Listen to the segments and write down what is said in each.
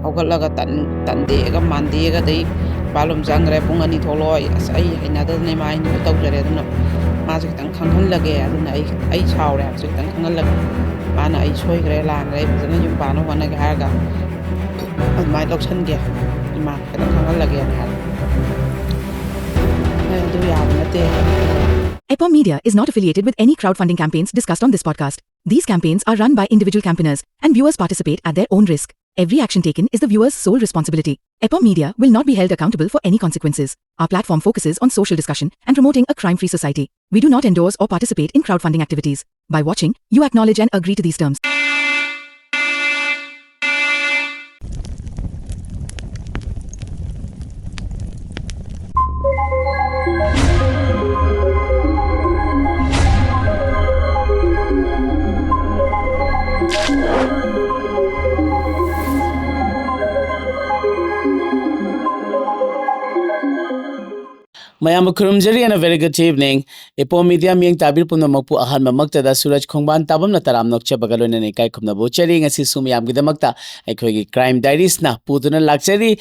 ꯍꯧꯒꯠꯂꯒ ꯇꯟꯗꯦꯒ ꯃꯥꯟꯗꯦꯒ ꯑꯗꯩ ꯕꯥꯠꯔꯨꯝ ꯆꯪꯈ꯭ꯔꯦ ꯄꯨꯡ 2 ꯊꯣꯛꯂꯛꯑꯣ ꯑꯁ ꯑꯩ ꯍꯩꯅꯗꯗꯅ ꯏꯃꯥ ꯑꯩꯅ ꯇꯧꯖꯔꯦ ꯑꯗꯨꯅ ꯃꯥꯁꯦ ꯈꯤꯇꯪ ꯈꯪꯍꯜꯂꯒꯦ ꯑꯗꯨꯅ ꯑꯩ ꯁꯥꯎꯔꯦ ꯍꯥꯏꯕꯁꯦ ꯈꯤꯇꯪ ꯈꯪꯍꯜꯂꯒꯦ ꯃꯥꯅ ꯑꯩ ꯁꯣꯏꯈ꯭ꯔꯦ ꯂꯥꯟꯈ꯭ꯔꯦ ꯑꯩ ꯐꯖꯅ ꯌꯨꯝ ꯄꯥꯟꯅꯕ ꯍꯣꯠꯅꯒꯦ ꯍꯥꯏꯔꯒ ꯑꯗꯨꯃꯥꯏꯅ ꯂꯧꯁꯟꯒꯦ ꯏꯃꯥ ꯈꯤꯇꯪ ꯈꯪꯍꯜꯂꯒꯦꯅ ꯍꯥꯏꯔꯦ ꯑꯗꯨ ꯌꯥꯕ ꯅꯠꯇꯦ EPOM Media is not affiliated with any crowdfunding campaigns discussed on this podcast. These campaigns are run by individual campaigners, and viewers participate at their own risk. Every action taken is the viewer's sole responsibility. EPOM Media will not be held accountable for any consequences. Our platform focuses on social discussion and promoting a crime-free society. We do not endorse or participate in crowdfunding activities. By watching, you acknowledge and agree to these terms. Mayam Kurumjari and a very good evening. EPOM Media Ming Tabir Punamakpu Ahan Mamakta, the Suraj Kongban Tabam Nataram Nokcha Bagalon and Ekai Kumna Butchering as Sumiyam Gidamakta, a crime diaries na Puduna Luxury.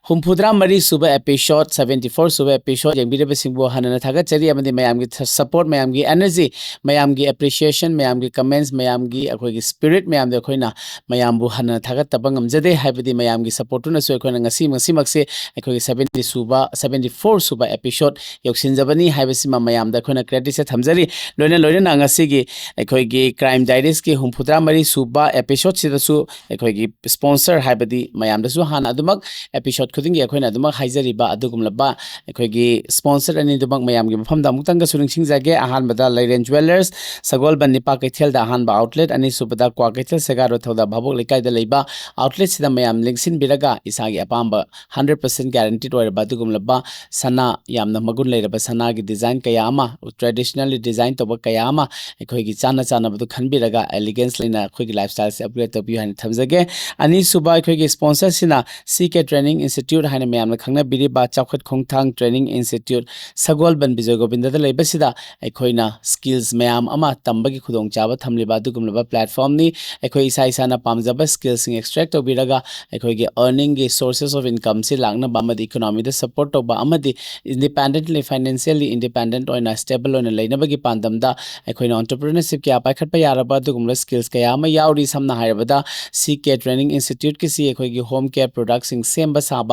Humpudra Mari Suba episode 74 Suba episode yang bida besimbo hanana thaga chari amadi mayamgi support mayamgi energy mayamgi appreciation mayamgi comments mayamgi akhoigi spirit mayamde akhoina mayambu hanana thaga tabang amjade haibadi mayamgi support na so akhoina ngasi makse akhoigi 74 Suba episode yoksinjabani haibasi mayamda akhoina credit se thamjari loina ngasi gi akhoigi crime diaries ki humpudra Mari Suba episode sidasu akhoigi sponsor haibadi mayamda su hana adumak episode khuding ge khoina duma haijariba adugumlaba ekhoigi sponsor ani dubak mayam gi mafam da mutanga suring singjage ahan bada Lairen Jewelers Sagol ban nipa kaithel da ahan ba outlet ani subada kwa kaithel segaro thoda bhabok lekai da leiba outlet sida mayam lingsin biraga isagi apamba 100% guaranteed oiraba adugumlaba sana yamna magun leiraba sana gi design kaya ama traditionally design toba kaya ama ekhoigi chana badu khanbiraga elegance leina ekhoigi lifestyle se upgrade tobi hani thamjage ani suba ekhoigi sponsor sina CK Training Institute haina mayamna khangna biriba chawkhat khongthang training institute Sagol ban Bijay Govinda da leibasida ekhoina skills mayam ama tambagi khudong chaba thamliba dugumlaba platform ni ekhoi isa na pamjaba skills sing extract obiraga ekhoigi earning ge sources of income si langna ba amadi economy da support toba amadi independently financially independent oina stable oina leinabagi pandamda ekhoina entrepreneurship ki apai khatpa yaraba dugumla skills kaya ama yauri samna hairabada CK Training Institute ki si ekhoigi home care products sing semba saba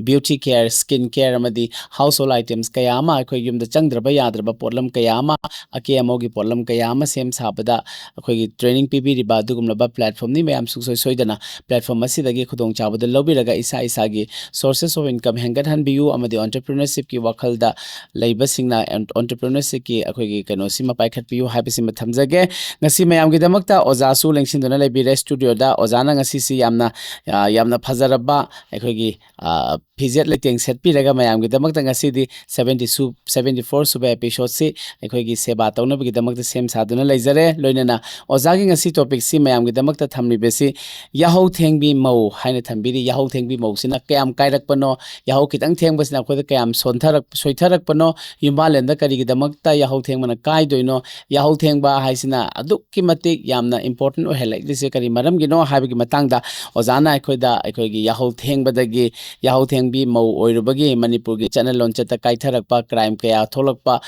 beauty care skin care amadi household items kayama akhoi yumda changdraba yadraba problem kayama ake amogi problem kayama sem sabada akhoi training pb riba dugumlaba platform ni mayam suksoi soidana platform asidagi khudong chabada lobiraga isa gi sources of income hengat hanbiu amadi entrepreneurship ki wakhalda leiba singna entrepreneurship ki akhoi gi kano sima paikhat piu haibisima thamjage ngasi mayam gi damakta oja su lengsindona lebi studio da ojana ngasi si yamna phajaraba akhoi gi Pizet letting set piraga mayam gi damakta ngasidi 74 suba episode si ekhoigi seba tawna gi damakta sem saduna leijare loinana ojagi ngasi topic si mayam gi damakta thamli besi yahau thengbi mau haina thambiri yahau thengbi mau sina kayam kairak pano yahau kitang thengba sina khoda kayam soitharak pano yumbalenda kari gi damakta yahau thengmana kai doino yahau thengba haisina adukki matik yamna important o helak dise kari maram gi no haibigi matangda ojana ekhoigi yahau thengbadagi yahau thengbi mau oirubagi Manipur gi channel lonchata kaitharakpa crime kaya tholakpa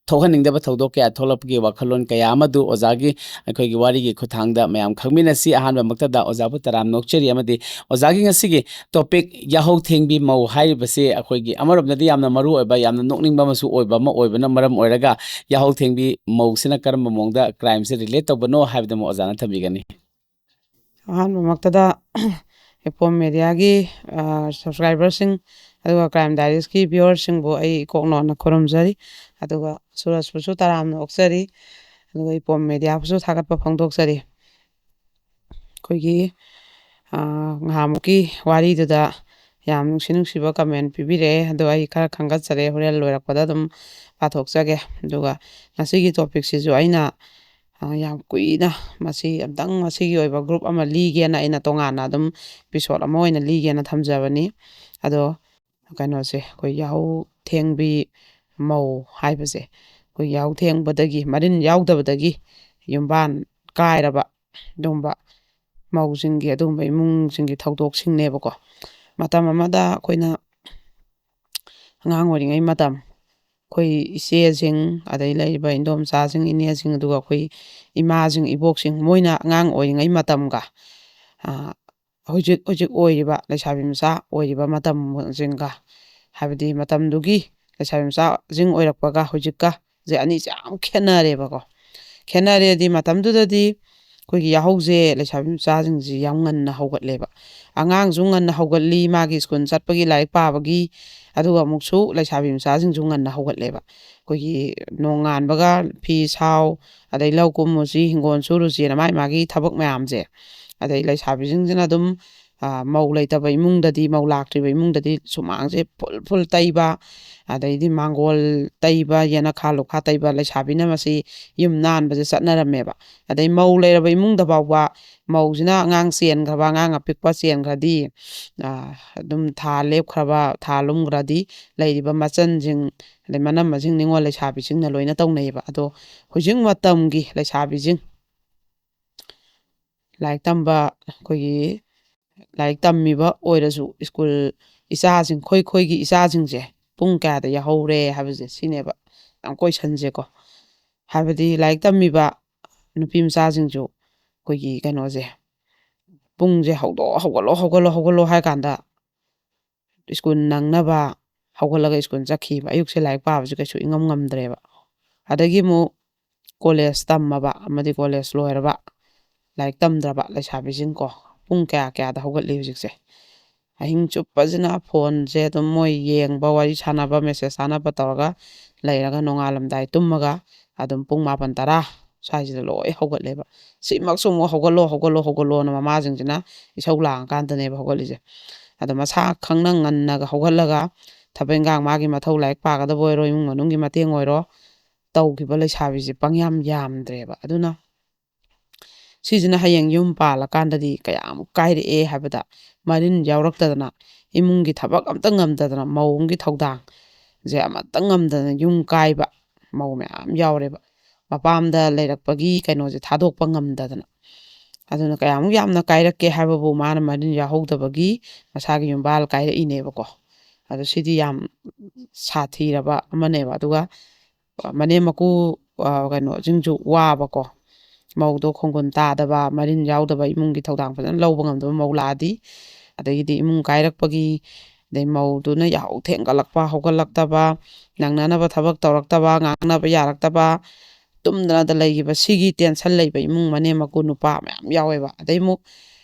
thohaningdaba thodok kaya tholapgi wakhalon kaya amadu ojagi akhoigi wari gi khuthangda mayam khangminasi ahanba maktada ojabu taram nokcheri amadi ojagi ngasigi topic yahau thengbi mau hairibase akhoigi amarobnadi yamna maru oiba yamna nokningba masu oiba ma oibana maram oiraga yahau thengbi mau sina karamba mongda crime se relate tobano haibdamo ojana thabigani ahanba maktada EPOM Media gi subscribers sing aduga crime diaries ki viewers sing bo ai koknona khorumjari aduga Suraj pusu taramna oksari aduga EPOM Media pusu thagatpa phangdoksari koigi ngahamuki wari duda yam nungsiba comment pibire adu ai khara khangatsare horel loirakpada dum pathokjage aduga ngasigi topic siju aina yam kuina masi amtang masigi oiba group ama ligena aina tongana adum episode ama oina ligena thamjabani ado kano se koi yau thengbi mau haibase koi yau thengbadagi marin yaudabadagi yumban kairaba dumba ꯃꯧꯁꯤꯡꯒꯤ ꯑꯗꯨꯒꯨꯝꯕ ꯏꯃꯨꯡꯁꯤꯡꯒꯤ ꯊꯧꯗꯣꯛꯁꯤꯡꯅꯦꯕꯀꯣ ꯃꯇꯝ ꯑꯃꯗ ꯑꯩꯈꯣꯏꯅ ꯑꯉꯥꯡ ꯑꯣꯏꯔꯤꯉꯩ ꯃꯇꯝ ꯑꯩꯈꯣꯏ ꯏꯆꯦꯁꯤꯡ ꯑꯗꯩ ꯂꯩꯔꯤꯕ ꯏꯟꯗꯣꯝꯆꯥꯁꯤꯡ ꯏꯅꯦꯁꯤꯡ ꯑꯗꯨꯒ ꯑꯩꯈꯣꯏ ꯏꯃꯥꯁꯤꯡ ꯏꯕꯣꯛꯁꯤꯡ ꯃꯣꯏꯅ ꯑꯉꯥꯡ ꯑꯣꯏꯔꯤꯉꯩ ꯃꯇꯝꯒ ꯍꯧꯖꯤꯛ ꯑꯣꯏꯔꯤꯕ ꯂꯩꯁꯥꯕꯤ ꯃꯆꯥ ꯑꯣꯏꯔꯤꯕ ꯃꯇꯝꯁꯤꯡꯒ ꯍꯥꯏꯕꯗꯤ ꯃꯇꯝꯗꯨꯒꯤ ꯂꯩꯁꯥꯕꯤ ꯃꯆꯥꯁꯤꯡ ꯑꯣꯏꯔꯛꯄꯒ ꯍꯧꯖꯤꯛꯀꯁꯦ ꯑꯅꯤꯁꯦ ꯌꯥꯝ ꯈꯦꯠꯅꯔꯦꯕꯀꯣ ꯈꯦꯠꯅꯔꯦꯗꯤ ꯃꯇꯝꯗꯨꯗꯗꯤ ꯑꯩꯈꯣꯏꯒꯤ ꯌꯥꯍꯧꯁꯦ ꯂꯩꯁꯥꯕꯤ ꯃꯆꯥꯁꯤꯡꯁꯤ ꯌꯥꯝ ꯉꯟꯅ ꯍꯧꯒꯠꯂꯦꯕ ꯑꯉꯥꯡꯁꯨ ꯉꯟꯅ ꯍꯧꯒꯠꯂꯤ ꯃꯥꯒꯤ ꯁ꯭ꯀꯨꯜ ꯆꯠꯄꯒꯤ ꯂꯥꯏꯔꯤꯛ ꯄꯥꯕꯒꯤ ꯑꯗꯨꯒ ꯑꯃꯨꯛꯁꯨ ꯂꯩꯁꯥꯕꯤ ꯃꯆꯥꯁꯤꯡꯁꯨ ꯉꯟꯅ ꯍꯧꯒꯠꯂꯦꯕ ꯑꯩꯈꯣꯏꯒꯤ ꯅꯣꯡꯉꯥꯟꯕꯒ ꯐꯤ ꯁꯥꯎ ꯑꯗꯩ ꯂꯧ ꯀꯨꯝꯃꯨꯁꯤ ꯍꯤꯡꯒꯣꯜ ꯁꯨꯔꯨꯁꯤꯅ ꯃꯥꯒꯤ ꯊꯕꯛ ꯃꯌꯥꯝꯁꯦ ꯑꯗꯩ ꯂꯩꯁꯥꯕꯤꯁꯤꯡꯁꯤꯅ ꯑꯗꯨꯝ ꯃꯧ ꯂꯩꯇꯕ ꯏꯃꯨꯡꯗꯗꯤ ꯃꯧ ꯂꯥꯛꯇ꯭ꯔꯤꯕ ꯏꯃꯨꯡꯗꯗꯤ ꯁꯨꯃꯥꯡꯁꯦ ꯐꯨꯜ ꯇꯩꯕ ꯑꯗꯩꯗꯤ ꯃꯥꯡꯒꯣꯜ ꯇꯩꯕ ꯌꯦꯅꯈꯥ ꯂꯨꯈꯥ ꯇꯩꯕ ꯂꯩꯁꯥꯕꯤꯅ ꯃꯁꯤ ꯌꯨꯝ ꯅꯥꯟꯕꯁꯦ ꯆꯠꯅꯔꯝꯃꯦꯕ ꯑꯗꯩ ꯃꯧ ꯂꯩꯔꯕ ꯏꯃꯨꯡꯗ ꯐꯥꯎꯕ ꯃꯧꯁꯤꯅ ꯑꯉꯥꯡ ꯆꯦꯟꯈ꯭ꯔꯕ ꯑꯉꯥꯡ ꯑꯄꯤꯛꯄ ꯆꯦꯟꯈ꯭ꯔꯗꯤ ꯑꯗꯨꯝ ꯊꯥ ꯂꯦꯞꯈ꯭ꯔꯕ ꯊꯥ ꯂꯨꯝꯈ꯭ꯔꯗꯤ ꯂꯩꯔꯤꯕ ꯃꯆꯟꯁꯤꯡ ꯑꯗꯩ ꯃꯅꯝꯃꯁꯤꯡ ꯅꯤꯉꯣꯜ ꯂꯩꯁꯥꯕꯤꯁꯤꯡꯅ ꯂꯣꯏꯅ ꯇꯧꯅꯩꯌꯦꯕ ꯑꯗꯣ ꯍꯧꯖꯤꯛ ꯃꯇꯝꯒꯤ ꯂꯩꯁꯥꯕꯤꯁꯤꯡ ꯂꯥꯏꯔꯤꯛ ꯇꯝꯕ ꯑꯩꯈꯣꯏꯒꯤ ꯂꯥꯏꯔꯤꯛ ꯇꯝꯃꯤꯕ ꯑꯣꯏꯔꯁꯨ ꯁ꯭ꯀꯨꯜ ꯏꯆꯥꯁꯤꯡ ꯑꯩꯈꯣꯏꯒꯤ ꯏꯆꯥꯁꯤꯡꯁꯦ ꯄꯨꯡ ꯀꯌꯥꯗ ꯌꯥꯍꯧꯔꯦ ꯍꯥꯏꯕꯁꯦ ꯁꯤꯅꯦꯕ ꯌꯥꯝ ꯀꯣꯏꯁꯟꯁꯦꯀꯣ ꯍꯥꯏꯕꯗꯤ ꯂꯥꯏꯔꯤꯛ ꯇꯝꯃꯤꯕ ꯅꯨꯄꯤ ꯃꯆꯥꯁꯤꯡꯁꯨ ꯑꯩꯈꯣꯏꯒꯤ ꯀꯩꯅꯣꯁꯦ ꯄꯨꯡꯁꯦ ꯍꯧꯒꯠꯂꯣ ꯍꯥꯏ ꯀꯥꯟꯗ ꯁ꯭ꯀꯨꯜ ꯅꯪꯅꯕ ꯍꯧꯒꯠꯂꯒ ꯁ꯭ꯀꯨꯜ ꯆꯠꯈꯤꯕ ꯑꯌꯨꯛꯁꯦ ꯂꯥꯏꯔꯤꯛ ꯄꯥꯕꯁꯦ ꯀꯩꯁꯨ ꯉꯝꯗ꯭ꯔꯦꯕ ꯑꯗꯒꯤ ꯑꯃꯨꯛ ꯀꯣꯂꯦꯖ ꯇꯝꯃꯕ ꯑꯃꯗꯤ ꯀꯣꯂꯦꯖ ꯂꯣꯏꯔꯕ ꯂꯥꯏꯔꯤꯛ ꯇꯝꯗ꯭ꯔꯕ ꯂꯩꯁꯥꯕꯤꯁꯤꯡꯀꯣ ꯄꯨꯡ ꯀꯌꯥꯗ ꯍꯧꯒꯠꯂꯤ ꯍꯧꯖꯤꯛꯁꯦ ꯑꯍꯤꯡ ꯆꯨꯞꯄꯁꯤꯅ ꯐꯣꯟꯁꯦ ꯑꯗꯨم ꯃꯣꯏ ꯌꯦꯡꯕ ꯋꯥꯔꯤ ꯁꯥꯟꯅꯕ ꯃꯦꯁꯦꯖ ꯊꯥꯅꯕ ꯇꯧꯔꯒ ꯂꯩꯔꯒ ꯅꯣꯡꯉꯥꯜꯂꯝꯗꯥꯏ ꯇꯨꯝꯃꯒ ꯑꯗꯨꯝ ꯄꯨꯡ 9-10 ꯁ꯭ꯋꯥꯏꯁꯤꯗ ꯂꯣꯏ ꯍꯧꯒꯠꯂꯦꯕ ꯁꯤꯃꯛꯁꯨ ꯑꯃꯨꯛ ꯍꯧꯒꯠꯂꯣꯅ ꯃꯃꯥꯁꯤꯡꯁꯤꯅ ꯏꯁꯧ ꯂꯥꯡꯉꯀꯥꯟꯗꯅꯦꯕ ꯍꯧꯒꯠꯂꯤꯁꯦ ꯑꯗꯣ ꯃꯁꯥ ꯈꯪꯅ ꯉꯟꯅꯒ ꯍꯧꯒꯠꯂꯒ ꯊꯕꯛ ꯏꯟꯈꯥꯡ ꯃꯥꯒꯤ ꯃꯊꯧ ꯂꯥꯏꯔꯤꯛ ꯄꯥꯒꯗꯕ ꯑꯣꯏꯔో ꯏꯃꯨꯡ ꯃꯅꯨꯡꯒꯤ ꯃꯇꯦꯡ ꯑꯣꯏꯔꯣ ꯇꯧꯈꯤꯕ ꯂꯩꯁꯥꯕꯤꯁꯦ ꯌꯥꯝꯗ꯭ꯔꯦꯕ ꯑꯗꯨꯅ ꯁꯤꯁꯤꯅ ꯍꯌꯦꯡ ꯌꯨꯝ ꯄꯥꯜꯂꯀꯥꯟꯗꯗꯤ ꯀꯌꯥꯃꯨꯛ ꯀꯥꯏꯔꯛꯑꯦ ꯍꯥꯏꯕꯗ ꯃꯔꯤꯟ ꯌꯥꯎꯔꯛꯇꯗꯅ ꯏꯃꯨꯡꯒꯤ ꯊꯕꯛ ꯑꯝꯇ ꯉꯝꯗꯗꯅ ꯃꯧ ꯑꯃꯒꯤ ꯊꯧꯗꯥꯡꯁꯦ ꯑꯃꯠꯇ ꯉꯝꯗꯗꯅ ꯌꯨꯝ ꯀꯥꯏꯕ ꯃꯧ ꯃꯌꯥꯝ ꯌꯥꯎꯔꯦꯕ ꯃꯄꯥꯝꯗ ꯂꯩꯔꯛꯄꯒꯤ ꯀꯩꯅꯣꯁꯦ ꯊꯥꯗꯣꯛꯄ ꯉꯝꯗꯗꯅ ꯑꯗꯨꯅ ꯀꯌꯥꯃꯨꯛ ꯌꯥꯝꯅ ꯀꯥꯏꯔꯛꯀꯦ ꯍꯥꯏꯕꯕꯨ ꯃꯥꯅ ꯃꯔꯤꯟ ꯌꯥꯎꯍꯧꯗꯕꯒꯤ ꯃꯁꯥꯒꯤ ꯌꯨꯝꯕꯥꯜ ꯀꯥꯏꯔꯛꯏꯅꯦꯕꯀோ ꯑꯗꯣ ꯁꯤꯗꯤ ꯌꯥꯝ ꯁꯥꯊꯤꯔꯕ ꯑꯃꯅꯦꯕ ꯑꯗꯨꯒ ꯃꯅꯦꯝ ꯃꯀꯨ ꯀꯩꯅꯣꯁꯤꯡꯁꯨ ꯋꯥꯕꯀꯣ ꯃꯧꯗꯣ ꯈꯣꯡꯒꯨꯟ ꯇꯥꯗꯕ ꯃꯔꯤꯟ ꯌꯥꯎꯗꯕ ꯏꯃꯨꯡꯒꯤ ꯊꯧꯗꯥꯡ ꯐꯖꯅ ꯂꯧꯕ ꯉꯝꯗꯕ ꯃꯧ ꯂꯥꯛꯑꯗꯤ ꯑꯗꯒꯤꯗꯤ ꯏꯃꯨꯡ ꯀꯥꯏꯔꯛꯄꯒꯤ ꯑꯗꯩ ꯃꯧꯗꯨꯅ ꯌꯥꯍꯧ ꯊꯦꯡꯒꯠꯂꯛꯄ ꯍꯧꯒꯠꯂꯛꯇꯕ ꯅꯪꯅꯅꯕ ꯊꯕꯛ ꯇꯧꯔꯛꯇꯕ ꯉꯥꯡꯅꯕ ꯌꯥꯔꯛꯇꯕ ꯇꯨꯝꯗꯅꯗ ꯂꯩꯈꯤꯕ ꯁꯤꯒꯤ ꯇꯦꯟꯁꯟ ꯂꯩꯕ ꯏꯃꯨꯡ ꯃꯅꯦꯝ ꯃꯀꯨ ꯅꯨꯄꯥ ꯃꯌꯥꯝ ꯌꯥꯎꯋꯦꯕ ꯑꯗꯩ ꯑꯃꯨꯛ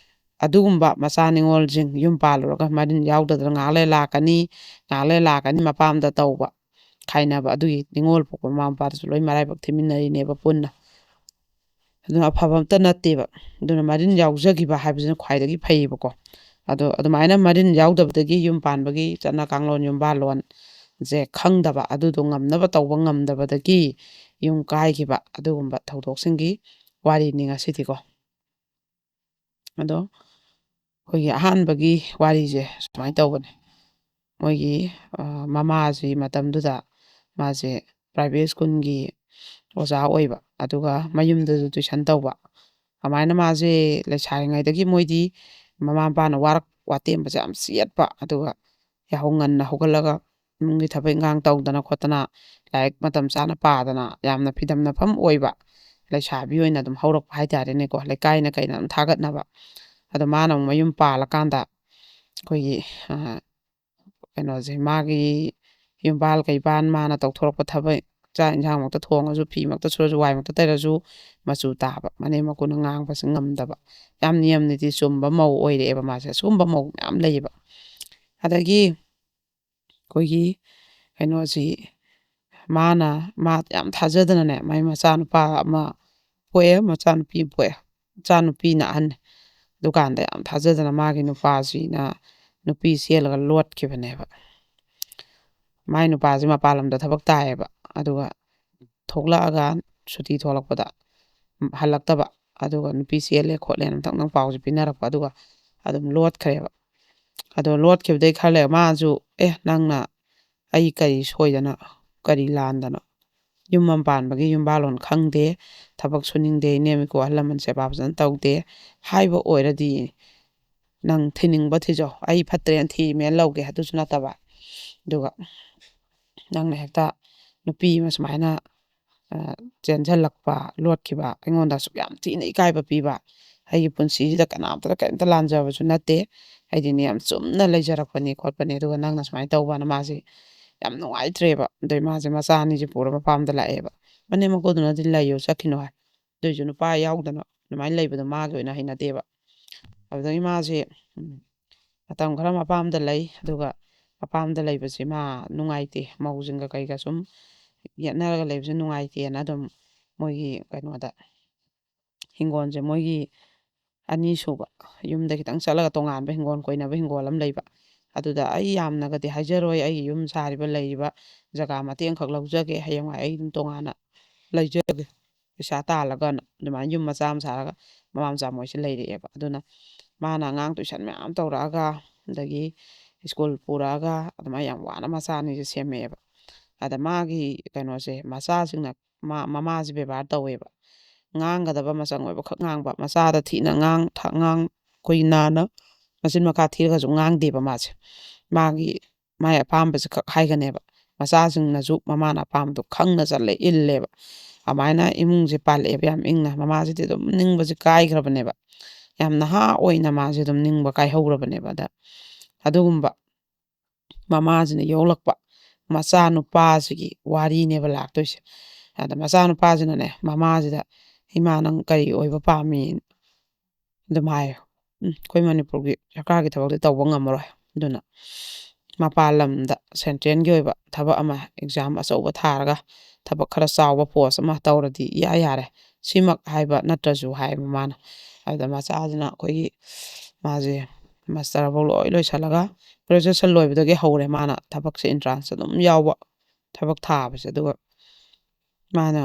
ꯑꯗꯨꯒꯨꯝꯕ ꯃꯆꯥ ꯅꯤꯉꯣꯜꯁꯤꯡ ꯌꯨꯝ ꯄꯥꯜꯂꯨꯔꯒ ꯃꯔꯤꯟ ꯌꯥꯎꯗꯗꯅ ꯉꯥꯏꯍꯥꯛ ꯂꯩꯔ ꯂꯥꯛꯀꯅꯤ ꯃꯄꯥꯝꯗ ꯇꯧꯕ ꯈꯥꯏꯅꯕ ꯑꯗꯨꯒꯤ ꯅꯤꯉꯣꯜ ꯄꯣꯛꯄ ꯃꯃꯥ ꯃꯄꯥꯗꯁꯨ ꯂꯣꯏ ꯃꯔꯥꯏꯕꯛ ꯊꯤꯃꯤꯟꯅꯔꯤꯅꯦꯕ ꯄꯨꯟꯅ ꯑꯗꯨꯅ ꯑꯐꯕ ꯑꯝꯇ ꯅꯠꯇꯦꯕ ꯑꯗꯨꯅ ꯃꯔꯤꯟ ꯌꯥꯎꯖꯈꯤꯕ ꯍꯥꯏꯕꯁꯤꯅ ꯈ꯭ꯋꯥꯏꯗꯒꯤ ꯐꯩꯌꯦꯕꯀꯣ ꯑꯗꯣ ꯑꯗꯨꯃꯥꯏꯅ ꯃꯔꯤꯟ ꯌꯥꯎꯗꯕꯗꯒꯤ ꯌꯨꯝ ꯄꯥꯟꯕꯒꯤ ꯆꯠꯅ ꯀꯥꯡꯂꯣꯟ ꯌꯨꯝꯕꯥꯜꯂꯣꯟꯁꯦ ꯈꯪꯗꯕ ꯑꯗꯨꯗꯣ ꯉꯝꯅꯕ ꯇꯧꯕ ꯉꯝꯗꯕꯗꯒꯤ ꯌꯨꯝ ꯀꯥꯏꯈꯤꯕ ꯑꯗꯨꯒꯨꯝꯕ ꯊꯧꯗꯣꯛꯁꯤꯡꯒꯤ ꯋꯥꯔꯤꯅꯤ ꯉꯁꯤꯗꯤꯀꯣ ꯑꯗꯣ ꯑꯩꯈꯣꯏꯒꯤ ꯑꯍꯥꯟꯕꯒꯤ ꯋꯥꯔꯤꯁꯦ ꯁꯨꯃꯥꯏꯅ ꯇꯧꯕꯅꯦ ꯃꯣꯏꯒꯤ ꯃꯃꯥꯁꯤ ꯃꯇꯝꯗꯨꯗ ꯃꯥꯁꯦ ꯄ꯭ꯔꯥꯏꯚꯦꯠ ꯁ꯭ꯀꯨꯜꯒꯤ ꯑꯣꯖꯥ ꯑꯣꯏꯕ ꯑꯗꯨꯒ ꯃꯌꯨꯝꯗꯁꯨ ꯇꯨꯏꯁꯟ ꯇꯧꯕ ꯑꯗꯨꯃꯥꯏꯅ ꯃꯥꯁꯦ ꯂꯩꯁꯥꯔꯤꯉꯩꯗꯒꯤ ꯃꯣꯏꯗꯤ ꯃꯃꯥ ꯃꯄꯥꯅ ꯋꯥꯇꯦꯝꯕꯁꯦ ꯌꯥꯝ ꯆꯦꯠꯄ ꯑꯗꯨꯒ ꯌꯥꯍꯧ ꯉꯟꯅ ꯍꯧꯒꯠꯂꯒ ꯏꯃꯨꯡꯒꯤ ꯊꯕꯛ ꯏꯟꯈꯥꯡ ꯇꯧꯗꯅ ꯈꯣꯠꯇꯅ ꯂꯥꯏꯔꯤꯛ ꯃꯇꯝ ꯆꯥꯅ ꯄꯥꯗꯅ ꯌꯥꯝꯅ ꯐꯤꯗꯝꯅꯐꯝ ꯑꯣꯏꯕ ꯂꯩꯁꯥꯕꯤ ꯑꯣꯏꯅ ꯑꯗꯨꯝ ꯍꯧꯔꯛꯄ ꯍꯥꯏꯇꯥꯔꯦꯅꯦꯀꯣ ꯂꯩꯀꯥꯏꯅ ꯀꯩꯅ ꯑꯗꯨꯝ ꯊꯥꯒꯠꯅꯕ ꯑꯗꯣ ꯃꯥꯅ ꯑꯃꯨꯛ ꯃꯌꯨꯝ ꯄꯥꯜꯂꯀꯥꯟꯗ ꯑꯩꯈꯣꯏꯒꯤ ꯀꯩꯅꯣꯁꯦ ꯃꯥꯒꯤ ꯌꯨꯝꯕꯥꯜ ꯀꯩꯕꯥꯜ ꯃꯥꯅ ꯇꯧꯊꯣꯔꯛꯄ ꯊꯕꯛ ꯆꯥꯛ ꯏꯟꯁꯥꯡꯃꯛꯇ ꯊꯣꯡꯉꯁꯨ ꯐꯤꯃꯛꯇ ꯁꯨꯔꯁꯨ ꯋꯥꯏꯃꯛꯇ ꯇꯩꯔꯁꯨ ꯃꯆꯨ ꯇꯥꯕ ꯃꯅꯦꯝ ꯃꯀꯨꯅ ꯉꯥꯡꯕꯁꯦ ꯉꯝꯗꯕ ꯌꯥꯝ ꯅꯤꯌꯝ ꯅꯤꯇꯤ ꯆꯨꯝꯕ ꯃꯧ ꯑꯣꯏꯔꯛꯑꯦꯕ ꯃꯥꯁꯦ ꯁꯤꯒꯨꯝꯕ ꯃꯧ ꯃꯌꯥꯝ ꯂꯩꯌꯦꯕ ꯑꯗꯒꯤ ꯑꯩꯈꯣꯏꯒꯤ ꯀꯩꯅꯣꯁꯤ ꯃꯥ ꯌꯥꯝ ꯊꯥꯖꯗꯅꯅꯦ ꯃꯥꯏ ꯃꯆꯥꯅꯨꯄꯥ ꯑꯃ ꯄꯣꯛꯑꯦ ꯃꯆꯥꯅꯨꯄꯤ ꯑꯃ ꯄꯣꯛꯑꯦ ꯃꯆꯥꯅꯨꯄꯤꯅ ꯑꯍꯟꯅꯦ ꯗꯨꯀꯥꯟꯗ ꯌꯥꯝ ꯊꯥꯖꯗꯅ ꯃꯥꯒꯤ ꯅꯨꯄꯥꯁꯤꯅ ꯅꯨꯄꯤ ꯆꯦꯜꯂꯒ ꯂꯣꯠꯈꯤꯕꯅꯦꯕ ꯃꯥꯏ ꯅꯨꯄꯥꯁꯤ ꯃꯄꯥꯟ ꯂꯝꯗ ꯊꯕꯛ ꯇꯥꯏꯌꯦꯕ ꯑꯗꯨꯒ ꯊꯣꯛꯂꯛꯑꯒ ꯁꯨꯇꯤ ꯊꯣꯛꯂꯛꯄꯗ ꯍꯜꯂꯛꯇꯕ ꯑꯗꯨꯒ ꯅꯨꯄꯤ ꯆꯦꯜꯂꯦ ꯈꯣꯠꯂꯦꯅ ꯑꯃꯇꯪ ꯄꯥꯎꯁꯦ ꯄꯤꯅꯔꯛꯄ ꯑꯗꯨꯒ ꯑꯗꯨꯝ ꯂꯣꯠꯈ꯭ꯔꯦꯕ ꯑꯗꯣ ꯂꯣꯠꯈꯤꯕꯗꯩ ꯈꯔ ꯂꯩꯔ ꯃꯥꯁꯨ ꯅꯪꯅ ꯑꯩ ꯀꯔꯤ ꯁꯣꯏꯗꯅ ꯀꯔꯤ ꯂꯥꯟꯗꯅ ꯌꯨꯝ ꯑꯃ ꯄꯥꯟꯕꯒꯤ ꯌꯨꯝꯕꯥꯜꯂꯣꯟ ꯈꯪꯗꯦ, ꯊꯕꯛ ꯁꯨꯅꯤꯡꯗꯦ, ꯏꯅꯦꯝ ꯏꯀꯨ ꯑꯍꯜ ꯂꯃꯟ ꯁꯦꯕꯥ ꯐꯖꯅ ꯇꯧꯗꯦ ꯍꯥꯏꯕ ꯑꯣꯏꯔꯗꯤ ꯅꯪ ꯊꯤꯅꯤꯡꯕ ꯊꯤꯖꯧ, ꯑꯩ ꯐꯠꯇ꯭ꯔꯦꯅ ꯊꯤꯃꯦꯅ ꯂꯧꯒꯦ ꯑꯗꯨꯁꯨ ꯅꯠꯇꯕ. ꯑꯗꯨꯒ ꯅꯪꯅ ꯍꯦꯛꯇ ꯅꯨꯄꯤ ꯑꯃ ꯁꯨꯃꯥꯏꯅ ꯆꯦꯟꯁꯤꯜꯂꯛꯄ, ꯂꯣꯠꯈꯤꯕ, ꯑꯩꯉꯣꯟꯗ ꯑꯁꯨꯛ ꯌꯥꯝ ꯊꯤꯅ ꯏꯀꯥꯏꯕ ꯄꯤꯕ, ꯑꯩꯒꯤ ꯄꯨꯟꯁꯤꯁꯤꯗ ꯀꯅꯥꯝꯇꯗ ꯀꯔꯤꯝꯇ ꯂꯥꯟꯖꯕꯁꯨ ꯅꯠꯇꯦ, ꯑꯩꯗꯤꯅꯦ ꯌꯥꯝ ꯆꯨꯝꯅ ꯂꯩꯖꯔꯛꯄꯅꯤ ꯈꯣꯠꯄꯅꯤ, ꯑꯗꯨꯒ ꯅꯪꯅ ꯁꯨꯃꯥꯏꯅ ꯇꯧꯕꯅ ꯃꯥꯁꯤ ꯌꯥꯝ ꯅꯨꯡꯉꯥꯏꯇ꯭ꯔꯦꯕ. ꯑꯗꯩ ꯃꯥꯁꯦ ꯃꯆꯥ ꯑꯅꯤꯁꯦ ꯄꯨꯔ ꯃꯄꯥꯝꯗ ꯂꯥꯛꯑꯦꯕ. ꯃꯅꯦꯝ ꯃꯀꯨꯗꯨꯅꯗꯤ ꯂꯩꯌꯨ ꯆꯠꯈꯤꯅꯨ ꯍꯥꯏ. ꯑꯗꯨꯏꯁꯨ ꯅꯨꯄꯥ ꯌꯥꯎꯗꯅ ꯑꯗꯨꯃꯥꯏꯅ ꯂꯩꯕꯗꯣ ꯃꯥꯒꯤ ꯑꯣꯏꯅ ꯍꯩꯅꯗꯦꯕ. ꯑꯗꯨꯗꯒꯤ ꯃꯥꯁꯦ ꯃꯇꯝ ꯈꯔ ꯃꯄꯥꯝꯗ ꯂꯩ. ꯑꯗꯨꯒ ꯃꯄꯥꯝꯗ ꯂꯩꯕꯁꯦ ꯃꯥ ꯅꯨꯡꯉꯥꯏꯇꯦ, ꯃꯧꯁꯤꯡꯒ ꯀꯩꯒ ꯁꯨꯝ ꯌꯦꯠꯅꯔꯒ ꯂꯩꯕꯁꯦ ꯅꯨꯡꯉꯥꯏꯇꯦꯅ ꯑꯗꯨꯝ ꯃꯣꯏꯒꯤ ꯀꯩꯅꯣꯗ ꯍꯤꯡꯒꯣꯜꯁꯦ ꯃꯣꯏꯒꯤ ꯑꯅꯤꯁꯨꯕ ꯌꯨꯝꯗ ꯈꯤꯇꯪ ꯆꯠꯂꯒ ꯇꯣꯉꯥꯟꯕ ꯍꯤꯡꯒꯣꯜ, ꯀꯣꯏꯅꯕ ꯍꯤꯡꯒꯣꯜ ꯑꯃ ꯂꯩꯕ. ꯑꯗꯨꯗ ꯑꯩ ꯌꯥꯝꯅꯒꯗꯤ ꯍꯥꯏꯖꯔꯣꯏ, ꯑꯩꯒꯤ ꯌꯨꯝ ꯁꯥꯔꯤꯕ ꯂꯩꯔꯤꯕ ꯖꯒꯥ ꯃꯇꯦꯛ ꯑꯃꯈꯛ ꯂꯧꯖꯒꯦ, ꯍꯌꯦꯡꯋꯥꯏ ꯑꯩ ꯑꯗꯨꯝ ꯇꯣꯉꯥꯟꯅ ꯂꯩꯖꯒꯦ ꯄꯩꯁꯥ ꯇꯥꯜꯂꯒꯅ, ꯑꯗꯨꯃꯥꯏꯅ ꯌꯨꯝ ꯃꯆꯥ ꯑꯃ ꯁꯥꯔꯒ ꯃꯃꯥ ꯃꯆꯥ ꯃꯣꯏꯁꯦ ꯂꯩꯔꯛꯑꯦꯕ. ꯑꯗꯨꯅ ꯃꯥꯅ ꯑꯉꯥꯡ ꯇꯨꯏꯁꯟ ꯃꯌꯥꯝ ꯇꯧꯔꯛꯑꯒ, ꯑꯗꯒꯤ ꯁ꯭ꯀꯨꯜ ꯄꯨꯔꯛꯑꯒ ꯑꯗꯨꯃꯥꯏꯅ ꯌꯥꯝ ꯋꯥꯅ ꯃꯆꯥ ꯑꯅꯤꯁꯦ ꯁꯦꯝꯃꯛꯑꯦꯕ. ꯑꯗ ꯃꯥꯒꯤ ꯀꯩꯅꯣꯁꯦ ꯃꯆꯥꯁꯤꯡꯅ ꯃꯃꯥꯁꯦ ꯕꯦꯕꯥꯔ ꯇꯧꯋꯦꯕ. ꯉꯥꯡꯒꯗꯕ ꯃꯆꯪ ꯑꯣꯏꯕ ꯈꯛ ꯉꯥꯡꯕ, ꯃꯆꯥꯗ ꯊꯤꯅ ꯑꯩꯈꯣꯏ ꯅꯥꯅ ꯃꯆꯤꯟ ꯃꯈꯥ ꯊꯤꯔꯒꯁꯨ ꯉꯥꯡꯗꯦꯕ ꯃꯥꯁꯦ. ꯃꯥꯒꯤ ꯑꯄꯥꯝꯕꯁꯦ ꯈꯛ ꯍꯥꯏꯒꯅꯦꯕ. ꯃꯆꯥꯁꯤꯡꯅꯁꯨ ꯃꯃꯥꯅ ꯑꯄꯥꯝꯕꯗꯣ ꯈꯪꯅ ꯆꯠꯂꯦ, ꯏꯜꯂꯦꯕ. ꯑꯗꯨꯃꯥꯏꯅ ꯏꯃꯨꯡꯁꯦ ꯄꯥꯜꯂꯛꯑꯦꯕ ꯌꯥꯝ ꯏꯪꯅ. ꯃꯃꯥꯁꯤꯗꯤ ꯑꯗꯨꯝ ꯅꯤꯡꯕꯁꯦ ꯀꯥꯏꯈ꯭ꯔꯕꯅꯦꯕ. ꯌꯥꯝ ꯅꯍꯥ ꯑꯣꯏꯅ ꯃꯥꯁꯦ ꯑꯗꯨꯝ ꯅꯤꯡꯕ ꯀꯥꯏꯍꯧꯔꯕꯅꯦꯕ. ꯑꯗꯨꯒꯨꯝꯕ ꯃꯃꯥꯁꯤꯅ ꯌꯣꯛꯂꯛꯄ ꯃꯆꯥꯅꯨꯄꯥꯁꯤꯒꯤ ꯋꯥꯔꯤꯅꯦꯕ ꯂꯥꯛꯇꯣꯏꯁꯦ. ꯑꯗ ꯃꯆꯥꯅꯨꯄꯥꯁꯤꯅꯅꯦ ꯃꯃꯥꯁꯤꯗ, ꯏꯃꯥ ꯅꯪ ꯀꯔꯤ ꯑꯣꯏꯕ ꯄꯥꯝꯃꯤ ꯑꯗꯨꯝ ꯍꯥꯏꯌꯣ. ꯑꯩꯈꯣꯏ ꯃꯅꯤꯄꯨꯔꯒꯤ ꯁꯔꯀꯥꯔꯒꯤ ꯊꯕꯛꯇꯤ ꯇꯧꯕ ꯉꯝꯃꯔꯣꯏ, ꯑꯗꯨꯅ ꯃꯄꯥꯟ ꯂꯝꯗ ꯁꯦꯟꯇ꯭ꯔꯦꯜꯒꯤ ꯑꯣꯏꯕ ꯊꯕꯛ ꯑꯃ ꯑꯦꯛꯖꯥꯝ ꯑꯆꯧꯕ ꯊꯥꯔꯒ ꯊꯕꯛ ꯈꯔ ꯆꯥꯎꯕ ꯄꯣꯁ ꯑꯃ ꯇꯧꯔꯗꯤ ꯌꯥꯔꯦ, ꯁꯤꯃꯛ ꯍꯥꯏꯕ ꯅꯠꯇ꯭ꯔꯁꯨ ꯍꯥꯏꯕ ꯃꯥꯅ. ꯑꯗꯨꯗ ꯃꯆꯥꯁꯤꯅ ꯑꯩꯈꯣꯏꯒꯤ ꯃꯥꯁꯦ ꯃꯥꯁꯇꯔꯐꯥꯎ ꯂꯣꯏ ꯂꯣꯏꯁꯤꯜꯂꯒ ꯒ꯭ꯔꯦꯖꯨꯑꯦꯁꯟ ꯂꯣꯏꯕꯗꯒꯤ ꯍꯧꯔꯦ ꯃꯥꯅ ꯊꯕꯛꯁꯦ ꯑꯦꯟꯇ꯭ꯔꯥꯟꯁ ꯑꯗꯨꯝ ꯌꯥꯎꯕ, ꯊꯕꯛ ꯊꯥꯕꯁꯦ. ꯑꯗꯨꯒ ꯃꯥꯅ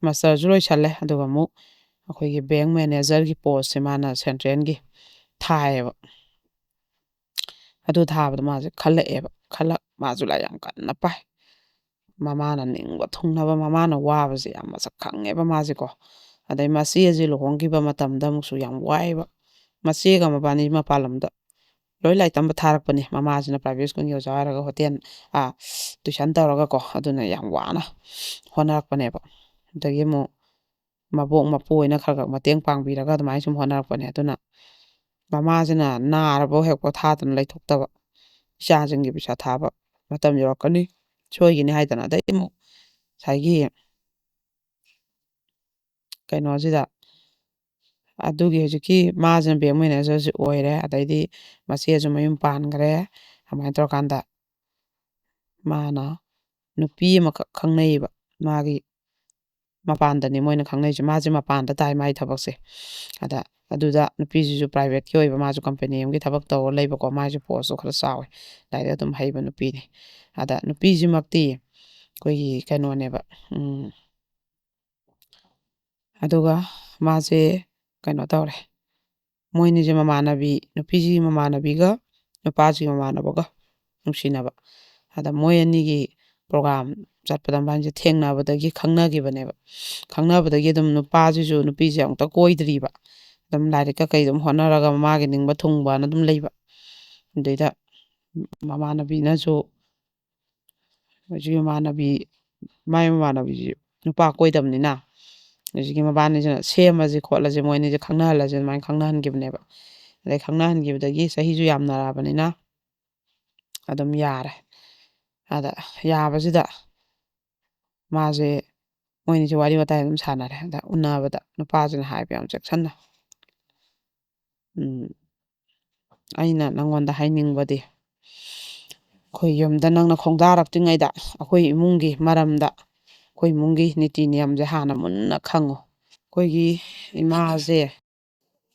ꯃꯥꯁꯇꯔꯁꯨ ꯂꯣꯏꯁꯜꯂꯦ. ꯑꯗꯨꯒ ꯑꯃꯨꯛ ꯑꯩꯈꯣꯏꯒꯤ ꯕꯦꯡ ꯃꯦꯅꯦꯖꯔꯒꯤ ꯄꯣꯁꯁꯦ ꯃꯥꯅ ꯁꯦꯟꯇ꯭ꯔꯦꯜꯒꯤ ꯊꯥꯏꯌꯦꯕ. ꯑꯗꯨ ꯊꯥꯕꯗ ꯃꯥꯁꯦ ꯈꯜꯂꯛꯑꯦꯕ. ꯃꯥꯁꯨ ꯂꯥꯏꯔꯤꯛ ꯌꯥꯝ ꯀꯟꯅ ꯄꯥꯏ. ꯃꯃꯥꯅ ꯅꯤꯡꯕ ꯊꯨꯡꯅꯕ, ꯃꯃꯥꯅ ꯋꯥꯕꯁꯦ ꯌꯥꯝ ꯃꯁꯛ ꯈꯪꯉꯦꯕ ꯃꯥꯁꯦꯀꯣ. ꯑꯗꯩ ꯃꯆꯦꯁꯦ ꯂꯨꯍꯣꯡꯈꯤꯕ ꯃꯇꯝꯗ ꯑꯃꯨꯛꯁꯨ ꯌꯥꯝ ꯋꯥꯏꯑꯦꯕ. ꯃꯆꯦꯒ ꯃꯕꯥꯅꯤ ꯃꯄꯥꯟ ꯂꯝꯗ ꯂꯣꯏ ꯂꯥꯏꯔꯤꯛ ꯇꯝꯕ ꯊꯥꯔꯛꯄꯅꯤ. ꯃꯃꯥꯁꯤꯅ ꯄ꯭ꯔꯥꯏꯚꯦꯠ ꯁ꯭ꯀꯨꯜꯒꯤ ꯑꯣꯖꯥ ꯑꯣꯏꯔꯒ ꯇꯨꯏꯁꯟ ꯇꯧꯔꯒꯀꯣ. ꯑꯗꯨꯅ ꯌꯥꯝ ꯋꯥꯅ ꯍꯣꯠꯅꯔꯛꯄꯅꯦꯕ. ꯑꯗꯒꯤ ꯑꯃꯨꯛ ꯃꯕꯣꯛ ꯃꯄꯨ ꯑꯣꯏꯅ ꯈꯔ ꯈꯔ ꯃꯇꯦꯡ ꯄꯥꯡꯕꯤꯔꯒ ꯑꯗꯨꯃꯥꯏꯅ ꯁꯨꯝ ꯍꯣꯠꯅꯔꯛꯄꯅꯦ. ꯑꯗꯨꯅ ꯃꯃꯥꯁꯤꯅ ꯅꯥꯔꯕ ꯍꯦꯛ ꯄꯣꯊꯥꯗꯅ ꯂꯩꯊꯣꯛꯇꯕ. ꯏꯆꯥꯁꯤꯡꯒꯤ ꯄꯩꯁꯥ ꯊꯥꯕ ꯃꯇꯝ ꯌꯧꯔꯛꯀꯅꯤ, ꯁꯣꯏꯈꯤꯅꯤ ꯍꯥꯏꯗꯅ. ꯑꯗꯩ ꯑꯃꯨꯛ ꯉꯁꯥꯏꯒꯤ ꯀꯩꯅꯣꯁꯤꯗ ꯑꯗꯨꯒꯤ ꯍꯧꯖꯤꯛꯀꯤ ꯃꯥꯁꯤꯅ ꯕꯦꯡ ꯃꯦꯅꯦꯖꯔꯁꯤ ꯑꯣꯏꯔꯦ. ꯑꯗꯩꯗꯤ ꯃꯆꯦꯁꯨ ꯃꯌꯨꯝ ꯄꯥꯟꯈ꯭ꯔꯦ. ꯑꯗꯨꯃꯥꯏꯅ ꯇꯧꯔꯀꯥꯟꯗ ꯃꯥꯅ ꯅꯨꯄꯤ ꯑꯃꯈꯛ ꯈꯪꯅꯩꯌꯦꯕ. ꯃꯥꯒꯤ ꯃꯄꯥꯟꯗꯅꯤ ꯃꯣꯏꯅ ꯈꯪꯅꯩꯁꯦ. ꯃꯥꯁꯦ ꯃꯄꯥꯟꯗ ꯇꯥꯏ ꯃꯥꯒꯤ ꯊꯕꯛꯁꯦ. ꯑꯗꯨꯗ ꯅꯨꯄꯤꯁꯤꯁꯨ ꯄ꯭ꯔꯥꯏꯚꯦꯠꯀꯤ ꯑꯣꯏꯕ, ꯃꯥꯁꯨ ꯀꯝꯄꯦꯅꯤ ꯑꯃꯒꯤ ꯊꯕꯛ ꯇꯧꯔ ꯂꯩꯕꯀꯣ. ꯃꯥꯁꯨ ꯄꯣꯁꯇꯣ ꯈꯔ ꯆꯥꯎꯋꯦ, ꯂꯥꯏꯔꯤꯛ ꯑꯗꯨꯝ ꯍꯩꯕ ꯅꯨꯄꯤꯅꯤ. ꯑꯗ ꯅꯨꯄꯤꯁꯤꯃꯛꯇꯤ ꯑꯩꯈꯣꯏꯒꯤ ꯀꯩꯅꯣꯅꯦꯕ. ꯑꯗꯨꯒ ꯃꯥꯁꯦ ꯀꯩꯅꯣ ꯇꯧꯔꯦ. ꯃꯣꯏꯅꯤꯁꯦ ꯃꯃꯥꯟꯅꯕꯤ, ꯅꯨꯄꯤꯁꯤꯒꯤ ꯃꯃꯥꯟꯅꯕꯤꯒ ꯅꯨꯄꯥꯁꯤꯒꯤ ꯃꯃꯥꯟꯅꯕꯒ ꯅꯨꯡꯁꯤꯅꯕ. ꯑꯗ ꯃꯣꯏ ꯑꯅꯤꯒꯤ ꯄ꯭ꯔꯣꯒ꯭ꯔꯥꯝ ꯆꯠꯄꯗ ꯃꯕꯥꯅꯤꯁꯦ ꯊꯦꯡꯅꯕꯗꯒꯤ ꯈꯪꯅꯈꯤꯕꯅꯦꯕ. ꯈꯪꯅꯕꯗꯒꯤ ꯑꯗꯨꯝ ꯅꯨꯄꯥꯁꯤꯁꯨ ꯅꯨꯄꯤꯁꯦ ꯑꯃꯨꯛꯇ ꯀꯣꯏꯗ꯭ꯔꯤꯕ. ꯑꯗꯨꯝ ꯂꯥꯏꯔꯤꯛꯀ ꯀꯩ ꯑꯗꯨꯝ ꯍꯣꯠꯅꯔꯒ ꯃꯥꯒꯤ ꯅꯤꯡꯕ ꯊꯨꯡꯕꯅ ꯑꯗꯨꯝ ꯂꯩꯕ. ꯑꯗꯩꯗ ꯃꯃꯥꯟꯅꯕꯤꯅꯁꯨ ꯍꯧꯖꯤꯛꯀꯤ ꯃꯥꯏ ꯃꯃꯥꯟꯅꯕꯤꯁꯤ ꯅꯨꯄꯥ ꯀꯣꯏꯗꯕꯅꯤꯅ ꯍꯧꯖꯤꯛꯀꯤ ꯃꯕꯥꯅꯤꯁꯤꯅ ꯁꯦꯝꯃꯁꯤ ꯈꯣꯠꯂꯁꯤ, ꯃꯣꯏꯅꯤꯁꯦ ꯈꯪꯅꯍꯜꯂꯁꯤ, ꯑꯗꯨꯃꯥꯏꯅ ꯈꯪꯅꯍꯟꯈꯤꯕꯅꯦꯕ. ꯑꯗꯩ ꯈꯪꯅꯍꯟꯈꯤꯕꯗꯒꯤ ꯆꯍꯤꯁꯨ ꯌꯥꯝꯅꯔꯛꯑꯕꯅꯤꯅ ꯑꯗꯨꯝ ꯌꯥꯔꯦ. ꯑꯗ ꯌꯥꯕꯁꯤꯗ ꯃꯥꯁꯦ ꯃꯣꯏꯅꯤꯁꯦ ꯋꯥꯔꯤ ꯋꯥꯇꯥꯏ ꯑꯗꯨꯝ ꯁꯥꯟꯅꯔꯦ. ꯑꯗ ꯎꯅꯕꯗ ꯅꯨꯄꯥꯁꯤꯅ ꯍꯥꯏꯕ ꯌꯥꯝ ꯆꯦꯛꯁꯤꯟꯅ, ꯑꯩꯅ ꯅꯪꯉꯣꯟꯗ ꯍꯥꯏꯅꯤꯡꯕꯗꯤ, ꯑꯩꯈꯣই ꯌꯨꯝꯗ ꯅꯪꯅ ꯈꯣꯡꯗꯥꯔꯛꯇ꯭ꯔꯤꯉꯩꯗ ꯑꯩꯈꯣꯏ ꯏꯃꯨꯡꯒꯤ ꯃꯔꯝꯗ, ꯑꯩꯈꯣꯏ ꯏꯃꯨꯡꯒꯤ ꯅꯤꯇꯤ ꯅꯤꯌꯝꯁꯦ ꯍꯥꯟꯅ ꯃꯨꯟꯅ ꯈꯪꯉꯨ. ꯑꯩꯈꯣꯏꯒꯤ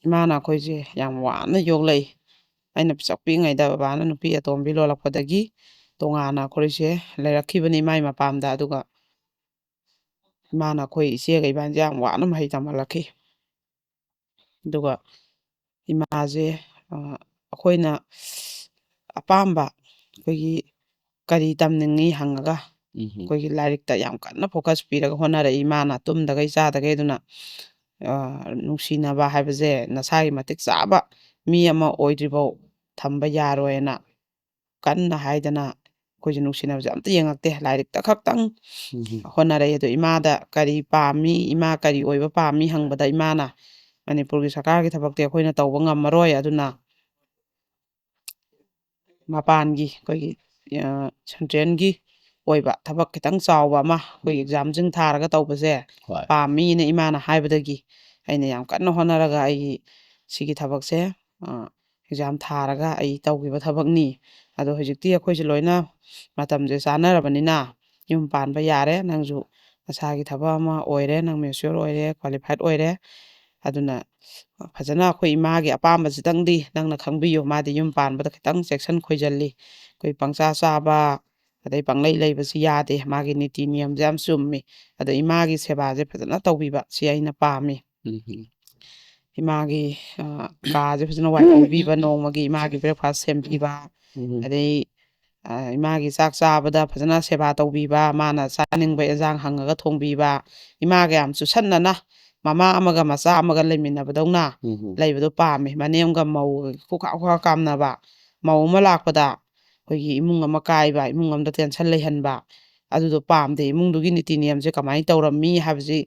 ꯏꯃꯥꯅ ꯑꯩꯈꯣꯏꯁꯦ ꯌꯥꯝ ꯋꯥꯅ ꯌꯣꯛꯂꯛꯏ. ꯑꯩꯅ ꯄꯤꯁꯛ ꯄꯤꯛꯏꯉꯩꯗ ꯕꯕꯥꯅ ꯅꯨꯄꯤ ꯑꯇꯣꯝꯕꯤ ꯂꯣꯜꯂꯛꯄꯗꯒꯤ ꯇꯣꯉꯥꯟꯅ ꯑꯩꯈꯣꯏꯁꯦ ꯂꯩꯔꯛꯈꯤꯕꯅꯤ ꯏꯃꯥꯏ ꯃꯄꯥꯝꯗ. ꯑꯗꯨꯒ ꯏꯃꯥꯅ ꯑꯩꯈꯣꯏ ꯏꯆꯦꯒ ꯏꯕꯥꯅꯤꯁꯦ ꯌꯥꯝ ꯋꯥꯅ ꯃꯍꯩ ꯇꯝꯍꯜꯂꯛꯈꯤ. ꯑꯗꯨꯒ ꯏꯃꯥꯁꯦ ꯑꯩꯈꯣꯏꯅ ꯑꯄꯥꯝꯕ, ꯑꯩꯈꯣꯏꯒꯤ ꯀꯔꯤ ꯇꯝꯅꯤꯡꯉꯤ ꯍꯪꯉꯒ ꯑꯩꯈꯣꯏꯒꯤ ꯂꯥꯏꯔꯤꯛꯇ ꯌꯥꯝ ꯀꯟꯅ ꯐꯣꯀꯁ ꯄꯤꯔꯒ ꯍꯣꯠꯅꯔꯛꯏ ꯃꯥꯅ ꯇꯨꯝꯗꯒꯩ ꯆꯥꯗꯒꯩ ꯑꯗꯨꯅ ꯅꯨꯡꯁꯤꯅꯕ ꯍꯥꯏꯕꯁꯦ ꯅꯁꯥꯒꯤ ꯃꯇꯤꯛ ꯆꯥꯕ ꯃꯤ ꯑꯃ ꯑꯣꯏꯗ꯭ꯔꯤꯐꯥꯎ ꯊꯝꯕ ꯌꯥꯔꯣꯏꯅ ꯀꯟꯅ ꯍꯥꯏꯗꯅ ꯑꯩꯈꯣꯏꯁꯦ ꯅꯨꯡꯁꯤꯅꯕꯁꯦ ꯑꯝꯇ ꯌꯦꯡꯉꯛꯇꯦ ꯂꯥꯏꯔꯤꯛꯇ ꯈꯛꯇꯪ ꯍꯣꯠꯅꯔꯛꯏ ꯑꯗꯣ ꯏꯃꯥꯗ ꯀꯔꯤ ꯄꯥꯝꯃꯤ ꯏꯃꯥ ꯀꯔꯤ ꯑꯣꯏꯕ ꯄꯥꯝꯃꯤ ꯍꯪꯕꯗ ꯏꯃꯥꯅ ꯃꯅꯤꯄꯨꯔꯒꯤ ꯁꯔꯀꯥꯔꯒꯤ ꯊꯕꯛꯇꯤ ꯑꯩꯈꯣꯏꯅ ꯇꯧꯕ ꯉꯝꯃꯔꯣꯏ ꯑꯗꯨꯅ ꯃꯄꯥꯟꯒꯤ ꯑꯩꯈꯣꯏꯒꯤ ꯁꯦꯟꯇ꯭ꯔꯦꯜꯒꯤ ꯑꯣꯏꯕ ꯊꯕꯛ ꯈꯤꯇꯪ ꯆꯥꯎꯕ ꯑꯃ ꯑꯩꯈꯣꯏꯒꯤ ꯑꯦꯛꯖꯥꯝꯁꯤꯡ ꯊꯥꯔꯒ ꯇꯧꯕꯁꯦ ꯍꯣꯏ ꯄꯥꯝꯃꯤꯅ ꯏꯃꯥꯅ ꯍꯥꯏꯕꯗꯒꯤ ꯑꯩꯅ ꯌꯥꯝ ꯀꯟꯅ ꯍꯣꯠꯅꯔꯒ ꯑꯩꯒꯤ ꯁꯤꯒꯤ ꯊꯕꯛꯁꯦ ꯑꯦꯛꯖꯥꯝ ꯊꯥꯔꯒ ꯑꯩ ꯇꯧꯈꯤꯕ ꯊꯕꯛꯅꯤ ꯑꯗꯣ ꯍꯧꯖꯤꯛꯇꯤ ꯑꯩꯈꯣꯏꯁꯦ ꯂꯣꯏꯅ ꯃꯇꯝꯁꯦ ꯆꯥꯟꯅꯔꯕꯅꯤ나 ꯌꯨꯝ ꯄꯥꯟꯕ ꯌꯥꯔꯦ ꯅꯪꯁꯨ ꯅꯁꯥꯒꯤ ꯊꯕꯛ ꯑꯃ ꯑꯣꯏꯔꯦ ꯅꯪ ꯃꯦꯆꯤꯌꯣꯔ ꯑꯣꯏꯔꯦ ꯀ꯭ꯋꯥꯂꯤꯐꯥꯏꯠ ꯑꯣꯏꯔꯦ ꯑꯗꯨꯅ ꯐꯖꯅ ꯑꯩꯈꯣꯏ ꯏꯃꯥꯒꯤ ꯑꯄꯥꯝꯕꯁꯤꯇꯪꯗꯤ ꯅꯪꯅ ꯈꯪꯕꯤꯌꯨ ꯃꯥꯗꯤ ꯌꯨꯝ ꯄꯥꯟꯕꯗ ꯈꯤꯇꯪ ꯆꯦꯛꯁꯤꯟ ꯈꯣꯏꯖꯜꯂꯤ ꯑꯩꯈꯣꯏ ꯄꯪꯆꯥ ꯆꯥꯕ ꯑꯗꯩ ꯄꯪꯂꯩ ꯂꯩꯕꯁꯤ ꯌꯥꯗꯦ ꯃꯥꯒꯤ ꯅꯤꯇꯤ ꯅꯤꯌꯝꯁꯦ ꯌꯥꯝ ꯆꯨꯝꯃꯤ ꯑꯗꯣ ꯏꯃꯥꯒꯤ ꯁꯦꯕꯥꯁꯦ ꯐꯖꯅ ꯇꯧꯕꯤꯕ ꯁꯤ ꯑꯩꯅ ꯄꯥꯝꯃꯤ ꯏꯃꯥꯒꯤ ꯀꯥꯁꯦ ꯐꯖꯅ ꯋꯥꯏ ꯇꯩꯕꯤꯕ ꯅꯣꯡꯃꯒꯤ ꯏꯃꯥꯒꯤ ꯕ꯭ꯔꯦꯛꯐꯥꯁ ꯁꯦꯝꯕꯤꯕ ꯑꯗꯩ ꯏꯃꯥꯒꯤ ꯆꯥꯛ ꯆꯥꯕꯗ ꯐꯖꯅ ꯁꯦꯕꯥ ꯇꯧꯕꯤꯕ ꯃꯥꯅ ꯆꯥꯅꯤꯡꯕ ꯑꯦꯟꯖꯥꯡ ꯍꯪꯉꯒ ꯊꯣꯡꯕꯤꯕ ꯏꯃꯥꯒ ꯌꯥꯝ ꯆꯨꯁꯟꯅꯅ ꯃꯃꯥ ꯑꯃꯒ ꯃꯆꯥ ꯑꯃꯒ ꯂꯩꯃꯤꯟꯅꯕꯗꯧꯅ ꯂꯩꯕꯗꯣ ꯄꯥꯝꯃꯤ ꯃꯅꯦꯝꯒ ꯃꯧꯒ ꯈꯨꯈꯥ ꯀꯥꯝꯅꯕ ꯃꯧ ꯑꯃ ꯂꯥꯛꯄꯗ ꯑꯩꯈꯣꯏꯒꯤ ꯏꯃꯨꯡ ꯑꯃ ꯀꯥꯏꯕ ꯏꯃꯨꯡ ꯑꯃꯗ ꯇꯦꯟꯁꯟ ꯂꯩꯍꯟꯕ ꯑꯗꯨꯗꯣ ꯄꯥꯝꯗꯦ ꯏꯃꯨꯡꯗꯨꯒꯤ ꯅꯤꯇꯤ ꯅꯤꯌꯝꯁꯦ ꯀꯃꯥꯏꯅ ꯇꯧꯔꯝꯃꯤ ꯍꯥꯏꯕꯁꯤ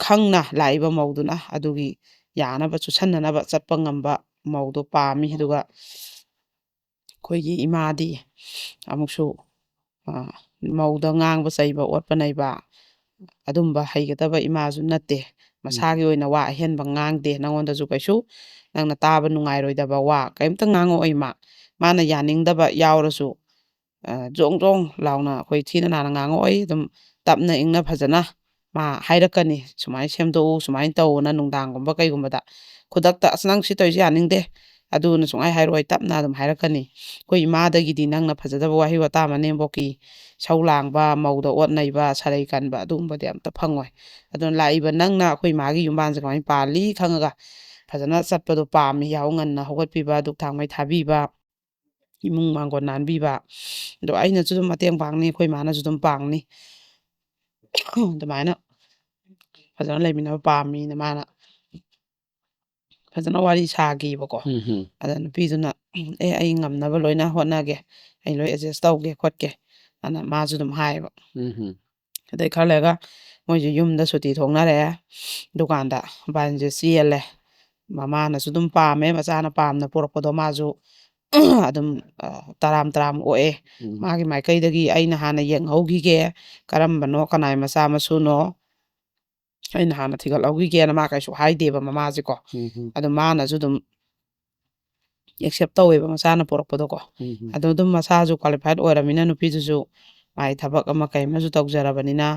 ꯈꯪꯅ ꯂꯥꯛꯏꯕ ꯃꯧꯗꯨꯅ ꯑꯗꯨꯒꯤ ꯌꯥꯅꯕ ꯆꯨꯁꯟꯅꯅꯕ ꯆꯠꯄ ꯉꯝꯕ ꯃꯧꯗꯣ ꯄꯥꯝꯃꯤ ꯑꯗꯨꯒ ꯑꯩꯈꯣꯏꯒꯤ ꯏꯃꯥꯗꯤ ꯑꯃꯨꯛꯁꯨ ꯃꯧꯗ ꯉꯥꯡꯕ ꯆꯩꯕ ꯑꯣꯠꯄ ꯅꯩꯕ ꯑꯗꯨꯝꯕ ꯍꯩꯒꯗꯕ ꯏꯃꯥꯁꯨ ꯅꯠꯇꯦ ꯃꯁꯥꯒꯤ ꯑꯣꯏꯅ ꯋꯥ ꯑꯍꯦꯟꯕ ꯉꯥꯡꯗꯦ ꯅꯪꯉꯣꯟꯗꯁꯨ ꯀꯩꯁꯨ ꯅꯪꯅ ꯇꯥꯕ ꯅꯨꯡꯉꯥꯏꯔꯣꯏꯗꯕ ꯋꯥ ꯀꯔꯤꯝꯇ ꯉꯥꯡꯉꯛꯑꯣꯏ ꯃꯥꯅ ꯌꯥꯅꯤꯡꯗꯕ ꯌꯥꯎꯔꯁꯨ ꯖꯣꯡ ꯖꯣꯡ ꯂꯥꯎꯅ ꯑꯩꯈꯣꯏ ꯊꯤꯅ ꯅꯥꯅ ꯉꯥꯡꯉꯛꯑꯣꯏ ꯑꯗꯨꯝ ꯇꯞꯅ ꯏꯪꯅ ꯐꯖꯅ ꯃꯥ ꯍꯥꯏꯔꯛꯀꯅꯤ ꯁꯨꯃꯥꯏꯅ ꯁꯦꯝꯗꯣꯛꯎ ꯁꯨꯃꯥꯏꯅ ꯇꯧꯅ ꯅꯨꯡꯗꯥꯡꯒꯨꯝꯕ ꯀꯩꯒꯨꯝꯕꯗ ꯈꯨꯗꯛꯇ ꯑꯁ ꯅꯪ ꯁꯤ ꯇꯧꯔꯤꯁꯦ ꯌꯥꯅꯤꯡꯗꯦ ꯑꯗꯨꯅ ꯁꯨꯡꯍꯥꯏ ꯍꯥꯏꯔꯛꯑꯣꯏ ꯇꯞꯅ ꯑꯗꯨꯝ ꯍꯥꯏꯔꯛꯀꯅꯤ ꯑꯩꯈꯣꯏ ꯏꯃꯥꯗꯒꯤꯗꯤ ꯅꯪꯅ ꯐꯖꯗꯕ ꯋꯥꯍꯩ ꯋꯥꯇꯥ ꯃꯅꯦꯝꯕꯣꯛꯀꯤ ꯏꯁꯧ ꯂꯥꯡꯕ ꯃꯧꯗ ꯑꯣꯠ ꯅꯩꯕ ꯁꯥꯔꯩ ꯀꯟꯕ ꯑꯗꯨꯒꯨꯝꯕꯗꯤ ꯑꯝꯇ ꯐꯪꯉꯣꯏ ꯑꯗꯨꯅ ꯂꯥꯛꯏꯕ ꯅꯪꯅ ꯑꯩꯈꯣꯏ ꯏꯃꯥꯒꯤ ꯌꯨꯝꯕꯥꯟꯁꯦ ꯀꯃꯥꯏꯅ ꯄꯥꯜꯂꯤ ꯈꯪꯉꯒ ꯐꯖꯅ ꯆꯠꯄꯗꯣ ꯄꯥꯝꯃꯤ ꯌꯥꯍꯧ ꯉꯟꯅ ꯍꯧꯒꯠꯄꯤꯕ ꯙꯨꯛ ꯊꯥꯡꯃꯩ ꯊꯥꯕꯤꯕ ꯏꯃꯨꯡ ꯃꯥꯡꯒꯣꯟ ꯅꯥꯟꯕꯤꯕ ꯑꯗꯣ ꯑꯩꯅꯁꯨ ꯑꯗꯨꯝ ꯃꯇꯦꯡ ꯄꯥꯡꯅꯤ ꯑꯩꯈꯣꯏ ꯏꯃꯥꯅꯁꯨ ꯑꯗꯨꯝ ꯄꯥꯡꯅꯤ ꯑꯗꯨꯃꯥꯏꯅ ꯐꯖꯅ ꯂꯩꯃꯤꯟꯅꯕ ꯄꯥꯝꯃꯤꯅ ꯃꯥꯅ ꯐꯖꯅ ꯋꯥꯔꯤ ꯁꯥꯈꯤꯕꯀꯣ ꯑꯗ ꯅꯨꯄꯤꯗꯨꯅ ꯑꯩ ꯉꯝꯅꯕ ꯂꯣꯏꯅ ꯍꯣꯠꯅꯒꯦ ꯑꯩ ꯂꯣꯏ ꯑꯦꯗꯖꯁ ꯇꯧꯒꯦ ꯈꯣꯠꯀꯦ ꯑꯗꯨꯅ ꯃꯥꯁꯨ ꯑꯗꯨꯝ ꯍꯥꯏꯌꯦꯕ ꯑꯗꯩ ꯈꯔ ꯂꯩꯔꯒ ꯃꯣꯏꯁꯦ ꯌꯨꯝꯗ ꯁꯨꯇꯤ ꯊꯣꯛꯅꯔꯛꯑꯦ ꯗꯨꯀꯥꯟꯗ ꯃꯕꯥꯅꯤꯁꯦ ꯆꯦꯜꯂꯦ ꯃꯃꯥꯅꯁꯨ ꯑꯗꯨꯝ ꯄꯥꯝꯃꯦ ꯃꯆꯥꯅ ꯄꯥꯝꯅ ꯄꯣꯔꯛꯄꯗꯣ ꯃꯥꯁꯨ ꯑꯗꯨꯝ ꯇꯔꯥꯝ ꯇꯔꯥꯝ ꯑꯣꯛꯑꯦ ꯃꯥꯒꯤ ꯃꯥꯏꯀꯩꯗꯒꯤ ꯑꯩꯅ ꯍꯥꯟꯅ ꯌꯦꯡꯍꯧꯈꯤꯒꯦ ꯀꯔꯝꯕꯅꯣ ꯀꯅꯥꯏ ꯃꯆꯥ ꯃꯁꯨꯅꯣ ꯑꯩꯅ ꯍꯥꯟꯅ ꯊꯤꯒꯠꯍꯧꯈꯤꯒꯦꯅ ꯃꯥ ꯀꯩꯁꯨ ꯍꯥꯏꯗꯦꯕ ꯃꯃꯥꯁꯦꯀꯣ ꯑꯗꯣ ꯃꯥꯅꯁꯨ ꯑꯗꯨꯝ ꯑꯦꯛꯁꯦꯞ ꯇꯧꯋꯦꯕ ꯃꯆꯥꯅ ꯄꯣꯔꯛꯄꯗꯣꯀꯣ ꯑꯗꯣ ꯑꯗꯨꯝ ꯃꯆꯥꯁꯨ ꯀ꯭ꯋꯥꯂꯤꯐꯥꯏꯠ ꯑꯣꯏꯔꯕꯅꯤꯅ ꯅꯨꯄꯤꯗꯨꯁꯨ ꯃꯥꯒꯤ ꯊꯕꯛ ꯑꯃ ꯀꯩ ꯑꯃꯁꯨ ꯇꯧꯖꯔꯕꯅꯤꯅ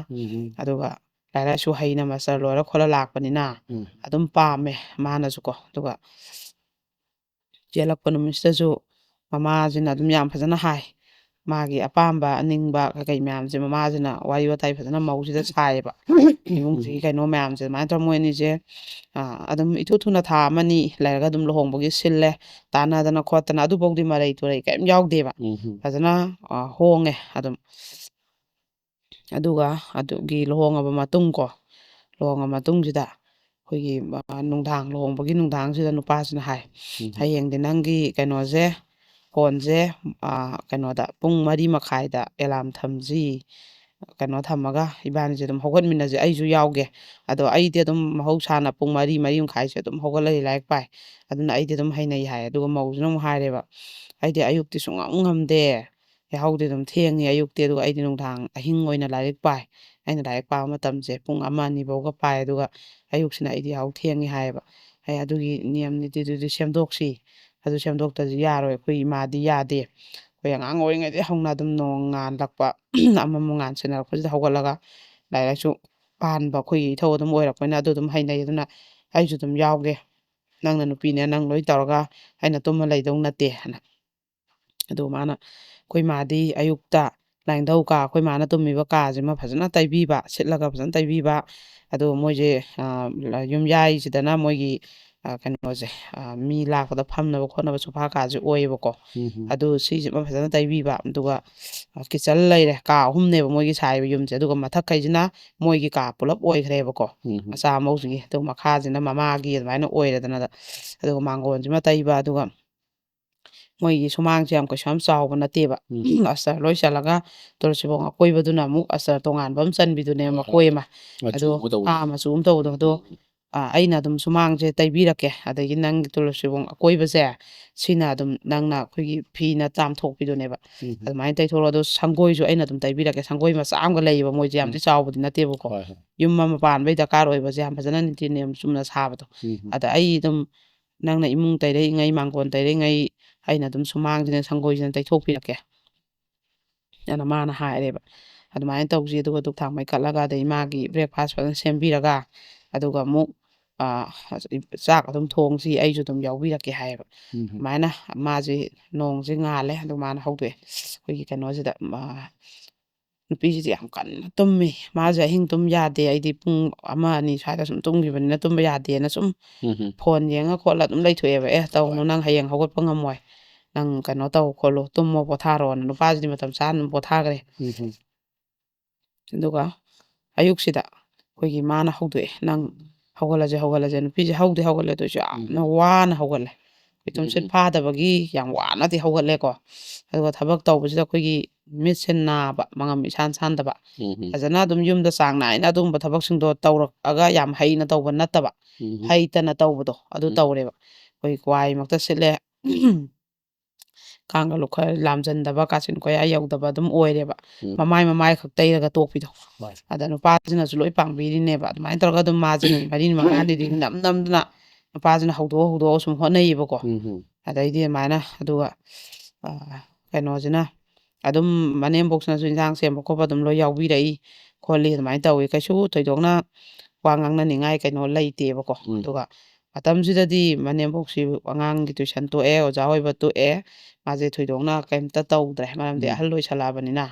ꯑꯗꯨꯒ ꯂꯥꯏꯔꯤꯛ ꯂꯥꯏꯁꯨ ꯍꯩꯅ ꯃꯥꯁꯇꯔ ꯂꯣꯏꯔ ꯈꯣꯠꯂ ꯂꯥꯛꯄꯅꯤꯅ ꯑꯗꯨꯝ ꯄꯥꯝꯃꯦ ꯃꯥꯅꯁꯨꯀꯣ ꯑꯗꯨꯒ ꯆꯦꯜꯂꯛꯄ ꯅꯨꯃꯤꯠꯁꯤꯗꯁꯨ ꯃꯃꯥꯁꯤꯅ ꯑꯗꯨꯝ ꯌꯥꯝ ꯐꯖꯅ ꯍꯥꯏ ꯃꯥꯒꯤ ꯑꯄꯥꯝꯕ ꯑꯅꯤꯡꯕ ꯀꯩꯀꯩ ꯃꯌꯥꯝꯁꯦ ꯃꯃꯥꯁꯤꯅ ꯋꯥꯔꯤ ꯋꯥꯇꯥꯏ ꯐꯖꯅ ꯃꯧꯁꯤꯗ ꯁꯥꯏꯌꯦꯕ ꯏꯃꯨꯡꯁꯤꯒꯤ ꯀꯩꯅꯣ ꯃꯌꯥꯝꯁꯦ ꯑꯗꯨꯃꯥꯏꯅ ꯇꯧꯔ ꯃꯣꯏ ꯑꯅꯤꯁꯦ ꯑꯗꯨꯝ ꯏꯊꯨ ꯊꯨꯅ ꯊꯥ ꯑꯃꯅꯤ ꯂꯩꯔꯒ ꯑꯗꯨꯝ ꯂꯨꯍꯣꯡꯕꯒꯤ ꯁꯤꯜꯂꯦ ꯇꯥꯟꯅꯗꯅ ꯈꯣꯠꯇꯅ ꯑꯗꯨꯐꯥꯎꯗꯤ ꯃꯔꯩ ꯇꯨꯔꯩ ꯀꯩꯝ ꯌꯥꯎꯗꯦꯕ ꯐꯖꯅ ꯍꯣꯡꯉꯦ ꯑꯗꯨꯝ ꯑꯗꯨꯒ ꯑꯗꯨꯒꯤ ꯂꯨꯍꯣꯡꯉꯕ ꯂꯨꯍꯣꯡꯉꯕ ꯃꯇꯨꯡꯁꯤꯗ ꯑꯩꯈꯣꯏꯒꯤ ꯅꯨꯡꯗꯥꯡ ꯂꯨꯍꯣꯡꯕꯒꯤ ꯅꯨꯡꯗꯥꯡꯁꯤꯗ ꯅꯨꯄꯥꯁꯤꯅ ꯍꯥꯏ ꯍꯌꯦꯡꯗꯤ ꯅꯪꯒꯤ ꯀꯩꯅꯣꯁꯦ ꯐꯣꯟꯁꯦ ꯀꯩꯅꯣꯗ ꯄꯨꯡ 4:30ꯗ ꯑꯦꯂꯥꯔꯝ ꯊꯝꯁꯤ ꯀꯩꯅꯣ ꯊꯝꯃꯒ ꯏꯕꯥꯅꯤꯁꯦ ꯑꯗꯨꯝ ꯍꯧꯒꯠꯃꯤꯟꯅꯁꯦ ꯑꯩꯁꯨ ꯌꯥꯎꯒꯦ ꯑꯗꯣ ꯑꯩꯗꯤ ꯑꯗꯨꯝ ꯃꯍꯧꯁꯥꯅ ꯄꯨꯡ 4:30ꯁꯦ ꯑꯗꯨꯝ ꯍꯧꯒꯠꯂꯛꯏ ꯂꯥꯏꯔꯤꯛ ꯄꯥꯏ ꯑꯗꯨꯅ ꯑꯩꯗꯤ ꯑꯗꯨꯝ ꯍꯩꯅꯩ ꯍꯥꯏ ꯑꯗꯨꯒ ꯃꯧꯁꯤꯅ ꯑꯃꯨꯛ ꯍꯥꯏꯔꯦꯕ ꯑꯩꯗꯤ ꯑꯌꯨꯛꯇꯤ ꯁꯨꯡꯉꯝ ꯉꯝꯗꯦ ꯌꯥꯍꯧꯗꯤ ꯑꯗꯨꯝ ꯊꯦꯡꯉꯤ ꯑꯌꯨꯛꯇꯤ ꯑꯗꯨꯒ ꯑꯩꯗꯤ ꯅꯨꯡꯗꯥꯡ ꯑꯍꯤꯡ ꯑꯣꯏꯅ ꯂꯥꯏꯔꯤꯛ ꯄꯥꯏ ꯑꯩꯅ ꯂꯥꯏꯔꯤꯛ ꯄꯥꯕ ꯃꯇꯝꯁꯦ ꯄꯨꯡ 1 2 ꯐꯥꯎꯒ ꯄꯥꯏ ꯑꯗꯨꯒ ꯑꯌꯨꯛꯁꯤꯅ ꯑꯩꯗꯤ ꯌꯥꯍꯧ ꯊꯦꯡꯉꯤ ꯍꯥꯏꯌꯦꯕ ꯑꯗꯨꯒꯤ ꯅꯤꯌꯝ ꯅꯤꯇꯤꯗꯨꯗꯤ ꯁꯦꯝꯗꯣꯛꯁꯤ ꯑꯗꯨ ꯁꯦꯝꯗꯣꯛꯇꯗꯤ ꯌꯥꯔꯣꯏ ꯑꯩꯈꯣꯏ ꯏꯃꯥꯗꯤ ꯌꯥꯗꯦ ꯑꯩꯈꯣꯏ ꯑꯉꯥꯡ ꯑꯣꯏꯔꯤꯉꯩꯗꯒꯤ ꯍꯧꯅ ꯑꯗꯨꯝ ꯅꯣꯡ ꯉꯥꯜꯂꯛꯄ ꯑꯃꯝ ꯉꯥꯟꯁꯤꯟꯅꯔꯛꯄꯁꯤꯗ ꯍꯧꯒꯠꯂꯒ ꯂꯥꯏꯔꯤꯛ ꯂꯥꯏꯁꯨ ꯄꯥꯍꯟꯕ ꯑꯩꯈꯣꯏꯒꯤ ꯏꯊꯧ ꯑꯗꯨꯝ ꯑꯣꯏꯔꯛꯄꯅꯤꯅ ꯑꯗꯨ ꯑꯗꯨꯝ ꯍꯩꯅꯩ ꯑꯗꯨꯅ ꯑꯩꯁꯨ ꯑꯗꯨꯝ ꯌꯥꯎꯒꯦ ꯅꯪꯅ ꯅꯨꯄꯤꯅꯦ ꯅꯪ ꯂꯣꯏ ꯇꯧꯔꯒ ꯑꯩꯅ ꯇꯨꯝꯃ ꯂꯩꯗꯧ ꯅꯠꯇꯦ ꯍꯥꯏꯅ ꯑꯗꯨ ꯃꯥꯅ ꯑꯩꯈꯣꯏ ꯃꯥꯗꯤ ꯑꯌꯨꯛꯇ ꯂꯥꯏꯅꯤꯡꯙꯧ ꯀꯥ ꯑꯩꯈꯣꯏ ꯃꯥꯅ ꯇꯨꯝꯃꯤꯕ ꯀꯥꯁꯤꯃ ꯐꯖꯅ ꯇꯩꯕꯤꯕ ꯁꯤꯠꯂꯒ ꯐꯖꯅ ꯇꯩꯕꯤꯕ ꯑꯗꯨꯒ ꯃꯣꯏꯁꯦ ꯌꯨꯝꯌꯥꯏꯁꯤꯗꯅ ꯃꯣꯏꯒꯤ ꯀꯩꯅꯣꯁꯦ ꯃꯤ ꯂꯥꯛꯄꯗ ꯐꯝꯅꯕ ꯈꯣꯠꯅꯕ ꯁꯣꯐꯥ ꯀꯥꯁꯦ ꯑꯣꯏꯌꯦꯕꯀꯣ ꯑꯗꯨ ꯁꯤꯁꯤꯃ ꯐꯖꯅ ꯇꯩꯕꯤꯕ ꯑꯗꯨꯒ ꯀꯤꯠꯆꯟ ꯂꯩꯔꯦ ꯀꯥ 3ꯅꯦꯕ ꯃꯣꯏꯒꯤ ꯁꯥꯔꯤꯕ ꯌꯨꯝꯁꯦ ꯑꯗꯨꯒ ꯃꯊꯛꯈꯩꯁꯤꯅ ꯃꯣꯏꯒꯤ ꯀꯥ ꯄꯨꯂꯞ ꯑꯣꯏꯈ꯭ꯔꯦꯕꯀꯣ ꯃꯆꯥ ꯃꯧꯁꯤꯒꯤ ꯑꯗꯨꯒ ꯃꯈꯥꯁꯤꯅ ꯃꯃꯥꯒꯤ ꯑꯗꯨꯃꯥꯏꯅ ꯑꯣꯏꯔꯦꯗꯅ ꯑꯗꯨꯒ ꯃꯥꯡꯒꯣꯟꯁꯤꯃ ꯇꯩꯕ ꯑꯗꯨꯒ ꯃꯣꯏꯒꯤ ꯁꯨꯃꯥꯡꯁꯦ ꯀꯩꯁꯨ ꯌꯥꯝ ꯆꯥꯎꯕ ꯅꯠꯇꯦꯕ ꯑꯁꯇꯔ ꯂꯣꯏ ꯆꯜꯂꯒ ꯇꯨꯜꯁꯤꯕꯣꯡ ꯑꯀꯣꯏꯕꯗꯨꯅ ꯑꯃꯨꯛ ꯑꯁꯇꯔ ꯇꯣꯉꯥꯟꯕ ꯑꯃ ꯆꯟꯕꯤꯗꯨꯅꯦꯕ ꯃꯀꯣꯏ ꯑꯃ ꯑꯗꯣ ꯃꯆꯨ ꯑꯃ ꯇꯧꯕꯗꯣ ꯑꯗꯣ ꯑꯩꯅ ꯑꯗꯨꯝ ꯁꯨꯃꯥꯡꯁꯦ ꯇꯩꯕꯤꯔꯛꯀꯦ ꯑꯗꯒꯤ ꯅꯪꯒꯤ ꯇꯨꯜꯁꯤꯕꯣꯡ ꯑꯀꯣꯏꯕꯁꯦ ꯁꯤꯅ ꯑꯗꯨꯝ ꯅꯪꯅ ꯑꯩꯈꯣꯏꯒꯤ ꯐꯤꯅ ꯆꯥꯝꯊꯣꯛꯄꯤꯗꯨꯅꯦꯕ ꯑꯗꯨꯃꯥꯏꯅ ꯇꯩꯊꯣꯛꯑꯣ ꯑꯗꯣ ꯁꯪꯒꯣꯏꯁꯨ ꯑꯩꯅ ꯑꯗꯨꯝ ꯇꯩꯕꯤꯔꯛꯀꯦ ꯁꯪꯒꯣꯏ ꯃꯆꯥ ꯑꯃꯒ ꯂꯩꯌꯦꯕ ꯃꯣꯏꯁꯦ ꯌꯥꯝꯗꯤ ꯆꯥꯎꯕꯗꯤ ꯅꯠꯇꯦꯕꯀꯣ ꯌꯨꯝ ꯑꯃ ꯄꯥꯟꯕꯩ ꯗꯔꯀꯥꯔ ꯑꯣꯏꯕꯁꯦ ꯌꯥꯝ ꯐꯖꯅ ꯅꯤꯡꯊꯤ ꯅꯤꯌꯝ ꯆꯨꯝꯅ ꯁꯥꯕꯗꯣ ꯑꯗ ꯑꯩ ꯑꯗꯨꯝ ꯅꯪꯅ ꯏꯃꯨꯡ ꯇꯩꯔꯛꯏꯉꯩ ꯃꯥꯡꯒꯣꯟ ꯇꯩꯔꯛꯏꯉꯩ ꯑꯩꯅ ꯑꯗꯨꯝ ꯁꯨꯃꯥꯡꯁꯤꯅ ꯁꯪꯒꯣꯏꯁꯤꯅ ꯇꯩꯊꯣꯛꯄꯤꯔꯛꯀꯦ ꯑꯗꯨꯅ ꯃꯥꯅ ꯍꯥꯏꯔꯦꯕ ꯑꯗꯨꯃꯥꯏꯅ ꯇꯧꯁꯤ ꯑꯗꯨꯒ ꯙꯨꯛ ꯊꯥꯡ ꯃꯩ ꯀꯠꯂꯒ ꯑꯗꯩ ꯃꯥꯒꯤ ꯕ꯭ꯔꯦꯛꯐꯥꯁ ꯐꯖꯅ ꯁꯦꯝꯕꯤꯔꯒ ꯑꯗꯨꯒ ꯑꯃꯨꯛ ꯆꯥꯛ ꯑꯗꯨꯝ ꯊꯣꯡꯁꯤ ꯑꯩꯁꯨ ꯑꯗꯨꯝ ꯌꯥꯎꯕꯤꯔꯛꯀꯦ ꯍꯥꯏꯌꯦꯕ ꯑꯗꯨꯃꯥꯏꯅ ꯃꯥꯁꯦ ꯅꯣꯡꯁꯦ ꯉꯥꯜꯂꯦ ꯑꯗꯨ ꯃꯥꯅ ꯍꯧꯗꯣꯛꯑꯦ ꯑꯩꯈꯣꯏꯒꯤ ꯀꯩꯅꯣꯁꯤꯗ ꯅꯨꯄꯤꯁꯤꯗꯤ ꯌꯥꯝ ꯀꯟꯅ ꯇꯨꯝꯃꯤ ꯃꯥꯁꯦ ꯑꯍꯤꯡ ꯇꯨꯝ ꯌꯥꯗꯦ ꯑꯩꯗꯤ ꯄꯨꯡ 1-2 ꯁ꯭ꯋꯥꯏꯗ ꯁꯨꯝ ꯇꯨꯝꯈꯤꯕꯅꯤꯅ ꯇꯨꯝꯕ ꯌꯥꯗꯦꯅ ꯁꯨꯝ ꯐꯣꯟ ꯌꯦꯡꯉ ꯈꯣꯠꯂ ꯑꯗꯨꯝ ꯂꯩꯊꯣꯛꯑꯦꯕ ꯇꯧꯅꯨ ꯅꯪ ꯍꯌꯦꯡ ꯍꯧꯒꯠꯄ ꯉꯝꯃꯣꯏ ꯅꯪ ꯀꯩꯅꯣ ꯇꯧ ꯈꯣꯠꯂꯨ ꯇꯨꯝꯃꯣ ꯄꯣꯊꯥꯔꯣꯅ ꯅꯨꯄꯥꯁꯤꯗꯤ ꯃꯇꯝ ꯆꯥꯅ ꯑꯗꯨꯝ ꯄꯣꯊꯥꯈ꯭ꯔꯦ ꯑꯗꯨꯒ ꯑꯌꯨꯛꯁꯤꯗ ꯑꯩꯈꯣꯏꯒꯤ ꯃꯥꯅ ꯍꯧꯗꯣꯛꯑꯦ ꯅꯪ ꯍꯧꯒꯠꯂꯁꯦ ꯅꯨꯄꯤꯁꯦ ꯍꯧꯒꯠꯂꯦ ꯑꯗꯨꯏꯁꯨ ꯌꯥꯝꯅ ꯋꯥꯅ ꯍꯧꯒꯠꯂꯦ ꯑꯩꯈꯣꯏ ꯇꯨꯝꯁꯤꯠ ꯐꯥꯗꯕꯒꯤ ꯌꯥꯝ ꯋꯥꯅꯗꯤ ꯍꯧꯒꯠꯂꯦꯀꯣ ꯑꯗꯨꯒ ꯊꯕꯛ ꯇꯧꯕꯁꯤꯗ ꯑꯩꯈꯣꯏꯒꯤ ꯃꯤꯠꯁꯦ ꯅꯥꯕ ꯃꯉꯝ ꯏꯁꯥꯟ ꯁꯥꯟꯗꯕ ꯐꯖꯅ ꯑꯗꯨꯝ ꯌꯨꯝꯗ ꯆꯥꯡ ꯅꯥꯏꯅ ꯑꯗꯨꯒꯨꯝꯕ ꯊꯕꯛꯁꯤꯡꯗꯣ ꯇꯧꯔꯛꯑꯒ ꯌꯥꯝ ꯍꯩꯅ ꯇꯧꯕ ꯅꯠꯇꯕ ꯍꯩꯇꯅ ꯇꯧꯕꯗꯣ ꯑꯗꯨ ꯇꯧꯔꯦꯕ ꯑꯩꯈꯣꯏ ꯋꯥꯏꯃꯛꯇ ꯁꯤꯠꯂꯦ ꯀꯥꯡꯒ ꯈꯔ ꯂꯥꯝꯖꯟꯗꯕ ꯀꯥꯆꯤꯟ ꯀꯣꯏꯌꯥ ꯌꯧꯗꯕ ꯑꯗꯨꯝ ꯑꯣꯏꯔꯦꯕ ꯃꯃꯥꯏ ꯈꯛ ꯇꯩꯔꯒ ꯇꯣꯛꯄꯤꯗꯣ ꯑꯗ ꯅꯨꯄꯥꯁꯤꯅꯁꯨ ꯂꯣꯏ ꯄꯥꯡꯕꯤꯔꯤꯅꯦꯕ ꯑꯗꯨꯃꯥꯏꯅ ꯇꯧꯔꯒ ꯑꯗꯨꯝ ꯃꯥꯁꯦ ꯅꯨꯃꯤꯠ 5-5 ꯅꯝꯗꯅ ꯅꯨꯄꯥꯁꯤꯅ ꯍꯧꯗꯣꯛꯑ ꯁꯨꯝ ꯍꯣꯠꯅꯩꯌꯦꯕꯀꯣ ꯑꯗꯩꯗꯤ ꯑꯗꯨꯃꯥꯏꯅ ꯑꯗꯨꯒ ꯀꯩꯅꯣꯁꯤꯅ ꯑꯗꯨꯝ ꯃꯅꯦꯝꯕꯣꯛꯁꯤꯅꯁꯨ ꯏꯟꯖꯥꯡ ꯁꯦꯝꯕ ꯈꯣꯠꯄ ꯑꯗꯨꯝ ꯂꯣꯏ ꯌꯥꯎꯕꯤꯔꯛꯏ ꯈꯣꯠꯂꯤ ꯑꯗꯨꯃꯥꯏꯅ ꯇꯧꯋꯤ ꯀꯩꯁꯨ ꯊꯣꯏꯗꯣꯛꯅ ꯋꯥ ꯉꯥꯡꯅꯅꯤꯡꯉꯥꯏ ꯀꯩꯅꯣ ꯂꯩꯇꯦꯕꯀꯣ ꯑꯗꯨꯒ ꯃꯇꯝꯁꯤꯗꯗꯤ ꯃꯅꯦꯝꯕꯣꯛꯁꯤ ꯑꯉꯥꯡꯒꯤ ꯇꯨꯏꯁꯟ ꯇꯣꯛꯑꯦ ꯑꯣꯖꯥ ꯑꯣꯏꯕ ꯇꯣꯛꯑꯦ ꯃꯥꯁꯦ ꯊꯣꯏꯗꯣꯛꯅ ꯀꯩꯝꯇ ꯇꯧꯗ꯭ꯔꯦ ꯃꯔꯝꯗꯤ ꯑꯍꯜ ꯑꯣꯏꯁꯜꯂꯛꯑꯕꯅꯤꯅ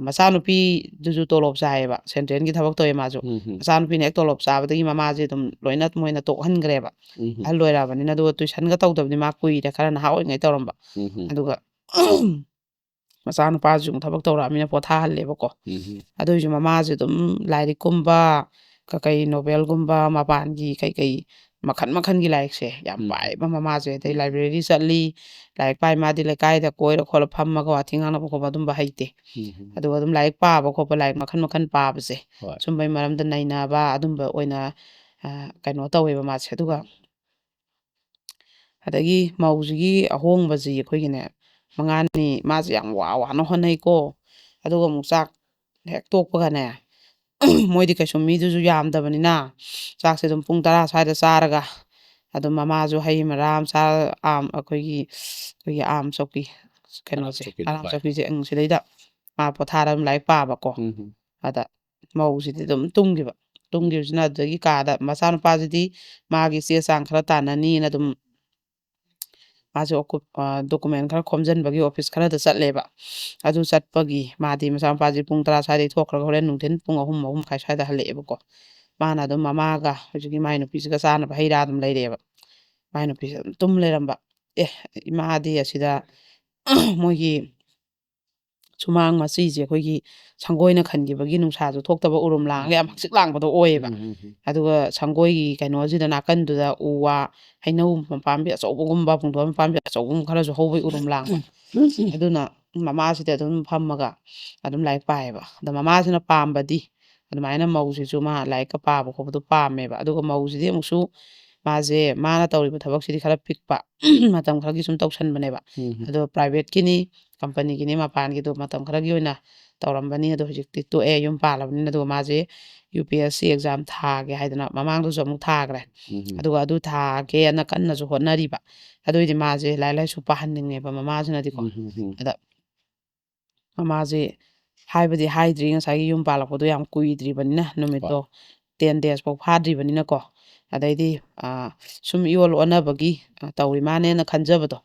ꯃꯆꯥꯅꯨꯄꯤꯗꯨꯁꯨ ꯇꯣꯂꯣꯞ ꯆꯥꯏꯌꯦꯕ ꯁꯦꯟꯇ꯭ꯔꯦꯜꯒꯤ ꯊꯕꯛ ꯇꯧꯋꯦ ꯃꯥꯁꯨ ꯃꯆꯥꯅꯨꯄꯤꯅ ꯍꯦꯛ ꯇꯣꯂꯣꯞ ꯆꯥꯕꯗꯒꯤ ꯃꯃꯥꯁꯦ ꯑꯗꯨꯝ ꯂꯣꯏꯅ ꯃꯣꯏꯅ ꯇꯣꯛꯍꯟꯈ꯭ꯔꯦꯕ ꯑꯍꯜ ꯑꯣꯏꯔꯛꯑꯕꯅꯤꯅ ꯑꯗꯨꯒ ꯇꯨꯏꯁꯟꯒ ꯇꯧꯗꯕꯅꯤ ꯃꯥ ꯀꯨꯏꯔꯦ ꯈꯔ ꯅꯍꯥ ꯑꯣꯏꯔꯤꯉꯩ ꯇꯧꯔꯝꯕ ꯑꯗꯨꯒ ꯃꯆꯥꯅꯨꯄꯥꯁꯨ ꯊꯕꯛ ꯇꯧꯔꯛꯑꯃꯤꯅ ꯄꯣꯊꯥꯍꯜꯂꯦꯕꯀோ ꯑꯗꯨꯏꯁꯨ ꯃꯃꯥꯁꯦ ꯑꯗꯨꯝ ꯂꯥꯏꯔꯤꯛꯀꯨꯝꯕ ꯀꯩ ꯅꯣꯕꯦꯜꯒꯨꯝꯕ ꯃꯄꯥꯟꯒꯤ ꯀꯩ ꯃꯈꯟꯒꯤ ꯂꯥꯏꯔꯤꯛꯁꯦ ꯌꯥꯝ ꯄꯥꯏꯕ ꯃꯃꯥꯁꯦ ꯑꯗꯩ ꯂꯥꯏꯕ꯭ꯔꯦꯔꯤ ꯆꯠꯂꯤ ꯂꯥꯏꯔꯤꯛ ꯄꯥꯏ ꯃꯥꯗꯤ ꯂꯩꯀꯥꯏꯗ ꯀꯣꯏꯔ ꯈꯣꯠꯂ ꯐꯝꯃꯒ ꯋꯥꯊꯤ ꯉꯥꯡꯅꯕ ꯈꯣꯠꯄ ꯑꯗꯨꯝꯕ ꯍꯩꯇꯦ ꯑꯗꯨꯒ ꯑꯗꯨꯝ ꯂꯥꯏꯔꯤꯛ ꯄꯥꯕ ꯈꯣꯠꯄ ꯂꯥꯏꯔꯤꯛ ꯃꯈꯟ ꯄꯥꯕꯁꯦ ꯁꯨꯝꯕꯩ ꯃꯔꯝꯗ ꯅꯩꯅꯕ ꯑꯗꯨꯝꯕ ꯑꯣꯏꯅ ꯀꯩꯅꯣ ꯇꯧꯋꯦꯕ ꯃꯥꯁꯦ ꯑꯗꯨꯒ ꯑꯗꯒꯤ ꯃꯧꯁꯤꯒꯤ ꯑꯍꯣꯡꯕꯁꯤ ꯑꯩꯈꯣꯏꯒꯤꯅꯦ ꯃꯉꯥꯅꯤ ꯃꯥꯁꯦ ꯌꯥꯝ ꯋꯥꯅ ꯍꯣꯠꯅꯩꯀோ ꯑꯗꯨꯒ ꯑꯃꯨꯛ ꯆꯥꯛ ꯍꯦꯛ ꯇꯣꯛꯄꯒꯅꯦ ꯃꯣꯏꯗꯤ ꯀꯩꯁꯨ ꯃꯤꯗꯨꯁꯨ ꯌꯥꯝꯗꯕꯅꯤꯅ ꯆꯥꯛꯁꯦ ꯑꯗꯨꯝ ꯄꯨꯡ 10 ꯁ꯭ꯋꯥꯏꯗ ꯆꯥꯔꯒ ꯑꯗꯨꯝ ꯃꯃꯥꯁꯨ ꯍꯩ ꯃꯔꯥ ꯑꯃ ꯑꯩꯈꯣꯏꯒꯤ ꯑꯥꯝ ꯆꯧꯀꯤ ꯀꯩꯅꯣꯁꯦ ꯑꯔꯥꯝ ꯆꯧꯀꯤꯁꯦ ꯁꯤꯗꯩꯗ ꯃꯥ ꯄꯣꯊꯥꯔ ꯑꯗꯨꯝ ꯂꯥꯏꯔꯤꯛ ꯄꯥꯕꯀꯣ ꯑꯗ ꯃꯧꯁꯤꯗꯤ ꯑꯗꯨꯝ ꯇꯨꯝꯈꯤꯕꯁꯤꯅ ꯑꯗꯨꯗꯒꯤ ꯀꯥꯗ ꯃꯆꯥꯅꯨꯄꯥꯁꯤꯗꯤ ꯃꯥꯒꯤ ꯆꯦ ꯆꯥꯡ ꯈꯔ ꯇꯥꯟꯅꯅꯤꯅ ꯑꯗꯨꯝ ꯃꯥꯁꯦ ꯗꯣꯀꯨꯃꯦꯟ ꯈꯔ ꯈꯣꯝꯖꯤꯟꯕꯒꯤ ꯑꯣꯐꯤꯁ ꯈꯔꯗ ꯆꯠꯂꯦꯕ ꯑꯗꯨ ꯆꯠꯄꯒꯤ ꯃꯥꯗꯤ ꯃꯆꯥꯅꯨꯄꯥꯁꯤ ꯄꯨꯡ 10 ꯁ꯭ꯋꯥꯏꯗꯩ ꯊꯣꯛꯈ꯭ꯔꯒ ꯍꯣꯔꯦꯟ ꯅꯨꯡꯊꯤꯟ ꯄꯨꯡ 3-3:30 ꯁ꯭ꯋꯥꯏꯗ ꯍꯜꯂꯛꯑꯦꯕꯀꯣ ꯃꯥꯅ ꯑꯗꯨꯝ ꯃꯃꯥꯒ ꯍꯧꯖꯤꯛꯀꯤ ꯃꯥꯏ ꯅꯨꯄꯤꯁꯤꯒ ꯆꯥꯅꯕ ꯍꯩ ꯔꯥ ꯑꯗꯨꯝ ꯂꯩꯔꯛꯑꯦꯕ ꯃꯥꯏ ꯅꯨꯄꯤꯁꯦ ꯑꯗꯨꯝ ꯇꯨꯝ ꯂꯩꯔꯝꯕ ꯏꯃꯥꯗꯤ ꯑꯁꯤꯗ ꯃꯣꯏꯒꯤ ꯁꯨꯃꯥꯡ ꯃꯆꯤꯁꯦ ꯑꯩꯈꯣꯏꯒꯤ ꯁꯪꯒꯣꯏꯅ ꯈꯟꯈꯤꯕꯒꯤ ꯅꯨꯡꯁꯥꯁꯨ ꯊꯣꯛꯇꯕ ꯎꯔꯨꯝ ꯂꯥꯡꯉꯒ ꯌꯥꯝ ꯍꯛꯆꯤꯠ ꯂꯥꯡꯕꯗꯣ ꯑꯣꯏꯌꯦꯕ ꯑꯗꯨꯒ ꯁꯪꯒꯣꯏꯒꯤ ꯀꯩꯅꯣꯁꯤꯗ ꯅꯥꯀꯟꯗꯨꯗ ꯎ ꯋꯥ ꯍꯩꯅꯧ ꯄꯥꯝꯕꯤ ꯑꯆꯧꯕꯒꯨꯝꯕ ꯄꯨꯡꯗꯣꯟ ꯄꯥꯝꯕꯤ ꯑꯆꯧꯕꯒꯨꯝꯕ ꯈꯔꯁꯨ ꯍꯧꯕꯩ ꯎꯔꯨꯝ ꯂꯥꯡꯕ ꯑꯗꯨꯅ ꯃꯃꯥꯁꯤꯗ ꯑꯗꯨꯝ ꯐꯝꯃꯒ ꯑꯗꯨꯝ ꯂꯥꯏꯔꯤꯛ ꯄꯥꯏꯌꯦꯕ ꯑꯗ ꯃꯃꯥꯁꯤꯅ ꯄꯥꯝꯕꯗꯤ ꯑꯗꯨꯃꯥꯏꯅ ꯃꯧꯁꯤꯁꯨ ꯃꯥ ꯂꯥꯏꯔꯤꯛꯀ ꯄꯥꯕ ꯈꯣꯠꯄꯗꯣ ꯄꯥꯝꯃꯦꯕ ꯑꯗꯨꯒ ꯃꯧꯁꯤꯗꯤ ꯑꯃꯨꯛꯁꯨ ꯃꯥꯁꯦ ꯃꯥꯅ ꯇꯧꯔꯤꯕ ꯊꯕꯛꯁꯤꯗꯤ ꯈꯔ ꯄꯤꯛꯄ ꯃꯇꯝ ꯈꯔꯒꯤ ꯁꯨꯝ ꯇꯧꯁꯟꯕꯅꯦꯕ ꯑꯗꯣ ꯄ꯭ꯔꯥꯏꯚꯦꯠꯀꯤꯅꯤ ꯀꯝꯄꯅꯤꯒꯤꯅꯤ ꯃꯄꯥꯟꯒꯤꯗꯣ ꯃꯇꯝ ꯈꯔꯒꯤ ꯑꯣꯏꯅ ꯇꯧꯔꯝꯕꯅꯤ ꯑꯗꯣ ꯍꯧꯖꯤꯛꯇꯤ ꯇꯣꯛꯑꯦ ꯌꯨꯝ ꯄꯥꯜꯂꯕꯅꯤꯅ ꯑꯗꯨꯒ ꯃꯥꯁꯦ UPSC ꯑꯦꯛꯖꯥꯝ ꯊꯥꯒꯦ ꯍꯥꯏꯗꯅ ꯃꯃꯥꯡꯗꯁꯨ ꯑꯃꯨꯛ ꯊꯥꯈ꯭ರೆ ꯑꯗꯨꯒ ꯑꯗꯨ ꯊꯥꯒꯦꯅ ꯀꯟꯅꯁꯨ ꯍꯣꯠꯅꯔꯤꯕ ꯑꯗꯨꯏꯗꯤ ꯃꯥꯁꯦ ꯂꯥꯏꯔꯤꯛ ꯂꯥꯏꯁꯨ ꯄꯥꯍꯟꯅꯤꯡꯉꯦꯕ ꯃꯃꯥꯁꯤꯅꯗꯤꯀꯣ ꯑꯗ ꯃꯃꯥꯁꯦ ꯍꯥꯏꯕꯗꯤ ꯍꯥꯏꯗ꯭ꯔꯤ ꯉꯁꯥꯏꯒꯤ ꯌꯨꯝ ꯄꯥꯜꯂꯛꯄꯗꯣ ꯌꯥꯝ ꯀꯨꯏꯗ꯭ꯔꯤꯕꯅꯤꯅ ꯅꯨꯃꯤꯠꯇꯣ 10 days ꯐꯥꯎ ꯐꯥꯗ꯭ꯔꯤꯕꯅꯤꯅꯀꯣ ꯑꯗꯩꯗꯤ ꯁꯨꯝ ꯏꯌꯣꯜ ꯑꯣꯟꯅꯕꯒꯤ ꯇꯧꯔꯤ ꯃꯥꯅꯦꯅ ꯈꯟꯖꯕꯗꯣ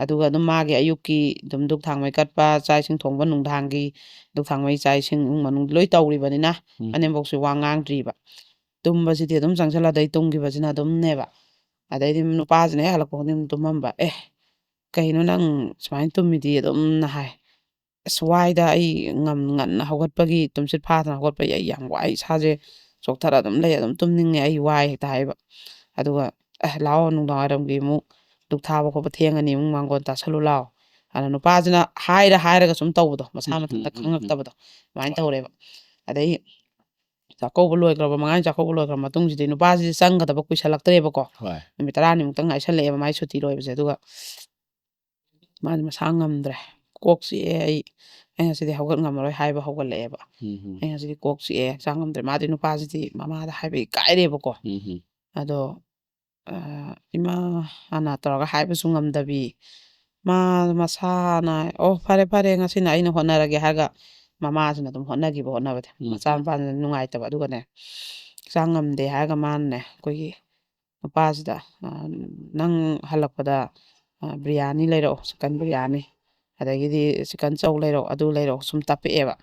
ꯑꯗꯨꯒ ꯑꯗꯨꯝ ꯃꯥꯒꯤ ꯑꯌꯨꯛꯀꯤ ꯑꯗꯨꯝ ꯙꯨꯛ ꯊꯥꯡꯃꯩ ꯀꯠꯄ ꯆꯥꯛ ꯏꯁꯤꯡ ꯊꯣꯡꯕ ꯅꯨꯡꯗꯥꯡꯒꯤ ꯙꯨꯛ ꯊꯥꯡꯃꯩ ꯆꯥꯛ ꯏꯁꯤꯡ ꯏꯃꯨꯡ ꯃꯅꯨꯡ ꯂꯣꯏ ꯇꯧꯔꯤꯕꯅꯤꯅ ꯃꯅꯦꯝꯕꯣꯛꯁꯨ ꯋꯥ ꯉꯥꯡꯗ꯭ꯔꯤꯕ ꯇꯨꯝꯕꯁꯤꯗꯤ ꯑꯗꯨꯝ ꯆꯪꯁꯤꯜꯂꯗꯩ ꯇꯨꯝꯈꯤꯕꯁꯤꯅ ꯑꯗꯨꯝꯅꯦꯕ ꯑꯗꯩꯗꯤ ꯅꯨꯄꯥꯁꯤꯅ ꯍꯦꯛ ꯍꯜꯂꯛꯄ ꯈꯨꯗꯤꯡ ꯇꯨꯝꯃꯝꯕ ꯀꯩꯅꯣ ꯅꯪ ꯁꯨꯃꯥꯏꯅ ꯇꯨꯝꯃꯤꯗꯤ ꯑꯗꯨꯝꯅ ꯍꯥꯏ ꯑꯁ ꯋꯥꯏꯗ ꯑꯩ ꯉꯟꯅ ꯍꯧꯒꯠꯄꯒꯤ ꯇꯨꯝꯁꯤꯠ ꯐꯥꯗꯅ ꯍꯧꯒꯠꯄꯒꯤ ꯑꯩ ꯌꯥꯝ ꯋꯥꯏ ꯏꯁꯥꯁꯦ ꯆꯣꯛꯊꯔ ꯑꯗꯨꯝ ꯂꯩ ꯑꯗꯨꯝ ꯇꯨꯝꯅꯤꯡꯉꯦ ꯑꯩ ꯋꯥꯏ ꯍꯦꯛꯇ ꯍꯥꯏꯕ ꯑꯗꯨꯒ ꯂꯥꯛꯑꯣ ꯅꯨꯡꯗꯥꯡꯋꯥꯏꯔꯝꯒꯤ ꯑꯃꯨꯛ ꯙꯨꯛ ꯊꯥꯕ ꯈꯣꯠꯄ ꯊꯦꯡꯉꯅꯤ ꯑꯃꯨꯛ ꯃꯥꯡꯒꯣꯟ ꯇꯥꯁꯜꯂꯨ ꯂꯥꯛꯑꯣ ꯑꯗ ꯅꯨꯄꯥꯁꯤꯅ ꯍꯥꯏꯔꯒ ꯁꯨꯝ ꯇꯧꯕꯗꯣ ꯃꯁꯥ ꯃꯊꯟꯇ ꯈꯪꯉꯛꯇꯕꯗꯣ ꯑꯗꯨꯃꯥꯏꯅ ꯇꯧꯔꯦꯕ ꯑꯗꯩ ꯆꯥꯛꯀꯧꯕ ꯂꯣꯏꯈ꯭ꯔꯕ ꯃꯉꯥꯅꯤ ꯆꯥꯛꯀꯧꯕ ꯂꯣꯏꯈ꯭ꯔꯕ ꯃꯇꯨꯡꯁꯤꯗꯤ ꯅꯨꯄꯥꯁꯤꯗꯤ ꯆꯪꯒꯗꯕ ꯀꯨꯏꯁꯜꯂꯛꯇ꯭ꯔꯦꯕꯀꯣ ꯍꯣꯏ ꯅꯨꯃꯤꯠ 10ꯅꯤꯃꯨꯛꯇꯪ ꯉꯥꯏꯁꯜꯂꯛꯑꯦꯕ ꯃꯥꯏ ꯁꯨꯇꯤ ꯂꯣꯏꯕꯁꯦ ꯑꯗꯨꯒ ꯃꯥꯗꯤ ꯃꯁꯥ ꯉꯝꯗ꯭ꯔꯦ ꯀꯣꯛ ꯆꯤꯛꯑꯦ ꯑꯩ ꯉꯁꯤꯗꯤ ꯍꯧꯒꯠ ꯉꯝꯃꯔꯣꯏ ꯍꯥꯏꯕ ꯍꯧꯒꯠꯂꯛꯑꯦꯕ ꯑꯩ ꯉꯁꯤꯗꯤ ꯀꯣꯛ ꯆꯤꯛꯑꯦ ꯍꯛꯆꯥꯡ ꯉꯝꯗ꯭ꯔꯦ ꯃꯥꯗꯤ ꯅꯨꯄꯥꯁꯤꯗꯤ ꯃꯃꯥꯗ ꯍꯥꯏꯕ ꯏꯀꯥꯏꯔꯦꯕꯀꯣ ꯑꯗꯣ ꯏꯃꯥ ꯍꯥꯟꯅ ꯇꯧꯔꯒ ꯍꯥꯏꯕꯁꯨ ꯉꯝꯗꯕꯤ ꯃꯥ ꯃꯁꯥꯅ ꯐꯔꯦ ꯐꯔꯦ ꯉꯁꯤꯅ ꯑꯩꯅ ꯍꯣꯠꯅꯔꯒꯦ ꯍꯥꯏꯔꯒ ꯃꯃꯥꯁꯤꯅ ꯑꯗꯨꯝ ꯍꯣꯠꯅꯕꯗꯤ ꯃꯆꯥꯅꯨꯄꯥꯁꯤꯅ ꯅꯨꯡꯉꯥꯏꯇꯕ ꯑꯗꯨꯒꯅꯦ ꯍꯛꯆꯥꯡ ꯉꯝꯗꯦ ꯍꯥꯏꯔꯒ ꯃꯥꯅꯅꯦ ꯑꯩꯈꯣꯏꯒꯤ ꯅꯨꯄꯥꯁꯤꯗ ꯅꯪ ꯍꯜꯂꯛꯄꯗ ꯕꯤꯔꯌꯥꯅꯤ ꯂꯩꯔꯛꯑꯣ ꯆꯤꯛꯀꯟ ꯕꯤꯔꯌꯥꯅꯤ ꯑꯗꯒꯤꯗꯤ ꯆꯤꯛꯀꯟ ꯆꯧ ꯂꯩꯔꯛꯑꯣ ꯑꯗꯨ ꯂꯩꯔꯛꯑꯣ ꯁꯨꯝ ꯇꯞꯄꯛꯑꯦꯕ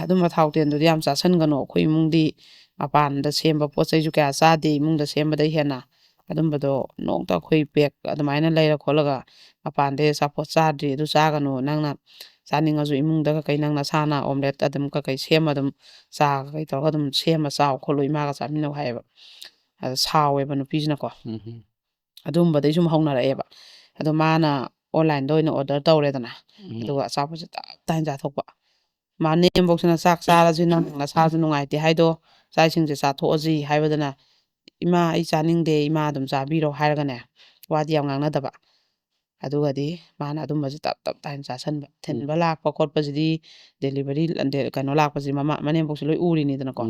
ꯑꯗꯨꯝꯕ ꯊꯥꯎ ꯇꯦꯟꯗꯨꯗꯤ ꯌꯥꯝ ꯆꯥꯁꯟꯒꯅꯨ ꯑꯩꯈꯣꯏ ꯏꯃꯨꯡꯗꯤ ꯃꯄꯥꯟꯗ ꯁꯦꯝꯕ ꯄꯣꯠ ꯆꯩꯁꯨ ꯀꯌꯥ ꯆꯥꯗꯦ ꯏꯃꯨꯡꯗ ꯁꯦꯝꯕꯗꯩ ꯍꯦꯟꯅ ꯑꯗꯨꯝꯕꯗꯣ ꯅꯣꯡꯇ ꯑꯩꯈꯣꯏ ꯄꯦꯛ ꯑꯗꯨꯃꯥꯏꯅ ꯂꯩꯔ ꯈꯣꯠꯂꯒ ꯃꯄꯥꯟꯗꯩ ꯑꯆꯥꯄꯣꯠ ꯆꯥꯗ꯭ꯔꯤ ꯑꯗꯨ ꯆꯥꯒꯅꯨ ꯅꯪꯅ ꯆꯥꯅꯤꯡꯉꯁꯨ ꯏꯃꯨꯡꯗ ꯀꯩ ꯅꯪ ꯅꯁꯥꯅ ꯑꯣꯝꯂꯦꯠ ꯑꯗꯨꯝ ꯀꯩ ꯁꯦꯝꯃ ꯑꯗꯨꯝ ꯆꯥ ꯀꯩ ꯇꯧꯔꯒ ꯑꯗꯨꯝ ꯁꯦꯝꯃ ꯆꯥꯎ ꯈꯣꯠꯂꯨ ꯏꯃꯥꯒ ꯆꯥꯃꯤꯟꯅꯧ ꯍꯥꯏꯌꯦꯕ ꯑꯗ ꯁꯥꯎꯋꯦꯕ ꯅꯨꯄꯤꯁꯤꯅꯀꯣ ꯑꯗꯨꯝꯕꯗꯩ ꯁꯨꯝ ꯍꯧꯅꯔꯛꯑꯦꯕ ꯑꯗꯣ ꯃꯥꯅ ꯑꯣꯟꯂꯥꯏꯟꯗ ꯑꯣꯏꯅ ꯑꯣꯔꯗꯔ ꯇꯧꯔꯦꯗꯅ ꯑꯗꯨꯒ ꯑꯆꯥꯄꯣꯠꯁꯦ ꯇꯞ ꯇꯥꯏꯅ ꯆꯥꯊꯣꯛꯄ ꯃꯥ ꯅꯦꯝꯕꯣꯛꯁꯤꯅ ꯆꯥꯛ ꯆꯥꯔꯁꯤ ꯅꯪ ꯅꯁꯥꯁꯨ ꯅꯨꯡꯉꯥꯏꯇꯦ ꯍꯥꯏꯗꯣ ꯆꯥꯛ ꯏꯁꯤꯡꯁꯦ ꯆꯥꯊꯣꯛꯑꯁꯤ ꯍꯥꯏꯕꯗꯅ ꯏꯃꯥ ꯑꯩ ꯆꯥꯅꯤꯡꯗꯦ ꯏꯃꯥ ꯑꯗꯨꯝ ꯆꯥꯕꯤꯔꯣ ꯍꯥꯏꯔꯒꯅꯦ ꯋꯥꯗꯤ ꯌꯥꯝ ꯉꯥꯡꯅꯗꯕ ꯑꯗꯨꯒꯗꯤ ꯃꯥꯅ ꯑꯗꯨꯝꯕꯁꯤ ꯇꯞ ꯇꯥꯏꯅ ꯆꯥꯁꯟꯕ ꯊꯤꯟꯕ ꯂꯥꯛꯄ ꯈꯣꯠꯄꯁꯤꯗꯤ ꯗꯦꯂꯤꯚꯔꯤ ꯀꯩꯅꯣ ꯂꯥꯛꯄꯁꯤ ꯃꯅꯦꯝꯄꯣꯛꯁꯦ ꯂꯣꯏ ꯎꯔꯤꯅꯤꯗꯅꯀꯣ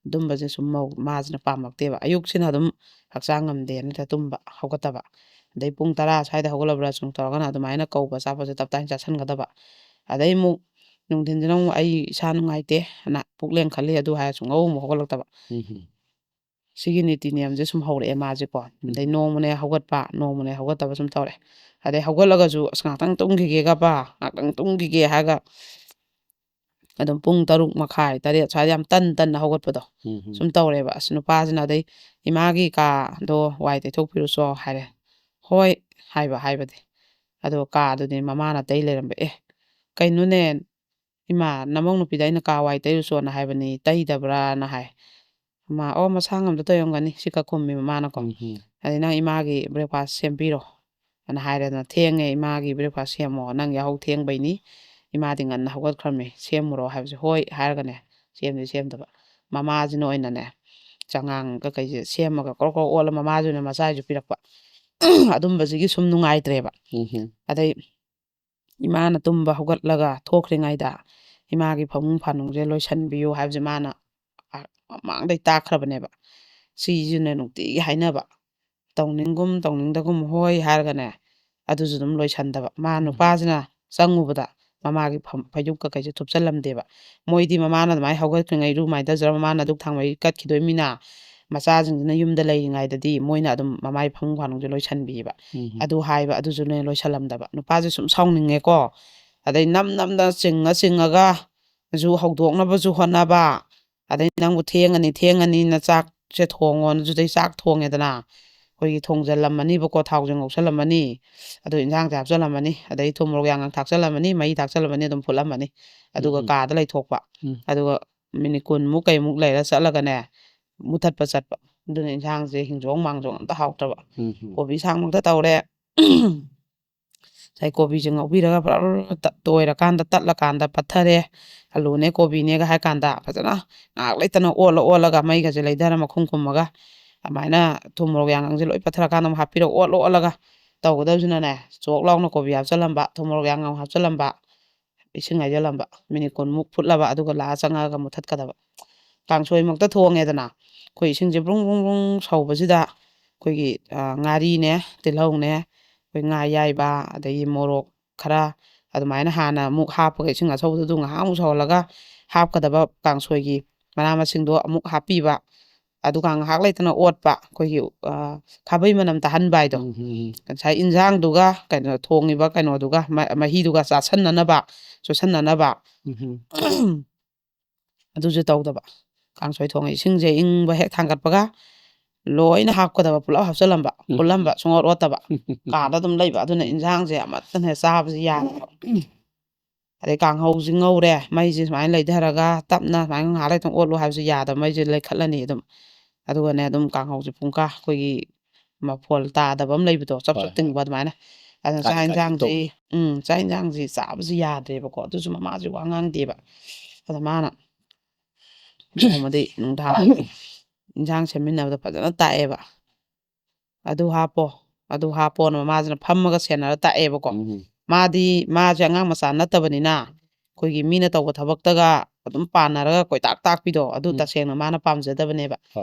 ꯑꯗꯨꯝꯕꯁꯦ ꯁꯨꯝ ꯃꯥꯁꯤꯅ ꯄꯥꯝꯃꯛꯇꯦꯕ ꯑꯌꯨꯛꯁꯤꯅ ꯑꯗꯨꯝ ꯍꯛꯆꯥꯡ ꯉꯝꯗꯦꯅ ꯇꯨꯝꯕ ꯍꯧꯒꯠꯇꯕ ꯑꯗꯩ ꯄꯨꯡ 10 ꯁ꯭ꯋꯥꯏꯗ ꯍꯧꯒꯠꯂꯕ꯭ꯔꯥ ꯁꯨꯝ ꯇꯧꯔꯒꯅ ꯑꯗꯨꯃꯥꯏꯅ ꯀꯧꯕ ꯑꯆꯥꯄꯣꯠꯁꯦ ꯇꯞ ꯇꯥꯏꯅ ꯆꯥꯁꯤꯟꯒꯗꯕ ꯑꯗꯩ ꯑꯃꯨꯛ ꯅꯨꯡꯊꯤꯟꯁꯤꯅ ꯑꯃꯨꯛ ꯑꯩ ꯏꯁꯥ ꯅꯨꯡꯉꯥꯏꯇꯦ ꯄꯨꯛ ꯂꯦꯡꯈꯠꯂꯤ ꯑꯗꯨ ꯍꯥꯏꯔ ꯁꯨꯡꯍꯧ ꯑꯃꯨꯛ ꯍꯧꯒꯠꯂꯛꯇꯕ ꯁꯤꯒꯤ ꯅꯤꯇꯤ ꯅꯤꯌꯝꯁꯦ ꯁꯨꯝ ꯍꯧꯔꯛꯑꯦ ꯃꯥꯁꯦꯀꯣ ꯑꯗꯩ ꯅꯣꯡꯃꯅꯦ ꯍꯧꯒꯠꯄ ꯅꯣꯡꯃꯅꯦ ꯍꯧꯒꯠꯇꯕ ꯁꯨꯝ ꯇꯧꯔꯛꯑꯦ ꯑꯗꯩ ꯍꯧꯒꯠꯂꯒꯁꯨ ꯑꯁ ꯉꯥꯛꯇꯪ ꯇꯨꯝꯈꯤꯒꯦ ꯍꯥꯏꯔꯒ ꯑꯗꯨꯝ ꯄꯨꯡ 6:30 7 ꯁ꯭ꯋꯥꯏꯗ ꯌꯥꯝ ꯇꯟꯅ ꯍꯧꯒꯠꯄꯗꯣ ꯁꯨꯝ ꯇꯧꯔꯦꯕ ꯑꯁ ꯅꯨꯄꯥꯁꯤꯅ ꯑꯗꯩ ꯏꯃꯥꯒꯤ ꯀꯥꯗꯣ ꯋꯥꯏ ꯇꯩꯊꯣꯛꯄꯤꯔꯨꯆꯣ ꯍꯥꯏꯔꯦ ꯍꯣꯏ ꯍꯥꯏꯕꯗꯤ ꯑꯗꯣ ꯀꯥꯗꯨꯗꯤ ꯃꯃꯥꯅ ꯇꯩ ꯂꯩꯔꯝꯕ ꯀꯩꯅꯣꯅꯦ ꯏꯃꯥ ꯅꯃꯧ ꯅꯨꯄꯤꯗ ꯑꯩꯅ ꯀꯥ ꯋꯥꯏ ꯇꯩꯔꯨꯆꯣꯅ ꯍꯥꯏꯕꯅꯤ ꯇꯩꯗꯕ꯭ꯔꯥꯅ ꯍꯥꯏ ꯃꯁꯥ ꯉꯝꯗ ꯇꯧꯔꯝꯒꯅꯤ ꯁꯤꯀ ꯈꯨꯝꯃꯤ ꯃꯃꯥꯅꯀꯣ ꯑꯗꯩ ꯅꯪ ꯏꯃꯥꯒꯤ ꯕ꯭ꯔꯦꯛꯐꯥꯁ ꯁꯦꯝꯕꯤꯔꯣ ꯑꯅ ꯍꯥꯏꯔꯦꯗꯅ ꯊꯦꯡꯉꯦ ꯏꯃꯥꯒꯤ ꯕ꯭ꯔꯦꯛꯐꯥꯁ ꯁꯦꯝꯃꯣ ꯅꯪ ꯌꯥꯍꯧ ꯊꯦꯡꯕꯩꯅꯤ ꯏꯃꯥꯗꯤ ꯉꯟꯅ ꯍꯧꯒꯠꯈ꯭ꯔꯃꯤ ꯁꯦꯝꯃꯨꯔꯣ ꯍꯥꯏꯕꯁꯦ ꯍꯣꯏ ꯍꯥꯏꯔꯒꯅꯦ ꯁꯦꯝꯗꯕ ꯃꯃꯥꯁꯤꯅ ꯑꯣꯏꯅꯅꯦ ꯆꯉꯥꯡ ꯀꯩꯁꯦ ꯁꯦꯝꯃꯒ ꯀ꯭ꯔꯣꯛ ꯑꯣꯠꯂ ꯃꯃꯥꯁꯤꯅ ꯃꯆꯥꯁꯨ ꯄꯤꯔꯛꯄ ꯑꯗꯨꯝꯕꯁꯤꯒꯤ ꯁꯨꯝ ꯅꯨꯡꯉꯥꯏꯇ꯭ꯔꯦꯕ ꯑꯗꯩ ꯏꯃꯥꯅ ꯇꯨꯝꯕ ꯍꯧꯒꯠꯂꯒ ꯊꯣꯛꯈ꯭ꯔꯤꯉꯩꯗ ꯏꯃꯥꯒꯤ ꯐꯃꯨꯡ ꯐꯥꯅꯨꯡꯁꯦ ꯂꯣꯏꯁꯟꯕꯤꯌꯨ ꯍꯥꯏꯕꯁꯦ ꯃꯥꯅ ꯃꯃꯥꯡꯗꯩ ꯇꯥꯛꯈ꯭ꯔꯕꯅꯦꯕ ꯁꯤꯁꯤꯅꯦ ꯅꯨꯡꯇꯤꯒꯤ ꯍꯥꯏꯅꯕ ꯇꯧꯅꯤꯡꯒꯨꯝ ꯇꯧꯅꯤꯡꯗꯒꯨꯝ ꯍꯣꯏ ꯍꯥꯏꯔꯒꯅꯦ ꯑꯗꯨꯁꯨ ꯑꯗꯨꯝ ꯂꯣꯏꯁꯟꯗꯕ ꯃꯥ ꯅꯨꯄꯥꯁꯤꯅ ꯆꯪꯉꯨꯕꯗ ꯃꯃꯥꯒꯤ ꯐꯩꯖꯨꯞ ꯀꯩꯁꯦ ꯊꯨꯞꯆꯜꯂꯝꯗꯦꯕ ꯃꯣꯏꯗꯤ ꯃꯃꯥꯅ ꯑꯗꯨꯃꯥꯏꯅ ꯍꯧꯒꯠꯇ꯭ꯔꯤꯉꯩ ꯔꯨꯃꯥꯏꯅ ꯇꯧꯖꯔ ꯃꯃꯥꯅ ꯗꯨꯛ ꯊꯥꯡꯃꯩ ꯀꯠꯈꯤꯗꯣꯏꯃꯤꯅ ꯃꯆꯥꯁꯤꯡꯁꯤꯅ ꯌꯨꯝꯗ ꯂꯩꯔꯤꯉꯩꯗꯗꯤ ꯃꯣꯏꯅ ꯑꯗꯨꯝ ꯃꯃꯥꯏ ꯐꯃꯨꯡ ꯐꯥꯅꯨꯡꯁꯦ ꯂꯣꯏꯁꯟꯕꯤꯌꯦꯕ ꯑꯗꯨ ꯍꯥꯏꯕ ꯑꯗꯨꯁꯨꯅꯦ ꯂꯣꯏꯁꯜꯂꯝꯗꯕ ꯅꯨꯄꯥꯁꯦ ꯁꯨꯝ ꯁꯥꯎꯅꯤꯡꯉꯦꯀோ ꯑꯗꯩ ꯅꯝꯗꯅ ꯆꯤꯡꯉꯒꯁꯨ ꯍꯧꯗꯣꯛꯅꯕꯁꯨ ꯍꯣꯠꯅꯕ ꯑꯗꯩ ꯅꯪꯕꯨ ꯊꯦꯡꯉꯅꯤꯅ ꯆꯥꯛꯁꯦ ꯊꯣꯡꯉꯣꯅ ꯑꯗꯨꯗꯩ ꯆꯥꯛ ꯊꯣꯡꯉꯦꯗꯅ ꯑꯩꯈꯣꯏꯒꯤ ꯊꯣꯡꯖꯤꯜꯂꯝꯃꯅꯤꯕꯀꯣ ꯊꯥꯎꯁꯦ ꯉꯧꯁꯜꯂꯝꯃꯅꯤ ꯑꯗꯨ ꯏꯟꯖꯥꯡꯁꯦ ꯍꯥꯞꯆꯜꯂꯝꯃꯅꯤ ꯑꯗꯩ ꯊꯨꯝ ꯃꯣꯔꯣꯛ ꯌꯥꯉꯥꯡ ꯊꯥꯛꯆꯜꯂꯝꯃꯅꯤ ꯃꯍꯤ ꯊꯥꯛꯆꯜꯂꯝꯃꯅꯤ ꯑꯗꯨꯝ ꯐꯨꯠꯂꯝꯃꯅꯤ ꯑꯗꯨꯒ ꯀꯥꯗ ꯂꯩꯊꯣꯛꯄ ꯑꯗꯨꯒ ꯃꯤꯅꯤꯠ 10ꯃꯨꯛ ꯀꯩꯃꯨꯛ ꯂꯩꯔ ꯆꯠꯂꯒꯅꯦ ꯃꯨꯊꯠꯄ ꯆꯠꯄ ꯑꯗꯨꯅ ꯏꯟꯁꯥꯡꯁꯦ ꯍꯤꯡꯖꯣꯡ ꯃꯥꯡꯖꯣꯡ ꯑꯝꯇ ꯍꯥꯎꯇ꯭ꯔꯕ ꯀꯣꯕꯤ ꯁꯥꯡꯃꯛꯇ ꯇꯧꯔꯦ ꯉꯁꯥꯏ ꯀꯣꯕꯤꯁꯦ ꯉꯧꯕꯤꯔꯒ ꯇꯣꯏꯔꯀꯥꯟꯗ ꯇꯠꯂꯀꯥꯟꯗ ꯄꯠꯊꯔꯦ ꯑꯂꯨꯅꯦ ꯀꯣꯕꯤꯅꯦꯒ ꯍꯥꯏ ꯀꯥꯟꯗ ꯐꯖꯅ ꯉꯥꯏꯍꯥꯛ ꯂꯩꯇꯅ ꯑꯣꯠꯂꯒ ꯃꯩꯒꯁꯦ ꯂꯩꯊꯔ ꯃꯈꯨꯝ ꯈꯨꯝꯃꯒ ꯑꯗꯨꯃꯥꯏꯅ ꯊꯨꯝ ꯃꯣꯔꯣꯛ ꯌꯥꯉꯥꯡꯁꯦ ꯂꯣꯏ ꯄꯠꯊꯔꯀꯥꯟꯗ ꯑꯃꯨꯛ ꯍꯥꯞꯄꯤꯔꯒ ꯑꯣꯠꯂꯒ ꯇꯧꯒꯗꯕꯁꯤꯅꯅꯦ ꯆꯣꯛ ꯂꯥꯎꯅ ꯀꯣꯕꯤ ꯍꯥꯞꯆꯜꯂꯝꯕ ꯊꯨꯝ ꯃꯣꯔꯣꯛ ꯌꯥꯉꯥꯡ ꯍꯥꯞꯆꯜꯂꯝꯕ ꯏꯁꯤꯡ ꯍꯩꯖꯤꯜꯂꯝꯕ ꯃꯤꯅꯤꯠ 10ꯃꯨꯛ ꯐꯨꯠꯂꯕ ꯑꯗꯨꯒ ꯂꯥꯛꯑ ꯆꯪꯉꯛꯑꯒ ꯃꯨꯊꯠꯀꯗꯕ ꯀꯥꯡꯁꯣꯏꯃꯛꯇ ꯊꯣꯡꯉꯦꯗꯅ ꯑꯩꯈꯣꯏ ꯏꯁꯤꯡꯁꯦ ꯕ꯭ꯔꯨꯡ ꯕ꯭ꯔꯨꯡ ꯕ꯭ꯔꯨꯡ ꯁꯧꯕꯁꯤꯗ ꯑꯩꯈꯣꯏꯒꯤ ꯉꯥꯔꯤꯅꯦ ꯇꯤꯜꯍꯧꯅꯦ ꯑꯩꯈꯣꯏ ꯉꯥ ꯑꯌꯥꯏꯕ ꯑꯗꯒꯤ ꯃꯣꯔꯣꯛ ꯈꯔ ꯑꯗꯨꯃꯥꯏꯅ ꯍꯥꯟꯅ ꯑꯃꯨꯛ ꯍꯥꯞꯄꯒ ꯏꯁꯤꯡ ꯑꯁꯧꯕꯗꯨ ꯉꯥꯏꯍꯥꯛ ꯑꯃꯨꯛ ꯁꯧꯍꯜꯂꯒ ꯍꯥꯞꯀꯗꯕ ꯀꯥꯡꯁꯣꯏꯒꯤ ꯃꯅꯥ ꯃꯁꯤꯡꯗꯣ ꯑꯃꯨꯛ ꯍꯥꯞꯄꯤꯕ ꯑꯗꯨꯒ ꯉꯥꯏꯍꯥꯛ ꯂꯩꯇꯅ ꯑꯣꯠꯄ ꯑꯩꯈꯣꯏꯒꯤ ꯈꯥꯕꯩ ꯃꯅꯝ ꯇꯥꯍꯟꯕ ꯍꯥꯏꯗꯣ ꯉꯁꯥꯏ ꯏꯟꯖꯥꯡꯗꯨꯒ ꯀꯩꯅꯣ ꯊꯣꯡꯉꯤꯕ ꯀꯩꯅꯣꯗꯨꯒ ꯃꯍꯤꯗꯨꯒ ꯆꯨꯁꯟꯅꯅꯕ ꯑꯗꯨꯁꯨ ꯇꯧꯗꯕ ꯀꯥꯡꯁꯣꯏ ꯊꯣꯡꯉꯦ ꯏꯁꯤꯡꯁꯦ ꯏꯪꯕ ꯍꯦꯛ ꯊꯥꯡꯒꯠꯄꯒ ꯂꯣꯏꯅ ꯍꯥꯞꯀꯗꯕ ꯄꯨꯂꯞ ꯍꯥꯞꯆꯜꯂꯝꯕ ꯄꯨꯜꯂꯝꯕ ꯁꯨꯡꯑꯣꯠ ꯑꯣꯠꯇꯕ ꯀꯥꯗ ꯑꯗꯨꯝ ꯂꯩꯕ ꯑꯗꯨꯅ ꯏꯟꯁꯥꯡꯁꯦ ꯑꯃꯠꯇꯅ ꯆꯥꯕꯁꯦ ꯌꯥꯗꯕ ꯑꯗꯩ ꯀꯥꯡꯍꯧꯁꯤ ꯉꯧꯔꯦ ꯃꯩꯁꯦ ꯁꯨꯃꯥꯏꯅ ꯂꯩꯊꯔꯒ ꯇꯞꯅ ꯁꯨꯃꯥꯏꯅ ꯉꯥꯏꯍꯥꯛ ꯂꯩꯇꯪ ꯑꯣꯠꯂꯨ ꯍꯥꯏꯕꯁꯦ ꯌꯥꯗꯕ ꯃꯩꯁꯦ ꯂꯩꯈꯠꯂꯅꯤ ꯑꯗꯨꯝ ꯑꯗꯨꯒꯅꯦ ꯑꯗꯨꯝ ꯀꯥꯡꯍꯧꯁꯦ ꯄꯨꯡꯀꯥ ꯑꯩꯈꯣꯏꯒꯤ ꯃꯐꯣꯜ ꯇꯥꯗꯕ ꯑꯃ ꯂꯩꯕꯗꯣ ꯆꯞ ꯆꯞ ꯇꯤꯡꯕ ꯑꯗꯨꯃꯥꯏꯅ ꯑꯗꯨꯅ ꯆꯥꯛ ꯌꯦꯟꯁꯥꯡꯁꯤ ꯆꯥꯛ ꯌꯦꯟꯁꯥꯡꯁꯤ ꯆꯥꯕꯁꯤ ꯌꯥꯗ꯭ꯔꯦꯕꯀꯣ ꯑꯗꯨꯁꯨ ꯃꯃꯥꯁꯦ ꯋꯥ ꯉꯥꯡꯗꯦꯕ ꯑꯗ ꯃꯥꯅ ꯅꯣꯡꯃꯗꯤ ꯅꯨꯡꯗꯥꯡ ꯏꯟꯁꯥꯡ ꯁꯦꯝꯃꯤꯟꯅꯕꯗ ꯐꯖꯅ ꯇꯥꯛꯑꯦꯕ ꯑꯗꯨ ꯍꯥꯞꯄꯣꯅ ꯃꯃꯥꯁꯤꯅ ꯐꯝꯃꯒ ꯁꯦꯟꯅꯔ ꯇꯥꯛꯑꯦꯕꯀꯣ ꯃꯥꯁꯦ ꯑꯉꯥꯡ ꯃꯆꯥ ꯅꯠꯇꯕꯅꯤꯅ ꯑꯩꯈꯣꯏꯒꯤ ꯃꯤꯅ ꯇꯧꯕ ꯊꯕꯛꯇꯒ ꯑꯗꯨꯝ ꯄꯥꯟꯅꯔꯒ ꯀꯣꯏꯇꯥꯛ ꯇꯥꯛꯄꯤꯗꯣ ꯑꯗꯨ ꯇꯁꯦꯡꯅ ꯃꯥꯅ ꯄꯥꯝꯖꯗꯕꯅꯦꯕ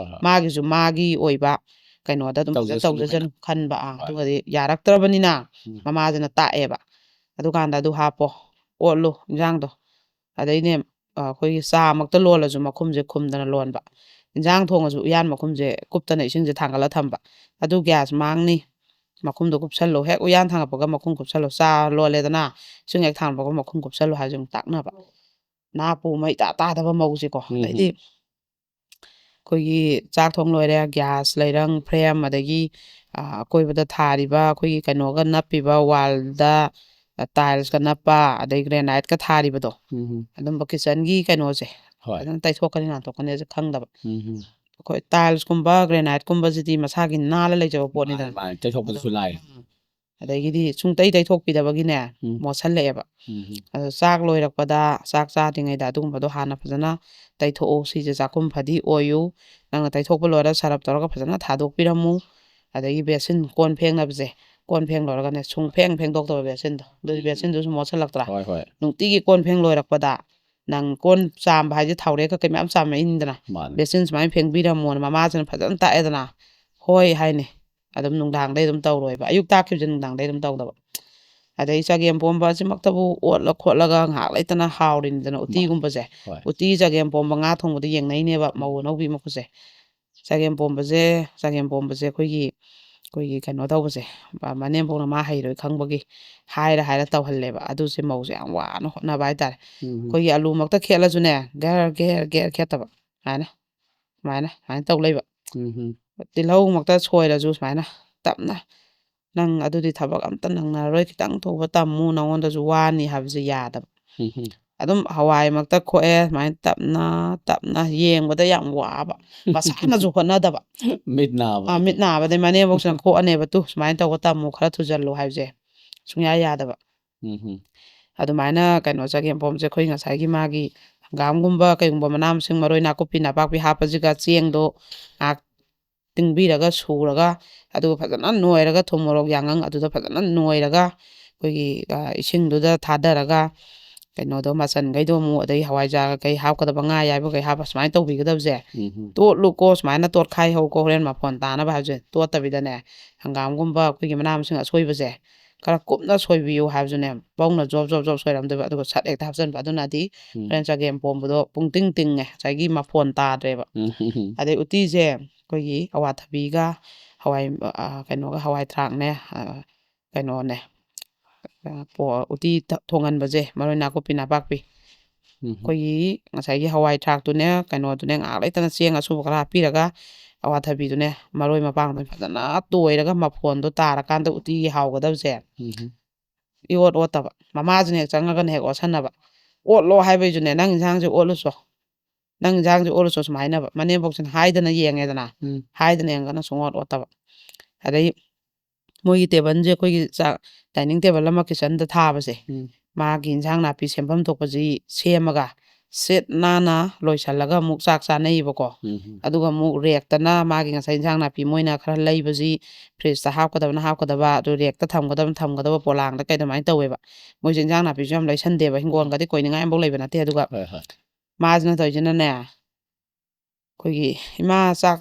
ꯃꯥꯒꯤꯁꯨ ꯃꯥꯒꯤ ꯑꯣꯏꯕ ꯀꯩꯅꯣꯗ ꯑꯗꯨꯝ ꯐꯖ ꯇꯧꯖꯁꯅꯨ ꯈꯟꯕ ꯑꯗꯨꯒꯗꯤ ꯌꯥꯔꯛꯇ꯭ꯔꯕꯅꯤꯅ ꯃꯃꯥꯁꯤꯅ ꯇꯥꯛꯑꯦꯕ ꯑꯗꯨꯀꯥꯟꯗ ꯑꯗꯨ ꯍꯥꯞꯄꯣ ꯑꯣꯠꯂꯨ ꯏꯟꯖꯥꯡꯗꯣ ꯑꯗꯩꯅꯦ ꯑꯩꯈꯣꯏꯒꯤ ꯆꯥꯃꯛꯇ ꯂꯣꯜꯂꯁꯨ ꯃꯈꯨꯝꯁꯦ ꯈꯨꯝꯗꯅ ꯂꯣꯟꯕ ꯏꯟꯖꯥꯡ ꯊꯣꯡꯉꯁꯨ ꯎꯌꯥꯟ ꯃꯈꯨꯝꯁꯦ ꯀꯨꯞꯇꯅ ꯏꯁꯤꯡꯁꯦ ꯊꯥꯡꯒꯠꯂ ꯊꯝꯕ ꯑꯗꯨ ꯒ꯭ꯌꯥꯁ ꯃꯥꯡꯅꯤ ꯃꯈꯨꯝꯗꯣ ꯀꯨꯞꯁꯜꯂꯨ ꯍꯦꯛ ꯎꯌꯥꯟ ꯊꯥꯡꯒꯠꯄꯒ ꯃꯈꯨꯝ ꯀꯨꯞꯁꯜꯂꯨ ꯆꯥ ꯂꯣꯜꯂꯦꯗꯅ ꯏꯁꯤꯡ ꯍꯦꯛ ꯊꯥꯡꯒꯠꯄꯒ ꯃꯈꯨꯝ ꯀꯨꯞꯁꯜꯂꯨ ꯍꯥꯏꯕꯁꯦ ꯑꯃꯨꯛ ꯇꯥꯛꯅꯕ ꯅꯥꯄꯨ ꯃꯩ ꯇꯥꯗꯕ ꯃꯧꯁꯦꯀꯣ ꯑꯗꯩꯗꯤ ꯑꯩꯈꯣꯏꯒꯤ ꯆꯥꯛ ꯊꯣꯡ ꯂꯣꯏꯔꯦ ꯒ꯭ꯌꯥꯁ ꯂꯩꯔꯪ ꯐ꯭ꯔꯦꯝ ꯑꯗꯒꯤ ꯑꯀꯣꯏꯕꯗ ꯊꯥꯔꯤꯕ ꯑꯩꯈꯣꯏꯒꯤ ꯀꯩꯅꯣꯒ ꯅꯞꯄꯤꯕ ꯋꯥꯜꯗ ꯇꯥꯏꯜꯁꯀ ꯅꯞꯄ ꯑꯗꯩ ꯒ꯭ꯔꯦꯅꯥꯏꯠꯀ ꯊꯥꯔꯤꯕꯗꯣ ꯑꯗꯨꯝꯕ ꯀꯤꯠꯆꯟꯒꯤ ꯀꯩꯅꯣꯁꯦ ꯐꯖꯅ ꯇꯩꯊꯣꯛꯀꯅꯤ ꯅꯥꯟꯊꯣꯛꯀꯅꯤꯁꯦ ꯈꯪꯗꯕ ꯑꯩꯈꯣꯏ ꯇꯥꯏꯜꯁꯀꯨꯝꯕ ꯒ꯭ꯔꯦꯅꯥꯏꯠꯀꯨꯝꯕꯁꯤꯗꯤ ꯃꯁꯥꯒꯤ ꯅꯥꯜꯂ ꯂꯩꯖꯕ ꯄꯣꯠꯅꯤꯗꯅ ꯇꯩꯊꯣꯛꯄꯗꯁꯨ ꯂꯥꯏ ꯑꯗꯒꯤꯗꯤ ꯁꯨꯡꯇꯩ ꯇꯩꯊꯣꯛꯄꯤꯗꯕꯒꯤꯅꯦ ꯃꯣꯠꯁꯜꯂꯛꯑꯦꯕ ꯑꯗꯣ ꯆꯥꯛ ꯂꯣꯏꯔꯛꯄꯗ ꯆꯥꯛ ꯆꯥꯗ꯭ꯔꯤꯉꯩꯗ ꯑꯗꯨꯒꯨꯝꯕꯗꯣ ꯍꯥꯟꯅ ꯐꯖꯅ ꯇꯩꯊꯣꯛꯎ ꯁꯤꯁꯦ ꯆꯥꯛꯈꯨꯝ ꯐꯗꯤ ꯑꯣꯏꯌꯨ ꯅꯪꯅ ꯇꯩꯊꯣꯛꯄ ꯂꯣꯏꯔ ꯁꯔꯞ ꯇꯧꯔꯒ ꯐꯖꯅ ꯊꯥꯗꯣꯛꯄꯤꯔꯝꯃꯨ ꯑꯗꯒꯤ ꯕꯦꯁꯤꯟ ꯀꯣꯟ ꯐꯦꯡꯅꯕꯁꯦ ꯀꯣꯟ ꯐꯦꯡ ꯂꯣꯏꯔꯒꯅꯦ ꯐꯦꯡꯗꯣꯛꯇꯕ ꯕꯦꯁꯤꯟꯗꯣ ꯑꯗꯨꯗꯤ ꯕꯦꯁꯤꯟꯗꯨꯁꯨ ꯃꯣꯠꯁꯜꯂꯛꯇ꯭ꯔꯥ ꯅꯨꯡꯇꯤꯒꯤ ꯀꯣꯟ ꯐꯦꯡ ꯂꯣꯏꯔꯛꯄꯗ ꯅꯪ ꯀꯣꯟ ꯆꯥꯝꯕ ꯍꯥꯏꯁꯦ ꯊꯥꯎꯔꯦꯛ ꯀꯩ ꯃꯌꯥꯝ ꯆꯥꯝꯃꯛꯏꯅꯤꯗꯅ ꯕꯦꯁꯤꯟ ꯁꯨꯃꯥꯏꯅ ꯐꯦꯡꯕꯤꯔꯝꯃꯣꯅ ꯃꯃꯥꯁꯤꯅ ꯐꯖꯅ ꯇꯥꯛꯑꯦꯗꯅ ꯍꯣꯏ ꯍꯥꯏꯅꯤ ꯑꯗꯨꯝ ꯅꯨꯡꯗꯥꯡꯗꯩ ꯑꯗꯨꯝ ꯇꯧꯔꯣꯏꯕ ꯑꯌꯨꯛ ꯇꯥꯛꯈꯤꯕꯁꯦ ꯅꯨꯡꯗꯥꯡꯗꯩ ꯑꯗꯨꯝ ꯇꯧꯗꯕ ꯑꯗꯩ ꯆꯒꯦꯝ ꯄꯣꯝꯕ ꯑꯁꯤꯃꯛꯇꯕꯨ ꯑꯣꯠꯂ ꯈꯣꯠꯂꯒ ꯉꯥꯏꯍꯥꯛ ꯂꯩꯇꯅ ꯍꯥꯎꯔꯤꯅꯤꯗꯅ ꯎꯇꯤꯒꯨꯝꯕꯁꯦ ꯎꯇꯤ ꯆꯒꯦꯝ ꯄꯣꯝꯕ ꯉꯥ ꯊꯣꯡꯕꯗ ꯌꯦꯡꯅꯩꯅꯦꯕ ꯃꯧ ꯑꯅꯧꯕꯤ ꯃꯈꯨꯠꯁꯦ ꯆꯒꯦꯝ ꯄꯣꯝꯕꯁꯦ ꯑꯩꯈꯣꯏꯒꯤ ꯀꯩꯅꯣꯇꯧꯕꯁꯦ ꯃꯅꯦꯝꯄꯣꯛꯅ ꯃꯥ ꯍꯩꯔꯣꯏ ꯈꯪꯕꯒꯤ ꯍꯥꯏꯔ ꯇꯧꯍꯜꯂꯦꯕ ꯑꯗꯨꯁꯦ ꯃꯧꯁꯦ ꯌꯥꯝ ꯋꯥꯅ ꯍꯣꯠꯅꯕ ꯍꯥꯏꯇꯥꯔꯦ ꯑꯩꯈꯣꯏꯒꯤ ꯑꯂꯨꯃꯛꯇ ꯈꯦꯠꯂꯁꯨꯅꯦ ꯒꯦꯔ ꯈꯦꯠꯇꯕ ꯁꯨꯃꯥꯏꯅ ꯇꯧ ꯂꯩꯕ ꯇꯤꯜꯍꯧꯃꯛꯇ ꯁꯣꯏꯔꯁꯨ ꯁꯨꯃꯥꯏꯅ ꯇꯞꯅ ꯅꯪ ꯑꯗꯨꯗꯤ ꯊꯕꯛ ꯑꯝꯇ ꯅꯪꯅꯔꯔꯣꯏ ꯈꯤꯇꯪ ꯊꯧꯕ ꯇꯝꯃꯨ ꯅꯪꯉꯣꯟꯗꯁꯨ ꯋꯥꯅꯤ ꯍꯥꯏꯕꯁꯦ ꯌꯥꯗꯕ ꯑꯗꯨꯝ ꯍꯋꯥꯏꯃꯛꯇ ꯈꯣꯛꯑꯦ ꯁꯨꯃꯥꯏꯅ ꯇꯞꯅ ꯌꯦꯡꯕꯗ ꯌꯥꯝ ꯋꯥꯕ ꯃꯁꯥꯅꯁꯨ ꯍꯣꯠꯅꯗꯕ ꯃꯤꯠ ꯅꯥꯕꯗꯩ ꯃꯅꯦꯝꯕꯣꯛꯁꯤꯅ ꯈꯣꯛꯑꯅꯦꯕ ꯁꯨꯃꯥꯏꯅ ꯇꯧꯕ ꯇꯝꯃꯨ ꯈꯔ ꯊꯨꯖꯜꯂꯨ ꯍꯥꯏꯕꯁꯦ ꯁꯨꯡꯌꯥ ꯌꯥꯗꯕ ꯑꯗꯨꯃꯥꯏꯅ ꯀꯩꯅꯣ ꯆꯒꯦꯝꯄꯣꯝꯕꯁꯦ ꯑꯩꯈꯣꯏ ꯉꯁꯥꯏꯒꯤ ꯃꯥꯒꯤ ꯍꯪꯒꯥꯝꯒꯨꯝꯕ ꯀꯩꯒꯨꯝꯕ ꯃꯅꯥ ꯃꯁꯤꯡ ꯃꯔꯣꯏ ꯅꯥꯀꯨꯞꯄꯤ ꯅꯄꯥꯛꯄꯤ ꯍꯥꯞꯄꯁꯤꯒ ꯆꯦꯡꯗꯣ ꯉꯥꯏꯍꯥꯛ ꯇꯤꯡꯕꯤꯔꯒ ꯁꯨꯔꯒ ꯑꯗꯨꯒ ꯐꯖꯅ ꯅꯣꯏꯔꯒ ꯊꯨꯝ ꯃꯣꯔꯣꯛ ꯌꯥꯉꯪ ꯑꯗꯨꯗ ꯐꯖꯅ ꯅꯣꯏꯔꯒ ꯑꯩꯈꯣꯏꯒꯤ ꯏꯁꯤꯡꯗꯨꯗ ꯊꯥꯗꯔꯒ ꯀꯩꯅꯣꯗꯣ ꯃꯆꯟꯈꯩꯗꯣ ꯑꯃꯨꯛ ꯑꯗꯩ ꯍꯋꯥꯏꯖꯥꯔ ꯀꯩ ꯍꯥꯞꯀꯗꯕ ꯉꯥ ꯑꯌꯥꯏꯕ ꯀꯩ ꯍꯥꯞꯄ ꯁꯨꯃꯥꯏꯅ ꯇꯧꯕꯤꯒꯗꯕꯁꯦ ꯇꯣꯠꯂꯨꯀꯣ ꯁꯨꯃꯥꯏꯅ ꯇꯣꯠꯈꯥꯏꯍꯧꯀꯣ ꯍꯣꯔꯦꯟ ꯃꯐꯣꯟ ꯇꯥꯅꯕ ꯍꯥꯏꯕꯁꯦ ꯇꯣꯠꯇꯕꯤꯗꯅꯦ ꯍꯪꯒꯥꯝꯒꯨꯝꯕ ꯑꯩꯈꯣꯏꯒꯤ ꯃꯅꯥ ꯃꯁꯤꯡ ꯑꯁꯣꯏꯕꯁꯦ ꯈꯔ ꯀꯨꯞꯅ ꯁꯣꯏꯕꯤꯌꯨ ꯍꯥꯏꯕꯁꯨꯅꯦ ꯕꯧꯅ ꯖꯣꯞ ꯁꯣꯏꯔꯝꯗꯣꯏꯕ ꯑꯗꯨꯒ ꯁꯠ ꯍꯦꯛꯇ ꯍꯥꯞꯆꯤꯟꯕ ꯑꯗꯨꯅꯗꯤ ꯍꯣꯔꯦꯟ ꯆꯒꯦꯝ ꯄꯣꯝꯕꯗꯣ ꯄꯨꯡꯇꯤꯡ ꯇꯤꯡꯉꯦ ꯉꯁꯥꯏꯒꯤ ꯃꯐꯣꯟ ꯇꯥꯗ꯭ꯔꯦꯕ ꯑꯗꯩ ꯎꯇꯤꯁꯦ ꯑꯩꯈꯣꯏꯒꯤ ꯑꯋꯥꯊꯕꯤꯒ ꯍꯋꯥꯏ ꯊꯔꯥꯛꯅꯦ ꯀꯩꯅꯣꯅꯦ ꯎꯇꯤ ꯊꯣꯡꯍꯟꯕꯁꯦ ꯃꯔꯣꯏ ꯅꯥꯀꯨꯞꯄꯤ ꯅꯄꯥꯛꯄꯤ ꯑꯩꯈꯣꯏꯒꯤ ꯉꯁꯥꯏꯒꯤ ꯍꯋꯥꯏ ꯊꯔꯥꯛꯇꯨꯅꯦ ꯀꯩꯅꯣꯗꯨꯅꯦ ꯉꯥꯏꯍꯥꯛ ꯂꯩꯇꯅ ꯆꯦꯡ ꯑꯁꯨꯕ ꯈꯔ ꯍꯥꯞꯄꯤꯔꯒ ꯑꯋꯥꯊꯕꯤꯗꯨꯅꯦ ꯃꯔꯣꯏ ꯃꯄꯥꯡꯗꯨꯅꯦ ꯐꯖꯅ ꯇꯣꯏꯔꯒ ꯃꯐꯣꯟꯗꯣ ꯇꯥꯔꯀꯥꯟꯗ ꯎꯇꯤꯒꯤ ꯍꯥꯎꯒꯗꯕꯁꯦ ꯏꯑꯣꯠ ꯑꯣꯠꯇꯕ ꯃꯃꯥꯁꯤꯅ ꯍꯦꯛ ꯆꯪꯉꯒꯅ ꯍꯦꯛ ꯑꯣꯠꯁꯟꯅꯕ ꯑꯣꯠꯂꯣ ꯍꯥꯏꯕꯩꯁꯨꯅꯦ ꯅꯪ ꯏꯟꯁꯥꯡꯁꯦ ꯑꯣꯠꯂꯨꯆꯣ ꯁꯨꯃꯥꯏꯅꯕ ꯃꯅꯦꯝꯄꯣꯛꯁꯤꯅ ꯍꯥꯏꯗꯅ ꯌꯦꯡꯉꯦꯗꯅ ꯍꯥꯏꯗꯅ ꯌꯦꯡꯉꯒꯅ ꯁꯨꯡꯑꯣꯠ ꯑꯣꯠꯇꯕ ꯑꯗꯩ ꯃꯣꯏꯒꯤ ꯇꯦꯕꯜꯁꯦ ꯑꯩꯈꯣꯏꯒꯤ ꯗꯥꯏꯅꯤꯡ ꯇꯦꯕꯜ ꯑꯃ ꯀꯤꯠꯆꯟꯗ ꯊꯥꯕꯁꯦ ꯃꯥꯒꯤ ꯏꯟꯁꯥꯡ ꯅꯥꯄꯤ ꯁꯦꯝꯐꯝ ꯊꯣꯛꯄꯁꯤ ꯁꯦꯝꯃꯒ ꯁꯤꯠ ꯅꯥꯟꯅ ꯂꯣꯏꯁꯤꯜꯂꯒ ꯑꯃꯨꯛ ꯆꯥꯛ ꯆꯥꯅꯩꯌꯦꯕꯀꯣ ꯑꯗꯨꯒ ꯑꯃꯨꯛ ꯔꯦꯛꯇꯅ ꯃꯥꯒꯤ ꯉꯁꯥꯏ ꯏꯟꯁꯥꯡ ꯅꯥꯄꯤ ꯃꯣꯏꯅ ꯈꯔ ꯂꯩꯕꯁꯤ ꯐ꯭ꯔꯤꯖꯇ ꯍꯥꯞꯀꯗꯕ ꯑꯗꯨ ꯔꯦꯛꯇ ꯊꯝꯒꯗꯕ ꯄꯣꯂꯥꯡꯗ ꯀꯩꯗꯧꯃꯥꯏꯅ ꯇꯧꯋꯦꯕ ꯃꯣꯏꯁꯦ ꯏꯟꯁꯥꯡ ꯅꯥꯄꯤꯁꯨ ꯌꯥꯝ ꯂꯩꯁꯟꯗꯦꯕ ꯍꯤꯡꯒꯣꯜꯒꯗꯤ ꯀꯣꯏꯅꯤꯡꯉꯥꯏ ꯑꯃꯐꯥꯎ ꯂꯩꯕ ꯅꯠꯇꯦ ꯑꯗꯨꯒ ꯃꯥꯁꯤꯅ ꯇꯧꯔꯤꯁꯤꯅꯅꯦ ꯑꯩꯈꯣꯏꯒꯤ ꯏꯃꯥ ꯆꯥꯛ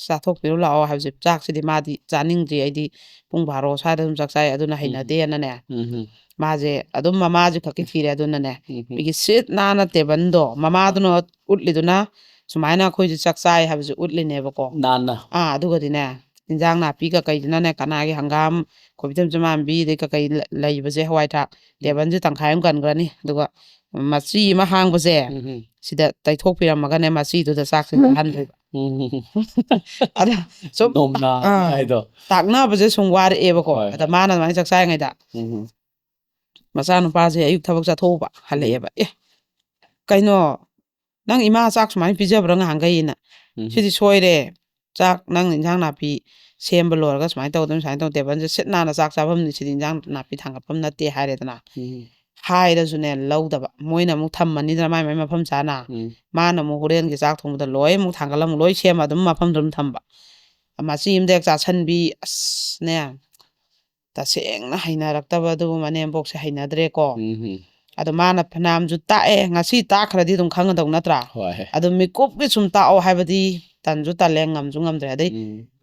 ꯆꯥꯊꯣꯛꯄꯤꯔꯨ ꯂꯥꯛꯑꯣ ꯍꯥꯏꯕꯁꯦ ꯆꯥꯛꯁꯤꯗꯤ ꯃꯥꯗꯤ ꯆꯥꯅꯤꯡꯗ꯭ꯔꯤ ꯑꯩꯗꯤ ꯄꯨꯡ ꯕꯥꯔꯣ ꯁ꯭ꯋꯥꯏꯗ ꯑꯗꯨꯝ ꯆꯥꯛ ꯆꯥꯏ ꯑꯗꯨꯅ ꯍꯩꯅꯗꯦꯅꯅꯦ ꯃꯥꯁꯦ ꯑꯗꯨꯝ ꯃꯃꯥꯁꯦ ꯈꯛꯀꯤ ꯊꯤꯔꯦ ꯑꯗꯨꯅꯅꯦ ꯑꯩꯈꯣꯏꯒꯤ ꯁꯤꯠ ꯅꯥꯟꯅ ꯇꯦꯕꯜꯗꯣ ꯃꯃꯥꯗꯨꯅ ꯎꯠꯂꯤꯗꯨꯅ ꯁꯨꯃꯥꯏꯅ ꯑꯩꯈꯣꯏꯁꯦ ꯆꯥꯛ ꯆꯥꯏ ꯍꯥꯏꯕꯁꯦ ꯎꯠꯂꯤꯅꯦꯕꯀꯣ ꯅꯥꯟꯅ ꯑꯗꯨꯒꯗꯤꯅꯦ ꯏꯟꯖꯥꯡ ꯅꯥꯄꯤ ꯀꯩꯗꯅꯅꯦ ꯀꯅꯥꯒꯤ ꯍꯪꯒꯥꯝ ꯀꯣꯕꯤ ꯆꯃꯥꯟꯕꯤ ꯑꯗꯩ ꯀꯩ ꯂꯩꯕꯁꯦ ꯍꯋꯥꯏ ꯊꯔꯥꯛ ꯇꯦꯕꯜꯁꯦ ꯇꯪꯈꯥꯏ ꯑꯃ ꯀꯟꯈ꯭ꯔꯅꯤ ꯑꯗꯨꯒ ꯃꯆꯤ ꯑꯃ ꯍꯥꯡꯕꯁꯦ ꯁꯤꯗ ꯇꯩꯊꯣꯛꯄꯤꯔꯝꯃꯒꯅꯦ ꯃꯆꯤꯗꯨꯗ ꯆꯥꯛꯁꯦ ꯆꯥꯍꯟꯗꯣꯏꯕ ꯑꯗ ꯁꯨꯝ ꯅꯣꯝꯅ ꯍꯥꯏꯗꯣ ꯇꯥꯛꯅꯕꯁꯦ ꯁꯨꯝ ꯋꯥꯔꯛꯑꯦꯕꯀꯣ ꯍꯣꯏ ꯑꯗ ꯃꯥꯅ ꯑꯗꯨꯃꯥꯏꯅ ꯆꯥꯛ ꯆꯥꯔꯤꯉꯩꯗ ꯃꯆꯥꯅꯨꯄꯥꯁꯦ ꯑꯌꯨꯛ ꯊꯕꯛ ꯆꯠꯊꯣꯛꯎꯕ ꯍꯜꯂꯛꯑꯦꯕ ꯀꯩꯅꯣ ꯅꯪ ꯏꯃꯥ ꯆꯥꯛ ꯁꯨꯃꯥꯏꯅ ꯄꯤꯖꯕ꯭ꯔꯥ ꯉꯍꯥꯟꯈꯩꯅ ꯁꯤꯗꯤ ꯁꯣꯏꯔꯦ ꯆꯥꯛ ꯅꯪ ꯏꯟꯖꯥꯡ ꯅꯥꯄꯤ ꯁꯦꯝꯕ ꯂꯣꯏꯔꯒ ꯁꯨꯃꯥꯏꯅ ꯇꯧꯗꯅ ꯁꯨꯃꯥꯏꯅ ꯇꯧ ꯇꯦꯕꯜꯁꯦ ꯁꯤꯠ ꯅꯥꯟꯅ ꯆꯥꯛ ꯆꯥꯐꯝꯅꯤ ꯁꯤꯗꯤ ꯏꯟꯖꯥꯡ ꯅꯥꯄꯤ ꯊꯥꯡꯒꯠꯐꯝ ꯅꯠꯇꯦ ꯍꯥꯏꯔꯦꯗꯅ ꯍꯥꯏꯔꯁꯨꯅꯦ ꯂꯧꯗꯕ ꯃꯣꯏꯅ ꯑꯃꯨꯛ ꯊꯝꯃꯅꯤꯗꯅ ꯃꯥꯏ ꯃꯥꯏ ꯃꯐꯝ ꯆꯥꯅ ꯃꯥꯅ ꯑꯃꯨꯛ ꯍꯣꯔꯦꯟꯒꯤ ꯆꯥꯛ ꯊꯣꯡꯕꯗ ꯂꯣꯏ ꯑꯃꯨꯛ ꯊꯥꯡꯒꯠꯂ ꯑꯃꯨꯛ ꯂꯣꯏ ꯁꯦꯝꯃ ꯑꯗꯨꯝ ꯃꯐꯝꯗꯨ ꯑꯗꯨꯝ ꯊꯝꯕ ꯃꯆꯤ ꯑꯃꯗ ꯍꯦꯛ ꯆꯥꯁꯟꯕꯤ ꯑꯁꯅꯦ ꯇꯁꯦꯡꯅ ꯍꯩꯅꯔꯛꯇꯕ ꯑꯗꯨꯕꯨ ꯃꯅꯦꯝꯕꯣꯛꯁꯦ ꯍꯩꯅꯗ꯭ꯔꯦꯀꯣ ꯑꯗꯣ ꯃꯥꯅ ꯐꯅꯌꯥꯝꯁꯨ ꯇꯥꯛꯑꯦ ꯉꯁꯤ ꯇꯥꯛꯈ꯭ꯔꯗꯤ ꯑꯗꯨꯝ ꯈꯪꯒꯗꯧ ꯅꯠꯇ꯭ꯔꯥ ꯑꯗꯨ ꯃꯤꯀꯨꯞꯀꯤ ꯁꯨꯝ ꯇꯥꯛꯑꯣ ꯍꯥꯏꯕꯗꯤ ꯇꯟꯁꯨ ꯇꯜꯂꯦ ꯉꯝꯁꯨ ꯉꯝꯗ꯭ꯔꯦ ꯑꯗꯩ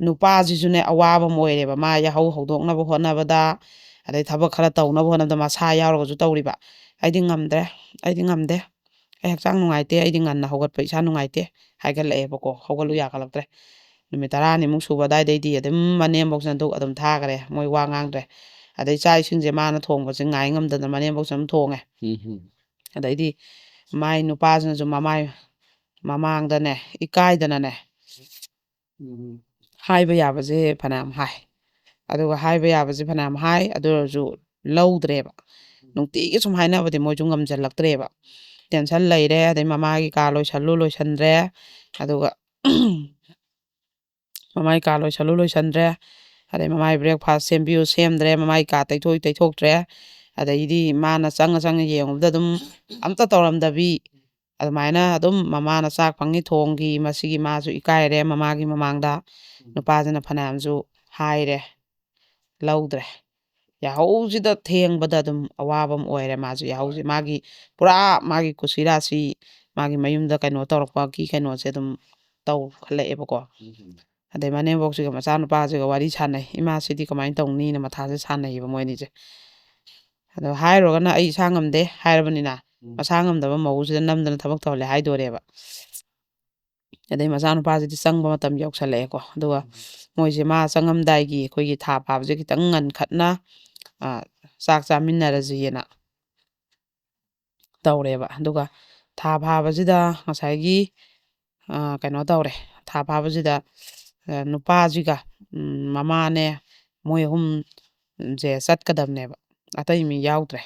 ꯅꯨꯄꯥꯁꯤꯁꯨꯅꯦ ꯑꯋꯥꯕ ꯑꯃ ꯑꯣꯏꯔꯦꯕ ꯃꯥ ꯌꯥꯍꯧ ꯍꯧꯗꯣꯛꯅꯕ ꯍꯣꯠꯅꯕꯗ ꯑꯗꯩ ꯊꯕꯛ ꯈꯔ ꯇꯧꯅꯕ ꯍꯣꯠꯅꯕꯗ ꯃꯁꯥ ꯌꯥꯎꯔꯒꯁꯨ ꯇꯧꯔꯤꯕ ꯑꯩꯗꯤ ꯉꯝꯗ꯭ꯔꯦ ꯑꯩꯗꯤ ꯉꯝꯗꯦ ꯑꯩ ꯍꯛꯆꯥꯡ ꯅꯨꯡꯉꯥꯏꯇꯦ ꯑꯩꯗꯤ ꯉꯟꯅ ꯍꯧꯒꯠꯄ ꯏꯁꯥ ꯅꯨꯡꯉꯥꯏꯇꯦ ꯍꯥꯏꯒꯠꯂꯛꯑꯦꯕꯀꯣ ꯍꯧꯒꯠꯂꯨ ꯌꯥꯒꯠꯂꯛꯇ꯭ꯔꯦ ꯅꯨꯃꯤꯠ 10ꯅꯤꯃꯨꯛ ꯁꯨꯕ ꯑꯗꯨꯋꯥꯏꯗꯩꯗꯤ ꯑꯗꯨꯝ ꯃꯅꯦꯝꯕꯣꯛꯁꯤꯅ ꯑꯗꯨꯝ ꯊꯥꯈꯔꯦ ꯃꯣꯏ ꯋꯥ ꯉꯥꯡꯗ꯭ꯔꯦ ꯑꯗꯩ ꯆꯥꯛ ꯏꯁꯤꯡꯁꯦ ꯃꯥꯅ ꯊꯣꯡꯕꯁꯦ ꯉꯥꯏ ꯉꯝꯗꯅ ꯃꯅꯦꯝꯕꯣꯛꯁꯦ ꯑꯗꯨꯝ ꯊꯣꯡꯉꯦ ꯑꯗꯩꯗꯤ ꯃꯥꯏ ꯅꯨꯄꯥꯁꯤꯅꯁꯨ ꯃꯃꯥꯡꯗꯅꯦ ꯏꯀꯥꯏꯗꯅꯅꯦ ꯍꯥꯏꯕ ꯌꯥꯕꯁꯦ ꯐꯅꯌꯥꯝ ꯍꯥꯏ ꯑꯗꯨꯒ ꯍꯥꯏꯕ ꯌꯥꯕꯁꯦ ꯐꯅꯌꯥꯝ ꯍꯥꯏ ꯑꯗꯨ ꯑꯣꯏꯔꯁꯨ ꯂꯧꯗ꯭ꯔꯦꯕ ꯅꯨꯡꯇꯤꯒꯤ ꯁꯨꯝ ꯍꯥꯏꯅꯕꯗꯤ ꯃꯣꯏꯁꯨ ꯉꯝꯁꯤꯜꯂꯛꯇ꯭ꯔꯦꯕ ꯇꯦꯟꯁꯟ ꯂꯩꯔꯦ ꯑꯗꯩ ꯃꯃꯥꯒꯤ ꯀꯥ ꯂꯣꯏꯁꯟꯗ꯭ꯔꯦ ꯑꯗꯨꯒ ꯃꯃꯥꯏ ꯀꯥ ꯂꯣꯏꯁꯟꯗ꯭ꯔꯦ ꯑꯗꯩ ꯃꯃꯥꯏ ꯕ꯭ꯔꯦꯛꯐꯥꯁ ꯁꯦꯝꯕꯤꯌꯨ ꯁꯦꯝꯗ꯭ꯔꯦ ꯃꯃꯥꯏ ꯀꯥ ꯇꯩꯊꯣꯛꯇ꯭ꯔꯦ ꯑꯗꯩꯗꯤ ꯃꯥꯅ ꯆꯪꯉ ꯌꯦꯡꯉꯨꯕꯗ ꯑꯗꯨꯝ ꯑꯝꯇ ꯇꯧꯔꯝꯗꯕꯤ ꯑꯗꯨꯃꯥꯏꯅ ꯑꯗꯨꯝ ꯃꯃꯥꯅ ꯆꯥꯛ ꯐꯪꯉꯤ ꯊꯣꯡꯈꯤ ꯃꯁꯤꯒꯤ ꯃꯥꯁꯨ ꯏꯀꯥꯏꯔꯦ ꯃꯃꯥꯒꯤ ꯃꯃꯥꯡꯗ ꯅꯨꯄꯥꯁꯤꯅ ꯐꯅꯌꯥꯝꯁꯨ ꯍꯥꯏꯔꯦ ꯂꯧꯗ꯭ꯔꯦ ꯌꯥꯍꯧꯁꯤꯗ ꯊꯦꯡꯕꯗ ꯑꯗꯨꯝ ꯑꯋꯥꯕ ꯑꯃ ꯑꯣꯏꯔꯦ ꯃꯥꯁꯨ ꯌꯥꯍꯧꯁꯤ ꯃꯥꯒꯤ ꯄꯨꯔꯥ ꯃꯥꯒꯤ ꯀꯨꯁꯤꯔꯥꯁꯤ ꯃꯥꯒꯤ ꯃꯌꯨꯝꯗ ꯀꯩꯅꯣ ꯇꯧꯔꯛꯄꯒꯤ ꯀꯩꯅꯣꯁꯦ ꯑꯗꯨꯝ ꯇꯧꯈꯠꯂꯛꯑꯦꯕꯀꯣ ꯑꯗꯩ ꯃꯅꯦꯝꯕꯣꯛꯁꯤꯒ ꯃꯆꯥꯅꯨꯄꯥꯁꯤꯒ ꯋꯥꯔꯤ ꯁꯥꯟꯅꯩ ꯏꯃꯥꯁꯤꯗꯤ ꯀꯃꯥꯏꯅ ꯇꯧꯅꯤꯅ ꯃꯊꯥꯁꯦ ꯁꯥꯟꯅꯩꯌꯦꯕ ꯃꯣꯏ ꯑꯅꯤꯁꯦ ꯑꯗꯣ ꯍꯥꯏꯔꯨꯔꯒꯅ ꯑꯩ ꯏꯁꯥ ꯉꯝꯗꯦ ꯍꯥꯏꯔꯕꯅꯤꯅ ꯃꯁꯥ ꯉꯝꯗꯕ ꯃꯧꯁꯤꯗ ꯅꯝꯗꯅ ꯊꯕꯛ ꯇꯧꯍꯜꯂꯦ ꯍꯥꯏꯗꯣꯔꯦꯕ ꯑꯗꯩ ꯃꯆꯥꯅꯨꯄꯥꯁꯤꯗꯤ ꯆꯪꯕ ꯃꯇꯝ ꯌꯧꯁꯜꯂꯛꯑꯦꯀꯣ ꯑꯗꯨꯒ ꯃꯣꯏꯁꯦ ꯃꯥ ꯆꯪꯉꯝꯗꯥꯏꯒꯤ ꯑꯩꯈꯣꯏꯒꯤ ꯊꯥ ꯐꯥꯕꯁꯦ ꯈꯤꯇꯪ ꯉꯟꯈꯠꯅ ꯆꯥꯛ ꯆꯥꯃꯤꯟꯅꯔꯁꯤꯅ ꯇꯧꯔꯦꯕ ꯑꯗꯨꯒ ꯊꯥ ꯐꯥꯕꯁꯤꯗ ꯉꯁꯥꯏꯒꯤ ꯀꯩꯅꯣ ꯇꯧꯔꯦ ꯊꯥ ꯐꯥꯕꯁꯤꯗ ꯅꯨꯄꯥꯁꯤꯒ ꯃꯃꯥꯅꯦ ꯃꯣꯏ ꯑꯍꯨꯝꯁꯦ ꯆꯠꯀꯗꯕꯅꯦꯕ ꯑꯇꯩ ꯃꯤ ꯌꯥꯎꯗ꯭ꯔꯦ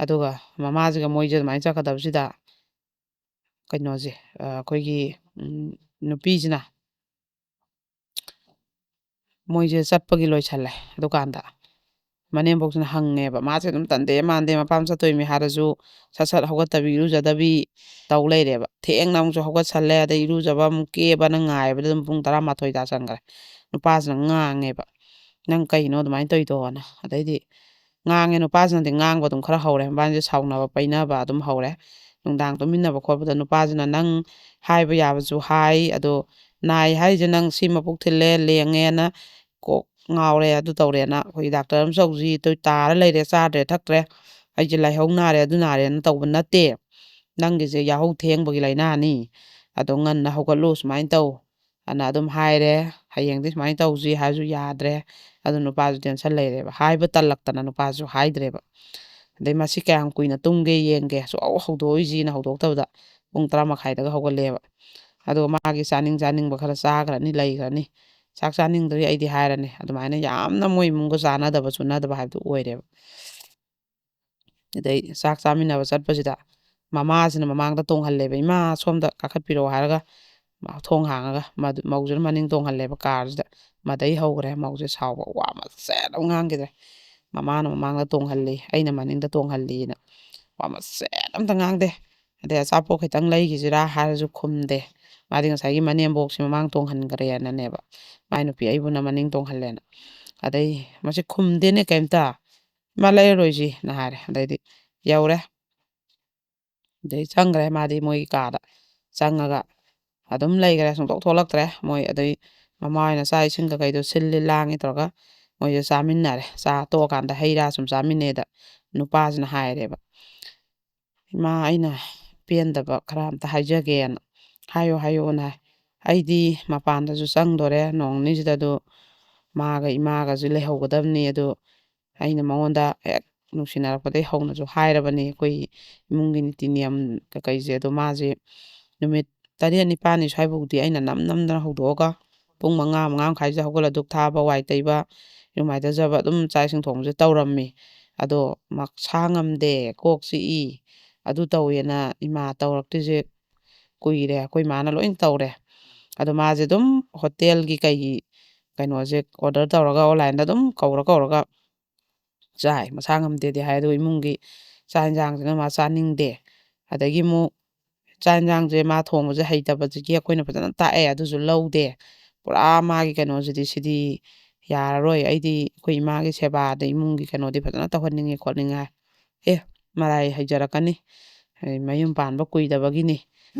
ꯑꯗꯨꯒ ꯃꯃꯥꯁꯤꯒ ꯃꯣꯏꯁꯦ ꯑꯗꯨꯃꯥꯏꯅ ꯆꯠꯀꯗꯕꯁꯤꯗ ꯀꯩꯅꯣꯁꯦ ꯑꯩꯈꯣꯏꯒꯤ ꯅꯨꯄꯤꯁꯤꯅ ꯃꯣꯏꯁꯦ ꯆꯠꯄꯒꯤ ꯂꯣꯏꯁꯜꯂꯦ ꯑꯗꯨꯀꯥꯟꯗ ꯃꯅꯦꯝꯕꯣꯛꯁꯤꯅ ꯍꯪꯉꯦꯕ ꯃꯥꯁꯦ ꯑꯗꯨꯝ ꯇꯟꯗꯦ ꯃꯥꯟꯗꯦ ꯃꯄꯥꯝ ꯆꯠꯇꯣꯏꯅꯤ ꯍꯥꯏꯔꯁꯨ ꯁꯠ ꯍꯧꯒꯠꯇꯕꯤ ꯏꯔꯨꯖꯗꯕꯤ ꯇꯧ ꯂꯩꯔꯦꯕ ꯊꯦꯡꯅ ꯑꯃꯨꯛꯁꯨ ꯍꯧꯒꯠꯁꯜꯂꯦ ꯑꯗꯩ ꯏꯔꯨꯖꯕ ꯑꯃꯨꯛ ꯀꯦꯕꯅ ꯉꯥꯏꯕꯗ ꯑꯗꯨꯝ ꯄꯨꯡ 12 ꯇꯥꯁꯟꯈ꯭ꯔꯦ ꯅꯨꯄꯥꯁꯤꯅ ꯉꯥꯡꯉꯦꯕ ꯅꯪ ꯀꯩꯅꯣ ꯑꯗꯨꯃꯥꯏꯅ ꯇꯧꯔꯤꯗꯣꯅ ꯑꯗꯩꯗꯤ ꯉꯥꯡꯉꯦ ꯅꯨꯄꯥꯁꯤꯅꯗꯤ ꯉꯥꯡꯕ ꯑꯗꯨꯝ ꯈꯔ ꯍꯧꯔꯦ ꯃꯕꯥꯅꯤꯁꯦ ꯁꯥꯎꯅꯕ ꯄꯩꯅꯕ ꯑꯗꯨꯝ ꯍꯧꯔꯦ ꯅꯨꯡꯗꯥꯡ ꯇꯨꯝꯃꯤꯟꯅꯕ ꯈꯣꯠꯄꯗ ꯅꯨꯄꯥꯁꯤꯅ ꯅꯪ ꯍꯥꯏꯕ ꯌꯥꯕꯁꯨ ꯍꯥꯏ ꯑꯗꯣ ꯅꯥꯏ ꯍꯥꯏꯔꯤꯁꯦ ꯅꯪ ꯁꯤ ꯃꯄꯨꯛ ꯊꯤꯜꯂꯦ ꯂꯦꯡꯉꯦꯅ ꯀꯣꯛ ꯉꯥꯎꯔꯦ ꯑꯗꯨ ꯇꯧꯔꯦꯅ ꯑꯩꯈꯣꯏ ꯗꯥꯛꯇꯔ ꯑꯃ ꯆꯧꯁꯤ ꯇꯥꯔ ꯂꯩꯔꯦ ꯆꯥꯗ꯭ꯔꯦ ꯊꯛꯇ꯭ꯔꯦ ꯑꯩꯁꯦ ꯂꯥꯏꯍꯧ ꯅꯥꯔꯦ ꯑꯗꯨ ꯅꯥꯔꯦꯅ ꯇꯧꯕ ꯅꯠꯇꯦ ꯅꯪꯒꯤꯁꯦ ꯌꯥꯍꯧ ꯊꯦꯡꯕꯒꯤ ꯂꯥꯏꯅꯥꯅꯤ ꯑꯗꯣ ꯉꯟꯅ ꯍꯧꯒꯠꯂꯨ ꯁꯨꯃꯥꯏꯅ ꯇꯧ ꯑꯅ ꯑꯗꯨꯝ ꯍꯥꯏꯔꯦ ꯍꯌꯦꯡꯗꯤ ꯁꯨꯃꯥꯏꯅ ꯇꯧꯁꯤ ꯍꯥꯏꯔꯁꯨ ꯌꯥꯗ꯭ꯔꯦ ꯑꯗꯨ ꯅꯨꯄꯥꯁꯨ ꯇꯦꯟꯁꯟ ꯂꯩꯔꯦꯕ ꯍꯥꯏꯕ ꯇꯜꯂꯛꯇꯅ ꯅꯨꯄꯥꯁꯨ ꯍꯥꯏꯗ꯭ꯔꯦꯕ ꯑꯗꯩ ꯃꯁꯤ ꯀꯌꯥꯝ ꯀꯨꯏꯅ ꯇꯨꯝꯒꯦ ꯌꯦꯡꯒꯦ ꯍꯧꯗꯣꯛꯏꯁꯤꯅ ꯍꯧꯗꯣꯛꯇꯕꯗ ꯄꯨꯡ 12:30ꯗꯒ ꯍꯧꯒꯠꯂꯦꯕ ꯑꯗꯨꯒ ꯃꯥꯒꯤ ꯆꯥꯅꯤꯡꯕ ꯈꯔ ꯆꯥꯈ꯭ꯔꯅꯤ ꯂꯩꯈ꯭ꯔꯅꯤ ꯆꯥꯛ ꯆꯥꯅꯤꯡꯗ꯭ꯔꯤ ꯑꯩꯗꯤ ꯍꯥꯏꯔꯅꯤ ꯑꯗꯨꯃꯥꯏꯅ ꯌꯥꯝꯅ ꯃꯣꯏ ꯏꯃꯨꯡꯒ ꯆꯥꯟꯅꯗꯕ ꯆꯨꯅꯗꯕ ꯍꯥꯏꯕꯗꯨ ꯑꯣꯏꯔꯦꯕ ꯑꯗꯩ ꯆꯥꯛ ꯆꯥꯃꯤꯟꯅꯕ ꯆꯠꯄꯁꯤꯗ ꯃꯃꯥꯁꯤꯅ ꯃꯃꯥꯡꯗ ꯇꯣꯡꯍꯜꯂꯦꯕ ꯏꯃꯥ ꯁꯣꯝꯗ ꯀꯥꯈꯠꯄꯤꯔꯛꯑꯣ ꯍꯥꯏꯔꯒ ꯊꯣꯡ ꯍꯥꯡꯉꯒ ꯃꯧꯁꯤꯅ ꯃꯅꯤꯡ ꯇꯣꯡꯍꯜꯂꯦꯕ ꯀꯥꯔꯁꯤꯗ ꯃꯗꯩ ꯍꯧꯈ꯭ꯔꯦ ꯃꯧꯁꯦ ꯁꯥꯎꯕ ꯋꯥ ꯃꯆꯦꯠ ꯑꯃ ꯉꯥꯡꯈꯤꯗ꯭ꯔꯦ ꯃꯃꯥꯅ ꯃꯃꯥꯡꯗ ꯇꯣꯡꯍꯜꯂꯤ ꯑꯩꯅ ꯃꯅꯤꯡꯗ ꯇꯣꯡꯍꯜꯂꯤꯅ ꯋꯥ ꯃꯆꯦꯠ ꯑꯝꯇ ꯉꯥꯡꯗꯦ ꯑꯗꯩ ꯑꯆꯥꯄꯣꯠ ꯈꯤꯇꯪ ꯂꯩꯈꯤꯁꯤꯔꯥ ꯍꯥꯏꯔꯁꯨ ꯈꯨꯝꯗꯦ ꯃꯥꯗꯤ ꯉꯁꯥꯏꯒꯤ ꯃꯅꯦꯝꯕꯣꯛꯁꯤ ꯃꯃꯥꯡ ꯇꯣꯡꯍꯟꯈ꯭ꯔꯦꯅꯅꯦꯕ ꯃꯥꯏ ꯅꯨꯄꯤ ꯑꯩꯕꯨꯅ ꯃꯅꯤꯡ ꯇꯣꯡꯍꯜꯂꯦꯅ ꯑꯗꯩ ꯃꯁꯤ ꯈꯨꯝꯗꯦꯅꯦ ꯀꯩꯝꯇ ꯏꯃꯥ ꯂꯩꯔꯔꯣꯏꯁꯤꯅ ꯍꯥꯏꯔꯦ ꯑꯗꯩꯗꯤ ꯌꯧꯔꯦ ꯑꯗꯩ ꯆꯪꯈ꯭ꯔꯦ ꯃꯥꯗꯤ ꯃꯣꯏꯒꯤ ꯀꯥꯗ ꯆꯪꯉꯒ ꯑꯗꯨꯝ ꯂꯩꯈ꯭ꯔꯦ ꯁꯨꯡꯊꯣꯛ ꯊꯣꯛꯂꯛꯇ꯭ꯔꯦ ꯃꯣꯏ ꯑꯗꯩ ꯃꯃꯥ ꯍꯣꯏꯅ ꯆꯥꯛ ꯏꯁꯤꯡ ꯀꯩꯗꯣ ꯁꯤꯜꯂꯤ ꯂꯥꯡꯉꯤ ꯇꯧꯔꯒ ꯃꯣꯏꯁꯦ ꯆꯥꯃꯤꯟꯅꯔꯦ ꯆꯥ ꯇꯣꯛꯑꯀꯥꯟꯗ ꯍꯩ ꯔꯥ ꯁꯨꯝ ꯆꯥꯃꯤꯟꯅꯩꯗ ꯅꯨꯄꯥꯁꯤꯅ ꯍꯥꯏꯔꯦꯕ ꯏꯃꯥ ꯑꯩꯅ ꯄꯦꯟꯗꯕ ꯈꯔ ꯑꯝꯇ ꯍꯥꯏꯖꯒꯦꯅ ꯍꯥꯏꯌꯣꯅ ꯍꯥꯏ ꯑꯩꯗꯤ ꯃꯄꯥꯟꯗꯁꯨ ꯆꯪꯗꯣꯔꯦ ꯅꯣꯡ ꯅꯤꯅꯤꯁꯤꯗ ꯑꯗꯨ ꯃꯥꯒ ꯏꯃꯥꯒꯁꯨ ꯂꯩꯍꯧꯒꯗꯕꯅꯤ ꯑꯗꯨ ꯑꯩꯅ ꯃꯉꯣꯟꯗ ꯍꯦꯛ ꯅꯨꯡꯁꯤꯅꯔꯛꯄꯗꯒꯤ ꯍꯧꯅꯁꯨ ꯍꯥꯏꯔꯕꯅꯤ ꯑꯩꯈꯣꯏ ꯏꯃꯨꯡꯒꯤ ꯅꯤꯇꯤ ꯅꯤꯌꯝ ꯀꯩꯀꯩꯁꯦ ꯑꯗꯣ ꯃꯥꯁꯦ ꯅꯨꯃꯤꯠ 9 ꯅꯤꯄꯥꯜꯅꯤ ꯁ꯭ꯋꯥꯏꯐꯥꯎꯗꯤ ꯑꯩꯅ ꯅꯝꯗꯅ ꯍꯧꯗꯣꯛꯑꯒ ꯄꯨꯡ 5 5:30ꯁꯤꯗ ꯍꯧꯒꯠꯂ ꯙꯨꯛ ꯊꯥꯕ ꯋꯥꯏ ꯇꯩꯕ ꯏꯔꯨꯃꯥꯏꯊꯖꯕ ꯑꯗꯨꯝ ꯆꯥꯛ ꯏꯁꯤꯡ ꯊꯣꯡꯕꯁꯦ ꯇꯧꯔꯝꯃꯤ ꯑꯗꯣ ꯃꯁꯥ ꯉꯝꯗꯦ ꯀꯣꯛ ꯆꯤꯛꯏ ꯑꯗꯨ ꯇꯧꯋꯦꯅ ꯏꯃꯥ ꯇꯧꯔꯛꯇ꯭ꯔꯤꯁꯦ ꯀꯨꯏꯔꯦ ꯑꯩꯈꯣꯏ ꯃꯥꯅ ꯂꯣꯏ ꯇꯧꯔꯦ ꯑꯗꯣ ꯃꯥꯁꯦ ꯑꯗꯨꯝ ꯍꯣꯇꯦꯜꯒꯤ ꯀꯩꯒꯤ ꯀꯩꯅꯣꯁꯦ ꯑꯣꯔꯗꯔ ꯇꯧꯔꯒ ꯑꯣꯟꯂꯥꯏꯟꯗ ꯑꯗꯨꯝ ꯀꯧꯔꯒ ꯆꯥꯏ ꯃꯁꯥ ꯉꯝꯗꯦꯗꯤ ꯍꯥꯏ ꯑꯗꯨ ꯏꯃꯨꯡꯒꯤ ꯆꯥꯛ ꯌꯦꯟꯁꯥꯡꯁꯤꯅ ꯃꯥ ꯆꯥꯅꯤꯡꯗꯦ ꯑꯗꯒꯤ ꯑꯃꯨꯛ ꯆꯥꯛ ꯌꯦꯟꯁꯥꯡꯁꯦ ꯃꯥ ꯊꯣꯡꯕꯁꯦ ꯍꯩꯇꯕꯁꯤꯒꯤ ꯑꯩꯈꯣꯏꯅ ꯐꯖꯅ ꯇꯥꯛꯑꯦ ꯑꯗꯨꯁꯨ ꯂꯧꯗꯦ ꯄꯨꯔꯥ ꯃꯥꯒꯤ ꯀꯩꯅꯣꯁꯤꯗꯤ ꯁꯤꯗꯤ ꯌꯥꯔꯔꯣꯏ ꯑꯩꯗꯤ ꯑꯩꯈꯣꯏ ꯏꯃꯥꯒꯤ ꯁꯦꯕꯥꯗ ꯏꯃꯨꯡꯒꯤ ꯀꯩꯅꯣꯗꯤ ꯐꯖꯅ ꯇꯧꯍꯟꯅꯤꯡꯉꯦ ꯈꯣꯠꯅꯤꯡꯉꯦ ꯃꯔꯥꯏ ꯍꯩꯖꯔꯛꯀꯅꯤ ꯃꯌꯨꯝ ꯄꯥꯟꯕ ꯀꯨꯏꯗꯕꯒꯤꯅꯤ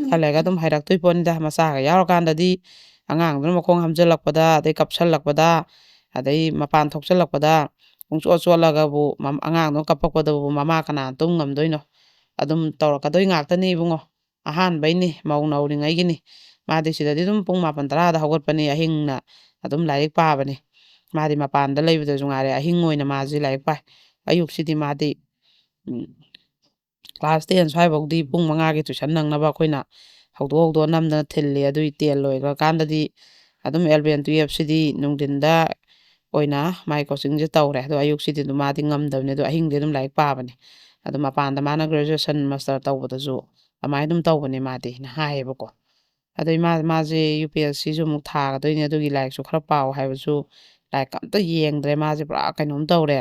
ꯈꯜꯂꯒ ꯑꯗꯨꯝ ꯍꯩꯔꯛꯇꯣꯏ ꯄꯣꯠꯅꯤꯗ ꯃꯆꯥꯒ ꯌꯥꯎꯔꯀꯥꯟꯗꯗꯤ ꯑꯉꯥꯡꯗꯨꯅ ꯃꯈꯣꯡ ꯍꯥꯝꯖꯜꯂꯛꯄꯗ ꯑꯗꯩ ꯀꯞꯁꯜꯂꯛꯄꯗ ꯑꯗꯩ ꯃꯄꯥꯟ ꯊꯣꯛꯆꯜꯂꯛꯄꯗ ꯄꯨꯡꯆꯣꯠ ꯆꯣꯠꯂꯒꯕꯨ ꯑꯉꯥꯡꯗꯣ ꯀꯞꯄꯛꯄꯗꯕꯨ ꯃꯃꯥ ꯀꯅꯥ ꯇꯨꯝ ꯉꯝꯗꯣꯏꯅꯣ ꯑꯗꯨꯝ ꯇꯧꯔꯛꯀꯗꯣꯏ ꯉꯥꯛꯇꯅꯤ ꯏꯕꯨꯡꯉꯣ ꯑꯍꯥꯟꯕꯩꯅꯤ ꯃꯧ ꯅꯧꯔꯤꯉꯩꯒꯤꯅꯤ ꯃꯥꯗꯤ ꯁꯤꯗꯗꯤ ꯑꯗꯨꯝ ꯄꯨꯡ 9 10ꯗ ꯍꯧꯒꯠꯄꯅꯤ ꯑꯍꯤꯡꯅ ꯑꯗꯨꯝ ꯂꯥꯏꯔꯤꯛ ꯄꯥꯕꯅꯤ ꯃꯥꯗꯤ ꯃꯄꯥꯟꯗ ꯂꯩꯕꯗꯁꯨ ꯉꯥꯏꯔꯦ ꯑꯍꯤꯡ ꯑꯣꯏꯅ ꯃꯥꯁꯤ ꯂꯥꯏꯔꯤꯛ ꯄꯥꯏ ꯑꯌꯨꯛꯁꯤꯗꯤ ꯃꯥꯗꯤ ꯀ꯭ꯂꯥꯁ 10 ꯁ꯭ꯋꯥꯏꯐꯥꯎꯗꯤ ꯄꯨꯡ 5ꯒꯤ ꯇꯨꯏꯁꯟ ꯅꯪꯅꯕ ꯑꯩꯈꯣꯏꯅ ꯍꯧꯗꯣꯛ ꯅꯝꯗꯅ ꯊꯤꯜꯂꯤ ꯑꯗꯨꯏ 10 ꯂꯣꯏꯈ꯭ꯔꯀꯥꯟꯗꯗꯤ ꯑꯗꯨꯝ 11 12ꯁꯤꯗꯤ ꯅꯨꯡꯊꯤꯟꯗ ꯑꯣꯏꯅ ꯃꯥꯏ ꯀꯣꯆꯤꯡꯁꯦ ꯇꯧꯔꯦ ꯑꯗꯣ ꯑꯌꯨꯛꯁꯤꯗꯤ ꯑꯗꯨꯝ ꯃꯥꯗꯤ ꯉꯝꯗꯕꯅꯤ ꯑꯗꯣ ꯑꯍꯤꯡꯗꯤ ꯑꯗꯨꯝ ꯂꯥꯏꯔꯤꯛ パꯕꯅꯤ ꯑꯗꯣ ꯃꯄꯥꯟꯗ ꯃꯥꯅ ꯒ꯭ꯔꯦꯖꯨꯑꯦꯁꯟ ꯃꯥꯁꯇꯔ ꯇꯧꯕꯗꯁꯨ ꯑꯗꯨꯃꯥꯏꯅ ꯑꯗꯨꯝ ꯇꯧꯕꯅꯤ ꯃꯥꯗꯤꯅ ꯍꯥꯏꯌꯦꯕꯀꯣ ꯑꯗꯩ ꯃꯥꯁꯦ UPSCꯁꯨ ꯑꯃꯨꯛ ꯊꯥꯒꯗꯣꯏꯅꯤ ꯑꯗꯨꯒꯤ ꯂꯥꯏꯔꯤꯛꯁꯨ ꯈꯔ ꯄꯥꯎ ꯍꯥꯏꯕꯁꯨ ꯂꯥꯏꯔꯤꯛ ꯑꯝꯇ ꯌꯦꯡꯗ꯭ꯔꯦ ꯃꯥꯁꯦ ꯄꯨꯔꯥ ꯀꯩꯅꯣꯝ ꯇꯧꯔꯦ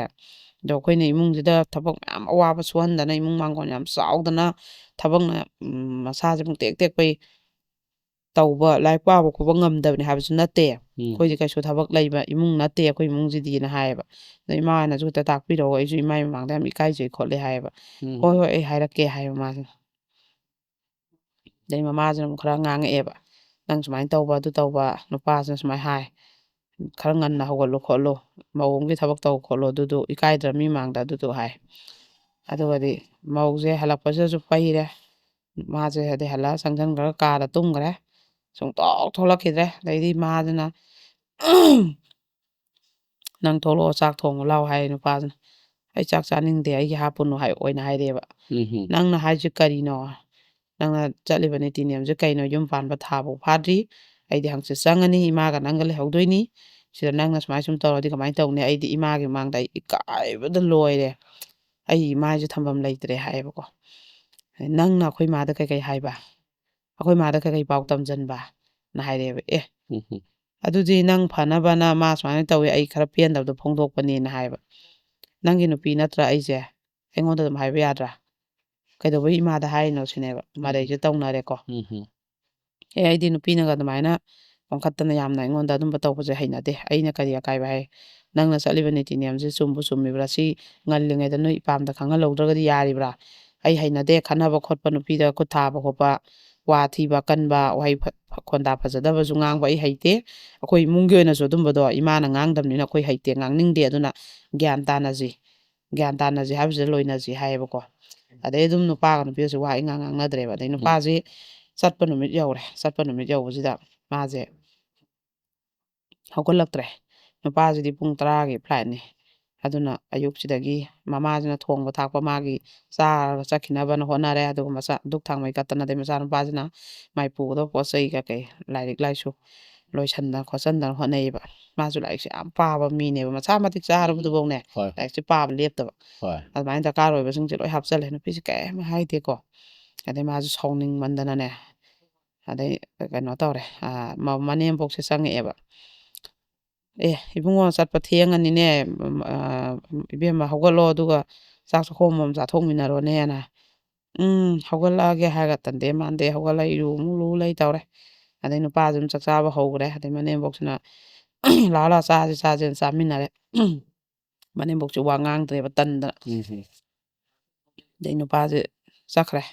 ꯑꯗꯣ ꯑꯩꯈꯣꯏꯅ ꯏꯃꯨꯡꯁꯤꯗ ꯊꯕꯛ ꯃꯌꯥꯝ ꯑꯋꯥꯕ ꯁꯨꯍꯟꯗꯅ ꯏꯃꯨꯡ ꯃꯥꯡꯒꯣꯟ ꯌꯥꯝ ꯆꯥꯎꯗꯅ ꯊꯕꯛꯅ ꯃꯁꯥꯁꯦ ꯄꯨꯡꯇꯦꯛ ꯇꯦꯛꯄꯩ ꯇꯧꯕ ꯂꯥꯏꯔꯤꯛ ꯄꯥꯕ ꯈꯣꯠꯄ ꯉꯝꯗꯕꯅꯤ ꯍꯥꯏꯕꯁꯨ ꯅꯠꯇꯦ ꯑꯩꯈꯣꯏꯗꯤ ꯀꯩꯁꯨ ꯊꯕꯛ ꯂꯩꯕ ꯏꯃꯨꯡ ꯅꯠꯇꯦ ꯑꯩꯈꯣꯏ ꯏꯃꯨꯡꯁꯤꯗꯤꯅ ꯍꯥꯏꯌꯦꯕ ꯑꯗꯣ ꯏꯃꯥꯅꯁꯨ ꯈꯤꯇ ꯇꯥꯛꯄꯤꯔꯛꯑꯣ ꯑꯩꯁꯨ ꯏꯃꯥꯒꯤ ꯃꯃꯥꯡꯗ ꯌꯥꯝ ꯏꯀꯥꯏꯖꯩ ꯈꯣꯠꯂꯦ ꯍꯥꯏꯌꯦꯕ ꯍꯣꯏ ꯑꯩ ꯍꯥꯏꯔꯛꯀꯦ ꯍꯥꯏꯕ ꯃꯥꯁꯦ ꯑꯗꯩ ꯃꯃꯥꯁꯤꯅ ꯑꯃꯨꯛ ꯈꯔ ꯉꯥꯡꯉꯛꯑꯦꯕ ꯅꯪ ꯁꯨꯃꯥꯏꯅ ꯇꯧꯕ ꯑꯗꯨ ꯇꯧꯕ ꯅꯨꯄꯥꯁꯤꯅ ꯁꯨꯃꯥꯏꯅ ꯍꯥꯏ ꯈꯔ ꯉꯟꯅ ꯍꯧꯒꯠꯂꯨ ꯈꯣꯠꯂꯨ ꯃꯧ ꯑꯃꯒꯤ ꯊꯕꯛ ꯇꯧ ꯈꯣꯠꯂꯨ ꯑꯗꯨꯗꯣ ꯏꯀꯥꯏꯗ꯭ꯔ ꯃꯤ ꯃꯥꯡꯗ ꯑꯗꯨꯗꯣ ꯍꯥꯏ ꯑꯗꯨꯒꯗꯤ ꯃꯧꯁꯦ ꯍꯜꯂꯛꯄꯁꯤꯗꯁꯨ ꯄꯩꯔꯦ ꯃꯥꯁꯦ ꯑꯗꯩ ꯍꯜꯂꯛꯑ ꯆꯪꯁꯤꯟꯈ꯭ꯔꯒ ꯀꯥꯗ ꯇꯨꯝꯈ꯭ꯔꯦ ꯁꯨꯡꯊꯣꯛ ꯊꯣꯛꯂꯛꯈꯤꯗ꯭ꯔꯦ ꯑꯗꯩꯗꯤ ꯃꯥꯁꯤꯅ ꯅꯪ ꯊꯣꯛꯂꯛꯑꯣ ꯆꯥꯛ ꯊꯣꯡꯉꯨ ꯂꯥꯛꯑꯣ ꯍꯥꯏ ꯅꯨꯄꯥꯁꯤꯅ ꯑꯩ ꯆꯥꯛ ꯆꯥꯅꯤꯡꯗꯦ ꯑꯩꯒꯤ ꯍꯥꯞꯄꯨꯅꯨ ꯑꯣꯏꯅ ꯍꯥꯏꯔꯛꯑꯦꯕ ꯅꯪꯅ ꯍꯥꯏꯁꯤ ꯀꯔꯤꯅꯣ ꯅꯪꯅ ꯆꯠꯂꯤꯕ ꯅꯤꯇꯤ ꯅꯤꯌꯝꯁꯦ ꯀꯩꯅꯣ ꯌꯨꯝ ꯄꯥꯟꯕ ꯊꯥꯐꯥꯎ ꯐꯥꯗ꯭ꯔꯤ ꯑꯩꯗꯤ ꯍꯪꯆꯤꯠ ꯆꯪꯉꯅꯤ ꯏꯃꯥꯒ ꯅꯪꯒ ꯂꯩꯍꯧꯗꯣꯏꯅꯤ ꯁꯤꯗ ꯅꯪꯅ ꯁꯨꯃꯥꯏꯅ ꯁꯨꯝ ꯇꯧꯔꯗꯤ ꯀꯃꯥꯏꯅ ꯇꯧꯅꯤ ꯑꯩꯗꯤ ꯏꯃꯥꯒꯤ ꯃꯃꯥꯡꯗ ꯑꯩ ꯏꯀꯥꯏꯕꯗ ꯂꯣꯏꯔꯦ ꯑꯩ ꯏꯃꯥꯏꯁꯦ ꯊꯝꯐꯝ ꯂꯩꯇ꯭ꯔꯦ ꯍꯥꯏꯌꯦꯕꯀꯣ ꯅꯪꯅ ꯑꯩꯈꯣꯏ ꯃꯥꯗ ꯀꯩꯀꯩ ꯍꯥꯏꯕ ꯑꯩꯈꯣꯏ ꯃꯥꯗ ꯀꯩꯀꯩ ꯄꯥꯎ ꯇꯝꯁꯤꯟꯕ ꯅ ꯍꯥꯏꯔꯛꯑꯦꯕ ꯑꯗꯨꯗꯤ ꯅꯪ ꯐꯅꯕꯅ ꯃꯥ ꯁꯨꯃꯥꯏꯅ ꯇꯧꯋꯤ ꯑꯩ ꯈꯔ ꯄꯦꯟꯗꯕꯗꯣ ꯐꯣꯡꯗꯣꯛꯄꯅꯦꯅ ꯍꯥꯏꯕ ꯅꯪꯒꯤ ꯅꯨꯄꯤ ꯅꯠꯇ꯭ꯔꯥ ꯑꯩꯁꯦ ꯑꯩꯉꯣꯟꯗ ꯑꯗꯨꯝ ꯍꯥꯏꯕ ꯌꯥꯗ꯭ꯔꯥ ꯀꯩꯗꯧꯕꯩ ꯏꯃꯥꯗ ꯍꯥꯏꯔꯤꯅꯣ ꯁꯤꯅꯦꯕ ꯃꯔꯩꯁꯦ ꯇꯧꯅꯔꯦꯀꯣ ꯑꯩꯗꯤ ꯅꯨꯄꯤꯅꯒ ꯑꯗꯨꯃꯥꯏꯅ ꯄꯣꯡꯈꯠꯇꯅ ꯌꯥꯝꯅ ꯑꯩꯉꯣꯟꯗ ꯑꯗꯨꯝꯕ ꯇꯧꯕꯁꯦ ꯍꯩꯅꯗꯦ ꯑꯩꯅ ꯀꯔꯤ ꯑꯀꯥꯏꯕ ꯍꯥꯏ ꯅꯪꯅ ꯆꯠꯂꯤꯕ ꯅꯤꯇꯤ ꯅꯤꯌꯝꯁꯦ ꯆꯨꯝꯕꯨ ꯆꯨꯝꯃꯤꯕ꯭ꯔꯥ ꯁꯤ ꯉꯜꯂꯤꯉꯩꯗ ꯅꯣꯏ ꯏꯄꯥꯝꯗ ꯈꯪꯍꯜꯍꯧꯗ꯭ꯔꯒꯗꯤ ꯌꯥꯔꯤꯕ꯭ꯔꯥ ꯑꯩ ꯍꯩꯅꯗꯦ ꯈꯠꯅꯕ ꯈꯣꯠꯄ ꯅꯨꯄꯤꯗ ꯈꯨꯠ ꯊꯥꯕ ꯈꯣꯠꯄ ꯋꯥ ꯊꯤꯕ ꯀꯟꯕ ꯋꯥꯍꯩ ꯈꯣꯟꯗꯥ ꯐꯖꯗꯕꯁꯨ ꯉꯥꯡꯕ ꯑꯩ ꯍꯩꯇꯦ ꯑꯩꯈꯣꯏ ꯏꯃꯨꯡꯒꯤ ꯑꯣꯏꯅꯁꯨ ꯑꯗꯨꯝꯕꯗꯣ ꯏꯃꯥꯅ ꯉꯥꯡꯗꯕꯅꯤꯅ ꯑꯩꯈꯣꯏ ꯍꯩꯇꯦ ꯉꯥꯡꯅꯤꯡꯗꯦ ꯑꯗꯨꯅ ꯒ꯭ꯌꯥꯟ ꯇꯥꯅꯁꯤ ꯍꯥꯏꯕꯁꯤꯗ ꯂꯣꯏꯅꯁꯤ ꯍꯥꯏꯌꯦꯕꯀꯣ ꯑꯗꯩ ꯑꯗꯨꯝ ꯅꯨꯄꯥꯒ ꯅꯨꯄꯤꯒꯁꯨ ꯋꯥ ꯏꯉꯥꯡ ꯉꯥꯡꯅꯗ꯭ꯔꯦꯕ ꯑꯗꯩ ꯅꯨꯄꯥꯁꯤ ꯆꯠꯄ ꯅꯨꯃꯤꯠ ꯌꯧꯔꯦ ꯆꯠꯄ ꯅꯨꯃꯤꯠ ꯌꯧꯕꯁꯤꯗ ꯃꯥꯁꯦ ꯍꯧꯒꯠꯂꯛꯇ꯭ꯔꯦ ꯅꯨꯄꯥꯁꯤꯗꯤ ꯄꯨꯡ 10ꯒꯤ ꯐ꯭ꯂꯥꯏꯠꯅꯤ ꯑꯗꯨꯅ ꯑꯌꯨꯛꯁꯤꯗꯒꯤ ꯃꯃꯥꯁꯤꯅ ꯊꯣꯡꯕ ꯊꯥꯛꯄ ꯃꯥꯒꯤ ꯆꯥꯔꯒ ꯆꯠꯈꯤꯅꯕꯅ ꯍꯣꯠꯅꯔꯦ ꯑꯗꯨꯒ ꯃꯆꯥ ꯙꯨꯛ ꯊꯥꯡꯃꯩ ꯀꯠꯇꯅ ꯑꯗꯩ ꯃꯆꯥꯅꯨꯄꯥꯁꯤꯅ ꯃꯥꯏ ꯄꯨꯒꯗꯕ ꯄꯣꯠ ꯆꯩ ꯀꯩꯀꯩ ꯂꯥꯏꯔꯤꯛ ꯂꯥꯏꯁꯨ ꯂꯣꯏꯁꯤꯟꯗꯅ ꯈꯣꯠꯆꯟꯗꯅ ꯍꯣꯠꯅꯩꯌꯦꯕ ꯃꯥꯁꯨ ꯂꯥꯏꯔꯤꯛꯁꯦ ꯌꯥꯝ ꯄꯥꯕ ꯃꯤꯅꯦꯕ ꯃꯆꯥ ꯃꯇꯤꯛ ꯆꯥꯔꯕꯗꯨꯐꯧꯅꯦ ꯂꯥꯏꯔꯤꯛꯁꯦ ꯄꯥꯕ ꯂꯦꯞꯇꯕ ꯑꯗꯨꯃꯥꯏꯅ ꯗꯔꯀꯥꯔ ꯑꯣꯏꯕꯁꯤꯡꯁꯦ ꯂꯣꯏ ꯍꯥꯞꯆꯜꯂꯦ ꯅꯨꯄꯤꯁꯦ ꯀꯔꯤꯝ ꯍꯥꯏꯗꯦꯀꯣ ꯑꯗꯩ ꯃꯥꯁꯨ ꯁꯥꯎꯅꯤꯡꯃꯟꯗꯅꯅꯦ ꯑꯗꯩ ꯀꯩꯅꯣ ꯇꯧꯔꯦ ꯃꯅꯦꯝꯄꯣꯛꯁꯦ ꯆꯪꯉꯛꯑꯦꯕ ꯏꯕꯨꯡꯉꯣ ꯆꯠꯄ ꯊꯦꯡꯉꯅꯤꯅꯦ ꯏꯕꯦꯝꯃ ꯍꯧꯒꯠꯂꯣ ꯑꯗꯨꯒ ꯆꯥꯛ ꯆꯥꯈꯣꯝ ꯑꯃ ꯆꯥꯊꯣꯛꯃꯤꯟꯅꯔꯣꯅꯦꯅ ꯍꯧꯒꯠꯂꯛꯑꯒꯦ ꯍꯥꯏꯔꯒ ꯇꯟꯗꯦ ꯃꯥꯟꯗꯦ ꯍꯧꯒꯠꯂꯛ ꯏꯔꯨ ꯑꯃꯨꯛ ꯂꯨ ꯂꯩ ꯇꯧꯔꯦ ꯑꯗꯩ ꯅꯨꯄꯥꯁꯨ ꯑꯗꯨꯝ ꯆꯥꯛ ꯆꯥꯕ ꯍꯧꯈ꯭ꯔꯦ ꯑꯗꯩ ꯃꯅꯦꯝꯕꯣꯛꯁꯤꯅ ꯂꯥꯛꯑꯣ ꯆꯥꯁꯦꯅ ꯆꯥꯃꯤꯟꯅꯔꯦ ꯃꯅꯦꯝꯕꯣꯛꯁꯦ ꯋꯥ ꯉꯥꯡꯗ꯭ꯔꯦꯕ ꯇꯟꯗꯅ ꯑꯗꯩ ꯅꯨꯄꯥꯁꯦ ꯆꯠꯈ꯭ꯔꯦ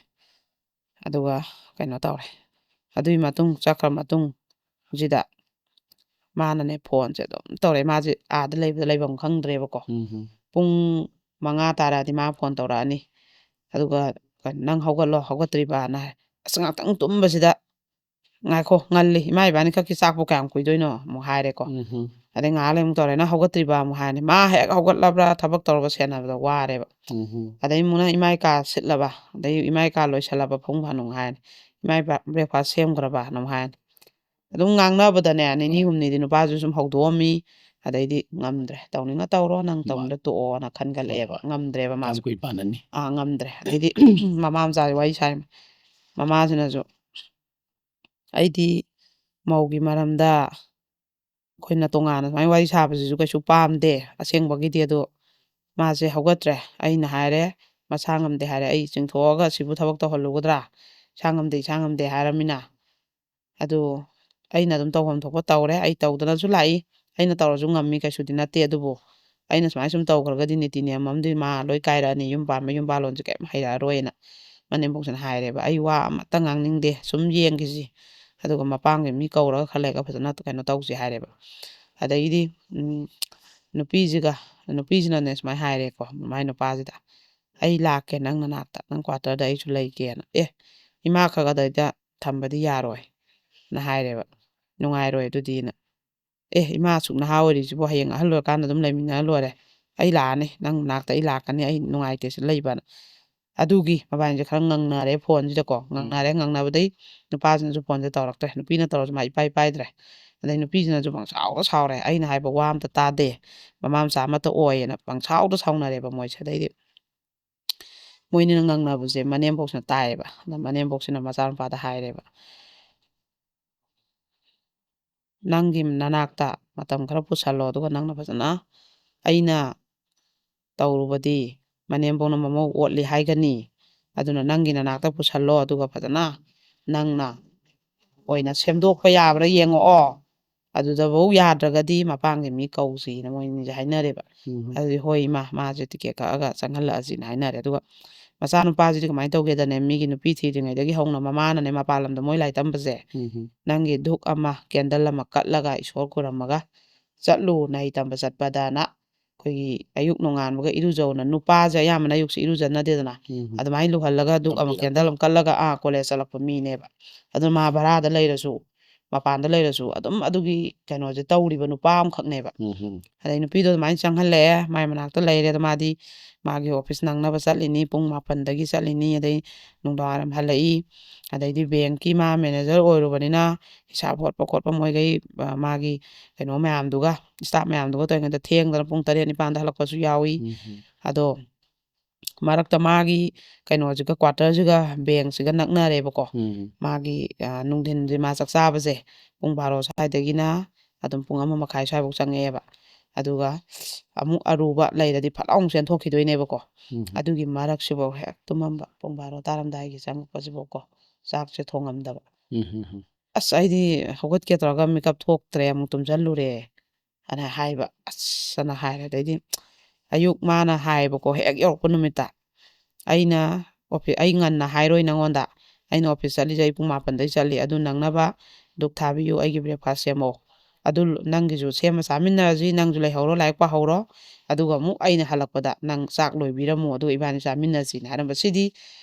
ꯑꯗꯨꯒ ꯀꯩꯅꯣ ꯇꯧꯔꯦ ꯑꯗꯨꯒꯤ ꯃꯇꯨꯡ ꯆꯠꯈ꯭ꯔ ꯃꯇꯨꯡꯁꯤꯗ ꯃꯥꯅꯅꯦ ꯐꯣꯟꯁꯦ ꯑꯗꯨꯝ ꯇꯧꯔꯛꯑꯦ ꯃꯥꯁꯦ ꯑꯥꯗ ꯂꯩꯕꯗ ꯂꯩꯐꯝ ꯈꯪꯗ꯭ꯔꯦꯕꯀꯣ ꯄꯨꯡ 5 ꯇꯥꯔꯛꯑꯗꯤ ꯃꯥ ꯐꯣꯟ ꯇꯧꯔꯛꯑꯅꯤ ꯑꯗꯨꯒ ꯅꯪ ꯍꯧꯒꯠꯂꯣ ꯍꯧꯒꯠꯇ꯭ꯔꯤꯕꯅ ꯍꯥꯏ ꯑꯁ ꯉꯥꯛꯇꯪ ꯇꯨꯝꯕꯁꯤꯗ ꯉꯥꯏꯈꯣ ꯉꯜꯂꯤ ꯏꯃꯥ ꯏꯕꯥꯅꯤ ꯈꯛꯀꯤ ꯆꯥꯛꯄꯨ ꯀꯌꯥꯝ ꯀꯨꯏꯗꯣꯏꯅꯣ ꯑꯃꯨꯛ ꯍꯥꯏꯔꯦꯀꯣ ꯑꯗꯩ ꯉꯥꯏꯍꯥꯛ ꯂꯩ ꯑꯃꯨꯛ ꯇꯧꯔꯦ ꯅꯪ ꯍꯧꯒꯠꯇ꯭ꯔꯤꯕ ꯑꯃꯨꯛ ꯍꯥꯏꯔꯅꯤ ꯃꯥ ꯍꯦꯛ ꯍꯧꯒꯠꯂꯕ꯭ꯔꯥ ꯊꯕꯛ ꯇꯧꯔꯒ ꯁꯦꯟꯅꯕꯗ ꯋꯥꯔꯦꯕ ꯑꯗꯩ ꯑꯃꯨꯛ ꯅꯪ ꯏꯃꯥ ꯏꯀꯥ ꯁꯤꯠꯂꯕ ꯑꯗꯩ ꯏꯃꯥ ꯏꯀꯥ ꯂꯣꯏꯁꯜꯂꯕ ꯐꯃꯨꯡ ꯐꯥꯅꯨꯡ ꯍꯥꯏꯔꯅꯤ ꯏꯃꯥ ꯕ꯭ꯔꯦꯛꯐꯥꯁ ꯁꯦꯝꯈ꯭ꯔꯕ ꯑꯗꯨꯝ ꯍꯥꯏꯔꯅꯤ ꯑꯗꯨꯝ ꯉꯥꯡꯅꯕꯗꯅꯦ ꯅꯤꯅꯤ ꯍꯨꯝꯅꯤꯗꯤ ꯅꯨꯄꯥꯁꯨ ꯁꯨꯝ ꯍꯧꯗꯣꯛꯑꯝꯃꯤ ꯑꯗꯩꯗꯤ ꯉꯝꯗ꯭ꯔꯦ ꯇꯧꯅꯤꯡꯉ ꯇꯧꯔꯣ ꯅꯪ ꯇꯧꯅꯤꯡꯉ ꯇꯣꯛꯑꯣꯅ ꯈꯟꯒꯠꯂꯛꯑꯦꯕ ꯉꯝꯗ꯭ꯔꯦꯕ ꯀꯌꯥꯝ ꯃꯥꯁꯨ ꯀꯨꯏ ꯄꯥꯅꯅꯤ ꯉꯝꯗ꯭ꯔꯦ ꯑꯗꯩꯗꯤ ꯃꯃꯥ ꯃꯆꯥꯁꯦ ꯋꯥꯔꯤ ꯁꯥꯏ ꯃꯃꯥꯁꯤꯅꯁꯨ ꯑꯩꯗꯤ ꯃꯧꯒꯤ ꯃꯔꯝꯗ ꯑꯩꯈꯣꯏꯅ ꯇꯣꯉꯥꯟꯅ ꯁꯨꯃꯥꯏꯅ ꯋꯥꯔꯤ ꯁꯥꯕꯁꯤꯁꯨ ꯀꯩꯁꯨ ꯄꯥꯝꯗꯦ ꯑꯁꯦꯡꯕꯒꯤꯗꯤ ꯑꯗꯣ ꯃꯥꯁꯦ ꯍꯧꯒꯠꯇ꯭ꯔꯦ ꯑꯩꯅ ꯍꯥꯏꯔꯦ ꯃꯁꯥ ꯉꯝꯗꯦ ꯍꯥꯏꯔꯦ ꯑꯩ ꯆꯤꯡꯊꯣꯛꯑꯒ ꯁꯤꯕꯨ ꯊꯕꯛ ꯇꯧꯍꯜꯂꯨꯒꯗ꯭ꯔꯥ ꯏꯁꯥ ꯉꯝꯗꯦ ꯍꯥꯏꯔꯃꯤꯅ ꯑꯗꯨ ꯑꯩꯅ ꯑꯗꯨꯝ ꯇꯧꯐꯝ ꯊꯣꯛꯄ ꯇꯧꯔꯦ ꯑꯩ ꯇꯧꯗꯅꯁꯨ ꯂꯥꯛꯏ ꯑꯩꯅ ꯇꯧꯔꯁꯨ ꯉꯝꯃꯤ ꯀꯩꯁꯨꯗꯤ ꯅꯠꯇꯦ ꯑꯗꯨꯕꯨ ꯑꯩꯅ ꯁꯨꯃꯥꯏꯅ ꯁꯨꯝ ꯇꯧꯈ꯭ꯔꯒꯗꯤ ꯅꯤꯇꯤ ꯅꯤꯌꯝ ꯑꯃꯗꯤ ꯃꯥ ꯂꯣꯏ ꯀꯥꯏꯔꯛꯑꯅꯤ ꯌꯨꯝ ꯄꯥꯟꯕ ꯌꯨꯝ ꯄꯥꯟꯂꯣꯟꯁꯦ ꯀꯩꯝ ꯍꯩꯔꯛꯑꯔꯣꯏꯅ ꯃꯅꯦꯝꯕꯣꯛꯁꯤꯅ ꯍꯥꯏꯔꯦꯕ ꯑꯩ ꯋꯥ ꯑꯃꯠꯇ ꯉꯥꯡꯅꯤꯡꯗꯦ ꯁꯨꯝ ꯌꯦꯡꯈꯤꯁꯤ ꯑꯗꯨꯒ ꯃꯄꯥꯝꯒꯤ ꯃꯤ ꯀꯧꯔꯒ ꯈꯜꯂꯒ ꯐꯖꯅ ꯀꯩꯅꯣ ꯇꯧꯁꯤ ꯍꯥꯏꯔꯦꯕ ꯑꯗꯒꯤꯗꯤ ꯅꯨꯄꯤꯁꯤꯅꯅꯦ ꯁꯨꯃꯥꯏꯅ ꯍꯥꯏꯔꯦꯀꯣ ꯃꯥꯏ ꯅꯨꯄꯥꯁꯤꯗ ꯑꯩ ꯂꯥꯛꯀꯦ ꯅꯪ ꯅꯅꯥꯛꯇ ꯅꯪ ꯀ꯭ꯋꯥꯇꯔꯗ ꯑꯩꯁꯨ ꯂꯩꯒꯦꯅ ꯏꯃꯥ ꯈꯛ ꯑꯗꯩꯗ ꯊꯝꯕꯗꯤ ꯌꯥꯔꯣꯏ ꯅ ꯍꯥꯏꯔꯦꯕ ꯅꯨꯡꯉꯥꯏꯔꯣꯏ ꯑꯗꯨꯗꯤꯅ ꯏꯃꯥ ꯑꯁꯨꯛ ꯅꯍꯥ ꯑꯣꯏꯔꯤꯁꯤꯕꯨ ꯍꯌꯦꯡ ꯑꯍꯜ ꯑꯣꯏꯔꯀꯥꯟꯗ ꯑꯗꯨꯝ ꯂꯩꯃꯤꯟꯅꯔ ꯂꯣꯏꯔꯦ ꯑꯩ ꯂꯥꯛꯑꯅꯤ ꯅꯪ ꯅꯥꯛꯇ ꯑꯩ ꯂꯥꯛꯀꯅꯤ ꯑꯩ ꯅꯨꯡꯉꯥꯏꯇꯦ ꯁꯤ ꯂꯩꯕꯅ ꯑꯗꯨꯒꯤ ꯃꯕꯥꯏꯅꯤꯁꯦ ꯈꯔ ꯉꯪꯅꯔꯦ ꯐꯣꯟꯁꯤꯗꯀꯣ ꯉꯪꯅꯕꯗꯩ ꯅꯨꯄꯥꯁꯤꯅꯁꯨ ꯐꯣꯟꯁꯦ ꯇꯧꯔꯛꯇ꯭ꯔꯦ ꯅꯨꯄꯤꯅ ꯇꯧꯔꯁꯨ ꯃꯥ ꯏꯄꯥꯏ ꯄꯥꯏꯗ꯭ꯔꯦ ꯑꯗꯩ ꯅꯨꯄꯤꯁꯤꯅꯁꯨ ꯄꯪꯁꯥꯎꯗ ꯁꯥꯎꯔꯦ ꯑꯩꯅ ꯍꯥꯏꯕ ꯋꯥ ꯑꯝꯇ ꯇꯥꯗꯦ ꯃꯃꯥ ꯃꯆꯥ ꯑꯃꯠꯇ ꯑꯣꯏꯌꯦꯅ ꯄꯪꯁꯥꯎꯗ ꯁꯥꯎꯅꯔꯦꯕ ꯃꯣꯏꯁꯦ ꯑꯗꯩꯗꯤ ꯃꯣꯏꯅꯤꯅ ꯉꯪꯅꯕꯁꯦ ꯃꯅꯦꯝꯕꯣꯛꯁꯤꯅ ꯇꯥꯏꯌꯦꯕ ꯑꯗ ꯃꯅꯦꯝꯕꯣꯛꯁꯤꯅ ꯃꯆꯥꯅꯨꯄꯥꯗ ꯍꯥꯏꯔꯦꯕ ꯅꯪꯒꯤ ꯅꯅꯥꯛꯇ ꯃꯇꯝ ꯈꯔ ꯄꯨꯁꯜꯂꯣ ꯑꯗꯨꯒ ꯅꯪꯅ ꯐꯖꯅ ꯑꯩꯅ ꯇꯧꯔꯨꯕꯗꯤ ꯃꯅꯦꯝꯕꯣꯛꯅ ꯃꯃꯧ ꯑꯣꯠꯂꯤ ꯍꯥꯏꯒꯅꯤ ꯑꯗꯨꯅ ꯅꯪꯒꯤ ꯅꯅꯥꯛꯇ ꯄꯨꯁꯜꯂꯣ ꯑꯗꯨꯒ ꯐꯖꯅ ꯅꯪꯅ ꯑꯣꯏꯅ ꯁꯦꯝꯗꯣꯛꯄ ꯌꯥꯕ꯭ꯔꯥ ꯌꯦꯡꯉꯛꯑꯣ ꯑꯗꯨꯗꯐꯧ ꯌꯥꯗ꯭ꯔꯒꯗꯤ ꯃꯄꯥꯡꯒꯤ ꯃꯤ ꯀꯧꯁꯤꯅ ꯃꯣꯏꯅꯤꯁꯦ ꯍꯥꯏꯅꯔꯦꯕ ꯑꯗꯨꯗꯤ ꯍꯣꯏ ꯏꯃꯥ ꯃꯥꯁꯦ ꯇꯤꯛꯀꯦꯠ ꯀꯛꯑꯒ ꯆꯪꯍꯜꯂꯛꯑꯁꯤꯅ ꯍꯥꯏꯅꯔꯦ ꯑꯗꯨꯒ ꯃꯆꯥꯅꯨꯄꯥꯁꯤꯗꯤ ꯀꯃꯥꯏꯅ ꯇꯧꯒꯦꯗꯅꯦ ꯃꯤꯒꯤ ꯅꯨꯄꯤ ꯊꯤꯗ꯭ꯔꯤꯉꯩꯗꯒꯤ ꯍꯧꯅ ꯃꯃꯥꯅꯅꯦ ꯃꯄꯥꯟ ꯂꯝꯗ ꯃꯣꯏ ꯂꯥꯏꯔꯤꯛ ꯇꯝꯕꯁꯦ ꯅꯪꯒꯤ ꯙꯨꯛ ꯑꯃ ꯀꯦꯟꯗꯜ ꯑꯃ ꯀꯠꯂꯒ ꯏꯁꯣꯔ ꯈꯨꯔꯝꯃꯒ ꯆꯠꯂꯨ ꯅꯍꯩ ꯇꯝꯕ ꯆꯠꯄꯗꯅ ꯑꯩꯈꯣꯏꯒꯤ ꯑꯌꯨꯛ ꯅꯣꯡꯉꯥꯟꯕꯒ ꯏꯔꯨꯖꯧꯅ ꯅꯨꯄꯥꯁꯦ ꯑꯌꯥꯝꯕꯅ ꯑꯌꯨꯛꯁꯦ ꯏꯔꯨꯖꯅꯗꯦꯗꯅ ꯑꯗꯨꯃꯥꯏꯅ ꯂꯨꯍꯜꯂꯒ ꯙꯨꯛ ꯑꯃ ꯀꯦꯟꯗꯜ ꯑꯃ ꯀꯠꯂꯒ ꯀꯣꯂꯦꯖ ꯆꯠꯂꯛꯄ ꯃꯤꯅꯦꯕ ꯑꯗꯨꯅ ꯃꯥ ꯚꯔꯥꯗ ꯂꯩꯔꯁꯨ ꯃꯄꯥꯟꯗ ꯂꯩꯔꯁꯨ ꯑꯗꯨꯝ ꯑꯗꯨꯒꯤ ꯀꯩꯅꯣꯁꯦ ꯇꯧꯔꯤꯕ ꯅꯨꯄꯥ ꯑꯃꯈꯛꯅꯦꯕ ꯑꯗꯩ ꯅꯨꯄꯤꯗꯣ ꯑꯗꯨꯃꯥꯏꯅ ꯆꯪꯍꯜꯂꯛꯑꯦ ꯃꯥꯏ ꯃꯅꯥꯛꯇ ꯂꯩꯔꯦ ꯑꯗ ꯃꯥꯗꯤ ꯃꯥꯒꯤ ꯑꯣꯐꯤꯁ ꯅꯪꯅꯕ ꯆꯠꯂꯤꯅꯤ ꯄꯨꯡ 7ꯗꯒꯤ ꯆꯠꯂꯤꯅꯤ ꯑꯗꯩ ꯅꯨꯡꯗꯥꯡꯋꯥꯏꯔꯝ ꯍꯜꯂꯛꯏ ꯑꯗꯩꯗꯤ ꯕꯦꯡꯀꯤ ꯃꯥ ꯃꯦꯅꯦꯖꯔ ꯑꯣꯏꯔꯨꯕꯅꯤꯅ ꯍꯤꯁꯥꯞ ꯍꯣꯠꯄ ꯈꯣꯠꯄ ꯃꯣꯏꯒꯩ ꯃꯥꯒꯤ ꯀꯩꯅꯣ ꯃꯌꯥꯝꯗꯨꯒ ꯏꯁꯇꯥꯐ ꯃꯌꯥꯝꯗꯨꯒ ꯇꯧꯔꯤꯉꯩꯗ ꯊꯦꯡꯗꯅ ꯄꯨꯡ 8 9ꯗ ꯍꯜꯂꯛꯄꯁꯨ ꯌꯥꯎꯏ ꯑꯗꯣ ꯃꯔꯛꯇ ꯃꯥꯒꯤ ꯀꯩꯅꯣꯁꯤꯒ ꯀ꯭ꯋꯥꯇꯔꯁꯤꯒ ꯕꯦꯡꯁꯤꯒ ꯅꯛꯅꯔꯦꯕꯀꯣ ꯃꯥꯒꯤ ꯅꯨꯡꯊꯤꯟꯁꯦ ꯃꯥ ꯆꯥꯛ ꯆꯥꯕꯁꯦ ꯄꯨꯡ 12 ꯁ꯭ꯋꯥꯏꯗꯒꯤꯅ ꯑꯗꯨꯝ ꯄꯨꯡ 1:30 ꯁ꯭ꯋꯥꯏꯐꯥꯎ ꯆꯪꯉꯛꯑꯦꯕ ꯑꯗꯨꯒ ꯑꯃꯨꯛ ꯑꯔꯨꯕ ꯂꯩꯔꯗꯤ ꯐꯠ ꯂꯥꯎ ꯆꯦꯟꯊꯣꯛꯈꯤꯗꯣꯏꯅꯦꯕꯀꯣ ꯑꯗꯨꯒꯤ ꯃꯔꯛꯁꯤꯐꯥꯎ ꯍꯦꯛ ꯇꯨꯝꯃꯝꯕ ꯄꯨꯡ 12 ꯇꯥꯔꯝꯗꯥꯏꯒꯤ ꯆꯪꯉꯛꯄꯁꯤꯐꯥꯎꯀꯣ ꯆꯥꯛꯁꯦ ꯊꯣꯡꯉꯝꯗꯕ ꯑꯁ ꯑꯩꯗꯤ ꯍꯧꯒꯠꯀꯦ ꯇꯧꯔꯒ ꯃꯤꯀꯞ ꯊꯣꯛꯇ꯭ꯔꯦ ꯑꯃꯨꯛ ꯇꯨꯝꯁꯤꯜꯂꯨꯔꯦ ꯑꯅ ꯍꯥꯏꯕ ꯑꯁ ꯑꯅ ꯍꯥꯏꯔꯦ ꯑꯗꯩꯗꯤ ꯑꯌꯨꯛ ꯃꯥꯅ ꯍꯥꯏꯌꯦꯕꯀꯣ ꯍꯦꯛ ꯌꯧꯔꯛꯄ ꯅꯨꯃꯤꯠꯇ ꯑꯩ ꯉꯟꯅ ꯍꯥꯏꯔꯣꯏ ꯅꯪꯉꯣꯟꯗ ꯑꯩꯅ ꯑꯣꯐꯤꯁ ꯆꯠꯂꯤꯁꯦ ꯑꯩ ꯄꯨꯡ 7ꯗꯩ ꯆꯠꯂꯤ ꯑꯗꯨ ꯅꯪꯅꯕ ꯙꯨꯛ ꯊꯥꯕꯤꯌꯨ ꯑꯩꯒꯤ ꯕ꯭ꯔꯦꯛꯐꯥꯁ ꯁꯦꯝꯃꯣ ꯑꯗꯨ ꯅꯪꯒꯤꯁꯨ ꯁꯦꯝꯃ ꯆꯥꯃꯤꯟꯅꯔꯁꯤ ꯅꯪꯁꯨ ꯂꯩꯍꯧꯔꯣ ꯂꯥꯏꯔꯤꯛ ꯄꯥꯍꯧꯔꯣ ꯑꯗꯨꯒ ꯑꯃꯨꯛ ꯑꯩꯅ ꯍꯜꯂꯛꯄꯗ ꯅꯪ ꯆꯥꯛ ꯂꯣꯏꯕꯤꯔꯝꯃꯣ ꯑꯗꯨꯒ ꯏꯕꯥꯅꯤ ꯆꯥꯃꯤꯟꯅꯁꯤꯅ ꯍꯥꯏꯔꯝꯕ ꯁꯤꯗꯤ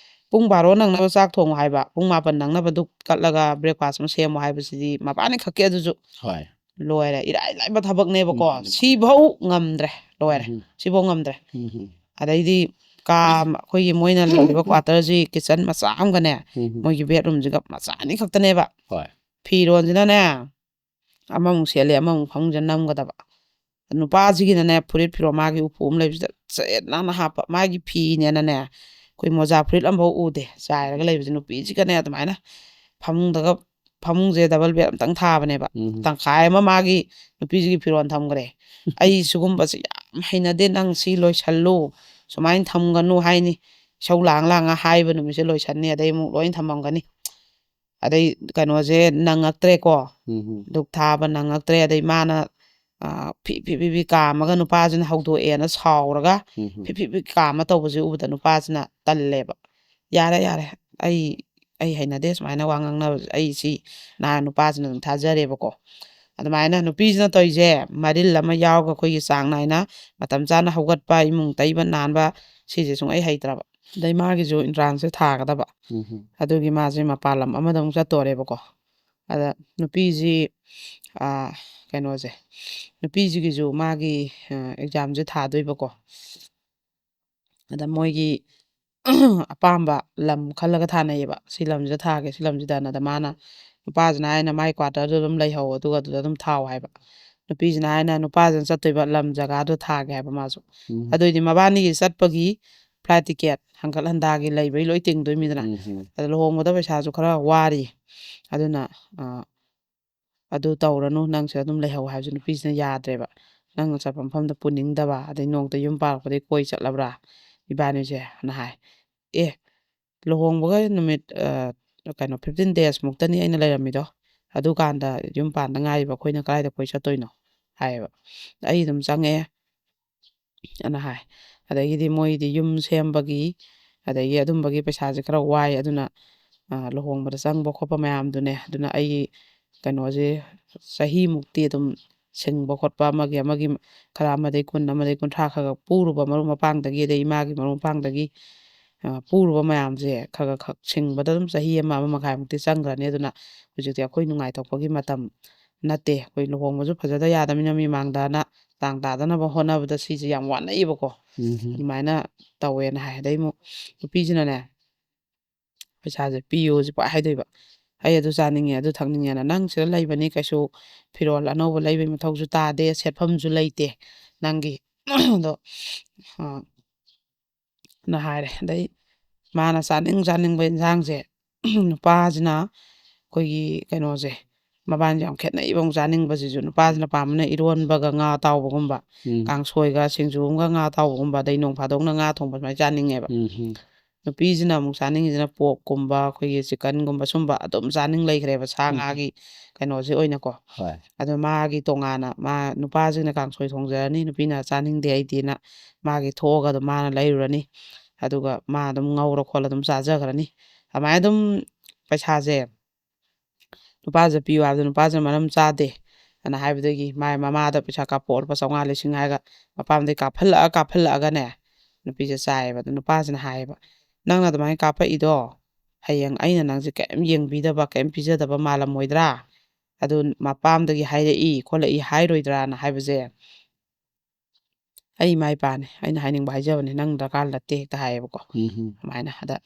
ꯄꯨꯡ 12 ꯅꯪꯅꯕ ꯆꯥꯛ ꯊꯣꯡꯉꯨ ꯍꯥꯏꯕ ꯄꯨꯡ 7 ꯅꯪꯅꯕ ꯙꯨꯛ ꯀꯠꯂꯒ ꯕ꯭ꯔꯦꯛꯐꯥꯁ ꯑꯃ ꯁꯦꯝꯃꯣ ꯍꯥꯏꯕꯁꯤꯗꯤ ꯃꯄꯥꯅꯤ ꯈꯛꯀꯤ ꯑꯗꯨꯁꯨ ꯍꯣꯏ ꯂꯣꯏꯔꯦ ꯏꯔꯥꯏ ꯂꯥꯏꯕ ꯊꯕꯛꯅꯦꯕꯀꯣ ꯁꯤꯐꯧ ꯉꯝꯗ꯭ꯔꯦ ꯂꯣꯏꯔꯦ ꯁꯤꯐꯧ ꯉꯝꯗ꯭ꯔꯦ ꯑꯗꯩꯗꯤ ꯑꯩꯈꯣꯏꯒꯤ ꯃꯣꯏꯅ ꯂꯩꯔꯤꯕ ꯀ꯭ꯋꯥꯇꯔꯁꯤ ꯀꯤꯠꯆꯟ ꯃꯆꯥ ꯑꯃꯒꯅꯦ ꯃꯣꯏꯒꯤ ꯕꯦꯠꯔꯨꯝꯁꯤꯒ ꯃꯆꯥ ꯑꯅꯤ ꯈꯛꯇꯅꯦꯕ ꯍꯣꯏ ꯐꯤꯔꯣꯟꯁꯤꯅꯅꯦ ꯑꯃꯃꯨꯛ ꯁꯦꯠꯂꯦ ꯑꯃꯃꯨꯛ ꯐꯃꯨꯡꯁꯤꯗ ꯅꯝꯒꯗꯕ ꯅꯨꯄꯥꯁꯤꯒꯤꯅꯅꯦ ꯐꯨꯔꯤꯠ ꯐꯤꯔꯣꯜ ꯃꯥꯒꯤ ꯎꯄꯨ ꯑꯃ ꯂꯩꯕꯁꯤꯗ ꯆꯌꯦꯠ ꯅꯥꯟꯅ ꯍꯥꯞꯄ ꯃꯥꯒꯤ ꯐꯤꯅꯦꯅꯅꯦ ꯑꯩꯈꯣꯏ ꯃꯣꯖꯥ ꯐꯨꯔꯤꯠ ꯑꯃꯐꯥꯎ ꯎꯗꯦ ꯆꯥꯏꯔꯒ ꯂꯩꯕꯁꯦ ꯅꯨꯄꯤꯁꯤꯒꯅꯦ ꯑꯗꯨꯃꯥꯏꯅ ꯐꯃꯨꯡꯁꯦ ꯗꯕꯜ ꯕꯦꯗ ꯑꯝꯇꯪ ꯊꯥꯕꯅꯦꯕ ꯇꯪꯈꯥꯏ ꯑꯃ ꯃꯥꯒꯤ ꯅꯨꯄꯤꯁꯤꯒꯤ ꯐꯤꯔꯣꯜ ꯊꯝꯈ꯭ꯔꯦ ꯑꯩ ꯁꯤꯒꯨꯝꯕꯁꯦ ꯌꯥꯝ ꯍꯩꯅꯗꯦ ꯅꯪ ꯁꯤ ꯂꯣꯏꯁꯜꯂꯨ ꯁꯨꯃꯥꯏꯅ ꯊꯝꯒꯅꯨ ꯍꯥꯏꯅꯤ ꯏꯁꯧ ꯂꯥꯡꯉ ꯍꯥꯏꯕ ꯅꯨꯃꯤꯠꯁꯦ ꯂꯣꯏꯁꯟꯅꯤ ꯑꯗꯩ ꯑꯃꯨꯛ ꯂꯣꯏ ꯊꯝꯃꯝꯒꯅꯤ ꯑꯗꯩ ꯀꯩꯅꯣꯁꯦ ꯅꯪꯉꯛꯇ꯭ꯔꯦꯀꯣ ꯙꯨꯛ ꯊꯥꯕ ꯅꯪꯉꯛꯇ꯭ꯔꯦ ꯑꯗꯩ ꯃꯥꯅ ꯐꯤ ꯀꯥꯝꯃꯒ ꯅꯨꯄꯥꯁꯤꯅ ꯍꯧꯗꯣꯛꯑꯦꯅ ꯁꯥꯎꯔꯒ ꯐꯤ ꯀꯥꯝꯃ ꯇꯧꯕꯁꯦ ꯎꯕꯗ ꯅꯨꯄꯥꯁꯤꯅ ꯇꯜꯂꯦꯕ ꯌꯥꯔꯦ ꯑꯩ ꯍꯩꯅꯗꯦ ꯁꯨꯃꯥꯏꯅ ꯋꯥ ꯉꯥꯡꯅꯕꯁꯦ ꯑꯩ ꯅꯍꯥꯟ ꯅꯨꯄꯥꯁꯤꯅ ꯑꯗꯨꯝ ꯊꯥꯖꯔꯦꯕꯀꯣ ꯑꯗꯨꯃꯥꯏꯅ ꯅꯨꯄꯤꯁꯤꯅ ꯇꯧꯔꯤꯁꯦ ꯃꯔꯤꯜ ꯑꯃ ꯌꯥꯎꯔꯒ ꯑꯩꯈꯣꯏꯒꯤ ꯆꯥꯡ ナꯏꯅ ꯃꯇꯝ ꯆꯥꯅ ꯍꯧꯒꯠꯄ ꯏꯃꯨꯡ ꯇꯩꯕ ꯅꯥꯟꯕ ꯁꯤꯁꯦ ꯁꯨꯡꯍꯩ ꯍꯩꯇ꯭ꯔꯕ ꯑꯗꯩ ꯃꯥꯒꯤꯁꯨ ꯑꯦꯟꯇ꯭ꯔꯥꯟꯁꯁꯦ ꯊꯥꯒꯗꯕ ꯑꯗꯨꯒꯤ ꯃꯥꯁꯦ ꯃꯄꯥꯟ ꯂꯝ ꯑꯃꯗ ꯑꯃꯨꯛ ꯆꯠꯇꯣꯔꯦꯕꯀꯣ ꯑꯗ ꯅꯨꯄꯤꯁꯤ ꯀꯩꯅꯣꯁꯦ ꯅꯨꯄꯤꯁꯤꯒꯤꯁꯨ ꯃꯥꯒꯤ ꯑꯦꯛꯖꯥꯝꯁꯦ ꯊꯥꯗꯣꯏꯕꯀꯣ ꯑꯗ ꯃꯣꯏꯒꯤ ꯑꯄꯥꯝꯕ ꯂꯝ ꯈꯜꯂꯒ ꯊꯥꯅꯩꯌꯦꯕ ꯁꯤ ꯂꯝꯁꯤꯗ ꯊꯥꯒꯦ ꯁꯤ ꯂꯝꯁꯤꯗꯅ ꯃꯥꯅ ꯅꯨꯄꯥꯁꯤꯅ ꯍꯥꯏꯅ ꯃꯥꯏ ꯀ꯭ꯋꯥꯇꯔꯗꯨ ꯑꯗꯨꯝ ꯂꯩꯍꯧ ꯑꯗꯨꯒ ꯑꯗꯨꯗ ꯑꯗꯨꯝ ꯊꯥꯎ ꯍꯥꯏꯕ ꯅꯨꯄꯤꯁꯤꯅ ꯍꯥꯏꯅ ꯅꯨꯄꯥꯁꯤꯅ ꯆꯠꯇꯣꯏꯕ ꯂꯝ ꯖꯒꯥꯗꯣ ꯊꯥꯒꯦ ꯍꯥꯏꯕ ꯃꯥꯁꯨ ꯑꯗꯨꯑꯣꯏꯗꯤ ꯃꯕꯥꯅꯤꯒꯤ ꯆꯠꯄꯒꯤ ꯐ꯭ꯂꯥꯏꯠ ꯇꯤꯀꯦꯠ ꯍꯟꯀꯠ ꯍꯟꯗꯥꯒꯤ ꯂꯩꯕꯒꯤ ꯂꯣꯏ ꯇꯤꯡꯗꯣꯏꯃꯤꯗꯅ ꯑꯗ ꯂꯨꯍꯣꯡꯕꯗ ꯄꯩꯁꯥꯁꯨ ꯈꯔ ꯋꯥꯔꯤ ꯑꯗꯨꯅ ꯑꯗꯨ ꯇꯧꯔꯅꯨ ꯅꯪꯁꯨ ꯑꯗꯨꯝ ꯂꯩꯍꯧ ꯍꯥꯏꯕꯁꯨ ꯅꯨꯄꯤꯁꯤꯅ ꯌꯥꯗ꯭ꯔꯦꯕ ꯅꯪꯅ ꯆꯠꯄ ꯃꯐꯝꯗ ꯄꯨꯅꯤꯡꯗꯕ ꯑꯗꯩ ꯅꯣꯡꯇ ꯌꯨꯝ ꯄꯥꯜꯂꯛꯄꯗꯩ ꯀꯣꯏ ꯆꯠꯂꯕ꯭ꯔꯥ ꯏꯕꯥꯅꯤꯁꯦ ꯍꯥꯏꯅ ꯍꯥꯏ ꯑꯦ ꯂꯨꯍꯣꯡꯕꯒ ꯅꯨꯃꯤꯠ ꯀꯩꯅꯣ 15 days ꯃꯨꯛꯇꯅꯤ ꯑꯩꯅ ꯂꯩꯔꯝꯃꯤꯗꯣ ꯑꯗꯨꯀꯥꯟꯗ ꯌꯨꯝ ꯄꯥꯟꯗ ꯉꯥꯏꯔꯤꯕ ꯑꯩꯈꯣꯏꯅ ꯀꯗꯥꯏꯗ ꯀꯣꯏ ꯆꯠꯇꯣꯏꯅꯣ ꯍꯥꯏꯌꯦꯕ ꯑꯩ ꯑꯗꯨꯝ ꯆꯪꯉꯛꯑꯦ ꯑꯅ ꯍꯥꯏ ꯑꯗꯒꯤꯗꯤ ꯃꯣꯏꯗꯤ ꯌꯨꯝ ꯁꯦꯝꯕꯒꯤ ꯑꯗꯒꯤ ꯑꯗꯨꯝꯕꯒꯤ ꯄꯩꯁꯥꯁꯦ ꯈꯔ ꯋꯥꯏ ꯑꯗꯨꯅ ꯂꯨꯍꯣꯡꯕꯗ ꯆꯪꯕ ꯈꯣꯠꯄ ꯃꯌꯥꯝꯗꯨꯅꯦ ꯑꯗꯨꯅ ꯑꯩꯒꯤ ꯀꯩꯅꯣꯁꯦ ꯆꯍꯤꯃꯨꯛꯇꯤ ꯑꯗꯨꯝ ꯁꯤꯡꯕ ꯈꯣꯠꯄ ꯑꯃꯒꯤ ꯈꯔ ꯑꯃꯗꯩ 10 ꯑꯃꯗꯩ 30 ꯈꯔ ꯄꯨꯔꯨꯕ ꯃꯔꯨꯞ ꯃꯄꯥꯡꯗꯒꯤ ꯑꯗꯩ ꯏꯃꯥꯒꯤ ꯃꯔꯨꯞ ꯃꯄꯥꯡꯗꯒꯤ ꯄꯨꯔꯨꯕ ꯃꯌꯥꯝꯁꯦ ꯈꯔ ꯁꯤꯡꯕꯗ ꯑꯗꯨꯝ ꯆꯍꯤ 1.5 ꯃꯈꯥꯏꯃꯨꯛꯇꯤ ꯆꯪꯈ꯭ꯔꯅꯤ ꯑꯗꯨꯅ ꯍꯧꯖꯤꯛꯇꯤ ꯑꯩꯈꯣꯏ ꯅꯨꯡꯉꯥꯏꯊꯣꯛꯄꯒꯤ ꯃꯇꯝ ꯅꯠꯇꯦ ꯑꯩꯈꯣꯏ ꯂꯨꯍꯣꯡꯕꯁꯨ ꯐꯖꯗ ꯌꯥꯗꯕꯅꯤꯅ ꯃꯤ ꯃꯥꯡꯗꯅ ꯇꯥꯡ ꯇꯥꯗꯅꯕ ꯍꯣꯠꯅꯕꯗ ꯁꯤꯁꯦ ꯌꯥꯝ ꯋꯥꯅꯩꯌꯦꯕꯀꯣ ꯑꯗꯨꯃꯥꯏꯅ ꯇꯧꯋꯦꯅ ꯍꯥꯏ ꯑꯗꯩ ꯑꯃꯨꯛ ꯅꯨꯄꯤꯁꯤꯅꯅꯦ ꯄꯩꯁꯥꯁꯦ ꯄꯤꯌꯨꯁꯦ ꯄꯨꯡꯍꯥꯏ ꯍꯥꯏꯗꯣꯏꯕ ꯑꯩ ꯑꯗꯨ ꯆꯥꯅꯤꯡꯉꯦ ꯑꯗꯨ ꯊꯛꯅꯤꯡꯉꯦꯅ ꯅꯪ ꯁꯤꯗ ꯂꯩꯕꯅꯤ ꯀꯩꯁꯨ ꯐꯤꯔꯣꯜ ꯑꯅꯧꯕ ꯂꯩꯕꯒꯤ ꯃꯊꯧꯁꯨ ꯇꯥꯗꯦ ꯁꯦꯠꯐꯝꯁꯨ ꯂꯩꯇꯦ ꯅꯪꯒꯤ ꯑꯗꯣ ꯅ ꯍꯥꯏꯔꯦ ꯑꯗꯩ ꯃꯥꯅ ꯆꯥꯅꯤꯡꯕ ꯏꯟꯁꯥꯡꯁꯦ ꯅꯨꯄꯥꯁꯤꯅ ꯑꯩꯈꯣꯏꯒꯤ ꯀꯩꯅꯣꯁꯦ ꯃꯕꯥꯟꯁꯦ ꯌꯥꯝ ꯈꯦꯠꯅꯩꯕ ꯑꯃꯨꯛ ꯆꯥꯅꯤꯡꯕꯁꯤꯁꯨ ꯅꯨꯄꯥꯁꯤꯅ ꯄꯥꯝꯕꯅ ꯏꯔꯣꯟꯕꯒ ꯉꯥ ꯑꯇꯥꯎꯕꯒꯨꯝꯕ ꯀꯥꯡꯁꯣꯏꯒ ꯁꯤꯡꯖꯨ ꯑꯃꯒ ꯉꯥ ꯑꯇꯥꯎꯕꯒꯨꯝꯕ ꯑꯗꯩ ꯅꯣꯡ ꯐꯥꯗꯣꯛꯅ ꯉꯥ ꯊꯣꯡꯕ ꯁꯨꯃꯥꯏꯅ ꯆꯥꯅꯤꯡꯉꯦꯕ ꯅꯨꯄꯤꯁꯤꯅ ꯑꯃꯨꯛ ꯆꯥꯅꯤꯡꯉꯤꯁꯤꯅ ꯄꯣꯛꯀꯨꯝꯕ ꯑꯩꯈꯣꯏꯒꯤ ꯆꯤꯛꯀꯟꯒꯨꯝꯕ ꯁꯨꯝꯕ ꯑꯗꯨꯝ ꯆꯥꯅꯤꯡ ꯂꯩꯈ꯭ꯔꯦꯕ ꯁꯥ ꯉꯥꯒꯤ ꯀꯩꯅꯣꯁꯦ ꯑꯣꯏꯅꯀꯣ ꯑꯗꯣ ꯃꯥꯒꯤ ꯇꯣꯉꯥꯟꯅ ꯅꯨꯄꯥꯁꯤꯡꯅ ꯀꯥꯡꯁꯣꯏ ꯊꯣꯡꯖꯔꯅꯤ ꯅꯨꯄꯤꯅ ꯆꯥꯅꯤꯡꯗꯦ ꯑꯩꯗꯤꯅ ꯃꯥꯒꯤ ꯊꯣꯛꯑꯒ ꯑꯗꯨꯝ ꯃꯥꯅ ꯂꯩꯔꯨꯔꯅꯤ ꯑꯗꯨꯒ ꯃꯥ ꯑꯗꯨꯝ ꯉꯧꯔ ꯈꯣꯠꯂ ꯑꯗꯨꯝ ꯆꯥꯖꯈ꯭ꯔꯅꯤ ꯑꯗꯨꯃꯥꯏꯅ ꯑꯗꯨꯝ ꯄꯩꯁꯥꯁꯦ ꯅꯨꯄꯥꯁꯤꯗ ꯄꯤꯌꯨ ꯍꯥꯏꯕꯗ ꯅꯨꯄꯥꯁꯤꯅ ꯃꯔꯝ ꯆꯥꯗꯦ ꯑꯅ ꯍꯥꯏꯕꯗꯒꯤ ꯃꯥꯏ ꯃꯃꯥꯗ ꯄꯩꯁꯥ ꯀꯥꯞꯄꯛꯑꯣ ꯂꯨꯄꯥ 500 ꯂꯤꯁꯤꯡ ꯍꯥꯏꯔꯒ ꯃꯄꯥꯝꯗꯩ ꯀꯥꯞꯍꯜꯂꯛꯑꯒꯅꯦ ꯅꯨꯄꯤꯁꯦ ꯆꯥꯏꯌꯦꯕ ꯑꯗꯨ ꯅꯨꯄꯥꯁꯤꯅ ꯍꯥꯏꯌꯦꯕ ꯅꯪꯅ ꯑꯗꯨꯃꯥꯏꯅ ꯀꯥꯞꯄꯛꯏꯗꯣ ꯍꯌꯦꯡ ꯑꯩꯅ ꯅꯪꯁꯦ ꯀꯔꯤꯝ ꯌꯦꯡꯕꯤꯗꯕ ꯀꯔꯤꯝ ꯄꯤꯖꯗꯕ ꯃꯥꯜꯂꯝꯃꯣꯏꯗ꯭ꯔꯥ ꯑꯗꯨ ꯃꯄꯥꯝꯗꯒꯤ ꯍꯥꯏꯔꯛꯏ ꯈꯣꯠꯂꯛꯏ ꯍꯥꯏꯔꯣꯏꯗ꯭ꯔꯥꯅ ꯍꯥꯏꯕꯁꯦ ꯑꯩ ꯏꯃꯥ ꯏꯄꯥꯅꯦ ꯑꯩꯅ ꯍꯥꯏꯅꯤꯡꯕ ꯍꯥꯏꯖꯕꯅꯦ ꯅꯪ ꯗꯔꯀꯥꯔ ꯅꯠꯇꯦ ꯍꯦꯛꯇ ꯍꯥꯏꯌꯦꯕꯀꯣ ꯑꯗꯨꯃꯥꯏꯅ ꯑꯗ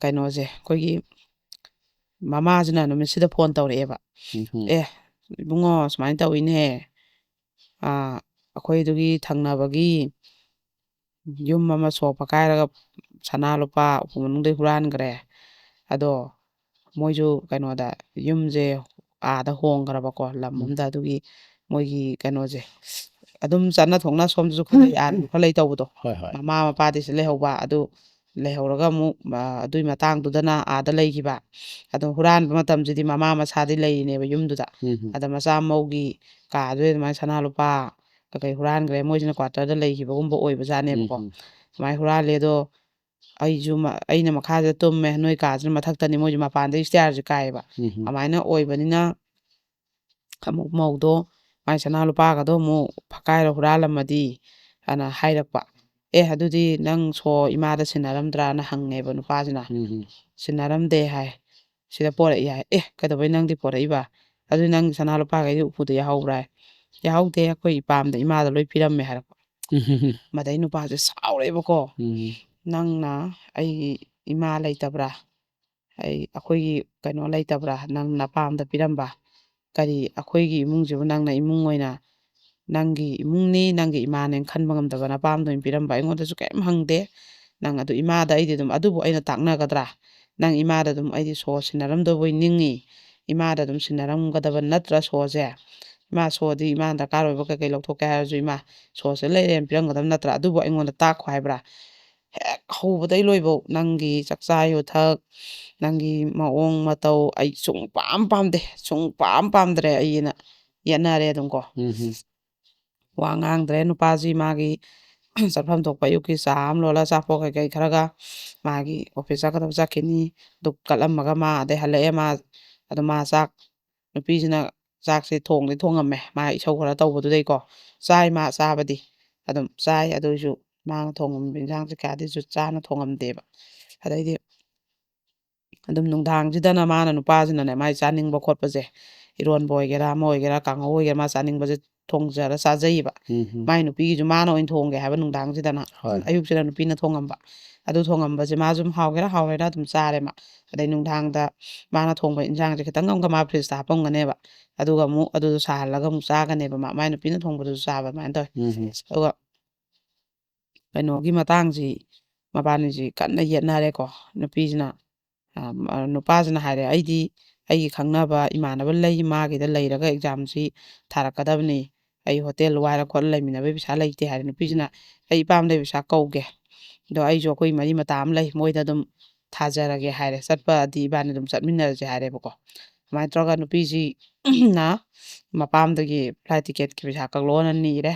ꯀꯩꯅꯣꯁꯦ ꯑꯩꯈꯣꯏꯒꯤ ꯃꯃꯥꯁꯤꯅ ꯅꯨꯃꯤꯠꯁꯤꯗ ꯐꯣꯟ ꯇꯧꯔꯛꯑꯦꯕ ꯑꯦ ꯏꯕꯨꯡꯉꯣ ꯁꯨꯃꯥꯏꯅ ꯇꯧꯏꯅꯦ ꯑꯩꯈꯣꯏꯗꯨꯒꯤ ꯊꯪꯅꯕꯒꯤ ꯌꯨꯝ ꯑꯃ ꯁꯣꯛ ꯐꯛꯀꯥꯏꯔꯒ ꯁꯅꯥ ꯂꯨꯄꯥ ꯎꯄꯨ ꯃꯅꯨꯡꯗꯩ ꯍꯨꯔꯥꯟꯈ꯭ꯔꯦ ꯑꯗꯣ ꯃꯣꯏꯁꯨ ꯀꯩꯅꯣꯗ ꯌꯨꯝꯁꯦ ꯑꯥꯗ ꯍꯣꯡꯈ꯭ꯔꯕꯀꯣ ꯂꯝ ꯑꯃꯗ ꯑꯗꯨꯒꯤ ꯃꯣꯏꯒꯤ ꯀꯩꯅꯣꯁꯦ ꯑꯗꯨꯝ ꯆꯠꯅ ꯊꯣꯛꯅ ꯁꯣꯝꯗꯁꯨ ꯈꯔ ꯂꯩ ꯑꯥꯗꯁꯨ ꯈꯔ ꯂꯩ ꯇꯧꯕꯗꯣ ꯃꯃꯥ ꯃꯄꯥꯗꯤꯁꯨ ꯂꯩꯍꯧꯕ ꯑꯗꯨ ꯂꯩꯍꯧꯔꯒ ꯑꯃꯨꯛ ꯑꯗꯨꯏ ꯃꯇꯥꯡꯗꯨꯗꯅ ꯑꯥꯗ ꯂꯩꯈꯤꯕ ꯑꯗꯣ ꯍꯨꯔꯥꯟꯕ ꯃꯇꯝꯁꯤꯗꯤ ꯃꯃꯥ ꯃꯁꯥꯗꯤ ꯂꯩꯔꯤꯅꯦꯕ ꯌꯨꯝꯗꯨꯗ ꯑꯗ ꯃꯆꯥ ꯃꯧꯒꯤ ꯀꯥꯗꯨꯗ ꯑꯗꯨꯃꯥꯏꯅ ꯁꯅꯥ ꯂꯨꯄꯥ ꯀꯩ ꯍꯨꯔꯥꯟꯈ꯭ꯔꯦ ꯃꯣꯏꯁꯤꯅ ꯀ꯭ꯋꯥꯇꯔꯗ ꯂꯩꯈꯤꯕꯒꯨꯝꯕ ꯑꯣꯏꯕꯖꯥꯠꯅꯦꯕꯀꯣ ꯑꯗꯨꯃꯥꯏꯅ ꯍꯨꯔꯥꯜꯂꯦ ꯑꯗꯣ ꯑꯩꯅ ꯃꯈꯥꯗ ꯇꯨꯝꯃꯦ ꯅꯣꯏ ꯀꯥꯁꯤꯅ ꯃꯊꯛꯇꯅꯤ ꯃꯣꯏꯁꯨ ꯃꯄꯥꯟꯗꯩ ꯏꯁꯇꯤꯌꯥꯔꯁꯦ ꯀꯥꯏꯌꯦꯕ ꯑꯗꯨꯃꯥꯏꯅ ꯑꯣꯏꯕꯅꯤꯅ ꯑꯃꯨꯛ ꯃꯧꯗꯣ ꯃꯥꯏ ꯁꯅꯥ ꯂꯨꯄꯥꯒꯗꯣ ꯑꯃꯨꯛ ꯐꯛꯀꯥꯏꯔ ꯍꯨꯔꯥꯜꯂꯝꯃꯗꯤ ꯑꯅ ꯍꯥꯏꯔꯛꯄ ꯑꯗꯨꯗꯤ ꯅꯪ ꯏꯃꯥꯗ ꯁꯤꯟꯅꯔꯝꯗ꯭ꯔꯥꯅ ꯍꯪꯉꯦꯕ ꯅꯨꯄꯥꯁꯤꯅ ꯁꯤꯟꯅꯔꯝꯗꯦ ꯍꯥꯏ ꯁꯤꯗ ꯄꯣꯔꯛꯏ ꯍꯥꯏ ꯀꯩꯗꯧꯕꯩ ꯅꯪꯗꯤ ꯄꯣꯔꯛꯏꯕ ꯑꯗꯨ ꯅꯪ ꯁꯅꯥ ꯂꯨꯄꯥꯈꯩꯗꯤ ꯎꯄꯨꯗ ꯌꯥꯎꯍꯧꯕ꯭ꯔꯥ ꯌꯥꯎꯍꯧꯗꯦ ꯑꯩꯈꯣꯏ ꯏꯄꯥꯝꯗ ꯏꯃꯥꯗ ꯂꯣꯏ ꯄꯤꯔꯝꯃꯦ ꯍꯥꯏꯔꯛꯄ ꯃꯗꯩ ꯅꯨꯄꯥꯁꯦ ꯁꯥꯎꯔꯦꯕꯀꯣ ꯅꯪꯅ ꯑꯩꯒꯤ ꯏꯃꯥ ꯂꯩꯇꯕ꯭ꯔꯥ ꯑꯩꯈꯣꯏꯒꯤ ꯀꯩꯅꯣ ꯂꯩꯇꯕ꯭ꯔꯥ ꯅꯪ ꯅꯄꯥꯝꯗ ꯄꯤꯔꯝꯕ ꯀꯔꯤ ꯑꯩꯈꯣꯏꯒꯤ ꯏꯃꯨꯡꯁꯤꯕꯨ ꯅꯪꯅ ꯏꯃꯨꯡ ꯑꯣꯏꯅ ꯅꯪꯒꯤ ꯏꯃꯨꯡꯅꯤ ꯅꯪꯒꯤ ꯏꯃꯥꯅꯦꯅ ꯈꯟꯕ ꯉꯝꯗꯕ ꯅꯄꯥꯝꯗ ꯑꯣꯏꯅ ꯄꯤꯔꯝꯕ ꯑꯩꯉꯣꯟꯗꯁꯨ ꯀꯔꯤꯝ ꯍꯪꯗꯦ ꯅꯪ ꯑꯗꯨ ꯏꯃꯥꯗ ꯑꯩꯗꯤ ꯑꯗꯨꯝ ꯑꯗꯨꯕꯨ ꯑꯩꯅ ꯇꯥꯛꯅꯒꯗ꯭ꯔꯥ ꯅꯪ ꯏꯃꯥꯗ ꯑꯗꯨꯝ ꯑꯩꯗꯤ ꯁꯤꯟꯅꯔꯝꯗꯕꯣꯏ ꯅꯤꯡꯉꯤ ꯏꯃꯥꯗ ꯑꯗꯨꯝ ꯁꯤꯟꯅꯔꯝꯒꯗꯕ ꯅꯠꯇ꯭ꯔ ꯏꯃꯥ ꯁꯣꯗꯤ ꯏꯃꯥꯅ ꯗꯔꯀꯥꯔ ꯑꯣꯏꯕ ꯀꯩꯀꯩ ꯂꯧꯊꯣꯛꯀꯦ ꯍꯥꯏꯔꯁꯨ ꯏꯃꯥ ꯁꯣꯁꯦ ꯂꯩꯔꯦꯅ ꯄꯤꯔꯝꯒꯗꯕ ꯅꯠꯇ꯭ꯔꯥ ꯑꯗꯨꯕꯨ ꯑꯩꯉꯣꯟꯗ ꯇꯥꯛꯈꯣ ꯍꯥꯏꯕ꯭ꯔꯥ ꯍꯦꯛ ꯍꯧꯕꯗꯩ ꯂꯣꯏꯕꯧ ꯅꯪꯒꯤ ꯆꯥꯛꯆꯥ ꯌꯨꯊꯛ ꯅꯪꯒꯤ ꯃꯑꯣꯡ ꯃꯇꯧ ꯑꯩ ꯁꯨꯡꯄꯥꯝ ꯄꯥꯝꯗ꯭ꯔꯦ ꯑꯩꯅ ꯌꯦꯠꯅꯔꯦ ꯑꯗꯨꯝ ꯀꯣ ꯋꯥ ꯉꯥꯡꯗ꯭ꯔꯦ ꯅꯨꯄꯥꯁꯤ ꯃꯥꯒꯤ ꯆꯠꯐꯝ ꯊꯣꯛꯄ ꯑꯌꯨꯛꯀꯤ ꯆꯥ ꯑꯃ ꯂꯣꯜꯂ ꯑꯆꯥꯄꯣꯠ ꯀꯩꯀꯩ ꯈꯔꯒ ꯃꯥꯒꯤ ꯑꯣꯐꯤꯁ ꯆꯠꯀꯗꯕ ꯆꯠꯈꯤꯅꯤ ꯗꯨꯛ ꯀꯠꯂꯝꯃꯒ ꯑꯗꯩ ꯍꯜꯂꯛꯑꯦ ꯑꯗꯣ ꯅꯨꯄꯤꯁꯤꯅ ꯆꯥꯛꯁꯦ ꯊꯣꯡꯗꯤ ꯊꯣꯡꯉꯝꯃꯦ ꯃꯥ ꯏꯁꯧ ꯈꯔ ꯇꯧꯕꯗꯨꯗꯩꯀꯣ ꯆꯥꯏ ꯃꯥ ꯆꯥꯕꯗꯤ ꯑꯗꯨꯝ ꯆꯥꯏ ꯑꯗꯨꯏꯁꯨ ꯃꯥꯅ ꯊꯣꯡꯉꯝꯃꯤꯕ ꯏꯟꯁꯥꯡꯁꯦ ꯀꯌꯥꯗꯤ ꯖꯨꯠ ꯆꯥꯅ ꯊꯣꯡꯉꯝꯗꯦꯕ ꯑꯗꯩꯗꯤ ꯑꯗꯨꯝ ꯅꯨꯡꯗꯥꯡꯁꯤꯗꯅ ꯃꯥꯅ ꯅꯨꯄꯥꯁꯤꯅꯅꯦ ꯃꯥꯏ ꯆꯥꯅꯤꯡꯕ ꯈꯣꯠꯄꯁꯦ ꯏꯔꯣꯟꯕ ꯑꯣꯏꯒꯦꯔꯥ ꯑꯃ ꯑꯣꯏꯒꯦꯔꯥ ꯀꯥꯡꯍꯧ ꯑꯣꯏꯒꯦꯔꯥ ꯃꯥ ꯆꯥꯅꯤꯡꯕꯁꯦ ꯊꯣꯡꯖꯔ ꯆꯥꯖꯩꯌꯦꯕ ꯃꯥꯏ ꯅꯨꯄꯤꯒꯤꯁꯨ ꯃꯥꯅ ꯑꯣꯏꯅ ꯊꯣꯡꯒꯦ ꯍꯥꯏꯕ ꯅꯨꯡꯗꯥꯡꯁꯤꯗꯅ ꯑꯌꯨꯛꯁꯤꯗ ꯅꯨꯄꯤꯅ ꯊꯣꯡꯉꯝꯕ ꯑꯗꯨ ꯊꯣꯡꯉꯝꯕꯁꯦ ꯃꯥꯁꯨ ꯑꯗꯨꯝ ꯍꯥꯎꯒꯦꯔꯥ ꯍꯥꯎꯔꯦꯔꯥ ꯑꯗꯨꯝ ꯆꯥꯔꯦ ꯃꯥ ꯑꯗꯩ ꯅꯨꯡꯗꯥꯡꯗ ꯃꯥꯅ ꯊꯣꯡꯕ ꯏꯟꯁꯥꯡꯁꯦ ꯈꯤꯇꯪ ꯑꯃꯨꯛꯀ ꯃꯥ ꯐ꯭ꯔꯤꯖꯇ ꯍꯥꯞꯄꯝꯒꯅꯦꯕ ꯑꯗꯨꯒ ꯑꯃꯨꯛ ꯑꯗꯨꯗꯣ ꯁꯥꯍꯜꯂꯒ ꯑꯃꯨꯛ ꯆꯥꯒꯅꯦꯕ ꯃꯥꯏ ꯅꯨꯄꯤꯅ ꯊꯣꯡꯕꯗꯨꯁꯨ ꯆꯥꯕ ꯑꯗꯨꯃꯥꯏꯅ ꯇꯧꯋꯦ ꯑꯗꯨꯒ ꯀꯩꯅꯣꯒꯤ ꯃꯇꯥꯡꯁꯤ ꯃꯕꯥꯅꯤꯁꯤ ꯀꯟꯅ ꯌꯦꯠꯅꯔꯦꯀꯣ ꯅꯨꯄꯤꯁꯤꯅ ꯅꯨꯄꯥꯁꯤꯅ ꯍꯥꯏꯔꯦ ꯑꯩꯒꯤ ꯈꯪꯅꯕ ꯏꯃꯥꯟꯅꯕ ꯂꯩ ꯃꯥꯒꯤꯗ ꯂꯩꯔꯒ ꯑꯦꯛꯖꯥꯝꯁꯤ ꯊꯥꯔꯛꯀꯗꯕꯅꯤ ꯑꯩ ꯍꯣꯇꯦꯜ ꯋꯥꯏꯔ ꯈꯣꯠꯂ ꯂꯩꯃꯤꯟꯅꯕꯩ ꯄꯩꯁꯥ ꯂꯩꯇꯦ ꯍꯥꯏꯔꯦ ꯅꯨꯄꯤꯁꯤꯅ ꯑꯩ ꯏꯄꯥꯝꯗꯩ ꯄꯩꯁꯥ ꯀꯧꯒꯦ ꯑꯗꯣ ꯑꯩꯁꯨ ꯑꯩꯈꯣꯏ ꯃꯔꯤ ꯃꯇꯥ ꯑꯃ ꯂꯩ ꯃꯣꯏꯗ ꯑꯗꯨꯝ ꯊꯥꯖꯔꯒꯦ ꯍꯥꯏꯔꯦ ꯆꯠꯄꯗꯤ ꯏꯕꯥꯅꯤ ꯑꯗꯨꯝ ꯆꯠꯃꯤꯟꯅꯔꯁꯦ ꯍꯥꯏꯔꯦꯕꯀோ ꯑꯗꯨꯃꯥꯏꯅ ꯇꯧꯔꯒ ꯅꯨꯄꯤꯁꯤꯅ ꯃꯄꯥꯝꯗꯒꯤ ꯐ꯭ꯂꯥꯏꯠ ꯇꯤꯀꯦꯠꯀꯤ ꯄꯩꯁꯥ ꯀꯛꯂꯛꯑꯣꯅ ꯅꯤꯔꯦ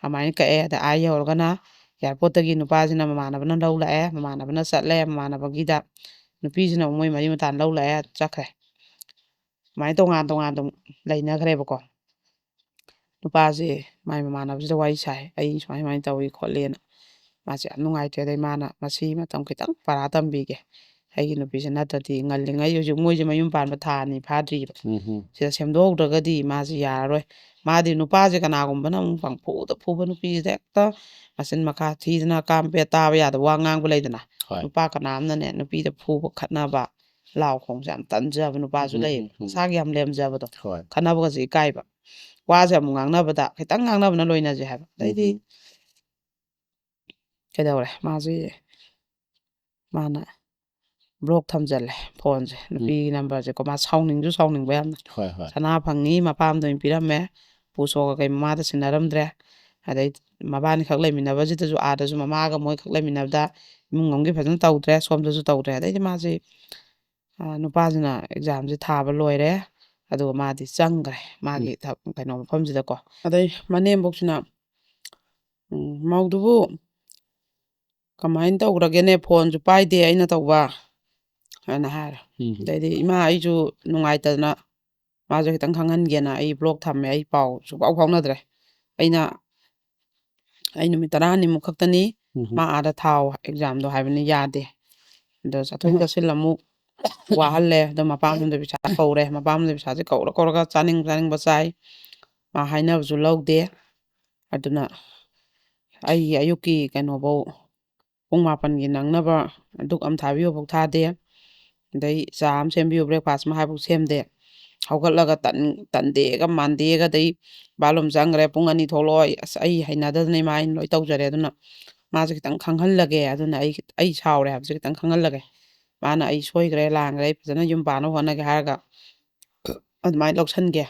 ꯑꯗꯨꯃꯥꯏꯅ ꯀꯛꯑꯦ ꯑꯗ ꯌꯧꯔꯒꯅ ꯏꯌꯥꯔꯄꯣꯔꯠꯇꯒꯤ ꯅꯨꯄꯥꯁꯤꯅ ꯃꯃꯥꯟꯅꯕꯅ ꯂꯧ ꯂꯥꯛꯑꯦ ꯃꯃꯥꯟꯅꯕꯅ ꯆꯠꯂꯦ ꯃꯃꯥꯟꯅꯕꯒꯤꯗ ꯅꯨꯄꯤꯁꯤꯅ ꯑꯃꯨꯛ ꯃꯣꯏ ꯃꯔꯤ ꯃꯇꯥ ꯂꯧ ꯂꯥꯛꯑꯦ ꯆꯠꯈ꯭ꯔꯦ ꯑꯗꯨꯃꯥꯏꯅ ꯇꯣꯉꯥꯟ ꯇꯣꯉꯥꯟ ꯑꯗꯨꯝ ꯂꯩꯅꯈ꯭ꯔꯦꯕꯀꯣ ꯅꯨꯄꯥꯁꯦ ꯃꯥꯏ ꯃꯃꯥꯟꯅꯕꯁꯤꯗ ꯋꯥꯔꯤ ꯁꯥꯏ ꯑꯩ ꯁꯨꯃꯥꯏ ꯁꯨꯃꯥꯏꯅ ꯇꯧꯏ ꯈꯣꯠꯂꯦꯅ ꯃꯥꯁꯦ ꯌꯥꯝ ꯅꯨꯡꯉꯥꯏꯇ꯭ꯔꯦ ꯑꯗꯩ ꯃꯥꯅ ꯃꯁꯤ ꯃꯇꯝ ꯈꯤꯇꯪ ꯄꯔꯥ ꯇꯝꯕꯤꯒꯦ ꯑꯩꯒꯤ ꯅꯨꯄꯤꯁꯦ ꯅꯠꯇ꯭ꯔꯗꯤ ꯉꯜꯂꯤꯉꯩ ꯍꯧꯖꯤꯛ ꯃꯣꯏꯁꯦ ꯃꯌꯨꯝ ꯄꯥꯟꯕ ꯊꯥ 2 ꯐꯥꯗ꯭ꯔꯤꯕ ꯁꯤꯗ ꯁꯦꯝꯗꯣꯛꯍꯧꯗ꯭ꯔꯒꯗꯤ ꯃꯥꯁꯦ ꯌꯥꯔꯔꯣꯏ ꯃꯥꯗꯤ ꯅꯨꯄꯥꯁꯦ ꯀꯅꯥꯒꯨꯝꯕꯅ ꯑꯃꯨꯛ ꯄꯪꯐꯨꯗ ꯐꯨꯕ ꯅꯨꯄꯤꯁꯤꯗ ꯍꯦꯛꯇ ꯃꯆꯤꯟ ꯃꯈꯥ ꯊꯤꯗꯅ ꯀꯥꯝꯄꯦꯠ ꯇꯥꯕ ꯌꯥꯗꯕ ꯋꯥ ꯉꯥꯡꯕ ꯂꯩꯗꯅ ꯅꯨꯄꯥ ꯀꯅꯥꯝꯅꯅꯦ ꯅꯨꯄꯤꯗ ꯐꯨꯕ ꯈꯠꯅꯕ ꯂꯥꯎ ꯈꯣꯡꯁꯦ ꯌꯥꯝ ꯇꯟꯖꯕ ꯅꯨꯄꯥꯁꯨ ꯂꯩꯌꯦꯕ ꯃꯁꯥꯒꯤ ꯌꯥꯝ ꯂꯦꯝꯖꯕꯗꯣ ꯈꯠꯅꯕꯒꯁꯦ ꯏꯀꯥꯏꯕ ꯋꯥꯁꯦ ꯑꯃꯨꯛ ꯉꯥꯡꯅꯕꯗ ꯈꯤꯇꯪ ꯉꯥꯡꯅꯕꯅ ꯂꯣꯏꯅꯁꯦ ꯍꯥꯏꯕ ꯑꯗꯩꯗꯤ ꯀꯩꯗꯧꯔꯦ ꯃꯥꯅ ꯕ꯭ꯂꯣꯛ ꯊꯝꯖꯜꯂꯦ ꯐꯣꯟꯁꯦ ꯅꯨꯄꯤꯒꯤ ꯅꯝꯕꯔꯁꯦꯀꯣ ꯃꯥ ꯁꯥꯎꯅꯤꯡꯁꯨ ꯁꯥꯎꯅꯤꯡꯕ ꯌꯥꯝꯅ ꯁꯅꯥ ꯐꯪꯉꯤ ꯃꯄꯥꯝꯗ ꯑꯣꯏꯅ ꯄꯤꯔꯝꯃꯦ ꯄꯨꯁꯣꯒ ꯀꯩ ꯃꯃꯥꯗ ꯁꯤꯟꯅꯔꯝꯗ꯭ꯔꯦ ꯑꯗꯩ ꯃꯕꯥꯅꯤꯈꯛ ꯂꯩꯃꯤꯟꯅꯕꯁꯤꯗꯁꯨ ꯑꯥꯗꯁꯨ ꯃꯃꯥꯒ ꯃꯣꯏꯈꯛ ꯂꯩꯃꯤꯟꯅꯕꯗ ꯏꯃꯨꯡ ꯑꯃꯒꯤ ꯐꯖꯅ ꯇꯧꯗ꯭ꯔꯦ ꯁꯣꯝꯗꯁꯨ ꯇꯧꯗ꯭ꯔꯦ ꯑꯗꯩꯗꯤ ꯃꯥꯁꯤ ꯅꯨꯄꯥꯁꯤꯅ ꯑꯦꯛꯖꯥꯝꯁꯤ ꯊꯥꯕ ꯂꯣꯏꯔꯦ ꯑꯗꯨꯒ ꯃꯥꯗꯤ ꯆꯪꯈ꯭ꯔꯦ ꯃꯥꯒꯤ ꯀꯩꯅꯣ ꯃꯐꯝꯁꯤꯗꯀꯣ ꯑꯗꯩ ꯃꯅꯦꯝꯕꯣꯛꯁꯤꯅ ꯃꯧꯗꯨꯕꯨ ꯀꯃꯥꯏꯅ ꯇꯧꯈ꯭ꯔꯒꯦꯅꯦ ꯐꯣꯟꯁꯨ ꯄꯥꯏꯗꯦ ꯑꯩꯅ ꯇꯧꯕ ꯍꯥꯏꯅ ꯍꯥꯏꯔꯦ ꯑꯗꯩꯗꯤ ꯏꯃꯥ ꯑꯩꯁꯨ ꯅꯨꯡꯉꯥꯏꯇꯗꯅ ꯃꯥꯁꯨ ꯈꯤꯇꯪ ꯈꯪꯍꯟꯒꯦꯅ ꯑꯩ ꯕ꯭ꯂꯣꯛ ꯊꯝꯃꯦ ꯑꯩ ꯄꯥꯎ ꯁꯨꯡꯐꯥꯎ ꯐꯥꯎꯅꯗ꯭ꯔꯦ ꯑꯩ ꯅꯨꯃꯤꯠ 10ꯅꯤꯃꯨꯛ ꯈꯛꯇꯅꯤ ꯃꯥ ꯑꯥꯗ ꯊꯥꯎ ꯑꯦꯛꯖꯥꯝꯗꯣ ꯍꯥꯏꯕꯅꯤ ꯌꯥꯗꯦ ꯑꯗꯣ ꯆꯠꯊꯣꯛ ꯆꯠꯁꯤꯟ ꯑꯃꯨꯛ ꯋꯥꯍꯜꯂꯦ ꯑꯗꯣ ꯃꯄꯥꯝꯗ ꯄꯩꯁꯥ ꯀꯧꯔꯦ ꯃꯄꯥꯝꯗ ꯄꯩꯁꯥꯁꯦ ꯀꯧꯔꯒ ꯆꯥꯅꯤꯡꯕ ꯆꯥꯏ ꯃꯥ ꯍꯥꯏꯅꯕꯁꯨ ꯂꯧꯗꯦ ꯑꯗꯨꯅ ꯑꯩꯒꯤ ꯑꯌꯨꯛꯀꯤ ꯀꯩꯅꯣꯐꯧ ꯄꯨꯡ 10ꯒꯤ ꯅꯪꯅꯕ ꯗꯨꯛ ꯑꯃ ꯊꯥꯕꯤꯌꯨꯐꯥꯎ ꯊꯥꯗꯦ ꯑꯗꯩ ꯆꯥ ꯑꯃ ꯁꯦꯝꯕꯤꯌꯨ ꯕ꯭ꯔꯦꯛꯐꯥꯁ ꯑꯃ ꯍꯥꯏꯕꯐꯥꯎ ꯁꯦꯝꯗꯦ ꯍꯧꯒꯠꯂꯒ ꯇꯟꯗꯦꯒ ꯃꯥꯟꯗꯦꯒ ꯑꯗꯩ ꯕꯥꯠꯔꯨꯝ ꯆꯪꯈ꯭ꯔꯦ ꯄꯨꯡ 2 ꯊꯣꯛꯂꯛꯑꯣ ꯑꯁ ꯑꯩ ꯍꯩꯅꯗꯗꯅ ꯏꯃꯥ ꯑꯩꯅ ꯂꯣꯏ ꯇꯧꯖꯔꯦ ꯑꯗꯨꯅ ꯃꯥꯁꯦ ꯈꯤꯇꯪ ꯈꯪꯍꯜꯂꯒꯦ ꯑꯗꯨꯅ ꯑꯩ ꯁꯥꯎꯔꯦ ꯍꯥꯏꯕꯁꯦ ꯈꯤꯇꯪ ꯈꯪꯍꯜꯂꯒꯦ ꯃꯥꯅ ꯑꯩ ꯁꯣꯏꯈ꯭ꯔꯦ ꯂꯥꯟꯈ꯭ꯔꯦ ꯑꯩ ꯐꯖꯅ ꯌꯨꯝ ꯄꯥꯟꯅꯕ ꯍꯣꯠꯅꯒꯦ ꯍꯥꯏꯔꯒ ꯑꯗꯨꯃꯥꯏꯅ ꯂꯧꯁꯟꯒꯦ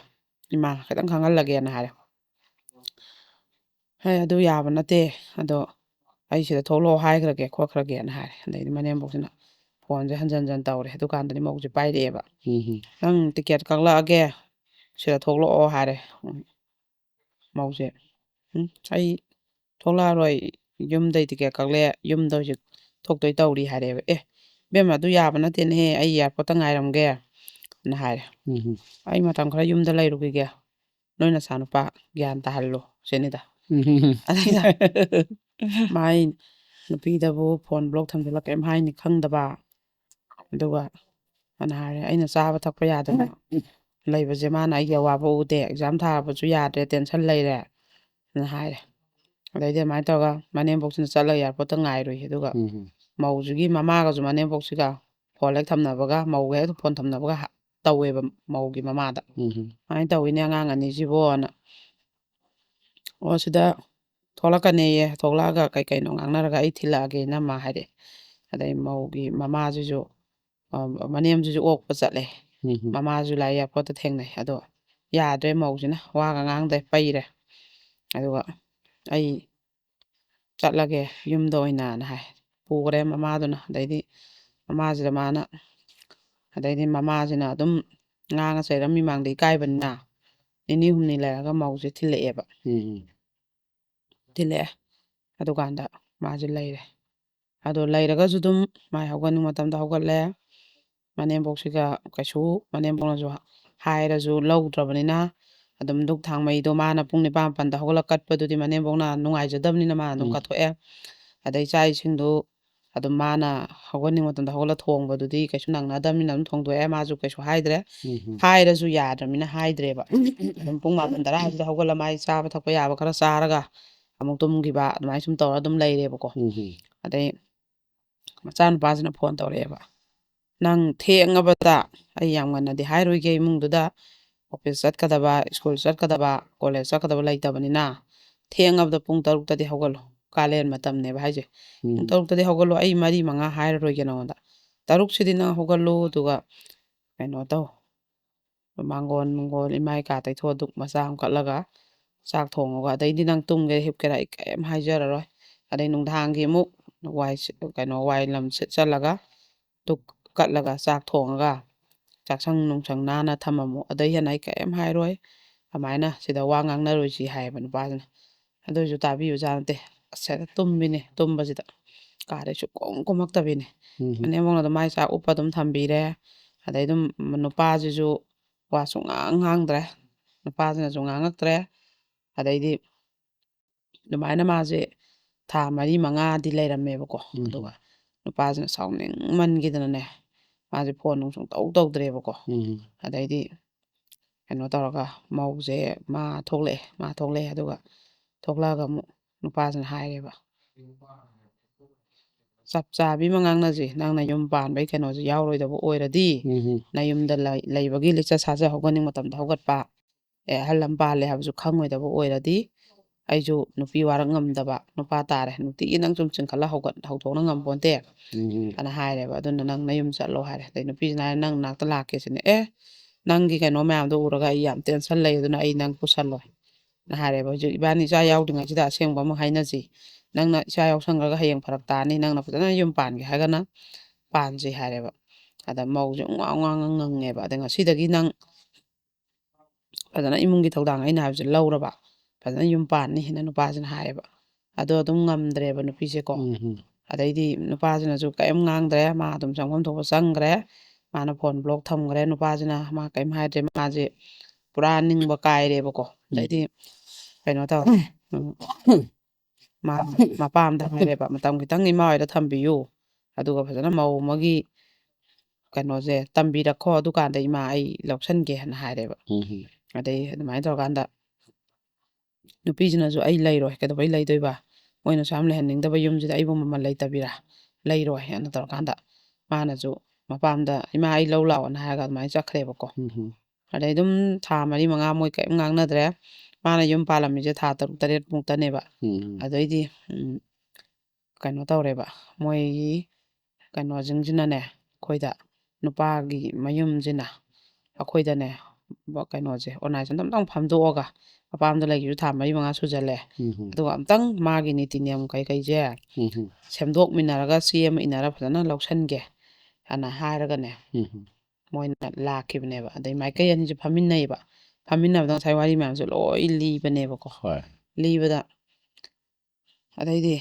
ꯏꯃꯥ ꯈꯤꯇꯪ ꯈꯪꯍꯜꯂꯒꯦꯅ ꯍꯥꯏꯔꯦ ꯍꯣꯏ ꯑꯗꯨ ꯌꯥꯕ ꯅꯠꯇꯦ ꯑꯗꯣ ꯑꯩ ꯁꯤꯗ ꯊꯣꯛꯂꯛꯑꯣ ꯍꯥꯏꯈ꯭ꯔꯒꯦ ꯈꯣꯠꯈ꯭ꯔꯒꯦꯅ ꯍꯥꯏꯔꯦ ꯑꯗꯩꯗꯤ ꯃꯅꯦꯝꯕꯣꯛꯁꯤꯅ ꯐꯣꯟꯁꯦ ꯍꯟꯖꯤꯟ ꯍꯟꯖꯤꯟ ꯇꯧꯔꯦ ꯑꯗꯨꯀꯥꯟꯗꯗꯤ ꯃꯧꯁꯦ ꯄꯥꯏꯔꯛꯑꯦꯕ ꯅꯪ ꯇꯤꯀꯦꯠ ꯀꯛꯂꯛꯑꯒꯦ ꯁꯤꯗ ꯊꯣꯛꯂꯛꯑꯣ ꯍꯥꯏꯔꯦ ꯃꯧꯁꯦ ꯑꯩ ꯊꯣꯛꯂꯛꯑꯔꯣꯏ ꯌꯨꯝꯗꯩ ꯇꯤꯀꯦꯠ ꯀꯛꯂꯛꯑꯦ ꯌꯨꯝꯗ ꯍꯧꯖꯤꯛ ꯊꯣꯛꯇꯣꯏ ꯇꯧꯔꯤ ꯍꯥꯏꯔꯦꯕ ꯏꯕꯦꯝꯃ ꯑꯗꯨ ꯌꯥꯕ ꯅꯠꯇꯦꯅꯦꯍꯦ ꯑꯩ ꯏꯌꯥꯔꯄꯣꯔꯠꯇ ꯉꯥꯏꯔꯝꯒꯦ ꯅ ꯍꯥꯏꯔꯦ ꯑꯩ ꯃꯇꯝ ꯈꯔ ꯌꯨꯝꯗ ꯂꯩꯔꯨꯈꯤꯒꯦ ꯅꯣꯏ ꯅꯆꯥꯅꯨꯄꯥ ꯒ꯭ꯌꯥꯟ ꯇꯥꯍꯜꯂꯨ ꯁꯤꯅꯤꯗ ꯑꯗꯩꯗ ꯃꯥꯏ ꯅꯨꯄꯤꯗꯕꯨ ꯐꯣꯟ ꯕ꯭ꯂꯣꯛ ꯊꯝꯖꯤꯜꯂ ꯀꯩꯝ ꯍꯥꯏꯅꯤ ꯈꯪꯗꯕ ꯑꯗꯨꯒ ꯑꯅ ꯍꯥꯏꯔꯦ ꯑꯩꯅ ꯆꯥꯕ ꯊꯛꯄ ꯌꯥꯗꯅ ꯂꯩꯕꯁꯦ ꯃꯥꯅ ꯑꯩꯒꯤ ꯑꯋꯥꯕ ꯎꯗꯦ ꯑꯦꯛꯖꯥꯝ ꯊꯥꯕꯁꯨ ꯌꯥꯗ꯭ꯔꯦ ꯇꯦꯟꯁꯟ ꯂꯩꯔꯦ ꯅ ꯍꯥꯏꯔꯦ ꯑꯗꯩꯗꯤ ꯑꯗꯨꯃꯥꯏꯅ ꯇꯧꯔꯒ ꯃꯅꯦꯝꯕꯣꯛꯁꯤꯅ ꯆꯠꯂꯒ ꯏꯌꯥꯔꯄꯣꯔꯠꯇ ꯉꯥꯏꯔꯨꯏ ꯑꯗꯨꯒ ꯃꯧꯁꯤꯒꯤ ꯃꯃꯥꯒꯁꯨ ꯃꯅꯦꯝꯄꯣꯛꯁꯤꯒ ꯐꯣꯟ ꯍꯦꯛ ꯊꯝꯅꯕꯒ ꯃꯧꯒ ꯍꯦꯛ ꯐꯣꯟ ꯊꯝꯅꯕꯒ ꯇꯧꯋꯦꯕ ꯃꯧꯒꯤ ꯃꯃꯥꯗ ꯁꯨꯃꯥꯏꯅ ꯇꯧꯋꯤꯅꯦ ꯑꯉꯥꯡ ꯑꯅꯤꯁꯤꯕꯣꯅ ꯑꯣ ꯁꯤꯗ ꯊꯣꯛꯂꯛꯀꯅꯦꯌꯦ ꯊꯣꯛꯂꯛꯑꯒ ꯀꯩ ꯀꯩꯅꯣ ꯉꯥꯡꯅꯔꯒ ꯑꯩ ꯊꯤꯜꯂꯛꯑꯒꯦ ꯏꯅꯝꯃ ꯍꯥꯏꯔꯛꯑꯦ ꯑꯗꯩ ꯃꯧꯒꯤ ꯃꯃꯥꯁꯤꯁꯨ ꯃꯅꯦꯝꯁꯤꯁꯨ ꯑꯣꯛꯄ ꯆꯠꯂꯦ ꯃꯃꯥꯁꯨ ꯂꯥꯛꯑꯦ ꯏꯌꯥꯔꯄꯣꯔꯠꯇ ꯊꯦꯡꯅꯩ ꯑꯗꯣ ꯌꯥꯗ꯭ꯔꯦ ꯃꯧꯁꯤꯅ ꯋꯥꯒ ꯉꯥꯡꯗꯦ ꯄꯩꯔꯦ ꯑꯗꯨꯒ ꯑꯩ ꯆꯠꯂꯒꯦ ꯌꯨꯝꯗ ꯑꯣꯏꯅꯅ ꯍꯥꯏ ꯄꯨꯈ꯭ꯔꯦ ꯃꯃꯥꯗꯨꯅ ꯑꯗꯩꯗꯤ ꯃꯃꯥꯁꯤꯅ ꯑꯗꯨꯝ ꯉꯥꯡꯉ ꯆꯩꯔꯝ ꯃꯤꯃꯥꯡꯗ ꯏꯀꯥꯏꯕꯅꯤꯅ 1-2 ꯂꯩꯔꯒ ꯃꯧꯁꯦ ꯊꯤꯜꯂꯛꯑꯦꯕ ꯊꯤꯜꯂꯛꯑꯦ ꯑꯗꯨꯀꯥꯟꯗ ꯃꯥꯁꯦ ꯂꯩꯔꯦ ꯑꯗꯣ ꯂꯩꯔꯒꯁꯨ ꯑꯗꯨꯝ ꯃꯥꯏ ꯍꯧꯒꯠꯅꯤꯡꯕ ꯃꯇꯝꯗ ꯍꯧꯒꯠꯂꯦ ꯃꯅꯦꯝꯕꯣꯛꯁꯤꯒ ꯀꯩꯁꯨ ꯃꯅꯦꯝꯕꯣꯛꯅꯁꯨ ꯍꯥꯏꯔꯁꯨ ꯂꯧꯗ꯭ꯔꯕꯅꯤꯅ ꯑꯗꯨꯝ ꯙꯨꯛ ꯊꯥꯡꯃꯩꯗꯣ ꯃꯥꯅ ꯄꯨꯡ 9-10ꯗ ꯍꯧꯒꯠꯂꯒ ꯀꯠꯄꯗꯨꯗꯤ ꯃꯅꯦꯝꯕꯣꯛꯅ ꯅꯨꯡꯉꯥꯏꯖꯗꯕꯅꯤꯅ ꯃꯥꯅ ꯑꯗꯨꯝ ꯀꯠꯊꯣꯛꯑꯦ ꯑꯗꯩ ꯆꯥꯛ ꯏꯁꯤꯡꯗꯨ ꯑꯗꯨꯝ ꯃꯥꯅ ꯍꯧꯒꯠꯅꯤꯡꯕ ꯃꯇꯝꯗ ꯍꯧꯒꯠꯂ ꯊꯣꯡꯕꯗꯨꯗꯤ ꯀꯩꯁꯨ ꯅꯪꯅꯗꯕꯅꯤꯅ ꯑꯗꯨꯝ ꯊꯣꯡꯗꯣꯛꯑꯦ ꯃꯥꯁꯨ ꯀꯩꯁꯨ ꯍꯥꯏꯗ꯭ꯔꯦ ꯍꯥꯏꯔꯁꯨ ꯌꯥꯗ꯭ꯔꯕꯅꯤꯅ ꯍꯥꯏꯗ꯭ꯔꯦꯕ ꯑꯗꯨꯝ ꯄꯨꯡ 9-10 ꯍꯧꯒꯠꯂ ꯃꯥꯏ ꯆꯥꯕ ꯊꯛꯄ ꯌꯥꯕ ꯈꯔ ꯆꯥꯔꯒ ꯑꯃꯨꯛ ꯇꯨꯝꯈꯤꯕ ꯑꯗꯨꯃꯥꯏꯅ ꯁꯨꯝ ꯇꯧꯔ ꯑꯗꯨꯝ ꯂꯩꯔꯦꯕꯀꯣ ꯑꯗꯩ ꯃꯆꯥꯅꯨꯄꯥꯁꯤꯅ ꯐꯣꯟ ꯇꯧꯔꯛꯑꯦꯕ ꯅꯪ ꯊꯦꯡꯉꯕꯗ ꯑꯩ ꯌꯥꯝ ꯉꯟꯅꯗꯤ ꯍꯥꯏꯔꯣꯏꯒꯦ ꯏꯃꯨꯡꯗꯨꯗ ꯑꯣꯐꯤꯁ ꯆꯠꯀꯗꯕ ꯁ꯭ꯀꯨꯜ ꯆꯠꯀꯗꯕ ꯀꯣꯂꯦꯖ ꯆꯠꯀꯗꯕ ꯂꯩꯇꯕꯅꯤꯅ ꯊꯦꯡꯉꯕꯗ ꯄꯨꯡ 6ꯇꯗꯤ ꯍꯧꯒꯠꯂꯣ ꯀꯥꯂꯦꯟ ꯃꯇꯝꯅꯦꯕ ꯍꯥꯏꯁꯦ ꯄꯨꯡ 6ꯇꯗꯤ ꯍꯧꯒꯠꯂꯣ ꯑꯩ 4-5 ꯍꯥꯏꯔꯔꯣꯏꯒꯦ ꯅꯉꯣꯟꯗ 6 ꯅꯪ ꯍꯧꯒꯠꯂꯨ ꯑꯗꯨꯒ ꯀꯩꯅꯣ ꯇꯧ ꯃꯥꯡꯒꯣꯟ ꯏꯃꯥꯏ ꯀꯥ ꯇꯩꯊꯣꯛꯑ ꯙꯨꯛ ꯃꯆꯥ ꯑꯃ ꯀꯠꯂꯒ ꯆꯥꯛ ꯊꯣꯡꯉꯒ ꯑꯗꯩꯗꯤ ꯅꯪ ꯇꯨꯝꯒꯦꯔꯥ ꯍꯤꯞꯀꯦꯔꯥ ꯑꯩ ꯀꯩꯝ ꯍꯥꯏꯖꯔꯔꯣꯏ ꯑꯗꯩ ꯅꯨꯡꯗꯥꯡꯒꯤ ꯑꯃꯨꯛ ꯋꯥꯏ ꯂꯝ ꯁꯤꯠꯆꯜꯂꯒ ꯙꯨꯛ ꯀꯠꯂꯒ ꯆꯥꯛ ꯊꯣꯡꯉꯒ ꯆꯥꯛꯁꯪ ꯅꯨꯡꯁꯪ ꯅꯥꯟꯅ ꯊꯝꯃꯝꯃꯨ ꯑꯗꯩ ꯍꯦꯟꯅ ꯑꯩ ꯀꯩꯝ ꯍꯥꯏꯔꯣꯏ ꯑꯗꯨꯃꯥꯏꯅ ꯁꯤꯗ ꯋꯥ ꯉꯥꯡꯅꯔꯣꯏꯁꯤ ꯍꯥꯏꯌꯦꯕ ꯅꯨꯄꯥꯁꯤꯅ ꯑꯗꯨꯏꯁꯨ ꯇꯥꯕꯤꯕꯖꯥꯠ ꯅꯠꯇꯦ ꯑꯁ ꯇꯨꯝꯕꯤꯅꯦ ꯇꯨꯝꯕꯁꯤꯗ ꯀꯥꯗꯩ ꯁꯨꯛꯀꯨꯝ ꯀꯨꯝꯃꯛꯇꯕꯤꯅꯦ ꯃꯅꯦꯝꯕꯣꯛꯅ ꯃꯥꯏ ꯆꯥꯛ ꯎꯞꯄ ꯑꯗꯨꯝ ꯊꯝꯕꯤꯔꯦ ꯑꯗꯩ ꯑꯗꯨꯝ ꯅꯨꯄꯥꯁꯤꯁꯨ ꯋꯥ ꯁꯨꯡꯉꯥꯡ ꯉꯥꯡꯗ꯭ꯔꯦ ꯅꯨꯄꯥꯁꯤꯅꯁꯨ ꯉꯥꯡꯉꯛꯇ꯭ꯔꯦ ꯑꯗꯩꯗꯤ ꯑꯗꯨꯃꯥꯏꯅ ꯃꯥꯁꯦ ꯊꯥ 4-5ꯗꯤ ꯂꯩꯔꯝꯃꯦꯕꯀꯣ ꯑꯗꯨꯒ ꯅꯨꯄꯥꯁꯤꯅ ꯁꯥꯎꯅꯤꯡꯃꯟꯈꯤꯗꯅꯅꯦ ꯃꯥꯁꯦ ꯐꯣꯟ ꯅꯨꯡ ꯁꯨꯡꯇꯧ ꯇꯧꯗ꯭ꯔꯦꯕꯀꯣ ꯑꯗꯩꯗꯤ ꯀꯩꯅꯣ ꯇꯧꯔꯒ ꯃꯧꯁꯦ ꯃꯥ ꯊꯣꯛꯂꯛꯑꯦ ꯑꯗꯨꯒ ꯊꯣꯛꯂꯛꯑꯒ ꯑꯃꯨꯛ ꯅꯨꯄꯥꯁꯤꯅ ꯍꯥꯏꯔꯦꯕ ꯆꯞ ꯆꯥꯕꯤ ꯑꯃ ꯉꯥꯡꯅꯁꯤ ꯅꯪꯅ ꯌꯨꯝ ꯄꯥꯟꯕꯩ ꯀꯩꯅꯣꯁꯤ ꯌꯥꯎꯔꯣꯏꯗꯕ ꯑꯣꯏꯔꯗꯤ ꯅꯌꯨꯝꯗ ꯂꯩꯕꯒꯤ ꯂꯤꯆꯠ ꯁꯥꯖꯠ ꯍꯧꯒꯠꯅꯤꯡꯕ ꯃꯇꯝꯗ ꯍꯧꯒꯠꯄ ꯑꯍꯜ ꯑꯃ ꯄꯥꯜꯂꯦ ꯍꯥꯏꯕꯁꯨ ꯈꯪꯉꯣꯏꯗꯕ ꯑꯣꯏꯔꯗꯤ ꯑꯩꯁꯨ ꯅꯨꯄꯤ ꯋꯥꯔꯛ ꯉꯝꯗꯕ ꯅꯨꯄꯥ ꯇꯥꯔꯦ ꯅꯨꯡꯇꯤꯒꯤ ꯅꯪ ꯁꯨꯝ ꯆꯤꯡꯈꯠꯂ ꯍꯧꯗꯣꯛꯅ ꯉꯝꯄꯣꯟꯇꯦ ꯑꯅ ꯍꯥꯏꯔꯦꯕ ꯑꯗꯨꯅ ꯅꯪ ꯅꯌꯨꯝ ꯆꯠꯂꯣ ꯍꯥꯏꯔꯦ ꯑꯗꯩ ꯅꯨꯄꯤꯁꯤꯅ ꯍꯥꯏꯔꯦ ꯅꯪ ꯅꯥꯛꯇ ꯂꯥꯛꯀꯦ ꯁꯤꯅꯦ ꯅꯪꯒꯤ ꯀꯩꯅꯣ ꯃꯌꯥꯝꯗꯣ ꯎꯔꯒ ꯑꯩ ꯌꯥꯝ ꯇꯦꯟꯁꯟ ꯂꯩ ꯑꯗꯨꯅ ꯑꯩ ꯅꯪ ꯄꯨꯁꯜꯂꯣꯏ ꯍꯥꯏꯔꯦꯕ ꯍꯧꯖꯤꯛ ꯏꯕꯥꯅꯤ ꯏꯆꯥ ꯌꯥꯎꯗ꯭ꯔꯤꯉꯩꯁꯤꯗ ꯑꯁꯦꯡꯕ ꯑꯃ ꯍꯥꯏꯅꯁꯤ ꯅꯪꯅ ꯏꯆꯥ ꯌꯥꯎꯁꯟꯈ꯭ꯔꯒ ꯍꯌꯦꯡ ꯐꯔꯛ ꯇꯥꯅꯤ ꯅꯪꯅ ꯐꯖꯅ ꯌꯨꯝ ꯄꯥꯟꯒꯦ ꯍꯥꯏꯔꯒꯅ ꯄꯥꯟꯁꯤ ꯍꯥꯏꯔꯦꯕ ꯑꯗ ꯃꯧꯁꯦ ꯉꯥꯡꯉꯦꯕ ꯑꯗ ꯉꯁꯤꯗꯒꯤ ꯅꯪ ꯐꯖꯅ ꯏꯃꯨꯡꯒꯤ ꯊꯧꯗꯥꯡ ꯑꯩꯅ ꯍꯥꯏꯕꯁꯦ ꯂꯧꯔꯕ ꯐꯖꯅ ꯌꯨꯝ ꯄꯥꯟꯅꯤ ꯍꯥꯏꯅ ꯅꯨꯄꯥꯁꯤꯅ ꯍꯥꯏꯌꯦꯕ ꯑꯗꯣ ꯑꯗꯨꯝ ꯉꯝꯗ꯭ꯔꯦꯕ ꯅꯨꯄꯤꯁꯦꯀꯣ ꯑꯗꯩꯗꯤ ꯅꯨꯄꯥꯁꯤꯅꯁꯨ ꯀꯔꯤꯝ ꯉꯥꯡꯗ꯭ꯔꯦ ꯃꯥ ꯑꯗꯨꯝ ꯆꯪꯐꯝ ꯊꯣꯛꯄ ꯆꯪꯈ꯭ꯔꯦ ꯃꯥꯅ ꯐꯣꯟ ꯕ꯭ꯂꯣꯛ ꯊꯝꯈ꯭ꯔꯦ ꯅꯨꯄꯥꯁꯤꯅ ꯃꯥ ꯀꯔꯤꯝ ꯍꯥꯏꯗ꯭ꯔꯦ ꯃꯥꯁꯦ ꯄꯨꯔꯥ ꯅꯤꯡꯕ ꯀꯥꯏꯔꯦꯕꯀꯣ ꯑꯗꯩꯗꯤ ꯀꯩꯅꯣ ꯇꯧꯔꯦ ꯃꯄꯥꯝꯗ ꯍꯥꯏꯔꯦꯕ ꯃꯇꯝ ꯈꯤꯇꯪ ꯏꯃꯥ ꯍꯣꯏꯗ ꯊꯝꯕꯤꯌꯨ ꯑꯗꯨꯒ ꯐꯖꯅ ꯃꯧ ꯑꯃꯒꯤ ꯀꯩꯅꯣꯁꯦ ꯇꯝꯕꯤꯔꯛꯈꯣ ꯑꯗꯨꯀꯥꯟꯗ ꯏꯃꯥ ꯑꯩ ꯂꯧꯁꯟꯒꯦꯅ ꯍꯥꯏꯔꯦꯕ ꯑꯗꯩ ꯑꯗꯨꯃꯥꯏꯅ ꯇꯧꯔꯀꯥꯟꯗ ꯅꯨꯄꯤꯁꯤꯅꯁꯨ ꯑꯩ ꯂꯩꯔꯣꯏ ꯀꯩꯗꯧꯕꯩ ꯂꯩꯗꯣꯏꯕ ꯃꯣꯏꯅꯁꯨ ꯌꯥꯝ ꯂꯩꯍꯟꯅꯤꯡꯗꯕ ꯌꯨꯝꯁꯤꯗ ꯑꯩꯕꯨ ꯃꯃꯜ ꯂꯩꯇꯕꯤꯔꯥ ꯂꯩꯔꯣꯏ ꯍꯥꯏꯅ ꯇꯧꯔꯀꯥꯟꯗ ꯃꯥꯅꯁꯨ ꯃꯄꯥꯝꯗ ꯏꯃꯥ ꯑꯩ ꯂꯧ ꯂꯥꯛꯑꯣꯅ ꯍꯥꯏꯔꯒ ꯑꯗꯨꯃꯥꯏꯅ ꯆꯠꯈ꯭ꯔꯦꯕꯀꯣ ꯑꯗꯩ ꯑꯗꯨꯝ ꯊꯥ 4-5 ꯃꯣꯏ ꯀꯔꯤꯝ ꯉꯥꯡꯅꯗ꯭ꯔꯦ ꯃꯥꯅ ꯌꯨꯝ ꯄꯥꯜꯂꯝꯃꯤꯁꯦ ꯊꯥ 6-7 ꯃꯨꯛꯇꯅꯦꯕ ꯑꯗꯩꯗꯤ ꯀꯩꯅꯣ ꯇꯧꯔꯦꯕ ꯃꯣꯏꯒꯤ ꯀꯩꯅꯣꯁꯤꯡꯁꯤꯅꯅꯦ ꯑꯩꯈꯣꯏꯗ ꯅꯨꯄꯥꯒꯤ ꯃꯌꯨꯝꯁꯤꯅ ꯑꯩꯈꯣꯏꯗꯅꯦ ꯀꯩꯅꯣꯁꯦ ꯑꯣꯔꯒꯅꯥꯏꯖꯦꯁꯟ ꯑꯝꯇꯪ ꯐꯝꯗꯣꯛꯑꯒ ꯃꯄꯥꯝꯗ ꯂꯩꯈꯤꯕꯁꯨ ꯊꯥ 4-5 ꯁꯨꯖꯜꯂꯦ ꯑꯗꯨꯒ ꯑꯝꯇꯪ ꯃꯥꯒꯤ ꯅꯤꯇꯤ ꯅꯤꯌꯝ ꯀꯩꯀꯩꯁꯦ ꯁꯦꯝꯗꯣꯛꯃꯤꯟꯅꯔꯒ ꯆꯦ ꯑꯃ ꯏꯟꯅꯔ ꯐꯖꯅ ꯂꯧꯁꯟꯒꯦ ꯍꯥꯏꯅ ꯍꯥꯏꯔꯒꯅꯦ ꯃꯣꯏꯅ ꯂꯥꯛꯈꯤꯕꯅꯦꯕ ꯑꯗꯩ ꯃꯥꯏꯀꯩ ꯑꯅꯤꯁꯦ ꯐꯝꯃꯤꯟꯅꯩꯌꯦꯕ ꯐꯝꯃꯤꯟꯅꯕꯗ ꯉꯁꯥꯏ ꯋꯥꯔꯤ ꯃꯌꯥꯝꯁꯦ ꯂꯣꯏ ꯂꯤꯕꯅꯦꯕꯀꯣ ꯂꯤꯕꯗ ꯑꯗꯩꯗꯤ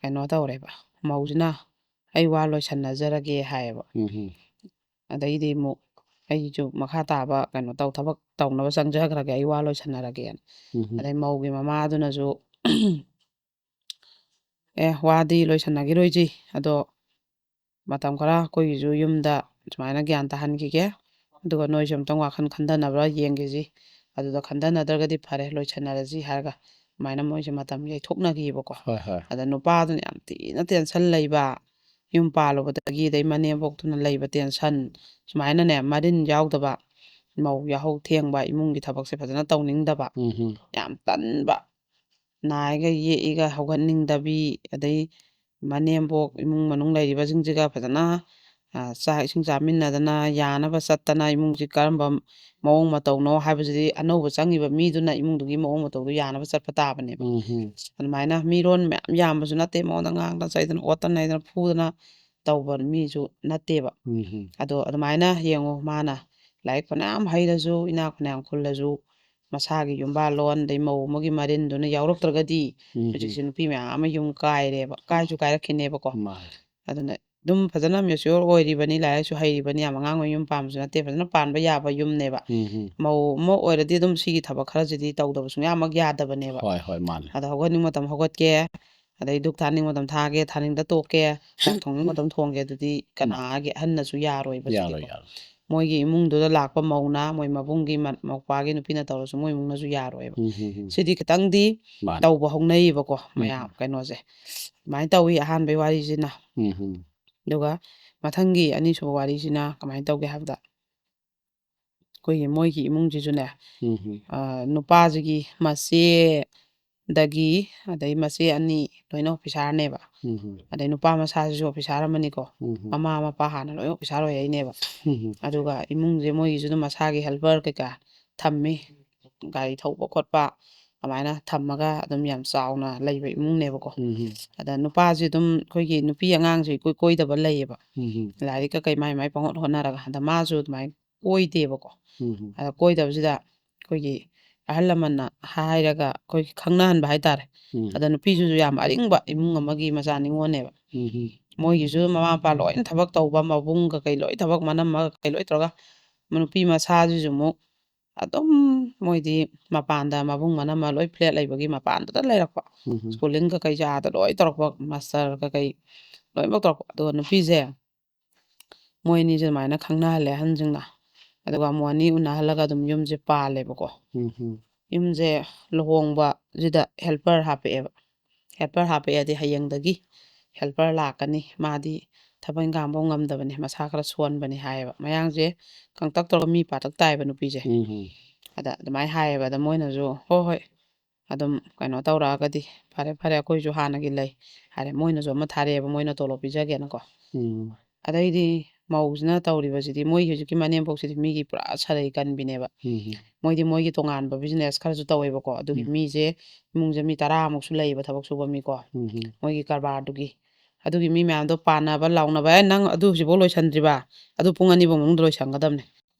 ꯀꯩꯅꯣ ꯇꯧꯔꯦꯕ ꯃꯧꯁꯤꯅ ꯑꯩ ꯋꯥ ꯂꯣꯏꯁꯟꯅꯖꯔꯒꯦ ꯍꯥꯏꯌꯦꯕ ꯑꯗꯩꯗꯤ ꯑꯃꯨꯛ ꯑꯩꯁꯨ ꯃꯈꯥ ꯇꯥꯕ ꯀꯩꯅꯣ ꯊꯕꯛ ꯇꯧꯅꯕ ꯆꯪꯖꯈ꯭ꯔꯒꯦ ꯑꯩ ꯋꯥ ꯂꯣꯏꯁꯟꯅꯔꯒꯦꯅ ꯑꯗꯩ ꯃꯧꯒꯤ ꯃꯃꯥꯗꯨꯅꯁꯨ ꯋꯥꯗꯤ ꯂꯣꯏꯁꯟꯅꯈꯤꯔꯣꯏꯁꯤ ꯑꯗꯣ ꯃꯇꯝ ꯈꯔ ꯑꯩꯈꯣꯏꯒꯤꯁꯨ ꯌꯨꯝꯗ ꯁꯨꯃꯥꯏꯅ ꯒ꯭ꯌꯥꯟ ꯇꯥꯍꯟꯈꯤꯒꯦ ꯑꯗꯨꯒ ꯅꯣꯏꯁꯨ ꯑꯝꯇꯪ ꯋꯥꯈꯜ ꯈꯟꯊꯅꯕ꯭ꯔꯥ ꯌꯦꯡꯈꯤꯁꯤ ꯑꯗꯨꯗ ꯈꯟꯊꯅꯗ꯭ꯔꯒꯗꯤ ꯐꯔꯦ ꯂꯣꯏꯁꯟꯅꯔꯁꯤ ꯍꯥꯏꯔꯒ ꯑꯗꯨꯃꯥꯏꯅ ꯃꯣꯏꯁꯦ ꯃꯇꯝ ꯌꯩꯊꯣꯛꯅꯈꯤꯕꯀꯣ ꯑꯗ ꯅꯨꯄꯥꯗꯨꯅ ꯌꯥꯝ ꯊꯤꯅ ꯇꯦꯟꯁꯟ ꯂꯩꯕ ꯌꯨꯝ ꯄꯥꯜꯂꯨꯕꯗꯒꯤ ꯑꯗꯩ ꯃꯅꯦꯝꯄꯣꯛꯇꯨꯅ ꯂꯩꯕ ꯇꯦꯟꯁꯟ ꯁꯨꯃꯥꯏꯅꯅꯦ ꯃꯔꯤꯟ ꯌꯥꯎꯗꯕ ꯃꯧ ꯌꯥꯍꯧ ꯊꯦꯡꯕ ꯏꯃꯨꯡꯒꯤ ꯊꯕꯛꯁꯦ ꯐꯖꯅ ꯇꯧꯅꯤꯡꯗꯕ ꯌꯥꯝ ꯇꯟꯕ ꯅꯥꯏꯒ ꯌꯦꯛꯏꯒ ꯍꯧꯒꯠꯅꯤꯡꯗꯕꯤ ꯑꯗꯩ ꯃꯅꯦꯝꯄꯣꯛ ꯏꯃꯨꯡ ꯃꯅꯨꯡ ꯂꯩꯔꯤꯕꯁꯤꯡꯁꯤꯒ ꯐꯖꯅ ꯆꯥꯛ ꯏꯁꯤꯡ ꯆꯥꯃꯤꯟꯅꯗꯅ ꯌꯥꯅꯕ ꯆꯠꯇꯅ ꯏꯃꯨꯡꯁꯤ ꯀꯔꯝꯕ ꯃꯑꯣꯡ ꯃꯇꯧꯅோ ꯍꯥꯏꯕꯁꯤꯗꯤ ꯑꯅꯧꯕ ꯆꯪꯉꯤꯕ ꯃꯤꯗꯨꯅ ꯏꯃꯨꯡꯗꯨꯒꯤ ꯃꯑꯣꯡ ꯃꯇꯧꯗꯨ ꯌꯥꯅꯕ ꯆꯠꯄ ꯇꯥꯕꯅꯦꯕ ꯑꯗꯨꯃꯥꯏꯅ ꯃꯤꯔꯣꯟ ꯃꯌꯥꯝ ꯌꯥꯝꯕꯁꯨ ꯅꯠꯇꯦ ꯃꯉꯣꯟꯗ ꯉꯥꯡꯗꯅ ꯆꯩꯗꯅ ꯑꯣꯠꯇꯅ ꯅꯩꯗꯅ ꯐꯨꯗꯅ ꯇꯧꯕ ꯃꯤꯁꯨ ꯅꯠꯇꯦꯕ ꯑꯗꯣ ꯑꯗꯨꯃꯥꯏꯅ ꯌꯦꯡꯉꯣ ꯃꯥꯅ ꯂꯥꯏꯔꯤꯛ ꯐꯅꯌꯥꯝ ꯍꯩꯔꯁꯨ ꯏꯅꯥꯛ ꯐꯅꯌꯥꯝ ꯈꯨꯜꯂꯁꯨ ꯃꯁꯥꯒꯤ ꯌꯨꯝꯕꯥꯜꯂꯣꯟ ꯑꯗꯩ ꯃꯧ ꯑꯃꯒꯤ ꯃꯔꯤꯟꯗꯨꯅ ꯌꯥꯎꯔꯛꯇ꯭ꯔꯒꯗꯤ ꯍꯧꯖꯤꯛꯁꯦ ꯅꯨꯄꯤ ꯃꯌꯥꯝ ꯑꯃ ꯌꯨꯝ ꯀꯥꯏꯔꯦꯕ ꯀꯥꯏꯁꯨ ꯀꯥꯏꯔꯛꯈꯤꯅꯦꯕꯀꯣ ꯑꯗꯨꯅ ꯑꯗꯨꯝ ꯐꯖꯅ ꯃꯦꯆꯤꯌꯣꯔ ꯑꯣꯏꯔꯤꯕꯅꯤ ꯂꯥꯏꯔꯤꯛ ꯂꯥꯏꯁꯨ ꯍꯩꯔꯤꯕꯅꯤ ꯌꯥꯝ ꯑꯉꯥꯡ ꯑꯣꯏ ꯌꯨꯝ ꯄꯥꯟꯕꯁꯨ ꯅꯠꯇꯦ ꯐꯖꯅ ꯄꯥꯟꯕ ꯌꯥꯕ ꯌꯨꯝꯅꯦꯕ ꯃꯧ ꯑꯃ ꯑꯣꯏꯔꯗꯤ ꯑꯗꯨꯝ ꯁꯤꯒꯤ ꯊꯕꯛ ꯈꯔꯁꯤꯗꯤ ꯇꯧꯗꯕ ꯁꯨꯡꯌꯥꯃꯛ ꯌꯥꯗꯕꯅꯦꯕ ꯍꯣꯏ ꯃꯥꯅꯦ ꯑꯗ ꯍꯧꯒꯠꯅꯤꯡꯕ ꯃꯇꯝ ꯍꯧꯒꯠꯀꯦ ꯑꯗꯩ ꯗꯨꯛ ꯊꯥꯅꯤꯡꯕ ꯃꯇꯝ ꯊꯥꯒꯦ ꯊꯥꯅꯤꯡꯗ ꯇꯣꯛꯀꯦ ꯆꯥꯛ ꯊꯣꯡꯅꯤꯡꯕ ꯃꯇꯝ ꯊꯣꯡꯒꯦ ꯑꯗꯨꯗꯤ ꯀꯅꯥꯒꯤ ꯑꯍꯟꯅꯁꯨ ꯌꯥꯔꯣꯏꯕ ꯁꯤꯗꯤꯀꯣ ꯃꯣꯏꯒꯤ ꯏꯃꯨꯡꯗꯨꯗ ꯂꯥꯛꯄ ꯃꯧꯅ ꯃꯣꯏ ꯃꯕꯨꯡꯒꯤ ꯃꯧꯄꯥꯒꯤ ꯅꯨꯄꯤꯅ ꯇꯧꯔꯁꯨ ꯃꯣꯏ ꯏꯃꯨꯡꯅꯁꯨ ꯌꯥꯔꯣꯏꯕ ꯁꯤꯗꯤ ꯈꯤꯇꯪꯗꯤ ꯇꯧꯕ ꯍꯧꯅꯩꯌꯦꯕꯀꯣ ꯃꯌꯥꯝ ꯀꯩꯅꯣꯁꯦ ꯑꯗꯨꯃꯥꯏꯅ ꯇꯧꯋꯤ ꯑꯍꯥꯟꯕꯩ ꯋꯥꯔꯤꯁꯤꯅ ꯑꯗꯨꯒ ꯃꯊꯪꯒꯤ ꯑꯅꯤꯁꯨꯕ ꯋꯥꯔꯤꯁꯤꯅ ꯀꯃꯥꯏꯅ ꯇꯧꯒꯦ ꯍꯥꯏꯕꯗ ꯑꯩꯈꯣꯏꯒꯤ ꯃꯣꯏꯒꯤ ꯏꯃꯨꯡꯁꯤꯁꯨꯅꯦ ꯅꯨꯄꯥꯁꯤꯒꯤ ꯃꯆꯦꯗꯒꯤ ꯑꯗꯩ ꯃꯆꯦ ꯑꯅꯤ ꯂꯣꯏꯅ ꯑꯣꯐꯤꯁꯥꯔꯅꯦꯕ ꯑꯗꯩ ꯅꯨꯄꯥ ꯃꯁꯥꯁꯤꯁꯨ ꯑꯣꯐꯤꯁꯥꯔ ꯑꯃꯅꯤꯀꯣ ꯃꯃꯥ ꯃꯄꯥ ꯍꯥꯟꯅ ꯂꯣꯏꯅ ꯑꯣꯐꯤꯁꯥꯔ ꯑꯣꯏꯔꯛꯏꯅꯦꯕ ꯑꯗꯨꯒ ꯏꯃꯨꯡꯁꯦ ꯃꯣꯏꯒꯤꯁꯨ ꯑꯗꯨꯝ ꯃꯁꯥꯒꯤ ꯍꯦꯜꯄꯔ ꯀꯩꯀꯥ ꯊꯝꯃꯤ ꯒꯥꯔꯤ ꯊꯧꯕ ꯈꯣꯠꯄ ꯑꯗꯨꯃꯥꯏꯅ ꯊꯝꯃꯒ ꯑꯗꯨꯝ ꯌꯥꯝ ꯆꯥꯎꯅ ꯂꯩꯕ ꯏꯃꯨꯡꯅꯦꯕꯀꯣ ꯑꯗ ꯅꯨꯄꯥꯁꯤ ꯑꯗꯨꯝ ꯑꯩꯈꯣꯏꯒꯤ ꯅꯨꯄꯤ ꯑꯉꯥꯡꯁꯦ ꯏꯀꯣꯏ ꯀꯣꯏꯗꯕ ꯂꯩꯌꯦꯕ ꯂꯥꯏꯔꯤꯛꯀ ꯀꯩ ꯃꯥꯏ ꯃꯥꯏ ꯄꯪꯍꯣꯠ ꯍꯣꯠꯅꯔꯒ ꯑꯗ ꯃꯥꯁꯨ ꯑꯗꯨꯃꯥꯏꯅ ꯀꯣꯏꯗꯦꯕꯀꯣ ꯑꯗ ꯀꯣꯏꯗꯕꯁꯤꯗ ꯑꯩꯈꯣꯏꯒꯤ ꯑꯍꯜ ꯂꯃꯟꯅ ꯍꯥꯏꯔꯒ ꯑꯩꯈꯣꯏꯒꯤ ꯈꯪꯅꯍꯟꯕ ꯍꯥꯏꯇꯥꯔꯦ ꯑꯗ ꯅꯨꯄꯤꯁꯤꯁꯨ ꯌꯥꯝ ꯑꯔꯤꯡꯕ ꯏꯃꯨꯡ ꯑꯃꯒꯤ ꯃꯆꯥ ꯅꯤꯉꯣꯜꯅꯦꯕ ꯃꯣꯏꯒꯤꯁꯨ ꯃꯃꯥ ꯃꯄꯥ ꯂꯣꯏꯅ ꯊꯕꯛ ꯇꯧꯕ ꯃꯕꯨꯡꯒ ꯀꯩ ꯂꯣꯏ ꯊꯕꯛ ꯃꯅꯝꯃꯒ ꯀꯩ ꯂꯣꯏ ꯇꯧꯔꯒ ꯅꯨꯄꯤ ꯃꯁꯥꯁꯤꯁꯨ ꯑꯃꯨꯛ ꯑꯗꯨꯝ ꯃꯣꯏꯗꯤ ꯃꯄꯥꯟꯗ ꯃꯕꯨꯡ ꯃꯅꯝꯃ ꯂꯣꯏ ꯐ꯭ꯂꯦꯠ ꯂꯩꯕꯒꯤ ꯃꯄꯥꯟꯗꯨꯗ ꯂꯩꯔꯛꯄ ꯁ꯭ꯀꯨꯜꯂꯤꯡ ꯀꯩ ꯖꯥꯗ ꯂꯣꯏ ꯇꯧꯔꯛꯄ ꯃꯥꯁꯇꯔ ꯀꯩ ꯂꯣꯏꯅꯃꯛ ꯇꯧꯔꯛꯄ ꯑꯗꯨꯒ ꯅꯨꯄꯤꯁꯦ ꯃꯣꯏ ꯑꯅꯤꯁꯦ ꯑꯗꯨꯃꯥꯏꯅ ꯈꯪꯅꯍꯜꯂꯦ ꯑꯍꯟꯁꯤꯡꯅ ꯑꯗꯨꯒ ꯑꯃꯨꯛ ꯑꯅꯤ ꯎꯅꯍꯜꯂꯒ ꯑꯗꯨꯝ ꯌꯨꯝꯁꯦ ꯄꯥꯜꯂꯦꯕꯀꯣ ꯌꯨꯝꯁꯦ ꯂꯨꯍꯣꯡꯕꯁꯤꯗ ꯍꯦꯜꯄꯔ ꯍꯥꯞꯄꯛꯑꯦꯕ ꯍꯦꯜꯄꯔ ꯍꯥꯞꯄꯛꯑꯦꯗꯤ ꯍꯌꯦꯡꯗꯒꯤ ꯍꯦꯜꯄꯔ ꯂꯥꯛꯀꯅꯤ ꯃꯥꯗꯤ ꯊꯕꯛ ꯏꯪꯈꯥꯡꯐꯥꯎ ꯉꯝꯗꯕꯅꯤ ꯃꯁꯥ ꯈꯔ ꯁꯣꯟꯕꯅꯤ ꯍꯥꯏꯌꯦꯕ ꯃꯌꯥꯡꯁꯦ ꯀꯪꯇꯛ ꯇꯧꯔꯒ ꯃꯤ ꯄꯥꯇꯛ ꯇꯥꯏꯑꯕ ꯅꯨꯄꯤꯁꯦ ꯑꯗ ꯑꯗꯨꯃꯥꯏꯅ ꯍꯥꯏꯌꯦꯕ ꯑꯗ ꯃꯣꯏꯅꯁꯨ ꯍꯣꯏ ꯍꯣꯏ ꯑꯗꯨꯝ ꯀꯩꯅꯣ ꯇꯧꯔꯛꯑꯒꯗꯤ ꯐꯔꯦ ꯐꯔꯦ ꯑꯩꯈꯣꯏꯁꯨ ꯍꯥꯟꯅꯒꯤ ꯂꯩ ꯍꯥꯏꯔꯦ ꯃꯣꯏꯅꯁꯨ ꯑꯃ ꯊꯥꯔꯛꯑꯦꯕ ꯃꯣꯏꯅ ꯇꯣꯂꯣꯞ ꯄꯤꯖꯒꯦꯅꯀꯣ ꯑꯗꯩꯗꯤ ꯃꯧꯁꯤꯅ ꯇꯧꯔꯤꯕꯁꯤꯗꯤ ꯃꯣꯏꯒꯤ ꯍꯧꯖꯤꯛꯀꯤ ꯃꯅꯦꯝꯄꯣꯛꯁꯤꯗꯤ ꯃꯤꯒꯤ ꯄꯨꯔꯥ ꯁꯥꯔꯩ ꯀꯟꯕꯤꯅꯦꯕ ꯃꯣꯏꯗꯤ ꯃꯣꯏꯒꯤ ꯇꯣꯉꯥꯟꯕ ꯕꯤꯖꯤꯅꯦꯁ ꯈꯔꯁꯨ ꯇꯧꯋꯦꯕꯀꯣ ꯑꯗꯨꯒꯤ ꯃꯤꯁꯦ ꯏꯃꯨꯡꯁꯦ ꯃꯤ 10ꯃꯨꯛꯁꯨ ꯂꯩꯌꯦꯕ ꯊꯕꯛ ꯁꯨꯕ ꯃꯤꯀꯣ ꯃꯣꯏꯒꯤ ꯀꯔꯕꯥꯔꯗꯨꯒꯤ ꯑꯗꯨꯒꯤ ꯃꯤ ꯃꯌꯥꯝꯗꯣ ꯄꯥꯟꯅꯕ ꯂꯥꯎꯅꯕ ꯅꯪ ꯑꯗꯨ ꯍꯧꯖꯤꯛꯐꯥꯎ ꯂꯣꯏꯁꯟꯗ꯭ꯔꯤꯕ ꯑꯗꯨ ꯄꯨꯡ 2ꯐꯥꯎ ꯃꯅꯨꯡꯗ ꯂꯣꯏꯁꯟꯒꯗꯕꯅꯦ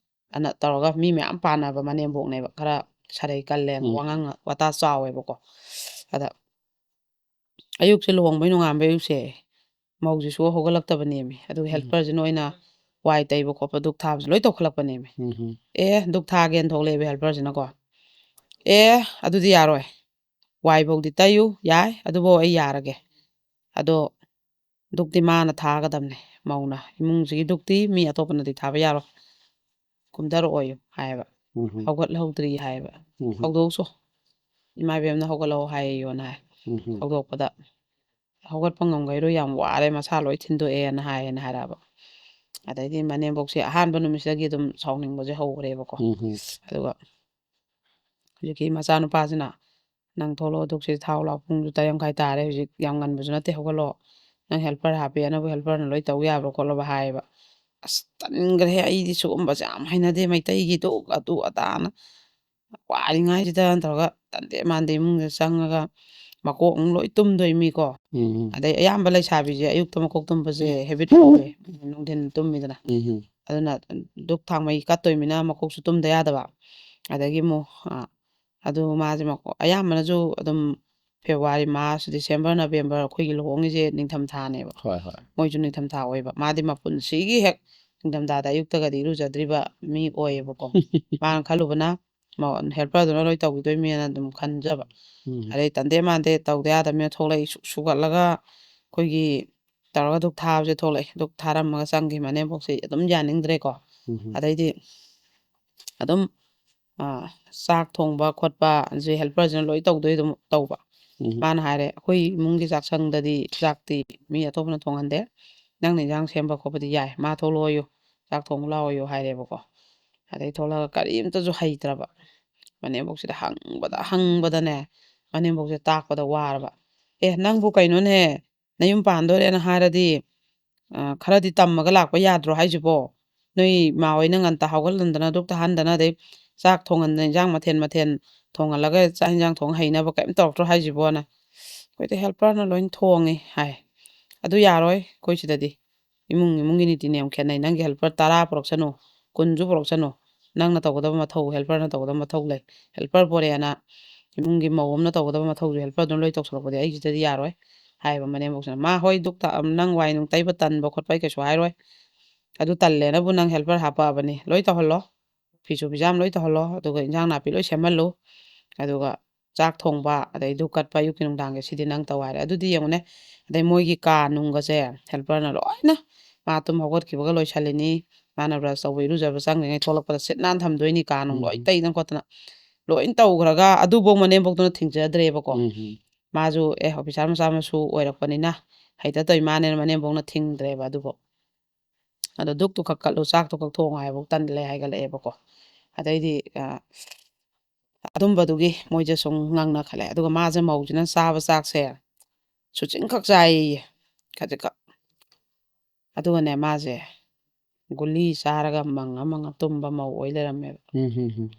ꯑꯅ ꯇꯧꯔꯒ ꯃꯤ ꯃꯌꯥꯝ ꯄꯥꯟꯅꯕ ꯃꯅꯦꯝꯕꯣꯛꯅꯦꯕ ꯈꯔ ꯁꯥꯔꯩ ꯀꯜꯂꯦ ꯋꯥꯉꯥꯡ ꯋꯥꯇꯥ ꯆꯥꯎꯋꯦꯕꯀꯣ ꯑꯗ ꯑꯌꯨꯛꯁꯦ ꯂꯨꯍꯣꯡꯕꯩ ꯅꯣꯡꯉꯥꯟꯕꯩ ꯑꯌꯨꯛꯁꯦ ꯃꯧꯁꯤꯁꯨ ꯍꯧꯒꯠꯂꯛꯇꯕꯅꯦꯃꯤ ꯑꯗꯨꯒ ꯍꯦꯜꯄꯔꯁꯤꯅ ꯑꯣꯏꯅ ꯋꯥꯏ ꯇꯩꯕ ꯈꯣꯠꯄ ꯗꯨꯛ ꯊꯥꯕꯁꯨ ꯂꯣꯏ ꯇꯧꯈꯠꯂꯛꯄꯅꯦꯃꯤ ꯗꯨꯛ ꯊꯥꯒꯦꯅ ꯊꯣꯛꯂꯛꯑꯦꯕ ꯍꯦꯜꯄꯔꯁꯤꯅꯀꯣ ꯑꯗꯨꯗꯤ ꯌꯥꯔꯣꯏ ꯋꯥꯏꯐꯧꯗꯤ ꯇꯩꯌꯨ ꯌꯥꯏ ꯑꯗꯨꯐꯥꯎ ꯑꯩ ꯌꯥꯔꯒꯦ ꯑꯗꯣ ꯗꯨꯛꯇꯤ ꯃꯥꯅ ꯊꯥꯒꯗꯕꯅꯦ ꯃꯧꯅ ꯏꯃꯨꯡꯁꯤꯒꯤ ꯗꯨꯛꯇꯤ ꯃꯤ ꯑꯇꯣꯞꯄꯅꯗꯤ ꯊꯥꯕ ꯌꯥꯔꯣꯏ ꯀꯨꯝꯊꯔꯛꯑꯣꯌꯨ ꯍꯥꯏꯌꯦꯕ ꯍꯧꯒꯠꯍꯧꯗ꯭ꯔꯤ ꯍꯥꯏꯌꯦꯕ ꯍꯧꯗꯣꯛꯎꯆꯣ ꯏꯃꯥ ꯏꯕꯦꯝꯅ ꯍꯧꯒꯠꯂꯛꯑꯣ ꯍꯥꯏꯌꯣꯅ ꯍꯥꯏ ꯍꯧꯗꯣꯛꯄꯗ ꯍꯧꯒꯠꯄ ꯉꯝꯒꯩꯔꯣꯏ ꯌꯥꯝ ꯋꯥꯔꯦ ꯃꯁꯥ ꯂꯣꯏ ꯊꯤꯟꯗꯣꯛꯑꯦꯅ ꯍꯥꯏꯔꯛꯑꯕ ꯑꯗꯩꯗꯤ ꯃꯅꯦꯝꯕꯣꯛꯁꯦ ꯑꯍꯥꯟꯕ ꯅꯨꯃꯤꯠꯁꯤꯗꯒꯤ ꯑꯗꯨꯝ ꯁꯥꯎꯅꯤꯡꯕꯁꯦ ꯍꯧꯈ꯭ꯔꯦꯕꯀꯣ ꯑꯗꯨꯒ ꯍꯧꯖꯤꯛꯀꯤ ꯃꯆꯥꯅꯨꯄꯥꯁꯤꯅ ꯅꯪ ꯊꯣꯛꯂꯛꯑꯣ ꯗꯨꯛꯁꯦ ꯊꯥꯎ ꯂꯥꯎ ꯄꯨꯡꯁꯨ 3:30 ꯇꯥꯔꯦ ꯍꯧꯖꯤꯛ ꯌꯥꯝ ꯉꯟꯕꯁꯨ ꯅꯠꯇꯦ ꯍꯧꯒꯠꯂꯛꯑꯣ ꯅꯪ ꯍꯦꯜꯄꯔ ꯍꯥꯞꯄꯦꯅꯕꯨ ꯍꯦꯜꯄꯔꯅ ꯂꯣꯏ ꯇꯧ ꯌꯥꯕ꯭ꯔꯣ ꯈꯣꯠꯂꯕ ꯍꯥꯏꯌꯦꯕ ꯑꯁ ꯇꯟꯈ꯭ꯔꯦ ꯑꯩꯗꯤ ꯁꯤꯒꯨꯝꯕꯁꯦ ꯌꯥꯝ ꯍꯩꯅꯗꯦ ꯃꯩꯇꯩꯒꯤ ꯗꯨꯛ ꯑꯗꯨ ꯑꯗꯥꯅ ꯋꯥꯔꯤꯉꯩꯁꯤꯗ ꯇꯧꯔꯒ ꯇꯟꯗꯦ ꯃꯥꯟꯗꯦ ꯏꯃꯨꯡꯗ ꯆꯪꯉꯒ ꯃꯀꯣꯛ ꯂꯣꯏ ꯇꯨꯝꯗꯣꯏꯃꯤꯀꯣ ꯑꯗꯩ ꯑꯌꯥꯝꯕ ꯂꯩꯁꯥꯕꯤꯁꯦ ꯑꯌꯨꯛꯇ ꯃꯀꯣꯛ ꯇꯨꯝꯕꯁꯦ ꯍꯦꯕꯤꯠ ꯑꯣꯏꯌꯦ ꯅꯨꯡꯊꯤꯟ ꯇꯨꯝꯃꯤꯗꯅ ꯑꯗꯨꯅ ꯗꯨꯛ ꯊꯥꯡꯃꯩ ꯀꯠꯇꯣꯏꯃꯤꯅ ꯃꯀꯣꯛꯁꯨ ꯇꯨꯝꯗ ꯌꯥꯗꯕ ꯑꯗꯒꯤ ꯑꯃꯨꯛ ꯑꯗꯨ ꯃꯥꯁꯦ ꯑꯌꯥꯝꯕꯅꯁꯨ ꯑꯗꯨꯝ ꯐꯦꯕꯋꯥꯔꯤ ꯃꯥꯔꯆ ꯗꯤꯁꯦꯝꯕꯔ ꯅꯕꯦꯝꯕꯔ ꯑꯩꯈꯣꯏꯒꯤ ꯂꯨꯍꯣꯡꯉꯤꯁꯦ ꯅꯤꯡꯊꯝꯊꯥꯅꯦꯕ ꯃꯣꯏꯁꯨ ꯅꯤꯡꯊꯝꯊꯥ ꯑꯣꯏꯕ ꯃꯥꯗꯤ ꯃꯄꯨꯟꯁꯤꯒꯤ ꯍꯦꯛ ꯅꯤꯡꯊꯝꯊꯥꯗ ꯑꯌꯨꯛꯇꯒꯗꯤ ꯏꯔꯨꯖꯗ꯭ꯔꯤꯕ ꯃꯤ ꯑꯣꯏꯌꯦꯕꯀꯣ ꯃꯥꯅ ꯈꯜꯂꯨꯕꯅ ꯍꯦꯜꯄꯔꯗꯨꯅ ꯂꯣꯏ ꯇꯧꯈꯤꯗꯣꯏꯃꯦꯅ ꯑꯗꯨꯝ ꯈꯟꯖꯕ ꯑꯗꯩ ꯇꯟꯗꯦ ꯃꯥꯟꯗꯦ ꯇꯧꯗ ꯌꯥꯗꯕꯅꯤꯅ ꯊꯣꯛꯂꯛꯏ ꯁꯨꯒꯠꯂꯒ ꯑꯩꯈꯣꯏꯒꯤ ꯇꯧꯔꯒ ꯗꯨꯛ ꯊꯥꯕꯁꯦ ꯊꯣꯛꯂꯛꯏ ꯗꯨꯛ ꯊꯥꯔꯝꯃꯒ ꯆꯪꯈꯤ ꯃꯅꯦꯝꯄꯣꯛꯁꯦ ꯑꯗꯨꯝ ꯌꯥꯅꯤꯡꯗ꯭ꯔꯦꯀꯣ ꯑꯗꯩꯗꯤ ꯑꯗꯨꯝ ꯆꯥꯛ ꯊꯣꯡꯕ ꯈꯣꯠꯄ ꯑꯁꯤ ꯍꯦꯜꯄꯔꯁꯤꯅ ꯂꯣꯏ ꯇꯧꯗꯣꯏ ꯑꯗꯨꯝ ꯇꯧꯕ ꯃꯥꯅ ꯍꯥꯏꯔꯦ ꯑꯩꯈꯣꯏ ꯏꯃꯨꯡꯒꯤ ꯆꯥꯛꯁꯪꯗꯗꯤ ꯆꯥꯛꯇꯤ ꯃꯤ ꯑꯇꯣꯞꯄꯅ ꯊꯣꯡꯍꯟꯗꯦ ꯅꯪꯅ ꯏꯟꯖꯥꯡ ꯁꯦꯝꯕ ꯈꯣꯠꯄꯗꯤ ꯌꯥꯏ ꯃꯥ ꯊꯣꯛꯂꯛꯑꯣꯌꯨ ꯆꯥꯛ ꯊꯣꯡꯕ ꯂꯥꯛꯑꯣꯌꯨ ꯍꯥꯏꯔꯦꯕꯀꯣ ꯑꯗꯩ ꯊꯣꯛꯂꯛꯑꯒ ꯀꯔꯤꯝꯇꯁꯨ ꯍꯩꯇ꯭ꯔꯕ ꯃꯅꯦꯝꯕꯣꯛꯁꯤꯗ ꯍꯪꯕꯗꯅꯦ ꯃꯅꯦꯝꯕꯣꯛꯁꯦ ꯇꯥꯛꯄꯗ ꯋꯥꯔꯕ ꯅꯪꯕꯨ ꯀꯩꯅꯣꯅꯦ ꯅꯌꯨꯝ ꯄꯥꯟꯗꯣꯔꯦꯅ ꯍꯥꯏꯔꯗꯤ ꯈꯔꯗꯤ ꯇꯝꯃꯒ ꯂꯥꯛꯄ ꯌꯥꯗ꯭ꯔꯣ ꯍꯥꯏꯁꯤꯕꯣ ꯅꯣꯏ ꯃꯥ ꯍꯣꯏꯅ ꯉꯟꯇ ꯍꯧꯒꯠꯍꯟꯗꯅ ꯗꯨꯛ ꯊꯥꯍꯟꯗꯅ ꯑꯗꯩ ꯆꯥꯛ ꯊꯣꯡꯍꯟꯗꯅ ꯏꯟꯖꯥꯡ ꯃꯊꯦꯜ ꯊꯣꯡꯍꯜꯂꯒ ꯆꯥꯛ ꯏꯟꯖꯥꯡ ꯊꯣꯡ ꯍꯩꯅꯕ ꯀꯩꯝ ꯇꯧꯔꯛꯇ꯭ꯔꯣ ꯍꯥꯏꯁꯤꯕꯣꯅ ꯑꯩꯈꯣꯏꯗꯤ ꯍꯦꯜꯄꯔꯅ ꯂꯣꯏ ꯊꯣꯡꯉꯤ ꯍꯥꯏ ꯑꯗꯨ ꯌꯥꯔꯣꯏ ꯑꯩꯈꯣꯏ ꯁꯤꯗꯗꯤ ꯏꯃꯨꯡꯒꯤ ꯅꯤꯇꯤ ꯅꯤꯌꯣꯝ ꯈꯦꯠꯅꯩ ꯅꯪꯒꯤ ꯍꯦꯜꯄꯔ 10 ꯄꯨꯔꯛꯁꯅꯨ 10ꯁꯨ ꯄꯨꯔꯛꯁꯅꯨ ꯅꯪꯅ ꯇꯧꯒꯗꯕ ꯃꯊꯧ ꯍꯦꯜꯄꯔꯅ ꯇꯧꯒꯗꯕ ꯃꯊꯧ ꯂꯩ ꯍꯦꯜꯄꯔ ꯄꯣꯔꯛꯑꯦꯅ ꯏꯃꯨꯡꯒꯤ ꯃꯧ ꯑꯃꯅ ꯇꯧꯒꯗꯕ ꯃꯊꯧꯁꯦ ꯍꯦꯜꯄꯔꯗꯨꯅ ꯂꯣꯏ ꯇꯧꯁꯤꯜꯂꯛꯄꯗꯤ ꯑꯩꯒꯤꯁꯤꯗꯗꯤ ꯌꯥꯔꯣꯏ ꯍꯥꯏꯕ ꯃꯅꯦꯝꯕꯣꯛꯁꯤꯅ ꯃꯥ ꯍꯣꯏ ꯅꯪ ꯋꯥꯏ ꯅꯨꯡ ꯇꯩꯕ ꯇꯟꯕ ꯈꯣꯠꯄ ꯑꯩ ꯀꯩꯁꯨ ꯍꯥꯏꯔꯣꯏ ꯑꯗꯨ ꯇꯜꯂꯦꯅꯕꯨ ꯅꯪ ꯍꯦꯜꯄꯔ ꯍꯥꯞꯄꯛꯑꯕꯅꯤ ꯂꯣꯏ ꯇꯧꯍꯜꯂꯣ ꯐꯤꯁꯨ ꯐꯤꯖꯥꯝ ꯂꯣꯏ ꯇꯧꯍꯜꯂꯣ ꯑꯗꯨꯒ ꯏꯟꯖꯥꯡ ꯅꯥꯄꯤ ꯂꯣꯏ ꯁꯦꯝꯍꯜꯂꯨ ꯑꯗꯨꯒ ꯆꯥꯛ ꯊꯣꯡꯕ ꯑꯗꯩ ꯙꯨꯛ ꯀꯠꯄ ꯑꯌꯨꯛꯀꯤ ꯅꯨꯡꯗꯥꯡꯒꯤ ꯁꯤꯗꯤ ꯅꯪ ꯇꯧ ꯍꯥꯏꯔꯦ ꯑꯗꯨꯗꯤ ꯌꯦꯡꯉꯨꯅꯦ ꯑꯗꯩ ꯃꯣꯏꯒꯤ ꯀꯥ ꯅꯨꯡꯒꯁꯦ ꯍꯦꯜꯄꯔꯅ ꯂꯣꯏꯅ ꯃꯥ ꯇꯨꯝ ꯍꯧꯒꯠꯈꯤꯕꯒ ꯂꯣꯏꯁꯤꯜꯂꯤꯅꯤ ꯃꯥꯅ ꯕ꯭ꯔꯁ ꯇꯧꯕ ꯏꯔꯨꯖꯕ ꯆꯪꯉꯤꯉꯩ ꯊꯣꯛꯂꯛꯄꯗ ꯁꯤꯠ ꯅꯥꯟ ꯊꯝꯗꯣꯏꯅꯤ ꯀꯥ ꯅꯨꯡ ꯂꯣꯏ ꯇꯩꯗꯅ ꯈꯣꯠꯇꯅ ꯂꯣꯏ ꯇꯧꯈ꯭ꯔꯒ ꯑꯗꯨꯐꯧ ꯃꯅꯦꯝꯄꯣꯛꯇꯨꯅ ꯊꯤꯡꯖꯗ꯭ꯔꯦꯕꯀꯣ ꯃꯥꯁꯨ ꯑꯣꯐꯤꯁꯥꯔ ꯃꯆꯥ ꯃꯁꯨ ꯑꯣꯏꯔꯛꯄꯅꯤꯅ ꯍꯩꯇ ꯇꯧꯏ ꯃꯥꯅꯦꯅ ꯃꯅꯦꯝꯄꯣꯛꯅ ꯊꯤꯡꯗ꯭ꯔꯦꯕ ꯑꯗꯨꯐꯥꯎ ꯑꯗꯣ ꯙꯨꯛꯇꯨ ꯈꯛ ꯀꯠꯂꯨ ꯆꯥꯛꯇꯨ ꯈꯛ ꯊꯣꯡꯉꯨ ꯍꯥꯏꯕꯐꯥꯎ ꯇꯜꯂꯦ ꯍꯥꯏꯒꯠꯂꯛꯑꯦꯕꯀꯣ ꯑꯗꯩꯗꯤ ꯑꯗꯨꯝꯕꯗꯨꯒꯤ ꯃꯣꯏꯁꯦ ꯁꯨꯝ ꯉꯥꯡꯅꯈꯠꯂꯦ ꯑꯗꯨꯒ ꯃꯥꯁꯦ ꯃꯧꯁꯤꯅ ꯆꯥꯕ ꯆꯥꯛꯁꯦ ꯁꯨꯆꯤꯡꯈꯛ ꯆꯥꯏꯌꯦ ꯈꯖꯤꯛꯈꯛ ꯑꯗꯨꯒꯅꯦ ꯃꯥꯁꯦ ꯒꯨꯂꯤ ꯆꯥꯔꯒ ꯃꯪꯉ ꯇꯨꯝꯕ ꯃꯧ ꯑꯣꯏ ꯂꯩꯔꯝꯃꯦꯕ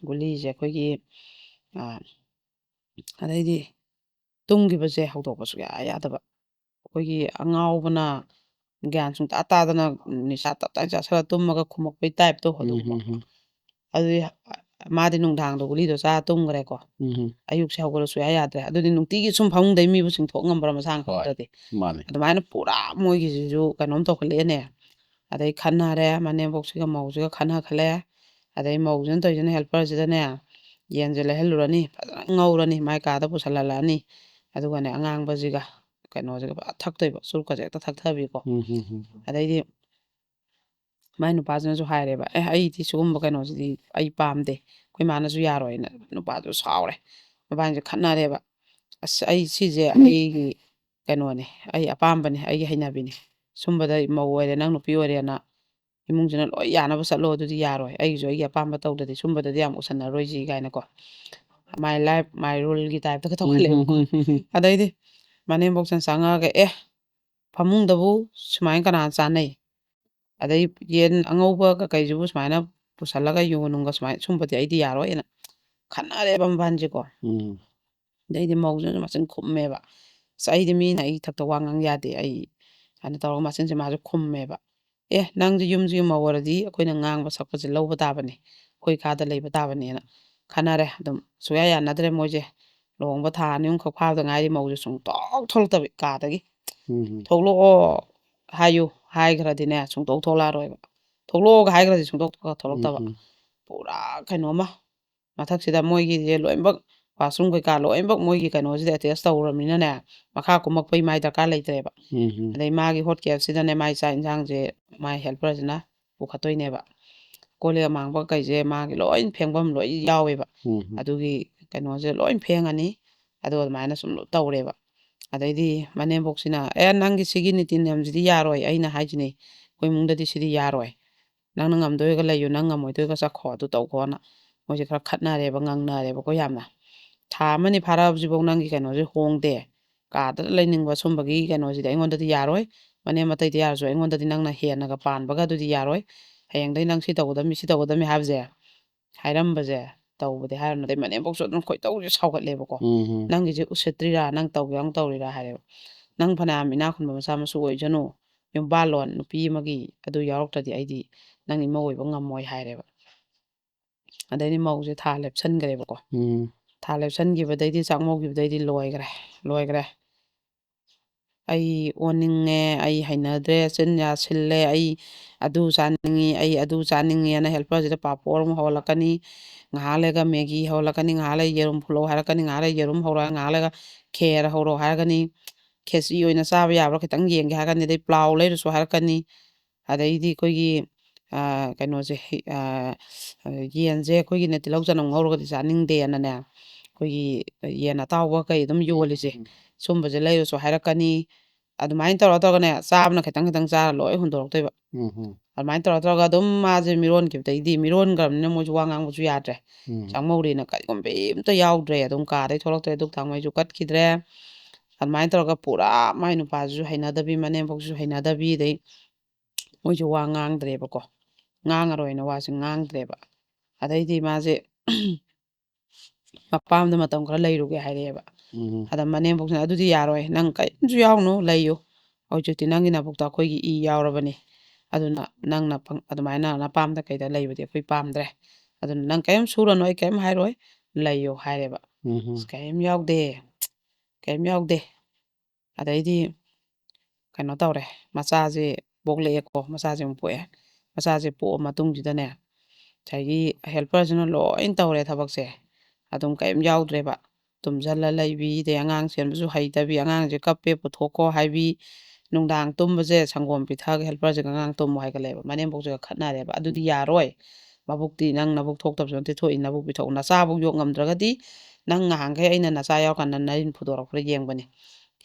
ꯒꯨꯂꯤꯁꯦ ꯑꯩꯈꯣꯏꯒꯤ ꯑꯗꯩꯗꯤ ꯇꯨꯝꯈꯤꯕꯁꯦ ꯍꯧꯗꯣꯛꯄ ꯁꯨꯡꯌꯥ ꯌꯥꯗꯕ ꯑꯩꯈꯣꯏꯒꯤ ꯑꯉꯥꯎꯕꯅ ꯒ꯭ꯌꯥꯟ ꯁꯨꯡꯇꯥ ꯇꯥꯗꯅ ꯅꯤꯁꯥ ꯇꯞꯇꯥꯏ ꯆꯥꯁꯤꯜꯂ ꯇꯨꯝꯃꯒ ꯈꯨꯝꯃꯛꯄꯩ ꯇꯥꯏꯞꯇꯣ ꯑꯗꯨꯒꯨꯝꯕ ꯑꯗꯨꯗꯤ ꯃꯥꯗꯤ ꯅꯨꯡꯗꯥꯡꯗꯣ ꯒꯨꯂꯤꯗꯣ ꯆꯥꯔ ꯇꯨꯝꯈ꯭ꯔꯦꯀꯣ ꯑꯌꯨꯛꯁꯦ ꯍꯧꯒꯠꯂ ꯁꯨꯡꯌꯥ ꯌꯥꯗ꯭ꯔꯦ ꯑꯗꯨꯗꯤ ꯅꯨꯡꯇꯤꯒꯤ ꯁꯨꯝ ꯐꯃꯨꯡꯗꯩ ꯃꯤꯕꯨ ꯆꯤꯡꯊꯣꯛ ꯉꯝꯕ꯭ꯔꯥ ꯃꯁꯥꯅ ꯈꯪꯗ꯭ꯔꯗꯤ ꯃꯥꯅꯦ ꯑꯗꯨꯃꯥꯏꯅ ꯄꯨꯔꯥ ꯃꯣꯏꯒꯤꯁꯤꯁꯨ ꯀꯩꯅꯣꯝ ꯇꯧꯈꯠꯂꯛꯑꯦꯅꯦ ꯑꯗꯩ ꯈꯟꯅꯔꯦ ꯃꯅꯦꯝꯄꯣꯛꯁꯤꯒ ꯃꯧꯁꯤꯒ ꯈꯟꯅꯈꯠꯂꯦ ꯑꯗꯩ ꯃꯧꯁꯤꯅ ꯇꯧꯔꯤꯁꯤꯅ ꯍꯦꯜꯄꯔꯁꯤꯗꯅꯦ ꯌꯦꯟꯁꯦ ꯂꯩꯍꯜꯂꯨꯔꯅꯤ ꯐꯖꯅ ꯉꯧꯔꯅꯤ ꯃꯥꯏ ꯀꯥꯗ ꯄꯨꯁꯜꯍꯜꯂꯛꯑꯅꯤ ꯑꯗꯨꯒꯅꯦ ꯑꯉꯥꯡꯕꯁꯤꯒ ꯀꯩꯅꯣꯁꯤꯒ ꯊꯛꯇꯣꯏꯕ ꯆꯨꯔꯨꯞꯀꯁꯦ ꯍꯦꯛꯇ ꯊꯛꯊꯕꯤꯀꯣ ꯑꯗꯩꯗꯤ ꯃꯥꯏ ꯅꯨꯄꯥꯁꯤꯅꯁꯨ ꯍꯥꯏꯔꯦꯕ ꯑꯩꯗꯤ ꯁꯤꯒꯨꯝꯕ ꯀꯩꯅꯣꯁꯤꯗꯤ ꯑꯩ ꯄꯥꯝꯗꯦ ꯑꯩꯈꯣꯏ ꯃꯥꯅꯁꯨ ꯌꯥꯔꯣꯏꯅ ꯅꯨꯄꯥꯗꯨ ꯁꯥꯎꯔꯦ ꯃꯕꯥꯅꯤꯁꯦ ꯈꯠꯅꯔꯦꯕ ꯑꯁ ꯑꯩ ꯁꯤꯁꯦ ꯑꯩꯒꯤ ꯀꯩꯅꯣꯅꯦ ꯑꯩ ꯑꯄꯥꯝꯕꯅꯦ ꯑꯩꯒꯤ ꯍꯩꯅꯕꯤꯅꯦ ꯁꯨꯝꯕꯗ ꯃꯧ ꯑꯣꯏꯔꯦ ꯅꯪ ꯅꯨꯄꯤ ꯑꯣꯏꯔꯦꯅ ꯏꯃꯨꯡꯁꯤꯅ ꯂꯣꯏ ꯌꯥꯅꯕ ꯆꯠꯂꯣ ꯑꯗꯨꯗꯤ ꯌꯥꯔꯣꯏ ꯑꯩꯒꯤꯁꯨ ꯑꯩꯒꯤ ꯑꯄꯥꯝꯕ ꯇꯧꯗ꯭ꯔꯗꯤ ꯁꯨꯝꯕꯗꯗꯤ ꯌꯥꯝ ꯎꯁꯟꯅꯔꯣꯏꯁꯤ ꯀꯥꯏꯅꯀꯣ ꯃꯥꯏ ꯂꯥꯏꯐ ꯃꯥꯏ ꯔꯨꯜꯒꯤ ꯇꯥꯏꯞꯇꯒ ꯇꯧꯈꯠꯂꯦꯕꯀꯣ ꯑꯗꯩꯗꯤ ꯃꯅꯦꯝꯄꯣꯛꯁꯤꯅ ꯆꯪꯉꯛꯑꯒ ꯐꯃꯨꯡꯗꯕꯨ ꯁꯨꯃꯥꯏꯅ ꯀꯅꯥ ꯆꯥꯅꯩ ꯑꯗꯩ ꯌꯦꯟ ꯑꯉꯧꯕ ꯀꯩꯁꯤꯕꯨ ꯁꯨꯃꯥꯏꯅ ꯄꯨꯁꯜꯂꯒ ꯌꯨ ꯅꯨꯡꯒ ꯁꯨꯃꯥꯏꯅ ꯁꯨꯝꯕꯗꯤ ꯑꯩꯗꯤ ꯌꯥꯔꯣꯏꯅ ꯈꯠꯅꯔꯦꯕ ꯃꯕꯥꯅꯤꯁꯦꯀꯣ ꯑꯗꯩꯗꯤ ꯃꯧꯁꯤꯅꯁꯨ ꯃꯆꯤꯟ ꯈꯨꯝꯃꯦꯕ ꯑꯁ ꯑꯩꯗꯤ ꯃꯤꯅ ꯑꯩ ꯏꯊꯛꯇ ꯋꯥ ꯉꯥꯡ ꯌꯥꯗꯦ ꯑꯩ ꯍꯥꯏꯅ ꯇꯧꯔꯒ ꯃꯆꯤꯟꯁꯦ ꯃꯥꯁꯨ ꯈꯨꯝꯃꯦꯕ ꯅꯪꯁꯦ ꯌꯨꯝꯁꯤꯒꯤ ꯃꯧ ꯑꯣꯏꯔꯗꯤ ꯑꯩꯈꯣꯏꯅ ꯉꯥꯡꯕ ꯁꯛꯄꯁꯦ ꯂꯧꯕ ꯇꯥꯕꯅꯤ ꯑꯩꯈꯣꯏ ꯀꯥꯗ ꯂꯩꯕ ꯇꯥꯕꯅꯦꯅ ꯈꯟꯅꯔꯦ ꯑꯗꯨꯝ ꯁꯨꯡꯌꯥ ꯌꯥꯅꯗ꯭ꯔꯦ ꯃꯣꯏꯁꯦ ꯂꯨꯍꯣꯡꯕ ꯊꯥ 2 ꯑꯍꯨꯝꯈꯛ ꯐꯥꯕꯗ ꯉꯥꯏꯔꯤ ꯃꯧꯁꯦ ꯁꯨꯡꯊꯣꯛ ꯊꯣꯛꯂꯛꯇꯕꯤ ꯀꯥꯗꯒꯤ ꯊꯣꯛꯂꯛꯑꯣ ꯍꯥꯏꯌꯨ ꯍꯥꯏꯈ꯭ꯔꯗꯤꯅꯦ ꯁꯨꯡꯊꯣꯛ ꯊꯣꯛꯂꯛꯑꯔꯣꯏꯕ ꯊꯣꯛꯂꯛꯑꯣꯒ ꯍꯥꯏꯈ꯭ꯔꯗꯤ ꯁꯨꯡꯊꯣꯛ ꯊꯣꯛꯂꯛꯇꯕ ꯄꯨꯔꯥ ꯀꯩꯅꯣꯃ ꯃꯊꯛꯁꯤꯗ ꯃꯣꯏꯒꯤꯁꯦ ꯂꯣꯏꯅꯃꯛ ꯋꯥꯁꯔꯨꯝ ꯀꯩꯀꯥ ꯂꯣꯏꯅꯃꯛ ꯃꯣꯏꯒꯤ ꯀꯩꯅꯣꯁꯤꯗ ꯑꯦꯇꯦꯁ ꯇꯧꯔꯕꯅꯤꯅꯅꯦ ꯃꯈꯥ ꯀꯨꯝꯃꯛꯄꯩ ꯃꯥꯏ ꯗꯔꯀꯥꯔ ꯂꯩꯇ꯭ꯔꯦꯕ ꯑꯗꯩ ꯃꯥꯒꯤ ꯍꯣꯠ ꯀꯦꯞꯁꯤꯗꯅꯦ ꯃꯥꯏ ꯆꯥꯛ ꯏꯟꯁꯥꯡꯁꯦ ꯃꯥꯏ ꯍꯦꯜꯄꯔꯁꯤꯅ ꯄꯨꯈꯠꯇꯣꯏꯅꯦꯕ ꯀꯣꯜꯂꯤꯛ ꯑꯃꯥꯡꯕ ꯀꯩꯁꯦ ꯃꯥꯒꯤ ꯂꯣꯏ ꯐꯦꯡꯐꯝ ꯂꯣꯏ ꯌꯥꯎꯋꯦꯕ ꯑꯗꯨꯒꯤ ꯀꯩꯅꯣꯁꯦ ꯂꯣꯏ ꯐꯦꯡꯉꯅꯤ ꯑꯗꯣ ꯑꯗꯨꯃꯥꯏꯅ ꯁꯨꯝ ꯇꯧꯔꯦꯕ ꯑꯗꯩꯗꯤ ꯃꯅꯦꯝꯄꯣꯛꯁꯤꯅ ꯅꯪꯒꯤ ꯁꯤꯒꯤ ꯅꯤꯇꯤ ꯅꯤꯌꯝꯁꯤꯗꯤ ꯌꯥꯔꯣꯏ ꯑꯩꯅ ꯍꯥꯏꯁꯤꯅꯤ ꯑꯩꯈꯣꯏ ꯏꯃꯨꯡꯗꯗꯤ ꯁꯤꯗꯤ ꯌꯥꯔꯣꯏ ꯅꯪꯅ ꯉꯝꯗꯣꯏꯒ ꯂꯩꯌꯨ ꯅꯪ ꯉꯝꯃꯣꯏꯗꯣꯏꯒ ꯆꯠꯈꯣ ꯑꯗꯨ ꯇꯧꯈꯣꯅ ꯃꯣꯏꯁꯦ ꯈꯔ ꯈꯠꯅꯔꯦꯕ ꯉꯪꯅꯔꯦꯕꯀꯣ ꯌꯥꯝꯅ ꯊꯥ ꯑꯃꯅꯤ ꯐꯥꯔꯛꯑꯕꯁꯤꯐꯥꯎ ꯅꯪꯒꯤ ꯀꯩꯅꯣꯁꯦ ꯍꯣꯡꯗꯦ ꯀꯥꯗ ꯂꯩꯅꯤꯡꯕ ꯁꯨꯝꯕꯒꯤ ꯀꯩꯅꯣꯁꯤꯗꯤ ꯑꯩꯉꯣꯟꯗꯗꯤ ꯌꯥꯔꯣꯏ ꯃꯅꯦꯝ ꯑꯇꯩꯗꯤ ꯌꯥꯔꯁꯨ ꯑꯩꯉꯣꯟꯗꯗꯤ ꯅꯪꯅ ꯍꯦꯟꯅꯒ ꯄꯥꯟꯕꯒ ꯑꯗꯨꯗꯤ ꯌꯥꯔꯣꯏ ꯍꯌꯦꯡꯗꯩ ꯅꯪ ꯁꯤ ꯇꯧꯒꯗꯕꯅꯤ ꯍꯥꯏꯕꯁꯦ ꯍꯥꯏꯔꯝꯕꯁꯦ ꯇꯧꯕꯗꯤ ꯍꯥꯏꯔꯝꯕ ꯑꯗꯩ ꯃꯅꯦꯝꯄꯣꯛꯁꯨ ꯑꯗꯨꯝ ꯈꯣꯏꯇꯧꯁꯦ ꯁꯥꯎꯒꯠꯂꯦꯕꯀꯣ ꯅꯪꯒꯤꯁꯦ ꯎꯁꯤꯠꯇ꯭ꯔꯤꯔꯥ ꯅꯪ ꯇꯧꯒꯦ ꯌꯥꯎꯅ ꯇꯧꯔꯤꯔꯥ ꯍꯥꯏꯔꯦꯕ ꯅꯪ ꯐꯅꯌꯥꯝ ꯏꯅꯥꯛ ꯈꯨꯟꯕ ꯃꯆꯥ ꯃꯁꯨ ꯑꯣꯏꯖꯅꯨ ꯌꯨꯝꯕꯥꯜꯂꯣꯟ ꯅꯨꯄꯤ ꯑꯃꯒꯤ ꯑꯗꯨ ꯌꯥꯎꯔꯛꯇ꯭ꯔꯗꯤ ꯑꯩꯗꯤ ꯅꯪ ꯏꯃꯧ ꯑꯣꯏꯕ ꯉꯝꯃꯣꯏ ꯍꯥꯏꯔꯦꯕ ꯑꯗꯩꯗꯤ ꯃꯧꯁꯦ ꯊꯥ ꯂꯦꯞꯁꯟꯈ꯭ꯔꯦꯕꯀꯣ ꯊꯥ ꯂꯦꯞꯁꯟꯈꯤꯕꯗꯩꯗꯤ ꯆꯥꯛꯃꯧꯈꯤꯕꯗꯩꯗꯤ ꯂꯣꯏꯈ꯭ꯔꯦ ꯑꯩ ꯑꯣꯟꯅꯤꯡꯉꯦ ꯑꯩ ꯍꯩꯅꯗ꯭ꯔꯦ ꯆꯤꯟ ꯌꯥ ꯁꯤꯜꯂꯦ ꯑꯩ ꯑꯗꯨ ꯆꯥꯅꯤꯡꯉꯤ ꯑꯩ ꯑꯗꯨ ꯆꯥꯅꯤꯡꯉꯦꯅ ꯍꯦꯜꯄꯔꯁꯤꯗ ꯄꯥꯄꯣꯔ ꯑꯃꯨꯛ ꯍꯧꯍꯜꯂꯛꯀꯅꯤ ꯉꯥꯏꯍꯥꯛ ꯂꯩꯔꯒ ꯃꯦꯒꯤ ꯍꯧꯍꯜꯂꯛꯀꯅꯤ ꯉꯥꯏꯍꯥꯛ ꯂꯩꯔꯒ ꯌꯦꯔꯨꯝ ꯐꯨꯠꯂꯛꯑꯣ ꯍꯥꯏꯔꯛꯀꯅꯤ ꯉꯥꯏꯍꯥꯛ ꯂꯩꯔꯒ ꯌꯦꯔꯨꯝ ꯍꯧꯔꯛꯑꯒ ꯉꯥꯏꯍꯥꯛ ꯂꯩꯔꯒ ꯈꯦꯔ ꯍꯧꯔꯛꯑꯣ ꯍꯥꯏꯔꯒꯅꯤ ꯈꯦꯆꯤ ꯑꯣꯏꯅ ꯆꯥꯕ ꯌꯥꯕ꯭ꯔꯥ ꯈꯤꯇꯪ ꯌꯦꯡꯒꯦ ꯍꯥꯏꯔꯀꯅꯤ ꯑꯗꯩ ꯄ꯭ꯂꯥꯎ ꯂꯩꯔꯨꯁꯨ ꯍꯥꯏꯔꯛꯀꯅꯤ ꯑꯗꯩꯗꯤ ꯑꯩꯈꯣꯏꯒꯤ ꯀꯩꯅꯣꯁꯦ ꯌꯦꯟꯁꯦ ꯑꯩꯈꯣꯏꯒꯤꯅꯦ ꯇꯤꯜꯍꯧ ꯆꯅꯝ ꯉꯧꯔꯒꯗꯤ ꯆꯥꯅꯤꯡꯗꯦꯅꯅꯦ ꯑꯩꯈꯣꯏꯒꯤ ꯌꯦꯟ ꯑꯇꯥꯎꯕ ꯀꯩ ꯑꯗꯨꯝ ꯌꯣꯜꯂꯤꯁꯦ ꯁꯨꯝꯕꯁꯦ ꯂꯩꯔꯨꯁꯨ ꯍꯥꯏꯔꯛꯀꯅꯤ ꯑꯗꯨꯃꯥꯏꯅ ꯇꯧꯔꯒꯅꯦ ꯆꯥꯕꯅ ꯈꯤꯇꯪ ꯈꯤꯇꯪ ꯆꯥꯔ ꯂꯣꯏ ꯍꯨꯟꯗꯣꯔꯛꯇꯣꯏꯕ ꯑꯗꯨꯃꯥꯏꯅ ꯇꯧꯔꯒ ꯑꯗꯨꯝ ꯃꯥꯁꯦ ꯃꯤꯔꯣꯟꯈꯤꯕꯗꯩꯗꯤ ꯃꯤꯔꯣꯟꯈ꯭ꯔꯕꯅꯤꯅ ꯃꯣꯏꯁꯨ ꯋꯥ ꯉꯥꯡꯕꯁꯨ ꯌꯥꯗ꯭ꯔꯦ ꯆꯥꯛꯃꯧꯔꯤꯅ ꯀꯔꯤꯒꯨꯝꯕ ꯑꯝꯇ ꯌꯥꯎꯗ꯭ꯔꯦ ꯑꯗꯨꯝ ꯀꯥꯗꯩ ꯊꯣꯛꯂꯛꯇ꯭ꯔꯦ ꯗꯨꯛ ꯊꯥꯎꯃꯩꯁꯨ ꯀꯠꯈꯤꯗ꯭ꯔꯦ ꯑꯗꯨꯃꯥꯏꯅ ꯇꯧꯔꯒ ꯄꯨꯔꯥ ꯃꯥꯏ ꯅꯨꯄꯥꯁꯤꯁꯨ ꯍꯩꯅꯗꯕꯤ ꯃꯅꯦꯝꯄꯣꯛꯁꯤꯁꯨ ꯍꯩꯅꯗꯕꯤ ꯑꯗꯩ ꯃꯣꯏꯁꯨ ꯋꯥ ꯉꯥꯡꯗ꯭ꯔꯦꯕꯀꯣ ꯉꯥꯡꯉꯔꯣꯏꯅ ꯋꯥꯁꯦ ꯉꯥꯡꯗ꯭ꯔꯦꯕ ꯑꯗꯩꯗꯤ ꯃꯥꯁꯦ ꯃꯄꯥꯝꯗ ꯃꯇꯝ ꯈꯔ ꯂꯩꯔꯨꯒꯦ ꯍꯥꯏꯔꯛꯑꯦꯕ ꯑꯗ ꯃꯅꯦꯝꯄꯣꯛꯁꯤꯅ ꯑꯗꯨꯗꯤ ꯌꯥꯔꯣꯏ ꯅꯪ ꯀꯔꯤꯝꯁꯨ ꯌꯥꯎꯅꯨ ꯂꯩꯌꯨ ꯍꯧꯖꯤꯛꯇꯤ ꯅꯪꯒꯤ ꯅꯕꯨꯛꯇ ꯑꯩꯈꯣꯏꯒꯤ ꯏ ꯌꯥꯎꯔꯕꯅꯤ ꯑꯗꯨꯅ ꯅꯪꯅ ꯑꯗꯨꯃꯥꯏꯅ ꯅꯄꯥꯝꯗ ꯀꯩꯗ ꯂꯩꯕꯗꯤ ꯑꯩꯈꯣꯏ ꯄꯥꯝꯗ꯭ꯔꯦ ꯑꯗꯨꯅ ꯅꯪ ꯀꯔꯤꯝ ꯁꯨꯔꯅꯨ ꯑꯩ ꯀꯔꯤꯝ ꯍꯥꯏꯔꯣꯏ ꯂꯩꯌꯣ ꯍꯥꯏꯔꯦꯕ ꯀꯔꯤꯝ ꯌꯥꯎꯗꯦ ꯑꯗꯩꯗꯤ ꯀꯩꯅꯣ ꯇꯧꯔꯦ ꯃꯆꯥꯁꯦ ꯄꯣꯛꯂꯛꯑꯦꯀꯣ ꯃꯆꯥꯁꯦ ꯑꯃꯨꯛ ꯄꯣꯛꯑꯦ ꯃꯆꯥꯁꯦ ꯄꯣꯛꯑ ꯃꯇꯨꯡꯁꯤꯗꯅꯦ ꯉꯁꯥꯏꯒꯤ ꯍꯦꯜꯄꯔꯁꯤꯅ ꯂꯣꯏ ꯇꯧꯔꯦ ꯊꯕꯛꯁꯦ ꯑꯗꯨꯝ ꯀꯔꯤꯝ ꯌꯥꯎꯗ꯭ꯔꯦꯕ ꯇꯨꯝꯖꯜꯂ ꯂꯩꯕꯤ ꯑꯗꯩ ꯑꯉꯥꯡ ꯆꯦꯟꯕꯁꯨ ꯍꯩꯇꯕꯤ ꯑꯉꯥꯡꯁꯦ ꯀꯞꯄꯦ ꯄꯨꯊꯣꯛꯈꯣ ꯍꯥꯏꯕꯤ ꯅꯨꯡꯗꯥꯡ ꯇꯨꯝꯕꯁꯦ ꯁꯪꯒꯣꯝ ꯄꯤꯊꯛꯑꯒ ꯍꯦꯜꯄꯔꯁꯤꯒ ꯑꯉꯥꯡ ꯇꯨꯝꯃꯨ ꯍꯥꯏꯒꯠꯂꯦꯕ ꯃꯅꯦꯝꯕꯣꯛꯁꯤꯒ ꯈꯠꯅꯔꯦꯕ ꯑꯗꯨꯗꯤ ꯌꯥꯔꯣꯏ ꯃꯕꯨꯛꯇꯤ ꯅꯪ ꯅꯕꯨꯛ ꯊꯣꯛꯇꯕꯁꯨ ꯅꯠꯇꯦ ꯊꯣꯛꯏ ꯅꯕꯨꯛ ꯄꯤꯊꯛꯎ ꯅꯆꯥꯕꯨꯛ ꯌꯣꯛ ꯉꯝꯗ꯭ꯔꯒꯗꯤ ꯅꯪ ꯉꯍꯥꯟꯈꯩ ꯑꯩꯅ ꯅꯆꯥ ꯌꯥꯎꯔꯀꯥꯟꯗ ꯅꯔꯤꯟ ꯐꯨꯗꯣꯔꯛꯄ꯭ꯔꯥ ꯌꯦꯡꯕꯅꯤ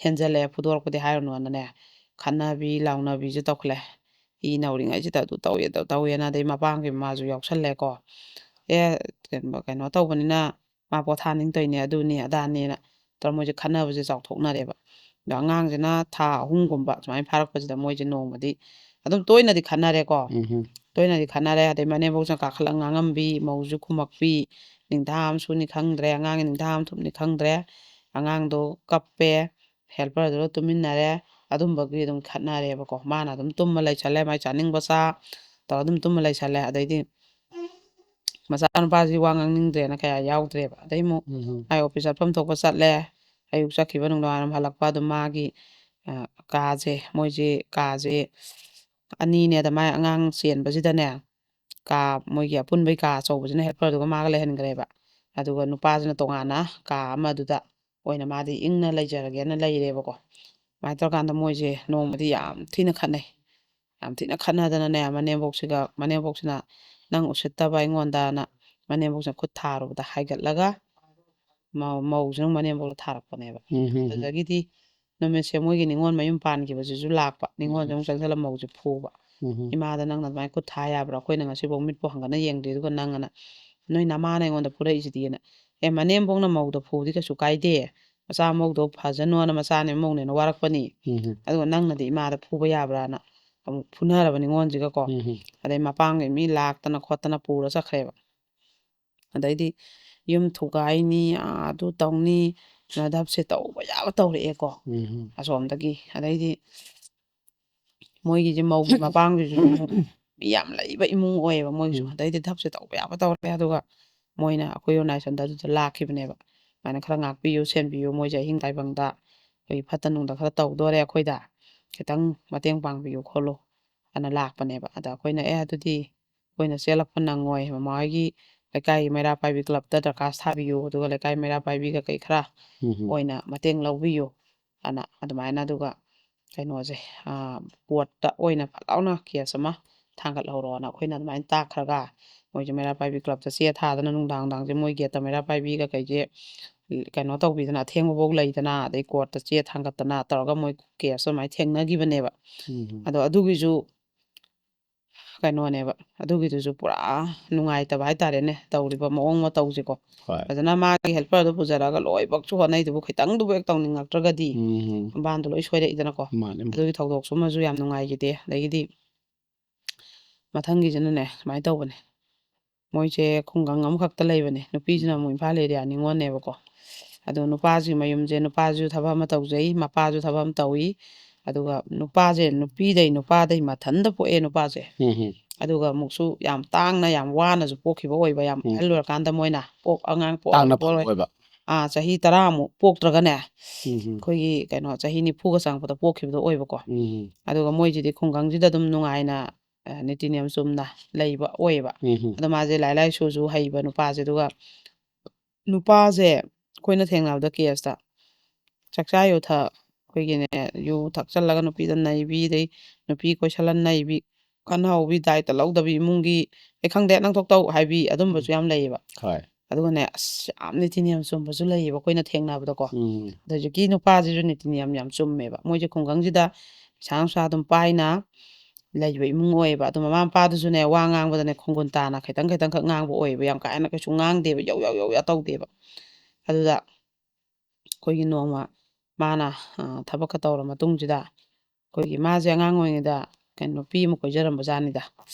ꯍꯦꯟꯖꯜꯂꯛꯑꯦ ꯐꯨꯗꯣꯔꯛꯄꯗꯤ ꯍꯥꯏꯔꯨꯅꯨꯅꯅꯦ ꯈꯠꯅꯕꯤ ꯂꯥꯎꯅꯕꯤꯁꯦ ꯇꯧꯈꯠꯂꯦ ꯏ ꯅꯧꯔꯤꯉꯩꯁꯤꯗ ꯑꯗꯨ ꯇꯧꯋꯦ ꯑꯗꯨ ꯇꯧꯋꯦꯅ ꯑꯗꯩ ꯃꯄꯥꯝꯒꯤ ꯃꯃꯥꯁꯨ ꯌꯥꯎꯁꯜꯂꯦꯀꯣ ꯀꯩꯅꯣ ꯇꯧꯕꯅꯤꯅ ꯃꯥ ꯄꯣꯊꯥꯅꯤꯡꯇꯧꯏꯅꯦ ꯑꯗꯨꯅꯤ ꯑꯗꯥꯅꯦꯅ ꯇꯧꯔ ꯃꯣꯏꯁꯦ ꯈꯠꯅꯕꯁꯦ ꯆꯥꯎꯊꯣꯛꯅꯔꯦꯕ ꯑꯗꯣ ꯑꯉꯥꯡꯁꯤꯅ ꯊꯥ 3ꯒꯨꯝꯕ ꯁꯨꯃꯥꯏꯅ ꯐꯥꯔꯛꯄꯁꯤꯗ ꯃꯣꯏꯁꯦ ꯅꯣꯡꯃꯗꯤ ꯑꯗꯨꯝ ꯇꯣꯏꯅꯗꯤ ꯈꯠꯅꯔꯦꯀꯣ ꯇꯣꯏꯅꯗꯤ ꯈꯠꯅꯔꯦ ꯑꯗꯩ ꯃꯅꯦꯝꯕꯣꯛꯁꯤꯅ ꯀꯥꯈꯠꯂꯒ ꯉꯥꯡꯉꯝꯕꯤ ꯃꯧꯁꯨ ꯈꯨꯝꯃꯛꯄꯤ ꯅꯤꯡꯊꯥ ꯑꯃ ꯁꯨꯅꯤ ꯈꯪꯗ꯭ꯔꯦ ꯑꯉꯥꯡꯒꯤ ꯅꯤꯡꯊꯥ ꯑꯃ ꯊꯨꯞꯅꯤ ꯈꯪꯗ꯭ꯔꯦ ꯑꯉꯥꯡꯗꯣ ꯀꯞꯄꯦ ꯍꯦꯜꯄꯔꯗꯨꯒ ꯇꯨꯃꯤꯟꯅꯔꯦ ꯑꯗꯨꯝꯕꯒꯤ ꯑꯗꯨꯝ ꯈꯠꯅꯔꯦꯕꯀꯣ ꯃꯥꯅ ꯑꯗꯨꯝ ꯇꯨꯝꯃ ꯂꯩꯁꯜꯂꯦ ꯃꯥꯏ ꯆꯥꯅꯤꯡꯕ ꯆꯥ ꯇꯧꯔ ꯑꯗꯨꯝ ꯇꯨꯝꯃ ꯂꯩꯁꯜꯂꯦ ꯑꯗꯩꯗꯤ ꯃꯆꯥꯅꯨꯄꯥꯁꯤ ꯋꯥ ꯉꯥꯡꯅꯤꯡꯗ꯭ꯔꯦꯅ ꯀꯌꯥ ꯌꯥꯎꯗ꯭ꯔꯦꯕ ꯑꯗꯩ ꯑꯃꯨꯛ ꯃꯥꯏ ꯑꯣꯐꯤꯁ ꯆꯠꯐꯝ ꯊꯣꯛꯄ ꯆꯠꯂꯦ ꯑꯌꯨꯛ ꯆꯠꯈꯤꯕ ꯅꯨꯡꯗꯥꯡꯋꯥꯏꯔꯝ ꯍꯜꯂꯛꯄ ꯑꯗꯨꯝ ꯃꯥꯒꯤ ꯀꯥꯁꯦ ꯃꯣꯏꯁꯦ ꯀꯥꯁꯦ ꯑꯅꯤꯅꯦꯗ ꯃꯥꯏ ꯑꯉꯥꯡ ꯆꯦꯟꯕꯁꯤꯗꯅꯦ ꯀꯥ ꯃꯣꯏꯒꯤ ꯑꯄꯨꯟꯕꯩ ꯀꯥ ꯑꯆꯧꯕꯁꯤꯅ ꯍꯦꯜꯄꯔꯗꯨꯒ ꯃꯥꯒ ꯂꯩꯍꯟꯈ꯭ꯔꯦꯕ ꯑꯗꯨꯒ ꯅꯨꯄꯥꯁꯤꯅ ꯇꯣꯉꯥꯟꯅ ꯀꯥ ꯑꯃꯗꯨꯗ ꯑꯣꯏꯅ ꯃꯥꯗꯤ ꯏꯪꯅ ꯂꯩꯖꯔꯒꯦꯅ ꯂꯩꯔꯦꯕꯀோ ꯑꯗꯨꯃꯥꯏꯅ ꯇꯧꯔꯀꯥꯟꯗ ꯃꯣꯏꯁꯦ ꯅꯣꯡꯃꯗꯤ ꯌꯥꯝ ꯊꯤꯅ ꯈꯠꯅꯩ ꯌꯥꯝ ꯊꯤꯅ ꯈꯠꯅꯗꯅꯅꯦ ꯃꯅꯦꯝꯕꯣꯛꯁꯤꯅ ꯅꯪ ꯎꯁꯤꯠꯇꯕ ꯑꯩꯉꯣꯟꯗꯅ ꯃꯅꯦꯝꯕꯣꯛꯁꯤꯅ ꯈꯨꯠ ꯊꯥꯔꯨꯕꯗ ꯍꯥꯏꯒꯠꯂꯒ ꯃꯧꯁꯤꯅ ꯃꯅꯦꯝꯕꯣꯛꯇ ꯊꯥꯔꯛꯄꯅꯦꯕ ꯑꯗꯨꯗꯒꯤꯗꯤ ꯅꯨꯃꯤꯠꯁꯦ ꯃꯣꯏꯒꯤ ꯅꯤꯉꯣꯜ ꯃꯌꯨꯝ ꯄꯥꯟꯈꯤꯕꯁꯤꯁꯨ ꯂꯥꯛꯄ ꯅꯤꯉꯣꯜꯁꯦ ꯑꯃꯨꯛ ꯆꯪꯁꯤꯜꯂ ꯃꯧꯁꯦ ꯐꯨꯕ ꯏꯃꯥꯗ ꯅꯪꯅ ꯑꯗꯨꯃꯥꯏꯅ ꯈꯨꯠ ꯊꯥ ꯌꯥꯕ꯭ꯔꯥ ꯑꯩꯈꯣꯏꯅ ꯉꯁꯤꯐꯥꯎ ꯃꯤꯠꯄꯨ ꯍꯪꯒꯠꯅ ꯌꯦꯡꯗ꯭ꯔꯤ ꯑꯗꯨꯒ ꯅꯪꯑꯅ ꯅꯣꯏ ꯅꯃꯥꯅ ꯑꯩꯉꯣꯟꯗ ꯐꯨꯔꯛꯏꯁꯤꯗꯤꯅ ꯃꯅꯦꯝꯕꯣꯛꯅ ꯃꯧꯗ ꯐꯨꯕꯗꯤ ꯀꯩꯁꯨ ꯀꯥꯏꯗꯦ ꯃꯆꯥ ꯃꯧꯗꯣ ꯐꯖꯅꯣꯅ ꯃꯆꯥꯅꯦ ꯃꯧꯅꯦꯅ ꯋꯥꯔꯛꯄꯅꯤ ꯑꯗꯨꯒ ꯅꯪꯅꯗꯤ ꯏꯃꯥꯗ ꯐꯨꯕ ꯌꯥꯕ꯭ꯔꯥꯅ ꯑꯃꯨꯛ ꯐꯨꯅꯔꯕ ꯅꯤꯉꯣꯜꯁꯤꯒꯀꯣ ꯑꯗꯩ ꯃꯄꯥꯝꯒꯤ ꯃꯤ ꯂꯥꯛꯇꯅ ꯈꯣꯠꯇꯅ ꯄꯨꯔ ꯆꯠꯈ꯭ꯔꯦꯕ ꯑꯗꯩꯗꯤ ꯌꯨꯝ ꯊꯨꯒꯥꯏꯅꯤ ꯑꯗꯨ ꯇꯧꯅꯤ ꯅꯙꯞꯁꯦ ꯇꯧꯕ ꯌꯥꯕ ꯇꯧꯔꯛꯑꯦꯀꯣ ꯑꯁꯣꯝꯗꯒꯤ ꯑꯗꯩꯗꯤ ꯃꯣꯏꯒꯤꯁꯦ ꯃꯧꯒꯤ ꯃꯄꯥꯝꯒꯤꯁꯨ ꯃꯤ ꯌꯥꯝ ꯂꯩꯕ ꯏꯃꯨꯡ ꯑꯣꯏꯌꯦꯕ ꯃꯣꯏꯒꯤꯁꯨ ꯑꯗꯩꯗꯤ ꯙꯞꯁꯦ ꯇꯧꯕ ꯌꯥꯕ ꯇꯧꯔꯦ ꯑꯗꯨꯒ ꯃꯣꯏꯅ ꯑꯩꯈꯣꯏ ꯌꯨꯝꯅꯥꯏꯁꯟꯗ ꯑꯗꯨꯗ ꯂꯥꯛꯈꯤꯕꯅꯦꯕ ꯑꯗꯨꯃꯥꯏꯅ ꯈꯔ ꯉꯥꯛꯄꯤꯌꯨ ꯁꯦꯟꯕꯤꯌꯨ ꯃꯣꯏꯁꯦ ꯑꯍꯤꯡ ꯇꯥꯏꯕꯪꯗ ꯑꯩꯈꯣꯏꯒꯤ ꯐꯠꯇ ꯅꯨꯡꯗ ꯈꯔ ꯇꯧꯗꯣꯔꯦ ꯑꯩꯈꯣꯏꯗ ꯈꯤꯇꯪ ꯃꯇꯦꯡ ꯄꯥꯡꯕꯤꯌꯨ ꯈꯣꯠꯂꯨ ꯑꯅ ꯂꯥꯛꯄꯅꯦꯕ ꯑꯗ ꯑꯩꯈꯣꯏꯅ ꯑꯗꯨꯗꯤ ꯑꯩꯈꯣꯏꯅ ꯆꯦꯜꯂꯛꯄ ꯅꯪꯉꯣꯏ ꯃꯃꯥꯍꯣꯏꯒꯤ ꯂꯩꯀꯥꯏꯒꯤ ꯃꯩꯔꯥ ꯄꯥꯏꯕꯤ ꯀ꯭ꯂꯕꯇ ꯗꯔꯈꯥꯁ ꯊꯥꯕꯤꯌꯨ ꯑꯗꯨꯒ ꯂꯩꯀꯥꯏ ꯃꯩꯔꯥ ꯄꯥꯏꯕꯤꯒ ꯀꯩ ꯈꯔ ꯑꯣꯏꯅ ꯃꯇꯦꯡ ꯂꯧꯕꯤꯌꯨ ꯑꯅ ꯑꯗꯨꯃꯥꯏꯅ ꯑꯗꯨꯒ ꯀꯩꯅꯣꯁꯦ ꯀꯣꯔꯠꯇ ꯑꯣꯏꯅ ꯐꯠ ꯂꯥꯎꯅ ꯀꯦꯁ ꯑꯃ ꯊꯥꯡꯒꯠꯍꯧꯔꯣꯅ ꯑꯩꯈꯣꯏꯅ ꯑꯗꯨꯃꯥꯏꯅ ꯇꯥꯛꯈ꯭ꯔꯒ ꯃꯣꯏꯁꯦ ꯃꯩꯔꯥ ꯄꯥꯏꯕꯤ ꯀ꯭ꯂꯕꯇ ꯆꯦ ꯊꯥꯗꯅ ꯅꯨꯡꯗꯥꯡꯁꯦ ꯃꯣꯏ ꯒꯦꯠꯇ ꯃꯩꯔꯥ ꯄꯥꯏꯕꯤꯒ ꯀꯩꯁꯦ ꯀꯩꯅꯣ ꯇꯧꯕꯤꯗꯅ ꯑꯊꯦꯡꯕꯐꯥꯎ ꯂꯩꯗꯅ ꯑꯗꯩ ꯀꯣꯔꯠꯇ ꯆꯦ ꯊꯥꯡꯒꯠꯇꯅ ꯇꯧꯔꯒ ꯃꯣꯏ ꯀꯦꯁꯇꯣ ꯑꯗꯨꯃꯥꯏꯅ ꯊꯦꯡꯅꯈꯤꯕꯅꯦꯕ ꯑꯗꯣ ꯑꯗꯨꯒꯤꯁꯨ ꯀꯩꯅꯣꯅꯦꯕ ꯑꯗꯨꯒꯤꯗꯨꯁꯨ ꯄꯨꯔꯥ ꯅꯨꯡꯉꯥꯏꯇꯕ ꯍꯥꯏꯇꯥꯔꯦꯅꯦ ꯇꯧꯔꯤꯕ ꯃꯑꯣꯡ ꯃꯇꯧꯁꯦꯀꯣ ꯐꯖꯅ ꯃꯥꯒꯤ ꯍꯦꯜꯄꯔꯗꯨ ꯄꯨꯖꯔꯛꯑꯒ ꯂꯣꯏꯕꯛꯁꯨ ꯍꯣꯠꯅꯩꯗꯨꯕꯨ ꯈꯤꯇꯪꯗꯨꯕꯨ ꯍꯦꯛ ꯇꯧꯅꯤꯡꯉꯛꯇ꯭ꯔꯒꯗꯤ ꯕꯥꯟꯗꯣ ꯂꯣꯏ ꯁꯣꯏꯔꯛꯏꯗꯅꯀꯣ ꯑꯗꯨꯒꯤ ꯊꯧꯗꯣꯛꯁꯨꯃꯁꯨ ꯌꯥꯝ ꯅꯨꯡꯉꯥꯏꯈꯤꯗꯦ ꯑꯗꯒꯤꯗꯤ ꯃꯊꯪꯒꯤꯁꯤꯅꯅꯦ ꯁꯨꯃꯥꯏꯅ ꯇꯧꯕꯅꯦ ꯃꯣꯏꯁꯦ ꯈꯨꯡꯒꯪ ꯑꯃꯈꯛꯇ ꯂꯩꯕꯅꯦ ꯅꯨꯄꯤꯁꯤꯅ ꯑꯃꯨꯛ ꯏꯝꯐꯥꯜ ꯑꯦꯔꯤꯌꯥ ꯅꯤꯉꯣꯜꯅꯦꯕꯀꯣ ꯑꯗꯣ ꯅꯨꯄꯥꯁꯤꯒꯤ ꯃꯌꯨꯝꯁꯦ ꯅꯨꯄꯥꯁꯤꯁꯨ ꯊꯕꯛ ꯑꯃ ꯇꯧꯖꯩ ꯃꯄꯥꯁꯨ ꯊꯕꯛ ꯑꯃ ꯇꯧꯏ ꯑꯗꯨꯒ ꯅꯨꯄꯥꯁꯦ ꯅꯨꯄꯥꯗꯩ ꯃꯊꯟꯇ ꯄꯣꯛꯑꯦ ꯅꯨꯄꯥꯁꯦ ꯑꯗꯨꯒ ꯑꯃꯨꯛꯁꯨ ꯌꯥꯝ ꯇꯥꯡꯅ ꯌꯥꯝ ꯋꯥꯅꯁꯨ ꯄꯣꯛꯈꯤꯕ ꯑꯣꯏꯕ ꯌꯥꯝ ꯑꯍꯜ ꯑꯣꯏꯔꯀꯥꯟꯗ ꯃꯣꯏꯅ ꯑꯉꯥꯡ ꯇꯥꯡꯅ ꯄꯣꯛꯑꯒ ꯐꯪꯕ ꯑꯣꯏꯕ ꯆꯍꯤ 10ꯃꯨꯛ ꯄꯣꯛꯇ꯭ꯔꯒꯅꯦ ꯑꯩꯈꯣꯏꯒꯤ ꯀꯩꯅꯣ ꯆꯍꯤ 90ꯒ ꯆꯪꯉꯛꯄꯗ ꯄꯣꯛꯈꯤꯕꯗꯣ ꯑꯣꯏꯕꯀꯣ ꯑꯗꯨꯒ ꯃꯣꯏꯁꯤꯗꯤ ꯈꯨꯡꯒꯪꯁꯤꯗ ꯑꯗꯨꯝ ꯅꯨꯡꯉꯥꯏꯅ ꯅꯤꯇꯤ ꯅꯤꯌꯝ ꯆꯨꯝꯅ ꯂꯩꯕ ꯑꯣꯏꯌꯦꯕ ꯑꯗꯣ ꯃꯥꯁꯦ ꯂꯥꯏꯔꯤꯛ ꯂꯥꯏꯁꯨꯁꯨ ꯍꯩꯕ ꯅꯨꯄꯥꯁꯦ ꯑꯗꯨꯒ ꯅꯨꯄꯥꯁꯦ ꯑꯩꯈꯣꯏꯅ ꯊꯦꯡꯅꯕꯗ ꯀꯦꯁꯇ ꯆꯥꯛꯆꯥ ꯌꯨꯊꯛ ꯑꯩꯈꯣꯏꯒꯤꯅꯦ ꯌꯨ ꯊꯛꯆꯜꯂꯒ ꯅꯨꯄꯤꯗ ꯅꯩꯕꯤ ꯑꯗꯩ ꯅꯨꯄꯤ ꯀꯣꯏꯁꯜꯂ ꯅꯩꯕꯤ ꯀꯟꯅꯍꯧꯕꯤ ꯗꯥꯏꯇ ꯂꯧꯗꯕꯤ ꯏꯃꯨꯡꯒꯤ ꯑꯩ ꯈꯪꯗꯦ ꯅꯪ ꯊꯣꯛ ꯍꯥꯏꯕꯤ ꯑꯗꯨꯝꯕꯁꯨ ꯌꯥꯝ ꯂꯩꯌꯦꯕ ꯑꯗꯨꯒꯅꯦ ꯑꯁ ꯌꯥꯝ ꯅꯤꯇꯤ ꯅꯤꯌꯝ ꯆꯨꯝꯕꯁꯨ ꯂꯩꯌꯦꯕ ꯑꯩꯈꯣꯏꯅ ꯊꯦꯡꯅꯕꯗꯀꯣ ꯑꯗꯣ ꯍꯧꯖꯤꯛꯀꯤ ꯅꯨꯄꯥꯁꯤꯁꯨ ꯅꯤꯇꯤ ꯅꯤꯌꯝ ꯌꯥꯝ ꯆꯨꯝꯃꯦꯕ ꯃꯣꯏꯁꯦ ꯈꯨꯡꯒꯪꯁꯤꯗ ꯄꯩꯁꯥ ꯅꯨꯡꯁꯥ ꯑꯗꯨꯝ パꯏꯅ ꯂꯩꯕ ꯏꯃꯨꯡ ꯑꯣꯏꯌꯦꯕ ꯑꯗꯣ ꯃꯃꯥ ꯃꯄꯥꯗꯨꯁꯨꯅꯦ ꯋꯥ ꯉꯥꯡꯕꯗꯅꯦ ꯈꯣꯡꯒꯨꯟ ꯇꯥꯅ ꯈꯤꯇꯪ ꯈꯤꯇꯪꯈꯛ ꯉꯥꯡꯕ ꯑꯣꯏꯌꯦꯕ ꯌꯥꯝ ꯀꯥ ꯍꯦꯟꯅ ꯀꯩꯁꯨ ꯉꯥꯡꯗꯦꯕ ꯌꯧ ꯌꯧ ꯌꯧ ꯌꯥ ꯇꯧꯗꯦꯕ ꯑꯗꯨꯗ ꯑꯩꯈꯣꯏꯒꯤ ꯅꯣꯡꯃ ꯃꯥꯅ ꯊꯕꯛꯀ ꯇꯧꯔ ꯃꯇꯨꯡꯁꯤꯗ ꯑꯩꯈꯣꯏꯒꯤ ꯃꯥꯁꯦ ꯑꯉꯥꯡ ꯑꯣꯏꯔꯤꯉꯩꯗ ꯀꯩꯅꯣ ꯅꯨꯄꯤ ꯑꯃ ꯀꯣꯏꯖꯔꯝꯕ ꯖꯥꯠꯅꯤꯗ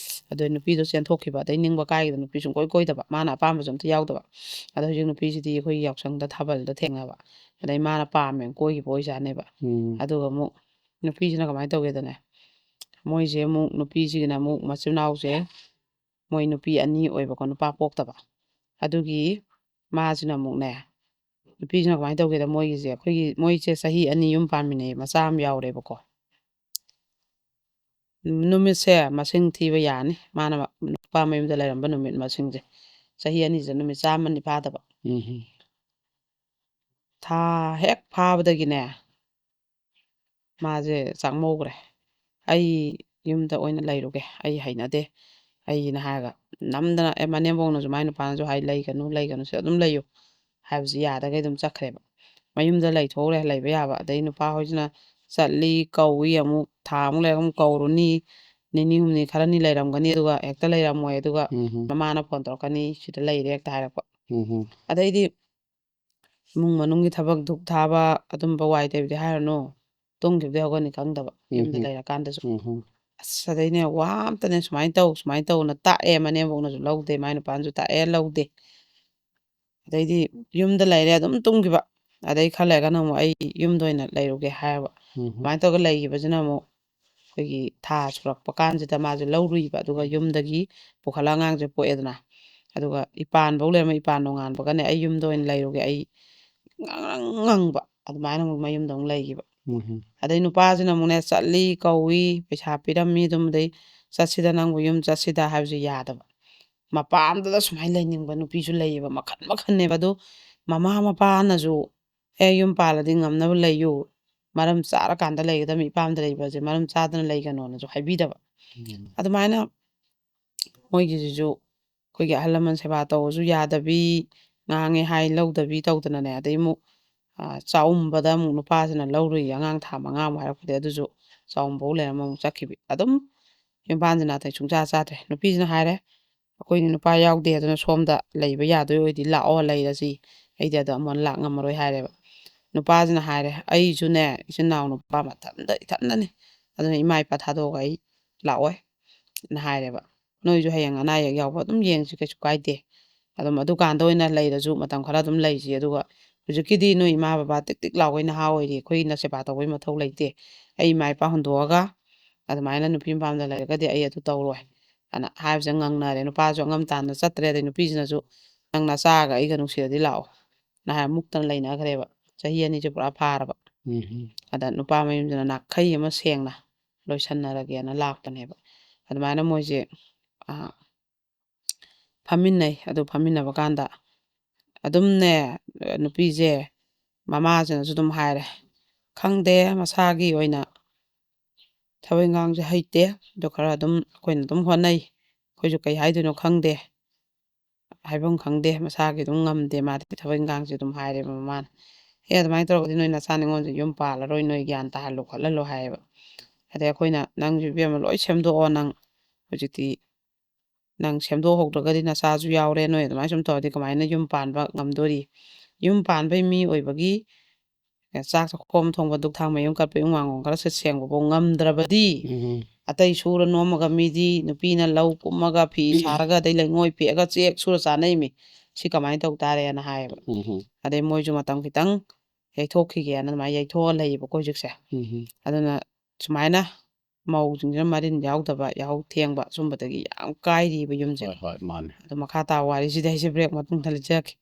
ꯑꯗꯣ ꯅꯨꯄꯤꯗꯣ ꯆꯦꯟꯊꯣꯛꯈꯤꯕ ꯑꯗꯩ ꯅꯤꯡꯕ ꯀꯥꯏꯒꯤꯗ ꯅꯨꯄꯤ ꯁꯨꯡꯀꯣꯏ ꯀꯣꯏꯗꯕ ꯃꯥꯅ ꯑꯄꯥꯝꯕꯁꯨ ꯑꯝꯇ ꯌꯥꯎꯗꯕ ꯑꯗꯣ ꯍꯧꯖꯤꯛ ꯅꯨꯄꯤꯁꯤꯗꯤ ꯑꯩꯈꯣꯏꯒꯤ ꯌꯥꯎꯁꯪꯗ ꯊꯥꯕꯜꯗ ꯊꯦꯡꯅꯕ ꯑꯗꯩ ꯃꯥꯅ ꯄꯥꯝꯃꯦꯅ ꯀꯣꯏꯈꯤꯕ ꯑꯣꯏꯖꯥꯠꯅꯦꯕ ꯑꯗꯨꯒ ꯑꯃꯨꯛ ꯅꯨꯄꯤꯁꯤꯅ ꯀꯃꯥꯏꯅ ꯇꯧꯒꯦꯗꯅꯦ ꯃꯣꯏꯁꯦ ꯑꯃꯨꯛ ꯅꯨꯄꯤꯁꯤꯒꯤꯅ ꯑꯃꯨꯛ ꯃꯆꯤꯟ ꯃꯅꯥꯎꯁꯦ ꯃꯣꯏ ꯅꯨꯄꯤ 2 ꯑꯣꯏꯕꯀꯣ ꯅꯨꯄꯥ ꯄꯣꯛꯇꯕ ꯑꯗꯨꯒꯤ ꯃꯥꯁꯤꯅ ꯑꯃꯨꯛꯅꯦ ꯅꯨꯄꯤꯁꯤꯅ ꯀꯃꯥꯏꯅ ꯇꯧꯒꯦꯗ ꯃꯣꯏꯁꯦ ꯆꯍꯤ 2 ꯌꯨꯝ ꯄꯥꯟꯃꯤꯟꯅꯩ ꯃꯆꯥ ꯑꯃ ꯌꯥꯎꯔꯦꯕꯀꯣ ꯅꯨꯃꯤꯠꯁꯦ ꯃꯁꯤꯡ ꯊꯤꯕ ꯌꯥꯅꯤ ꯃꯥꯅ ꯅꯨꯄꯥ ꯃꯌꯨꯝꯗ ꯂꯩꯔꯝꯕ ꯅꯨꯃꯤꯠ ꯃꯁꯤꯡꯁꯦ ꯆꯍꯤ 2ꯁꯤꯗ ꯅꯨꯃꯤꯠ 150 ꯐꯥꯗꯕ ꯊꯥ ꯍꯦꯛ ꯐꯥꯕꯗꯒꯤꯅꯦ ꯃꯥꯁꯦ ꯆꯥꯛꯃꯧꯈ꯭ꯔꯦ ꯑꯩ ꯌꯨꯝꯗ ꯑꯣꯏꯅ ꯂꯩꯔꯨꯒꯦ ꯑꯩ ꯍꯩꯅꯗꯦ ꯑꯩꯅ ꯍꯥꯏꯔꯒ ꯅꯝꯗꯅ ꯃꯅꯦꯝꯕꯣꯛꯅꯁꯨ ꯃꯥꯏ ꯅꯨꯄꯥꯅꯁꯨ ꯍꯥꯏ ꯂꯩꯒꯅꯨ ꯁꯤ ꯑꯗꯨꯝ ꯂꯩꯌꯨ ꯍꯥꯏꯕꯁꯤ ꯌꯥꯗꯒꯩ ꯑꯗꯨꯝ ꯆꯠꯈ꯭ꯔꯦꯕ ꯃꯌꯨꯝꯗ ꯂꯩꯊꯣꯛꯎꯔꯦ ꯂꯩꯕ ꯌꯥꯕ ꯑꯗꯩ ꯅꯨꯄꯥ ꯍꯣꯏꯁꯤꯅ ꯆꯠꯂꯤ ꯀꯧꯏ ꯑꯃꯨꯛ ꯊꯥ ꯑꯃꯨꯛ ꯂꯩꯔꯒ ꯑꯃꯨꯛ ꯀꯧꯔꯨꯅꯤ ꯅꯤꯅꯤ ꯍꯨꯝꯅꯤ ꯈꯔꯅꯤ ꯂꯩꯔꯝꯒꯅꯤ ꯑꯗꯨꯒ ꯍꯦꯛꯇ ꯂꯩꯔꯝꯃꯣꯏ ꯑꯗꯨꯒ ꯃꯃꯥꯅ ꯐꯣꯟ ꯇꯧꯔꯛꯀꯅꯤ ꯁꯤꯗ ꯂꯩꯔꯦ ꯍꯦꯛꯇ ꯍꯥꯏꯔꯛꯄ ꯑꯗꯩꯗꯤ ꯏꯃꯨꯡ ꯃꯅꯨꯡꯒꯤ ꯊꯕꯛ ꯙꯨꯛ ꯊꯥꯕ ꯑꯗꯨꯝꯕ ꯋꯥꯏ ꯇꯩꯕꯗꯤ ꯍꯥꯏꯔꯨꯅꯨ ꯇꯨꯝꯈꯤꯕꯗꯩ ꯍꯧꯒꯠꯅꯤ ꯈꯪꯗꯕ ꯌꯨꯝꯗ ꯂꯩꯔꯀꯥꯟꯗꯁꯨ ꯑꯁ ꯑꯗꯩꯅꯦ ꯋꯥ ꯑꯝꯇꯅꯦ ꯁꯨꯃꯥꯏꯅ ꯇꯧꯅ ꯇꯥꯛꯑꯦ ꯃꯅꯦꯝꯕꯣꯛꯅꯁꯨ ꯂꯧꯗꯦ ꯃꯥꯏ ꯅꯨꯄꯥꯅꯁꯨ ꯇꯥꯛꯑꯦ ꯂꯧꯗꯦ ꯑꯗꯩꯗꯤ ꯌꯨꯝꯗ ꯂꯩꯔꯦ ꯑꯗꯨꯝ ꯇꯨꯝꯈꯤꯕ ꯑꯗꯩ ꯈꯔ ꯂꯩꯔꯒꯅ ꯑꯃꯨꯛ ꯑꯩ ꯌꯨꯝꯗ ꯑꯣꯏꯅ ꯂꯩꯔꯨꯒꯦ ꯍꯥꯏꯔꯕ ꯑꯗꯨꯃꯥꯏꯅ ꯇꯧꯔꯒ ꯂꯩꯈꯤꯕꯁꯤꯅ ꯑꯃꯨꯛ ꯑꯩꯈꯣꯏꯒꯤ ꯊꯥ ꯁꯨꯔꯛꯄ ꯀꯥꯟꯁꯤꯗ ꯃꯥꯁꯦ ꯂꯧꯔꯨꯏꯕ ꯑꯗꯨꯒ ꯌꯨꯝꯗꯒꯤ ꯄꯨꯈꯠꯂ ꯑꯉꯥꯡꯁꯦ ꯄꯣꯛꯑꯦꯗꯅ ꯑꯗꯨꯒ ꯏꯄꯥꯟꯐꯧ ꯂꯩꯔꯝꯃ ꯏꯄꯥꯟ ꯅꯣꯡꯉꯥꯟꯕꯒꯅꯦ ꯑꯩ ꯌꯨꯝꯗ ꯑꯣꯏꯅ ꯂꯩꯔꯨꯒꯦ ꯑꯩ ꯉꯪꯕ ꯑꯗꯨꯃꯥꯏꯅ ꯑꯃꯨꯛ ꯃꯌꯨꯝꯗ ꯑꯃꯨꯛ ꯂꯩꯈꯤꯕ ꯑꯗꯩ ꯅꯨꯄꯥꯁꯤꯅ ꯑꯃꯨꯛꯅꯦ ꯆꯠꯂꯤ ꯀꯧꯏ ꯄꯩꯁꯥ ꯄꯤꯔꯝꯃꯤ ꯑꯗꯨꯝꯗꯩ ꯆꯠꯁꯤꯗ ꯅꯪꯕꯨ ꯌꯨꯝ ꯆꯠꯁꯤꯗ ꯍꯥꯏꯕꯁꯨ ꯌꯥꯗꯕ ꯃꯄꯥꯝꯗꯨꯗ ꯁꯨꯃꯥꯏꯅ ꯂꯩꯅꯤꯡꯕ ꯅꯨꯄꯤꯁꯨ ꯂꯩꯌꯦꯕ ꯃꯈꯟ ꯃꯈꯟꯅꯦꯕ ꯑꯗꯨ ꯃꯃꯥ ꯃꯄꯥꯅꯁꯨ ꯌꯨꯝ ꯄꯥꯜꯂꯗꯤ ꯉꯝꯅꯕ ꯂꯩꯌꯨ ꯃꯔꯝ ꯆꯥꯔꯀꯥꯟꯗ ꯂꯩꯒꯗꯕꯅꯤ ꯏꯄꯥꯝꯗ ꯂꯩꯕꯁꯦ ꯃꯔꯝ ꯆꯥꯗꯅ ꯂꯩꯒꯅꯣꯅꯁꯨ ꯍꯥꯏꯕꯤꯗꯕ ꯑꯗꯨꯃꯥꯏꯅ ꯃꯣꯏꯒꯤꯁꯤꯁꯨ ꯑꯩꯈꯣꯏꯒꯤ ꯑꯍꯜ ꯂꯃꯟ ꯁꯦꯕꯥ ꯇꯧꯕꯁꯨ ꯌꯥꯗꯕꯤ ꯉꯥꯡꯉꯦ ꯍꯥꯏ ꯂꯧꯗꯕꯤ ꯇꯧꯗꯅꯅꯦ ꯑꯗꯩ ꯑꯃꯨꯛ ꯆꯥꯛꯎꯝꯕꯗ ꯑꯃꯨꯛ ꯅꯨꯄꯥꯁꯤꯅ ꯂꯧꯔꯨꯏ ꯑꯉꯥꯡ ꯊꯥ 5 ꯍꯥꯏꯔꯛꯄꯗꯤ ꯑꯗꯨꯁꯨ ꯆꯥꯛꯎꯝꯕꯧ ꯂꯩꯔꯝꯃ ꯑꯃꯨꯛ ꯆꯠꯈꯤꯕꯤ ꯑꯗꯨꯝ ꯌꯨꯝꯕꯥꯟꯁꯤꯅ ꯑꯇꯩ ꯁꯨꯡꯆꯥ ꯆꯥꯗ꯭ꯔꯦ ꯅꯨꯄꯤꯁꯤꯅ ꯍꯥꯏꯔꯦ ꯑꯩꯈꯣꯏꯗꯤ ꯅꯨꯄꯥ ꯌꯥꯎꯗꯦ ꯑꯗꯨꯅ ꯁꯣꯝꯗ ꯂꯩꯕ ꯌꯥꯗꯣꯏ ꯑꯣꯏꯗꯤ ꯂꯥꯛꯑꯣ ꯂꯩꯔꯁꯤ ꯑꯩꯗꯤ ꯑꯗ ꯑꯃꯨꯛ ꯂꯥꯛ ꯉꯝꯃꯔꯣই ꯍꯥꯏꯔꯦꯕ ꯅꯨꯄꯥꯁꯤꯅ ꯍꯥꯏꯔꯦ ꯑꯩꯁꯨꯅꯦ ꯏꯆꯤꯟ ꯏꯅꯥꯎ ꯅꯨꯄꯥ ꯏꯊꯟꯗꯅꯤ ꯑꯗꯨꯅ ꯏꯃꯥ ꯏꯄꯥ ꯊꯥꯗꯣꯛꯑꯒ ꯑꯩ ꯂꯥꯛꯑꯣꯏ ꯅ ꯍꯥꯏꯔꯦꯕ ꯅꯣꯏꯁꯨ ꯍꯌꯦꯡ ꯑꯅꯥ ꯑꯌꯦꯛ ꯌꯥꯎꯕ ꯑꯗꯨꯝ ꯌꯦꯡꯁꯤ ꯀꯩꯁꯨ ꯀꯥꯏꯗꯦ ꯑꯗꯨꯝ ꯑꯗꯨꯀꯥꯟꯗ ꯑꯣꯏꯅ ꯂꯩꯔꯁꯨ ꯃꯇꯝ ꯈꯔ ꯑꯗꯨꯝ ꯂꯩꯁꯤ ꯑꯗꯨꯒ ꯍꯧꯖꯤꯛꯀꯤꯗꯤ ꯅꯣꯏ ꯏꯃꯥ ꯕꯕꯥ ꯇꯤꯛ ꯇꯤꯛ ꯂꯥꯎꯒꯩ ꯅꯍꯥ ꯑꯣꯏꯔꯤ ꯑꯩꯈꯣꯏꯅ ꯁꯦꯕꯥ ꯇꯧꯕꯩ ꯃꯊꯧ ꯂꯩꯇꯦ ꯑꯩ ꯏꯃꯥ ꯏꯄꯥ ꯍꯨꯟꯗꯣꯛꯑꯒ ꯑꯗꯨꯃꯥꯏꯅ ꯅꯨꯄꯤ ꯃꯄꯥꯝꯗ ꯂꯩꯔꯒꯗꯤ ꯑꯩ ꯑꯗꯨ ꯇꯧꯔꯣꯏ ꯑꯅ ꯍꯥꯏꯕꯁꯦ ꯉꯪꯅꯔꯦ ꯅꯨꯄꯥꯁꯨ ꯑꯉꯝ ꯇꯥꯟꯅ ꯆꯠꯇ꯭ꯔꯦ ꯑꯗꯩ ꯅꯨꯄꯤꯁꯤꯅꯁꯨ ꯅꯪ ꯅꯆꯥꯒ ꯑꯩꯒ ꯅꯨꯡꯁꯤꯔꯗꯤ ꯂꯥꯛꯑꯣ ꯅꯍꯥꯟ ꯃꯨꯛꯇꯅ ꯂꯩꯅꯈ꯭ꯔꯦꯕ ꯆꯍꯤ 2ꯁꯦ ꯄꯨꯔꯥ ꯐꯥꯔꯕ ꯑꯗ ꯅꯨꯄꯥ ꯃꯌꯨꯝꯁꯤꯅ ꯅꯥꯈꯩ ꯑꯃ ꯁꯦꯡꯅ ꯂꯣꯏꯁꯟꯅꯔꯒꯦꯅ ꯂꯥꯛꯄꯅꯦꯕ ꯑꯗꯨꯃꯥꯏꯅ ꯃꯣꯏꯁꯦ ꯐꯝꯃꯤꯟꯅꯩ ꯑꯗꯨ ꯐꯝꯃꯤꯟꯅꯕ ꯀꯥꯟꯗ ꯑꯗꯨꯝꯅꯦ ꯅꯨꯄꯤꯁꯦ ꯃꯃꯥꯁꯤꯅꯁꯨ ꯑꯗꯨꯝ ꯍꯥꯏꯔꯦ ꯈꯪꯗꯦ ꯃꯁꯥꯒꯤ ꯑꯣꯏꯅ ꯊꯕꯛ ꯏꯟꯈꯥꯡꯁꯦ ꯍꯩꯇꯦ ꯑꯗꯨ ꯈꯔ ꯑꯗꯨꯝ ꯑꯩꯈꯣꯏꯅ ꯑꯗꯨꯝ ꯍꯣꯠꯅꯩ ꯑꯩꯈꯣꯏꯁꯨ ꯀꯩ ꯍꯥꯏꯗꯣꯏꯅꯣ ꯈꯪꯗꯦ ꯍꯥꯏꯐꯝ ꯈꯪꯗꯦ ꯃꯁꯥꯒꯤ ꯑꯗꯨꯝ ꯉꯝꯗꯦ ꯃꯥꯗꯤ ꯊꯕꯛ ꯏꯟꯈꯥꯡꯁꯦ ꯑꯗꯨꯝ ꯍꯥꯏꯔꯦꯕ ꯃꯃꯥꯅ ꯑꯗꯨꯃꯥꯏꯅ ꯇꯧꯔꯒꯗꯤ ꯅꯣꯏ ꯅꯆꯥ ꯅꯤꯉꯣꯜꯁꯦ ꯌꯨꯝ ꯄꯥꯜꯂꯔꯣꯏ ꯅꯣꯏ ꯒ꯭ꯌꯥꯟ ꯇꯥꯍꯜꯂꯣ ꯈꯣꯠꯍꯜꯂꯣ ꯍꯥꯏꯌꯦꯕ ꯑꯗꯩ ꯑꯩꯈꯣꯏꯅ ꯅꯪꯁꯨ ꯏꯕꯦꯝꯃ ꯂꯣꯏ ꯁꯦꯝꯗꯣꯛꯑꯣ ꯅꯪ ꯍꯧꯖꯤꯛꯇꯤ ꯅꯪ ꯁꯦꯝꯗꯣꯛꯍꯧꯗ꯭ꯔꯒꯗꯤ ꯅꯆꯥꯁꯨ ꯌꯥꯎꯔꯦ ꯅꯣꯏ ꯑꯗꯨꯃꯥꯏꯅ ꯁꯨꯝ ꯇꯧꯔꯗꯤ ꯀꯃꯥꯏꯅ ꯌꯨꯝ ꯄꯥꯟꯕ ꯉꯝꯗꯣꯔꯤ ꯌꯨꯝ ꯄꯥꯟꯕꯩ ꯃꯤ ꯑꯣꯏꯕꯒꯤ ꯆꯥꯛ ꯆꯥꯛꯈꯣꯝ ꯊꯣꯡꯕ ꯗꯨꯛ ꯊꯥꯡ ꯃꯌꯨꯝ ꯀꯠꯄ ꯏꯃꯨꯡ ꯋꯥꯡꯒꯣꯟ ꯈꯔ ꯁꯤꯠ ꯁꯦꯡꯕꯐꯥꯎ ꯉꯝꯗ꯭ꯔꯕꯗꯤ ꯑꯇꯩ ꯁꯨꯔ ꯅꯣꯝꯃꯒ ꯃꯤꯗꯤ ꯅꯨꯄꯤꯅ ꯂꯧ ꯀꯨꯝꯃꯒ ꯐꯤ ꯁꯥꯔꯒ ꯑꯗꯩ ꯂꯩꯉꯣꯏ ꯄꯦꯛꯑꯒ ꯆꯦꯛ ꯁꯨꯔ ꯆꯥꯅꯩꯃꯤ ꯁꯤ ꯀꯃꯥꯏꯅ ꯇꯧ ꯇꯥꯔꯦꯅ ꯍꯥꯏꯌꯦꯕ ꯑꯗꯩ ꯃꯣꯏꯁꯨ ꯃꯇꯝ ꯈꯤꯇꯪ ꯌꯩꯊꯣꯛꯈꯤꯒꯦꯅ ꯑꯗꯨꯃꯥꯏꯅ ꯌꯩꯊꯣꯛꯑ ꯂꯩꯌꯦꯕꯀꯣ ꯍꯧꯖꯤꯛꯁꯦ ꯑꯗꯨꯅ ꯁꯨꯃꯥꯏꯅ ꯃꯧꯁꯤꯡꯁꯤꯅ ꯃꯔꯤꯟ ꯌꯥꯎꯗꯕ ꯌꯥꯍꯧ ꯊꯦꯡꯕ ꯁꯨꯝꯕꯗꯒꯤ ꯌꯥꯝ ꯀꯥꯏꯔꯤꯕ ꯌꯨꯝꯁꯦ ꯃꯥꯅꯦ ꯑꯗꯣ ꯃꯈꯥ ꯇꯥꯕ ꯋꯥꯔꯤꯁꯤꯗꯤ ꯑꯩꯁꯦ ꯕ꯭ꯔꯦꯛ ꯃꯇꯨꯡꯗ ꯂꯤꯖꯔꯛꯀꯦ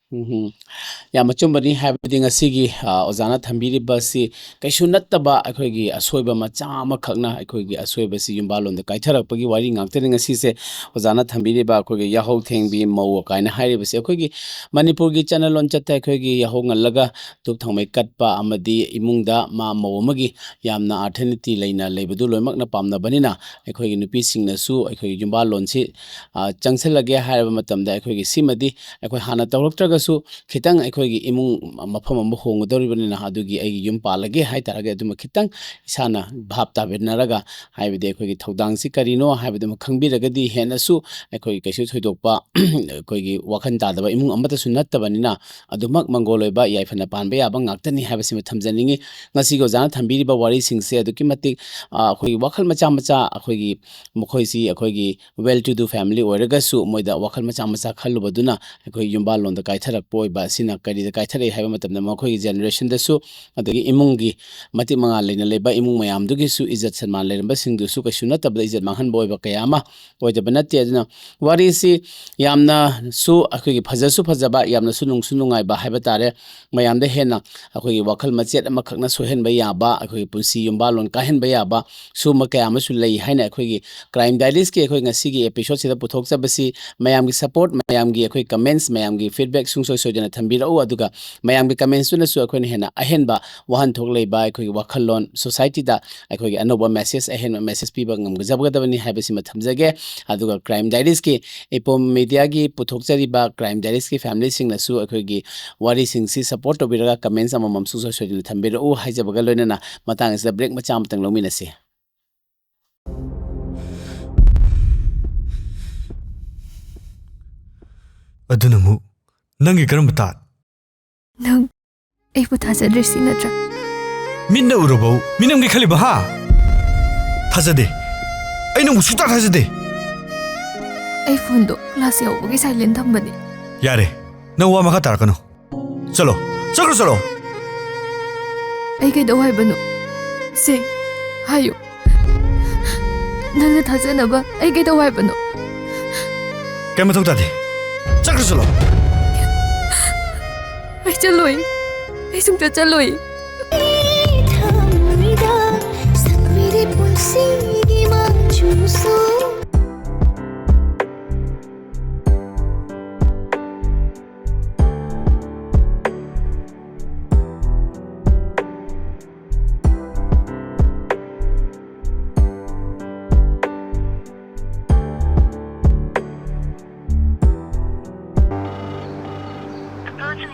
ꯌꯥꯝ ꯑꯆꯨꯝꯕꯅꯤ ꯍꯥꯏꯕꯗꯤ ꯉꯁꯤꯒꯤ ꯑꯣꯖꯥꯅ ꯊꯝꯕꯤꯔꯤꯕ ꯑꯁꯤ ꯀꯩꯁꯨ ꯅꯠꯇꯕ ꯑꯩꯈꯣꯏꯒꯤ ꯑꯁꯣꯏꯕ ꯃꯆꯥ ꯑꯃꯈꯛꯅ ꯑꯩꯈꯣꯏꯒꯤ ꯑꯁꯣꯏꯕꯁꯤ ꯌꯨꯝꯕꯥꯂꯣꯟꯗ ꯀꯥꯏꯊꯔꯛꯄꯒꯤ ꯋꯥꯔꯤ ꯉꯥꯛꯇꯅꯤ ꯉꯁꯤꯁꯦ ꯑꯣꯖꯥꯅ ꯊꯝꯕꯤꯔꯤꯕ ꯑꯩꯈꯣꯏꯒꯤ ꯌꯥꯍꯧ ꯊꯦꯡꯕꯤ ꯃꯧ ꯀꯥꯏꯅ ꯍꯥꯏꯔꯤꯕꯁꯤ ꯑꯩꯈꯣꯏꯒꯤ ꯃꯅꯤꯄꯨꯔꯒꯤ ꯆꯠꯅ ꯂꯣꯟꯆꯠꯇ ꯑꯩꯈꯣꯏꯒꯤ ꯌꯥꯍꯧ ꯉꯜꯂꯒ ꯙꯨꯞ ꯊꯥꯎꯃꯩ ꯀꯠꯄ ꯑꯃꯗꯤ ꯏꯃꯨꯡꯗ ꯃꯧ ꯑꯃꯒꯤ ꯌꯥꯝꯅ ꯑꯥꯔꯊꯅꯤꯇꯤ ꯂꯩꯅ ꯂꯩꯕꯗꯨ ꯂꯣꯏꯅꯃꯛꯅ ꯄꯥꯝꯅꯕꯅꯤꯅ ꯑꯩꯈꯣꯏꯒꯤ ꯅꯨꯄꯤꯁꯤꯡꯅꯁꯨ ꯑꯩꯈꯣꯏꯒꯤ ꯌꯨꯝꯕꯥꯂꯣꯟꯁꯤ ꯆꯪꯁꯤꯜꯂꯒꯦ ꯍꯥꯏꯔꯕ ꯃꯇꯝꯗ ꯑꯩꯈꯣꯏꯒꯤ ꯁꯤꯃꯗꯤ ꯑꯩꯈꯣꯏ ꯍꯥꯟꯅ ꯇꯧꯔꯛꯇ꯭ꯔꯒꯁꯨ ꯈꯤꯇꯪ ꯑꯩꯈꯣꯏꯒꯤ ꯏꯃꯨꯡ ꯃꯐꯝ ꯑꯃ ꯍꯣꯡꯒꯗꯧꯔꯤꯕꯅꯤꯅ ꯑꯗꯨꯒꯤ ꯑꯩꯒꯤ ꯌꯨꯝ ꯄꯥꯜꯂꯒꯦ ꯍꯥꯏꯇꯥꯔꯒꯗꯤ ꯑꯗꯨꯃ ꯈꯤꯇꯪ ꯏꯁꯥꯅ ꯚꯥꯞ ꯇꯥꯃꯤꯟꯅꯔꯒ ꯍꯥꯏꯕꯗꯤ ꯑꯩꯈꯣꯏꯒꯤ ꯊꯧꯗꯥꯡꯁꯤ ꯀꯔꯤꯅꯣ ꯍꯥꯏꯕꯗꯨꯃ ꯈꯪꯕꯤꯔꯒꯗꯤ ꯍꯦꯟꯅꯁꯨ ꯑꯩꯈꯣꯏ ꯀꯩꯁꯨ ꯊꯣꯏꯗꯣꯛꯄ ꯑꯩꯈꯣꯏꯒꯤ ꯋꯥꯈꯜ ꯇꯥꯗꯕ ꯏꯃꯨꯡ ꯑꯃꯇꯁꯨ ꯅꯠꯇꯕꯅꯤ나 ꯑꯗꯨꯃꯛ ꯃꯪꯒꯣꯜ ꯑꯣꯏꯕ ꯌꯥꯏꯐꯅ ꯄꯥꯟꯕ ꯌꯥꯕ ꯉꯥꯛꯇꯅꯤ ꯍꯥꯏꯕꯁꯤꯃ ꯊꯝꯖꯅꯤꯡꯉꯤ ꯉꯁꯤꯒꯤ ꯑꯣꯖꯥꯅ ꯊꯝꯕꯤꯔꯤꯕ ꯋꯥꯔꯤꯁꯤꯡꯁꯦ ꯑꯗꯨꯛꯀꯤ ꯃꯇꯤꯛ ꯑꯩꯈꯣꯏꯒꯤ ꯋꯥꯈꯜ ꯃꯆꯥ ꯃꯆꯥ ꯑꯩꯈꯣꯏꯒꯤ ꯃꯈꯣꯏꯁꯤ ꯑꯩꯈꯣꯏꯒꯤ ꯋꯦꯜ ꯇꯨ ꯗꯨ ꯐꯦꯃꯤꯂꯤ ꯑꯣꯏꯔꯒꯁꯨ ꯃꯣꯏꯗ ꯋꯥꯈꯜ ꯃꯆꯥ ꯃꯆꯥ ꯈꯜꯂꯨꯕꯗꯨꯅ ꯑꯩꯈꯣꯏ ꯌꯨꯝꯕꯥꯂꯣꯟꯗ ꯀꯥꯏꯊꯔꯛꯄ ꯑꯣꯏꯕ ꯑꯁꯤꯅ ꯀꯔꯤꯗ ꯀꯥꯏꯊꯔꯛꯏ ꯍꯥꯏꯕ ꯃꯇꯝꯗ ꯃꯈꯣꯏꯒꯤ ꯖꯦꯅꯦꯔꯦꯁꯟꯗꯁꯨ ꯑꯗꯒꯤ ꯏꯃꯨꯡꯒꯤ ꯃꯇꯤꯛ ꯃꯉꯥ ꯂꯩꯅ ꯂꯩꯕ ꯏꯃꯨꯡ ꯃꯌꯥꯝꯗꯨꯒꯤꯁꯨ ꯏꯖꯠ ꯁꯟꯃꯥꯟ ꯂꯩꯔꯝꯕꯁꯤꯡꯗꯨꯁꯨ ꯀꯩꯁꯨ ꯅꯠꯇꯕꯗ ꯏꯖꯠ ꯃꯥꯡꯍꯟꯕ ꯑꯣꯏꯕ ꯀꯌꯥ ꯑꯃ ꯑꯣꯏꯗꯕ ꯅꯠꯇꯦ ꯑꯗꯨꯅ ꯋꯥꯔꯤꯁꯤ ꯌꯥꯝꯅꯁꯨ ꯑꯩꯈꯣꯏꯒꯤ ꯐꯖꯁꯨ ꯐꯖꯕ ꯌꯥꯝꯅꯁꯨ ꯅꯨꯡꯁꯨ ꯅꯨꯡꯉꯥꯏꯕ ꯍꯥꯏꯕ ꯇꯥꯔꯦ ꯃꯌꯥꯝꯗ ꯍꯦꯟꯅ ꯑꯩꯈꯣꯏꯒꯤ ꯋꯥꯈꯜ ꯃꯆꯦꯠ ꯑꯃꯈꯛꯅ ꯁꯣꯏꯍꯟꯕ ꯌꯥꯕ ꯑꯩꯈꯣꯏꯒꯤ ꯄꯨꯟꯁꯤ ꯌꯨꯝꯕꯥꯂꯣꯟ ꯀꯥꯏꯍꯟꯕ ꯌꯥꯕ ꯁꯨꯝꯕ ꯀꯌꯥ ꯑꯃꯁꯨ ꯂꯩ ꯍꯥꯏꯅ ꯑꯩꯈꯣꯏꯒꯤ ꯀ꯭ꯔꯥꯏꯝ ꯗꯥꯏꯔꯤꯁꯀꯤ ꯑꯩꯈꯣꯏ ꯉꯁꯤꯒꯤ ꯑꯦꯄꯤꯁꯣꯗꯁꯤꯗ ꯄꯨꯊꯣꯛꯆꯕꯁꯤ ꯃꯌꯥꯝꯒꯤ ꯁꯄꯣꯔꯠ ꯃꯌꯥꯝꯒꯤ ꯑꯩꯈꯣꯏ ꯀꯃꯦꯟꯁ ꯃꯌꯥꯝꯒꯤ ꯐꯤꯗꯕꯦꯛꯁꯨ sungsoi soidana thambirau aduga mayam gi comments tuna su akhoi hena ahenba wahan thok leiba akhoi wakhallon society da akhoi gi anoba message ahenba message piba ngam gajabgadabani haibasi ma thamjage aduga crime diaries ki epom media gi puthokchari ba crime diaries ki family sing na su akhoi gi wari sing si support obiraga comments amamam sungsoi soidana thambirau haijabaga loinana matang is break macha amtang lominasi ꯑꯗꯨꯅꯃꯨ ꯅꯪꯒꯤ ꯀꯔꯝꯕ ꯇꯥꯠ ꯅꯪ ꯑꯩꯕꯨ ꯊꯥꯖꯗ꯭ꯔꯤꯁꯤ ꯅꯠꯇ꯭ꯔꯥ ꯃꯤꯠꯅ ꯎꯔꯕꯧ ꯃꯤꯅꯝꯒꯤ ꯈꯜꯂꯤꯕ ꯍꯥ ꯊꯥꯖꯗꯦ ꯑꯩ ꯅꯪꯕꯨ ꯁꯨꯛꯊꯥ ꯊꯥꯖꯗꯦ ꯑꯩ ꯐꯣꯟꯗꯣ ꯀ꯭ꯂꯥꯁ ꯌꯧꯕꯒꯤ ꯁꯥꯏꯂꯦꯟ ꯊꯝꯕꯅꯤ ꯌꯥꯔꯦ ꯅꯪ ꯋꯥ ꯃꯈꯥ ꯇꯥꯔꯛꯀꯅꯨ ꯆꯠꯂꯣ ꯆꯠꯂꯣ ꯑꯩ ꯀꯩꯗꯧ ꯍꯥꯏꯕꯅꯣ ꯁꯦ ꯍꯥꯏꯌꯨ ꯅꯪꯅ ꯊꯥꯖꯅꯕ ꯑꯩ ꯀꯩꯗꯧ ꯍꯥꯏꯕꯅꯣ ꯀꯩ ꯃꯊꯧ ꯇꯥꯗꯦ चलो चलोई सुनता चलोई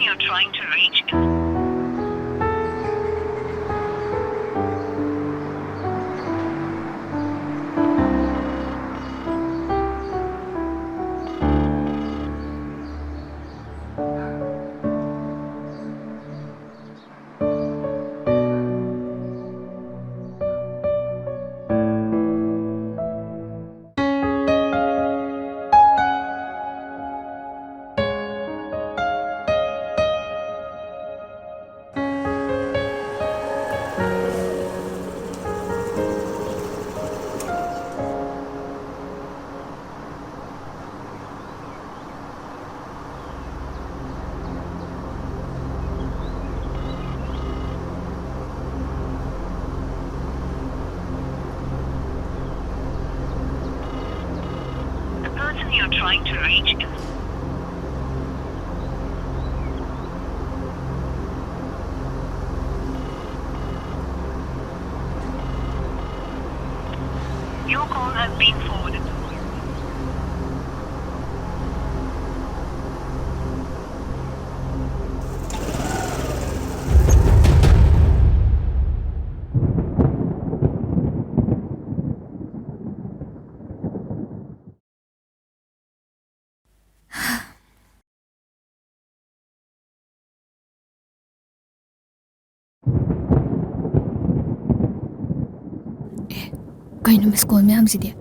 You're trying to reach you're trying to reach Your call has been forwarded. ꯀꯩꯅꯣ ꯃꯤꯁ call ꯃꯌꯥꯝꯁꯤꯗꯤ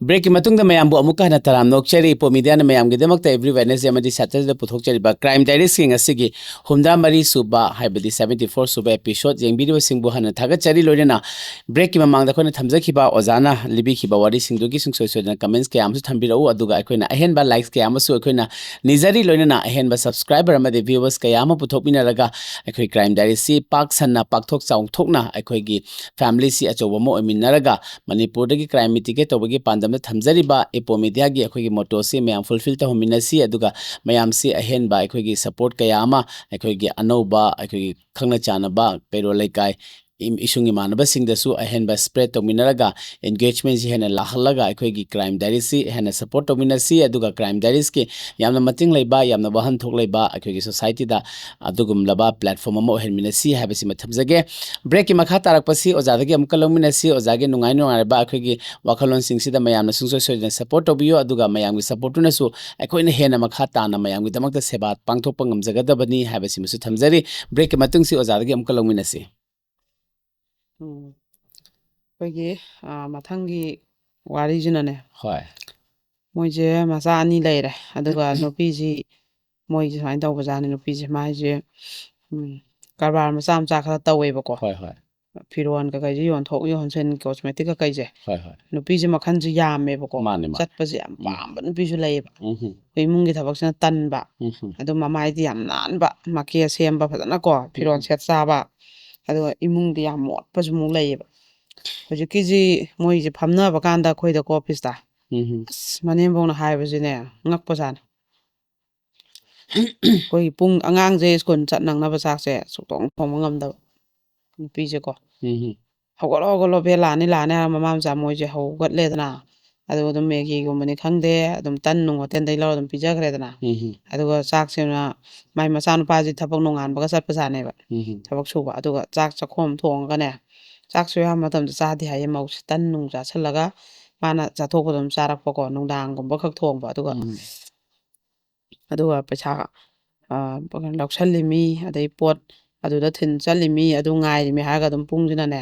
break matungda mayambu amuka hana taram nokchari po media na mayam gidamakta every Wednesday amadi Saturday da puthokchari ba crime diaries king asigi humda mari suba haibadi 74 suba episode yengbiri singbu hana thaga chari loina break ki mamang da khona thamjaki ba ozana libi ki ba wari singdu gi sungsoi soina comments ke amsu thambirau aduga akoina ahen ba likes ke amsu akoina nizari loina ahen ba subscriber amade viewers ka yama puthokmina raga akoi crime diaries si pak sanna pakthok chaung thokna akoi gi family si achoba mo ominaraga manipur da gi crime mitigate tobagi pandam thamjariba epo media gi akhoi gi motto se mayam fulfill ta hominasi aduga mayam si ahen ba akhoi gi support kaya ama akhoi gi anoba akhoi gi khangna chana ba pero laikai isung imanabasingdasu ahenba spread tawminaraga engagement si hena lahalaga aikoigi crime diaries si hena support tawminasi aduga crime diaries ki yamna mating leiba yamna wahan thok leiba aikoigi society da adugum laba platform amo henminasi habasi mathamjage break ki makha tarakpasi ojadagi amka longminasi ojage nungai nungai ba aikoigi wakhalon singsida mayamna sungso soina support tawbiyo aduga mayamgi support tunasu aikoina hena makha tana mayamgi damakta seba pangthokpa ngamjagadabani habasi musu thamjari break ki matung si ojadagi amka longminasi ꯑꯩꯈꯣꯏꯒꯤ ꯃꯊꯪꯒꯤ ꯋꯥꯔꯤꯁꯤꯅꯅꯦ hoi ꯃꯣꯏꯁꯦ ꯃꯆꯥ ꯑꯅꯤ ꯂꯩꯔꯦ ꯑꯗꯨꯒ ꯅꯨꯄꯤꯁꯤ ꯃꯣꯏꯁꯦ ꯁꯨꯃꯥꯏꯅ ꯇꯧꯕꯖꯥꯠꯅꯤ ꯅꯨꯄꯤꯁꯦ ꯃꯥꯏꯁꯦ ꯀꯔꯕꯥꯔ ꯃꯆꯥ ꯃꯆꯥ ꯈꯔ ꯇꯧꯋꯦꯕꯀꯣ hoi hoi ꯐꯤꯔꯣꯟ ꯀꯩꯀꯩꯁꯦ ꯌꯣꯟꯊꯣꯛ ꯌꯣꯟꯁꯤꯟ ꯀꯣꯁꯃꯦꯇꯤꯛ ꯀꯩꯀꯩꯁꯦ hoi hoi ꯅꯨꯄꯤꯁꯦ ꯃꯈꯟꯁꯦ ꯌꯥꯝꯃꯦꯕꯀꯣ ꯃꯥꯅꯦ ꯃꯥꯅꯦ ꯆꯠꯄꯁꯦ ꯌꯥꯝ ꯄꯥꯝꯕ ꯅꯨꯄꯤꯁꯨ ꯂꯩꯌꯦꯕ mhm ꯑꯩꯈꯣꯏ ꯏꯃꯨꯡꯒꯤ ꯊꯕꯛꯁꯤꯅ ꯇꯟꯕ mhm ꯑꯗꯨ ꯃꯃꯥꯏꯗꯤ ꯌꯥꯝ ꯅꯥꯟꯕ ꯃꯀꯦ ꯁꯦꯝꯕ ꯐꯖꯅꯀꯣ ꯐꯤꯔꯣꯟ ꯁꯦꯠ ꯆꯥꯕ ꯑꯗꯨꯒ ꯏꯃꯨꯡꯗꯤ ꯌꯥꯝ ꯃꯣꯠꯄꯁꯨ ꯑꯃꯨꯛ ꯂꯩꯌꯦꯕ ꯍꯧꯖꯤꯛꯀꯤꯁꯤ ꯃꯣꯏꯁꯦ ꯐꯝꯅꯕ ꯀꯥꯟꯗ ꯑꯩꯈꯣꯏꯗꯀꯣ ꯑꯣꯐꯤꯁꯇ mhm ꯑꯁ ꯃꯅꯦꯝꯕꯣꯡꯅ ꯍꯥꯏꯕꯁꯤꯅꯦ ꯉꯛꯄꯖꯥꯠꯅꯤ ꯑꯩꯈꯣꯏꯒꯤ ꯄꯨꯡ ꯑꯉꯥꯡꯁꯦ ꯁ꯭ꯀꯨꯜ ꯆꯠ ꯅꯪꯅꯕ ꯆꯥꯛꯁꯦ ꯁꯨꯛꯊꯣꯡ ꯊꯣꯡꯕ ꯉꯝꯗꯕ ꯅꯨꯄꯤꯁꯦꯀꯣ mhm ꯍꯧꯒꯠꯂꯣ ꯍꯧꯒꯠꯂꯣ ꯕꯦꯜ ꯂꯥꯛꯑꯅꯤ ꯂꯥꯛꯑꯅꯤ ꯍꯥꯏꯔ ꯃꯃꯥ ꯃꯆꯥ ꯃꯣꯏꯁꯦ ꯍꯧꯒꯠꯂꯦꯗꯅ ꯑꯗꯨꯒ ꯑꯗꯨꯝ ꯃꯦꯒꯤꯒꯨꯝꯕꯅꯤ ꯈꯪꯗꯦ ꯑꯗꯨꯝ ꯇꯟ ꯅꯨꯡ ꯍꯣꯇꯦꯜꯗꯩ ꯂꯧꯔ ꯑꯗꯨꯝ ꯄꯤꯖꯈ꯭ꯔꯦꯗꯅ mhm ꯑꯗꯨꯒ ꯆꯥꯛꯁꯤꯅ ꯃꯥꯏ ꯃꯆꯥꯅꯨꯄꯥꯁꯤ ꯊꯕꯛ ꯅꯣꯡꯉꯥꯟꯕꯒ ꯆꯠꯄꯖꯥꯠꯅꯦꯕ mhm ꯊꯕꯛ ꯁꯨꯕ ꯑꯗꯨꯒ ꯆꯥꯛ ꯆꯥꯛꯈꯣꯝ ꯊꯣꯡꯉꯒꯅꯦ ꯆꯥꯛꯁꯨ ꯑꯌꯥꯝꯕ ꯃꯇꯝꯗ ꯆꯥꯗꯦ ꯍꯥꯏꯌꯦ ꯃꯧꯁꯦ ꯇꯟ ꯅꯨꯡ ꯆꯥꯁꯤꯜꯂꯒ ꯃꯥꯅ ꯆꯥꯊꯣꯛꯄ ꯑꯗꯨꯝ ꯆꯥꯔꯛꯄꯀꯣ ꯅꯨꯡꯗꯥꯡꯒꯨꯝꯕ ꯈꯛ ꯊꯣꯡꯕ ꯑꯗꯨꯒ ꯄꯩꯁꯥ ꯂꯧꯁꯜꯂꯤꯃꯤ ꯑꯗꯩ ꯄꯣꯠ ꯑꯗꯨꯗ ꯊꯤꯟ ꯆꯠꯂꯤꯃꯤ ꯑꯗꯨ ꯉꯥꯏꯔꯤꯃꯤ ꯍꯥꯏꯔꯒ ꯑꯗꯨꯝ ꯄꯨꯡꯁꯤꯅꯅꯦ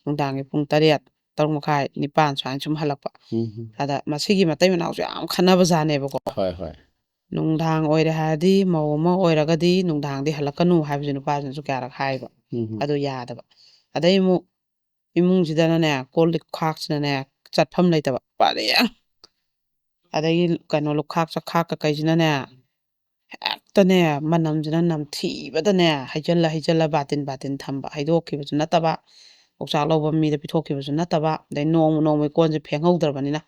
ꯅꯨꯡꯗꯥꯡꯒꯤ ꯄꯨꯡ 8 ꯇꯔꯨꯛ ꯃꯈꯥꯏ 9 ꯁꯨꯃꯥꯏꯅ ꯁꯨꯝ ꯍꯜꯂꯛꯄ mhm ꯑꯗ ꯃꯁꯤꯒꯤ ꯃꯇꯩ ꯃꯅꯥꯎꯁꯨ ꯌꯥꯝ ꯈꯟꯅꯕꯖꯥꯠꯅꯦꯕꯀꯣ hoi hoi ꯅꯨꯡꯗꯥꯡ ꯑꯣꯏꯔꯦ ꯍꯥꯏꯔꯗꯤ ꯃꯧ ꯑꯃ ꯑꯣꯏꯔꯒꯗꯤ ꯅꯨꯡꯗꯥꯡꯗꯤ ꯍꯜꯂꯛꯀꯅꯨ ꯍꯥꯏꯕꯁꯦ ꯅꯨꯄꯥꯁꯤꯅꯁꯨ ꯀꯌꯥꯔꯛ ꯍꯥꯏꯕ mhm ꯑꯗꯨ ꯌꯥꯗꯕ ꯑꯗꯩ ꯑꯃꯨꯛ ꯏꯃꯨꯡꯁꯤꯗꯅꯅꯦ ꯀꯣꯜ ꯂꯤꯛ ꯈꯥꯛꯁꯤꯅꯅꯦ ꯆꯠꯐꯝ ꯂꯩꯇꯕ ꯄꯔꯦꯡ ꯑꯗꯒꯤ ꯀꯩꯅꯣ ꯂꯨꯈꯥꯛ ꯆꯈꯥꯛ ꯀꯩꯁꯤꯅꯅꯦ ꯍꯦꯛꯇꯅꯦ ꯃꯅꯝꯁꯤꯅ ꯅꯝꯊꯤꯕꯗꯅꯦ ꯍꯩꯖꯤꯜꯂ ꯕꯥꯇꯤꯟ ꯕꯥꯇꯤꯟ ꯊꯝꯕ ꯍꯩꯗꯣꯛꯈꯤꯕꯁꯨ ꯅꯠꯇꯕ ꯄꯧꯆꯥꯛ ꯂꯧꯕ ꯃꯤꯗ ꯄꯤꯊꯣꯛꯈꯤꯕꯁꯨ ꯅꯠꯇꯕ ꯑꯗꯩ ꯅꯣꯡꯃꯩ ꯀꯣꯟꯁꯦ ꯐꯦꯡꯍꯧꯗ꯭ꯔꯕꯅꯤꯅ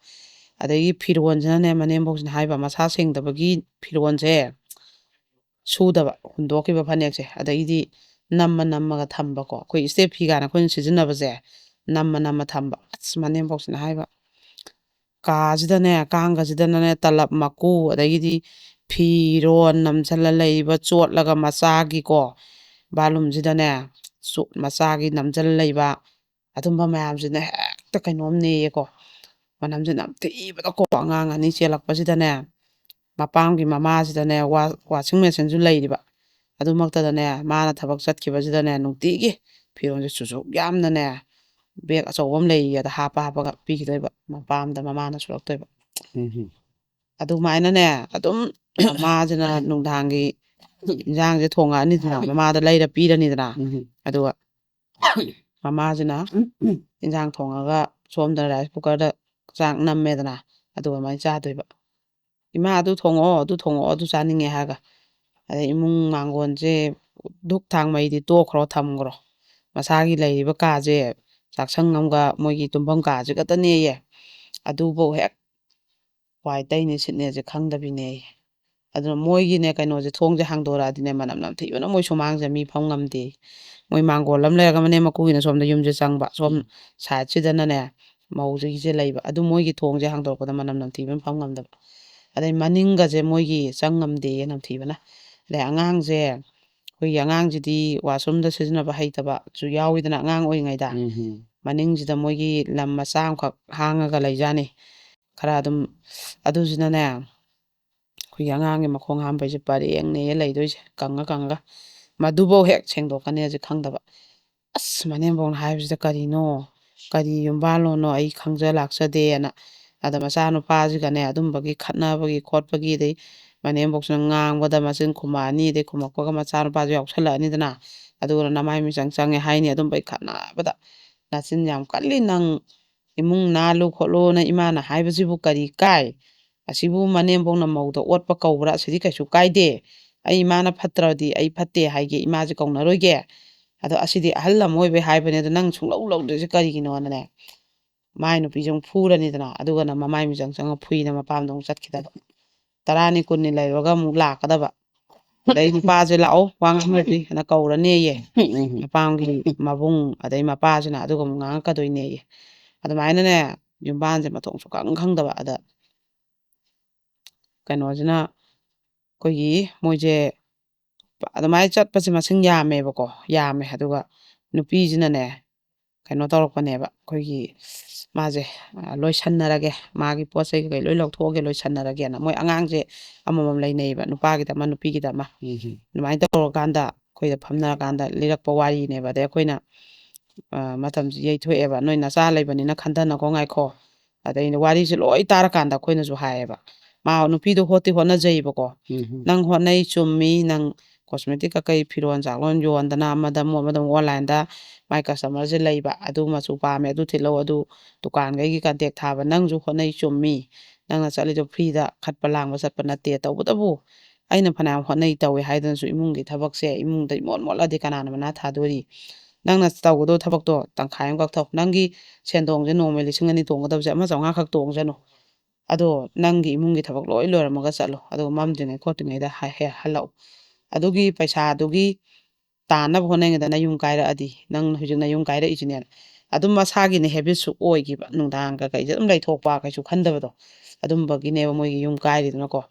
ꯑꯗꯒꯤ ꯐꯤꯔꯣꯟꯁꯤꯅꯅꯦ ꯃꯅꯦꯝꯕꯣꯛꯁꯤꯅ ꯍꯥꯏꯕ ꯃꯁꯥ ꯁꯦꯡꯗꯕꯒꯤ ꯐꯤꯔꯣꯟꯁꯦ ꯁꯨꯗꯕ ꯍꯨꯟꯗꯣꯛꯈꯤꯕ ꯐꯅꯦꯛꯁꯦ ꯑꯗꯒꯤꯗꯤ ꯅꯝꯃꯒ ꯊꯝꯕꯀꯣ ꯑꯩꯈꯣꯏ ꯏꯁꯇꯦꯞ ꯐꯤ ꯀꯥꯏꯅ ꯑꯩꯈꯣꯏꯅ ꯁꯤꯖꯤꯟꯅꯕꯁꯦ ꯅꯝꯃ ꯊꯝꯕ ꯑꯁ ꯃꯅꯦꯝꯕꯣꯛꯁꯤꯅ ꯍꯥꯏꯕ ꯀꯥꯁꯤꯗꯅꯦ ꯀꯥꯡꯒꯁꯤꯗꯅꯅꯦ ꯇꯂꯞ ꯃꯀꯨ ꯑꯗꯒꯤꯗꯤ ꯐꯤꯔꯣꯟ ꯅꯝꯁꯤꯜꯂ ꯂꯩꯕ ꯆꯣꯠꯂꯒ ꯃꯆꯥꯒꯤꯀꯣ ꯕꯥꯠꯔꯨꯝꯁꯤꯗꯅꯦ ꯃꯆꯥꯒꯤ ꯅꯝꯁꯤꯜ ꯂꯩꯕ ꯑꯗꯨꯝꯕ ꯃꯌꯥꯝꯁꯤꯅ ꯍꯦꯛꯇ ꯀꯩꯅꯣꯝꯅꯦꯌꯦꯀꯣ ꯃꯅꯝꯁꯦ ꯅꯝꯊꯤꯕꯗꯀꯣ ꯑꯉꯥꯡ ꯑꯅꯤ ꯆꯦꯜꯂꯛꯄꯁꯤꯗꯅꯦ ꯃꯄꯥꯝꯒꯤ ꯃꯃꯥꯁꯤꯗꯅꯦ ꯋꯥꯁꯤꯡ ꯃꯦꯆꯤꯟꯁꯨ ꯂꯩꯔꯤꯕ ꯑꯗꯨꯃꯛꯇꯗꯅꯦ ꯃꯥꯅ ꯊꯕꯛ ꯆꯠꯈꯤꯕꯁꯤꯗꯅꯦ ꯅꯨꯡꯇꯤꯒꯤ ꯐꯤꯔꯣꯟꯁꯦ ꯁꯨꯁꯨꯛ ꯌꯥꯝꯅꯅꯦ ꯕꯦग ꯑꯆꯧꯕ ꯑꯃ ꯂꯩꯌꯦꯗ ꯍꯥꯞꯄꯒ ꯄꯤꯈꯤꯗꯣꯏꯕ ꯃꯄꯥꯝꯗ ꯃꯃꯥꯅ ꯁꯨꯔꯛꯇꯣꯏꯕ mhm ꯑꯗꯨꯃꯥꯏꯅꯅꯦ ꯑꯗꯨꯝ ꯃꯃꯥꯁꯤꯅ ꯅꯨꯡꯗꯥꯡꯒꯤ ꯏꯟꯁꯥꯡꯁꯦ ꯊꯣꯡꯉꯛꯑꯅꯤꯗꯅ ꯃꯃꯥꯗ ꯂꯩꯔ ꯄꯤꯔꯅꯤꯗꯅ mhm ꯑꯗꯨꯒ ꯃꯃꯥꯁꯤꯅ ꯏꯟꯁꯥꯡ ꯊꯣꯡꯉꯒ ꯁꯣꯝꯗ ꯔꯥꯏꯁ ꯀꯨꯀꯔꯗ ꯆꯥꯛ ꯅꯝꯃꯦꯗꯅ ꯑꯗꯨꯒ ꯑꯗꯨꯃꯥꯏꯅ ꯆꯥꯗꯣꯏꯕ ꯏꯃꯥ ꯑꯗꯨ ꯊꯣꯡꯉꯛꯑꯣ ꯑꯗꯨ ꯆꯥꯅꯤꯡꯉꯦ ꯍꯥꯏꯔꯒ ꯑꯗꯩ ꯏꯃꯨꯡ ꯃꯥꯡꯒꯣꯟꯁꯦ ꯙꯨꯛ ꯊꯥꯡꯃꯩꯗꯤ ꯇꯣꯛꯈ꯭ꯔꯣ ꯊꯝꯈ꯭ꯔꯣ ꯃꯁꯥꯒꯤ ꯂꯩꯔꯤꯕ ꯀꯥꯁꯦ ꯆꯥꯛꯁꯪ ꯑꯃꯒ ꯃꯣꯏꯒꯤ ꯇꯨꯝꯐꯝ ꯀꯥꯁꯦ ꯈꯛꯇꯅꯦꯌꯦ ꯑꯗꯨꯐꯧ ꯍꯦꯛ ꯋꯥꯏ ꯇꯩꯅꯤ ꯁꯤꯠꯅꯦꯁꯦ ꯈꯪꯗꯕꯤꯅꯦꯌꯦ ꯑꯗꯨꯅ ꯃꯣꯏꯒꯤꯅꯦ ꯀꯩꯅꯣꯁꯦ ꯊꯣꯡꯁꯦ ꯍꯥꯡꯗꯣꯔꯛꯑꯗꯤꯅꯦ ꯃꯅꯝ ꯅꯝꯊꯤꯕꯅ ꯃꯣꯏ ꯁꯨꯃꯥꯡꯁꯦ ꯃꯤ ꯐꯝ ꯉꯝꯗꯦ ꯃꯣꯏ ꯃꯥꯡꯒꯣꯜ ꯑꯃ ꯂꯩꯔꯒ ꯃꯅꯦꯝ ꯃꯀꯨꯒꯤꯅ ꯁꯣꯝꯗ ꯌꯨꯝꯁꯦ ꯆꯪꯕ ꯁꯣꯝ ꯁꯥꯏꯠꯁꯤꯗꯅꯅꯦ ꯃꯧꯁꯤꯒꯤꯁꯦ ꯂꯩꯕ ꯑꯗꯨ ꯃꯣꯏꯒꯤ ꯊꯣꯡꯁꯦ ꯍꯥꯡꯗꯣꯔꯛꯄꯗ ꯃꯅꯝ ꯅꯝꯊꯤꯕꯅ ꯐꯝ ꯉꯝꯗꯕ ꯑꯗꯩ ꯃꯅꯤꯡꯒꯁꯦ ꯃꯣꯏꯒꯤ ꯆꯪ ꯉꯝꯗꯦꯌꯦ ꯅꯝꯊꯤꯕꯅ ꯑꯗꯩ ꯑꯉꯥꯡꯁꯦ ꯑꯩꯈꯣꯏꯒꯤ ꯑꯉꯥꯡꯁꯤꯗꯤ ꯋꯥꯁꯔꯨꯝꯗ ꯁꯤꯖꯤꯟꯅꯕ ꯍꯩꯇꯕꯁꯨ ꯌꯥꯎꯋꯤꯗꯅ ꯑꯉꯥꯡ ꯑꯣꯏꯔꯤꯉꯩꯗ mhm ꯃꯅꯤꯡꯁꯤꯗ ꯃꯣꯏꯒꯤ ꯂꯝ ꯃꯆꯥ ꯑꯃꯈꯛ ꯍꯥꯡꯉꯒ ꯂꯩꯖꯥꯅꯤ ꯈꯔ ꯑꯗꯨꯝ ꯑꯗꯨꯁꯤꯅꯅꯦ ꯑꯩꯈꯣꯏꯒꯤ ꯑꯉꯥꯡꯒꯤ ꯃꯈꯣꯡ ꯍꯥꯝꯕꯩꯁꯦ ꯄꯔꯦꯡꯅꯦ ꯂꯩꯗꯣꯏꯁꯦ ꯀꯪꯉꯒ ꯃꯗꯨꯐꯧ ꯍꯦꯛ ꯁꯦꯡꯗꯣꯛꯀꯅꯦꯁꯦ ꯈꯪꯗꯕ ꯑꯁ ꯃꯅꯦꯝꯕꯣꯡꯅ ꯍꯥꯏꯕꯁꯤꯗ ꯀꯔꯤ ꯌꯨꯝꯕꯥꯜꯂꯣꯅꯣ ꯑꯩ ꯈꯪꯖ ꯂꯥꯛꯆꯗꯦꯅ ꯑꯗ ꯃꯆꯥꯅꯨꯄꯥꯁꯤꯒꯅꯦ ꯑꯗꯨꯝꯕꯒꯤ ꯈꯠꯅꯕꯒꯤ ꯈꯣꯠꯄꯒꯤ ꯑꯗꯩ ꯃꯅꯦꯝꯕꯣꯛꯁꯤꯅ ꯉꯥꯡꯕꯗ ꯃꯆꯤꯟ ꯈꯨꯝꯃꯛꯑꯅꯤ ꯑꯗꯩ ꯈꯨꯝꯃꯛꯄꯒ ꯃꯆꯥꯅꯨꯄꯥꯁꯨ ꯌꯥꯎꯁꯜꯂꯛꯑꯅꯤꯗꯅ ꯑꯗꯨꯒ ꯅꯃꯥꯏ ꯃꯤꯆꯪ ꯆꯪꯉꯦ ꯍꯥꯏꯅꯤ ꯑꯗꯨꯝꯕꯒꯤ ꯈꯠꯅꯕꯗ ꯅꯆꯤꯟ ꯌꯥꯝ ꯀꯜꯂꯤ ꯅꯪ ꯏꯃꯨꯡ ꯅꯥꯜꯂꯨ ꯈꯣꯠꯂꯨꯅ ꯏꯃꯥꯅ ꯍꯥꯏꯕꯁꯤꯕꯨ ꯀꯔꯤ ꯀꯥꯏ ꯑꯁꯤꯕꯨ ꯃꯅꯦꯝꯕꯣꯡꯅ ꯃꯧꯗ ꯑꯣꯠꯄ ꯀꯧꯕ꯭ꯔꯥ ꯑꯁꯤꯗꯤ ꯀꯩꯁꯨ ꯀꯥꯏꯗꯦ ꯑꯩ ꯏꯃꯥꯅ ꯐꯠꯇ꯭ꯔꯗꯤ ꯑꯩ ꯐꯠꯇꯦ ꯍꯥꯏꯒꯦ ꯏꯃꯥꯁꯦ ꯀꯧꯅꯔꯣꯏꯒꯦ ꯑꯗꯣ ꯑꯁꯤꯗꯤ ꯑꯍꯜ ꯑꯃ ꯑꯣꯏꯕꯩ ꯍꯥꯏꯕꯅꯦ ꯑꯗꯣ ꯅꯪ ꯁꯨꯡꯂꯧ ꯂꯧꯗ꯭ꯔꯤꯁꯦ ꯀꯔꯤꯒꯤꯅꯣꯅꯅꯦ ꯃꯥꯏ ꯅꯨꯄꯤꯁꯦ ꯑꯃꯨꯛ ꯐꯨꯔꯅꯤꯗꯅ ꯑꯗꯨꯒꯅ ꯃꯃꯥꯏ ꯃꯤꯆꯪ ꯆꯪꯉ ꯐꯨꯏꯅ ꯃꯄꯥꯝꯗ ꯑꯃꯨꯛ ꯆꯠꯈꯤꯗꯕ 10 ꯀꯨꯟꯅꯤ ꯂꯩꯔꯒ ꯑꯃꯨꯛ ꯂꯥꯛꯀꯗꯕ ꯑꯗꯩ ꯅꯨꯄꯥꯁꯦ ꯂꯥꯛꯑꯣ ꯋꯥ ꯉꯥꯡꯅꯔꯗꯤ ꯍꯥꯏꯅ ꯀꯧꯔꯅꯦꯌꯦ ꯃꯄꯥꯝꯒꯤ ꯃꯕꯨꯡ ꯑꯗꯩ ꯃꯄꯥꯁꯤꯅ ꯑꯗꯨꯒ ꯑꯃꯨꯛ ꯉꯥꯡꯉꯛꯀꯗꯣꯏꯅꯦꯌꯦ ꯑꯗꯨꯃꯥꯏꯅꯅꯦ ꯌꯨꯝꯕꯥꯟꯁꯦ ꯃꯊꯣꯡ ꯁꯨꯈꯪ ꯈꯪꯗꯕ ꯑꯗ ꯀꯩꯅꯣꯁꯤꯅ ꯑꯩꯈꯣꯏꯒꯤ ꯃꯣꯏꯁꯦ ꯑꯗꯨꯃꯥꯏꯅ ꯆꯠꯄꯁꯦ ꯃꯁꯤꯡ ꯌꯥꯝꯃꯦꯕꯀꯣ ꯌꯥꯝꯃꯦ ꯑꯗꯨꯒ ꯅꯨꯄꯤꯁꯤꯅꯅꯦ ꯀꯩꯅꯣ ꯇꯧꯔꯛꯄꯅꯦꯕ ꯑꯩꯈꯣꯏꯒꯤ ꯃꯥꯁꯦ ꯂꯣꯏꯁꯟꯅꯔꯒꯦ ꯃꯥꯒꯤ ꯄꯣꯠ ꯆꯩ ꯀꯩ ꯂꯣꯏ ꯂꯧꯊꯣꯛꯑꯒꯦ ꯂꯣꯏꯁꯟꯅꯔꯒꯦꯅ ꯃꯣꯏ ꯑꯉꯥꯡꯁꯦ ꯑꯃꯃꯝ ꯂꯩꯅꯩꯌꯦꯕ ꯅꯨꯄꯥꯒꯤꯗ ꯑꯃ ꯅꯨꯄꯤꯒꯤꯗ ꯑꯃ ꯑꯗꯨꯃꯥꯏꯅ ꯇꯧꯔꯀꯥꯟꯗ ꯑꯩꯈꯣꯏꯗ ꯐꯝꯅꯔꯀꯥꯟꯗ ꯂꯤꯔꯛꯄ ꯋꯥꯔꯤꯅꯦꯕ ꯑꯗꯩ ꯑꯩꯈꯣꯏꯅ ꯃꯇꯝꯁꯤ ꯌꯩꯊꯣꯛꯑꯦꯕ ꯅꯣꯏ ꯅꯆꯥ ꯂꯩꯕꯅꯤꯅ ꯈꯟꯊꯅꯀꯣ ꯉꯥꯏꯈꯣ ꯑꯗꯩ ꯋꯥꯔꯤꯁꯦ ꯂꯣꯏ ꯇꯥꯔꯀꯥꯟꯗ ꯑꯩꯈꯣꯏꯅꯁꯨ ꯍꯥꯏꯌꯦꯕ ꯃꯥ ꯅꯨꯄꯤꯗꯣ ꯍꯣꯠꯇꯤ ꯍꯣꯠꯅꯖꯩꯕꯀꯣ ꯅꯪ ꯍꯣꯠꯅꯩ ꯆꯨꯝꯃꯤ ꯅꯪ ꯀꯣꯁꯃꯦꯇꯤꯛ ꯀꯩꯀꯩ ꯐꯤꯔꯣꯟ ꯆꯥꯛꯂꯣꯟ ꯌꯣꯟꯗꯅ ꯑꯃꯗ ꯑꯣꯟꯂꯥꯏꯟꯗ ꯃꯥꯏ ꯀꯁꯇꯃꯔꯁꯦ ꯂꯩꯕ ꯑꯗꯨ ꯃꯆꯨ ꯄꯥꯝꯃꯦ ꯑꯗꯨ ꯊꯤꯜꯂꯛꯎ ꯑꯗꯨ ꯗꯨꯀꯥꯟꯈꯩꯒꯤ ꯀꯟꯇꯦꯛ ꯊꯥꯕ ꯅꯪꯁꯨ ꯍꯣꯠꯅꯩ ꯆꯨꯝꯃꯤ ꯅꯪꯅ ꯆꯠꯂꯤꯗꯣ ꯐ꯭ꯔꯤꯗ ꯈꯠꯄ ꯂꯥꯡꯕ ꯆꯠꯄ ꯅꯠꯇꯦ ꯇꯧꯕꯇꯕꯨ ꯑꯩꯅ ꯐꯅꯌꯥꯝ ꯍꯣꯠꯅꯩ ꯇꯧꯋꯦ ꯍꯥꯏꯗꯅꯁꯨ ꯏꯃꯨꯡꯒꯤ ꯊꯕꯛꯁꯦ ꯏꯃꯨꯡꯗ ꯏꯃꯣꯠ ꯃꯣꯠꯂꯗꯤ ꯀꯅꯥꯅ ꯃꯅꯥ ꯊꯥꯗꯣꯔꯤ ꯅꯪꯅ ꯇꯧꯒꯗꯧꯕ ꯊꯕꯛꯇꯣ ꯇꯪꯈꯥꯏ ꯑꯃ ꯀꯛꯊꯧ ꯅꯪꯒꯤ ꯁꯦꯟꯗꯣꯡꯁꯦ ꯅꯣꯡꯃꯩ 2,000 ꯇꯣꯡꯒꯗꯕꯁꯦ 1,500 ꯈꯛ ꯇꯣꯡꯖꯅꯨ ꯑꯗꯣ ꯅꯪꯒꯤ ꯏꯃꯨꯡꯒꯤ ꯊꯕꯛ ꯂꯣꯏ ꯂꯣꯏꯔꯝꯃꯒ ꯆꯠꯂꯣ ꯑꯗꯨꯒ ꯃꯝꯗ꯭ꯔꯤꯉꯩ ꯈꯣꯠꯇ꯭ꯔꯤꯉꯩꯗ ꯍꯜꯂꯛꯎ ꯑꯗꯨꯒꯤ ꯄꯩꯁꯥꯗꯨꯒꯤ ꯇꯥꯟꯅꯕ ꯍꯣꯠꯅꯉꯩꯗ ꯅꯌꯨꯝ ꯀꯥꯏꯔꯛꯑꯗꯤ ꯅꯪ ꯍꯧꯖꯤꯛ ꯅꯌꯨꯝ ꯀꯥꯏꯔꯛꯏꯁꯤꯅꯦ ꯑꯗꯨꯝ ꯃꯁꯥꯒꯤꯅꯦ ꯍꯦꯕꯤꯠꯁꯨ ꯑꯣꯏꯈꯤꯕ ꯅꯨꯡꯗꯥꯡꯒ ꯀꯩꯁꯦ ꯑꯗꯨꯝ ꯂꯩꯊꯣꯛꯄ ꯀꯩꯁꯨ ꯈꯟꯗꯕꯗꯣ ꯑꯗꯨꯝꯕꯒꯤꯅꯦꯕ ꯃꯣꯏꯒꯤ ꯌꯨꯝ ꯀꯥꯏꯔꯤꯗꯨꯅꯀꯣ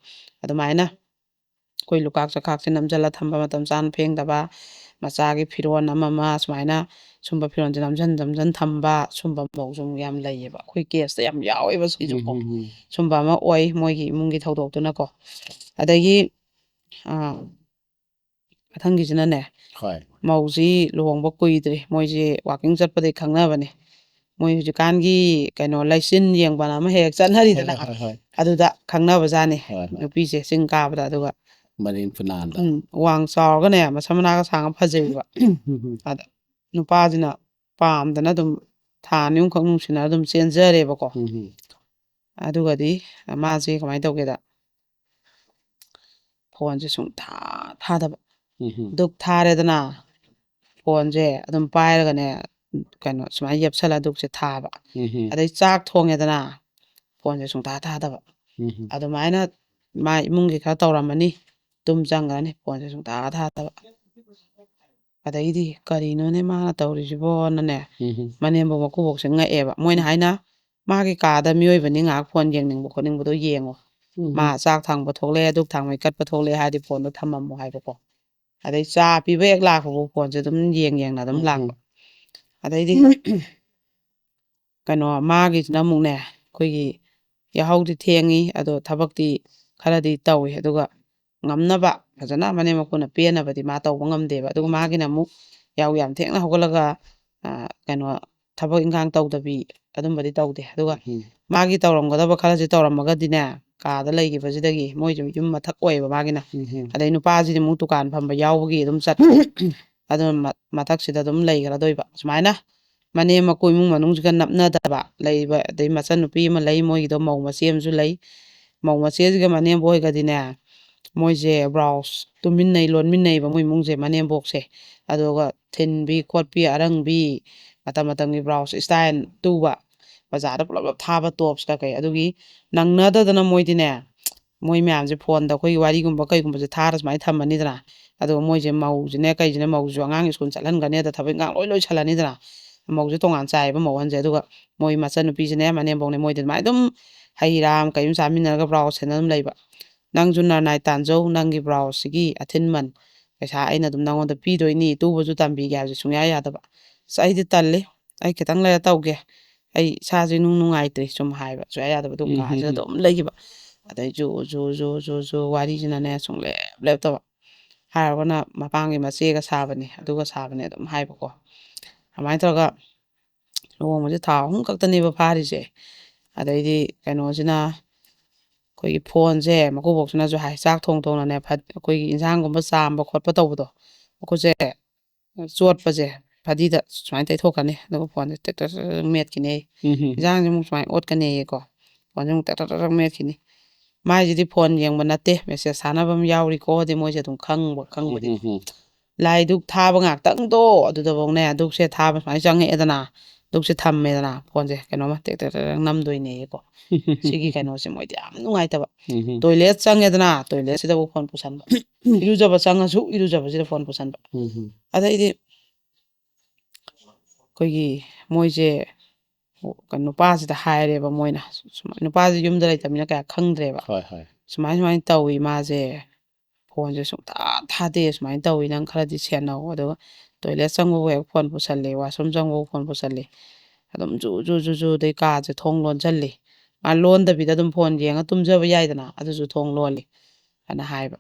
ꯑꯗꯨꯃꯥꯏꯅ ꯑꯩꯈꯣꯏ ꯂꯨꯀꯥꯛ ꯆꯈꯥꯛꯁꯦ ꯅꯝꯁꯤꯜꯂ ꯊꯝꯕ ꯃꯇꯝ ꯆꯥꯅ ꯐꯦꯡꯗꯕ ꯃꯆꯥꯒꯤ ꯐꯤꯔꯣꯜ ꯑꯃ ꯁꯨꯃꯥꯏꯅ ꯁꯨꯝꯕ ꯐꯤꯔꯣꯜꯁꯦ ꯅꯝꯁꯤꯟ ꯊꯝꯕ ꯁꯨꯝꯕ ꯃꯧꯁꯨ ꯌꯥꯝ ꯂꯩꯌꯦꯕ ꯑꯩꯈꯣꯏ ꯀꯦꯁꯇ ꯌꯥꯝ ꯌꯥꯎꯋꯦꯕ ꯁꯤꯁꯨꯀꯣ ꯁꯨꯝꯕ ꯑꯃ ꯑꯣꯏ ꯃꯣꯏꯒꯤ ꯏꯃꯨꯡꯒꯤ ꯊꯧꯗꯣꯛꯇꯨꯅꯀꯣ ꯑꯗꯒꯤ ꯃꯊꯪꯒꯤꯁꯤꯅꯅꯦ ꯍꯣꯏ ꯃꯧꯁꯤ ꯂꯨꯍꯣꯡꯕ ꯀꯨꯏꯗ꯭ꯔꯤ ꯃꯣꯏꯁꯤ ꯋꯥꯛꯀꯤꯡ ꯆꯠꯄꯗꯒꯤ ꯈꯪꯅꯕꯅꯦ ꯃꯣꯏ ꯍꯧꯖꯤꯛꯀꯥꯟꯒꯤ ꯀꯩꯅꯣ ꯂꯩꯆꯤꯟ ꯌꯦꯡꯕ ꯑꯃ ꯍꯦꯛ ꯆꯠꯅꯔꯤꯗꯅ ꯍꯣꯏ ꯑꯗꯨꯗ ꯈꯪꯅꯕꯖꯥꯠꯅꯤ ꯍꯣꯏ ꯅꯨꯄꯤꯁꯦ ꯆꯤꯡ ꯀꯥꯕꯗ ꯑꯗꯨꯒ ꯃꯔꯤꯡ ꯐꯨꯅꯥꯟꯗ ꯋꯥꯡ ꯆꯥꯎꯔꯒꯅꯦ ꯃꯁꯝ ꯃꯅꯥꯒ ꯁꯥꯡꯉ ꯐꯖꯩꯕ ꯑꯗ ꯅꯨꯄꯥꯁꯤꯅ ꯄꯥꯝꯗꯅ ꯑꯗꯨꯝ ꯊꯥ ꯑꯅꯤ ꯑꯍꯨꯝꯈꯛ ꯅꯨꯡꯁꯤꯅꯔ ꯑꯗꯨꯝ ꯆꯦꯟꯖꯔꯦꯕꯀꯣ ꯑꯗꯨꯒꯗꯤ ꯃꯥꯁꯦ ꯀꯃꯥꯏꯅ ꯇꯧꯒꯦꯗ ꯐꯣꯟꯁꯦ ꯊꯥꯗꯕ ꯗꯨꯛ ꯊꯥꯔꯦꯗꯅ ꯐꯣꯟꯁꯦ ꯑꯗꯨꯝ ꯄꯥꯏꯔꯒꯅꯦ ꯀꯩꯅꯣ ꯁꯨꯃꯥꯏꯅ ꯌꯦꯞꯁꯜꯂ ꯗꯨꯛꯁꯦ ꯊꯥꯕ ꯑꯗꯩ ꯆꯥꯛ ꯊꯣꯡꯉꯦꯗꯅ ꯐꯣꯟꯁꯦ ꯊꯥꯗꯕ ꯑꯗꯨꯃꯥꯏꯅ ꯃꯥ ꯏꯃꯨꯡꯒꯤ ꯈꯔ ꯇꯧꯔꯝꯃꯅꯤ ꯇꯨꯝ ꯆꯪꯈ꯭ꯔꯅꯤ ꯐꯣꯟꯁꯦ ꯊꯥꯗꯕ ꯑꯗꯩꯗꯤ ꯀꯔꯤꯅꯣꯅꯦ ꯃꯥꯅ ꯇꯧꯔꯤꯁꯤꯕꯣꯅꯅꯦ ꯃꯅꯦꯝꯕꯣꯛ ꯃꯀꯨꯕꯣꯛꯁꯦ ꯉꯛꯑꯦꯕ ꯃꯣꯏꯅ ꯍꯥꯏꯅ ꯃꯥꯒꯤ ꯀꯥꯗ ꯃꯤꯑꯣꯏꯕꯅꯤ ꯉꯥꯏꯍꯥꯛ ꯐꯣꯟ ꯌꯦꯡꯅꯤꯡꯕ ꯈꯣꯠꯅꯤꯡꯕꯗꯣ ꯌꯦꯡꯉꯣ ꯃꯥ ꯆꯥꯛ ꯊꯥꯡꯕ ꯊꯣꯛꯂꯛꯑꯦ ꯑꯗꯨꯛ ꯊꯥꯡꯕꯩ ꯀꯠꯄ ꯊꯣꯛꯂꯛꯑꯦ ꯍꯥꯏꯔꯗꯤ ꯐꯣꯟꯗꯣ ꯊꯝꯃꯝꯃꯣ ꯍꯥꯏꯕꯀꯣ ꯑꯗꯩ ꯆꯥ ꯄꯤꯕ ꯍꯦꯛ ꯂꯥꯛꯄꯐꯥꯎ ꯐꯣꯟꯁꯦ ꯑꯗꯨꯝ ꯌꯦꯡꯅ ꯑꯗꯨꯝ ꯂꯥꯛꯄ ꯑꯗꯩꯗꯤ ꯀꯩꯅꯣ ꯃꯥꯒꯤꯁꯤꯅ ꯑꯃꯨꯛꯅꯦ ꯑꯩꯈꯣꯏꯒꯤ ꯌꯥꯍꯧꯗꯤ ꯊꯦꯡꯉꯤ ꯑꯗꯣ ꯊꯕꯛꯇꯤ ꯈꯔꯗꯤ ꯇꯧꯏ ꯑꯗꯨꯒ ꯉꯝꯅꯕ ꯐꯖꯅ ꯃꯅꯦꯝ ꯃꯀꯨꯅ ꯄꯦꯟꯅꯕꯗꯤ ꯃꯥ ꯇꯧꯕ ꯉꯝꯗꯦꯕ ꯑꯗꯨꯒ ꯃꯥꯒꯤꯅ ꯑꯃꯨꯛ ꯌꯥꯍꯧ ꯌꯥꯝ ꯊꯦꯡꯅ ꯍꯧꯒꯠꯂꯒ ꯀꯩꯅꯣ ꯊꯕꯛ ꯏꯟꯈꯥꯡ ꯇꯧꯗꯕꯤ ꯑꯗꯨꯝꯕꯗꯤ ꯇꯧꯗꯦ ꯑꯗꯨꯒ ꯃꯥꯒꯤ ꯇꯧꯔꯝꯒꯗꯕ ꯈꯔꯁꯦ ꯇꯧꯔꯝꯃꯒꯗꯤꯅꯦ ꯀꯥꯗ ꯂꯩꯈꯤꯕꯁꯤꯗꯒꯤ ꯃꯣꯏꯁꯨ ꯌꯨꯝ ꯃꯊꯛ ꯑꯣꯏꯌꯦꯕ ꯃꯥꯒꯤꯅ ꯑꯗꯩ ꯅꯨꯄꯥꯁꯤꯗꯤ ꯑꯃꯨꯛ ꯗꯨꯀꯥꯟ ꯐꯝꯕ ꯌꯥꯎꯕꯒꯤ ꯑꯗꯨꯝ ꯆꯠꯄ ꯑꯗꯨꯅ ꯃꯊꯛꯁꯤꯗ ꯑꯗꯨꯝ ꯂꯩꯈ꯭ꯔꯗꯣꯏꯕ ꯁꯨꯃꯥꯏꯅ ꯃꯅꯦꯝ ꯃꯀꯨ ꯏꯃꯨꯡ ꯃꯅꯨꯡꯁꯤꯒ ꯅꯞꯅꯗꯕ ꯂꯩꯕ ꯑꯗꯩ ꯃꯆꯟꯅꯨꯄꯤ ꯑꯃ ꯂꯩ ꯃꯣꯏꯒꯤꯗꯣ ꯃꯧ ꯃꯆꯦ ꯑꯃꯁꯨ ꯂꯩ ꯃꯧ ꯃꯆꯦꯁꯤꯒ ꯃꯅꯦꯝꯕꯣꯛ ꯑꯣꯏꯒꯗꯤꯅꯦ ꯃꯣꯏꯁꯦ ꯕ꯭ꯔꯥꯎꯁ ꯇꯨꯃꯤꯟꯅꯩ ꯂꯣꯟꯃꯤꯟꯅꯩꯕ ꯃꯣꯏ ꯏꯃꯨꯡꯁꯦ ꯃꯅꯦꯝꯕꯣꯛꯁꯦ ꯑꯗꯨꯒ ꯊꯤꯟꯕꯤ ꯈꯣꯠꯄꯤ ꯑꯔꯪꯕꯤ ꯃꯇꯝ ꯃꯇꯝꯒꯤ ꯕ꯭ꯔꯥꯎꯁ ꯏꯁꯇꯥꯏꯜ ꯇꯨꯕ ꯕꯖꯥꯔꯗ ꯄꯨꯂꯞ ꯊꯥꯕ ꯇꯣꯞꯁ ꯀꯩ ꯑꯗꯨꯒꯤ ꯅꯪꯅꯗꯗꯅ ꯃꯣꯏꯗꯤꯅꯦ ꯃꯣꯏ ꯃꯌꯥꯝꯁꯦ ꯐꯣꯟꯗ ꯑꯩꯈꯣꯏꯒꯤ ꯋꯥꯔꯤꯒꯨꯝꯕ ꯀꯩꯒꯨꯝꯕꯁꯦ ꯊꯥꯔ ꯁꯨꯃꯥꯏꯅ ꯊꯝꯃꯅꯤꯗꯅ ꯑꯗꯨꯒ ꯃꯣꯏꯁꯦ ꯃꯧꯁꯤꯅꯦ ꯀꯩꯁꯤꯅ ꯃꯧꯁꯨ ꯑꯉꯥꯡ ꯁ꯭ꯀꯨꯜ ꯆꯠꯍꯟꯒꯅꯤ ꯑꯗ ꯊꯕꯛ ꯏꯪꯈꯥꯡ ꯂꯣꯏ ꯂꯣꯏꯁꯜꯂꯅꯤꯗꯅ ꯃꯧꯁꯦ ꯇꯣꯉꯥꯟ ꯆꯥꯏꯌꯦꯕ ꯃꯧꯍꯟꯁꯦ ꯑꯗꯨꯒ ꯃꯣꯏ ꯃꯆꯟꯅꯨꯄꯤꯁꯤꯅꯦ ꯃꯅꯦꯝꯕꯣꯛꯅꯦ ꯃꯣꯏꯗꯤ ꯑꯗꯨꯃꯥꯏꯅ ꯑꯗꯨꯝ ꯍꯩ ꯔꯥ ꯀꯩꯝ ꯆꯥꯃꯤꯟꯅꯔꯒ ꯕ꯭ꯔꯥꯎꯁ ꯁꯦꯠꯅ ꯑꯗꯨꯝ ꯂꯩꯕ ꯅꯪꯁꯨ ꯅꯔꯅꯥꯏ ꯇꯥꯟꯖꯧ ꯅꯪꯒꯤ ꯕ꯭ꯔꯥꯎꯁꯁꯤꯒꯤ ꯑꯊꯤꯟꯃꯟ ꯄꯩꯁꯥ ꯑꯩꯅ ꯑꯗꯨꯝ ꯅꯪꯉꯣꯟꯗ ꯄꯤꯗꯣꯏꯅꯤ ꯇꯨꯕꯁꯨ ꯇꯝꯕꯤꯒꯦ ꯍꯥꯏꯕꯁꯦ ꯁꯨꯡꯌꯥ ꯌꯥꯗꯕ ꯑꯁ ꯑꯩꯗꯤ ꯇꯜꯂꯤ ꯑꯩ ꯈꯤꯇꯪ ꯂꯩꯔ ꯇꯧꯒꯦ ꯑꯩ ꯏꯁꯥꯁꯦ ꯅꯨꯡꯉꯥꯏꯇ꯭ꯔꯤ ꯁꯨꯝ ꯍꯥꯏꯕ ꯁꯨꯡꯌꯥ ꯌꯥꯗꯕ ꯑꯗꯨꯝ ꯀꯥꯁꯤꯗ ꯑꯗꯨꯝ ꯂꯩꯈꯤꯕ ꯑꯗꯩ ꯖꯨ ꯋꯥꯔꯤꯁꯤꯅꯅꯦ ꯂꯦꯞꯇꯕ ꯍꯥꯏꯔꯒꯅ ꯃꯄꯥꯡꯒꯤ ꯃꯆꯦꯒ ꯁꯥꯕꯅꯤ ꯑꯗꯨꯒ ꯁꯥꯕꯅꯤ ꯑꯗꯨꯝ ꯍꯥꯏꯕꯀꯣ ꯑꯗꯨꯃꯥꯏꯅ ꯇꯧꯔꯒ ꯂꯨꯍꯣꯡꯕꯁꯦ ꯊꯥ 3 ꯈꯛꯇꯅꯦꯕ ꯐꯥꯔꯤꯁꯦ ꯑꯗꯩꯗꯤ ꯀꯩꯅꯣꯁꯤꯅ ꯑꯩꯈꯣꯏꯒꯤ ꯐꯣꯟꯁꯦ ꯃꯀꯨꯕꯣꯛꯁꯤꯅꯁꯨ ꯍꯥꯏ ꯆꯥꯛ ꯊꯣꯡꯅꯦ ꯑꯩꯈꯣꯏꯒꯤ ꯏꯟꯁꯥꯡꯒꯨꯝꯕ ꯆꯥꯝꯕ ꯈꯣꯠꯄ ꯇꯧꯕꯗꯣ ꯃꯈꯨꯠꯁꯦ ꯆꯣꯠꯄꯁꯦ ꯐꯗꯤꯗ ꯁꯨꯃꯥꯏꯅ ꯇꯩꯊꯣꯛꯀꯅꯤ ꯑꯗꯨꯒ ꯐꯣꯟꯁꯦ ꯇꯛ ꯃꯦꯠꯈꯤꯅꯤ ꯏꯟꯁꯥꯡꯁꯦ ꯑꯃꯨꯛ ꯁꯨꯃꯥꯏꯅ ꯑꯣꯠꯀꯅꯤꯀꯣ ꯐꯣꯟꯁꯦ ꯑꯃꯨꯛ ꯇꯛ ꯃꯦꯠꯈꯤꯅꯤ ꯃꯥꯏꯁꯤꯗꯤ ꯐꯣꯟ ꯌꯦꯡꯕ ꯅꯠꯇꯦ ꯃꯦꯁꯦꯖ ꯊꯥꯅꯕ ꯑꯃ ꯌꯥꯎꯔꯤꯀꯣꯗꯤ ꯃꯣꯏꯁꯦ ꯑꯗꯨꯝ ꯈꯪꯕꯗꯤ ꯂꯥꯏ ꯗꯨꯛ ꯊꯥꯕ ꯉꯥꯛꯇꯪꯗꯣ ꯑꯗꯨꯗꯐꯧꯅꯦ ꯗꯨꯛꯁꯦ ꯊꯥꯕ ꯁꯨꯃꯥꯏꯅ ꯆꯪꯉꯛꯑꯦꯗꯅ ꯑꯗꯨꯒꯁꯦ ꯊꯝꯃꯦꯗꯅ ꯐꯣꯟꯁꯦ ꯀꯩꯅꯣꯃ ꯇꯦꯛ ꯇꯦꯛ ꯇꯦꯛ ꯅꯝꯗꯣꯏꯅꯦꯀꯣ ꯁꯤꯒꯤ ꯀꯩꯅꯣꯁꯦ ꯃꯣꯏꯗꯤ ꯌꯥꯝ ꯅꯨꯡꯉꯥꯏꯇꯕ ꯇꯣꯏꯂꯦꯠ ꯆꯪꯉꯦꯗꯅ ꯇꯣꯏꯂꯦꯠꯁꯤꯗꯕꯨ ꯐꯣꯟ ꯄꯨꯁꯟꯕ ꯏꯔꯨꯖꯕ ꯆꯪꯉꯁꯨ ꯏꯔꯨꯖꯕꯁꯤꯗ ꯐꯣꯟ ꯄꯨꯁꯟꯕ ꯑꯗꯩꯗꯤ ꯑꯩꯈꯣꯏꯒꯤ ꯃꯣꯏꯁꯦ ꯅꯨꯄꯥꯁꯤꯗ ꯍꯥꯏꯔꯦꯕ ꯃꯣꯏꯅ ꯅꯨꯄꯥꯁꯤ ꯌꯨꯝꯗ ꯂꯩꯇꯕꯅꯤꯅ ꯀꯌꯥ ꯈꯪꯗ꯭ꯔꯦꯕ ꯍꯣꯏ ꯍꯣꯏ ꯁꯨꯃꯥꯏꯅ ꯇꯧꯋꯤ ꯃꯥꯁꯦ ꯐꯣꯟꯁꯦ ꯁꯨꯡꯊꯥ ꯊꯥꯗꯦ ꯁꯨꯃꯥꯏꯅ ꯇꯧꯋꯤ ꯅꯪ ꯈꯔꯗꯤ ꯁꯦꯟꯅꯧ ꯑꯗꯨꯒ ꯇꯣꯏꯂꯦꯠ ꯆꯪꯕꯕꯨ ꯍꯦꯛ ꯐꯣꯟ ꯄꯨꯁꯜꯂꯤ ꯋꯥꯁꯔꯨꯝ ꯆꯪꯕꯕꯨ ꯐꯣꯟ ꯄꯨꯁꯜꯂꯤ ꯑꯗꯨꯝ ꯖꯨ ꯑꯗꯩ ꯀꯥꯁꯦ ꯊꯣꯡ ꯂꯣꯟꯁꯤꯜꯂꯤ ꯃꯥ ꯂꯣꯟꯗꯕꯤꯗ ꯑꯗꯨꯝ ꯐꯣꯟ ꯌꯦꯡꯉ ꯇꯨꯝꯖꯕ ꯌꯥꯏꯗꯅ ꯑꯗꯨꯁꯨ ꯊꯣꯡ ꯂꯣꯜꯂꯤ ꯑꯅ ꯍꯥꯏꯕ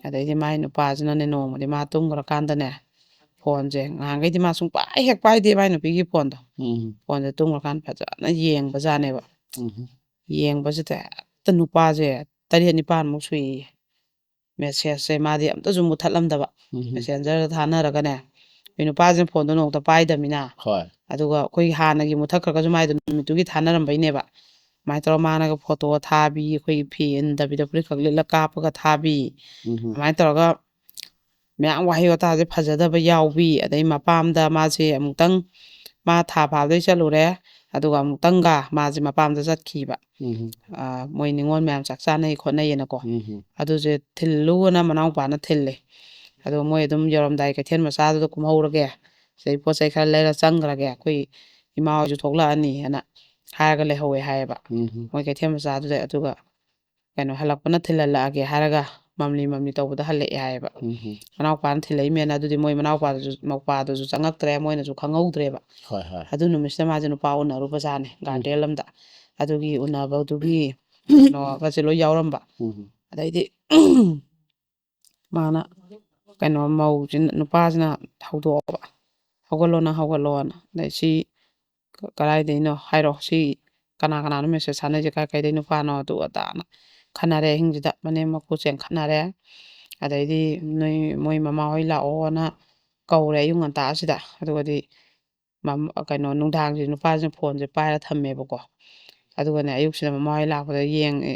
ꯑꯗꯩꯗꯤ ꯃꯥꯏ ꯅꯨꯄꯥꯁꯤꯅꯅꯦ ꯅꯣꯡꯃꯗꯤ ꯃꯥ ꯇꯨꯝꯈ꯭ꯔꯀꯥꯟꯗꯅꯦ ꯐꯣꯟꯁꯦ ꯉꯍꯥꯟꯈꯩꯗꯤ ꯃꯥ ꯁꯨꯡꯄꯥꯏ ꯍꯦꯛ ꯄꯥꯏꯗꯦ ꯃꯥꯏ ꯅꯨꯄꯤꯒꯤ ꯐꯣꯟꯗꯣ ꯐꯣꯟꯁꯦ ꯇꯨꯝꯈ꯭ꯔꯀꯥꯟꯗ ꯐꯖꯅ ꯌꯦꯡꯕꯖꯥꯠꯅꯦꯕ ꯌꯦꯡꯕꯁꯤꯗ ꯍꯦꯛꯇ ꯅꯨꯄꯥꯁꯦ 9 ꯁꯨꯏꯌꯦ ꯃꯦꯁꯦꯖꯁꯦ ꯃꯥꯗꯤ ꯑꯝꯇꯁꯨ ꯃꯨꯠꯊꯠꯂꯝꯗꯕ ꯃꯦꯁꯦꯟꯖꯔꯗ ꯊꯥꯅꯔꯒꯅꯦ ꯑꯩ ꯅꯨꯄꯥꯁꯤꯅ ꯐꯣꯟꯗꯣ ꯅꯣꯡꯃꯇ ꯄꯥꯏꯗꯕꯅꯤꯅ ꯍꯣꯏ ꯑꯗꯨꯒ ꯑꯩꯈꯣꯏꯒꯤ ꯍꯥꯟꯅꯒꯤ ꯃꯨꯠꯊꯠꯈ꯭ꯔꯒꯁꯨ ꯃꯥꯏꯗꯣ ꯅꯨꯃꯤꯠꯇꯨꯒꯤ ꯊꯥꯅꯔꯝꯕꯩꯅꯦꯕ ꯑꯗꯨꯃꯥꯏꯅ ꯇꯧꯔꯒ ꯃꯥꯅꯒ ꯐꯣꯇꯣ ꯊꯥꯕꯤ ꯑꯩꯈꯣꯏꯒꯤ ꯐꯤ ꯏꯟꯗꯕꯤꯗ ꯐꯨꯔꯤꯠꯈꯛ ꯂꯤꯠꯂ ꯀꯥꯞꯄꯒ ꯊꯥꯕꯤ ꯑꯗꯨꯃꯥꯏꯅ ꯇꯧꯔꯒ ꯃꯌꯥꯝ ꯋꯥꯍꯩ ꯋꯥꯇꯥꯁꯦ ꯐꯖꯗꯕ ꯌꯥꯎꯕꯤ ꯑꯗꯩ ꯃꯄꯥꯝꯗ ꯃꯥꯁꯦ ꯑꯃꯨꯛꯇꯪ ꯃꯥ ꯊꯥ ꯐꯥꯕꯗꯩ ꯆꯠꯂꯨꯔꯦ ꯑꯗꯨꯒ ꯑꯃꯨꯛꯇꯪꯒ ꯃꯥꯁꯦ ꯃꯄꯥꯝꯗ ꯆꯠꯈꯤꯕ ꯃꯣꯏ ꯅꯤꯉꯣꯜ ꯃꯌꯥꯝ ꯆꯥꯛ ꯆꯥꯅꯩ ꯈꯣꯠꯅꯩꯌꯦꯅꯀꯣ ꯑꯗꯨꯁꯦ ꯊꯤꯜꯂꯨꯅ ꯃꯅꯥꯎꯄꯥꯅ ꯊꯤꯜꯂꯦ ꯑꯗꯣ ꯃꯣꯏ ꯑꯗꯨꯝ ꯌꯧꯔꯝꯗꯥꯏ ꯀꯩꯊꯦꯜ ꯃꯆꯥꯗꯨꯗ ꯀꯨꯝꯍꯧꯔꯒꯦ ꯁꯤꯗꯩ ꯄꯣꯠ ꯆꯩ ꯈꯔ ꯂꯩꯔ ꯆꯪꯈ꯭ꯔꯒꯦ ꯑꯩꯈꯣꯏ ꯏꯃꯥ ꯍꯣꯏꯁꯨ ꯊꯣꯛꯂꯛꯑꯅꯤꯅ ꯍꯥꯏꯔꯒ ꯂꯩꯍꯧꯋꯦ ꯍꯥꯏꯌꯦꯕ ꯃꯣꯏ ꯀꯩꯊꯦꯜ ꯃꯆꯥꯗꯨꯗ ꯑꯗꯨꯒ ꯀꯩꯅꯣ ꯍꯜꯂꯛꯄꯅ ꯊꯤꯜꯍꯜꯂꯛꯑꯒꯦ ꯍꯥꯏꯔꯒ ꯃꯝꯂꯤ ꯇꯧꯕꯗ ꯍꯜꯂꯛꯑꯦ ꯍꯥꯏꯌꯦꯕ ꯃꯅꯥꯎꯄꯥꯅ ꯊꯤꯜꯂꯛꯏꯃꯦꯅ ꯑꯗꯨꯗꯤ ꯃꯣꯏ ꯃꯧꯄꯥꯗꯨꯁꯨ ꯆꯪꯉꯛꯇ꯭ꯔꯦ ꯃꯣꯏꯅꯁꯨ ꯈꯪꯍꯧꯗ꯭ꯔꯦꯕ ꯍꯣꯏ ꯍꯣꯏ ꯑꯗꯨ ꯅꯨꯃꯤꯠꯁꯤꯗ ꯃꯥꯁꯦ ꯅꯨꯄꯥ ꯎꯅꯔꯨꯕꯖꯥꯠꯅꯦ ꯒꯥꯔꯗꯦꯟ ꯑꯃꯗ ꯑꯗꯨꯒꯤ ꯎꯅꯕꯗꯨꯒꯤ ꯀꯩꯅꯣꯒꯁꯦ ꯂꯣꯏ ꯌꯥꯎꯔꯝꯕ ꯑꯗꯩꯗꯤ ꯃꯥꯅ ꯀꯩꯅꯣ ꯃꯧꯁꯤꯅ ꯅꯨꯄꯥꯁꯤꯅ ꯍꯧꯗꯣꯛꯑꯕ ꯍꯧꯒꯠꯂꯣꯅ ꯑꯗꯩ ꯁꯤ ꯀꯗꯥꯏꯗꯩꯅꯣ ꯍꯥꯏꯔꯣ ꯁꯤ ꯀꯅꯥꯅꯣ ꯃꯦꯁꯦꯖ ꯊꯥꯅꯩꯁꯦ ꯀꯩꯗꯩ ꯅꯨꯄꯥꯅꯣ ꯑꯗꯨ ꯑꯗꯥꯅ ꯈꯟꯅꯔꯦ ꯑꯍꯤꯡꯁꯤꯗ ꯃꯅꯦꯝ ꯃꯀꯨ ꯆꯦꯡꯈꯠꯅꯔꯦ ꯑꯗꯩꯗꯤ ꯃꯣꯏ ꯃꯃꯥꯍꯣꯏ ꯂꯥꯛꯑꯣꯅ ꯀꯧꯔꯦ ꯑꯌꯨꯛ ꯉꯟꯇꯥꯁꯤꯗ ꯑꯗꯨꯒꯗꯤ ꯀꯩꯅꯣ ꯅꯨꯡꯗꯥꯡꯁꯤ ꯅꯨꯄꯥꯁꯤꯅ ꯐꯣꯟꯁꯦ ꯄꯥꯏꯔ ꯊꯝꯃꯦꯕꯀꯣ ꯑꯗꯨꯒꯅꯦ ꯑꯌꯨꯛꯁꯤꯗ ꯃꯃꯥꯍꯣꯏ ꯂꯥꯛꯄꯗ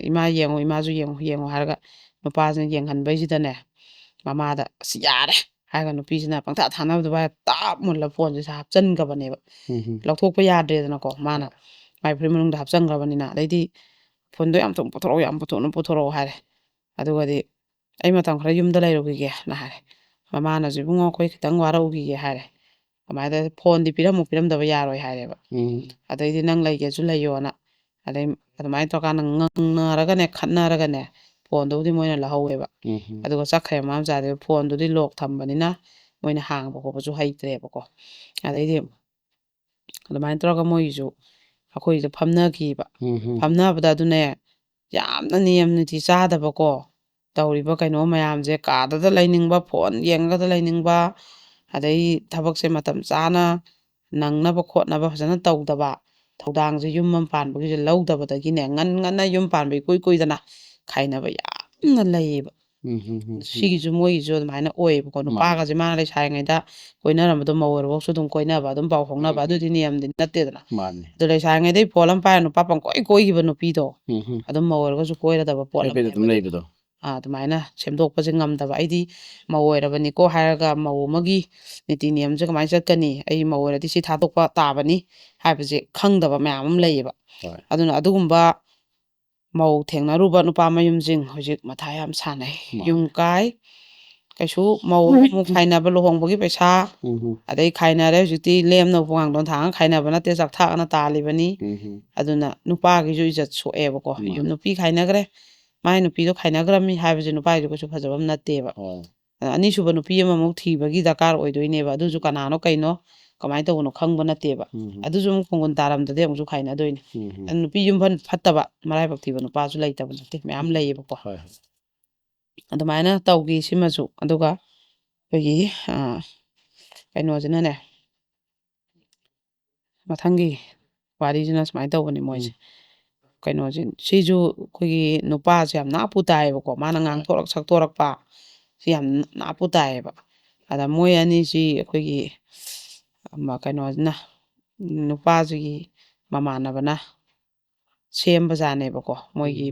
ꯏꯃꯥ ꯌꯦꯡꯉꯨ ꯏꯃꯥꯁꯨ ꯌꯦꯡꯉꯨ ꯍꯥꯏꯔꯒ ꯅꯨꯄꯥꯁꯤꯅ ꯌꯦꯡꯍꯟꯕꯩꯁꯤꯗꯅꯦ ꯃꯃꯥꯗ ꯑꯁ ꯌꯥꯔꯦ ꯍꯥꯏꯔꯒ ꯅꯨꯄꯤꯁꯤꯅ ꯄꯪꯊꯥ ꯊꯥꯅꯕꯗꯨ ꯇꯥꯞ ꯃꯨꯜꯂ ꯐꯣꯟꯁꯦ ꯍꯥꯞꯆꯤꯟꯈ꯭ꯔꯕꯅꯦꯕ ꯂꯧꯊꯣꯛꯄ ꯌꯥꯗ꯭ꯔꯦꯗꯅꯀꯣ ꯃꯥꯅ ꯃꯥꯏ ꯐꯨꯔꯤꯠ ꯃꯅꯨꯡꯗ ꯍꯥꯞꯆꯟꯈ꯭ꯔꯕꯅꯤꯅ ꯑꯗꯩꯗꯤ ꯐꯣꯟꯗꯣ ꯌꯥꯝ ꯊꯨꯅ ꯄꯨꯊꯣꯔꯛꯑꯣ ꯌꯥꯝ ꯊꯨꯅ ꯄꯨꯊꯣꯔꯛꯑꯣ ꯍꯥꯏꯔꯦ ꯑꯗꯨꯒꯗꯤ ꯑꯩ ꯃꯇꯝ ꯈꯔ ꯌꯨꯝꯗ ꯂꯩꯔꯨꯈꯤꯒꯦꯅ ꯍꯥꯏꯔꯦ ꯃꯃꯥꯅꯁꯨ ꯏꯕꯨꯡꯉꯣ ꯑꯩꯈꯣꯏ ꯈꯤꯇꯪ ꯋꯥꯔꯧꯈꯤꯒꯦ ꯍꯥꯏꯔꯦ ꯑꯗꯨꯃꯥꯏꯅ ꯐꯣꯟꯗꯤ ꯄꯤꯔꯝꯗꯕ ꯌꯥꯔꯣꯏ ꯍꯥꯏꯔꯦꯕ ꯑꯗꯩꯗꯤ ꯅꯪ ꯂꯩꯒꯦꯁꯨ ꯂꯩꯌꯣꯅ ꯑꯗꯩ ꯑꯗꯨꯃꯥꯏꯅ ꯇꯧꯔꯀꯥꯟꯗ ꯉꯪꯅꯔꯒꯅꯦ ꯈꯠꯅꯔꯒꯅꯦ ꯐꯣꯟꯗꯨꯕꯨꯗꯤ ꯃꯣꯏꯅ ꯂꯧꯍꯧꯋꯦꯕ ꯑꯗꯨꯒ ꯆꯠꯈ꯭ꯔꯦ ꯃꯃꯥ ꯃꯆꯥꯗꯨ ꯐꯣꯟꯗꯨꯗꯤ ꯂꯣꯛ ꯊꯝꯕꯅꯤꯅ ꯃꯣꯏꯅ ꯍꯥꯡꯕ ꯈꯣꯠꯄꯁꯨ ꯍꯩꯇ꯭ꯔꯦꯕꯀꯣ ꯑꯗꯩꯗꯤ ꯑꯗꯨꯃꯥꯏꯅ ꯇꯧꯔꯒ ꯃꯣꯏꯒꯤꯁꯨ ꯑꯩꯈꯣꯏꯁꯨ ꯐꯝꯅꯈꯤꯕ ꯐꯝꯅꯕꯗ ꯑꯗꯨꯅꯦ ꯌꯥꯝꯅ ꯅꯤꯌꯝ ꯅꯤꯇꯤ ꯆꯥꯗꯕꯀꯣ ꯇꯧꯔꯤꯕ ꯀꯩꯅꯣ ꯃꯌꯥꯝꯁꯦ ꯀꯥꯗꯇ ꯂꯩꯅꯤꯡꯕ ꯐꯣꯟ ꯌꯦꯡꯉꯒꯗ ꯂꯩꯅꯤꯡꯕ ꯑꯗꯩ ꯊꯕꯛꯁꯦ ꯃꯇꯝ ꯆꯥꯅ ꯅꯪꯅꯕ ꯈꯣꯠꯅꯕ ꯐꯖꯅ ꯇꯧꯗꯕ ꯊꯧꯗꯥꯡꯁꯦ ꯌꯨꯝ ꯑꯃ ꯄꯥꯟꯕꯒꯤꯁꯦ ꯂꯧꯗꯕꯗꯒꯤꯅꯦ ꯉꯟꯅ ꯌꯨꯝ ꯄꯥꯟꯕ ꯏꯀꯨꯏ ꯀꯨꯏꯗꯅ ꯈꯥꯏꯅꯕ ꯌꯥꯝꯅ ꯂꯩꯌꯦꯕ ꯁꯤꯒꯤꯁꯨ ꯃꯣꯏꯒꯤꯁꯨ ꯑꯗꯨꯃꯥꯏꯅ ꯑꯣꯏꯌꯦꯕꯀꯣ ꯅꯨꯄꯥꯒꯁꯦ ꯃꯥꯅ ꯂꯩꯁꯥꯔꯤꯉꯩꯗ ꯀꯣꯏꯅꯔꯝꯕꯗꯣ ꯃꯧ ꯑꯣꯏꯔꯐꯥꯎꯁꯨ ꯑꯗꯨꯝ ꯀꯣꯏꯅꯕ ꯑꯗꯨꯝ ꯄꯥꯎ ꯐꯥꯎꯅꯕ ꯑꯗꯨꯗꯤ ꯅꯤꯌꯝꯗꯤ ꯅꯠꯇꯦꯗꯅ ꯃꯥꯅꯤ ꯑꯗꯨ ꯂꯩꯁꯥꯔꯤꯉꯩꯗꯩ ꯐꯣꯟ ꯑꯃ ꯄꯥꯏꯔ ꯅꯨꯄꯥ ꯄꯪꯀꯣꯏ ꯀꯣꯏꯈꯤꯕ ꯅꯨꯄꯤꯗꯣ ꯑꯗꯨꯝ ꯃꯧ ꯑꯣꯏꯔꯒꯁꯨ ꯀꯣꯏꯔꯗꯕ ꯄꯣꯠ ꯍꯥꯏꯐꯦꯠ ꯑꯃꯅꯦꯕ ꯑꯗꯨꯝ ꯑꯗꯨꯗꯣ ꯂꯩꯕꯗꯣ ꯑꯗꯨꯃꯥꯏꯅ ꯁꯦꯝꯗꯣꯛꯄꯁꯦ ꯉꯝꯗꯕ ꯑꯩꯗꯤ ꯃꯧ ꯑꯣꯏꯔꯕꯅꯤꯀꯣ ꯍꯥꯏꯔꯒ ꯃꯧ ꯑꯃꯒꯤ ꯅꯤꯇꯤ ꯅꯤꯌꯝꯁꯦ ꯀꯃꯥꯏꯅ ꯆꯠꯀꯅꯤ ꯑꯩ ꯃꯧ ꯑꯣꯏꯔꯗꯤ ꯁꯤ ꯊꯥꯗꯣꯛꯄ ꯇꯥꯕꯅꯤ ꯍꯥꯏꯕꯁꯦ ꯈꯪꯗꯕ ꯃꯌꯥꯝ ꯑꯃ ꯂꯩꯌꯦꯕ ꯍꯣꯏ ꯑꯗꯨꯅ ꯑꯗꯨꯒꯨꯝꯕ ꯃꯧ ꯊꯦꯡꯅꯔꯨꯕ ꯅꯨꯄꯥ ꯃꯌꯨꯝꯁꯤꯡ ꯍꯧꯖꯤꯛ ꯃꯊꯥ ꯌꯥꯝ ꯁꯥꯟꯅꯩ ꯌꯨꯝ ꯀꯥꯏ ꯀꯩꯁꯨ ꯃꯧ ꯑꯃꯨꯛ ꯈꯥꯏꯅꯕ ꯂꯨꯍꯣꯡꯕꯒꯤ ꯄꯩꯁꯥ ꯑꯗꯩ ꯈꯥꯏꯅꯔꯦ ꯍꯧꯖꯤꯛꯇꯤ ꯂꯦꯝꯅꯕ ꯄꯉꯥꯡꯗꯣꯟ ꯊꯥꯡꯉ ꯈꯥꯏꯅꯕ ꯅꯠꯇꯦ ꯆꯥꯛꯊꯥꯛꯑꯅ ꯇꯥꯜꯂꯤꯕꯅꯤ ꯑꯗꯨꯅ ꯅꯨꯄꯥꯒꯤꯁꯨ ꯏꯖꯠ ꯁꯣꯛꯑꯦꯕꯀꯣ ꯅꯨꯄꯤ ꯈꯥꯏꯅꯈ꯭ꯔꯦ ꯃꯥꯏ ꯅꯨꯄꯤꯗꯣ ꯈꯥꯏꯅꯈ꯭ꯔꯃꯤ ꯍꯥꯏꯕꯁꯦ ꯅꯨꯄꯥꯒꯤꯁꯨ ꯀꯩꯁꯨ ꯐꯖꯕ ꯑꯃ ꯅꯠꯇꯦꯕ ꯍꯣꯏ ꯑꯅꯤꯁꯨꯕ ꯅꯨꯄꯤ ꯑꯃꯃꯨꯛ ꯊꯤꯕꯒꯤ ꯗꯔꯀꯥꯔ ꯑꯣꯏꯗꯣꯏꯅꯦꯕ ꯑꯗꯨꯁꯨ ꯀꯅꯥꯅꯣ ꯀꯩꯅꯣ ꯀꯃꯥꯏꯅ ꯇꯧꯕꯅꯣ ꯈꯪꯕ ꯅꯠꯇꯦꯕ ꯑꯗꯨꯁꯨ ꯑꯃꯨꯛ ꯈꯣꯡꯒꯨꯟ ꯇꯥꯔꯝꯗꯗꯤ ꯑꯃꯨꯛꯁꯨ ꯈꯥꯏꯅꯗꯣꯏꯅꯤ ꯅꯨꯄꯤ ꯌꯨꯝꯐꯜ ꯐꯠꯇꯕ ꯃꯔꯥꯏꯕꯛ ꯊꯤꯕ ꯅꯨꯄꯥꯁꯨ ꯂꯩꯇꯕ ꯅꯠꯇꯦ ꯃꯌꯥꯝ ꯂꯩꯌꯦꯕꯀꯣ ꯍꯣꯏ ꯍꯣꯏ ꯑꯗꯨꯃꯥꯏꯅ ꯇꯧꯈꯤ ꯁꯤꯃꯁꯨ ꯑꯗꯨꯒ ꯑꯩꯈꯣꯏꯒꯤ ꯀꯩꯅꯣꯁꯤꯅꯅꯦ ꯃꯊꯪꯒꯤ ꯋꯥꯔꯤꯁꯤꯅ ꯁꯨꯃꯥꯏꯅ ꯇꯧꯕꯅꯤ ꯃꯣꯏꯁꯦ ꯀꯩꯅꯣꯁꯦ ꯁꯤꯁꯨ ꯑꯩꯈꯣꯏꯒꯤ ꯅꯨꯄꯥꯁꯦ ꯌꯥꯝ ꯅꯥꯄꯨ ꯇꯥꯏꯌꯦꯕꯀꯣ ꯃꯥꯅ ꯉꯥꯡꯊꯣꯔꯛ ꯁꯛꯇꯣꯔꯛꯄ ꯁꯤ ꯌꯥꯝ ꯅꯥꯄꯨ ꯇꯥꯏꯌꯦꯕ ꯑꯗ ꯃꯣꯏ ꯑꯅꯤꯁꯤ ꯑꯩꯈꯣꯏꯒꯤ ꯀꯩꯅꯣꯁꯤꯅ ꯅꯨꯄꯥꯁꯤꯒꯤ ꯃꯃꯥꯟꯅꯕꯅ ꯁꯦꯝꯕꯖꯥꯠꯅꯦꯕꯀꯣ ꯃꯣꯏꯒꯤ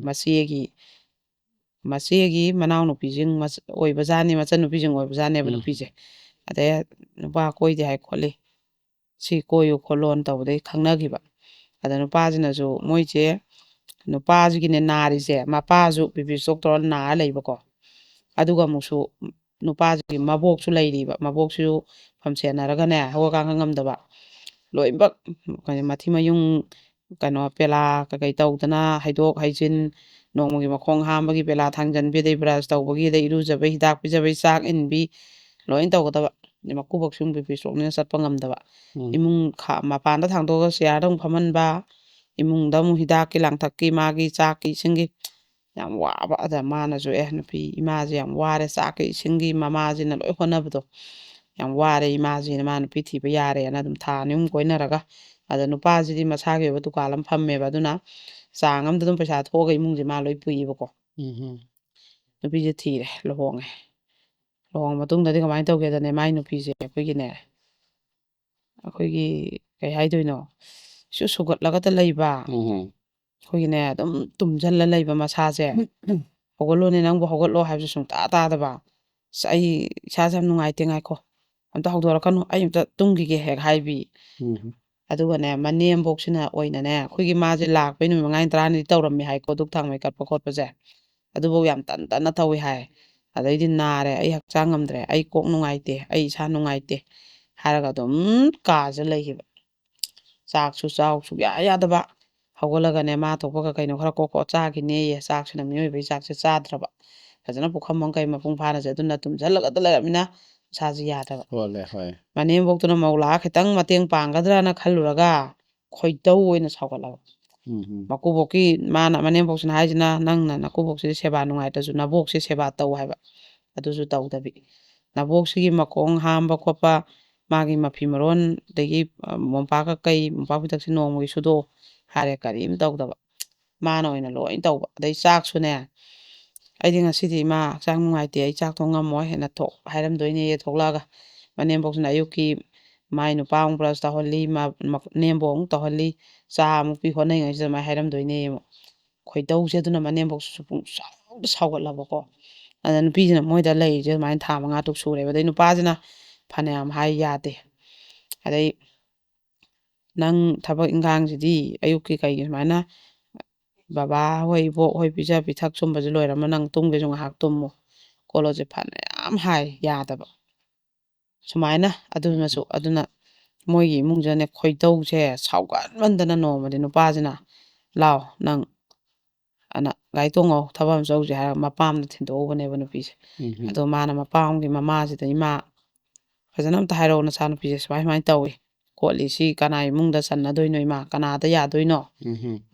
ꯃꯆꯦꯒꯤ ꯃꯅꯥꯎꯅꯨꯄꯤꯁꯤꯡ ꯑꯣꯏꯕꯖꯥꯠꯅꯤ ꯃꯆꯟꯅꯨꯄꯤꯁꯤꯡ ꯑꯣꯏꯕꯖꯥꯠꯅꯦꯕ ꯅꯨꯄꯤꯁꯦ ꯑꯗꯩ ꯅꯨꯄꯥ ꯀꯣꯏꯗꯦ ꯍꯥꯏ ꯈꯣꯠꯂꯤ ꯁꯤ ꯀꯣꯏꯌꯨ ꯈꯣꯠꯂꯣꯅ ꯇꯧꯕꯗꯩ ꯈꯪꯅꯈꯤꯕ ꯑꯗ ꯅꯨꯄꯥꯁꯤꯅꯁꯨ ꯃꯣꯏꯁꯦ ꯅꯨꯄꯥꯁꯤꯒꯤꯅꯦ ꯅꯥꯔꯤꯁꯦ ꯃꯄꯥꯁꯨ ꯕꯤꯄꯤ ꯏꯁꯇ꯭ꯔꯣꯛ ꯇꯧꯔ ꯅꯥꯔ ꯂꯩꯕꯀꯣ ꯑꯗꯨꯒ ꯑꯃꯨꯛꯁꯨ ꯅꯨꯄꯥꯁꯤꯒꯤ ꯃꯕꯣꯛꯁꯨ ꯂꯩꯔꯤꯕ ꯃꯕꯣꯛꯁꯨ ꯐꯝ ꯁꯦꯟꯅꯔꯒꯅꯦ ꯍꯧꯒꯠ ꯀꯥꯡꯈꯠ ꯉꯝꯗꯕ ꯂꯣꯏꯅꯃꯛ ꯃꯊꯤ ꯃꯌꯨꯡ ꯄꯦꯂꯥ ꯀꯩꯀꯩ ꯇꯧꯗꯅ ꯍꯩꯗꯣꯛ ꯍꯩꯖꯤꯟ ꯅꯣꯡꯃꯒꯤ ꯃꯈꯣꯡ ꯍꯥꯝꯕꯒꯤ ꯄꯦꯂꯥ ꯊꯥꯡꯖꯟꯕꯤ ꯑꯗꯩ ꯕ꯭ꯔꯁ ꯇꯧꯕꯒꯤ ꯑꯗꯩ ꯏꯔꯨꯖꯕꯩ ꯍꯤꯗꯥꯛ ꯄꯤꯖꯕꯩ ꯆꯥꯛ ꯏꯟꯕꯤ ꯂꯣꯏꯅ ꯇꯧꯒꯗꯕ ꯃꯀꯨꯕꯣꯛꯁꯨ ꯕꯤꯄꯤ ꯏꯁꯇ꯭ꯔꯣꯛꯅꯤꯅ ꯆꯠꯄ ꯉꯝꯗꯕ ꯏꯃꯨꯡ ꯃꯄꯥꯟꯗ ꯊꯥꯡꯗꯣꯛꯑꯒ ꯆꯤꯌꯥꯔꯗ ꯑꯃꯨꯛ ꯐꯝꯍꯟꯕ ꯏꯃꯨꯡꯗ ꯑꯃꯨꯛ ꯍꯤꯗꯥꯛꯀꯤ ꯂꯥꯡꯊꯛꯀꯤ ꯃꯥꯒꯤ ꯆꯥꯛꯀꯤ ꯏꯁꯤꯡꯒꯤ ꯌꯥꯝ ꯋꯥꯕ ꯑꯗ ꯃꯥꯅꯁꯨ ꯅꯨꯄꯤ ꯏꯃꯥꯁꯦ ꯌꯥꯝ ꯋꯥꯔꯦ ꯆꯥꯛꯀꯤ ꯏꯁꯤꯡꯒꯤ ꯃꯃꯥꯁꯤꯅ ꯂꯣꯏ ꯍꯣꯠꯅꯕꯗꯣ ꯌꯥꯝ ꯋꯥꯔꯦ ꯏꯃꯥꯁꯤꯅ ꯃꯥ ꯅꯨꯄꯤ ꯊꯤꯕ ꯌꯥꯔꯦꯅ ꯑꯗꯨꯝ ꯊꯥ ꯑꯅꯤ ꯑꯍꯨꯝ ꯀꯣꯏꯅꯔꯒ ꯑꯗ ꯅꯨꯄꯥꯁꯤꯗꯤ ꯃꯁꯥꯒꯤ ꯑꯣꯏꯕ ꯗꯨꯀꯥꯟ ꯑꯃ ꯐꯝꯃꯦꯕ ꯑꯗꯨꯅ ꯆꯥꯡ ꯑꯃꯗ ꯑꯗꯨꯝ ꯄꯩꯁꯥ ꯊꯣꯛꯑꯒ ꯏꯃꯨꯡꯁꯦ ꯃꯥ ꯂꯣꯏ ꯄꯨꯏꯌꯦꯕꯀꯣ ꯅꯨꯄꯤꯁꯦ ꯊꯤꯔꯦ ꯂꯨꯍꯣꯡꯉꯦ ꯂꯨꯍꯣꯡꯉ ꯃꯇꯨꯡꯗꯗꯤ ꯀꯃꯥꯏꯅ ꯇꯧꯒꯦꯗꯅꯦ ꯃꯥꯏ ꯅꯨꯄꯤꯁꯦ ꯑꯩꯈꯣꯏꯒꯤꯅꯦ ꯑꯩꯈꯣꯏꯒꯤ ꯀꯩ ꯍꯥꯏꯗꯣꯏꯅꯣ ꯁꯨꯒꯠꯂꯒꯇ ꯂꯩꯕ ꯑꯩꯈꯣꯏꯒꯤꯅꯦ ꯑꯗꯨꯝ ꯇꯨꯝꯁꯤꯜꯂ ꯂꯩꯕ ꯃꯁꯥꯁꯦ ꯍꯧꯒꯠꯂꯣꯅꯦ ꯅꯪꯕꯨ ꯍꯧꯒꯠꯂꯣ ꯍꯥꯏꯕꯁꯨ ꯁꯨꯡꯇꯥ ꯇꯥꯗꯕ ꯑꯩ ꯏꯁꯥꯁꯦ ꯌꯥꯝ ꯅꯨꯡꯉꯥꯏꯇꯦ ꯉꯥꯏꯈꯣ ꯑꯝꯇ ꯍꯧꯗꯣꯔꯛꯀꯅꯨ ꯑꯩ ꯑꯝꯇ ꯇꯨꯝꯈꯤꯒꯦ ꯍꯦꯛ ꯍꯥꯏꯕꯤ ꯑꯗꯨꯒꯅꯦ ꯃꯅꯦꯝꯕꯣꯛꯁꯤꯅ ꯑꯣꯏꯅꯅꯦ ꯑꯩꯈꯣꯏꯒꯤ ꯃꯥꯁꯦ ꯂꯥꯛꯄꯩ ꯅꯨꯃꯤꯠ 5-10ꯗꯤ ꯇꯧꯔꯝꯃꯤ ꯍꯥꯏꯀꯣ ꯗꯨꯛ ꯊꯥꯡꯃꯩ ꯀꯠꯄ ꯈꯣꯠꯄꯁꯦ ꯑꯗꯨꯐꯥꯎ ꯌꯥꯝ ꯇꯟꯅ ꯇꯧꯏ ꯍꯥꯏ ꯑꯗꯩꯗꯤ ꯅꯥꯔꯦ ꯑꯩ ꯍꯛꯆꯥꯡ ꯉꯝꯗ꯭ꯔꯦ ꯑꯩ ꯀꯣꯛ ꯅꯨꯡꯉꯥꯏꯇꯦ ꯑꯩ ꯏꯁꯥ ꯅꯨꯡꯉꯥꯏꯇꯦ ꯍꯥꯏꯔꯒ ꯑꯗꯨꯝ ꯀꯥꯁꯦ ꯂꯩꯈꯤꯕ ꯆꯥꯛꯁꯨ ꯆꯥꯎ ꯁꯨꯡꯌꯥ ꯌꯥꯗꯕ ꯍꯧꯒꯠꯂꯒꯅꯦ ꯃꯥ ꯊꯣꯛꯄꯒ ꯀꯩꯅꯣ ꯈꯔ ꯀꯣꯛ ꯆꯥꯈꯤꯅꯦꯌꯦ ꯆꯥꯛꯁꯤꯅ ꯃꯤꯑꯣꯏꯕꯒꯤ ꯆꯥꯛꯁꯦ ꯆꯥꯗ꯭ꯔꯕ ꯐꯖꯅ ꯄꯨꯈꯝ ꯀꯩ ꯃꯄꯨꯡ ꯐꯥꯅꯁꯦ ꯑꯗꯨꯅ ꯇꯨꯝꯁꯤꯜꯂꯒꯗ ꯂꯩꯔꯕꯅꯤꯅ ꯏꯁꯥꯁꯦ ꯌꯥꯗꯕ ꯃꯅꯦꯝꯕꯣꯛꯇꯨꯅ ꯃꯧ ꯂꯥꯛꯑ ꯈꯤꯇꯪ ꯃꯇꯦꯡ ꯄꯥꯡꯒꯗ꯭ꯔꯅ ꯈꯜꯂꯨꯔꯒ ꯈꯣꯏꯗꯧ ꯑꯣꯏꯅ ꯁꯥꯎꯒꯠꯂꯕ ꯃꯀꯨꯕꯣꯛꯀꯤ ꯃꯥꯅ ꯃꯅꯦꯝꯕꯣꯛꯁꯤꯅ ꯍꯥꯏꯁꯤꯅ ꯅꯪꯅ ꯅꯀꯨꯕꯣꯛꯁꯤꯗꯤ ꯁꯦꯕꯥ ꯅꯨꯡꯉꯥꯏꯇ꯭ꯔꯁꯨ ꯅꯕꯣꯛꯁꯤ ꯁꯦꯕꯥ ꯇꯧ ꯍꯥꯏꯕ ꯑꯗꯨꯁꯨ ꯇꯧꯗꯕꯤ ꯅꯕꯣꯛꯁꯤꯒꯤ ꯃꯈꯣꯡ ꯍꯥꯝꯕ ꯈꯣꯠꯄ ꯃꯥꯒꯤ ꯃꯐꯤ ꯃꯔꯣꯟ ꯑꯗꯒꯤ ꯃꯣꯝꯄꯥꯛꯀ ꯀꯩ ꯃꯣꯝꯄꯥꯛ ꯐꯤꯗꯛꯁꯤ ꯅꯣꯡꯃꯒꯤ ꯁꯨꯗꯣꯛ ꯍꯥꯏꯔꯦ ꯀꯔꯤꯝ ꯇꯧꯗꯕ ꯃꯥꯅ ꯑꯣꯏꯅ ꯂꯣꯏ ꯇꯧꯕ ꯑꯗꯩ ꯆꯥꯛꯁꯨꯅꯦ ꯑꯩꯗꯤ ꯉꯁꯤꯗꯤ ꯏꯃꯥ ꯍꯛꯆꯥꯡ ꯅꯨꯡꯉꯥꯏꯇꯦ ꯑꯩ ꯆꯥꯛ ꯊꯣꯡ ꯉꯝꯃꯣꯏ ꯍꯦꯟꯅ ꯍꯥꯏꯔꯝꯗꯣꯏꯅꯦꯌꯦ ꯊꯣꯛꯂꯛꯑꯒ ꯃꯅꯦꯝꯕꯣꯛꯁꯤꯅ ꯑꯌꯨꯛꯀꯤ ꯃꯥꯏ ꯅꯨꯄꯥ ꯑꯃꯨꯛ ꯕ꯭ꯔꯁ ꯇꯧꯍꯜꯂꯤ ꯅꯦꯝꯕꯣꯛ ꯑꯃꯨꯛ ꯇꯧꯍꯜꯂꯤ ꯆꯥ ꯑꯃꯨꯛ ꯄꯤ ꯍꯣꯠꯅꯉꯩꯁꯤꯗ ꯑꯗꯨꯃꯥꯏꯅ ꯍꯥꯏꯔꯝꯗꯣꯏꯅꯦ ꯑꯃꯨꯛ ꯈꯣꯏꯗꯧꯁꯦ ꯑꯗꯨꯅ ꯃꯅꯦꯝꯕꯣꯛꯁꯤꯁꯨ ꯄꯨꯡꯁꯥꯎꯗ ꯁꯥꯎꯒꯠꯂꯕꯀꯣ ꯑꯗ ꯅꯨꯄꯤꯁꯤꯅ ꯃꯣꯏꯗ ꯂꯩꯔꯤꯁꯦ ꯑꯗꯨꯃꯥꯏꯅ ꯊꯥ 5 ꯇꯔꯨꯛ ꯁꯨꯔꯦꯕ ꯑꯗꯩ ꯅꯨꯄꯥꯁꯤꯅ ꯐꯅꯌꯥꯝ ꯍꯥꯏ ꯌꯥꯗꯦ ꯑꯗꯩ ꯅꯪ ꯊꯕꯛ ꯏꯟꯈꯥꯡꯁꯤꯗꯤ ꯑꯌꯨꯛꯀꯤ ꯀꯩꯒꯤ ꯁꯨꯃꯥꯏꯅ ꯕꯕꯥ ꯍꯣꯏ ꯏꯕꯣꯛ ꯍꯣꯏ ꯄꯤꯖ ꯄꯤꯊꯛ ꯁꯨꯝꯕꯁꯦ ꯂꯣꯏꯔꯝꯃ ꯅꯪ ꯇꯨꯝꯒꯦꯁꯨ ꯉꯥꯏꯍꯥꯛ ꯇꯨꯝꯃꯨ ꯈꯣꯠꯂꯣꯁꯦ ꯐꯅꯌꯥꯝ ꯍꯥꯏ ꯌꯥꯗꯕ ꯁꯨꯃꯥꯏꯅ ꯑꯗꯨꯅ ꯃꯣꯏꯒꯤ ꯏꯃꯨꯡꯁꯤꯅꯦ ꯈꯣꯏꯗꯧꯁꯦ ꯁꯥꯎꯒꯠꯃꯟꯗꯅ ꯅꯣꯡꯃꯗꯤ ꯅꯨꯄꯥꯁꯤꯅ ꯂꯥꯎ ꯅꯪ ꯑꯅ ꯒꯥꯔꯤ ꯇꯣꯡꯉꯣ ꯊꯕꯛ ꯑꯃ ꯆꯧꯁꯦ ꯍꯥꯏꯔꯒ ꯃꯄꯥꯝꯗ ꯊꯤꯟꯗꯣꯛꯎꯕꯅꯦꯕ ꯅꯨꯄꯤꯁꯦ ꯑꯗꯣ ꯃꯥꯅ ꯃꯄꯥꯝꯒꯤ ꯃꯃꯥꯁꯤꯗ ꯏꯃꯥ ꯐꯖꯅ ꯑꯝꯇ ꯍꯥꯏꯔꯛꯑꯣ ꯅꯆꯥ ꯅꯨꯄꯤꯁꯦ ꯁꯨꯃꯥꯏ ꯁꯨꯃꯥꯏꯅ ꯇꯧꯏ ꯈꯣꯠꯂꯤ ꯁꯤ ꯀꯅꯥ ꯏꯃꯨꯡꯗ ꯆꯟꯅꯗꯣꯏꯅꯣ ꯏꯃꯥ ꯀꯅꯥꯗ ꯌꯥꯗꯣꯏꯅꯣ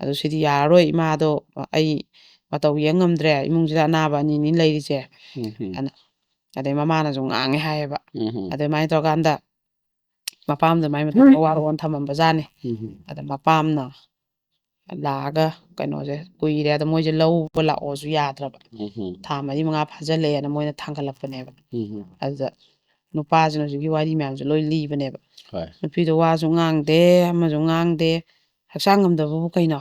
ꯑꯗꯨ ꯁꯤꯗꯤ ꯌꯥꯔꯔꯣꯏ ꯏꯃꯥꯗꯣ ꯑꯩ ꯃꯇꯧ ꯌꯦꯡ ꯉꯝꯗ꯭ꯔꯦ ꯏꯃꯨꯡꯁꯤꯗ ꯑꯅꯥꯕ ꯑꯅꯤꯅꯤ ꯂꯩꯔꯤꯁꯦ ꯑꯗꯩ ꯃꯃꯥꯅꯁꯨ ꯉꯥꯡꯉꯦ ꯍꯥꯏꯌꯦꯕ ꯑꯗꯨꯃꯥꯏꯅ ꯇꯧꯔꯀꯥꯟꯗ ꯃꯄꯥꯝꯗ ꯃꯥꯏ ꯃꯊꯛ ꯋꯥꯔꯣꯟ ꯊꯝꯃꯝꯕꯖꯥꯠꯅꯤ ꯑꯗ ꯃꯄꯥꯝꯅ ꯂꯥꯛꯑꯒ ꯀꯩꯅꯣꯁꯦ ꯀꯨꯏꯔꯦ ꯑꯗ ꯃꯣꯏꯁꯦ ꯂꯧꯕ ꯂꯥꯛꯑꯣꯁꯨ ꯌꯥꯗ꯭ꯔꯕ ꯊꯥ 4-5 ꯐꯥꯖꯤꯜꯂꯛꯑꯦꯅ ꯃꯣꯏꯅ ꯊꯥꯡꯒꯠꯂꯛꯄꯅꯦꯕ ꯑꯗꯨꯗ ꯅꯨꯄꯥꯁꯤꯅ ꯍꯧꯖꯤꯛꯀꯤ ꯋꯥꯔꯤ ꯃꯌꯥꯝꯁꯦ ꯂꯣꯏ ꯂꯤꯕꯅꯦꯕ ꯅꯨꯄꯤꯗꯣ ꯋꯥꯁꯨ ꯉꯥꯡꯗꯦ ꯑꯃꯁꯨ ꯉꯥꯡꯗꯦ ꯍꯛꯆꯥꯡ ꯉꯝꯗꯕꯕꯨ ꯀꯩꯅꯣ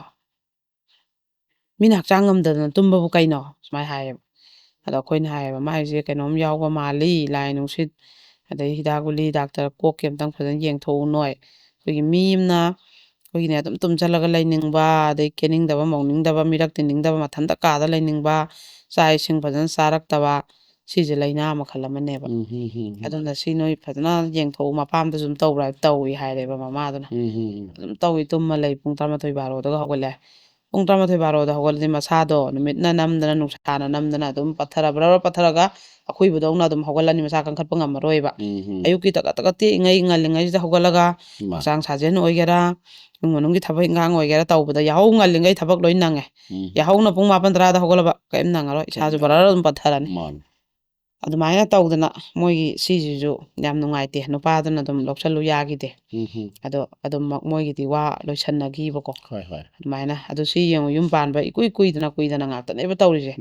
ꯃꯤꯅ ꯍꯛꯆꯥꯡ ꯉꯝꯗꯗꯅ ꯇꯨꯝꯕꯕꯨ ꯀꯩꯅꯣ ꯁꯨꯃꯥꯏꯅ ꯍꯥꯏꯌꯦꯕ ꯑꯗꯣ ꯑꯩꯈꯣꯏꯅ ꯍꯥꯏꯌꯦꯕ ꯃꯥꯏꯁꯦ ꯀꯩꯅꯣꯝ ꯌꯥꯎꯕ ꯃꯥꯜꯂꯤ ꯂꯥꯏ ꯅꯨꯡꯁꯤꯠ ꯑꯗꯩ ꯍꯤꯗꯥꯛ ꯒꯨꯂꯤ ꯗꯥꯛꯇꯔ ꯀꯣꯛꯀꯤ ꯑꯝꯇꯪ ꯐꯖꯅ ꯌꯦꯡꯊꯣꯛꯎ ꯅꯣꯏ ꯑꯩꯈꯣꯏꯒꯤ ꯃꯤ ꯑꯃꯅ ꯑꯩꯈꯣꯏꯒꯤꯅꯦ ꯑꯗꯨꯝ ꯇꯨꯝꯁꯤꯜꯂꯒ ꯂꯩꯅꯤꯡꯕ ꯑꯗꯩ ꯀꯦꯅꯤꯡꯗꯕ ꯃꯧꯅꯤꯡꯗꯕ ꯃꯤꯔꯛ ꯇꯤꯟꯅꯤꯡꯗꯕ ꯃꯊꯟꯇ ꯀꯥꯗ ꯂꯩꯅꯤꯡꯕ ꯆꯥꯛ ꯏꯁꯤꯡ ꯐꯖꯅ ꯆꯥꯔꯛꯇꯕ ꯁꯤꯁꯦ ꯂꯥꯏꯅꯥ ꯃꯈꯜ ꯑꯃꯅꯦꯕ ꯑꯗꯨꯅ ꯁꯤ ꯅꯣꯏ ꯐꯖꯅ ꯌꯦꯡꯊꯣꯛꯎ ꯃꯄꯥꯝꯗꯁꯨ ꯑꯗꯨꯝ ꯇꯧꯕ꯭ꯔꯥ ꯇꯧꯏ ꯍꯥꯏꯔꯦꯕ ꯃꯃꯥꯗꯨꯅ ꯑꯗꯨꯝ ꯇꯧꯏ ꯇꯨꯝꯃ ꯂꯩ ꯄꯨꯡ 12-12ꯗꯒ ꯍꯧꯒꯠꯂꯦ ꯄꯨꯡ 12-12ꯗ ꯍꯧꯒꯠꯂꯗꯤ ꯃꯁꯥꯗꯣ ꯅꯨꯃꯤꯠꯅ ꯅꯝꯗꯅ ꯅꯨꯡꯁꯥꯅ ꯅꯝꯗꯅ ꯑꯗꯨꯝ ꯄꯠꯊꯔ ꯄꯠꯊꯔꯒ ꯑꯩꯈꯣꯏꯕꯗꯧꯅ ꯑꯗꯨꯝ ꯍꯧꯒꯠꯂꯅꯤ ꯃꯁꯥ ꯀꯟꯈꯠꯄ ꯉꯝꯃꯔꯣꯏꯕ ꯑꯌꯨꯛꯀꯤ ꯇꯒꯠ ꯇꯒꯠ ꯇꯦꯛꯏꯉꯩ ꯉꯜꯂꯤꯉꯩꯁꯤꯗ ꯍꯧꯒꯠꯂꯒ ꯍꯛꯆꯥꯡ ꯁꯥꯖꯦꯜ ꯑꯣꯏꯒꯦꯔꯥ ꯏꯃꯨꯡ ꯃꯅꯨꯡꯒꯤ ꯊꯕꯛ ꯏꯪꯈꯥꯡ ꯑꯣꯏꯒꯦꯔꯥ ꯇꯧꯕꯗ ꯌꯥꯍꯧ ꯉꯜꯂꯤꯉꯩ ꯊꯕꯛ ꯂꯣꯏ ꯅꯪꯉꯦ ꯌꯥꯍꯧꯅ ꯄꯨꯡ 9-10ꯗ ꯍꯧꯒꯠꯂꯕ ꯀꯔꯤꯝ ꯅꯪꯉꯔꯣꯏ ꯏꯁꯥꯁꯨ ꯕꯔꯔ ꯑꯗꯨꯝ ꯄꯠꯊꯔꯅꯤ ꯑꯗꯨꯃꯥꯏꯅ ꯇꯧꯗꯅ ꯃꯣꯏꯒꯤ ꯁꯤꯁꯤꯁꯨ ꯌꯥꯝ ꯅꯨꯡꯉꯥꯏꯇꯦ ꯅꯨꯄꯥꯗꯨꯅ ꯑꯗꯨꯝ ꯂꯧꯁꯜꯂꯨ ꯌꯥꯈꯤꯗꯦ ꯑꯗꯣ ꯑꯗꯨꯝ ꯃꯣꯏꯒꯤꯗꯤ ꯋꯥ ꯂꯣꯏꯁꯟꯅꯈꯤꯕꯀꯣ ꯑꯗꯨꯃꯥꯏꯅ ꯑꯗꯨ ꯁꯤ ꯌꯦꯡꯉꯨ ꯌꯨꯝ ꯄꯥꯟꯕ ꯏꯀꯨꯏ ꯀꯨꯏꯗꯅ ꯉꯥꯛꯇꯅꯦꯕ ꯇꯧꯔꯤꯁꯦ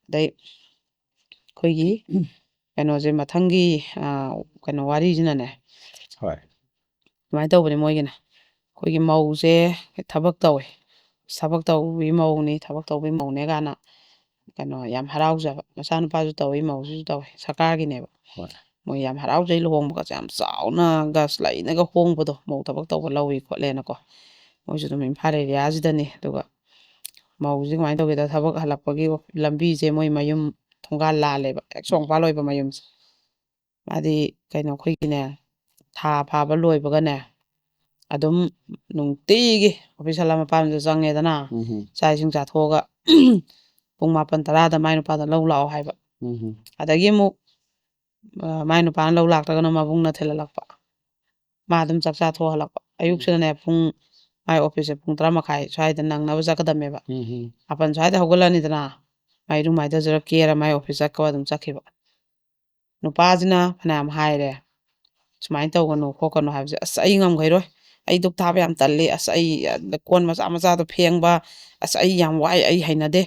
ꯑꯗꯩ ꯑꯩꯈꯣꯏꯒꯤ ꯀꯩꯅꯣꯁꯦ ꯃꯊꯪꯒꯤ ꯀꯩꯅꯣ ꯋꯥꯔꯤꯁꯤꯅꯅꯦ ꯑꯗꯨꯃꯥꯏꯅ ꯇꯧꯕꯅꯦ ꯃꯣꯏꯒꯤꯅ ꯑꯩꯈꯣꯏꯒꯤ ꯃꯧꯁꯦ ꯊꯕꯛ ꯇꯧꯋꯦ ꯊꯕꯛ ꯇꯧꯕꯤ ꯃꯧꯅꯤ ꯊꯕꯛ ꯇꯧꯕꯤ ꯃꯧꯅꯦ ꯀꯥꯏꯅ ꯀꯩꯅꯣ ꯌꯥꯝ ꯍꯔꯥꯎꯖꯕ ꯃꯆꯥꯅꯨꯄꯥꯁꯨ ꯇꯧꯋꯤ ꯃꯧꯁꯤꯁꯨ ꯇꯧꯋꯤ ꯁꯔꯀꯥꯔꯒꯤꯅꯦꯕ ꯃꯣꯏ ꯌꯥꯝ ꯍꯔꯥꯎꯖꯩ ꯂꯨꯍꯣꯡꯕꯒꯁꯦ ꯌꯥꯝ ꯆꯥꯎꯅ ꯒꯁ ꯂꯩꯅꯒ ꯍꯣꯡꯕꯗꯣ ꯃꯧ ꯊꯕꯛ ꯇꯧꯕ ꯂꯧꯏ ꯈꯣꯠꯂꯦꯅꯀꯣ ꯃꯣꯏꯁꯨ ꯑꯗꯨꯝ ꯏꯝꯐꯥꯜ ꯑꯦꯔꯤꯌꯥꯁꯤꯗꯅꯤ ꯑꯗꯨꯒ ꯃꯧꯁꯦ ꯀꯃꯥꯏꯅ ꯇꯧꯒꯦꯗ ꯊꯕꯛ ꯍꯜꯂꯛꯄꯒꯤ ꯂꯝꯕꯤꯁꯦ ꯃꯣꯏ ꯃꯌꯨꯝ ꯊꯣꯡꯒꯥꯜ ꯂꯥꯜꯂꯦꯕ ꯍꯦꯛ ꯁꯣꯡꯄꯥꯜ ꯑꯣꯏꯕ ꯃꯌꯨꯝꯁꯦ ꯃꯥꯗꯤ ꯀꯩꯅꯣ ꯑꯩꯈꯣꯏꯒꯤꯅꯦ ꯊꯥ ꯐꯥꯕ ꯂꯣꯏꯕꯒꯅꯦ ꯑꯗꯨꯝ ꯅꯨꯡꯇꯤꯒꯤ ꯑꯣꯐꯤꯁ ꯍꯜꯂꯛ ꯃꯄꯥꯝꯗ ꯆꯪꯉꯦꯗꯅ ꯆꯥꯛ ꯏꯁꯤꯡ ꯆꯥꯊꯣꯛꯑꯒ ꯄꯨꯡ 9 10ꯗ ꯃꯥꯏ ꯅꯨꯄꯥꯗ ꯂꯧ ꯂꯥꯛꯑꯣ ꯍꯥꯏꯕ ꯑꯗꯒꯤ ꯑꯃꯨꯛ ꯃꯥꯏ ꯅꯨꯄꯥꯅ ꯂꯧ ꯂꯥꯛꯇ꯭ꯔꯒꯅ ꯃꯕꯨꯡꯅ ꯊꯤꯜꯍꯜꯂꯛꯄ ꯃꯥ ꯑꯗꯨꯝ ꯆꯥꯛ ꯆꯥꯊꯣꯛꯍꯜꯂꯛꯄ ꯑꯌꯨꯛꯁꯤꯗꯅꯦ ꯄꯨꯡ ꯃꯥꯏ ꯑꯣꯐꯤꯁꯁꯦ ꯄꯨꯡ 10:30 ꯁ꯭ꯋꯥꯏꯗ ꯅꯪꯅꯕ ꯆꯠꯀꯗꯝꯅꯦꯕ 7 ꯁ꯭ꯋꯥꯏꯗ ꯍꯧꯒꯠꯂꯅꯤꯗꯅ ꯃꯥꯏ ꯏꯔꯨ ꯃꯥꯏꯊꯖꯔ ꯀꯦꯔ ꯃꯥꯏ ꯑꯣꯐꯤꯁ ꯆꯠꯀ ꯑꯗꯨꯝ ꯆꯠꯈꯤꯕ ꯅꯨꯄꯥꯁꯤꯅ ꯐꯅꯌꯥꯝ ꯍꯥꯏꯔꯦ ꯁꯨꯃꯥꯏꯅ ꯇꯧꯒꯅꯨ ꯈꯣꯠꯀꯅꯨ ꯍꯥꯏꯕꯁꯦ ꯑꯁ ꯑꯩ ꯉꯝꯈꯩꯔꯣꯏ ꯑꯩ ꯗꯨꯛ ꯊꯥꯕ ꯌꯥꯝ ꯇꯜꯂꯤ ꯑꯁ ꯑꯩ ꯀꯣꯟ ꯃꯆꯥ ꯃꯆꯥꯗꯣ ꯐꯦꯡꯕ ꯑꯁ ꯑꯩ ꯌꯥꯝ ꯋꯥꯏ ꯑꯩ ꯍꯩꯅꯗꯦ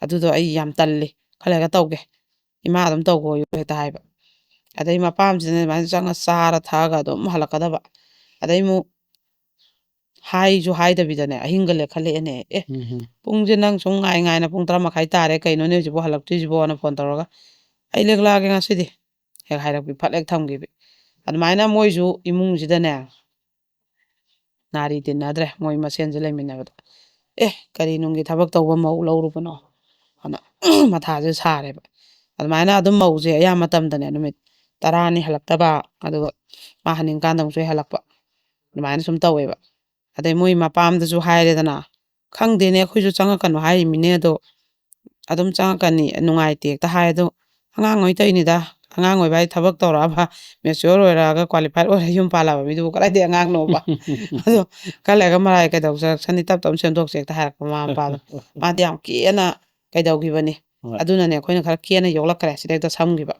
ꯑꯗꯨꯗꯣ ꯑꯩ ꯌꯥꯝ ꯇꯜꯂꯤ ꯈꯔ ꯂꯩꯔꯒ ꯇꯧꯒꯦ ꯏꯃꯥ ꯑꯗꯨꯝ ꯇꯧꯈꯣꯌꯨ ꯍꯦꯛꯇ ꯍꯥꯏꯕ ꯑꯗꯩ ꯃꯄꯥꯝꯁꯤꯅ ꯑꯗꯨꯃꯥꯏꯅ ꯆꯪꯉ ꯆꯥꯔ ꯊꯛꯑꯒ ꯑꯗꯨꯝ ꯍꯜꯂꯛꯀꯗꯕ ꯑꯗꯩ ꯑꯃꯨꯛ ꯍꯥꯏꯁꯨ ꯍꯥꯏꯗꯕꯤꯗꯅꯦ ꯑꯍꯤꯡꯒ ꯂꯦꯛꯈꯠꯂꯛꯑꯦꯅꯦ ꯄꯨꯡꯁꯦ ꯅꯪ ꯁꯨꯝ ꯉꯥꯏꯅ ꯄꯨꯡ 10:30 ꯇꯥꯔꯦ ꯀꯩꯅꯣꯅꯦ ꯍꯧꯖꯤꯛꯐꯥꯎ ꯍꯜꯂꯛꯇ꯭ꯔꯤꯁꯤꯕꯣꯅ ꯐꯣꯟ ꯇꯧꯔꯒ ꯑꯩ ꯂꯦꯛꯂꯛꯑꯒꯦ ꯉꯁꯤꯗꯤ ꯍꯦꯛ ꯍꯥꯏꯔꯛꯄꯤ ꯐꯠ ꯍꯦꯛ ꯊꯝꯈꯤꯕꯤ ꯑꯗꯨꯃꯥꯏꯅ ꯃꯣꯏꯁꯨ ꯏꯃꯨꯡꯁꯤꯗꯅꯦ ꯅꯥꯔꯤ ꯇꯤꯟꯅꯗ꯭ꯔꯦ ꯃꯣꯏ ꯃꯁꯦꯟꯁꯦ ꯂꯩꯃꯤꯟꯅꯕꯗ ꯀꯔꯤ ꯅꯨꯡꯒꯤ ꯊꯕꯛ ꯇꯧꯕ ꯃꯧ ꯂꯧꯔꯨꯕꯅꯣ ꯑꯗꯨꯅ ꯃꯊꯥꯁꯦ ꯁꯥꯔꯦꯕ ꯑꯗꯨꯃꯥꯏꯅ ꯑꯗꯨꯝ ꯃꯧꯁꯦ ꯑꯌꯥꯝꯕ ꯃꯇꯝꯗꯅꯦ ꯅꯨꯃꯤꯠ 10ꯅꯤ ꯍꯜꯂꯛꯇꯕ ꯑꯗꯨꯒ ꯃꯥ ꯍꯟꯅꯤꯡꯀꯥꯟꯗ ꯑꯃꯨꯛꯁꯨ ꯍꯜꯂꯛꯄ ꯑꯗꯨꯃꯥꯏꯅ ꯁꯨꯝ ꯇꯧꯋꯦꯕ ꯑꯗꯩ ꯃꯣꯏ ꯃꯄꯥꯝꯗꯁꯨ ꯍꯥꯏꯔꯦꯗꯅ ꯈꯪꯗꯦꯅꯦ ꯑꯩꯈꯣꯏꯁꯨ ꯆꯪꯉꯛꯀꯅꯣ ꯍꯥꯏꯔꯤꯃꯤꯅꯦ ꯑꯗꯣ ꯑꯗꯨꯝ ꯆꯪꯉꯛꯀꯅꯤ ꯅꯨꯡꯉꯥꯏꯇꯦ ꯍꯦꯛꯇ ꯍꯥꯏ ꯑꯗꯣ ꯑꯉꯥꯡ ꯑꯣꯏ ꯇꯧꯔꯤꯅꯤꯗ ꯑꯉꯥꯡ ꯑꯣꯏꯕ ꯍꯥꯏ ꯊꯕꯛ ꯇꯧꯔꯛꯑꯕ ꯃꯦꯆꯤꯌꯣꯔ ꯑꯣꯏꯔꯛꯑꯒ ꯀ꯭ꯋꯥꯂꯤꯐꯥꯏꯠ ꯑꯣꯏꯔ ꯌꯨꯝ ꯄꯥꯜꯂꯕ ꯃꯤꯗꯨꯕꯨ ꯀꯗꯥꯏꯗꯩ ꯑꯉꯥꯡꯅꯣꯕ ꯑꯗꯣ ꯈꯔ ꯂꯩꯔꯒ ꯃꯔꯥꯏ ꯀꯩꯗꯧꯖꯔꯛꯁꯅꯤ ꯇꯞ ꯇꯞꯅ ꯁꯦꯝꯗꯣꯛꯁꯦ ꯍꯦꯛꯇ ꯍꯥꯏꯔꯛꯄ ꯃꯃꯥ ꯃꯄꯥꯗꯣ ꯃꯥꯗꯤ ꯌꯥꯝ ꯀꯦꯅ ꯀꯩꯗꯧꯈꯤꯕꯅꯤ ꯑꯗꯨꯅꯅꯦ ꯑꯩꯈꯣꯏꯅ ꯈꯔ ꯀꯦꯅ ꯌꯣꯛꯂꯛꯈ꯭ꯔꯦ ꯁꯤꯗ ꯍꯦꯛꯇ ꯁꯝꯈꯤꯕ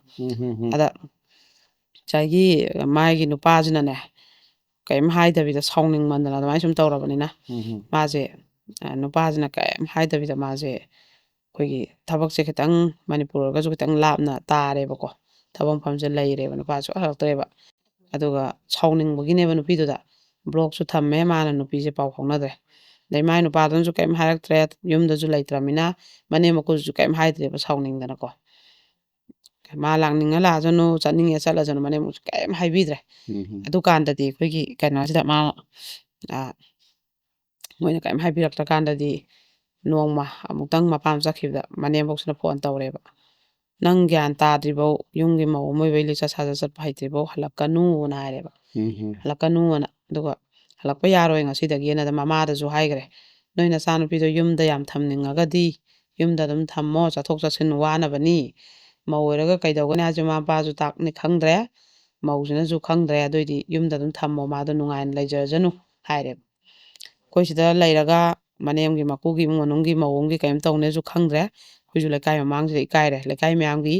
ꯑꯗ ꯉꯁꯥꯏꯒꯤ ꯃꯥꯒꯤ ꯅꯨꯄꯥꯁꯤꯅꯅꯦ ꯀꯩꯝ ꯍꯥꯏꯗꯕꯤꯗ ꯁꯥꯎꯅꯤꯡꯃꯟꯗꯅ ꯑꯗꯨꯃꯥꯏꯅ ꯁꯨꯝ ꯇꯧꯔꯕꯅꯤꯅ ꯃꯥꯁꯦ ꯅꯨꯄꯥꯁꯤꯅ ꯀꯩꯝ ꯍꯥꯏꯗꯕꯤꯗ ꯃꯥꯁꯦ ꯑꯩꯈꯣꯏꯒꯤ ꯊꯕꯛꯁꯦ ꯈꯤꯇꯪ ꯃꯅꯤꯄꯨꯔ ꯑꯣꯏꯔꯒꯁꯨ ꯈꯤꯇꯪ ꯂꯥꯞꯅ ꯇꯥꯔꯦꯕꯀꯣ ꯊꯕꯛ ꯃꯐꯝꯁꯦ ꯂꯩꯔꯦꯕ ꯅꯨꯄꯥꯁꯨ ꯍꯜꯂꯛꯇ꯭ꯔꯦꯕ ꯑꯗꯨꯒ ꯁꯥꯎꯅꯤꯡꯕꯒꯤꯅꯦꯕ ꯅꯨꯄꯤꯗꯨꯗ ꯕ꯭ꯂꯣꯛꯁꯨ ꯊꯝꯃꯦ ꯃꯥꯅ ꯅꯨꯄꯤꯁꯦ ꯄꯥꯎ ꯐꯥꯎꯅꯗ꯭ꯔꯦ ꯑꯗꯩ ꯃꯥꯏ ꯅꯨꯄꯥꯗꯨꯅꯁꯨ ꯀꯩꯝ ꯍꯥꯏꯔꯛꯇ꯭ꯔꯦ ꯌꯨꯝꯗꯁꯨ ꯂꯩꯇ꯭ꯔꯃꯤꯅ ꯃꯅꯦꯝ ꯃꯀꯨꯁꯨ ꯀꯩꯝ ꯍꯥꯏꯗ꯭ꯔꯦꯕ ꯁꯥꯎꯅꯤꯡꯗꯅꯀꯣ ꯃꯥ ꯂꯥꯛꯅꯤꯡꯉ ꯂꯥꯛꯑꯁꯅꯨ ꯆꯠꯅꯤꯡꯉꯦ ꯆꯠꯂꯁꯅꯨ ꯃꯅꯦꯝ ꯃꯀꯨꯁꯨ ꯀꯩꯝ ꯍꯥꯏꯕꯤꯗ꯭ꯔꯦ ꯑꯗꯨꯀꯥꯟꯗꯗꯤ ꯑꯩꯈꯣꯏꯒꯤ ꯀꯩꯅꯣꯁꯤꯗ ꯃꯥ ꯃꯣꯏꯅ ꯀꯩꯝ ꯍꯥꯏꯕꯤꯔꯛꯇ꯭ꯔꯀꯥꯟꯗꯗꯤ ꯅꯣꯡꯃ ꯑꯃꯨꯛꯇꯪ ꯃꯄꯥꯝ ꯆꯠꯈꯤꯕꯗ ꯃꯅꯦꯝꯕꯣꯛꯁꯤꯅ ꯐꯣꯟ ꯇꯧꯔꯦꯕ ꯅꯪ ꯒ꯭ꯌꯥꯟ ꯇꯥꯗ꯭ꯔꯤꯕꯧ ꯌꯨꯝꯒꯤ ꯃꯧ ꯑꯃ ꯑꯣꯏꯕꯩ ꯂꯤꯆꯠ ꯁꯥꯖꯠ ꯆꯠꯄ ꯍꯩꯇ꯭ꯔꯤꯕꯧ ꯍꯜꯂꯛꯀꯅꯨꯅ ꯍꯥꯏꯔꯦꯕ ꯍꯜꯂꯛꯀꯅꯨꯅ ꯑꯗꯨꯒ ꯍꯜꯂꯛꯄ ꯌꯥꯔꯣꯏ ꯉꯁꯤꯗꯒꯤꯅ ꯃꯃꯥꯗꯁꯨ ꯍꯥꯏꯈ꯭ꯔꯦ ꯅꯣꯏ ꯅꯆꯥꯅꯨꯄꯤꯗꯣ ꯌꯨꯝꯗ ꯌꯥꯝ ꯊꯝꯅꯤꯡꯉꯒꯗꯤ ꯌꯨꯝꯗ ꯑꯗꯨꯝ ꯊꯝꯃꯣ ꯆꯠꯊꯣꯛ ꯆꯠꯁꯤꯟ ꯋꯥꯅꯕꯅꯤ ꯃꯧ ꯑꯣꯏꯔꯒ ꯀꯩꯗꯧꯒꯅꯤ ꯍꯥꯏꯁꯦ ꯃꯃꯥ ꯃꯄꯥꯁꯨ ꯇꯥꯛꯅꯤ ꯈꯪꯗ꯭ꯔꯦ ꯃꯧꯁꯤꯅꯁꯨ ꯈꯪꯗ꯭ꯔꯦ ꯑꯗꯨꯑꯣꯏꯗꯤ ꯌꯨꯝꯗ ꯑꯗꯨꯝ ꯊꯝꯃꯣ ꯃꯥꯗꯣ ꯅꯨꯡꯉꯥꯏꯅ ꯂꯩꯖꯔꯖꯅꯨ ꯍꯥꯏꯔꯦꯕ ꯑꯩꯈꯣꯏ ꯁꯤꯗ ꯂꯩꯔꯒ ꯃꯅꯦꯝꯒꯤ ꯃꯀꯨꯒꯤ ꯏꯃꯨꯡ ꯃꯅꯨꯡꯒꯤ ꯃꯑꯣꯡꯒꯤ ꯀꯔꯤꯝ ꯇꯧꯅꯦꯁꯨ ꯈꯪꯗ꯭ꯔꯦ ꯑꯩꯈꯣꯏꯁꯨ ꯂꯩꯀꯥꯏ ꯃꯃꯥꯡꯁꯤꯗ ꯏꯀꯥꯏꯔꯦ ꯂꯩꯀꯥꯏ ꯃꯌꯥꯝꯒꯤ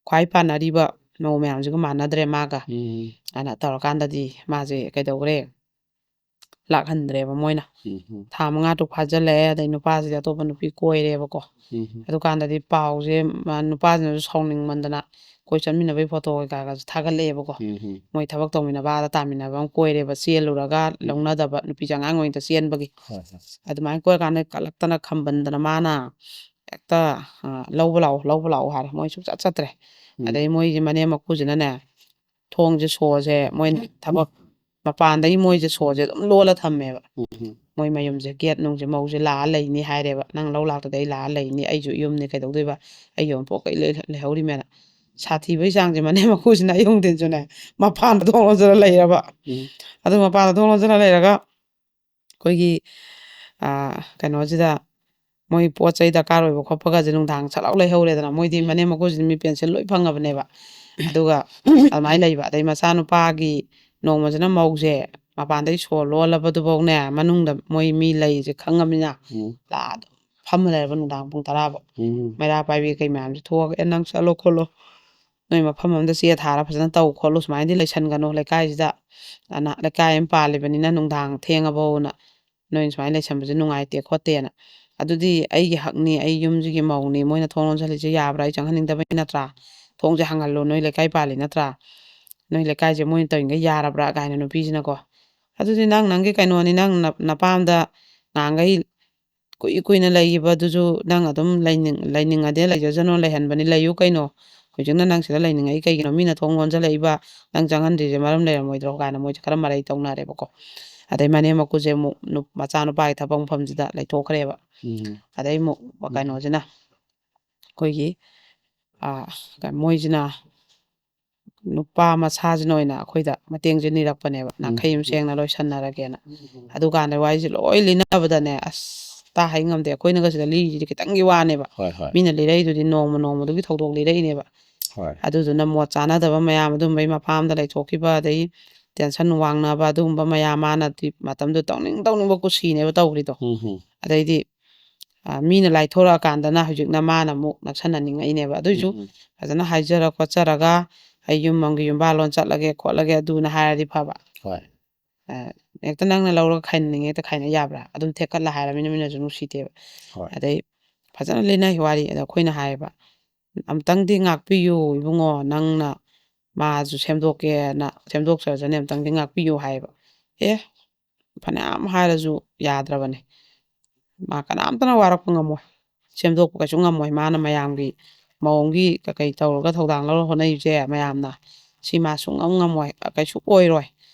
ꯈ꯭ꯋꯥꯏ ꯄꯥꯟꯅꯔꯤꯕ ꯃꯧ ꯃꯌꯥꯝꯁꯤꯒ ꯃꯥꯟꯅꯗ꯭ꯔꯦ ꯃꯥꯒ ꯑꯅ ꯇꯧꯔꯀꯥꯟꯗꯗꯤ ꯃꯥꯁꯦ ꯀꯩꯗꯧꯈ꯭ꯔꯦ ꯂꯥꯛꯍꯟꯗ꯭ꯔꯦꯕ ꯃꯣꯏꯅ ꯊꯥ 5 ꯇꯔꯨꯛ ꯐꯥꯖꯤꯜꯂꯛꯑꯦ ꯑꯗꯩ ꯅꯨꯄꯥꯁꯤꯗꯤ ꯑꯇꯣꯞꯄ ꯅꯨꯄꯤ ꯀꯣꯏꯔꯦꯕꯀꯣ ꯑꯗꯨꯀꯥꯟꯗꯗꯤ ꯄꯥꯎꯁꯦ ꯅꯨꯄꯥꯁꯤꯅꯁꯨ ꯁꯥꯎꯅꯤꯡꯃꯟꯗꯅ ꯑꯩꯈꯣꯏ ꯆꯠꯃꯤꯟꯅꯕꯒꯤ ꯐꯣꯇꯣ ꯀꯩꯀꯥꯒꯁꯨ ꯊꯥꯒꯠꯂꯛꯑꯦꯕꯀꯣ ꯃꯣꯏ ꯊꯕꯛ ꯇꯧꯃꯤꯟꯅꯕ ꯑꯥꯗ ꯇꯥꯃꯤꯟꯅꯕ ꯑꯃ ꯀꯣꯏꯔꯦꯕ ꯆꯦꯜꯂꯨꯔꯒ ꯂꯧꯅꯗꯕ ꯅꯨꯄꯤꯁꯦ ꯑꯉꯥꯡ ꯑꯣꯏꯅ ꯆꯦꯟꯕꯒꯤ ꯑꯗꯨꯃꯥꯏꯅ ꯀꯣꯏꯔꯀꯥꯟꯗ ꯀꯜꯂꯛꯇꯅ ꯈꯝꯕꯟꯗꯅ ꯃꯥꯅ ꯍꯦꯛꯇ ꯂꯧꯕ ꯂꯥꯛꯑꯣ ꯍꯥꯏꯔꯦ ꯃꯣꯏ ꯁꯨꯡꯆꯠ ꯆꯠꯇ꯭ꯔꯦ ꯑꯗꯩ ꯃꯣꯏꯁꯦ ꯃꯅꯦꯝ ꯃꯀꯨꯁꯤꯅꯅꯦ ꯊꯣꯡꯁꯦ ꯁꯣꯁꯦ ꯃꯣꯏꯅ ꯊꯕꯛ ꯃꯄꯥꯟꯗꯒꯤ ꯃꯣꯏꯁꯦ ꯁꯣꯁꯦ ꯑꯗꯨꯝ ꯂꯣꯜꯂ ꯊꯝꯃꯦꯕ ꯃꯣꯏ ꯃꯌꯨꯝꯁꯦ ꯒꯦꯠ ꯅꯨꯡꯁꯦ ꯃꯧꯁꯦ ꯂꯥꯛꯑ ꯂꯩꯅꯤ ꯍꯥꯏꯔꯦꯕ ꯅꯪ ꯂꯧ ꯂꯥꯛꯇꯗꯤ ꯑꯩ ꯂꯥꯛꯑ ꯂꯩꯅꯤ ꯑꯩꯁꯨ ꯌꯨꯝꯅꯤ ꯀꯩꯗꯧꯗꯣꯏꯕ ꯑꯩ ꯌꯣꯟ ꯄꯣꯛ ꯀꯩ ꯂꯩꯍꯧꯔꯤꯃꯦꯅ ꯁꯥꯊꯤꯕꯩ ꯆꯥꯡꯁꯦ ꯃꯅꯦꯝ ꯃꯀꯨꯁꯤꯅ ꯑꯌꯨꯛ ꯅꯨꯡꯊꯤꯟꯁꯨꯅꯦ ꯃꯄꯥꯟꯗ ꯊꯣꯡ ꯂꯣꯟꯖꯜꯂ ꯂꯩꯔꯕ ꯑꯗꯨ ꯃꯄꯥꯟꯗ ꯊꯣꯡ ꯂꯣꯟꯖꯜꯂ ꯂꯩꯔꯒ ꯑꯩꯈꯣꯏꯒꯤ ꯀꯩꯅꯣꯁꯤꯗ ꯃꯣꯏ ꯄꯣꯠ ꯆꯩ ꯗꯔꯀꯥꯔ ꯑꯣꯏꯕ ꯈꯣꯠꯄꯒꯁꯦ ꯅꯨꯡꯗꯥꯡ ꯁꯠ ꯂꯥꯎ ꯂꯩꯍꯧꯔꯦꯗꯅ ꯃꯣꯏꯗꯤ ꯃꯅꯦꯝ ꯃꯀꯨꯁꯤꯗꯤ ꯃꯤ ꯄꯦꯟꯁꯤꯜ ꯂꯣꯏ ꯐꯪꯉꯕꯅꯦꯕ ꯑꯗꯨꯒ ꯑꯗꯨꯃꯥꯏꯅ ꯂꯩꯕ ꯑꯗꯩ ꯃꯆꯥꯅꯨꯄꯥꯒꯤ ꯅꯣꯡꯃꯁꯤꯅ ꯃꯧꯁꯦ ꯃꯄꯥꯟꯗꯩ ꯁꯣ ꯂꯣꯜꯂꯕꯗꯨꯐꯥꯎꯅꯦ ꯃꯅꯨꯡꯗ ꯃꯣꯏ ꯃꯤ ꯂꯩꯁꯦ ꯈꯪꯉꯃꯤꯅ ꯂꯥꯛꯑ ꯑꯗꯨꯝ ꯐꯝꯃ ꯂꯩꯔꯕ ꯅꯨꯡꯗꯥꯡ ꯄꯨꯡ 10ꯐꯥꯎ ꯃꯩꯔꯥ ꯄꯥꯏꯕꯤ ꯀꯩ ꯃꯌꯥꯝꯁꯦ ꯊꯣꯛꯑꯒ ꯅꯪ ꯆꯠꯂꯣ ꯈꯣꯠꯂꯣ ꯅꯣꯏ ꯃꯐꯝ ꯑꯃꯗ ꯆꯦ ꯊꯥꯔ ꯐꯖꯅ ꯇꯧ ꯈꯣꯠꯂꯨ ꯁꯨꯃꯥꯏꯅꯗꯤ ꯂꯩꯁꯟꯒꯅꯨ ꯂꯩꯀꯥꯏꯁꯤꯗ ꯑꯅ ꯂꯩꯀꯥꯏ ꯑꯃ ꯄꯥꯜꯂꯤꯕꯅꯤꯅ ꯅꯨꯡꯗꯥꯡ ꯊꯦꯡꯉꯐꯧꯅ ꯅꯣꯏ ꯁꯨꯃꯥꯏꯅ ꯂꯩꯁꯟꯕꯁꯦ ꯅꯨꯡꯉꯥꯏꯇꯦ ꯈꯣꯠꯇꯦꯅ ꯑꯗꯨꯗꯤ ꯑꯩꯒꯤ ꯍꯛꯅꯤ ꯑꯩ ꯌꯨꯝꯁꯤꯒꯤ ꯃꯧꯅꯤ ꯃꯣꯏꯅ ꯊꯣꯡ ꯂꯣꯟꯁꯤꯜꯂꯤꯁꯦ ꯌꯥꯕ꯭ꯔꯥ ꯑꯩ ꯆꯪꯍꯟꯅꯤꯡꯗꯕꯩ ꯅꯠꯇ꯭ꯔꯥ ꯊꯣꯡꯁꯦ ꯍꯥꯡꯍꯜꯂꯣ ꯅꯣꯏ ꯂꯩꯀꯥꯏ ꯄꯥꯜꯂꯤ ꯅꯠꯇ꯭ꯔꯥ ꯅꯣꯏ ꯂꯩꯀꯥꯏꯁꯦ ꯃꯣꯏꯅ ꯇꯧꯔꯤꯈꯩ ꯌꯥꯔꯕ꯭ꯔꯥ ꯀꯥꯏꯅ ꯅꯨꯄꯤꯁꯤꯅꯀꯣ ꯑꯗꯨꯗꯤ ꯅꯪꯒꯤ ꯀꯩꯅꯣꯅꯤ ꯅꯪ ꯅꯄꯥꯝꯗ ꯉꯥꯡꯈꯩ ꯀꯨꯏꯅ ꯂꯩꯈꯤꯕꯗꯨꯁꯨ ꯅꯪ ꯑꯗꯨꯝ ꯂꯩꯅꯤꯡꯉꯗꯤ ꯂꯩꯖꯁꯅꯨ ꯂꯩꯍꯟꯕꯅꯤ ꯂꯩꯌꯨ ꯀꯩꯅꯣ ꯍꯧꯖꯤꯛꯅ ꯅꯪ ꯁꯤꯗ ꯂꯩꯅꯤꯡꯉꯛꯏ ꯀꯩꯒꯤꯅꯣ ꯃꯤꯅ ꯊꯣꯡ ꯂꯣꯟꯖꯜꯂꯛꯏꯕ ꯅꯪ ꯆꯪꯍꯟꯗ꯭ꯔꯤꯁꯦ ꯃꯔꯝ ꯂꯩꯔꯝꯃꯣꯏꯗ꯭ꯔꯣ ꯀꯥꯏꯅ ꯃꯣꯏꯁꯦ ꯈꯔ ꯃꯔꯩ ꯇꯧꯅꯔꯦꯕꯀꯣ ꯑꯗꯩ ꯃꯅꯦꯝ ꯃꯀꯨꯁꯦ ꯑꯃꯨꯛ ꯃꯆꯥꯅꯨꯄꯥꯒꯤ ꯊꯕꯛ ꯃꯐꯝꯁꯤꯗ ꯂꯩꯊꯣꯛꯈ꯭ꯔꯦꯕ ꯑꯗꯩ ꯑꯃꯨꯛ ꯀꯩꯅꯣꯁꯤꯅ ꯑꯩꯈꯣꯏꯒꯤ ꯃꯣꯏꯁꯤꯅ ꯅꯨꯄꯥ ꯃꯁꯥꯁꯤꯅ ꯑꯣꯏꯅ ꯑꯩꯈꯣꯏꯗ ꯃꯇꯦꯡꯁꯦ ꯅꯤꯔꯛꯄꯅꯦꯕ ꯅꯥꯈꯩ ꯑꯃ ꯁꯦꯡꯅ ꯂꯣꯏꯁꯟꯅꯔꯒꯦꯅ ꯑꯗꯨꯀꯥꯟꯗ ꯋꯥꯔꯤꯁꯦ ꯂꯣꯏ ꯂꯤꯅꯕꯗꯅꯦ ꯑꯁ ꯇꯥꯍꯩ ꯉꯝꯗꯦ ꯑꯩꯈꯣꯏꯅꯒ ꯁꯤꯗ ꯂꯤꯔꯤꯁꯤꯗꯤ ꯈꯤꯇꯪꯒꯤ ꯋꯥꯅꯦꯕ ꯃꯤꯅ ꯂꯤꯔꯛꯏꯗꯨꯗꯤ ꯅꯣꯡꯃ ꯅꯣꯡꯃꯗꯨꯒꯤ ꯊꯧꯗꯣꯛ ꯂꯤꯔꯛꯏꯅꯦꯕ ꯑꯗꯨꯗꯨꯅ ꯃꯣꯠ ꯆꯥꯟꯅꯗꯕ ꯃꯌꯥꯝ ꯑꯗꯨꯝꯕꯩ ꯃꯄꯥꯝꯗ ꯂꯩꯊꯣꯛꯈꯤꯕ ꯑꯗꯩ ꯇꯦꯟꯁꯟ ꯋꯥꯡꯅꯕ ꯑꯗꯨꯒꯨꯝꯕ ꯃꯌꯥꯝ ꯃꯥꯅꯗꯤ ꯃꯇꯝꯗꯨ ꯇꯧꯅꯤꯡꯕ ꯀꯨꯁꯤꯅꯦꯕ ꯇꯧꯔꯤꯗꯣ ꯑꯗꯩꯗꯤ ꯃꯤꯅ ꯂꯥꯏꯊꯣꯔꯛꯑꯀꯥꯟꯗꯅ ꯍꯧꯖꯤꯛꯅ ꯃꯥꯅ ꯑꯃꯨꯛ ꯅꯛꯁꯟꯅꯅꯤꯡꯉꯛꯏꯅꯦꯕ ꯑꯗꯨꯏꯁꯨ ꯐꯖꯅ ꯍꯥꯏꯖꯔ ꯈꯣꯠꯆꯔꯒ ꯑꯩ ꯌꯨꯝ ꯑꯃꯒꯤ ꯌꯨꯝꯕꯥꯜꯂꯣꯟ ꯆꯠꯂꯒꯦ ꯈꯣꯠꯂꯒꯦ ꯑꯗꯨꯅ ꯍꯥꯏꯔꯗꯤ ꯐꯕ ꯍꯦꯛꯇ ꯅꯪꯅ ꯂꯧꯔꯒ ꯈꯥꯏꯅꯤꯡꯉꯦ ꯍꯦꯛꯇ ꯈꯥꯏꯅ ꯌꯥꯕ꯭ꯔꯥ ꯑꯗꯨꯝ ꯊꯦꯛꯀꯠꯂ ꯍꯥꯏꯔꯕꯅꯤꯅ ꯃꯤꯅꯁꯨ ꯅꯨꯡꯁꯤꯗꯦꯕ ꯑꯗꯩ ꯐꯖꯅ ꯂꯤꯅꯩ ꯋꯥꯔꯤ ꯑꯗꯣ ꯑꯩꯈꯣꯏꯅ ꯍꯥꯏꯌꯦꯕ ꯑꯝꯇꯪꯗꯤ ꯉꯥꯛꯄꯤꯌꯨ ꯏꯕꯨꯡꯉꯣ ꯅꯪꯅ ꯃꯥꯁꯨ ꯁꯦꯝꯗꯣꯛꯀꯦꯅ ꯁꯦꯝꯗꯣꯛꯆꯔꯖꯅꯤ ꯑꯝꯇꯪꯗꯤ ꯉꯥꯛꯄꯤꯌꯨ ꯍꯥꯏꯌꯦꯕ ꯐꯅꯌꯥꯝ ꯍꯥꯏꯔꯁꯨ ꯌꯥꯗ꯭ꯔꯕꯅꯦ ꯃꯥ ꯀꯅꯥꯝꯇꯅ ꯋꯥꯔꯛꯄ ꯉꯝꯃꯣꯏ ꯁꯦꯝꯗꯣꯛꯄ ꯀꯩꯁꯨ ꯉꯝꯃꯣꯏ ꯃꯥꯅ ꯃꯌꯥꯝꯒꯤ ꯃꯑꯣꯡꯒꯤ ꯀꯩ ꯇꯧꯔꯒ ꯊꯧꯗꯥꯡ ꯂꯧꯔ ꯍꯣꯠꯅꯔꯤꯁꯦ ꯃꯌꯥꯝꯅ ꯁꯤ ꯃꯥ ꯁꯨꯡꯉꯝ ꯉꯝꯃꯣꯏ ꯀꯩꯁꯨ ꯑꯣꯏꯔꯣꯏ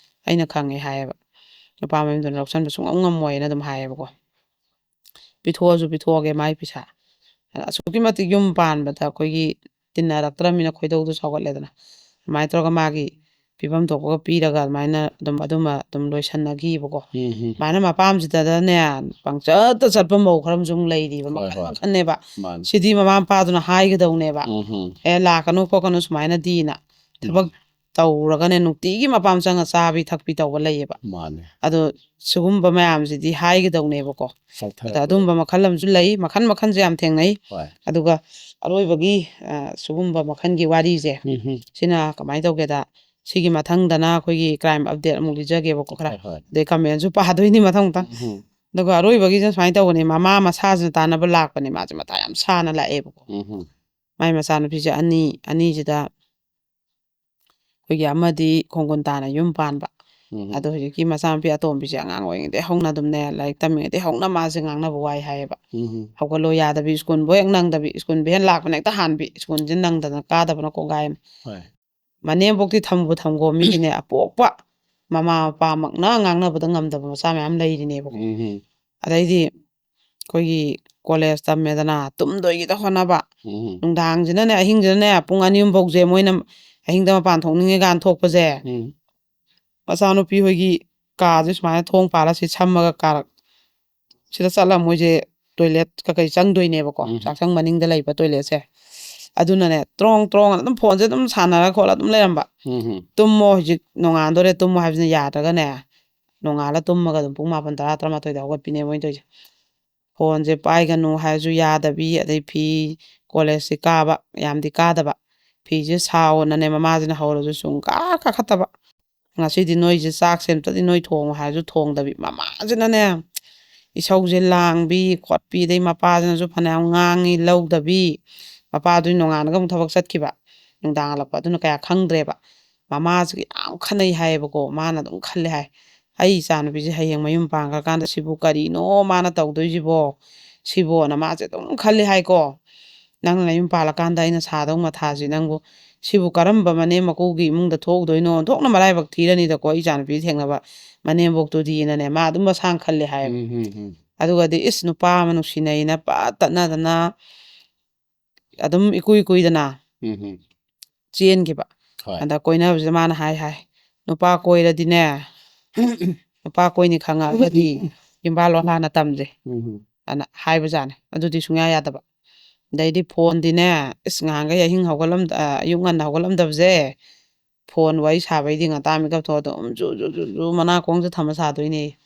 ꯑꯩꯅ ꯈꯪꯉꯦ ꯍꯥꯏꯌꯦꯕ ꯅꯨꯄꯥ ꯃꯌꯨꯝꯗꯨꯅ ꯂꯧꯁꯟꯕ ꯁꯨꯡꯉꯝ ꯉꯝꯃꯣꯏꯅ ꯑꯗꯨꯝ ꯍꯥꯏꯌꯦꯕꯀꯣ ꯄꯤꯊꯣꯛꯑꯁꯨ ꯄꯤꯊꯣꯛꯑꯒꯦ ꯃꯥꯏ ꯄꯩꯁꯥ ꯑꯁꯨꯛꯀꯤ ꯃꯇꯤꯛ ꯌꯨꯝ ꯄꯥꯟꯕꯗ ꯑꯩꯈꯣꯏꯒꯤ ꯇꯤꯟꯅꯔꯛꯇ꯭ꯔꯕꯅꯤꯅ ꯈꯣꯏꯗꯧꯗꯣ ꯁꯥꯎꯒꯠꯂꯦꯗꯅ ꯑꯗꯨꯃꯥꯏꯅ ꯇꯧꯔꯒ ꯃꯥꯒꯤ ꯄꯤꯐꯝ ꯊꯣꯛꯄꯒ ꯄꯤꯔꯒ ꯑꯗꯨꯃꯥꯏꯅ ꯑꯗꯨꯝ ꯂꯣꯏꯁꯟꯅꯈꯤꯕꯀꯣ ꯑꯗꯨꯃꯥꯏꯅ ꯃꯄꯥꯝꯁꯤꯗꯅꯦ ꯄꯪꯆꯠꯇ ꯆꯠꯄ ꯃꯧ ꯈꯔ ꯑꯃꯁꯨ ꯂꯩꯔꯤꯕ ꯃꯈꯜ ꯃꯈꯜꯅꯦꯕ ꯁꯤꯗꯤ ꯃꯃꯥ ꯃꯄꯥꯗꯨꯅ ꯍꯥꯏꯒꯗꯧꯅꯦꯕ ꯂꯥꯛꯀꯅꯨ ꯈꯣꯠꯀꯅꯨ ꯁꯨꯃꯥꯏꯅꯗꯤꯅ ꯊꯕꯛ ꯇꯧꯔꯒꯅꯦ ꯅꯨꯡꯇꯤꯒꯤ ꯃꯄꯥꯝ ꯆꯪꯉ ꯆꯥꯕꯤ ꯊꯛꯄꯤ ꯇꯧꯕ ꯂꯩꯌꯦꯕ ꯑꯗꯣ ꯁꯤꯒꯨꯝꯕ ꯃꯌꯥꯝꯁꯤꯗꯤ ꯍꯥꯏꯒꯗꯧꯅꯦꯕꯀꯣ ꯑꯗ ꯑꯗꯨꯝꯕ ꯃꯈꯜ ꯑꯃꯁꯨ ꯂꯩ ꯃꯈꯜ ꯃꯈꯜꯁꯦ ꯌꯥꯝ ꯊꯦꯡꯅꯩ ꯑꯗꯨꯒ ꯑꯔꯣꯏꯕꯒꯤ ꯁꯤꯒꯨꯝꯕ ꯃꯈꯜꯒꯤ ꯋꯥꯔꯤꯁꯦ ꯁꯤꯅ ꯀꯃꯥꯏꯅ ꯇꯧꯒꯦꯗ ꯁꯤꯒꯤ ꯃꯊꯪꯗꯅ ꯑꯩꯈꯣꯏꯒꯤ ꯀ꯭ꯔꯥꯏꯝ ꯑꯞꯗꯦꯠ ꯑꯃꯨꯛ ꯂꯤꯖꯒꯦꯕꯀꯣ ꯈꯔ ꯑꯗꯩ ꯀꯃꯦꯟꯁꯨ ꯄꯥꯗꯣꯏꯅꯤ ꯃꯊꯪ ꯑꯗꯨꯒ ꯑꯔꯣꯏꯕꯒꯤꯁꯤꯅ ꯁꯨꯃꯥꯏꯅ ꯇꯧꯕꯅꯤ ꯃꯃꯥ ꯃꯁꯥꯁꯤꯅ ꯇꯥꯟꯅꯕ ꯂꯥꯛꯄꯅꯦ ꯃꯥꯁꯦ ꯃꯊꯥ ꯌꯥꯝ ꯁꯥꯅ ꯂꯥꯛꯑꯦꯕꯀꯣ ꯃꯥꯏ ꯃꯆꯥꯅꯨꯄꯤꯁꯦ ꯑꯅꯤꯁꯤꯗ ꯑꯩꯈꯣꯏꯒꯤ ꯑꯃꯗꯤ ꯈꯣꯡꯒꯨꯟ ꯇꯥꯅ ꯌꯨꯝ ꯄꯥꯟꯕ ꯑꯗꯣ ꯍꯧꯖꯤꯛꯀꯤ ꯃꯆꯥꯅꯨꯄꯤ ꯑꯇꯣꯝꯕꯤꯁꯦ ꯑꯉꯥꯡ ꯑꯣꯏꯔꯤꯉꯩꯗꯩ ꯍꯧꯅ ꯑꯗꯨꯝꯅꯦ ꯂꯥꯏꯔꯤꯛ ꯇꯝꯃꯤꯉꯩꯗꯩ ꯍꯧꯅ ꯃꯥꯁꯦ ꯉꯥꯡꯅꯕ ꯋꯥꯏ ꯍꯥꯏꯌꯦꯕ ꯍꯧꯒꯠꯂꯣ ꯌꯥꯗꯕꯤ ꯁ꯭ꯀꯨꯜꯕꯨ ꯍꯦꯛ ꯅꯪꯗꯕꯤ ꯁ꯭ꯀꯨꯜ ꯚꯦꯟ ꯂꯥꯛꯄꯅ ꯍꯦꯛꯇ ꯍꯥꯟꯕꯤ ꯁ꯭ꯀꯨꯜꯁꯦ ꯅꯪꯗꯅ ꯀꯥꯗꯕꯅ ꯀꯣꯡꯒꯥꯏ ꯑꯃ ꯃꯅꯦꯝꯕꯣꯛꯇꯤ ꯊꯝꯈꯣ ꯃꯤꯒꯤꯅꯦ ꯑꯄꯣꯛꯄ ꯃꯃꯥ ꯃꯄꯥꯃꯛꯅ ꯉꯥꯡꯅꯕꯗ ꯉꯝꯗꯕ ꯃꯆꯥ ꯃꯌꯥꯝ ꯂꯩꯔꯤꯅꯦꯕꯀꯣ ꯑꯗꯩꯗꯤ ꯑꯩꯈꯣꯏꯒꯤ ꯀꯣꯂꯦꯖ ꯇꯝꯃꯦꯗꯅ ꯇꯨꯝꯗꯣꯏꯒꯤꯗ ꯍꯣꯠꯅꯕ ꯅꯨꯡꯗꯥꯡꯁꯤꯅꯅꯦ ꯑꯍꯤꯡꯁꯤꯅꯅꯦ ꯄꯨꯡ 2-3 ꯐꯥꯎꯁꯦ ꯃꯣꯏꯅ ꯑꯍꯤꯡꯗ ꯃꯄꯥꯟ ꯊꯣꯛꯅꯤꯡꯉꯦ ꯀꯥꯟ ꯊꯣꯛꯄꯁꯦ ꯃꯆꯥꯅꯨꯄꯤ ꯍꯣꯏꯒꯤ ꯀꯥꯁꯦ ꯁꯨꯃꯥꯏꯅ ꯊꯣꯡ ꯄꯥꯜꯂ ꯁꯤ ꯁꯝꯃꯒ ꯀꯥꯔꯛ ꯁꯤꯗ ꯆꯠꯂ ꯃꯣꯏꯁꯦ ꯇꯣꯏꯂꯦꯠ ꯀꯩꯀꯩ ꯆꯪꯗꯣꯏꯅꯦꯕꯀꯣ ꯆꯥꯛꯁꯪ ꯃꯅꯤꯡꯗ ꯂꯩꯕ ꯇꯣꯏꯂꯦꯠꯁꯦ ꯑꯗꯨꯅꯅꯦ ꯇ꯭ꯔꯣꯡ ꯑꯗꯨꯝ ꯐꯣꯟꯁꯦ ꯑꯗꯨꯝ ꯁꯥꯟꯅꯔ ꯈꯣꯠꯂ ꯑꯗꯨꯝ ꯂꯩꯔꯝꯕ ꯇꯨꯝꯃꯣ ꯍꯧꯖꯤꯛ ꯅꯣꯡꯉꯥꯟꯗꯣꯔꯦ ꯇꯨꯝꯃꯣ ꯍꯥꯏꯕꯁꯤꯅ ꯌꯥꯗ꯭ꯔꯒꯅꯦ ꯅꯣꯡꯉꯥꯜꯂ ꯇꯨꯝꯃꯒ ꯑꯗꯨꯝ ꯄꯨꯡ 9, 10, 11 ꯍꯧꯒꯠꯄꯤꯅꯦ ꯃꯣꯏꯅ ꯇꯧꯔꯤꯁꯦ ꯐꯣꯟꯁꯦ ꯄꯥꯏꯒꯅꯨ ꯍꯥꯏꯔꯁꯨ ꯌꯥꯗꯕꯤ ꯑꯗꯩ ꯐꯤ ꯀꯣꯂꯦꯖꯁꯦ ꯀꯥꯕ ꯌꯥꯝꯗꯤ ꯀꯥꯗꯕ ꯐꯤꯁꯦ ꯁꯥꯎꯅꯅꯦ ꯃꯃꯥꯁꯤꯅ ꯍꯧꯔꯁꯨ ꯀꯥꯈꯠꯇꯕ ꯉꯁꯤꯗꯤ ꯅꯣꯏꯁꯦ ꯆꯥꯛꯁꯦ ꯑꯝꯇꯗꯤ ꯅꯣꯏ ꯊꯣꯡꯉꯣ ꯍꯥꯏꯔꯁꯨ ꯊꯣꯡꯗꯕꯤ ꯃꯃꯥꯁꯤꯅꯅꯦ ꯏꯁꯧꯁꯦ ꯂꯥꯡꯕꯤ ꯈꯣꯠꯄꯤ ꯑꯗꯩ ꯃꯄꯥꯁꯤꯅꯁꯨ ꯐꯅꯌꯥꯝ ꯉꯥꯡꯉꯤ ꯂꯧꯗꯕꯤ ꯃꯄꯥꯗꯨꯅ ꯅꯣꯡꯉꯥꯜꯂꯒ ꯑꯃꯨꯛ ꯊꯕꯛ ꯆꯠꯈꯤꯕ ꯅꯨꯡꯗꯥꯡ ꯍꯜꯂꯛꯄ ꯑꯗꯨꯅ ꯀꯌꯥ ꯈꯪꯗ꯭ꯔꯦꯕ ꯃꯃꯥꯁꯤꯒ ꯌꯥꯝ ꯈꯟꯅꯩ ꯍꯥꯏꯌꯦꯕꯀꯣ ꯃꯥꯅ ꯑꯗꯨꯝ ꯈꯜꯂꯦ ꯍꯥꯏ ꯑꯩ ꯏꯆꯥꯅꯨꯄꯤꯁꯦ ꯍꯌꯦꯡ ꯃꯌꯨꯝ ꯄꯥꯟꯈ꯭ꯔꯀꯥꯟꯗ ꯁꯤꯕꯨ ꯀꯔꯤꯅꯣ ꯃꯥꯅ ꯇꯧꯗꯣꯏꯁꯤꯕꯣ ꯁꯤꯕꯣꯅ ꯃꯥꯁꯦ ꯑꯗꯨꯝ ꯈꯜꯂꯤ ꯍꯥꯏꯀꯣ ꯅꯪꯅ ꯅꯌꯨꯝ ꯄꯥꯜꯂꯀꯥꯟꯗ ꯑꯩꯅ ꯁꯥꯗꯧ ꯃꯊꯥꯁꯤ ꯅꯪꯕꯨ ꯁꯤꯕꯨ ꯀꯔꯝꯕ ꯃꯅꯦꯝ ꯃꯀꯨꯒꯤ ꯏꯃꯨꯡꯗ ꯊꯣꯛꯎꯗꯣꯏꯅꯣ ꯊꯣꯛꯅ ꯃꯔꯥꯏꯕꯛ ꯊꯤꯔꯅꯤꯗꯀꯣ ꯑꯩ ꯏꯆꯥꯅꯨꯄꯤ ꯊꯦꯡꯅꯕ ꯃꯅꯦꯝꯕꯣꯛꯇꯨꯗꯤꯅꯅꯦ ꯃꯥ ꯑꯗꯨꯝ ꯃꯁꯥꯅ ꯈꯜꯂꯦ ꯍꯥꯏꯌꯦꯕ ꯑꯗꯨꯒꯗꯤ ꯅꯨꯄꯥ ꯑꯃ ꯅꯨꯡꯁꯤꯅꯩꯅ ꯄꯠ ꯇꯠꯅꯗꯅ ꯑꯗꯨꯝ ꯏꯀꯨꯏ ꯀꯨꯏꯗꯅ ꯆꯦꯟꯈꯤꯕ ꯑꯗ ꯀꯣꯏꯅꯕꯁꯤꯗ ꯃꯥꯅ ꯍꯥꯏ ꯅꯨꯄꯥ ꯀꯣꯏꯔꯗꯤꯅꯦ ꯅꯨꯄꯥ ꯀꯣꯏꯅꯤ ꯈꯪꯉꯛꯑꯒꯗꯤ ꯌꯨꯝꯕꯥꯜꯂꯣꯟ ꯍꯥꯟꯅ ꯇꯝꯁꯦ ꯑꯅ ꯍꯥꯏꯕꯖꯥꯠꯅꯦ ꯑꯗꯨꯗꯤ ꯁꯨꯡꯌꯥ ꯌꯥꯗꯕ ꯑꯗꯩꯗꯤ ꯐꯣꯟꯗꯤꯅꯦ ꯉꯍꯥꯟꯈꯩ ꯑꯌꯨꯛ ꯉꯟꯅ ꯍꯧꯒꯠꯂꯝꯗꯕꯁꯦ ꯐꯣꯟ ꯋꯥꯔꯤ ꯁꯥꯕꯩꯗꯤ ꯉꯟꯇꯥ ꯃꯤꯀꯞ ꯊꯣꯛꯑ ꯑꯗꯨꯝ ꯖꯨ ꯃꯅꯥꯀꯣꯡꯁꯦ ꯊꯝꯃ ꯁꯥꯗꯣꯏꯅꯦ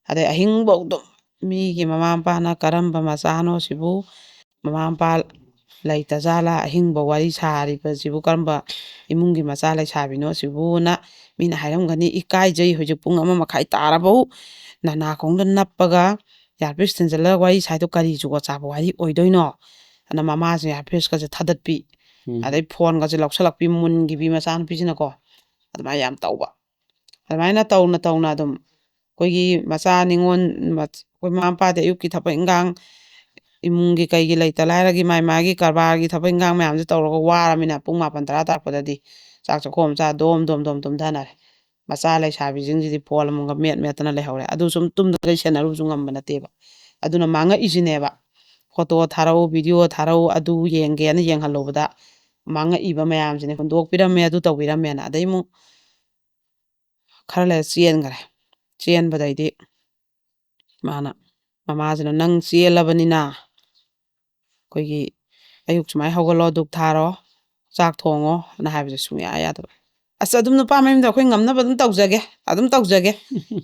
ꯑꯗꯩ ꯑꯍꯤꯡꯐꯧ ꯑꯗꯨꯝ ꯃꯤꯒꯤ ꯃꯃꯥ ꯃꯄꯥꯅ ꯀꯔꯝꯕ ꯃꯆꯥꯅꯣ ꯁꯤꯕꯨ ꯃꯃꯥ ꯃꯄꯥ ꯂꯩꯇꯖꯥꯠꯂꯥ ꯑꯍꯤꯡꯕ ꯋꯥꯔꯤ ꯁꯥꯔꯤꯕꯁꯤꯕꯨ ꯀꯔꯝꯕ ꯏꯃꯨꯡꯒꯤ ꯃꯆꯥ ꯂꯩꯁꯥꯕꯤꯅꯣ ꯁꯤꯕꯨꯅ ꯃꯤꯅ ꯍꯥꯏꯔꯝꯒꯅꯤ ꯏꯀꯥꯏꯖꯩ ꯍꯧꯖꯤꯛ ꯄꯨꯡ 1:30 ꯇꯥꯔꯕꯧ ꯅꯅꯥꯀꯣꯡꯗ ꯅꯞꯄꯒ ꯏꯌꯥꯔꯄꯤꯁ ꯊꯤꯟꯖꯤꯜꯂꯒ ꯋꯥꯔꯤ ꯁꯥꯏꯗꯣ ꯀꯔꯤ ꯖꯨꯒꯣꯠ ꯆꯥꯕ ꯋꯥꯔꯤ ꯑꯣꯏꯗꯣꯏꯅꯣ ꯑꯗ ꯃꯃꯥꯁꯦ ꯏꯌꯥꯔꯄꯤꯁꯀꯁꯦ ꯊꯥꯗꯠꯄꯤ ꯑꯗꯩ ꯐꯣꯟꯒꯁꯦ ꯂꯧꯁꯜꯂꯛꯄꯤ ꯃꯨꯟꯈꯤꯕꯤ ꯃꯆꯥꯅꯨꯄꯤꯁꯤꯅꯀꯣ ꯑꯗꯨꯃꯥꯏꯅ ꯌꯥꯝ ꯇꯧꯕ ꯑꯗꯨꯃꯥꯏꯅ ꯇꯧꯅ ꯑꯗꯨꯝ ꯑꯩꯈꯣꯏꯒꯤ ꯃꯆꯥ ꯅꯤꯉꯣꯜ ꯑꯩꯈꯣꯏ ꯃꯃꯥ ꯃꯄꯥꯗꯤ ꯑꯌꯨꯛꯀꯤ ꯊꯕꯛ ꯏꯟꯈꯥꯡ ꯏꯃꯨꯡꯒꯤ ꯀꯩꯒꯤ ꯂꯩꯇ ꯂꯥꯏꯔꯒꯤ ꯃꯥꯒꯤ ꯀꯔꯕꯥꯔꯒꯤ ꯊꯕꯛ ꯏꯟꯈꯥꯡ ꯃꯌꯥꯝꯁꯦ ꯇꯧꯔꯒ ꯋꯥꯔꯃꯤꯅ ꯄꯨꯡ 9 10 ꯇꯥꯔꯛꯄꯗꯗꯤ ꯆꯥꯛ ꯆꯥꯈꯣꯝ ꯆꯥ ꯗꯣꯝ ꯇꯨꯝꯊꯅꯔꯦ ꯃꯆꯥ ꯂꯩꯁꯥꯕꯤꯁꯤꯡꯁꯤꯗꯤ ꯐꯣꯟ ꯑꯃꯒ ꯃꯦꯠꯇꯅ ꯂꯩꯍꯧꯔꯦ ꯑꯗꯨ ꯁꯨꯝ ꯇꯨꯝꯗꯒꯩ ꯁꯦꯟꯅꯔꯨꯕꯁꯨ ꯉꯝꯕ ꯅꯠꯇꯦꯕ ꯑꯗꯨꯅ ꯃꯥꯡꯉꯛꯏꯁꯤꯅꯦꯕ ꯐꯣꯇꯣ ꯊꯥꯔꯛꯎ ꯚꯤꯗꯤꯑꯣ ꯊꯥꯔꯛꯎ ꯑꯗꯨ ꯌꯦꯡꯒꯦꯅ ꯌꯦꯡꯍꯜꯂꯨꯕꯗ ꯃꯥꯡꯉꯛꯏꯕ ꯃꯌꯥꯝꯁꯤꯅꯦ ꯍꯨꯟꯗꯣꯛꯄꯤꯔꯝꯃꯦ ꯑꯗꯨ ꯇꯧꯕꯤꯔꯝꯃꯦꯅ ꯑꯗꯩ ꯑꯃꯨꯛ ꯈꯔ ꯂꯩꯔ ꯆꯦꯟꯈꯔꯦ ꯆꯦꯟꯕꯗꯩꯗꯤ ꯃꯃꯥꯁꯤꯅ ꯅꯪ ꯆꯦꯜꯂꯕꯅꯤꯅ ꯑꯩꯈꯣꯏꯒꯤ ꯑꯌꯨꯛ ꯁꯨꯃꯥꯏꯅ ꯍꯧꯒꯠꯂꯣ ꯙꯨꯛ ꯊꯥꯔꯣ ꯆꯥꯛ ꯊꯣꯡꯉꯣ ꯍꯥꯏꯅ ꯍꯥꯏꯕꯁꯦ ꯁꯨꯡꯌꯥ ꯌꯥꯗꯕ ꯑꯁ ꯑꯗꯨꯝ ꯅꯨꯄꯥ ꯃꯌꯨꯝꯗ ꯑꯩꯈꯣꯏ ꯉꯝꯅꯕ ꯑꯗꯨꯝ ꯇꯧꯖꯒꯦ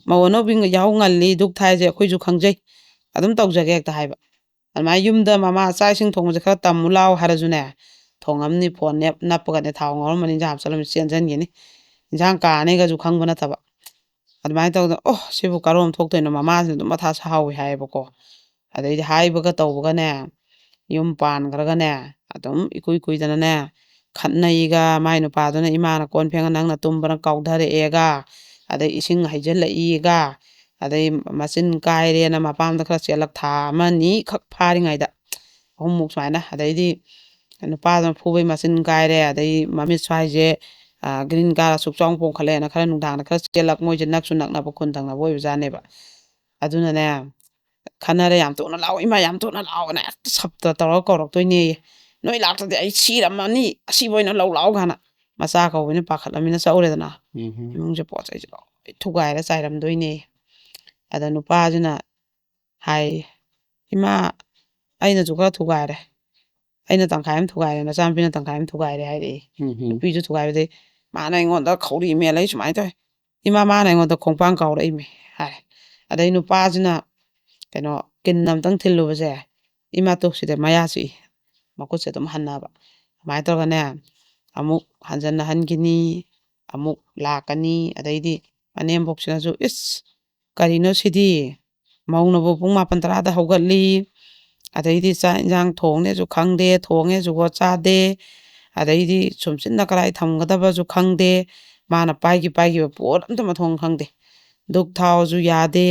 ꯃꯧ ꯑꯅꯧꯕꯤ ꯌꯥꯍꯧ ꯉꯜꯂꯤ ꯙꯨꯛ ꯊꯥꯏꯁꯦ ꯑꯩꯈꯣꯏꯁꯨ ꯈꯪꯖꯩ ꯑꯗꯨꯝ ꯇꯧꯖꯒꯦ ꯍꯦꯛꯇ ꯍꯥꯏꯕ ꯑꯗꯨꯃꯥꯏꯅ ꯌꯨꯝꯗ ꯃꯃꯥ ꯆꯥꯛ ꯏꯁꯤꯡ ꯊꯣꯡꯕꯁꯦ ꯈꯔ ꯇꯝꯃꯨ ꯂꯥꯎ ꯍꯥꯏꯔꯁꯨꯅꯦ ꯊꯣꯡꯉꯝꯅꯤ ꯐꯣꯟ ꯅꯞꯄꯒꯅꯦ ꯊꯥꯎ ꯉꯧꯔꯝꯃꯅꯤ ꯏꯟꯖꯥꯡ ꯍꯥꯞꯆꯜꯂꯝꯃꯅꯤ ꯆꯦꯟꯖꯟꯈꯤꯅꯤ ꯏꯟꯖꯥꯡ ꯀꯥꯅꯦꯒꯁꯨ ꯈꯪꯕ ꯅꯠꯇꯕ ꯑꯗꯨꯃꯥꯏꯅ ꯇꯧꯗꯅ ꯁꯤꯕꯨ ꯀꯔꯣꯝ ꯊꯣꯛꯇꯣꯏꯅꯣ ꯃꯃꯥꯁꯤꯅ ꯑꯗꯨꯝ ꯃꯊꯥ ꯁꯥꯍꯥꯎꯋꯤ ꯍꯥꯏꯌꯦꯕꯀꯣ ꯑꯗꯩꯗꯤ ꯍꯥꯏꯕꯒ ꯇꯧꯕꯒꯅꯦ ꯌꯨꯝ ꯄꯥꯟꯈ꯭ꯔꯒꯅꯦ ꯑꯗꯨꯝ ꯏꯀꯨꯏ ꯀꯨꯏꯗꯅꯅꯦ ꯈꯠꯅꯩꯒ ꯃꯥꯏ ꯅꯨꯄꯥꯗꯨꯅ ꯏꯃꯥꯅ ꯀꯣꯟ ꯐꯦꯡꯉ ꯅꯪꯅ ꯇꯨꯝꯕꯅ ꯀꯥꯎꯊꯔꯛꯑꯦꯒ ꯑꯗꯩ ꯏꯁꯤꯡ ꯍꯩꯖꯤꯜꯂꯛꯏꯒ ꯑꯗꯩ ꯃꯆꯤꯟ ꯀꯥꯏꯔꯦꯅ ꯃꯄꯥꯝꯗꯈꯔ ꯆꯦꯜꯂꯛ ꯊꯥ 1 2 ꯈꯛ ꯐꯥꯔꯤꯉꯩꯗ 3 ꯁꯨꯃꯥꯏꯅ ꯑꯗꯩꯗꯤ ꯅꯨꯄꯥꯗꯨꯅ ꯐꯨꯕꯩ ꯃꯆꯤꯟ ꯀꯥꯏꯔꯦ ꯑꯗꯩ ꯃꯃꯤꯠ ꯁ꯭ꯋꯥꯏꯁꯦ ꯒ꯭ꯔꯤꯟ ꯀꯥꯔ ꯑꯁꯨꯛ ꯆꯥꯎꯅ ꯄꯣꯡꯈꯠꯂꯛꯑꯦꯅ ꯈꯔ ꯅꯨꯡꯗꯥꯡꯗ ꯈꯔ ꯆꯦꯜꯂꯛ ꯃꯣꯏꯁꯦ ꯅꯛꯁꯨ ꯅꯛꯅꯕ ꯈꯨꯟ ꯊꯪꯅꯕ ꯑꯣꯏꯕꯖꯥꯠꯅꯦꯕ ꯑꯗꯨꯅꯅꯦ ꯈꯟꯅꯔꯦ ꯌꯥꯝ ꯊꯨꯅ ꯂꯥꯛꯑꯣ ꯏꯃꯥ ꯌꯥꯝ ꯊꯨꯅ ꯂꯥꯛꯑꯣꯅꯦ ꯍꯦꯛꯇ ꯁꯞꯇ ꯇꯧꯔꯒ ꯀꯧꯔꯛꯇꯣꯏꯅꯦꯌꯦ ꯅꯣꯏ ꯂꯥꯛꯇ꯭ꯔꯗꯤ ꯑꯩ ꯁꯤꯔꯝꯃꯅꯤ ꯑꯁꯤꯕ ꯑꯣꯏꯅ ꯂꯧ ꯂꯥꯛꯑꯣ ꯀꯥꯏꯅ ꯃꯆꯥ ꯀꯧꯕꯅꯤ ꯄꯥꯈꯠꯂꯃꯤꯅ ꯆꯠꯎꯔꯦꯗꯅ ꯏꯃꯨꯡꯁꯦ ꯄꯣꯠ ꯆꯩꯁꯦ ꯂꯣꯏ ꯊꯨꯒꯥꯏꯔ ꯆꯥꯏꯔꯝꯗꯣꯏꯅꯦ ꯑꯗ ꯅꯨꯄꯥꯁꯤꯅ ꯍꯥꯏ ꯏꯃꯥ ꯑꯩꯅꯁꯨ ꯈꯔ ꯊꯨꯒꯥꯏꯔꯦ ꯑꯩꯅ ꯇꯪꯈꯥꯏ ꯑꯃ ꯊꯨꯒꯥꯏꯔꯦ ꯅꯆꯥꯅꯨꯄꯤꯅ ꯇꯪꯈꯥꯏ ꯑꯃ ꯊꯨꯒꯥꯏꯔꯦ ꯍꯥꯏꯔꯛꯑꯦ ꯅꯨꯄꯤꯁꯨ ꯊꯨꯒꯥꯏꯕꯗꯩ ꯃꯥꯅ ꯑꯩꯉꯣꯟꯗ ꯈꯧꯔꯤ ꯃꯦꯜꯂꯛꯏ ꯁꯨꯃꯥꯏꯅ ꯇꯧꯋꯦ ꯏꯃꯥ ꯃꯥꯅ ꯑꯩꯉꯣꯟꯗ ꯈꯣꯡꯄꯥꯡ ꯀꯥꯎꯔꯛꯏꯃꯤ ꯍꯥꯏ ꯑꯗꯩ ꯅꯨꯄꯥꯁꯤꯅ ꯀꯤꯟ ꯑꯝꯇꯪ ꯊꯤꯜꯂꯨꯕꯁꯦ ꯏꯃꯥꯇꯣꯛꯁꯤꯗ ꯃꯌꯥ ꯆꯤꯛꯏ ꯃꯈꯨꯠꯁꯦ ꯑꯗꯨꯝ ꯍꯟꯅꯕ ꯑꯗꯨꯃꯥꯏꯅ ꯇꯧꯔꯒꯅꯦ ꯑꯃꯨꯛ ꯍꯟꯖꯟꯅ ꯍꯟꯈꯤꯅꯤ ꯑꯃꯨꯛ ꯂꯥꯛꯀꯅꯤ ꯑꯗꯩꯗꯤ ꯃꯅꯦꯝꯕꯣꯛꯁꯤꯅꯁꯨ ꯏꯁ ꯀꯔꯤꯅꯣ ꯁꯤꯗꯤ ꯃꯧꯅꯕꯨ ꯄꯨꯡ 9 10ꯗ ꯍꯧꯒꯠꯂꯤ ꯑꯗꯩꯗꯤ ꯆꯥꯛ ꯏꯟꯁꯥꯡ ꯊꯣꯡꯅꯦꯁꯨ ꯈꯪꯗꯦ ꯊꯣꯡꯉꯦꯁꯨ ꯆꯥꯗꯦ ꯑꯗꯩꯗꯤ ꯁꯨꯝꯆꯤꯟꯅ ꯀꯗꯥꯏ ꯊꯝꯒꯗꯕꯁꯨ ꯈꯪꯗꯦ ꯃꯥꯅ ꯄꯥꯏꯈꯤꯕ ꯄꯣꯠ ꯑꯝꯇ ꯃꯊꯣꯡ ꯈꯪꯗꯦ ꯙꯨꯛ ꯊꯥꯎꯁꯨ ꯌꯥꯗꯦ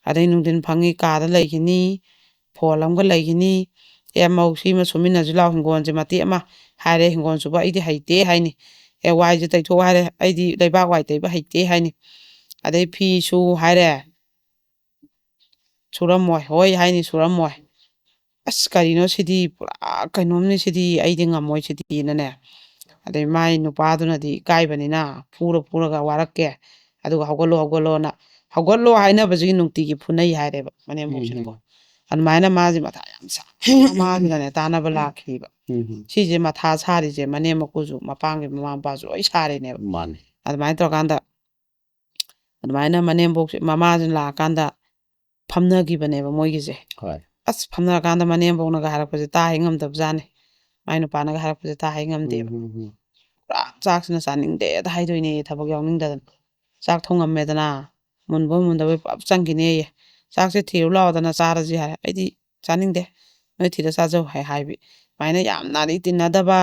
ꯑꯗꯩ ꯅꯨꯡꯊꯤꯟ ꯐꯪꯉꯤ ꯀꯥꯗ ꯂꯩꯈꯤꯅꯤ ꯐꯣꯟ ꯑꯃꯒ ꯂꯩꯈꯤꯅꯤ ꯃꯧ ꯁꯤꯃ ꯁꯨꯃꯤꯟꯅꯁꯤ ꯂꯥꯎ ꯍꯤꯡꯒꯣꯜꯁꯦ ꯃꯇꯦꯛ ꯑꯃ ꯍꯥꯏꯔꯦ ꯍꯤꯡꯒꯣꯜ ꯁꯨꯕ ꯑꯩꯗꯤ ꯍꯩꯇꯦ ꯍꯥꯏꯅꯤ ꯋꯥꯏꯁꯦ ꯇꯩꯊꯣꯛ ꯍꯥꯏꯔꯦ ꯑꯩꯗꯤ ꯂꯩꯕꯥꯛ ꯋꯥꯏ ꯇꯩꯕ ꯍꯩꯇꯦ ꯍꯥꯏꯅꯤ ꯑꯗꯩ ꯐꯤ ꯁꯨ ꯍꯥꯏꯔꯦ ꯁꯨꯔꯝꯃꯣꯏ ꯍꯣꯏ ꯍꯥꯏꯅꯤ ꯁꯨꯔꯝꯃꯣꯏ ꯑꯁ ꯀꯔꯤꯅꯣ ꯁꯤꯗꯤ ꯄꯨꯔꯥ ꯀꯩꯅꯣꯝꯅꯤ ꯁꯤꯗꯤ ꯑꯩꯗꯤ ꯉꯝꯃꯣꯏ ꯁꯤꯗꯤꯅꯅꯦ ꯑꯗꯩ ꯃꯥꯏ ꯅꯨꯄꯥꯗꯨꯅꯗꯤ ꯏꯀꯥꯏꯕꯅꯤꯅ ꯐꯨꯔꯒ ꯋꯥꯔꯛꯀꯦ ꯑꯗꯨꯒ ꯍꯧꯒꯠꯂꯣꯅ ꯍꯧꯒꯠꯂꯣ ꯍꯥꯏꯅꯕꯁꯤꯒꯤ ꯅꯨꯡꯇꯤꯒꯤ ꯐꯨꯅꯩ ꯍꯥꯏꯔꯦꯕ ꯃꯅꯦꯝꯕꯣꯛꯁꯤꯅꯀꯣ ꯑꯗꯨꯃꯥꯏꯅ ꯃꯥꯁꯦ ꯃꯊꯥ ꯌꯥꯝ ꯃꯥꯁꯤꯅꯅꯦ ꯇꯥꯟꯅꯕ ꯂꯥꯛꯈꯤꯕ ꯁꯤꯁꯦ ꯃꯊꯥ ꯁꯥꯔꯤꯁꯦ ꯃꯅꯦꯝ ꯃꯀꯨꯁꯨ ꯃꯄꯥꯝꯒꯤ ꯃꯃꯥ ꯃꯄꯥꯁꯨ ꯂꯣꯏ ꯁꯥꯔꯤꯅꯦꯕ ꯑꯗꯨꯃꯥꯏꯅ ꯇꯧꯔꯀꯥꯟꯗ ꯑꯗꯨꯃꯥꯏꯅ ꯃꯅꯦꯝꯕꯣꯛꯁꯦ ꯃꯃꯥꯁꯤꯅ ꯂꯥꯛꯑꯀꯥꯟꯗ ꯐꯝꯅꯈꯤꯕꯅꯦꯕ ꯃꯣꯏꯒꯤꯁꯦ ꯑꯁ ꯐꯝꯅꯔꯀꯥꯟꯗ ꯃꯅꯦꯝꯕꯣꯛꯅꯒ ꯍꯥꯏꯔꯛꯄꯁꯦ ꯇꯥ ꯉꯝꯗꯕꯖꯥꯠꯅꯤ ꯃꯥꯏ ꯅꯨꯄꯥꯅꯒ ꯍꯥꯏꯔꯛꯄꯁꯦ ꯇꯥ ꯉꯝꯗꯦꯕ ꯄꯨꯔꯥ ꯆꯥꯛꯁꯤꯅ ꯆꯥꯅꯤꯡꯗꯦꯗ ꯍꯥꯏꯗꯣꯏꯅꯦ ꯊꯕꯛ ꯌꯥꯎꯅꯤꯡꯗꯗꯅ ꯆꯥꯛ ꯊꯣꯡꯉꯝꯃꯦꯗꯅ ꯃꯨꯟꯕꯣꯏ ꯃꯨꯟꯗꯕꯣꯏ ꯄꯨꯂꯞ ꯆꯪꯈꯤꯅꯦꯌꯦ ꯆꯥꯛꯁꯦ ꯊꯤꯔꯨ ꯂꯥꯛꯑꯣꯗꯅ ꯆꯥꯔꯁꯤ ꯍꯥꯏꯔꯦ ꯑꯩꯗꯤ ꯆꯥꯅꯤꯡꯗꯦ ꯅꯣꯏ ꯊꯤꯔ ꯆꯥꯖꯧ ꯍꯥꯏꯕꯤ ꯁꯨꯃꯥꯏꯅ ꯌꯥꯝ ꯅꯥꯔꯤ ꯇꯤꯟꯅꯗꯕ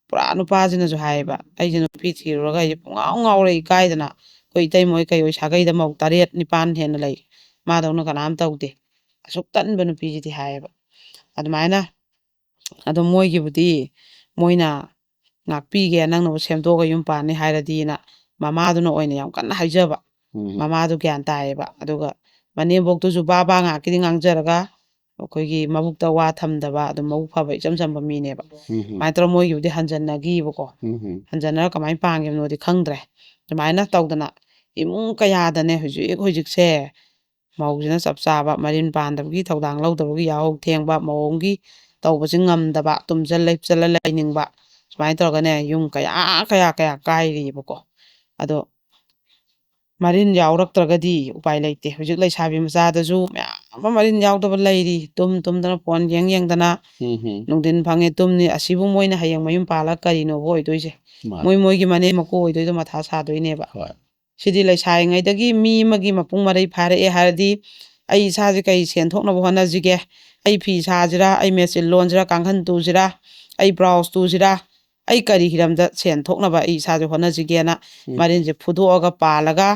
ꯄꯨꯔꯥ ꯅꯨꯄꯥꯁꯤꯅꯁꯨ ꯍꯥꯏꯌꯦꯕ ꯑꯩꯁꯦ ꯅꯨꯄꯤ ꯊꯤꯔꯨꯔꯒ ꯑꯩꯁꯦ ꯄꯨꯡꯉꯥꯎ ꯉꯥꯎꯔꯦ ꯏꯀꯥꯏꯗꯅ ꯑꯩꯈꯣꯏ ꯏꯇꯩꯃꯣꯏ ꯀꯩꯑꯣꯏ ꯁꯥꯒꯩꯗ ꯃꯧ 8 9 ꯍꯦꯟꯅ ꯂꯩ ꯃꯥꯗꯧꯅ ꯀꯅꯥꯝ ꯇꯧꯗꯦ ꯑꯁꯨꯛ ꯇꯟꯕ ꯅꯨꯄꯤꯁꯤꯗꯤ ꯍꯥꯏꯌꯦꯕ ꯑꯗꯨꯃꯥꯏꯅ ꯑꯗꯣ ꯃꯣꯏꯒꯤꯕꯨꯗꯤ ꯃꯣꯏꯅ ꯉꯥꯛꯄꯤꯒꯦ ꯅꯪꯅꯕꯨ ꯁꯦꯝꯗꯣꯛꯑꯒ ꯌꯨꯝ ꯄꯥꯟꯅꯤ ꯍꯥꯏꯔꯗꯤꯅ ꯃꯃꯥꯗꯨꯅ ꯑꯣꯏꯅ ꯌꯥꯝ ꯀꯟꯅ ꯍꯥꯏꯖꯕ ꯃꯃꯥꯗꯨ ꯒ꯭ꯌꯥꯟ ꯇꯥꯏꯌꯦꯕ ꯑꯗꯨꯒ ꯃꯅꯦꯝꯕꯣꯛꯇꯨꯁꯨ ꯕꯥ ꯉꯥꯛꯀꯤꯗꯤ ꯉꯥꯡꯖꯔꯒ ꯑꯩꯈꯣꯏꯒꯤ ꯃꯕꯨꯛꯇ ꯋꯥ ꯊꯝꯗꯕ ꯑꯗꯨꯝ ꯃꯕꯨꯛ ꯐꯕ ꯏꯆꯝ ꯆꯝꯕ ꯃꯤꯅꯦꯕ ꯑꯗꯨꯃꯥꯏꯅ ꯇꯧꯔꯒ ꯃꯣꯏꯒꯤꯕꯨꯗꯤ ꯍꯟꯖꯟꯅꯈꯤꯕꯀꯣ ꯍꯟꯖꯟꯅꯔ ꯀꯃꯥꯏꯅ ꯄꯥꯟꯈꯤꯕꯅꯣꯗꯤ ꯈꯪꯗ꯭ꯔꯦ ꯑꯗꯨꯃꯥꯏꯅ ꯇꯧꯗꯅ ꯏꯃꯨꯡ ꯀꯌꯥꯗꯅꯦ ꯍꯧꯖꯤꯛꯁꯦ ꯃꯧꯁꯤꯅ ꯆꯞ ꯆꯥꯕ ꯃꯔꯤꯟ ꯄꯥꯟꯗꯕꯒꯤ ꯊꯧꯗꯥꯡ ꯂꯧꯗꯕꯒꯤ ꯌꯥꯍꯧ ꯊꯦꯡꯕ ꯃꯑꯣꯡꯒꯤ ꯇꯧꯕꯁꯤ ꯉꯝꯗꯕ ꯇꯨꯝꯁꯤꯜ ꯂꯩꯞꯆꯜꯂ ꯂꯩꯅꯤꯡꯕ ꯁꯨꯃꯥꯏꯅ ꯇꯧꯔꯒꯅꯦ ꯌꯨꯝ ꯀꯌꯥ ꯀꯥꯏꯔꯤꯕꯀꯣ ꯑꯗꯣ ꯃꯔꯤꯟ ꯌꯥꯎꯔꯛꯇ꯭ꯔꯒꯗꯤ ꯎꯄꯥꯏ ꯂꯩꯇꯦ ꯍꯧꯖꯤꯛ ꯂꯩꯁꯥꯕꯤ ꯃꯆꯥꯗꯁꯨ ꯃꯌꯥꯝ ꯑꯃ ꯃꯔꯤꯟ ꯌꯥꯎꯗꯕ ꯂꯩꯔꯤ ꯇꯨꯝꯗꯅ ꯐꯣꯟ ꯌꯦꯡꯗꯅ ꯅꯨꯡꯊꯤꯟ ꯐꯪꯉꯦ ꯇꯨꯝꯅꯤ ꯑꯁꯤꯕꯨ ꯃꯣꯏꯅ ꯍꯌꯦꯡ ꯃꯌꯨꯝ ꯄꯥꯜꯂꯒ ꯀꯔꯤꯅꯣꯕ ꯑꯣꯏꯗꯣꯏꯁꯦ ꯃꯣꯏꯒꯤ ꯃꯅꯦꯝ ꯃꯀꯨ ꯑꯣꯏꯗꯣꯏꯗꯣ ꯃꯊꯥ ꯁꯥꯗꯣꯏꯅꯦꯕ ꯁꯤꯗꯤ ꯂꯩꯁꯥꯔꯤꯉꯩꯗꯒꯤ ꯃꯤ ꯑꯃꯒꯤ ꯃꯄꯨꯡ ꯃꯔꯩ ꯐꯥꯔꯛꯑꯦ ꯍꯥꯏꯔꯗꯤ ꯑꯩ ꯏꯁꯥꯁꯦ ꯀꯩ ꯁꯦꯟ ꯊꯣꯛꯅꯕ ꯍꯣꯠꯅꯁꯤꯒꯦ ꯑꯩ ꯐꯤ ꯁꯥꯁꯤꯔꯥ ꯑꯩ ꯃꯦꯆꯤꯟ ꯂꯣꯟꯁꯤꯔꯥ ꯀꯥꯡꯈꯟ ꯇꯨꯁꯤꯔꯥ ꯑꯩ ꯕ꯭ꯂꯥꯎꯁ ꯇꯨꯁꯤꯔꯥ ꯑꯩ ꯀꯔꯤ ꯍꯤꯔꯝꯗ ꯁꯦꯟ ꯊꯣꯛꯅꯕ ꯑꯩ ꯏꯁꯥꯁꯦ ꯍꯣꯠꯅꯁꯤꯒꯦꯅ ꯃꯔꯤꯟꯁꯦ ꯐꯨꯗꯣꯛꯑꯒ ꯄꯥꯜꯂꯒ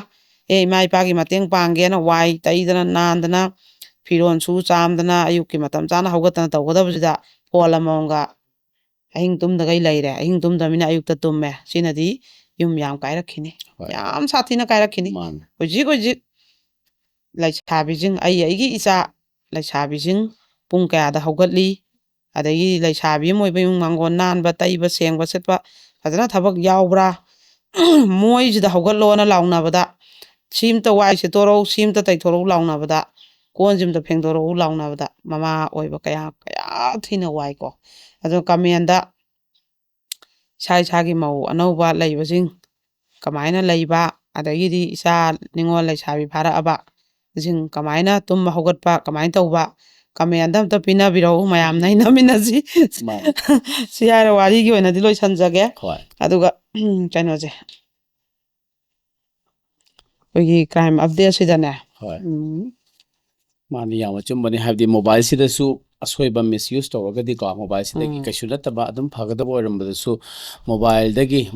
ꯏꯃꯥ ꯏꯄꯥꯒꯤ ꯃꯇꯦꯡ ꯄꯥꯡꯒꯦꯅ ꯋꯥꯏ ꯇꯩꯗꯅ ꯅꯥꯟꯗꯅ ꯐꯤꯔꯣꯟ ꯁꯨ ꯆꯥꯝꯗꯅ ꯑꯌꯨꯛꯀꯤ ꯃꯇꯝ ꯆꯥꯅ ꯍꯧꯒꯠꯇꯅ ꯇꯧꯒꯗꯕꯁꯤꯗ ꯐꯣꯟ ꯑꯃꯃꯝꯒ ꯑꯍꯤꯡ ꯇꯨꯝꯗꯒꯩ ꯂꯩꯔꯦ ꯑꯍꯤꯡ ꯇꯨꯝꯗꯕꯅꯤꯅ ꯑꯌꯨꯛꯇ ꯇꯨꯝꯃꯦ ꯁꯤꯅꯗꯤ ꯌꯨꯝ ꯌꯥꯝ ꯀꯥꯏꯔꯛꯈꯤꯅꯤ ꯍꯣꯏ. ꯌꯥꯝ ꯁꯥꯊꯤꯅ ꯀꯥꯏꯔꯛꯈꯤꯅꯤ ꯃꯥꯅꯤ. ꯍꯧꯖꯤꯛ ꯂꯩꯁꯥꯕꯤꯁꯤꯡ ꯑꯩꯒꯤ ꯏꯆꯥ ꯂꯩꯁꯥꯕꯤꯁꯤꯡ ꯄꯨꯡ ꯀꯌꯥꯗ ꯍꯧꯒꯠꯂꯤ ꯑꯗꯒꯤ ꯂꯩꯁꯥꯕꯤ ꯑꯃ ꯑꯣꯏꯕ ꯏꯃꯨꯡ ꯃꯥꯡꯒꯣꯟ ꯅꯥꯟꯕ ꯇꯩꯕ ꯁꯦꯡꯕ ꯁꯤꯠꯄ ꯐꯖꯅ ꯊꯕꯛ ꯌꯥꯎꯕ꯭ꯔꯥ ꯃꯣꯏꯁꯤꯗ ꯍꯧꯒꯠꯂꯣꯅ ꯂꯥꯎꯅꯕꯗ ꯁꯤꯝꯇ ꯋꯥꯏ ꯁꯤꯠꯇꯣꯔꯛꯎ ꯁꯤꯝꯇ ꯇꯩꯊꯣꯔꯛꯎ ꯂꯥꯎꯅꯕꯗ ꯀꯣꯟꯁꯤꯝꯇ ꯐꯦꯡꯗꯣꯔꯛꯎ ꯂꯥꯎꯅꯕꯗ ꯃꯃꯥ ꯑꯣꯏꯕ ꯀꯌꯥ ꯊꯤꯅ ꯋꯥꯏꯀꯣ ꯑꯗꯣ ꯀꯃꯦꯟꯗ ꯏꯁꯥꯒꯤ ꯃꯧ ꯑꯅꯧꯕ ꯂꯩꯕꯁꯤꯡ ꯀꯃꯥꯏꯅ ꯂꯩꯕ ꯑꯗꯒꯤꯗꯤ ꯏꯆꯥ ꯅꯤꯉꯣꯜ ꯂꯩꯁꯥꯕꯤ ꯐꯥꯔꯛꯑꯕ ꯁꯤꯡ ꯀꯃꯥꯏꯅ ꯇꯨꯝꯕ ꯍꯧꯒꯠꯄ ꯀꯃꯥꯏꯅ ꯇꯧꯕ ꯀꯃꯦꯟꯗ ꯑꯝꯇ ꯄꯤꯅꯕꯤꯔꯛꯎ ꯃꯌꯥꯝ ꯅꯩꯅꯃꯤꯟꯅꯁꯤ ꯃꯥꯅꯤ. ꯁꯤ ꯍꯥꯏꯔ ꯋꯥꯔꯤꯒꯤ ꯑꯣꯏꯅꯗꯤ ꯂꯣꯏꯁꯟꯖꯒꯦ ꯍꯣꯏ. ꯑꯗꯨꯒ ꯀꯩꯅꯣꯁꯦ ꯑꯩꯈꯣꯏꯒꯤ ꯀ꯭ꯔꯥꯏꯝ ꯑꯞꯗꯦꯠꯁꯤꯗꯅꯦ ꯍꯣꯏ. ꯃꯥꯅꯤ ꯌꯥꯝ ꯑꯆꯨꯝꯕꯅꯤ ꯍꯥꯏꯕꯗꯤ ꯃꯣꯕꯥꯏꯜꯁꯤꯗꯁꯨ ꯑꯁꯣꯏꯕ ꯃꯤꯁꯌꯨꯁ ꯇꯧꯔꯒꯗꯤꯀꯣ ꯃꯣꯕꯥꯏꯜꯁꯤꯗꯒꯤ ꯀꯩꯁꯨ ꯅꯠꯇꯕ ꯑꯗꯨꯝ ꯐꯒꯗꯕ ꯑꯣꯏꯔꯝꯕꯗꯁꯨ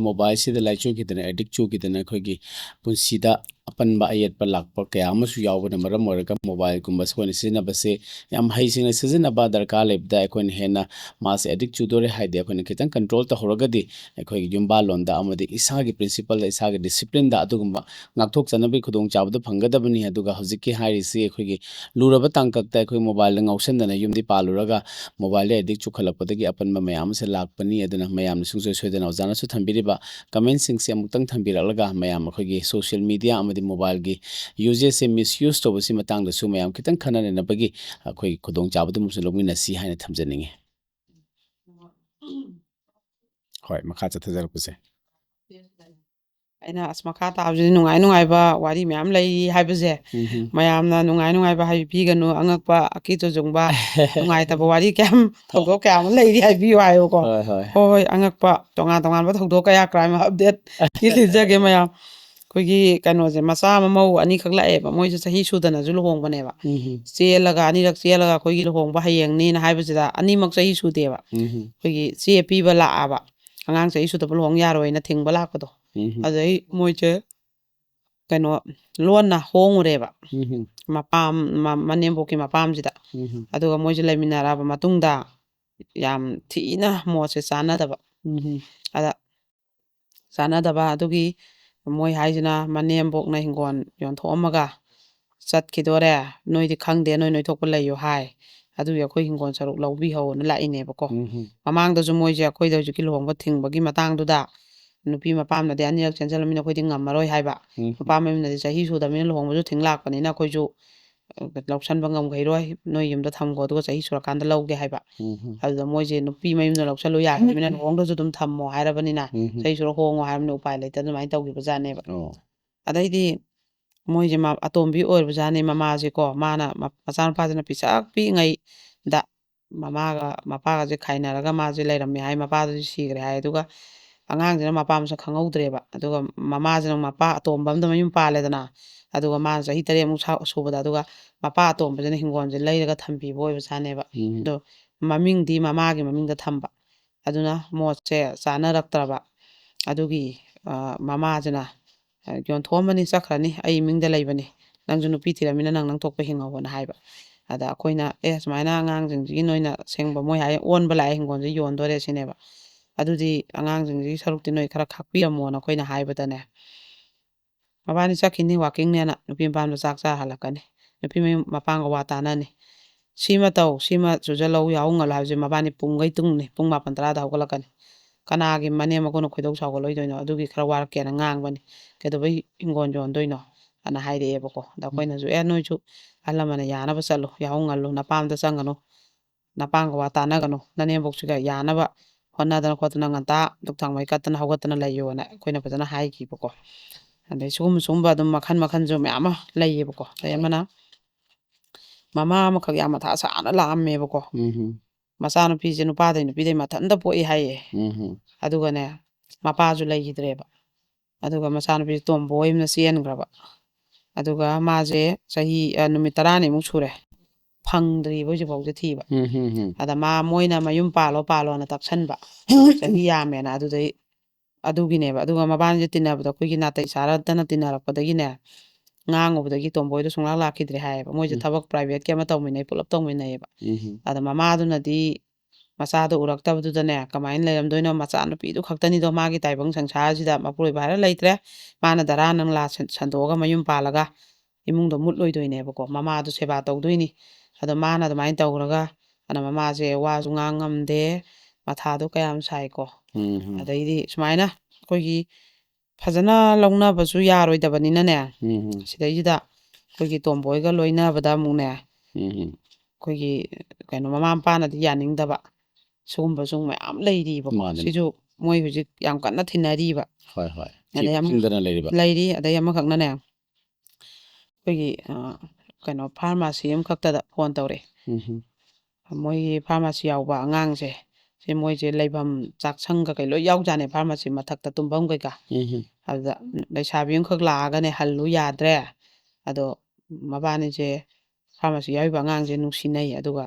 ꯃꯣꯕꯥꯏꯜꯁꯤꯗ ꯂꯥꯏꯆꯨꯈꯤꯗꯅ ꯑꯦꯗꯤꯛ ꯆꯨꯈꯤꯗꯅ ꯑꯩꯈꯣꯏꯒꯤ ꯄꯨꯟꯁꯤꯗ ꯑꯄꯟꯕ ꯑꯌꯦꯠꯄ ꯂꯥꯛꯄ ꯀꯌꯥ ꯑꯃꯁꯨ ꯌꯥꯎꯕꯅ ꯃꯔꯝ ꯑꯣꯏꯔꯒ ꯃꯣꯕꯥꯏꯜꯒꯨꯝꯕ ꯑꯩꯈꯣꯏꯅ ꯁꯤꯖꯤꯟꯅꯕꯁꯦ ꯌꯥꯝ ꯍꯩꯁꯤꯡꯅ ꯁꯤꯖꯤꯟꯅꯕ ꯗꯔꯀꯥꯔ ꯂꯩꯕꯗ ꯑꯩꯈꯣꯏꯅ ꯍꯦꯟꯅ ꯃꯥꯁꯦ ꯑꯦꯗꯤꯛ ꯆꯨꯗꯣꯔꯦ ꯍꯥꯏꯗꯤ ꯑꯩꯈꯣꯏꯅ ꯈꯤꯇꯪ ꯀꯟꯇ꯭ꯔꯣꯜ ꯇꯧꯍꯧꯔꯒꯗꯤ ꯑꯩꯈꯣꯏꯒꯤ ꯌꯨꯝꯕꯥꯜꯂꯣꯟꯗ ꯑꯃꯗꯤ ꯏꯁꯥꯒꯤ ꯄ꯭ꯔꯤꯟꯁꯤꯄꯜꯗ ꯏꯁꯥꯒꯤ ꯗꯤꯁꯤꯄ꯭ꯂꯤꯟꯗ ꯑꯗꯨꯒꯨꯝꯕ ꯉꯥꯛꯊꯣꯛꯆꯅꯕꯒꯤ ꯈꯨꯗꯣꯡꯆꯥꯕꯗꯨ ꯐꯪꯒꯗꯕꯅꯤ ꯑꯗꯨꯒ ꯍꯧꯖꯤꯛꯀꯤ ꯍꯥꯏꯔꯤꯁꯤ ꯑꯩꯈꯣꯏꯒꯤ ꯂꯨꯔꯕ ꯇꯥꯡꯀꯛꯇ ꯑꯩꯈꯣꯏ ꯃꯣꯕꯥꯏꯜꯗ ꯉꯥꯎꯁꯟꯗꯅ ꯌꯨꯝꯗꯤ ꯄꯥꯜꯂꯨꯔꯒ ꯃꯣꯕꯥꯏꯜꯗ ꯑꯦꯗꯤꯛ ꯆꯨꯈꯠꯂꯛꯄꯗꯒꯤ ꯑꯄꯟꯕ ꯃꯌꯥꯝ ꯑꯃꯁꯦ ꯂꯥꯛꯄꯅꯤ ꯑꯗꯨꯅ ꯃꯌꯥꯝꯅ ꯁꯨꯡꯁꯣꯏ ꯁꯣꯏꯗꯅ ꯑꯣꯖꯥꯅꯁꯨ ꯊꯝꯕꯤꯔꯤꯕ ꯀꯃꯦꯟꯁꯤꯡꯁꯦ ꯑꯃꯨꯛꯇꯪ ꯊꯝꯕꯤꯔꯛꯂꯒ ꯃꯌꯥꯝ ꯑꯩꯈꯣꯏꯒꯤ ꯁꯣꯁꯤꯌꯦꯜ ꯃꯤꯗꯤꯌꯥ ꯑꯃꯗꯤ ꯃꯣꯕꯥꯏꯜꯒꯤ ꯌꯨꯖꯦꯁꯁꯦ ꯃꯤꯁꯌꯨꯁ ꯇꯧꯕꯁꯤ ꯃꯇꯥꯡꯗꯁꯨ ꯃꯌꯥꯝ ꯈꯤꯇꯪ ꯈꯟꯅ ꯅꯩꯅꯕꯒꯤ ꯑꯩꯈꯣꯏꯒꯤ ꯈꯨꯗꯣꯡꯆꯥꯕꯗꯨꯃꯁꯨ ꯂꯧꯃꯤꯟꯅꯁꯤ ꯍꯥꯏꯅ ꯊꯝꯖꯅꯤꯡꯉꯤ ꯍꯣꯏ ꯃꯈꯥ ꯆꯠꯊꯖꯔꯛꯄꯁꯦ ꯑꯩꯅ ꯑꯁ ꯃꯈꯥ ꯇꯥꯕꯁꯤꯗꯤ ꯅꯨꯡꯉꯥꯏꯕ ꯋꯥꯔꯤ ꯃꯌꯥꯝ ꯂꯩꯔꯤ ꯍꯥꯏꯕꯁꯦ ꯃꯌꯥꯝꯅ ꯅꯨꯡꯉꯥꯏꯕ ꯍꯥꯏꯕꯤꯒꯅꯨ ꯑꯉꯛꯄ ꯑꯀꯤ ꯇꯨꯖꯨꯡꯕ ꯅꯨꯡꯉꯥꯏꯇꯕ ꯋꯥꯔꯤ ꯊꯧꯗꯣꯛ ꯀꯌꯥ ꯑꯃ ꯂꯩꯔꯤ ꯍꯥꯏꯕꯤꯌꯨ ꯍꯥꯏꯌꯣꯀꯣ ꯍꯣꯏ ꯑꯉꯛꯄ ꯇꯣꯉꯥꯟꯕ ꯊꯧꯗꯣꯛ ꯀꯌꯥ ꯀ꯭ꯔꯥꯏꯝ ꯑꯞꯗꯦꯠꯀꯤ ꯂꯤꯖꯒꯦ ꯃꯌꯥꯝ ꯑꯩꯈꯣꯏꯒꯤ ꯀꯩꯅꯣꯁꯦ ꯃꯆꯥ ꯑꯃ ꯃꯧ ꯑꯅꯤꯈꯛ ꯂꯥꯛꯑꯦꯕ ꯃꯣꯏꯁꯦ ꯆꯍꯤ ꯁꯨꯗꯅꯁꯨ ꯂꯨꯍꯣꯡꯕꯅꯦꯕ ꯑꯅꯤꯔꯛ ꯆꯦꯜꯂꯒ ꯑꯩꯈꯣꯏꯒꯤ ꯂꯨꯍꯣꯡꯕ ꯍꯌꯦꯡꯅꯤꯅ ꯍꯥꯏꯕꯁꯤꯗ ꯑꯅꯤꯃꯛ ꯆꯍꯤ ꯁꯨꯗꯦꯕ ꯑꯩꯈꯣꯏꯒꯤ ꯆꯦ ꯄꯤꯕ ꯂꯥꯛꯑꯕ ꯑꯉꯥꯡ ꯆꯍꯤ ꯁꯨꯗꯕ ꯂꯨꯍꯣꯡ ꯌꯥꯔꯣꯏꯅ ꯊꯤꯡꯕ ꯂꯥꯛꯄꯗꯣ ꯑꯗꯩ ꯃꯣꯏꯁꯦ ꯀꯩꯅꯣ ꯂꯣꯟꯅ ꯍꯣꯡꯉꯨꯔꯦꯕ ꯃꯅꯦꯝꯕꯣꯛꯀꯤ ꯃꯄꯥꯝꯁꯤꯗ ꯑꯗꯨꯒ ꯃꯣꯏꯁꯦ ꯂꯩꯃꯤꯟꯅꯔꯛꯑꯕ ꯃꯇꯨꯡꯗ ꯌꯥꯝ ꯊꯤꯅ ꯃꯣꯠꯁꯦ ꯆꯥꯟꯅꯗꯕ ꯑꯗ ꯆꯥꯟꯅꯗꯕ ꯑꯗꯨꯒꯤ ꯃꯣꯏ ꯍꯥꯏꯁꯤꯅ ꯃꯅꯦꯝꯕꯣꯛꯅ ꯍꯤꯡꯒꯣꯜ ꯌꯣꯟꯊꯣꯛꯑꯝꯃꯒ ꯆꯠꯈꯤꯗꯣꯔꯦ ꯅꯣꯏꯗꯤ ꯈꯪꯗꯦ ꯅꯣꯏ ꯊꯣꯛꯄ ꯂꯩꯌꯨ ꯍꯥꯏ ꯑꯗꯨꯒꯤ ꯑꯩꯈꯣꯏ ꯍꯤꯡꯒꯣꯜ ꯁꯔꯨꯛ ꯂꯧꯕꯤꯍꯧꯅ ꯂꯥꯛꯏꯅꯦꯕꯀꯣ ꯃꯃꯥꯡꯗꯁꯨ ꯃꯣꯏꯁꯦ ꯑꯩꯈꯣꯏꯗ ꯍꯧꯖꯤꯛꯀꯤ ꯂꯨꯍꯣꯡꯕ ꯊꯤꯡꯕꯒꯤ ꯃꯇꯥꯡꯗꯨꯗ ꯅꯨꯄꯤ ꯃꯄꯥꯝꯅꯗꯤ ꯑꯅꯤꯔꯛ ꯆꯦꯟꯖꯜꯂꯝꯅꯤꯅ ꯑꯩꯈꯣꯏꯗꯤ ꯉꯝꯃꯔꯣꯏ ꯍꯥꯏꯕ ꯅꯨꯄꯥ ꯃꯌꯨꯝꯅꯗꯤ ꯆꯍꯤ ꯁꯨꯗꯕꯅꯤꯅ ꯂꯨꯍꯣꯡꯕꯁꯨ ꯊꯤꯡ ꯂꯥꯛꯄꯅꯤꯅ ꯑꯩꯈꯣꯏꯁꯨ ꯂꯧꯁꯟꯕ ꯉꯝꯈꯩꯔꯣꯏ ꯅꯣꯏ ꯌꯨꯝꯗ ꯊꯝꯈꯣ ꯑꯗꯨꯒ ꯆꯍꯤ ꯁꯨꯔꯀꯥꯟꯗ ꯂꯧꯒꯦ ꯍꯥꯏꯕ ꯑꯗꯨꯗ ꯃꯣꯏꯁꯦ ꯅꯨꯄꯤ ꯃꯌꯨꯝꯗ ꯂꯧꯁꯜꯂꯨ ꯌꯥꯗꯕꯅꯤꯅ ꯂꯨꯍꯣꯡꯗꯁꯨ ꯑꯗꯨꯝ ꯊꯝꯃꯣ ꯍꯥꯏꯔꯕꯅꯤꯅ ꯆꯍꯤ ꯁꯨꯔ ꯍꯣꯡꯉꯣ ꯍꯥꯏꯔꯕꯅꯤꯅ ꯎꯄꯥꯏ ꯂꯩꯇ ꯑꯗꯨꯃꯥꯏꯅ ꯇꯧꯈꯤꯕꯖꯥꯠꯅꯦꯕ ꯑꯗꯩꯗꯤ ꯃꯣꯏꯁꯦ ꯑꯇꯣꯝꯕꯤ ꯑꯣꯏꯔꯕꯖꯥꯠꯅꯦ ꯃꯃꯥꯁꯦꯀꯣ ꯃꯥꯅ ꯃꯆꯥꯅꯨꯄꯥꯁꯤꯅ ꯄꯤꯁꯛ ꯄꯤꯛꯏꯉꯩꯗ ꯃꯄꯥꯒꯁꯦ ꯈꯥꯏꯅꯔꯒ ꯃꯥꯁꯦ ꯂꯩꯔꯝꯃꯦ ꯍꯥꯏ ꯃꯄꯥꯗꯨꯁꯨ ꯁꯤꯈ꯭ꯔꯦ ꯍꯥꯏ ꯑꯗꯨꯒ ꯑꯉꯥꯡꯁꯤꯅ ꯃꯄꯥ ꯃꯁꯛ ꯈꯪꯍꯧꯗ꯭ꯔꯦꯕ ꯑꯗꯨꯒ ꯃꯃꯥꯁꯤꯅ ꯃꯄꯥ ꯑꯇꯣꯝꯕ ꯑꯃꯗ ꯃꯌꯨꯝ ꯄꯥꯜꯂꯦꯗꯅ ꯑꯗꯨꯒ ꯃꯥꯅ ꯆꯍꯤ 3 ꯁꯨꯕꯗ ꯑꯗꯨꯒ ꯃꯄꯥ ꯑꯇꯣꯝꯕꯁꯤꯅ ꯍꯤꯡꯒꯣꯜꯁꯦ ꯂꯩꯔꯒ ꯊꯝꯕꯤꯕ ꯑꯣꯏꯕꯖꯥꯠꯅꯦꯕ ꯑꯗꯣ ꯃꯃꯤꯡꯗꯤ ꯃꯃꯥꯒꯤ ꯃꯃꯤꯡꯗ ꯊꯝꯕ ꯑꯗꯨꯅ ꯃꯣꯠꯁꯦ ꯆꯥꯅꯔꯛꯇ꯭ꯔꯕ ꯑꯗꯨꯒꯤ ꯃꯃꯥꯁꯤꯅ ꯌꯣꯟꯊꯣꯛꯑꯝꯕꯅꯤ ꯆꯠꯈ꯭ꯔꯅꯤ ꯑꯩ ꯃꯤꯡꯗ ꯂꯩꯕꯅꯤ ꯅꯪꯁꯨ ꯅꯨꯄꯤ ꯊꯤꯔꯝꯃꯤꯅ ꯅꯪ ꯊꯣꯛꯄ ꯍꯤꯡꯍꯧꯕꯅ ꯍꯥꯏꯕ ꯑꯗ ꯑꯩꯈꯣꯏꯅ ꯁꯨꯃꯥꯏꯅ ꯑꯉꯥꯡꯁꯤꯡꯁꯤꯒꯤ ꯅꯣꯏꯅ ꯑꯁꯦꯡꯕ ꯃꯣꯏ ꯍꯥꯏ ꯑꯣꯟꯕ ꯂꯥꯛꯑꯦ ꯍꯤꯡꯒꯣꯜꯁꯦ ꯌꯣꯟꯗꯣꯔꯦ ꯁꯤꯅꯦꯕ ꯑꯗꯨꯗꯤ ꯑꯉꯥꯡꯁꯤꯡꯁꯤꯒꯤ ꯁꯔꯨꯛꯇꯤ ꯅꯣꯏ ꯈꯔ ꯈꯥꯛꯄꯤꯔꯝꯃꯣꯅ ꯑꯩꯈꯣꯏꯅ ꯍꯥꯏꯕꯗꯅꯦ ꯃꯕꯥꯅꯤ ꯆꯠꯈꯤꯅꯤ ꯋꯥꯛꯀꯤꯡꯅꯦꯅ ꯅꯨꯄꯤ ꯃꯄꯥꯝꯗ ꯆꯥꯛ ꯆꯥ ꯍꯜꯂꯛꯀꯅꯤ ꯅꯨꯄꯤ ꯃꯌꯨꯝ ꯃꯄꯥꯡꯒ ꯋꯥ ꯇꯥꯅꯅꯤ ꯁꯤꯃ ꯇꯧ ꯁꯤꯃ ꯆꯨꯖꯜꯍꯧ ꯌꯥꯍꯧ ꯉꯜꯂꯨ ꯍꯥꯏꯕꯁꯦ ꯃꯕꯥꯅꯤ ꯄꯨꯡꯈꯩ ꯇꯨꯡꯅꯤ ꯄꯨꯡ 9-10ꯗ ꯍꯧꯒꯠꯂꯛꯀꯅꯤ ꯀꯅꯥꯒꯤ ꯃꯅꯦꯝ ꯃꯀꯨꯅ ꯈꯣꯏꯗꯧ ꯁꯥꯎꯒꯠꯂꯣꯏꯗꯣꯏꯅꯣ ꯑꯗꯨꯒꯤ ꯈꯔ ꯋꯥꯔꯛꯀꯦꯅ ꯉꯥꯡꯕꯅꯤ ꯀꯩꯗꯧꯕꯩ ꯍꯤꯡꯒꯣꯜ ꯌꯣꯟꯗꯣꯏꯅꯣ ꯑꯅ ꯍꯥꯏꯔꯛꯑꯦꯕꯀꯣ ꯑꯗ ꯑꯩꯈꯣꯏꯅꯁꯨ ꯅꯣꯏꯁꯨ ꯑꯍꯜ ꯂꯃꯟꯅ ꯌꯥꯅꯕ ꯆꯠꯂꯨ ꯌꯥꯍꯧ ꯉꯜꯂꯨ ꯅꯄꯥꯝꯗ ꯆꯪꯒꯅꯨ ꯅꯄꯥꯝꯒ ꯋꯥ ꯇꯥꯟꯅꯒꯅꯨ ꯅꯅꯦꯝꯕꯣꯛꯁꯤꯒ ꯌꯥꯅꯕ ꯍꯣꯠꯅꯗꯅ ꯈꯣꯠꯇꯅ ꯉꯟꯇꯥ ꯙꯨꯛ ꯊꯥꯎꯃꯩ ꯀꯠꯇꯅ ꯍꯧꯒꯠꯇꯅ ꯂꯩꯌꯣꯅ ꯑꯩꯈꯣꯏꯅ ꯐꯖꯅ ꯍꯥꯏꯈꯤꯕꯀꯣ ꯑꯗꯩ ꯁꯨꯒꯨꯝꯕ ꯑꯗꯨꯝ ꯃꯈꯟꯁꯨ ꯃꯌꯥꯝ ꯑꯃ ꯂꯩꯌꯦꯕꯀꯣ ꯑꯗꯩ ꯑꯃꯅ ꯃꯃꯥ ꯑꯃꯈꯛ ꯌꯥꯝ ꯃꯊꯥ ꯁꯥꯅ ꯂꯥꯛꯑꯝꯃꯦꯕꯀꯣ ꯃꯆꯥꯅꯨꯄꯤꯁꯦ ꯅꯨꯄꯤꯗꯩ ꯃꯊꯟꯇ ꯄꯣꯛꯏ ꯍꯥꯏꯌꯦ ꯑꯗꯨꯒꯅꯦ ꯃꯄꯥꯁꯨ ꯂꯩꯈꯤꯗ꯭ꯔꯦꯕ ꯑꯗꯨꯒ ꯃꯆꯥꯅꯨꯄꯤꯁꯦ ꯇꯣꯝꯕꯣꯏ ꯑꯃꯅ ꯆꯦꯟꯈ꯭ꯔꯕ ꯑꯗꯨꯒ ꯃꯥꯁꯦ ꯆꯍꯤ ꯅꯨꯃꯤꯠ 10ꯅꯤꯃꯨꯛ ꯁꯨꯔꯦ ꯐꯪꯗ꯭ꯔꯤꯕ ꯍꯧꯖꯤꯛꯐꯥꯎꯁꯦ ꯊꯤꯕ ꯑꯗ ꯃꯣꯏꯅ ꯃꯌꯨꯝ ꯄꯥꯜꯂꯣꯅ ꯇꯛꯁꯟꯕ ꯆꯍꯤ ꯌꯥꯝꯃꯦꯅ ꯑꯗꯨꯒꯤꯅꯦꯕ ꯑꯗꯨꯒ ꯃꯕꯥꯅꯤꯁꯦ ꯇꯤꯟꯅꯕꯗ ꯑꯩꯈꯣꯏꯒꯤ ꯅꯥꯇꯩ ꯆꯥꯔꯗꯅ ꯇꯤꯟꯅꯔꯛꯄꯗꯒꯤꯅꯦ ꯉꯥꯡꯉꯨꯕꯗꯒꯤ ꯇꯣꯝꯕꯣꯏꯗꯣ ꯁꯨꯡꯂꯥꯛ ꯂꯥꯛꯈꯤꯗ꯭ꯔꯦ ꯍꯥꯏꯌꯦꯕ ꯃꯣꯏꯁꯦ ꯊꯕꯛ ꯄ꯭ꯔꯥꯏꯚꯦꯠꯀꯤ ꯑꯃ ꯇꯧꯃꯤꯟꯅꯩ ꯄꯨꯂꯞ ꯇꯧꯃꯤꯟꯅꯩꯌꯦꯕ ꯑꯗ ꯃꯃꯥꯗꯨꯅꯗꯤ ꯃꯆꯥꯗꯣ ꯎꯔꯛꯇꯕꯗꯨꯗꯅꯦ ꯀꯃꯥꯏꯅ ꯂꯩꯔꯝꯗꯣꯏꯅꯣ ꯃꯆꯥꯅꯨꯄꯤꯗꯨ ꯈꯛꯇꯅꯤꯗꯣ ꯃꯥꯒꯤ ꯇꯥꯏꯕꯪ ꯁꯪꯁꯥꯔꯁꯤꯗ ꯃꯄꯨꯔꯣꯏꯕ ꯍꯥꯏꯔ ꯂꯩꯇ꯭ꯔꯦ ꯃꯥꯅ ꯙꯔꯥ ꯅꯪꯂꯥ ꯁꯟꯗꯣꯛꯑꯒ ꯃꯌꯨꯝ ꯄꯥꯜꯂꯒ ꯏꯃꯨꯡꯗꯣ ꯃꯨꯠꯂꯣꯏꯗꯣꯏꯅꯦꯕꯀꯣ ꯃꯃꯥꯗꯣ ꯁꯦꯕꯥ ꯇꯧꯗꯣꯏꯅꯤ ꯑꯗꯣ ꯃꯥꯅ ꯑꯗꯨꯃꯥꯏꯅ ꯇꯧꯔꯒ ꯑꯗ ꯃꯃꯥꯁꯦ ꯋꯥꯁꯨ ꯉꯥꯡ ꯉꯝꯗꯦ ꯃꯊꯥꯗꯣ ꯀꯌꯥꯝ ꯁꯥꯏꯀꯣ ꯑꯗꯩꯗꯤ ꯁꯨꯃꯥꯏꯅ ꯑꯩꯈꯣꯏꯒꯤ ꯐꯖꯅ ꯂꯧꯅꯕꯁꯨ ꯌꯥꯔꯣꯏꯗꯕꯅꯤꯅꯅꯦ ꯁꯤꯗꯩꯁꯤꯗ ꯑꯩꯈꯣꯏꯒꯤ ꯇꯣꯝꯕꯣꯏꯒ ꯂꯣꯏꯅꯕꯗ ꯑꯃꯨꯛꯅꯦ ꯑꯩꯈꯣꯏꯒꯤ ꯀꯩꯅꯣ ꯃꯃꯥ ꯃꯄꯥꯅꯗꯤ ꯌꯥꯅꯤꯡꯗꯕ ꯁꯤꯒꯨꯝꯕꯁꯨ ꯃꯌꯥꯝ ꯂꯩꯔꯤꯕꯀꯣ ꯃꯥꯅꯦ. ꯁꯤꯁꯨ ꯃꯣꯏ ꯍꯧꯖꯤꯛ ꯌꯥꯝ ꯀꯟꯅ ꯊꯤꯅꯔꯤꯕ ꯍꯣꯏ ꯍꯣꯏ ꯑꯗꯩ ꯈꯪꯗꯅ ꯂꯩꯔꯤꯕ ꯂꯩꯔꯤ ꯑꯗꯩ ꯑꯃꯈꯛꯅꯅꯦ ꯑꯩꯈꯣꯏꯒꯤ ꯀꯩꯅꯣ ꯐꯥꯔꯃꯥꯁꯤ ꯑꯃꯈꯛꯇꯗ ꯐꯣꯟ ꯇꯧꯔꯛꯑꯦ ꯃꯣꯏꯒꯤ ꯐꯥꯔꯃꯥꯁꯤ ꯌꯥꯎꯕ ꯑꯉꯥꯡꯁꯦ ꯁꯤ ꯃꯣꯏꯁꯦ ꯂꯩꯐꯝ ꯆꯥꯛꯁꯪ ꯀꯩ ꯂꯣꯏ ꯌꯥꯎꯖꯥꯠꯅꯦ ꯐꯥꯔꯃꯥꯁꯤ ꯃꯊꯛꯇ ꯇꯨꯝꯐꯝ ꯀꯩꯀꯥ ꯑꯗꯨꯗ ꯂꯩꯁꯥꯕꯤ ꯑꯃꯈꯛ ꯂꯥꯛꯑꯒꯅꯦ ꯍꯜꯂꯨ ꯌꯥꯗ꯭ꯔꯦ ꯑꯗꯣ ꯃꯕꯥꯅꯤꯁꯦ ꯐꯥꯔꯃꯥꯁꯤ ꯌꯥꯎꯔꯤꯕ ꯑꯉꯥꯡꯁꯦ ꯅꯨꯡꯁꯤꯅꯩ ꯑꯗꯨꯒ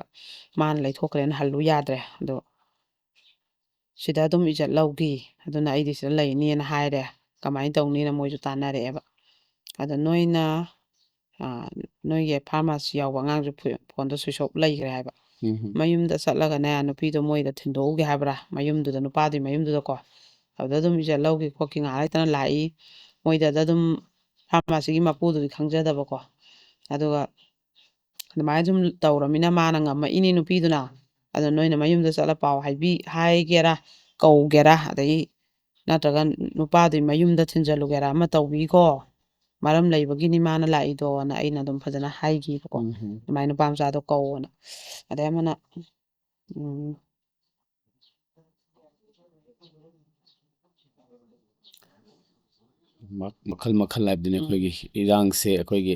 ꯃꯥꯅ ꯂꯩꯊꯣꯛꯈ꯭ꯔꯦꯅ ꯍꯜꯂꯨ ꯌꯥꯗ꯭ꯔꯦ ꯑꯗꯣ ꯁꯤꯗ ꯑꯗꯨꯝ ꯏꯖꯠ ꯂꯧꯈꯤ ꯑꯗꯨꯅ ꯑꯩꯗꯤ ꯁꯤꯗ ꯂꯩꯅꯤꯅ ꯍꯥꯏꯔꯦ ꯀꯃꯥꯏꯅ ꯇꯧꯅꯤꯅ ꯃꯣꯏꯁꯨ ꯇꯥꯟꯅꯔꯛꯑꯦꯕ ꯑꯗ ꯅꯣꯏꯅ ꯅꯣꯏꯒꯤ ꯐꯥꯔꯃꯥꯁꯤ ꯌꯥꯎꯕ ꯑꯉꯥꯡꯁꯨ ꯐꯣꯟꯗ ꯁ꯭ꯋꯤꯆ ꯑꯣꯐ ꯂꯩꯈ꯭ꯔꯦ ꯍꯥꯏꯕ ꯃꯌꯨꯝꯗ ꯆꯠꯂꯒꯅꯦ ꯅꯨꯄꯤꯗꯣ ꯃꯣꯏꯗ ꯊꯤꯟꯗꯣꯛꯎꯒꯦ ꯍꯥꯏꯕ꯭ꯔꯥ ꯃꯌꯨꯝꯗꯨꯗ ꯅꯨꯄꯥꯗꯨꯒꯤ ꯃꯌꯨꯝꯗꯨꯗꯀꯣ ꯑꯗꯨꯗ ꯑꯗꯨꯝ ꯏꯖꯠ ꯂꯧꯈꯤ ꯈꯣꯠꯈꯤ ꯉꯥꯏꯍꯥꯛ ꯂꯩꯇꯅ ꯂꯥꯛꯏ ꯃꯣꯏꯗꯗ ꯑꯗꯨꯝ ꯐꯥꯔꯃꯥꯁꯤꯒꯤ ꯃꯄꯨꯗꯨꯗꯤ ꯈꯪꯖꯗꯕꯀꯣ ꯑꯗꯨꯒ ꯑꯗꯨꯃꯥꯏꯅ ꯁꯨꯝ ꯇꯧꯔꯃꯤꯅ ꯃꯥꯅ ꯉꯝꯃꯛꯏꯅꯤ ꯅꯨꯄꯤꯗꯨꯅ ꯑꯗ ꯅꯣꯏꯅ ꯃꯌꯨꯝꯗ ꯆꯠꯂ ꯄꯥꯎ ꯍꯥꯏꯒꯦꯔꯥ ꯀꯧꯒꯦꯔꯥ ꯑꯗꯒꯤ ꯅꯠꯇ꯭ꯔꯒ ꯅꯨꯄꯥꯗꯨꯒꯤ ꯃꯌꯨꯝꯗ ꯊꯤꯟꯖꯜꯂꯨꯒꯦꯔꯥ ꯑꯃ ꯇꯧꯕꯤꯀꯣ ꯃꯔꯝ ꯂꯩꯕꯒꯤꯅꯤ ꯃꯥꯅ ꯂꯥꯛꯏꯗꯣꯅ ꯑꯩꯅ ꯑꯗꯨꯝ ꯐꯖꯅ ꯍꯥꯏꯈꯤꯕꯀꯣ ꯑꯗꯨꯃꯥꯏꯅ ꯅꯨꯄꯥ ꯃꯆꯥꯗꯣ ꯀꯧꯑꯣꯅ ꯑꯗꯩ ꯑꯃꯅ ꯃꯈꯜ ꯃꯈꯜ ꯍꯥꯏꯕꯗꯨꯅꯤ ꯑꯩꯈꯣꯏꯒꯤ ꯏꯔꯥꯡꯁꯦ ꯑꯩꯈꯣꯏꯒꯤ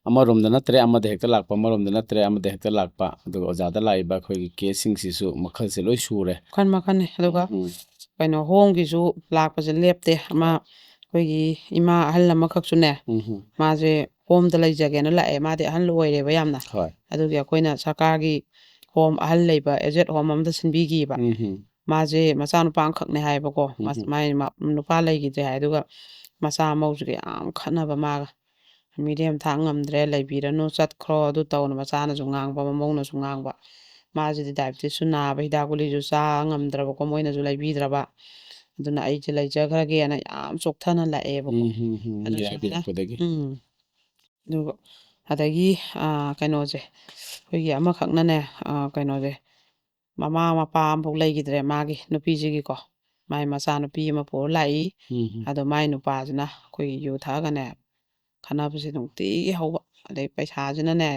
ꯑꯃꯔꯣꯝꯗ ꯅꯠꯇ꯭ꯔꯦ ꯑꯃꯗ ꯍꯦꯛꯇ ꯂꯥꯛꯄ ꯑꯃꯔꯣꯝꯗ ꯅꯠꯇ꯭ꯔꯦ ꯑꯃꯗ ꯍꯦꯛꯇ ꯂꯥꯛꯄ ꯑꯗꯨꯒ ꯑꯣꯖꯥꯗ ꯂꯥꯛꯏꯕ ꯑꯩꯈꯣꯏꯒꯤ ꯀꯦꯁꯁꯤꯡꯁꯤꯁꯨ ꯃꯈꯜꯁꯦ ꯂꯣꯏ ꯁꯨꯔꯦ ꯃꯈꯟ ꯃꯈꯟꯅꯤ ꯑꯗꯨꯒ ꯀꯩꯅꯣ ꯍꯣꯝꯒꯤꯁꯨ ꯂꯥꯛꯄꯁꯦ ꯂꯦꯞꯇꯦ ꯑꯃ ꯑꯩꯈꯣꯏꯒꯤ ꯏꯃꯥ ꯑꯍꯜ ꯑꯃꯈꯛꯁꯨꯅꯦ ꯃꯥꯁꯦ ꯍꯣꯝꯗ ꯂꯩꯖꯒꯦꯅ ꯂꯥꯛꯑꯦ ꯃꯥꯗꯤ ꯑꯍꯜ ꯑꯣꯏꯔꯦꯕ ꯌꯥꯝꯅ ꯍꯣꯏ ꯑꯗꯨꯒꯤ ꯑꯩꯈꯣꯏꯅ ꯁꯔꯀꯥꯔꯒꯤ ꯍꯣꯝ ꯑꯍꯜ ꯂꯩꯕ ꯑꯦꯖꯦꯠ ꯍꯣꯝ ꯑꯃꯗ ꯁꯤꯟꯕꯤꯈꯤꯕ ꯃꯥꯁꯦ ꯃꯆꯥꯅꯨꯄꯥ ꯑꯃꯈꯛꯅꯦ ꯍꯥꯏꯌꯦꯕꯀꯣ ꯃꯥꯏ ꯅꯨꯄꯥ ꯂꯩꯈꯤꯗ꯭ꯔꯦ ꯍꯥꯏ ꯑꯗꯨꯒ ꯃꯆꯥ ꯃꯧꯁꯨꯒ ꯌꯥꯝ ꯈꯠꯅꯕ ꯃꯥꯒ ꯃꯤꯔꯦꯝ ꯊꯥꯛ ꯉꯝꯗ꯭ꯔꯦ ꯂꯩꯕꯤꯔꯅꯨ ꯆꯠꯈ꯭ꯔꯣ ꯑꯗꯨ ꯇꯧꯅ ꯃꯆꯥꯅꯁꯨ ꯉꯥꯡꯕ ꯃꯃꯧꯅꯁꯨ ꯉꯥꯡꯕ ꯃꯥꯁꯤꯗꯤ ꯗꯥꯏꯕꯦꯇꯤꯁꯁꯨ ꯅꯥꯕ ꯍꯤꯗꯥꯛ ꯒꯨꯂꯤꯁꯨ ꯆꯥ ꯉꯝꯗ꯭ꯔꯕꯀꯣ ꯃꯣꯏꯅꯁꯨ ꯂꯩꯕꯤꯗ꯭ꯔꯕ ꯑꯗꯨꯅ ꯑꯩꯁꯦ ꯂꯩꯖꯈ꯭ꯔꯒꯦꯅ ꯌꯥꯝ ꯆꯣꯛꯊꯅ ꯂꯥꯛꯑꯦꯕꯀꯣ ꯑꯗꯨ ꯁꯨꯃꯥꯏꯅ ꯏꯔꯥꯏꯕꯤꯔꯛꯄꯗꯒꯤ ꯑꯗꯨꯒ ꯑꯗꯒꯤ ꯀꯩꯅꯣꯁꯦ ꯑꯩꯈꯣꯏꯒꯤ ꯑꯃꯈꯛꯅꯅꯦ ꯀꯩꯅꯣꯁꯦ ꯃꯃꯥ ꯃꯄꯥ ꯑꯃꯐꯥꯎ ꯂꯩꯈꯤꯗ꯭ꯔꯦ ꯃꯥꯒꯤ ꯅꯨꯄꯤꯁꯤꯒꯤꯀꯣ ꯃꯥꯏ ꯃꯆꯥꯅꯨꯄꯤ ꯑꯃ ꯄꯨꯔ ꯂꯥꯛꯏ ꯑꯗꯣ ꯃꯥꯏ ꯅꯨꯄꯥꯁꯤꯅ ꯑꯩꯈꯣꯏꯒꯤ ꯌꯨ ꯊꯛꯑꯒꯅꯦ ꯈꯠꯅꯕꯁꯦ ꯅꯨꯡꯇꯤꯒꯤ ꯍꯧꯕ ꯑꯗꯩ ꯄꯩꯁꯥꯁꯤꯅꯅꯦ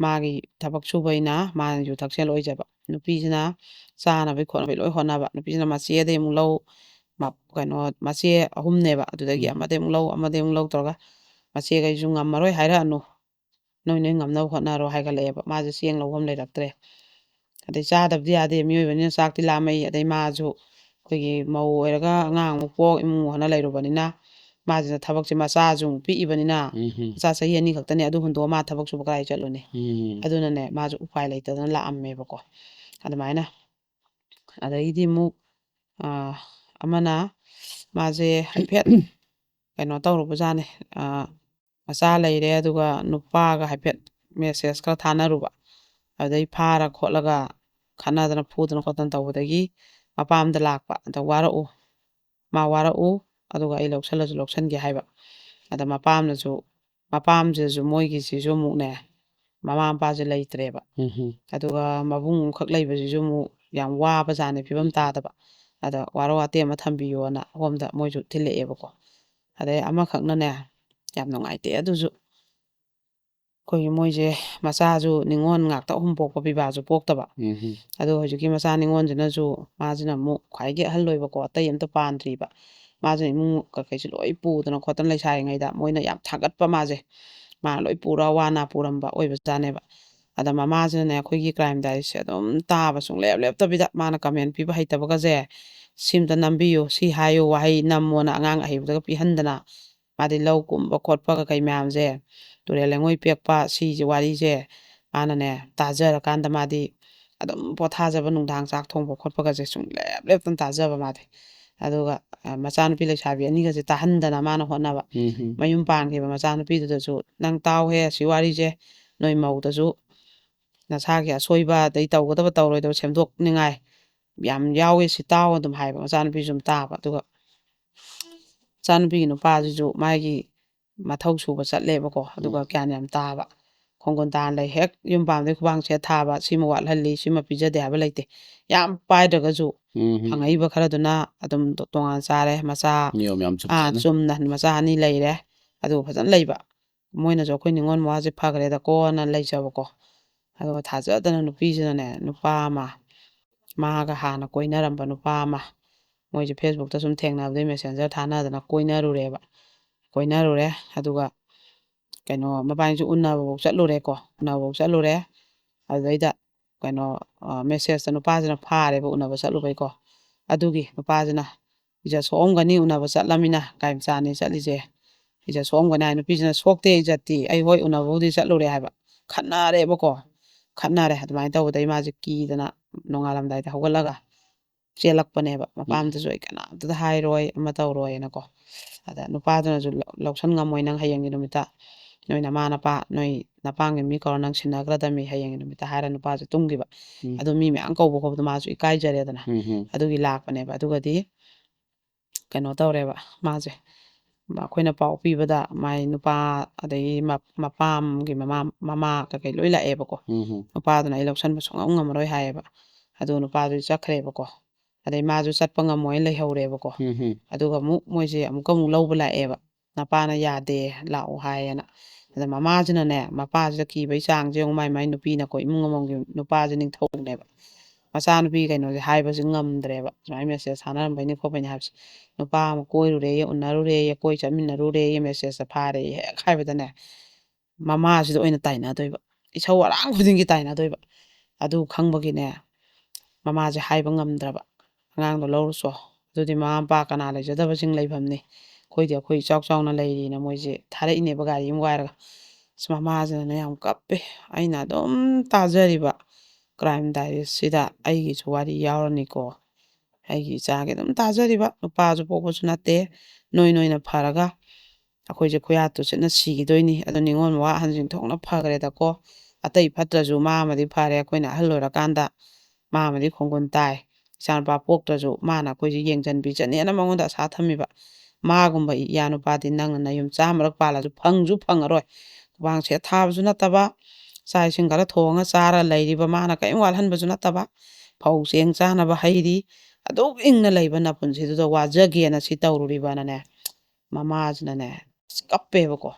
ꯃꯥꯒꯤ ꯊꯕꯛ ꯁꯨꯕꯩꯅ ꯃꯥꯅ ꯌꯨ ꯊꯛꯁꯦꯜ ꯑꯣꯏꯖꯕ ꯅꯨꯄꯤꯁꯤꯅ ꯆꯥꯅꯕꯩ ꯈꯣꯠꯅꯕꯩ ꯂꯣꯏ ꯍꯣꯠꯅꯕ ꯅꯨꯄꯤꯁꯤꯅ ꯃꯆꯦꯗꯩ ꯑꯃꯨꯛ ꯂꯧ ꯀꯩꯅꯣ ꯃꯆꯦ ꯑꯍꯨꯝꯅꯦꯕ ꯑꯗꯨꯗꯒꯤ ꯑꯃꯗꯩ ꯑꯃꯨꯛ ꯂꯧ ꯑꯃꯗꯩ ꯑꯃꯨꯛ ꯂꯧ ꯇꯧꯔꯒ ꯃꯆꯦꯈꯩꯁꯨ ꯉꯝꯃꯔꯣꯏ ꯍꯥꯏꯔꯛꯑꯅꯨ ꯅꯣꯏ ꯉꯝꯅꯕ ꯍꯣꯠꯅꯔꯣ ꯍꯥꯏꯒꯠꯂꯛꯑꯦꯕ ꯃꯥꯁꯦ ꯆꯦꯡ ꯂꯧꯐꯝ ꯂꯩꯔꯛꯇ꯭ꯔꯦ ꯑꯗꯩ ꯆꯥꯗꯕꯗꯤ ꯌꯥꯗꯦ ꯃꯤꯑꯣꯏꯕꯅꯤꯅ ꯆꯥꯛꯇꯤ ꯂꯥꯝꯃꯛꯏ ꯑꯗꯩ ꯃꯥꯁꯨ ꯑꯩꯈꯣꯏꯒꯤ ꯃꯧ ꯑꯣꯏꯔꯒ ꯑꯉꯥꯡ ꯑꯃꯨꯛ ꯄꯣꯛ ꯏꯃꯨꯡ ꯍꯣꯠꯅ ꯂꯩꯔꯨꯕꯅꯤꯅ ꯃꯥꯁꯤꯅ ꯊꯕꯛꯁꯦ ꯃꯆꯥꯁꯨ ꯑꯃꯨꯛ ꯄꯤꯛꯏꯕꯅꯤꯅ ꯃꯆꯥ ꯆꯍꯤ 2 ꯈꯛꯇꯅꯦ ꯑꯗꯨ ꯍꯨꯟꯗꯣꯛꯑ ꯃꯥ ꯊꯕꯛ ꯁꯨꯕ ꯀꯗꯥꯏ ꯆꯠꯂꯨꯅꯤ ꯑꯗꯨꯅꯅꯦ ꯃꯥꯁꯨ ꯎꯄꯥꯏ ꯂꯩꯇꯗꯅ ꯂꯥꯛꯑꯝꯃꯦꯕꯀꯣ ꯑꯗꯨꯃꯥꯏꯅ ꯑꯗꯩꯗꯤ ꯑꯃꯨꯛ ꯑꯃꯅ ꯃꯥꯁꯦ ꯍꯥꯏꯐꯦꯠ ꯀꯩꯅꯣ ꯇꯧꯔꯨꯕꯖꯥꯠꯅꯦ ꯃꯆꯥ ꯂꯩꯔꯦ ꯑꯗꯨꯒ ꯅꯨꯄꯥꯒ ꯍꯥꯏꯐꯦꯠ ꯃꯦꯁꯦꯖ ꯈꯔ ꯊꯥꯅꯔꯨꯕ ꯑꯗꯩ ꯐꯥꯔ ꯈꯣꯠꯂꯒ ꯈꯠꯅꯗꯅ ꯐꯨꯗꯅ ꯈꯣꯠꯇꯅ ꯇꯧꯕꯗꯒꯤ ꯃꯄꯥꯝꯗ ꯂꯥꯛꯄ ꯑꯗ ꯋꯥꯔꯛꯎ ꯃꯥ ꯋꯥꯔꯛꯎ ꯑꯗꯨꯒ ꯑꯩ ꯂꯧꯁꯜꯂꯁꯨ ꯂꯧꯁꯟꯒꯦ ꯍꯥꯏꯕ ꯑꯗ ꯃꯄꯥꯝꯁꯤꯁꯨ ꯃꯣꯏꯒꯤꯁꯤꯁꯨ ꯑꯃꯨꯛꯅꯦ ꯃꯃꯥ ꯃꯄꯥꯁꯦ ꯂꯩꯇ꯭ꯔꯦꯕ ꯑꯗꯨꯒ ꯃꯕꯨꯡ ꯑꯃꯈꯛ ꯂꯩꯕꯁꯤꯁꯨ ꯑꯃꯨꯛ ꯌꯥꯝ ꯋꯥꯕꯖꯥꯠꯅꯦ ꯐꯤꯕꯝ ꯇꯥꯗꯕ ꯑꯗ ꯋꯥꯔꯧ ꯋꯥꯇꯦꯝ ꯑꯃ ꯊꯝꯕꯤꯌꯣꯅ ꯍꯣꯝꯗ ꯃꯣꯏꯁꯨ ꯊꯤꯜꯂꯛꯑꯦꯕꯀꯣ ꯑꯗꯩ ꯑꯃꯈꯛꯅꯅꯦ ꯌꯥꯝ ꯅꯨꯡꯉꯥꯏꯇꯦ ꯑꯗꯨꯁꯨ ꯑꯩꯈꯣꯏꯒꯤ ꯃꯣꯏꯁꯦ ꯃꯆꯥꯁꯨ ꯅꯤꯉꯣꯜ ꯉꯥꯛꯇ 3 ꯄꯣꯛꯄ ꯄꯤꯕꯥꯁꯨ ꯄꯣꯛꯇꯕ ꯑꯗꯣ ꯍꯧꯖꯤꯛꯀꯤ ꯃꯆꯥ ꯅꯤꯉꯣꯜꯁꯤꯅꯁꯨ ꯃꯥꯁꯤꯅ ꯑꯃꯨꯛ ꯈ꯭ꯋꯥꯏꯗꯒꯤ ꯑꯍꯜ ꯑꯣꯏꯕꯀꯣ ꯑꯇꯩ ꯑꯝꯇ ꯄꯥꯟꯗ꯭ꯔꯤꯕ ꯃꯥꯁꯤꯅ ꯏꯃꯨꯡ ꯀꯩꯀꯩꯁꯨ ꯂꯣꯏ ꯄꯨꯗꯅ ꯈꯣꯠꯇꯅ ꯂꯩꯁꯥꯔꯤꯉꯩꯗ ꯃꯣꯏꯅ ꯌꯥꯝ ꯊꯥꯒꯠꯄ ꯃꯥꯁꯦ ꯃꯥ ꯂꯣꯏ ꯄꯨꯔ ꯋꯥꯅ ꯄꯨꯔꯝꯕ ꯑꯣꯏꯕꯖꯥꯠꯅꯦꯕ ꯑꯗ ꯃꯃꯥꯁꯤꯅꯅꯦ ꯑꯩꯈꯣꯏꯒꯤ ꯀ꯭ꯔꯥꯏꯝ ꯗꯥꯏꯔꯤꯁꯦ ꯑꯗꯨꯝ ꯇꯥꯕ ꯁꯨꯡꯂꯦꯞ ꯂꯦꯞꯇꯕꯤꯗ ꯃꯥꯅ ꯀꯃꯦꯟ ꯄꯤꯕ ꯍꯩꯇꯕꯒꯁꯦ ꯁꯤꯝꯇ ꯅꯝꯕꯤꯌꯨ ꯁꯤ ꯍꯥꯏꯌꯨ ꯋꯥꯍꯩ ꯅꯝꯃꯣꯅ ꯑꯉꯥꯡ ꯑꯍꯩꯕꯗꯒ ꯄꯤꯍꯟꯗꯅ ꯃꯥꯗꯤ ꯂꯧ ꯀꯨꯝꯕ ꯈꯣꯠꯄ ꯀꯩ ꯃꯌꯥꯝꯁꯦ ꯇꯨꯔꯦꯜ ꯂꯩꯉꯣꯏ ꯄꯦꯛꯄ ꯁꯤꯁꯦ ꯋꯥꯔꯤꯁꯦ ꯃꯥꯅꯅꯦ ꯇꯥꯖꯔꯀꯥꯟꯗ ꯃꯥꯗꯤ ꯑꯗꯨꯝ ꯄꯣꯊꯥꯖꯕ ꯅꯨꯡꯗꯥꯡ ꯆꯥꯛ ꯊꯣꯡꯕ ꯈꯣꯠꯄꯒꯁꯦ ꯁꯨꯡꯂꯦꯞ ꯂꯦꯞꯇꯅ ꯇꯥꯖꯕ ꯃꯥꯗꯤ ꯑꯗꯨꯒ ꯃꯆꯥꯅꯨꯄꯤ ꯂꯩꯁꯥꯕꯤ ꯑꯅꯤꯒꯁꯦ ꯇꯥꯍꯟꯗꯅ ꯃꯥꯅ ꯍꯣꯠꯅꯕ ꯃꯌꯨꯝ ꯄꯥꯟꯈꯤꯕ ꯃꯆꯥꯅꯨꯄꯤꯗꯨꯗꯁꯨ ꯅꯪ ꯇꯥꯎꯍꯦ ꯁꯤ ꯋꯥꯔꯤꯁꯦ ꯅꯣꯏ ꯃꯧꯗꯁꯨ ꯅꯁꯥꯒꯤ ꯑꯁꯣꯏꯕ ꯑꯗꯩ ꯇꯧꯒꯗꯕ ꯇꯧꯔꯣꯏꯗꯕ ꯁꯦꯝꯗꯣꯛꯅꯤꯡꯉꯥꯏ ꯌꯥꯝ ꯌꯥꯎꯋꯦ ꯁꯤ ꯇꯥꯎ ꯑꯗꯨꯝ ꯍꯥꯏꯕ ꯃꯆꯥꯅꯨꯄꯤꯁꯨ ꯑꯗꯨꯝ ꯇꯥꯕ ꯑꯗꯨꯒ ꯃꯆꯥꯅꯨꯄꯤꯒꯤ ꯅꯨꯄꯥꯁꯤꯁꯨ ꯃꯥꯒꯤ ꯃꯊꯧ ꯁꯨꯕ ꯆꯠꯂꯦꯕꯀꯣ ꯑꯗꯨꯒ ꯒ꯭ꯌꯥꯟ ꯌꯥꯝ ꯇꯥꯕ ꯈꯣꯡꯒꯨꯟ ꯇꯥꯅ ꯂꯩ ꯍꯦꯛ ꯌꯨꯝ ꯄꯥꯟꯕꯗꯩ ꯈꯨꯕꯥꯡ ꯁꯦꯠ ꯊꯥꯕ ꯁꯤꯃ ꯋꯥꯠꯍꯜꯂꯤ ꯁꯤꯃ ꯄꯤꯖꯗꯦ ꯍꯥꯏꯕ ꯂꯩꯇꯦ ꯌꯥꯝ ꯄꯥꯏꯗ꯭ꯔꯒꯁꯨ ꯐꯪꯉꯛꯏꯕ ꯈꯔꯗꯨꯅ ꯑꯗꯨꯝ ꯇꯣꯉꯥꯟ ꯆꯥꯔꯦ ꯃꯆꯥ ꯅꯤꯌꯣꯝ ꯌꯥꯝ ꯆꯨꯝꯖꯅ ꯆꯨꯝꯅ ꯃꯆꯥ 2 ꯂꯩꯔꯦ ꯑꯗꯨꯒ ꯐꯖꯅ ꯂꯩꯕ ꯃꯣꯏꯅꯁꯨ ꯑꯩꯈꯣꯏ ꯅꯤꯉꯣꯜ ꯃꯋꯥꯁꯦ ꯐꯈ꯭ꯔꯦꯗꯀꯣꯅ ꯂꯩꯖꯕꯀꯣ ꯑꯗꯨꯒ ꯊꯥꯖꯗꯅ ꯅꯨꯄꯤꯁꯤꯅꯅꯦ ꯅꯨꯄꯥ ꯑꯃ ꯃꯥꯒ ꯍꯥꯟꯅ ꯀꯣꯏꯅꯔꯝꯕ ꯅꯨꯄꯥ ꯑꯃ ꯃꯣꯏꯁꯦ ꯐꯦꯁꯕꯨꯛꯇ ꯁꯨꯝ ꯊꯦꯡꯅꯕꯗꯩ ꯃꯦꯁꯦꯟꯖꯔ ꯊꯥꯅꯗꯅ ꯀꯣꯏꯅꯔꯨꯔꯦ ꯑꯗꯨꯒ ꯀꯩꯅꯣ ꯃꯕꯥꯅꯤꯁꯨ ꯎꯅꯕꯐꯥꯎ ꯆꯠꯂꯨꯔꯦ ꯑꯗꯨꯗꯩꯗ ꯀꯩꯅꯣ ꯃꯦꯁꯦꯖꯇ ꯅꯨꯄꯥꯁꯤꯅ ꯐꯥꯔꯦꯕ ꯎꯅꯕ ꯆꯠꯂꯨꯕꯩꯀꯣ ꯑꯗꯨꯒꯤ ꯅꯨꯄꯥꯁꯤꯅ ꯏꯖꯠ ꯁꯣꯛꯑꯝꯒꯅꯤ ꯎꯅꯕ ꯆꯠꯂꯃꯤꯅ ꯀꯥꯏ ꯃꯆꯥꯅꯤ ꯆꯠꯂꯤꯁꯦ ꯏꯖꯠ ꯁꯣꯛꯑꯝꯒꯅꯤ ꯍꯥꯏ ꯅꯨꯄꯤꯁꯤꯅ ꯁꯣꯛꯇꯦ ꯏꯖꯠꯇꯤ ꯑꯩ ꯍꯣꯏ ꯎꯅꯕꯕꯨꯗꯤ ꯆꯠꯂꯨꯔꯦ ꯍꯥꯏꯕ ꯈꯠꯅꯔꯦ ꯑꯗꯨꯃꯥꯏꯅ ꯇꯧꯕꯗꯩ ꯃꯥꯁꯦ ꯀꯤꯗꯅ ꯅꯣꯡꯉꯥꯜꯂꯝꯗꯥꯏꯗ ꯍꯧꯒꯠꯂꯒ ꯆꯦꯜꯂꯛꯄꯅꯦꯕ ꯃꯄꯥꯝꯗꯁꯨ ꯑꯩ ꯀꯅꯥꯝꯇꯗ ꯍꯥꯏꯔꯣꯏ ꯑꯃ ꯇꯧꯔꯣꯏꯅꯀꯣ ꯑꯗ ꯅꯨꯄꯥꯗꯨꯅꯁꯨ ꯂꯧꯁꯟ ꯉꯝꯃꯣꯏ ꯅꯪ ꯍꯌꯦꯡꯒꯤ ꯅꯨꯃꯤꯠꯇ ꯅꯣꯏ ꯅꯃꯥ ꯅꯄꯥ ꯅꯣꯏ ꯅꯄꯥꯡꯒꯤ ꯃꯤ ꯀꯧꯔ ꯅꯪ ꯁꯤꯟꯅꯈ꯭ꯔꯗꯝꯃꯤ ꯍꯌꯦꯡꯒꯤ ꯅꯨꯃꯤꯠꯇ ꯍꯥꯏꯔ ꯅꯨꯄꯥꯁꯦ ꯇꯨꯝꯈꯤꯕ ꯑꯗꯨ ꯃꯤ ꯃꯌꯥꯝ ꯀꯧꯕ ꯈꯣꯠꯄꯗ ꯃꯥꯁꯨ ꯏꯀꯥꯏꯖꯔꯦꯗꯅ ꯑꯗꯨꯒꯤ ꯂꯥꯛꯄꯅꯦꯕ ꯑꯗꯨꯒꯗꯤ ꯀꯩꯅꯣ ꯇꯧꯔꯦꯕ ꯃꯥꯁꯦ ꯑꯩꯈꯣꯏꯅ ꯄꯥꯎ ꯄꯤꯕꯗ ꯃꯥꯏ ꯅꯨꯄꯥ ꯑꯗꯒꯤ ꯃꯄꯥꯝꯒꯤ ꯃꯃꯥ ꯀꯩꯀꯩ ꯂꯣꯏ ꯂꯥꯛꯑꯦꯕꯀꯣ ꯅꯨꯄꯥꯗꯨꯅ ꯑꯩ ꯂꯧꯁꯟꯕ ꯁꯨꯡꯉꯝ ꯉꯝꯃꯔꯣꯏ ꯍꯥꯏꯌꯦꯕ ꯑꯗꯨ ꯅꯨꯄꯥꯗꯨ ꯆꯠꯈ꯭ꯔꯦꯕꯀꯣ ꯑꯗꯩ ꯃꯥꯁꯨ ꯆꯠꯄ ꯉꯝꯃꯣꯏꯅ ꯂꯩꯍꯧꯔꯦꯕꯀꯣ ꯑꯗꯨꯒ ꯃꯣꯏꯁꯦ ꯑꯃꯨꯛ ꯂꯧꯕ ꯂꯥꯛꯑꯦꯕ ꯅꯄꯥꯅ ꯌꯥꯗꯦ ꯂꯥꯛꯑꯣ ꯍꯥꯏꯌꯦꯅ ꯑꯗ ꯃꯃꯥꯁꯤꯅꯅꯦ ꯃꯄꯥꯁꯤꯗ ꯀꯤꯕꯩ ꯆꯥꯡꯁꯦ ꯌꯦꯡꯉꯨ ꯃꯥꯏ ꯅꯨꯄꯤꯅꯀꯣ ꯏꯃꯨꯡ ꯑꯃꯃꯝꯒꯤ ꯅꯨꯄꯥꯁꯦ ꯅꯤꯡꯊꯧꯅꯦꯕ ꯃꯆꯥꯅꯨꯄꯤ ꯀꯩꯅꯣꯁꯦ ꯍꯥꯏꯕꯁꯦ ꯉꯝꯗ꯭ꯔꯦꯕ ꯁꯨꯃꯥꯏꯅ ꯃꯦꯁꯦꯖ ꯊꯥꯅꯔꯝꯕꯩꯅꯤ ꯈꯣꯠꯄꯩꯅꯤ ꯍꯥꯏꯕꯁꯦ ꯅꯨꯄꯥ ꯑꯃ ꯀꯣꯏꯔꯨꯔꯦꯌꯦ ꯎꯅꯔꯨꯔꯦꯌꯦ ꯀꯣꯏ ꯆꯠꯃꯤꯟꯅꯔꯨꯔꯦꯌꯦ ꯃꯦꯁꯦꯖꯇ ꯐꯥꯔꯦꯌꯦ ꯍꯦꯛ ꯍꯥꯏꯕꯗꯅꯦ ꯃꯃꯥꯁꯤꯗ ꯑꯣꯏꯅ ꯇꯥꯏꯅꯗꯣꯏꯕ ꯏꯁꯧ ꯑꯔꯥꯡ ꯈꯨꯗꯤꯡꯒꯤ ꯇꯥꯏꯅꯗꯣꯏꯕ ꯑꯗꯨ ꯈꯪꯕꯒꯤꯅꯦ ꯃꯃꯥꯁꯦ ꯍꯥꯏꯕ ꯉꯝꯗ꯭ꯔꯕ ꯑꯉꯥꯡꯗꯣ ꯂꯧꯔꯨꯆꯣ ꯑꯗꯨꯗꯤ ꯃꯃꯥ ꯃꯄꯥ ꯀꯅꯥ ꯂꯩꯖꯗꯕꯁꯤꯡ ꯂꯩꯐꯝꯅꯤ ꯑꯩꯈꯣꯏ ꯏꯆꯥꯎ ꯆꯥꯎꯅ ꯂꯩꯔꯤꯅ ꯃꯣꯏꯁꯦ ꯊꯥꯔꯛꯏꯅꯦꯕ ꯒꯥꯔꯤ ꯑꯃ ꯋꯥꯏꯔꯒ ꯃꯃꯥꯁꯤꯅꯅꯦ ꯌꯥꯝ ꯀꯞꯄꯦ ꯑꯩꯅ ꯑꯗꯨꯝ ꯇꯥꯖꯔꯤꯕ ꯀ꯭ꯔꯥꯏꯝ ꯗꯥꯏꯔꯤꯁꯁꯤꯗ ꯑꯩꯒꯤꯁꯨ ꯋꯥꯔꯤ ꯌꯥꯎꯔꯅꯤꯀꯣ ꯑꯩꯒꯤ ꯏꯆꯥꯒꯤ ꯑꯗꯨꯝ ꯇꯥꯖꯔꯤꯕ ꯅꯨꯄꯥꯁꯨ ꯄꯣꯛꯄꯁꯨ ꯅꯠꯇꯦ ꯅꯣꯏꯅ ꯐꯔꯒ ꯑꯩꯈꯣꯏꯁꯦ ꯈꯨꯌꯥꯠ ꯇꯨꯁꯤꯠꯅ ꯁꯤꯈꯤꯗꯣꯏꯅꯤ ꯑꯗꯣ ꯅꯤꯉꯣꯜ ꯃꯋꯥ ꯑꯍꯟꯁꯤꯡ ꯊꯣꯛꯅ ꯐꯈ꯭ꯔꯦꯗꯀꯣ ꯑꯇꯩ ꯐꯠꯇ꯭ꯔꯁꯨ ꯃꯥ ꯑꯃꯗꯤ ꯐꯔꯦ ꯑꯩꯈꯣꯏꯅ ꯑꯍꯜ ꯑꯣꯏꯔꯀꯥꯟꯗ ꯃꯥ ꯑꯃꯗꯤ ꯈꯣꯡꯒꯨꯟ ꯇꯥꯏ ꯏꯆꯥꯅꯨꯄꯥ ꯄꯣꯛꯇ꯭ꯔꯁꯨ ꯃꯥꯅ ꯑꯩꯈꯣꯏꯁꯦ ꯌꯦꯡꯁꯤꯟꯕꯤꯖꯅꯦꯅ ꯃꯉꯣꯟꯗ ꯑꯁꯥ ꯊꯝꯃꯤꯕ ꯃꯥꯒꯨꯝꯕ ꯏꯌꯥ ꯅꯨꯄꯥꯗꯤ ꯅꯪꯅ ꯅꯌꯨꯝ 100 ꯄꯥꯜꯂꯁꯨ ꯐꯪꯁꯨ ꯐꯪꯉꯔꯣꯏ ꯈꯨꯕꯥꯡ ꯁꯦꯠ ꯊꯥꯕꯁꯨ ꯅꯠꯇꯕ ꯆꯥꯛ ꯏꯁꯤꯡ ꯈꯔ ꯊꯣꯡꯉ ꯆꯥꯔ ꯂꯩꯔꯤꯕ ꯃꯥꯅ ꯀꯔꯤꯝ ꯋꯥꯠꯍꯟꯕꯁꯨ ꯅꯠꯇꯕ ꯐꯧ ꯆꯦꯡ ꯆꯥꯅꯕ ꯍꯩꯔꯤ ꯑꯗꯨꯛ ꯏꯪꯅ ꯂꯩꯕ ꯅꯄꯨꯟꯁꯤꯗꯨꯗ ꯋꯥꯖꯒꯦꯅ ꯁꯤ ꯇꯧꯔꯨꯔꯤꯕꯅꯅꯦ ꯃꯃꯥꯁꯤꯅꯅꯦ ꯀꯞꯄꯦꯕꯀꯣ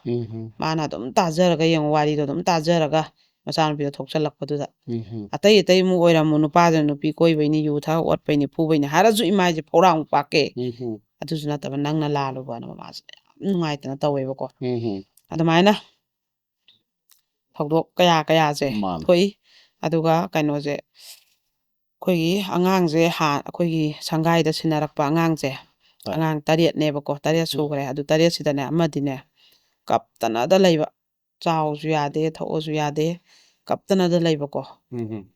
ꯃꯥꯅ ꯑꯗꯨꯝ ꯇꯥꯖꯔꯒ ꯌꯦꯡꯉꯣ ꯋꯥꯔꯤꯗꯣ ꯑꯗꯨꯝ ꯇꯥꯖꯔꯒ ꯃꯆꯥꯅꯨꯄꯤꯗꯣ ꯊꯣꯛꯆꯜꯂꯛꯄꯗꯨꯗ ꯑꯇꯩ ꯑꯃꯨꯛ ꯑꯣꯏꯔꯝꯃꯨ ꯅꯨꯄꯥꯗꯨꯅ ꯅꯨꯄꯤ ꯀꯣꯏꯕꯩꯅꯤ ꯌꯨ ꯊꯛꯑ ꯑꯣꯠꯄꯩꯅꯤ ꯐꯨꯕꯩꯅꯤ ꯍꯥꯏꯔꯁꯨ ꯏꯃꯥꯏꯁꯦ ꯐꯧꯔꯥꯃꯨꯛ ꯄꯥꯛꯀꯦ ꯑꯗꯨꯁꯨ ꯅꯠꯇꯕ ꯅꯪꯅ ꯂꯥꯜꯂꯨꯕꯅ ꯃꯃꯥꯁꯤꯅ ꯌꯥꯝ ꯅꯨꯡꯉꯥꯏꯇꯅ ꯇꯧꯋꯦꯕꯀꯣ ꯑꯗꯨꯃꯥꯏꯅ ꯊꯧꯗꯣꯛ ꯀꯌꯥꯁꯦ ꯃꯥꯅꯦ. ꯊꯣꯛꯏ ꯑꯗꯨꯒ ꯀꯩꯅꯣꯁꯦ ꯑꯩꯈꯣꯏꯒꯤ ꯑꯉꯥꯡꯁꯦ ꯑꯩꯈꯣꯏꯒꯤ ꯁꯪꯒꯥꯏꯗ ꯁꯤꯟꯅꯔꯛꯄ ꯑꯉꯥꯡꯁꯦ ꯍꯣꯏ. ꯑꯉꯥꯡ 8ꯅꯦꯕꯀꯣ 8 ꯁꯨꯈ꯭ꯔꯦ ꯑꯗꯨ 8ꯁꯤꯗꯅꯦ ꯑꯃꯗꯤꯅꯦ ꯀꯞꯇꯅꯗ ꯂꯩꯕ ꯆꯥꯎꯁꯨ ꯌꯥꯗꯦ ꯊꯛꯑꯣꯁꯨ ꯌꯥꯗꯦ ꯀꯞꯇꯅꯗ ꯂꯩꯕꯀꯣ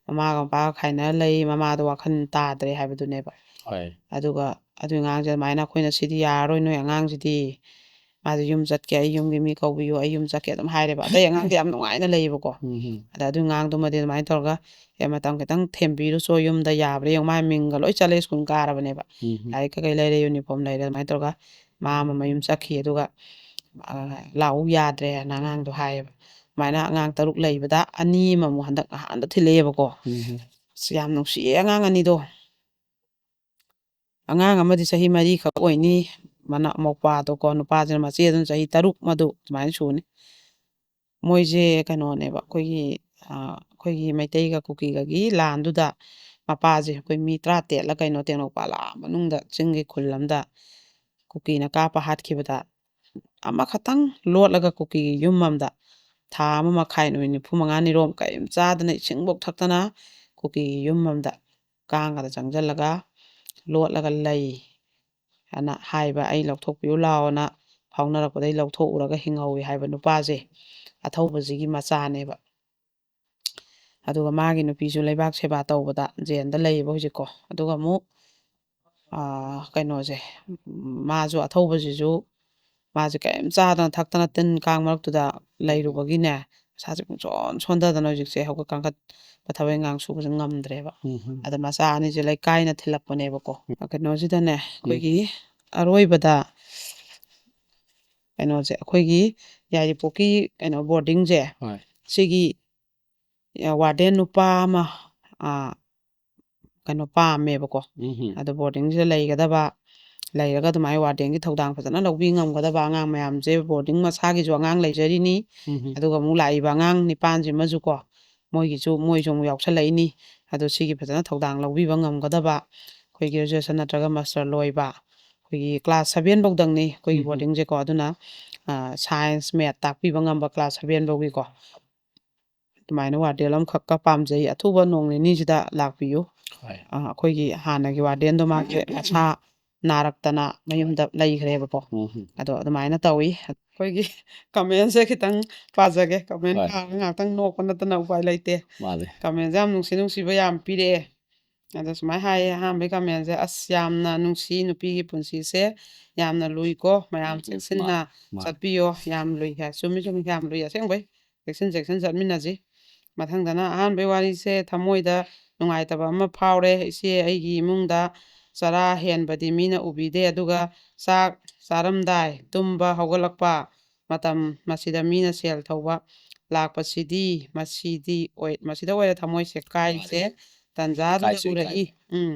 ꯃꯃꯥꯒ ꯃꯄꯥꯒ ꯈꯥꯏꯅꯔ ꯂꯩ ꯃꯃꯥꯗꯣ ꯋꯥꯈꯜ ꯇꯥꯗ꯭ꯔꯦ ꯍꯥꯏꯕꯗꯨꯅꯦꯕ ꯍꯣꯏ. ꯑꯗꯨꯒ ꯑꯗꯨꯒꯤ ꯑꯉꯥꯡꯁꯦ ꯑꯗꯨꯃꯥꯏꯅ ꯑꯩꯈꯣꯏꯅ ꯁꯤꯗꯤ ꯌꯥꯔꯔꯣꯏ ꯅꯣꯏ ꯑꯉꯥꯡꯁꯤꯗꯤ ꯃꯥꯁꯦ ꯌꯨꯝ ꯆꯠꯀꯦ ꯑꯩ ꯌꯨꯝꯒꯤ ꯃꯤ ꯀꯧꯕꯤꯌꯨ ꯑꯩ ꯌꯨꯝ ꯆꯠꯀꯦ ꯑꯗꯨꯝ ꯍꯥꯏꯔꯦꯕ ꯑꯇꯩ ꯑꯉꯥꯡꯗꯤ ꯌꯥꯝ ꯅꯨꯡꯉꯥꯏꯅ ꯂꯩꯌꯦꯕꯀꯣ ꯑꯗ ꯑꯗꯨꯒꯤ ꯑꯉꯥꯡꯗꯨꯃꯗꯤ ꯑꯗꯨꯃꯥꯏꯅ ꯇꯧꯔꯒ ꯃꯇꯝ ꯈꯤꯇꯪ ꯊꯦꯝꯕꯤꯔꯨꯆꯣ ꯌꯨꯝꯗ ꯌꯥꯕ꯭ꯔꯥ ꯌꯦꯡꯉꯨ ꯃꯥꯏ ꯃꯤꯡꯒ ꯂꯣꯏ ꯆꯠꯂꯦ ꯁ꯭ꯀꯨꯜ ꯀꯥꯔꯕꯅꯦꯕ ꯂꯥꯏꯔꯤꯛ ꯀꯩꯀꯩ ꯂꯩꯔꯦ ꯌꯨꯅꯤꯐꯣꯔꯝ ꯂꯩꯔꯦ ꯑꯗꯨꯃꯥꯏꯅ ꯇꯧꯔꯒ ꯃꯥ ꯑꯃ ꯃꯌꯨꯝ ꯆꯠꯈꯤ ꯑꯗꯨꯒ ꯂꯥꯛꯎ ꯌꯥꯗ꯭ꯔꯦꯅ ꯑꯉꯥꯡꯗꯣ ꯍꯥꯏꯌꯦꯕ ꯑꯗꯨꯃꯥꯏꯅ ꯑꯉꯥꯡ 6 ꯂꯩꯕꯗ 2 ꯑꯃꯃꯨꯛ ꯍꯟꯗꯛ ꯅꯍꯥꯟꯗ ꯊꯤꯜꯂꯛꯑꯦꯕꯀꯣ ꯌꯥꯝ ꯅꯨꯡꯁꯤꯌꯦ ꯑꯉꯥꯡ ꯑꯅꯤꯗꯣ ꯑꯉꯥꯡ ꯑꯃꯗꯤ ꯆꯍꯤ 4 ꯈꯛ ꯑꯣꯏꯅꯤ ꯃꯧꯄꯥꯗꯣꯀꯣ ꯅꯨꯄꯥꯁꯤꯅ ꯃꯆꯦꯗꯨꯅ ꯆꯍꯤ 3 ꯃꯗꯨ ꯁꯨꯃꯥꯏꯅ ꯁꯨꯅꯤ ꯃꯣꯏꯁꯦ ꯀꯩꯅꯣꯅꯦꯕ ꯑꯩꯈꯣꯏꯒꯤ ꯃꯩꯇꯩꯒ ꯀꯨꯀꯤꯒꯒꯤ ꯂꯥꯟꯗꯨꯗ ꯃꯄꯥꯁꯦ ꯑꯩꯈꯣꯏ ꯃꯤ 13ꯂ ꯀꯩꯅꯣ ꯇꯦꯡꯅꯧꯄꯜ ꯃꯅꯨꯡꯗ ꯆꯤꯡꯒꯤ ꯈꯨꯜ ꯑꯃꯗ ꯀꯨꯀꯤꯅ ꯀꯥꯞꯄ ꯍꯥꯠꯈꯤꯕꯗ ꯑꯃꯈꯛꯇꯪ ꯂꯣꯠꯂꯒ ꯀꯨꯀꯤꯒꯤ ꯌꯨꯝ ꯑꯃꯗ ꯊꯥ 1 ꯅꯨꯃꯤꯠ 45 ꯀꯔꯤꯝ ꯆꯥꯗꯅ ꯏꯁꯤꯡꯐꯧ ꯊꯛꯇꯅ ꯀꯨꯀꯤꯒꯤ ꯌꯨꯝ ꯑꯃꯗ ꯀꯥꯡꯒꯗ ꯆꯪꯁꯤꯜꯂꯒ ꯂꯣꯠꯂꯒ ꯂꯩ ꯑꯅ ꯍꯥꯏꯕ ꯑꯩ ꯂꯧꯊꯣꯛꯄꯤꯌꯨ ꯂꯥꯛꯑꯣꯅ ꯐꯥꯎꯅꯔꯛꯄꯗꯩ ꯂꯧꯊꯣꯛꯎꯔꯒ ꯍꯤꯡꯍꯧꯋꯤ ꯍꯥꯏꯕ ꯅꯨꯄꯥꯁꯦ ꯑꯊꯧꯕꯁꯤꯒꯤ ꯃꯆꯥꯅꯦꯕ ꯑꯗꯨꯒ ꯃꯥꯒꯤ ꯅꯨꯄꯤꯁꯨ ꯂꯩꯕꯥꯛ ꯁꯦꯕꯥ ꯇꯧꯕꯗ ꯖꯦꯜꯗ ꯂꯩꯌꯦꯕ ꯍꯧꯖꯤꯛꯀꯣ ꯑꯗꯨꯒ ꯑꯃꯨꯛ ꯀꯩꯅꯣꯁꯦ ꯃꯥꯁꯨ ꯑꯊꯧꯕꯁꯤꯁꯨ ꯃꯥꯁꯦ ꯀꯔꯤꯝ ꯆꯥꯗꯅ ꯊꯛꯇꯅ ꯇꯤꯟ ꯀꯥꯡ ꯃꯔꯛꯇꯨꯗ ꯂꯩꯔꯨꯕꯒꯤꯅꯦ ꯃꯁꯥꯁꯦ ꯄꯨꯡꯁꯣꯟ ꯁꯣꯟꯊꯗꯅ ꯍꯧꯖꯤꯛꯁꯦ ꯍꯧꯒꯠ ꯀꯥꯡꯈꯠꯄ ꯊꯕꯛ ꯏꯟꯈꯥꯡ ꯁꯨꯕꯁꯦ ꯉꯝꯗ꯭ꯔꯦꯕ ꯑꯗ ꯃꯆꯥ ꯑꯅꯤꯁꯦ ꯂꯩꯀꯥꯏꯅ ꯊꯤꯜꯂꯛꯄꯅꯦꯕꯀꯣ ꯀꯩꯅꯣꯁꯤꯗꯅꯦ ꯑꯩꯈꯣꯏꯒꯤ ꯑꯔꯣꯏꯕꯗ ꯀꯩꯅꯣꯁꯦ ꯑꯩꯈꯣꯏꯒꯤ ꯌꯥꯏꯔꯤꯄꯣꯛꯀꯤ ꯀꯩꯅꯣ ꯕꯣꯔꯗꯤꯡꯁꯦ ꯍꯣꯏ ꯁꯤꯒꯤ ꯋꯥꯔꯗꯦꯟ ꯅꯨꯄꯥ ꯑꯃ ꯀꯩꯅꯣ ꯄꯥꯝꯃꯦꯕꯀꯣ ꯑꯗꯣ ꯕꯣꯔꯗꯤꯡꯁꯤꯗ ꯂꯩꯔꯒ ꯑꯗꯨꯃꯥꯏꯅ ꯋꯥꯔꯗꯦꯟꯒꯤ ꯊꯧꯗꯥꯡ ꯐꯖꯅ ꯂꯧꯕꯤ ꯉꯝꯒꯗꯕ ꯑꯉꯥꯡ ꯃꯌꯥꯝꯁꯦ ꯕꯣꯔꯗꯤꯡ ꯃꯁꯥꯒꯤꯁꯨ ꯑꯉꯥꯡ ꯂꯩꯖꯔꯤꯅꯤ ꯑꯗꯨꯒ ꯑꯃꯨꯛ ꯂꯥꯛꯏꯕ ꯑꯉꯥꯡ ꯅꯤꯄꯥꯟꯁꯤꯃꯁꯨ ꯀꯣ ꯃꯣꯏꯁꯨ ꯑꯃꯨꯛ ꯌꯥꯎꯁꯜꯂꯛꯏꯅꯤ ꯑꯗꯣ ꯁꯤꯒꯤ ꯐꯖꯅ ꯊꯧꯗꯥꯡ ꯂꯧꯕꯤꯕ ꯉꯝꯒꯗꯕ ꯑꯩꯈꯣꯏ ꯒ꯭ꯔꯦꯖꯨꯑꯦꯁꯟ ꯅꯠꯇ꯭ꯔꯒ ꯃꯥꯁꯇꯔ ꯂꯣꯏꯕ ꯑꯩꯈꯣꯏꯒꯤ ꯀ꯭ꯂꯥꯁ 7 ꯐꯧꯗꯪꯅꯤ ꯑꯩꯈꯣꯏꯒꯤ ꯕꯣꯔꯗꯤꯡꯁꯦꯀꯣ ꯑꯗꯨꯅ ꯁꯥꯏꯟꯁ ꯃꯦꯠ ꯇꯥꯛꯄꯤꯕ ꯉꯝꯕ ꯀ꯭ꯂꯥꯁ 7 ꯐꯧꯒꯤꯀꯣ ꯑꯗꯨꯃꯥꯏꯅ ꯋꯥꯔꯗꯦꯟ ꯑꯃꯈꯛꯀ ꯄꯥꯝꯖꯩ ꯑꯊꯨꯕ ꯅꯣꯡ ꯅꯤꯅꯤꯁꯤꯗ ꯂꯥꯛꯄꯤꯌꯨ ꯑꯩꯈꯣꯏꯒꯤ ꯍꯥꯟꯅꯒꯤ ꯋꯥꯔꯗꯦꯟꯗꯣ ꯃꯥꯁꯦ ꯃꯁꯥ ꯅꯥꯔꯛꯇꯅ ꯃꯌꯨꯝꯗ ꯂꯩꯈ꯭ꯔꯦꯕꯀꯣ ꯑꯗꯣ ꯑꯗꯨꯃꯥꯏꯅ ꯇꯧꯋꯤ ꯑꯩꯈꯣꯏꯒꯤ ꯀꯃꯦꯟꯁꯦ ꯈꯤꯇꯪ ꯄꯥꯖꯒꯦ ꯀꯃꯦꯟ ꯄꯥꯔꯒ ꯉꯥꯛꯇꯪ ꯅꯣꯛꯄ ꯅꯠꯇꯅ ꯎꯄꯥꯏ ꯂꯩꯇꯦ ꯀꯃꯦꯟꯁꯦ ꯌꯥꯝ ꯅꯨꯡꯁꯤꯕ ꯌꯥꯝ ꯄꯤꯔꯛꯑꯦ ꯑꯗꯣ ꯁꯨꯃꯥꯏꯅ ꯍꯥꯏꯌꯦ ꯑꯍꯥꯟꯕꯒꯤ ꯀꯃꯦꯟꯁꯦ ꯑꯁ ꯌꯥꯝꯅ ꯅꯨꯡꯁꯤ ꯅꯨꯄꯤꯒꯤ ꯄꯨꯟꯁꯤꯁꯦ ꯌꯥꯝꯅ ꯂꯨꯏꯀꯣ ꯃꯌꯥꯝ ꯆꯦꯛꯁꯤꯟꯅ ꯆꯠꯄꯤꯌꯣ ꯌꯥꯝ ꯂꯨꯏ ꯍꯥꯏ ꯆꯨꯝꯃꯤ ꯌꯥꯝ ꯂꯨꯏ ꯑꯁꯦꯡꯕꯩ ꯆꯦꯛꯁꯤꯟ ꯆꯠꯃꯤꯟꯅꯁꯤ ꯃꯊꯪꯗꯅ ꯑꯍꯥꯟꯕꯒꯤ ꯋꯥꯔꯤꯁꯦ ꯊꯃꯣꯏꯗ ꯅꯨꯡꯉꯥꯏꯇꯕ ꯑꯃ ꯐꯥꯎꯔꯦ ꯏꯆꯦ ꯑꯩꯒꯤ ꯏꯃꯨꯡꯗ ꯆꯔꯥ ꯍꯦꯟꯕꯗꯤ ꯃꯤꯅ ꯎꯕꯤꯗꯦ ꯑꯗꯨꯒ ꯆꯥꯛ ꯆꯥꯔꯝꯗꯥꯏ ꯇꯨꯝꯕ ꯍꯧꯒꯠꯂꯛꯄ ꯃꯇꯝ ꯃꯁꯤꯗ ꯃꯤꯅ ꯁꯦꯜ ꯊꯧꯕ ꯃꯁꯤꯗ ꯑꯣꯏꯔꯦ ꯊꯃꯣꯏꯁꯦ ꯀꯥꯏꯔꯤꯁꯦ ꯇꯟꯖꯥꯗꯨꯗ ꯎꯔꯛꯏ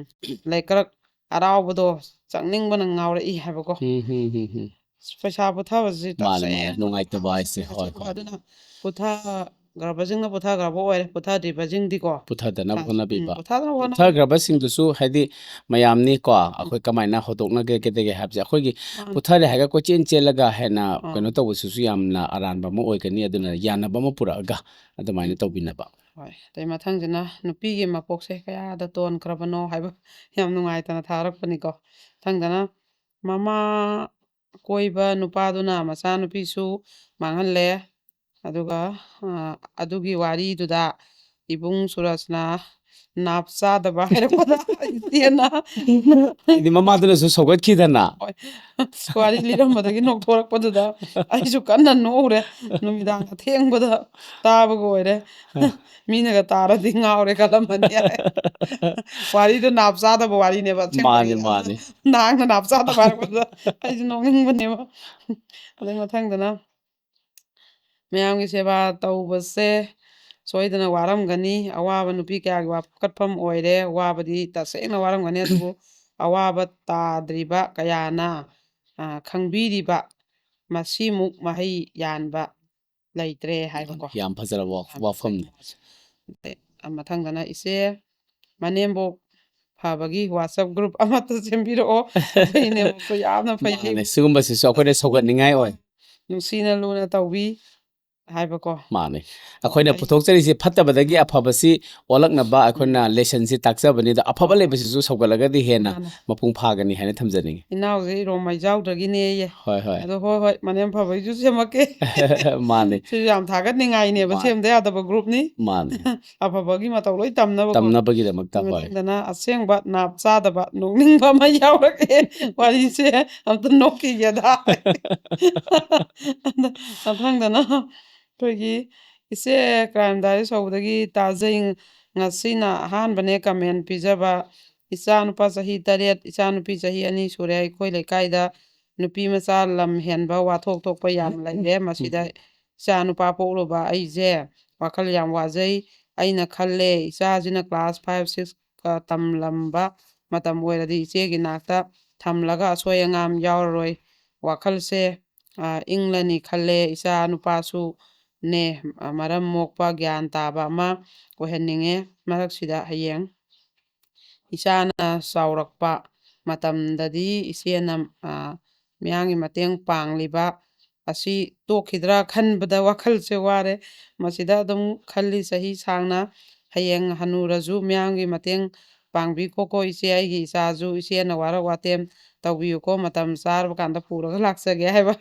ꯂꯩꯀ꯭ꯔꯛ ꯍꯔꯥꯎꯕꯗꯣ ꯆꯪꯅꯤꯡꯕꯅ ꯉꯥꯎꯔꯛꯏ ꯍꯥꯏꯕꯀꯣ ꯄꯩꯁꯥ ꯄꯨꯊꯕꯁꯤ ꯅꯨꯡꯉꯥꯏꯇꯕ ꯍꯥꯏꯁꯦ ꯍꯣꯏ ꯑꯗꯨꯅ ꯄꯨꯊꯈ꯭ꯔꯕꯁꯤꯡꯅ ꯄꯨꯊꯈ꯭ꯔꯕ ꯑꯣꯏꯔꯦ ꯄꯨꯊꯗ꯭ꯔꯤꯕꯁꯤꯡꯗꯤꯀꯣ ꯄꯨꯊꯗꯅꯕ ꯍꯣꯠꯅꯕꯤꯕ ꯄꯨꯊꯗꯅꯕ ꯍꯣꯠꯅꯕ ꯄꯨꯊꯈ꯭ꯔꯕꯁꯤꯡꯗꯨꯁꯨ ꯍꯥꯏꯗꯤ ꯃꯌꯥꯝꯅꯤꯀꯣ ꯑꯩꯈꯣꯏ ꯀꯃꯥꯏꯅ ꯍꯧꯗꯣꯛꯅꯒꯦ ꯀꯩꯗꯒꯦ ꯍꯥꯏꯕꯁꯦ ꯑꯩꯈꯣꯏꯒꯤ ꯄꯨꯊꯔꯦ ꯍꯥꯏꯔꯒ ꯀꯣꯏꯆꯦꯟ ꯆꯦꯜꯂꯒ ꯍꯦꯟꯅ ꯀꯩꯅꯣ ꯇꯧꯕꯁꯤꯁꯨ ꯌꯥꯝꯅ ꯑꯔꯥꯟꯕ ꯑꯃ ꯑꯣꯏꯒꯅꯤ ꯑꯗꯨꯅ ꯌꯥꯅꯕ ꯑꯃ ꯄꯨꯔꯛꯑꯒ ꯑꯗꯨꯃꯥꯏꯅ ꯇꯧꯕꯤꯅꯕ ꯍꯣꯏ ꯑꯗꯩ ꯃꯊꯪꯁꯤꯅ ꯅꯨꯄꯤꯒꯤ ꯃꯄꯣꯛꯁꯦ ꯀꯌꯥꯗ ꯇꯣꯟꯈ꯭ꯔꯕꯅꯣ ꯍꯥꯏꯕ ꯌꯥꯝ ꯅꯨꯡꯉꯥꯏꯇꯅ ꯊꯥꯔꯛꯄꯅꯤꯀꯣ ꯃꯊꯪꯗꯅ ꯃꯃꯥ ꯀꯣꯏꯕ ꯅꯨꯄꯥꯗꯨꯅ ꯃꯆꯥꯅꯨꯄꯤꯁꯨ ꯃꯥꯡꯍꯜꯂꯦ ꯑꯗꯨꯒ ꯑꯗꯨꯒꯤ ꯋꯥꯔꯤꯗꯨꯗ ꯏꯕꯨꯡ ꯁꯨꯔꯁꯅ ꯅꯥꯞ ꯆꯥꯗꯕ ꯍꯥꯏꯔꯛꯄꯗ ꯏꯆꯦꯅ ꯍꯥꯏꯗꯤ ꯃꯃꯥꯗꯨꯅꯁꯨ ꯁꯧꯒꯠꯈꯤꯗꯅ ꯋꯥꯔꯤ ꯂꯤꯔꯝꯕꯗꯒꯤ ꯅꯣꯛꯊꯣꯔꯛꯄꯗꯨꯗ ꯑꯩꯁꯨ ꯀꯟꯅ ꯅꯣꯛꯎꯔꯦ ꯅꯨꯃꯤꯗꯥꯡ ꯑꯊꯦꯡꯕꯗ ꯇꯥꯕꯒ ꯑꯣꯏꯔꯦ ꯃꯤꯅꯒ ꯇꯥꯔꯗꯤ ꯉꯥꯎꯔꯦ ꯈꯜꯂꯝꯃꯅꯤ ꯍꯥꯏ ꯋꯥꯔꯤꯗꯣ ꯅꯥꯞ ꯆꯥꯗꯕ ꯋꯥꯔꯤꯅꯦꯕ ꯑꯁꯦꯡꯕꯒꯤ ꯃꯥꯅꯤ ꯅꯍꯥꯛꯅ ꯅꯥꯞ ꯆꯥꯗꯕ ꯍꯥꯏꯔꯛꯄꯗꯨꯗ ꯑꯩꯁꯨ ꯅꯣꯛꯅꯤꯡꯕꯅꯦꯕ ꯑꯗꯩ ꯃꯊꯪꯗꯅ ꯃꯌꯥꯝꯒꯤ ꯁꯦꯕꯥ ꯇꯧꯕꯁꯦ ꯁꯣꯏꯗꯅ ꯋꯥꯔꯝꯒꯅꯤ ꯑꯋꯥꯕ ꯅꯨꯄꯤ ꯀꯌꯥꯒꯤ ꯋꯥꯀꯠꯐꯝ ꯑꯣꯏꯔꯦ ꯋꯥꯕꯗꯤ ꯇꯁꯦꯡꯅ ꯋꯥꯔꯝꯒꯅꯤ ꯑꯗꯨꯕꯨ ꯑꯋꯥꯕ ꯇꯥꯗ꯭ꯔꯤꯕ ꯀꯌꯥꯅ ꯈꯪꯕꯤꯔꯤꯕ ꯃꯁꯤꯃꯨꯛ ꯃꯍꯩ ꯌꯥꯟꯕ ꯂꯩꯇ꯭ꯔꯦ ꯍꯥꯏꯕꯀꯣ ꯌꯥꯝ ꯐꯖꯔꯕ ꯋꯥꯐꯝꯅꯤ ꯃꯊꯪꯗꯅ ꯏꯆꯦ ꯃꯅꯦꯝꯕꯣꯛ ꯐꯕꯒꯤ ꯋꯥꯆꯞ ꯒ꯭ꯔꯨꯞ ꯑꯃꯠꯇ ꯁꯦꯝꯕꯤꯔꯛꯑꯣ ꯑꯩꯈꯣꯏ ꯏꯅꯦꯝꯕꯣꯛꯇꯣ ꯌꯥꯝꯅ ꯐꯩ ꯁꯤꯒꯨꯝꯕꯁꯤꯁꯨ ꯑꯩꯈꯣꯏꯅ ꯁꯧꯒꯠꯅꯤꯡꯉꯥꯏ ꯑꯣꯏ ꯅꯨꯡꯁꯤꯅ ꯂꯨꯅ ꯇꯧꯕꯤ ꯍꯥꯏꯕꯀꯣ ꯃꯥꯅꯦ ꯑꯩꯈꯣꯏꯅ ꯄꯨꯊꯣꯛꯆꯔꯤꯁꯦ ꯐꯠꯇꯕꯗꯒꯤ ꯑꯐꯕꯁꯤ ꯑꯣꯜꯂꯛꯅꯕ ꯑꯩꯈꯣꯏꯅ ꯂꯦꯁꯟꯁꯤ ꯇꯥꯛꯆꯕꯅꯤꯗ ꯑꯐꯕ ꯂꯩꯕꯁꯤꯁꯨ ꯁꯧꯒꯠꯂꯒꯗꯤ ꯍꯦꯟꯅ ꯃꯄꯨꯡ ꯐꯥꯒꯅꯤ ꯍꯥꯏꯅ ꯊꯝꯖꯅꯤꯡꯉꯤ ꯏꯅꯥꯎꯁꯦ ꯏꯔꯣꯝꯃꯩꯖꯥꯎꯗꯒꯤꯅꯦꯌꯦ ꯍꯣꯏ ꯑꯗꯣ ꯍꯣꯏ ꯃꯅꯦꯝ ꯐꯕꯒꯤꯁꯨ ꯁꯦꯝꯃꯛꯀꯦ ꯃꯥꯅꯦ ꯁꯤꯁꯨ ꯌꯥꯝ ꯊꯥꯒꯠꯅꯤꯡꯉꯥꯏꯅꯦꯕ ꯁꯦꯝꯗ ꯌꯥꯗꯕ ꯒ꯭ꯔꯨꯞꯅꯤ ꯃꯥꯅꯦ ꯑꯐꯕꯒꯤ ꯃꯇꯧ ꯂꯣꯏ ꯇꯝꯅꯕꯀꯣ ꯇꯝꯅꯕꯒꯤꯗꯃꯛꯇ ꯍꯣꯏ ꯃꯊꯪꯗꯅ ꯑꯁꯦꯡꯕ ꯅꯥꯞ ꯆꯥꯗꯕ ꯅꯣꯛꯅꯤꯡꯕ ꯑꯃ ꯌꯥꯎꯔꯛꯑꯦ ꯋꯥꯔꯤꯁꯦ ꯑꯝꯇ ꯅꯣꯛꯈꯤꯒꯦꯗ ꯃꯊꯪꯗꯅ ꯑꯩꯈꯣꯏꯒꯤ ꯏꯆꯦ ꯀ꯭ꯔꯥꯏꯝ ꯗꯥꯏꯔꯤꯁ ꯍꯧꯕꯗꯒꯤ ꯇꯥꯖꯩ ꯉꯁꯤꯅ ꯑꯍꯥꯟꯕꯅꯦ ꯀꯃꯦꯟ ꯄꯤꯖꯕ ꯏꯆꯥꯅꯨꯄꯥ ꯆꯍꯤ 7 ꯏꯆꯥꯅꯨꯄꯤ ꯆꯍꯤ 2 ꯁꯨꯔꯦ ꯑꯩꯈꯣꯏ ꯂꯩꯀꯥꯏꯗ ꯅꯨꯄꯤ ꯃꯆꯥ ꯂꯝ ꯍꯦꯟꯕ ꯋꯥꯊꯣꯛ ꯊꯣꯛꯄ ꯌꯥꯝ ꯂꯩꯔꯦ ꯃꯁꯤꯗ ꯏꯆꯥꯅꯨꯄꯥ ꯄꯣꯛꯂꯨꯕ ꯑꯩꯁꯦ ꯋꯥꯈꯜ ꯌꯥꯝ ꯋꯥꯖꯩ ꯑꯩꯅ ꯈꯜꯂꯦ ꯏꯆꯥꯁꯤꯅ ꯀ꯭ꯂꯥꯁ 5, 6 ꯇꯝꯂꯝꯕ ꯃꯇꯝ ꯑꯣꯏꯔꯗꯤ ꯏꯆꯦꯒꯤ ꯅꯥꯛꯇ ꯊꯝꯂꯒ ꯑꯁꯣꯏ ꯑꯉꯥꯝ ꯌꯥꯎꯔꯔꯣꯏ ꯋꯥꯈꯜꯁꯦ ꯏꯪꯂꯅꯤ ꯈꯜꯂꯦ ꯏꯆꯥ ꯅꯨꯄꯥꯁꯨ ꯅꯦ ꯃꯔꯝ ꯃꯣꯛꯄ ꯒ꯭ꯌꯥꯟ ꯇꯥꯕ ꯑꯃ ꯑꯣꯏꯍꯟꯅꯤꯡꯉꯦ ꯃꯔꯛꯁꯤꯗ ꯍꯌꯦꯡ ꯏꯆꯥꯅ ꯆꯥꯎꯔꯛꯄ ꯃꯇꯝꯗꯗꯤ ꯏꯆꯦꯅ ꯃꯤꯌꯥꯝꯒꯤ ꯃꯇꯦꯡ ꯄꯥꯡꯂꯤꯕ ꯑꯁꯤ ꯇꯣꯛꯈꯤꯗ꯭ꯔꯥ ꯈꯟꯕꯗ ꯋꯥꯈꯜꯁꯦ ꯋꯥꯔꯦ ꯃꯁꯤꯗ ꯑꯗꯨꯝ ꯈꯜꯂꯤ ꯆꯍꯤ ꯁꯥꯡꯅ ꯍꯌꯦꯡ ꯍꯅꯨꯔꯁꯨ ꯃꯤꯌꯥꯝꯒꯤ ꯃꯇꯦꯡ ꯄꯥꯡꯕꯤꯈꯣꯀꯣ ꯏꯆꯦ ꯑꯩꯒꯤ ꯏꯆꯥꯁꯨ ꯏꯆꯦꯅ ꯋꯥꯔꯛ ꯋꯥꯇꯦꯝ ꯇꯧꯕꯤꯌꯨꯀꯣ ꯃꯇꯝ ꯆꯥꯔꯕ ꯀꯥꯟꯗ ꯄꯨꯔꯒ ꯂꯥꯛꯆꯒꯦ ꯍꯥꯏꯕ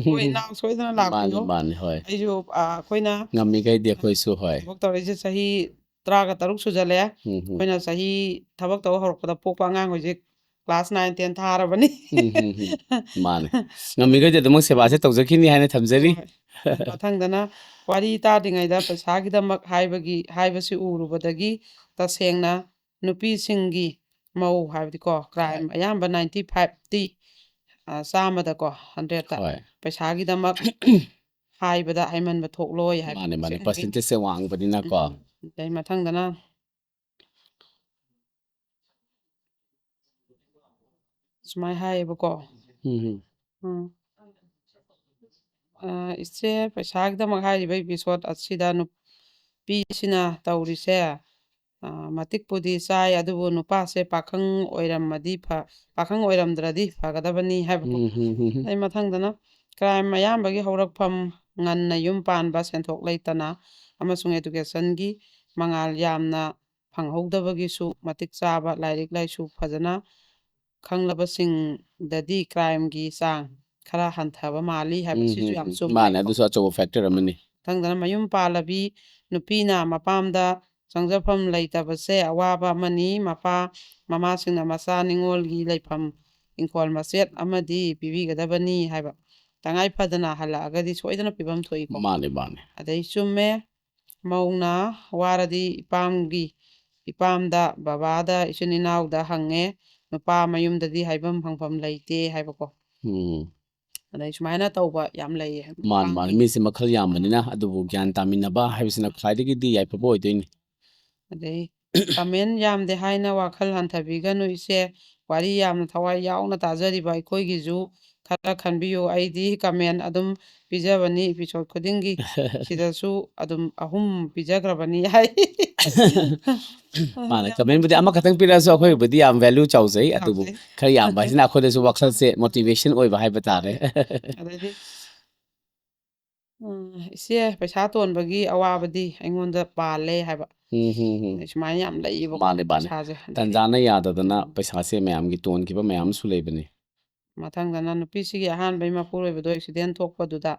ꯍꯣꯏ ꯏꯅꯥꯎ ꯁꯣꯏꯗꯅ ꯃꯥꯅꯤ ꯂꯥꯛꯄꯤꯌꯣ ꯃꯥꯅꯤ ꯍꯣꯏ ꯑꯩꯁꯨ ꯑꯩꯈꯣꯏꯅ ꯉꯝꯃꯤꯈꯩꯗꯤ ꯑꯩꯈꯣꯏꯁꯨ ꯍꯣꯏ ꯊꯕꯛ ꯇꯧꯔꯛꯏꯁꯦ ꯆꯍꯤ 13 ꯁꯨꯖꯜꯂꯛꯑꯦ ꯑꯩꯈꯣꯏꯅ ꯆꯍꯤ ꯊꯕꯛ ꯇꯧꯕ ꯍꯧꯔꯛꯄꯗ ꯄꯣꯛꯄ ꯑꯉꯥꯡ ꯍꯧꯖꯤꯛ class 9 10 ꯊꯥꯔꯕꯅꯤ ꯃꯥꯅꯦ ꯉꯝꯃꯤꯈꯩꯗꯤ ꯑꯗꯨꯃꯛ ꯁꯦꯕꯥꯁꯦ ꯇꯧꯖꯈꯤꯅꯤ ꯍꯥꯏꯅ ꯊꯝꯖꯔꯤ ꯃꯊꯪꯗꯅ ꯋꯥꯔꯤ ꯇꯥꯗ꯭ꯔꯤꯉꯩꯗ ꯄꯩꯁꯥꯒꯤꯗꯃꯛ ꯍꯥꯏꯕꯁꯤ ꯎꯔꯨꯕꯗꯒꯤ ꯇꯁꯦꯡꯅ ꯅꯨꯄꯤꯁꯤꯡꯒꯤ ꯃꯧ ꯍꯥꯏꯕꯗꯤꯀꯣ ꯀ꯭ꯔꯥꯏꯝ ꯑꯌꯥꯝꯕ 95ꯇꯤ ꯆꯥꯝꯃꯗꯀꯣ 100ꯇ ꯍꯣꯏ ꯄꯩꯁꯥꯒꯤꯗꯃꯛ ꯍꯥꯏꯕꯗ ꯍꯥꯏꯃꯟꯕ ꯊꯣꯛꯂꯣꯏ ꯍꯥꯏꯕ ꯃꯥꯅꯦ ꯃꯥꯅꯦ ꯑꯁꯦꯡꯕꯒꯤ ꯄꯔꯁꯦꯟꯇꯦꯖꯁꯦ ꯋꯥꯡꯕꯅꯤꯅꯀꯣ ꯑꯗꯩ ꯃꯊꯪꯗꯅ ꯁꯨꯃꯥꯏꯅ ꯍꯥꯏꯌꯦꯕꯀꯣ ꯏꯆꯦ ꯄꯩꯁꯥꯒꯤꯗꯃꯛ ꯍꯥꯏꯔꯤꯕ ꯏꯄꯤꯁꯣꯠ ꯑꯁꯤꯗ ꯅꯨꯄꯤꯁꯤꯅ ꯇꯧꯔꯤꯁꯦ ꯃꯇꯤꯛꯄꯨꯗꯤ ꯆꯥꯏ ꯑꯗꯨꯕꯨ ꯅꯨꯄꯥꯁꯦ ꯄꯥꯈꯪ ꯑꯣꯏꯔꯝꯗ꯭ꯔꯗꯤ ꯐꯒꯗꯕꯅꯤ ꯍꯥꯏꯕꯀꯣ ꯑꯩ ꯃꯊꯪꯗꯅ ꯀ꯭ꯔꯥꯏꯝ ꯑꯌꯥꯝꯕꯒꯤ ꯍꯧꯔꯛꯐꯝ ꯉꯟꯅ ꯌꯨꯝ ꯄꯥꯟꯕ ꯁꯦꯟꯊꯣꯛ ꯂꯩꯇꯅ ꯑꯃꯁꯨꯡ ꯑꯦꯗꯨꯀꯦꯁꯟꯒꯤ ꯃꯉꯥꯜ ꯌꯥꯝꯅ ꯐꯪꯍꯧꯗꯕꯒꯤꯁꯨ ꯃꯇꯤꯛ ꯆꯥꯕ ꯂꯥꯏꯔꯤꯛ ꯂꯥꯏꯁꯨ ꯐꯖꯅ ꯈꯪꯂꯕꯁꯤꯡꯗꯗꯤ ꯀ꯭ꯔꯥꯏꯝꯒꯤ ꯆꯥꯡ ꯈꯔ ꯍꯟꯊꯕ ꯃꯥꯜꯂꯤ ꯍꯥꯏꯕꯁꯤꯁꯨ ꯌꯥꯝ ꯃꯥꯅꯦ ꯆꯨꯝꯃꯦꯀꯣ ꯑꯗꯨꯁꯨ ꯑꯆꯧꯕ ꯐꯦꯛꯇꯔ ꯑꯃꯅꯤ ꯃꯊꯪꯗꯅ ꯃꯌꯨꯝ ꯄꯥꯜꯂꯕꯤ ꯅꯨꯄꯤꯅ ꯃꯄꯥꯝꯗ ꯆꯪꯖꯐꯝ ꯂꯩꯇꯕꯁꯦ ꯑꯋꯥꯕ ꯑꯃꯅꯤ ꯃꯃꯥꯁꯤꯡꯅ ꯃꯆꯥ ꯅꯤꯉꯣꯜꯒꯤ ꯂꯩꯐꯝ ꯏꯪꯈꯣꯜ ꯃꯆꯦꯠ ꯑꯃꯗꯤ ꯄꯤꯕꯤꯒꯗꯕꯅꯤ ꯍꯥꯏꯕ ꯇꯉꯥꯏ ꯐꯗꯅ ꯍꯜꯂꯛꯑꯒꯗꯤ ꯁꯣꯏꯗꯅ ꯄꯤꯐꯝ ꯊꯣꯛꯏꯀꯣ ꯃꯥꯅꯦ ꯃꯥꯅꯦ ꯑꯗꯩ ꯆꯨꯝꯃꯦ ꯃꯧꯅ ꯋꯥꯔꯗꯤ ꯏꯄꯥꯝꯗ ꯕꯕꯥꯗ ꯏꯆꯤꯟ ꯏꯅꯥꯎꯗ ꯍꯪꯉꯦ ꯅꯨꯄꯥ ꯃꯌꯨꯝꯗꯗꯤ ꯍꯥꯏꯐꯝ ꯍꯪꯐꯝ ꯂꯩꯇꯦ ꯍꯥꯏꯕꯀꯣ ꯑꯗꯩ ꯁꯨꯃꯥꯏꯅ ꯇꯧꯕ ꯌꯥꯝ ꯂꯩꯌꯦ ꯃꯥꯅꯦ ꯃꯥꯅꯦ ꯃꯤꯁꯦ ꯃꯈꯜ ꯌꯥꯝꯕꯅꯤꯅ ꯑꯗꯨꯕꯨ ꯒ꯭ꯌꯥꯟ ꯇꯥꯃꯤꯟꯅꯕ ꯍꯥꯏꯕꯁꯤꯅ ꯈ꯭ꯋꯥꯏꯗꯒꯤꯗꯤ ꯌꯥꯏꯐꯕ ꯑꯣꯏꯗꯣꯏꯅꯤ ꯑꯗꯩ ꯀꯃꯦꯟ ꯌꯥꯝꯗꯦ ꯍꯥꯏꯅ ꯋꯥꯈꯜ ꯍꯟꯊꯕꯤꯒꯅꯨ ꯏꯆꯦ ꯋꯥꯔꯤ ꯌꯥꯝꯅ ꯊꯋꯥꯏ ꯌꯥꯎꯅ ꯇꯥꯖꯔꯤꯕ ꯑꯩꯈꯣꯏꯒꯤꯁꯨꯈꯔ ꯈꯟꯕꯤꯌꯨ ꯑꯩꯗꯤ ꯀꯃꯦꯟ ꯑꯗꯨꯝ ꯄꯤꯖꯕꯅꯤ ꯏꯄꯤꯁꯣꯠ ꯈꯨꯗꯤꯡꯒꯤ ꯁꯤꯗꯁꯨ ꯑꯗꯨꯝ 3 ꯄꯤꯖꯈ꯭ꯔꯕꯅꯤ ꯍꯥꯏ ꯃꯥꯅꯦ ꯀꯃꯦꯟꯕꯨꯗꯤ ꯑꯃꯈꯛꯇꯪ ꯄꯤꯔꯛꯑꯁꯨ ꯑꯩꯈꯣꯏꯕꯨꯗꯤ ꯌꯥꯝ ꯚꯦꯂꯨ ꯆꯥꯎꯖꯩ ꯑꯗꯨꯕꯨ ꯌꯥꯎꯖꯩ. ꯈꯔ ꯌꯥꯝꯕ ꯍꯥꯏꯁꯤꯅ ꯑꯩꯈꯣꯏꯗꯁꯨ ꯋꯥꯈꯜꯁꯦ ꯃꯣꯇꯤꯚꯦꯁꯟ ꯑꯣꯏꯕ ꯍꯥꯏꯕ ꯇꯥꯔꯦ ꯑꯗꯩꯗꯤ ꯏꯆꯦ ꯄꯩꯁꯥ ꯇꯣꯟꯕꯒꯤ ꯑꯋꯥꯕꯗꯤ ꯑꯩꯉꯣꯟꯗ ꯄꯥꯜꯂꯦ ꯍꯥꯏꯕ ꯁꯨꯃꯥꯏꯅ ꯌꯥꯝ ꯂꯩꯌꯦꯕꯀꯣ ꯃꯥꯅꯦ ꯃꯥꯅꯦ ꯄꯩꯁꯥꯁꯦ ꯑꯗꯩꯗꯤ ꯇꯟꯖꯥꯅ ꯌꯥꯗꯗꯅ ꯄꯩꯁꯥꯁꯦ ꯃꯌꯥꯝꯒꯤ ꯇꯣꯟꯈꯤꯕ ꯃꯌꯥꯝꯁꯨ ꯂꯩꯕꯅꯤ ꯃꯊꯪꯗꯅ ꯅꯨꯄꯤꯁꯤꯒꯤ ꯑꯍꯥꯟꯕꯩ ꯃꯄꯨꯔꯣꯏꯕꯗꯣ ꯑꯦꯛꯁꯤꯗꯦꯟ ꯊꯣꯛꯄꯗꯨꯗ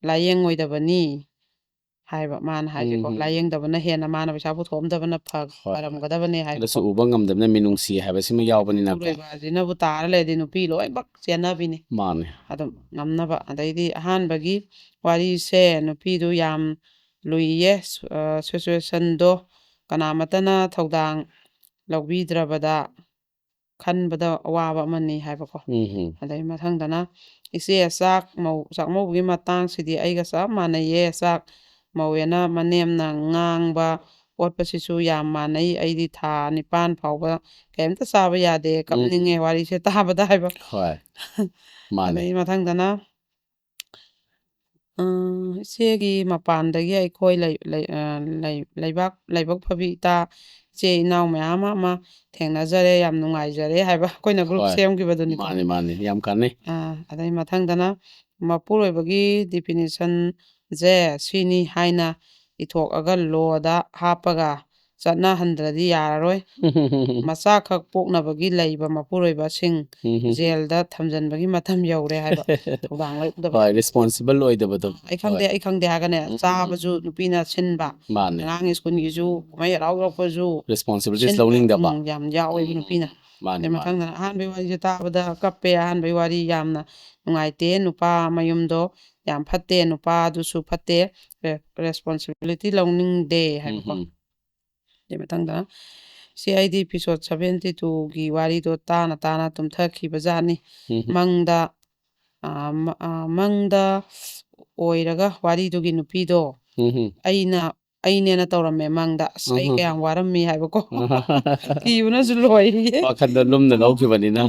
ꯂꯥꯏꯌꯦꯡꯉꯣꯏꯗꯕꯅꯤ ꯍꯥꯏꯕ ꯃꯥꯅ ꯍꯥꯏꯁꯦꯀꯣ ꯂꯥꯏꯌꯦꯡꯗꯕꯅ ꯍꯦꯟꯅ ꯃꯥꯅ ꯄꯩꯁꯥ ꯄꯨꯊꯣꯛꯑꯝꯗꯕꯅ ꯍꯣꯏ ꯍꯣꯏ ꯐꯔꯝꯒꯗꯕꯅꯦ ꯑꯗꯨꯁꯨ ꯍꯥꯏꯕꯀꯣ ꯎꯕ ꯉꯝꯗꯕꯅ ꯃꯤꯅꯨꯡꯁꯤ ꯍꯥꯏꯕꯁꯤꯃ ꯌꯥꯎꯕꯅꯤꯅꯀꯣ ꯃꯄꯨꯔꯣꯏꯕꯁꯤꯅꯕꯨ ꯇꯥꯔ ꯂꯩꯔꯗꯤ ꯅꯨꯄꯤ ꯂꯣꯏꯅꯃꯛ ꯆꯦꯟꯅꯕꯤꯅꯤ ꯃꯥꯅꯦ ꯑꯗꯨꯝ ꯉꯝꯅꯕ ꯑꯗꯩꯗꯤ ꯑꯍꯥꯟꯕꯒꯤ ꯋꯥꯔꯤꯁꯦ ꯅꯨꯄꯤꯗꯨ ꯌꯥꯝ ꯂꯨꯏꯌꯦ ꯁꯤꯆꯨꯋꯦꯁꯟꯗꯣ ꯀꯅꯥꯃꯠꯇꯅ ꯊꯧꯗꯥꯡ ꯂꯧꯕꯤꯗ꯭ꯔꯕꯗ ꯈꯟꯕꯗ ꯑꯋꯥꯕ ꯑꯃꯅꯤ ꯍꯥꯏꯕꯀꯣ ꯑꯗꯩ ꯃꯊꯪꯗꯅ ꯏꯆꯦ ꯆꯥꯛꯃꯧꯕꯒꯤ ꯃꯇꯥꯡꯁꯤꯗꯤ ꯑꯩꯒ ꯆꯞ ꯃꯥꯟꯅꯩꯌꯦ ꯆꯥꯛ ꯃꯧꯋꯦꯅ ꯃꯅꯦꯝꯅ ꯉꯥꯡꯕ ꯑꯣꯠꯄꯁꯤꯁꯨ ꯌꯥꯝ ꯃꯥꯟꯅꯩ ꯑꯩꯗꯤ ꯊꯥ 9 ꯐꯥꯎꯕ ꯀꯩꯝꯇ ꯆꯥꯕ ꯌꯥꯗꯦ ꯀꯞꯅꯤꯡꯉꯦ ꯋꯥꯔꯤꯁꯦ ꯇꯥꯕꯗ ꯍꯥꯏꯕ ꯍꯣꯏ ꯃꯥꯅꯦ ꯑꯗꯩ ꯃꯊꯪꯗꯅ ꯏꯆꯦꯒꯤ ꯃꯄꯥꯟꯗꯒꯤ ꯑꯩꯈꯣꯏ ꯂꯩꯕꯥꯛ ꯐꯕꯤ ꯏꯆꯦ ꯏꯅꯥꯎ ꯃꯌꯥꯝ ꯑꯃ ꯊꯦꯡꯅꯖꯔꯦ ꯌꯥꯝ ꯅꯨꯡꯉꯥꯏꯖꯔꯦ ꯍꯥꯏꯕ ꯑꯩꯈꯣꯏꯅ ꯒ꯭ꯔꯨꯞ ꯍꯣꯏ ꯁꯦꯝꯈꯤꯕꯗꯨꯅꯤꯀꯣ ꯃꯥꯅꯦ ꯃꯥꯅꯦ ꯌꯥꯝ ꯀꯥꯟꯅꯩ ꯑꯗꯩ ꯃꯊꯪꯗꯅ ꯃꯄꯨꯔꯣꯏꯕꯒꯤ ꯗꯤꯐꯤꯅꯤꯁꯟꯁꯦ ꯁꯤꯅꯤ ꯍꯥꯏꯅ ꯏꯊꯣꯛꯑꯒ ꯂꯣꯗ ꯍꯥꯞꯄꯒ ꯆꯠꯅꯍꯟꯗ꯭ꯔꯗꯤ ꯌꯥꯔꯔꯣꯏ ꯃꯆꯥꯈꯛ ꯄꯣꯛꯅꯕꯒꯤ ꯂꯩꯕ ꯃꯄꯨꯔꯣꯏꯕꯁꯤꯡ ꯖꯦꯜꯗ ꯊꯝꯖꯤꯟꯕꯒꯤ ꯃꯇꯝ ꯌꯧꯔꯦ ꯍꯥꯏꯕ ꯊꯧꯗꯥꯡ ꯂꯧꯗꯕ ꯍꯣꯏ ꯔꯦꯁꯄꯣꯟꯁꯤꯕꯜ ꯑꯣꯏꯗꯕꯗꯣ ꯑꯩ ꯍꯣꯏ ꯈꯪꯗꯦ ꯍꯥꯏꯔꯒꯅꯦ ꯆꯥꯕꯁꯨ ꯅꯨꯄꯤꯅ ꯁꯤꯟꯕ ꯃꯥꯅꯦ ꯑꯉꯥꯡ ꯁ꯭ꯀꯨꯜꯒꯤꯁꯨ ꯀꯨꯝꯍꯩ ꯍꯔꯥꯎ ꯌꯧꯔꯛꯄꯁꯨ ꯔꯦꯁꯄꯣꯟꯁꯤꯕꯤꯂꯤꯇꯤꯁ ꯁꯤꯟꯕ ꯂꯧꯅꯤꯡꯗꯕ ꯌꯥꯝ ꯌꯥꯎꯋꯦꯕ ꯅꯨꯄꯤꯅ ꯃꯥꯅꯦ ꯑꯗꯩ ꯃꯥꯅꯦ ꯃꯊꯪꯗꯅ ꯑꯍꯥꯟꯕꯒꯤ ꯋꯥꯔꯤꯁꯦ ꯇꯥꯕꯗ ꯀꯞꯄꯦ ꯑꯍꯥꯟꯕꯒꯤ ꯋꯥꯔꯤ ꯌꯥꯝꯅ ꯅꯨꯡꯉꯥꯏꯇꯦ ꯅꯨꯄꯥ ꯃꯌꯨꯝꯗꯣ ꯌꯥꯝ ꯐꯠꯇꯦ ꯅꯨꯄꯥꯗꯨꯁꯨ ꯐꯠꯇꯦ ꯔꯦꯁꯄꯣꯟꯁꯤꯕꯤꯂꯤꯇꯤ ꯂꯧꯅꯤꯡꯗꯦ ꯍꯥꯏꯕꯀꯣ ꯑꯗꯩ ꯃꯊꯪꯗ ꯁꯤ ꯑꯩꯗꯤ ꯏꯄꯤꯁꯣꯠ 72ꯒꯤ ꯋꯥꯔꯤꯗꯣ ꯇꯥꯅ ꯇꯨꯝꯊꯈꯤꯕꯖꯥꯠꯅꯤ ꯃꯪꯗ ꯑꯣꯏꯔꯒ ꯋꯥꯔꯤꯗꯨꯒꯤ ꯅꯨꯄꯤꯗꯣ ꯑꯩꯅꯦꯅ ꯇꯧꯔꯝꯃꯦ ꯃꯪꯗ ꯑꯁ ꯑꯩ ꯀꯌꯥꯝ ꯋꯥꯔꯝꯃꯤ ꯍꯥꯏꯕꯀꯣ ꯀꯤꯕꯅꯁꯨ ꯂꯣꯏꯔꯤꯌꯦ ꯋꯥꯈꯟꯗ ꯂꯨꯝꯅ ꯂꯧꯈꯤꯕꯅꯤꯅ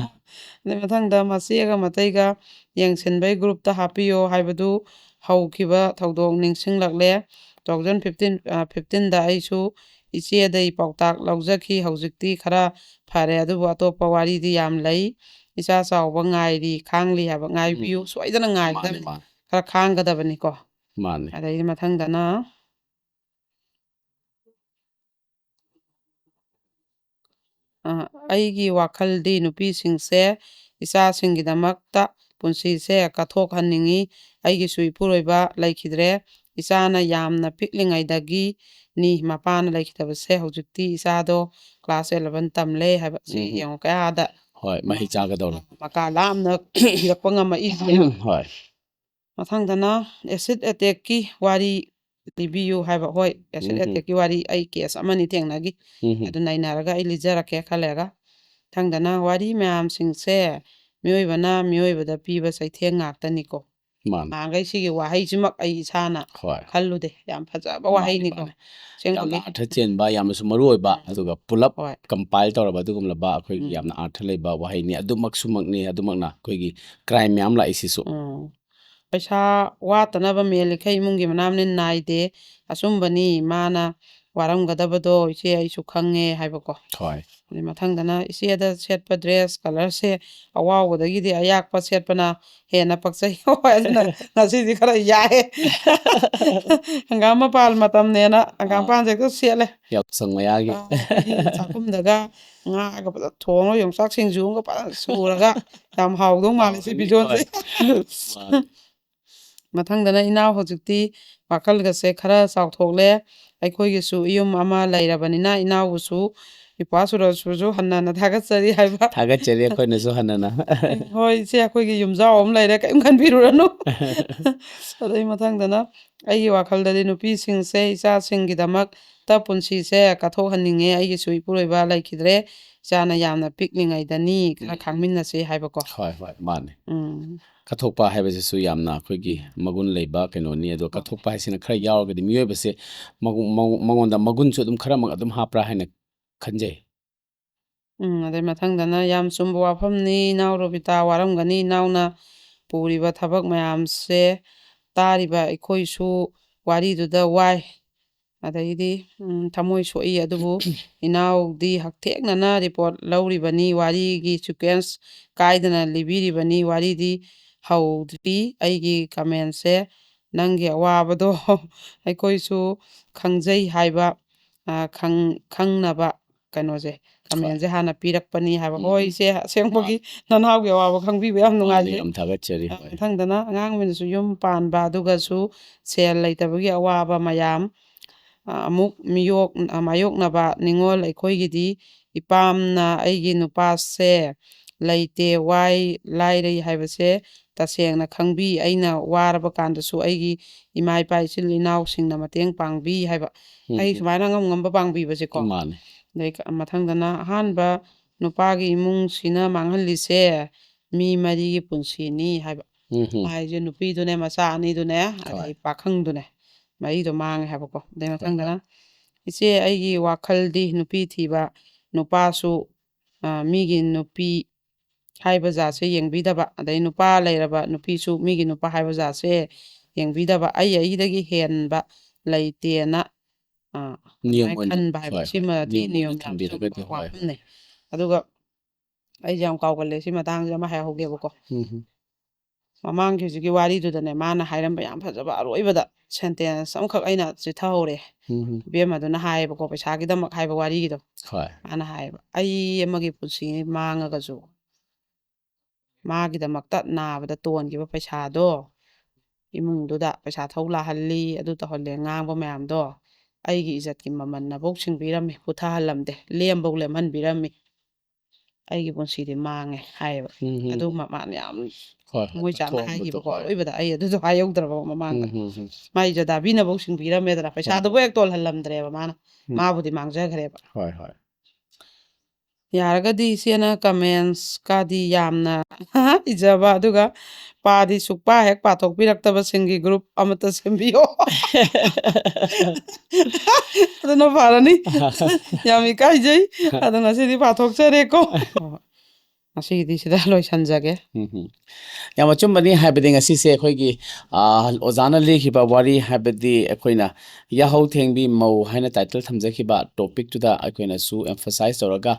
ꯑꯗꯩ ꯃꯊꯪꯗ ꯃꯆꯦꯒ ꯃꯇꯩꯒ ꯌꯦꯡꯁꯤꯟꯕꯩ ꯒ꯭ꯔꯨꯞꯇ ꯍꯥꯞꯄꯤꯌꯣ ꯍꯥꯏꯕꯗꯨ ꯍꯧꯈꯤꯕ ꯊꯧꯗꯣꯛ ꯅꯤꯡꯁꯤꯡꯂꯛꯂꯦ 2015ꯗ ꯑꯩꯁꯨ ꯏꯆꯦꯗꯩ ꯄꯥꯎꯇꯥꯛ ꯂꯧꯖꯈꯤ ꯍꯧꯖꯤꯛꯇꯤ ꯈꯔ ꯐꯔꯦ ꯑꯗꯨꯕꯨ ꯑꯇꯣꯞꯄ ꯋꯥꯔꯤꯗꯤ ꯌꯥꯝ ꯂꯩ ꯏꯆꯥ ꯆꯥꯎꯕ ꯈꯥꯡꯂꯤ ꯍꯥꯏꯕ ꯉꯥꯏꯕꯤꯌꯨ ꯁꯣꯏꯗꯅ ꯃꯥꯅꯦ ꯉꯥꯏꯒꯗꯕꯅꯤ ꯃꯥꯅꯦ ꯈꯔ ꯈꯥꯡꯒꯗꯕꯅꯤꯀꯣ ꯃꯥꯅꯦ ꯑꯗꯩꯗꯤ ꯃꯊꯪꯗꯅ ꯑꯩꯒꯤ ꯋꯥꯈꯜꯗꯤ ꯅꯨꯄꯤꯁꯤꯡꯁꯦ ꯏꯆꯥꯁꯤꯡꯒꯤꯗꯃꯛꯇ ꯄꯨꯟꯁꯤꯁꯦ ꯀꯠꯊꯣꯛꯍꯟꯅꯤꯡꯉꯤ ꯑꯩꯒꯤꯁꯨ ꯏꯄꯨꯔꯣꯏꯕ ꯂꯩꯈꯤꯗ꯭ꯔꯦ ꯏꯆꯥꯅ ꯌꯥꯝꯅ ꯄꯤꯛꯂꯤꯉꯩꯗꯒꯤꯅꯤ ꯃꯄꯥꯅ ꯂꯩꯈꯤꯗꯕꯁꯦ ꯍꯧꯖꯤꯛꯇꯤ ꯏꯆꯥꯗꯣ ꯀ꯭ꯂꯥꯁ 11 ꯇꯝꯂꯦ ꯍꯥꯏꯕ ꯁꯤ ꯌꯦꯡꯉꯣ ꯀꯌꯥꯗ ꯍꯣꯏ ꯃꯍꯩ ꯆꯥꯒꯗꯧꯔꯦ ꯃꯀꯥ ꯂꯥꯝꯅ ꯏꯔꯛꯄ ꯉꯝꯃꯛꯏꯁꯦ ꯍꯣꯏ ꯃꯊꯪꯗꯅ ꯑꯦꯁꯤꯠ ꯑꯦꯇꯦꯛꯀꯤ ꯋꯥꯔꯤ ꯂꯤꯕꯤꯌꯨ ꯍꯥꯏꯕ ꯍꯣꯏ ꯑꯦꯁꯤꯠ ꯑꯦꯇꯦꯛꯀꯤ ꯋꯥꯔꯤ ꯑꯩ ꯀꯦꯁ ꯑꯃꯅꯤ ꯊꯦꯡꯅꯈꯤ ꯑꯗꯨ ꯅꯩꯅꯔꯒ ꯑꯩ ꯂꯤꯖꯔꯛꯀꯦ ꯈꯜꯂꯦꯒ ꯃꯊꯪꯗꯅ ꯋꯥꯔꯤ ꯃꯌꯥꯝꯁꯤꯡꯁꯦ ꯃꯤꯑꯣꯏꯕꯅ ꯃꯤꯑꯣꯏꯕꯗ ꯄꯤꯕ ꯆꯩꯊꯦꯡ ꯉꯥꯛꯇꯅꯤꯀꯣ ꯃꯥꯅꯦ ꯅꯍꯥꯟꯈꯩ ꯁꯤꯒꯤ ꯋꯥꯍꯩꯁꯤꯃꯛ ꯑꯩ ꯏꯁꯥꯅ ꯍꯣꯏ ꯈꯜꯂꯨꯗꯦ ꯌꯥꯝ ꯐꯖꯕ ꯃꯥꯅꯦ ꯋꯥꯍꯩꯅꯤꯀꯣ ꯃꯥꯅꯦ ꯌꯥꯝꯅ ꯑꯁꯦꯡꯕꯒꯤ ꯑꯥꯔꯊ ꯆꯦꯟꯕ ꯌꯥꯝꯅꯁꯨ ꯃꯔꯨ ꯑꯣꯏꯕ ꯑꯗꯨꯒ ꯄꯨꯂꯞ ꯍꯣꯏ ꯀꯝꯄꯥꯏꯜ ꯇꯧꯔꯕ ꯑꯗꯨꯒꯨꯝꯂꯕ ꯑꯩꯈꯣꯏꯒꯤ ꯌꯥꯝꯅ ꯑꯥꯔꯊ ꯂꯩꯕ ꯋꯥꯍꯩꯅꯤ ꯑꯗꯨꯃꯛꯁꯨꯃꯛꯅꯤ ꯑꯗꯨꯃꯛꯅ ꯑꯩꯈꯣꯏꯒꯤ ꯀ꯭ꯔꯥꯏꯝ ꯃꯌꯥꯝ ꯂꯥꯛꯏꯁꯤꯁꯨ ꯄꯩꯁꯥ ꯋꯥꯠꯇꯅꯕ ꯃꯦꯜꯂꯤꯈꯩ ꯏꯃꯨꯡꯒꯤ ꯃꯅꯥꯝꯅꯤ ꯅꯥꯏꯗꯦ ꯑꯆꯨꯝꯕꯅꯤ ꯃꯥꯅ ꯋꯥꯔꯝꯒꯗꯕꯗꯣ ꯏꯆꯦ ꯑꯩꯁꯨ ꯈꯪꯉꯦ ꯍꯥꯏꯕꯀꯣ ꯍꯣꯏ ꯑꯗꯩ ꯃꯊꯪꯗꯅ ꯏꯆꯦꯗ ꯁꯦꯠꯄ ꯗ꯭ꯔꯦꯁ ꯀꯂꯔꯁꯦ ꯑꯋꯥꯎꯕꯗꯒꯤꯗꯤ ꯑꯌꯥꯛꯄ ꯁꯦꯠꯄꯅ ꯍꯦꯟꯅ ꯄꯛꯆꯩ ꯍꯣꯏ ꯑꯗꯨꯅ ꯉꯁꯤꯗꯤ ꯈꯔ ꯌꯥꯏꯑꯦ ꯍꯪꯒꯥꯝ ꯃꯄꯥꯟ ꯃꯇꯝꯅꯦꯅ ꯍꯪꯒꯥꯝꯄꯥꯟꯁꯦ ꯍꯦꯛꯇ ꯁꯦꯠꯂꯦ ꯌꯥꯎꯁꯪ ꯃꯌꯥꯒꯤ ꯑꯩꯈꯣꯏꯒꯤ ꯆꯥꯛꯈꯨꯝꯗꯒ ꯉꯥꯒ ꯐꯖꯅ ꯊꯣꯡꯉꯒ ꯌꯣꯡꯆꯥꯛ ꯁꯤꯡꯖꯨ ꯑꯃꯒ ꯐꯖꯅ ꯁꯨꯔꯒ ꯌꯥꯝ ꯍꯥꯎꯗꯧ ꯃꯥꯜꯂꯦ ꯁꯤ ꯕꯤꯖꯣꯟꯁꯦ ꯃꯊꯪꯗꯅ ꯏꯅꯥꯎ ꯍꯧꯖꯤꯛꯇꯤ ꯋꯥꯈꯜꯒꯁꯦ ꯈꯔ ꯆꯥꯎꯊꯣꯛꯂꯦ ꯑꯩꯈꯣꯏꯒꯤꯁꯨ ꯌꯨꯝ ꯑꯃ ꯂꯩꯔꯕꯅꯤꯅ ꯏꯅꯥꯎꯕꯨꯁꯨ ꯏꯄ꯭ꯋꯥ ꯁꯨꯔꯁꯨ ꯍꯟꯅ ꯊꯥꯒꯠꯆꯔꯤ ꯍꯥꯏꯕ ꯊꯥꯒꯠꯆꯔꯤ ꯑꯩꯈꯣꯏꯅꯁꯨ ꯍꯟꯅꯅ ꯍꯣꯏ ꯏꯆꯦ ꯑꯩꯈꯣꯏꯒꯤ ꯌꯨꯝꯖꯥꯎ ꯑꯃ ꯂꯩꯔꯦ ꯀꯔꯤꯝ ꯈꯟꯕꯤꯔꯨꯔꯅꯨ ꯑꯗꯩ ꯃꯊꯪꯗꯅ ꯑꯩꯒꯤ ꯋꯥꯈꯜꯗꯗꯤ ꯅꯨꯄꯤꯁꯤꯡꯁꯦ ꯏꯆꯥꯁꯤꯡꯒꯤꯗꯃꯛꯇ ꯄꯨꯟꯁꯤꯁꯦ ꯀꯠꯊꯣꯛꯍꯟꯅꯤꯡꯉꯦ ꯑꯩꯒꯤꯁꯨ ꯏꯄꯨꯔꯣꯏꯕ ꯂꯩꯈꯤꯗ꯭ꯔꯦ ꯏꯆꯥꯅ ꯌꯥꯝꯅ ꯄꯤꯛꯂꯤꯉꯩꯗꯅꯤ ꯈꯔ ꯈꯥꯡꯃꯤꯟꯅꯁꯤ ꯍꯥꯏꯕꯀꯣ ꯍꯣꯏ ꯍꯣꯏ ꯃꯥꯅꯦ ꯎꯝ ꯀꯠꯊꯣꯛꯄ ꯍꯥꯏꯕꯁꯤꯁꯨ ꯌꯥꯝꯅ ꯑꯩꯈꯣꯏꯒꯤ ꯃꯒꯨꯟ ꯂꯩꯕ ꯀꯩꯅꯣꯅꯤ ꯑꯗꯣ ꯀꯠꯊꯣꯛꯄ ꯍꯥꯏꯁꯤꯅ ꯈꯔ ꯌꯥꯎꯔꯒꯗꯤ ꯃꯤꯑꯣꯏꯕꯁꯦ ꯃꯉꯣꯟꯗ ꯃꯒꯨꯟꯁꯨ ꯑꯗꯨꯝ ꯈꯔꯃꯛ ꯑꯗꯨꯝ ꯍꯥꯞꯄ꯭ꯔꯥ ꯍꯥꯏꯅ ꯈꯟꯖꯩ ꯑꯗꯩ ꯃꯊꯪꯗꯅ ꯌꯥꯝ ꯆꯨꯝꯕ ꯋꯥꯐꯝꯅꯤ ꯏꯅꯥꯎ ꯔꯣꯕꯤꯇꯥ ꯋꯥꯔꯝꯒꯅꯤ ꯏꯅꯥꯎꯅ ꯄꯨꯔꯤꯕ ꯊꯕꯛ ꯃꯌꯥꯝꯁꯦ ꯇꯥꯔꯤꯕ ꯑꯩꯈꯣꯏꯁꯨ ꯋꯥꯔꯤꯗꯨꯗ ꯋꯥꯏ ꯑꯗꯩꯗꯤ ꯊꯃꯣꯏ ꯁꯣꯛꯏ ꯑꯗꯨꯕꯨ ꯏꯅꯥꯎꯗꯤ ꯍꯛꯊꯦꯡꯅꯅ ꯔꯤꯄꯣꯔꯠ ꯂꯧꯔꯤꯕꯅꯤ ꯋꯥꯔꯤꯒꯤ ꯁꯤꯀ꯭ꯋꯦꯟꯁ ꯀꯥꯏꯗꯅ ꯂꯤꯕꯤꯔꯤꯕꯅꯤ ꯋꯥꯔꯤꯗꯤ ꯍꯧꯗ꯭ꯔꯤ ꯑꯩꯒꯤ ꯀꯃꯦꯟꯁꯦ ꯅꯪꯒꯤ ꯑꯋꯥꯕꯗꯣ ꯑꯩꯈꯣꯏꯁꯨ ꯈꯪꯖꯩ ꯍꯥꯏꯕ ꯈꯪꯅꯕ ꯀꯩꯅꯣꯁꯦ ꯍꯣꯏ ꯀꯃꯦꯟꯁꯦ ꯍꯥꯟꯅ ꯄꯤꯔꯛꯄꯅꯤ ꯍꯥꯏꯕ ꯍꯣꯏ ꯏꯆꯦ ꯑꯁꯦꯡꯕꯒꯤ ꯅꯅꯥꯎꯒꯤ ꯑꯋꯥꯕ ꯈꯪꯕꯤꯕ ꯌꯥꯝ ꯃꯥꯅꯦ ꯅꯨꯡꯉꯥꯏꯖꯩ ꯌꯥꯝ ꯊꯥꯒꯠꯆꯔꯤ ꯍꯣꯏ ꯃꯊꯪꯗꯅ ꯑꯉꯥꯡ ꯑꯣꯏꯅꯁꯨ ꯌꯨꯝ ꯄꯥꯟꯕ ꯑꯗꯨꯒꯁꯨ ꯁꯦꯜ ꯂꯩꯇꯕꯒꯤ ꯑꯋꯥꯕ ꯃꯌꯥꯝ ꯑꯃꯨꯛ ꯃꯥꯌꯣꯛꯅꯕ ꯅꯤꯡꯉꯣꯜ ꯑꯩꯈꯣꯏꯒꯤꯗꯤ ꯏꯄꯥꯝꯅ ꯑꯩꯒꯤ ꯅꯨꯄꯥꯁꯦ ꯂꯩꯇꯦ ꯋꯥꯏ ꯂꯥꯏꯔꯩ ꯍꯥꯏꯕꯁꯦ ꯇꯁꯦꯡꯅ ꯈꯪꯕꯤ ꯑꯩꯅ ꯋꯥꯔꯕ ꯀꯥꯟꯗꯁꯨ ꯑꯩꯒꯤ ꯏꯃꯥ ꯏꯄꯥ ꯏꯆꯤꯜ ꯏꯅꯥꯎꯁꯤꯡꯅ ꯃꯇꯦꯡ ꯄꯥꯡꯕꯤ ꯍꯥꯏꯕ ꯑꯩ ꯁꯨꯃꯥꯏꯅ ꯑꯉꯝꯉꯝꯕ ꯄꯥꯡꯕꯤꯕꯁꯦꯀꯣ ꯃꯥꯅꯦ ꯑꯗꯩ ꯃꯊꯪꯗꯅ ꯑꯍꯥꯟꯕ ꯅꯨꯄꯥꯒꯤ ꯏꯃꯨꯡꯁꯤꯅ ꯃꯥꯡꯍꯜꯂꯤꯁꯦ ꯃꯤ ꯃꯔꯤꯒꯤ ꯄꯨꯟꯁꯤꯅꯤ ꯍꯥꯏꯕ ꯍꯥꯏꯁꯦ ꯅꯨꯄꯤꯗꯨꯅꯦ ꯃꯆꯥ ꯑꯅꯤꯗꯨꯅꯦ ꯍꯣꯏ ꯑꯗꯩ ꯄꯥꯈꯪꯗꯨꯅꯦ ꯃꯔꯤꯗꯣ ꯃꯥꯡꯉꯦ ꯍꯥꯏꯕꯀꯣ ꯑꯗꯩ ꯃꯊꯪꯗꯅ ꯏꯆꯦ ꯑꯩꯒꯤ ꯋꯥꯈꯜꯗꯤ ꯅꯨꯄꯤ ꯊꯤꯕ ꯅꯨꯄꯥꯁꯨ ꯃꯤꯒꯤ ꯅꯨꯄꯤ ꯍꯥꯏꯕ ꯖꯥꯠꯁꯦ ꯌꯦꯡꯕꯤꯗꯕ ꯑꯗꯩ ꯅꯨꯄꯥ ꯂꯩꯔꯕ ꯅꯨꯄꯤꯁꯨ ꯃꯤꯒꯤ ꯅꯨꯄꯥ ꯍꯥꯏꯕ ꯖꯥꯠꯁꯦ ꯌꯦꯡꯕꯤꯗꯕ ꯑꯩꯗꯒꯤ ꯍꯦꯟꯕ ꯂꯩꯇꯦꯅ ꯅꯤꯌꯝ ꯑꯗꯨꯃꯥꯏꯅ ꯑꯣꯏꯅ ꯈꯟꯕ ꯍꯥꯏꯕ ꯍꯣꯏ ꯍꯣꯏ ꯁꯤꯃꯗꯤ ꯑꯣꯏꯅ ꯅꯤꯌꯣꯝ ꯌꯥꯝ ꯆꯨꯝꯕ ꯊꯝꯕꯤꯔꯒꯗꯤ ꯍꯣꯏ ꯋꯥꯐꯝꯅꯦ ꯑꯗꯨꯒ ꯑꯩꯁꯦ ꯌꯥꯝ ꯀꯥꯎꯒꯜꯂꯦ ꯁꯤ ꯃꯇꯥꯡꯁꯦ ꯑꯃ ꯍꯥꯏꯍꯧꯒꯦꯕꯀꯣ ꯃꯃꯥꯡꯒꯤ ꯍꯧꯖꯤꯛꯀꯤ ꯋꯥꯔꯤꯗꯨꯗꯅꯦ ꯃꯥꯅ ꯍꯥꯏꯔꯝꯕ ꯌꯥꯝ ꯐꯖꯕ ꯑꯔꯣꯏꯕꯗ ꯁꯦꯟꯇꯦꯟꯁ ꯑꯃꯈꯛ ꯑꯩꯅ ꯆꯤꯊꯍꯧꯔꯦ ꯏꯕꯦꯝꯃꯗꯨꯅ ꯍꯥꯏꯌꯦꯕꯀꯣ ꯄꯩꯁꯥꯒꯤꯗꯃꯛ ꯍꯥꯏꯕ ꯋꯥꯔꯤꯒꯤꯗꯣ ꯍꯣꯏ ꯃꯥꯅ ꯍꯥꯏꯌꯦꯕ ꯑꯩ ꯑꯃꯒꯤ ꯄꯨꯟꯁꯤ ꯃꯥꯡꯉꯒꯁꯨ ꯃꯥꯒꯤꯗꯃꯛꯇ ꯅꯥꯕꯗ ꯇꯣꯟꯈꯤꯕ ꯄꯩꯁꯥꯗꯣ ꯏꯃꯨꯡꯗꯨꯗ ꯄꯩꯁꯥ ꯊꯧ ꯂꯥꯛꯍꯜꯂꯤ ꯑꯗꯨ ꯇꯧꯍꯜꯂꯦ ꯉꯥꯡꯕ ꯃꯌꯥꯝꯗꯣ ꯑꯩꯒꯤ ꯏꯖꯠꯀꯤ ꯃꯃꯟꯅꯐꯧ ꯁꯤꯡꯕꯤꯔꯝꯃꯤ ꯄꯨꯊꯍꯜꯂꯝꯗꯦ ꯂꯦꯝꯐꯧ ꯂꯦꯝꯍꯟꯕꯤꯔꯝꯃꯤ ꯑꯩꯒꯤ ꯄꯨꯟꯁꯤꯗꯤ ꯃꯥꯡꯉꯦ ꯍꯥꯏꯌꯦꯕ ꯑꯗꯨ ꯃꯥꯅ ꯌꯥꯝ ꯍꯣꯏ ꯍꯣꯏ ꯊꯃꯣꯏ ꯆꯥꯛꯅ ꯀꯠꯊꯣꯛꯑꯝꯕꯗꯣ ꯍꯥꯏꯈꯤꯕꯀꯣ ꯍꯣꯏ ꯑꯔꯣꯏꯕꯗ ꯑꯩ ꯑꯗꯨꯁꯨ ꯍꯥꯏꯍꯧꯗ꯭ꯔꯕ ꯃꯃꯥꯡꯗ ꯃꯥꯏ ꯖꯗꯥꯕꯤꯅꯐꯧ ꯁꯤꯡꯕꯤꯔꯝꯃꯦꯗꯅ ꯍꯣꯏ ꯄꯩꯁꯥꯗꯨꯕꯨ ꯍꯦꯛ ꯇꯣꯜꯍꯜꯂꯝꯗ꯭ꯔꯦꯕ ꯃꯥꯅ ꯃꯥꯕꯨꯗꯤ ꯃꯥꯡꯖꯈ꯭ꯔꯦꯕ ꯍꯣꯏ ꯍꯣꯏ ꯌꯥꯔꯒꯗꯤ ꯏꯆꯦꯅ ꯀꯃꯦꯟꯁꯀꯗꯤ ꯌꯥꯝꯅ ꯏꯖꯕ ꯑꯗꯨꯒ ꯄꯥꯗꯤ ꯁꯨꯛꯄꯥ ꯍꯦꯛ ꯄꯥꯊꯣꯛꯄꯤꯔꯛꯇꯕꯁꯤꯡꯒꯤ ꯒ꯭ꯔꯨꯞ ꯑꯃꯠꯇ ꯁꯦꯝꯕꯤꯌꯣ ꯑꯗꯨꯅ ꯐꯔꯅꯤ ꯌꯥꯝ ꯏꯀꯥꯏꯖꯩ ꯑꯗꯣ ꯉꯁꯤꯗꯤ ꯄꯥꯊꯣꯛꯆꯔꯦꯀꯣ ꯉꯁꯤꯒꯤꯗꯤ ꯁꯤꯗ ꯂꯣꯏꯁꯟꯖꯒꯦ ꯌꯥꯝ ꯑꯆꯨꯝꯕꯅꯤ ꯍꯥꯏꯕꯗꯤ ꯉꯁꯤꯁꯦ ꯑꯩꯈꯣꯏꯒꯤ ꯑꯣꯖꯥꯅ ꯂꯤꯈꯤꯕ ꯋꯥꯔꯤ ꯍꯥꯏꯕꯗꯤ ꯑꯩꯈꯣꯏꯅ ꯌꯥꯍꯧ ꯊꯦꯡꯕꯤ ꯃꯧ ꯍꯥꯏꯅ ꯇꯥꯏꯇꯜ ꯊꯝꯖꯈꯤꯕ ꯇꯣꯄꯤꯛꯇꯨꯗ ꯑꯩꯈꯣꯏꯅꯁꯨ ꯑꯦꯝꯐꯁꯥꯏꯁ ꯇꯧꯔꯒ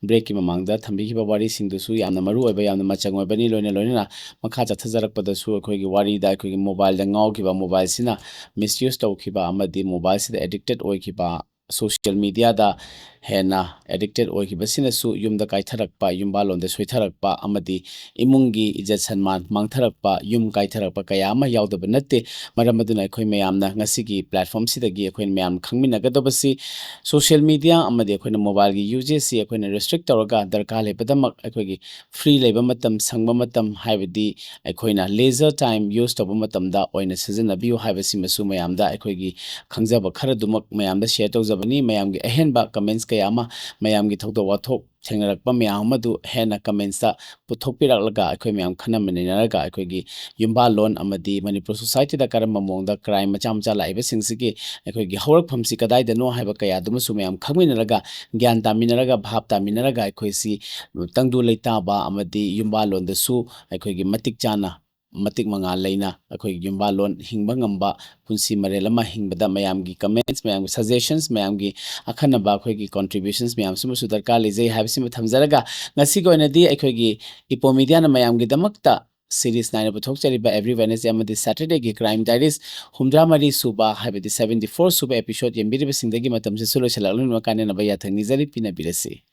ꯕ꯭ꯔꯦꯛꯀꯤ ꯃꯃꯥꯡꯗ ꯊꯝꯕꯤꯈꯤꯕ ꯋꯥꯔꯤꯁꯤꯡꯗꯨꯁꯨ ꯌꯥꯝꯅ ꯃꯔꯨ ꯑꯣꯏꯕ ꯌꯥꯝꯅ ꯃꯆꯪ ꯑꯣꯏꯕꯅꯤ ꯂꯣꯏꯅꯅ ꯃꯈꯥ ꯆꯠꯊꯖꯔꯛꯄꯗꯁꯨ ꯑꯩꯈꯣꯏꯒꯤ ꯋꯥꯔꯤꯗ ꯑꯩꯈꯣꯏꯒꯤ ꯃꯣꯕꯥꯏꯜꯗ ꯉꯥꯎꯈꯤꯕ ꯃꯣꯕꯥꯏꯜꯁꯤꯅ ꯃꯤꯁꯌꯨꯁ ꯇꯧꯈꯤꯕ ꯑꯃꯗꯤ ꯃꯣꯕꯥꯏꯜꯁꯤꯗ ꯑꯦꯗꯤꯛꯇꯦꯠ ꯑꯣꯏꯈꯤꯕ ꯁꯣꯁꯤꯌꯦꯜ ꯃꯤꯗꯤꯌꯥꯗ ꯍꯦꯟꯅ ꯑꯦꯗꯤꯛꯇꯦꯠ ꯑꯣꯏꯈꯤꯕꯁꯤꯅꯁꯨ ꯌꯨꯝꯗ ꯀꯥꯏꯊꯔꯛꯄ ꯌꯨꯝꯕꯥꯂꯣꯟꯗ ꯁꯣꯏꯊꯔꯛꯄ ꯑꯃꯗꯤ ꯏꯃꯨꯡꯒꯤ ꯏꯖꯠ ꯁꯟꯃꯥꯟ ꯃꯥꯡꯊꯔꯛꯄ ꯌꯨꯝ ꯀꯥꯏꯊꯔꯛꯄ ꯀꯌꯥ ꯑꯃ ꯌꯥꯎꯗꯕ ꯅꯠꯇꯦ ꯃꯔꯝ ꯑꯗꯨꯅ ꯑꯩꯈꯣꯏ ꯃꯌꯥꯝꯅ ꯉꯁꯤꯒꯤ ꯄ꯭ꯂꯦꯠꯐꯣꯝꯁꯤꯗꯒꯤ ꯑꯩꯈꯣꯏꯅ ꯃꯌꯥꯝ ꯈꯪꯃꯤꯟꯅꯒꯗꯕꯁꯤ ꯁꯣꯁꯤꯌꯦꯜ ꯃꯤꯗꯤꯌꯥ ꯑꯃꯗꯤ ꯑꯩꯈꯣꯏꯅ ꯃꯣꯕꯥꯏꯜꯒꯤ ꯌꯨꯖꯦꯁꯁꯤ ꯑꯩꯈꯣꯏꯅ ꯔꯦꯁꯇ꯭ꯔꯤꯛ ꯇꯧꯔꯒ ꯗꯔꯀꯥꯔ ꯂꯩꯕꯗꯃꯛ ꯑꯩꯈꯣꯏꯒꯤ ꯐ꯭ꯔꯤ ꯂꯩꯕ ꯃꯇꯝ ꯁꯪꯕ ꯃꯇꯝ ꯍꯥꯏꯕꯗꯤ ꯑꯩꯈꯣꯏꯅ ꯂꯦꯖꯔ ꯇꯥꯏꯝ ꯌꯨꯁ ꯇꯧꯕ ꯃꯇꯝꯗ ꯑꯣꯏꯅ ꯁꯤꯖꯤꯟꯅꯕꯤꯌꯨ ꯍꯥꯏꯕꯁꯤꯃꯁꯨ ꯃꯌꯥꯝꯗ ꯑꯩꯈꯣꯏꯒꯤ ꯈꯪꯖꯕ ꯈꯔꯗꯨꯃꯛ ꯃꯌꯥꯝꯗ ꯁꯦꯌꯔ ꯇꯧꯖꯕꯅꯤ ꯃꯌꯥꯝꯒꯤ ꯑꯍꯦꯟꯕ ꯀꯃꯦꯟꯠꯁ ꯀꯌꯥ ꯑꯃ ꯃꯌꯥꯝꯒꯤ ꯊꯧꯗꯣꯛ ꯋꯥꯊꯣꯛ ꯊꯦꯡꯅꯔꯛꯄ ꯃꯌꯥꯝ ꯑꯃꯗꯨ ꯍꯦꯟꯅ ꯀꯃꯦꯟꯠꯁꯇ ꯄꯨꯊꯣꯛꯄꯤꯔꯛꯂꯒ ꯑꯩꯈꯣꯏ ꯃꯌꯥꯝ ꯈꯟꯅꯃꯤꯟꯅꯔꯒ ꯑꯩꯈꯣꯏꯒꯤ ꯌꯨꯝꯕꯥꯂꯣꯟ ꯑꯃꯗꯤ ꯃꯅꯤꯄꯨꯔ ꯁꯣꯁꯥꯏꯇꯤꯗ ꯀꯔꯝꯕ ꯃꯑꯣꯡꯗ ꯀ꯭ꯔꯥꯏꯝ ꯃꯆꯥ ꯃꯆꯥ ꯂꯥꯛꯏꯕꯁꯤꯡꯁꯤꯒꯤ ꯑꯩꯈꯣꯏꯒꯤ ꯍꯧꯔꯛꯐꯝꯁꯤ ꯀꯗꯥꯏꯗꯅꯣ ꯍꯥꯏꯕ ꯀꯌꯥꯗꯨꯃꯁꯨ ꯃꯌꯥꯝ ꯈꯪꯃꯤꯟꯅꯔꯒ ꯒ꯭ꯌꯥꯟ ꯇꯥꯃꯤꯟꯅꯔꯒ ꯚꯥꯞ ꯇꯥꯃꯤꯟꯅꯔꯒ ꯑꯩꯈꯣꯏꯁꯤ ꯇꯪꯗꯨ ꯂꯩꯇꯥꯕ ꯑꯃꯗꯤ ꯌꯨꯝꯕꯥꯂꯣꯟꯗꯁꯨ ꯑꯩꯈꯣꯏꯒꯤ ꯃꯇꯤꯛ ꯆꯥꯅ ꯃꯇꯤꯛ ꯃꯉꯥꯜ ꯂꯩꯅ ꯑꯩꯈꯣꯏꯒꯤ ꯌꯨꯝꯕꯥꯂꯣꯟ ꯍꯤꯡꯕ ꯉꯝꯕ ꯄꯨꯟꯁꯤ ꯃꯔꯦꯜ ꯑꯃ ꯍꯤꯡꯕꯗ ꯃꯌꯥꯝꯒꯤ ꯀꯃꯦꯟꯠꯁ ꯃꯌꯥꯝꯒꯤ ꯁꯖꯦꯁꯟꯁ ꯃꯌꯥꯝꯒꯤ ꯑꯈꯟꯅꯕ ꯑꯩꯈꯣꯏꯒꯤ ꯀꯣꯟꯇ꯭ꯔꯤꯕ꯭ꯌꯨꯁꯟꯁ ꯃꯌꯥꯝꯁꯤꯃꯁꯨ ꯗꯔꯀꯥꯔ ꯂꯩꯖꯩ ꯍꯥꯏꯕꯁꯤꯃ ꯊꯝꯖꯔꯒ ꯉꯁꯤꯒꯤ ꯑꯣꯏꯅꯗꯤ ꯑꯩꯈꯣꯏꯒꯤ ꯏꯄꯣ ꯃꯤꯗꯤꯌꯥꯅ ꯃꯌꯥꯝꯒꯤꯗꯃꯛꯇ ꯁꯤꯔꯤꯁ ꯅꯥꯏꯅ ꯄꯨꯊꯣꯛꯆꯔꯤꯕ ꯑꯦꯕ꯭ꯔꯤ ꯋꯦꯅꯁꯗꯦ ꯑꯃꯗꯤ ꯁꯦꯇꯔꯗꯦꯒꯤ ꯀ꯭ꯔꯥꯏꯝ ꯗꯥꯏꯔꯤꯁ 74 ꯁꯨꯕ ꯍꯥꯏꯕꯗꯤ 74 ꯁꯨꯕ ꯑꯦꯄꯤꯁꯣꯗ ꯌꯦꯡꯕꯤꯔꯤꯕꯁꯤꯡꯗꯒꯤ ꯃꯇꯝꯁꯤꯁꯨ ꯂꯣꯏꯁꯤꯜꯂꯛꯂꯅꯤꯅ ꯀꯥꯟꯅꯅꯕ ꯌꯥꯊꯪ ꯅꯤꯖꯔꯤ ꯄꯤꯅꯕꯤꯔꯁꯤ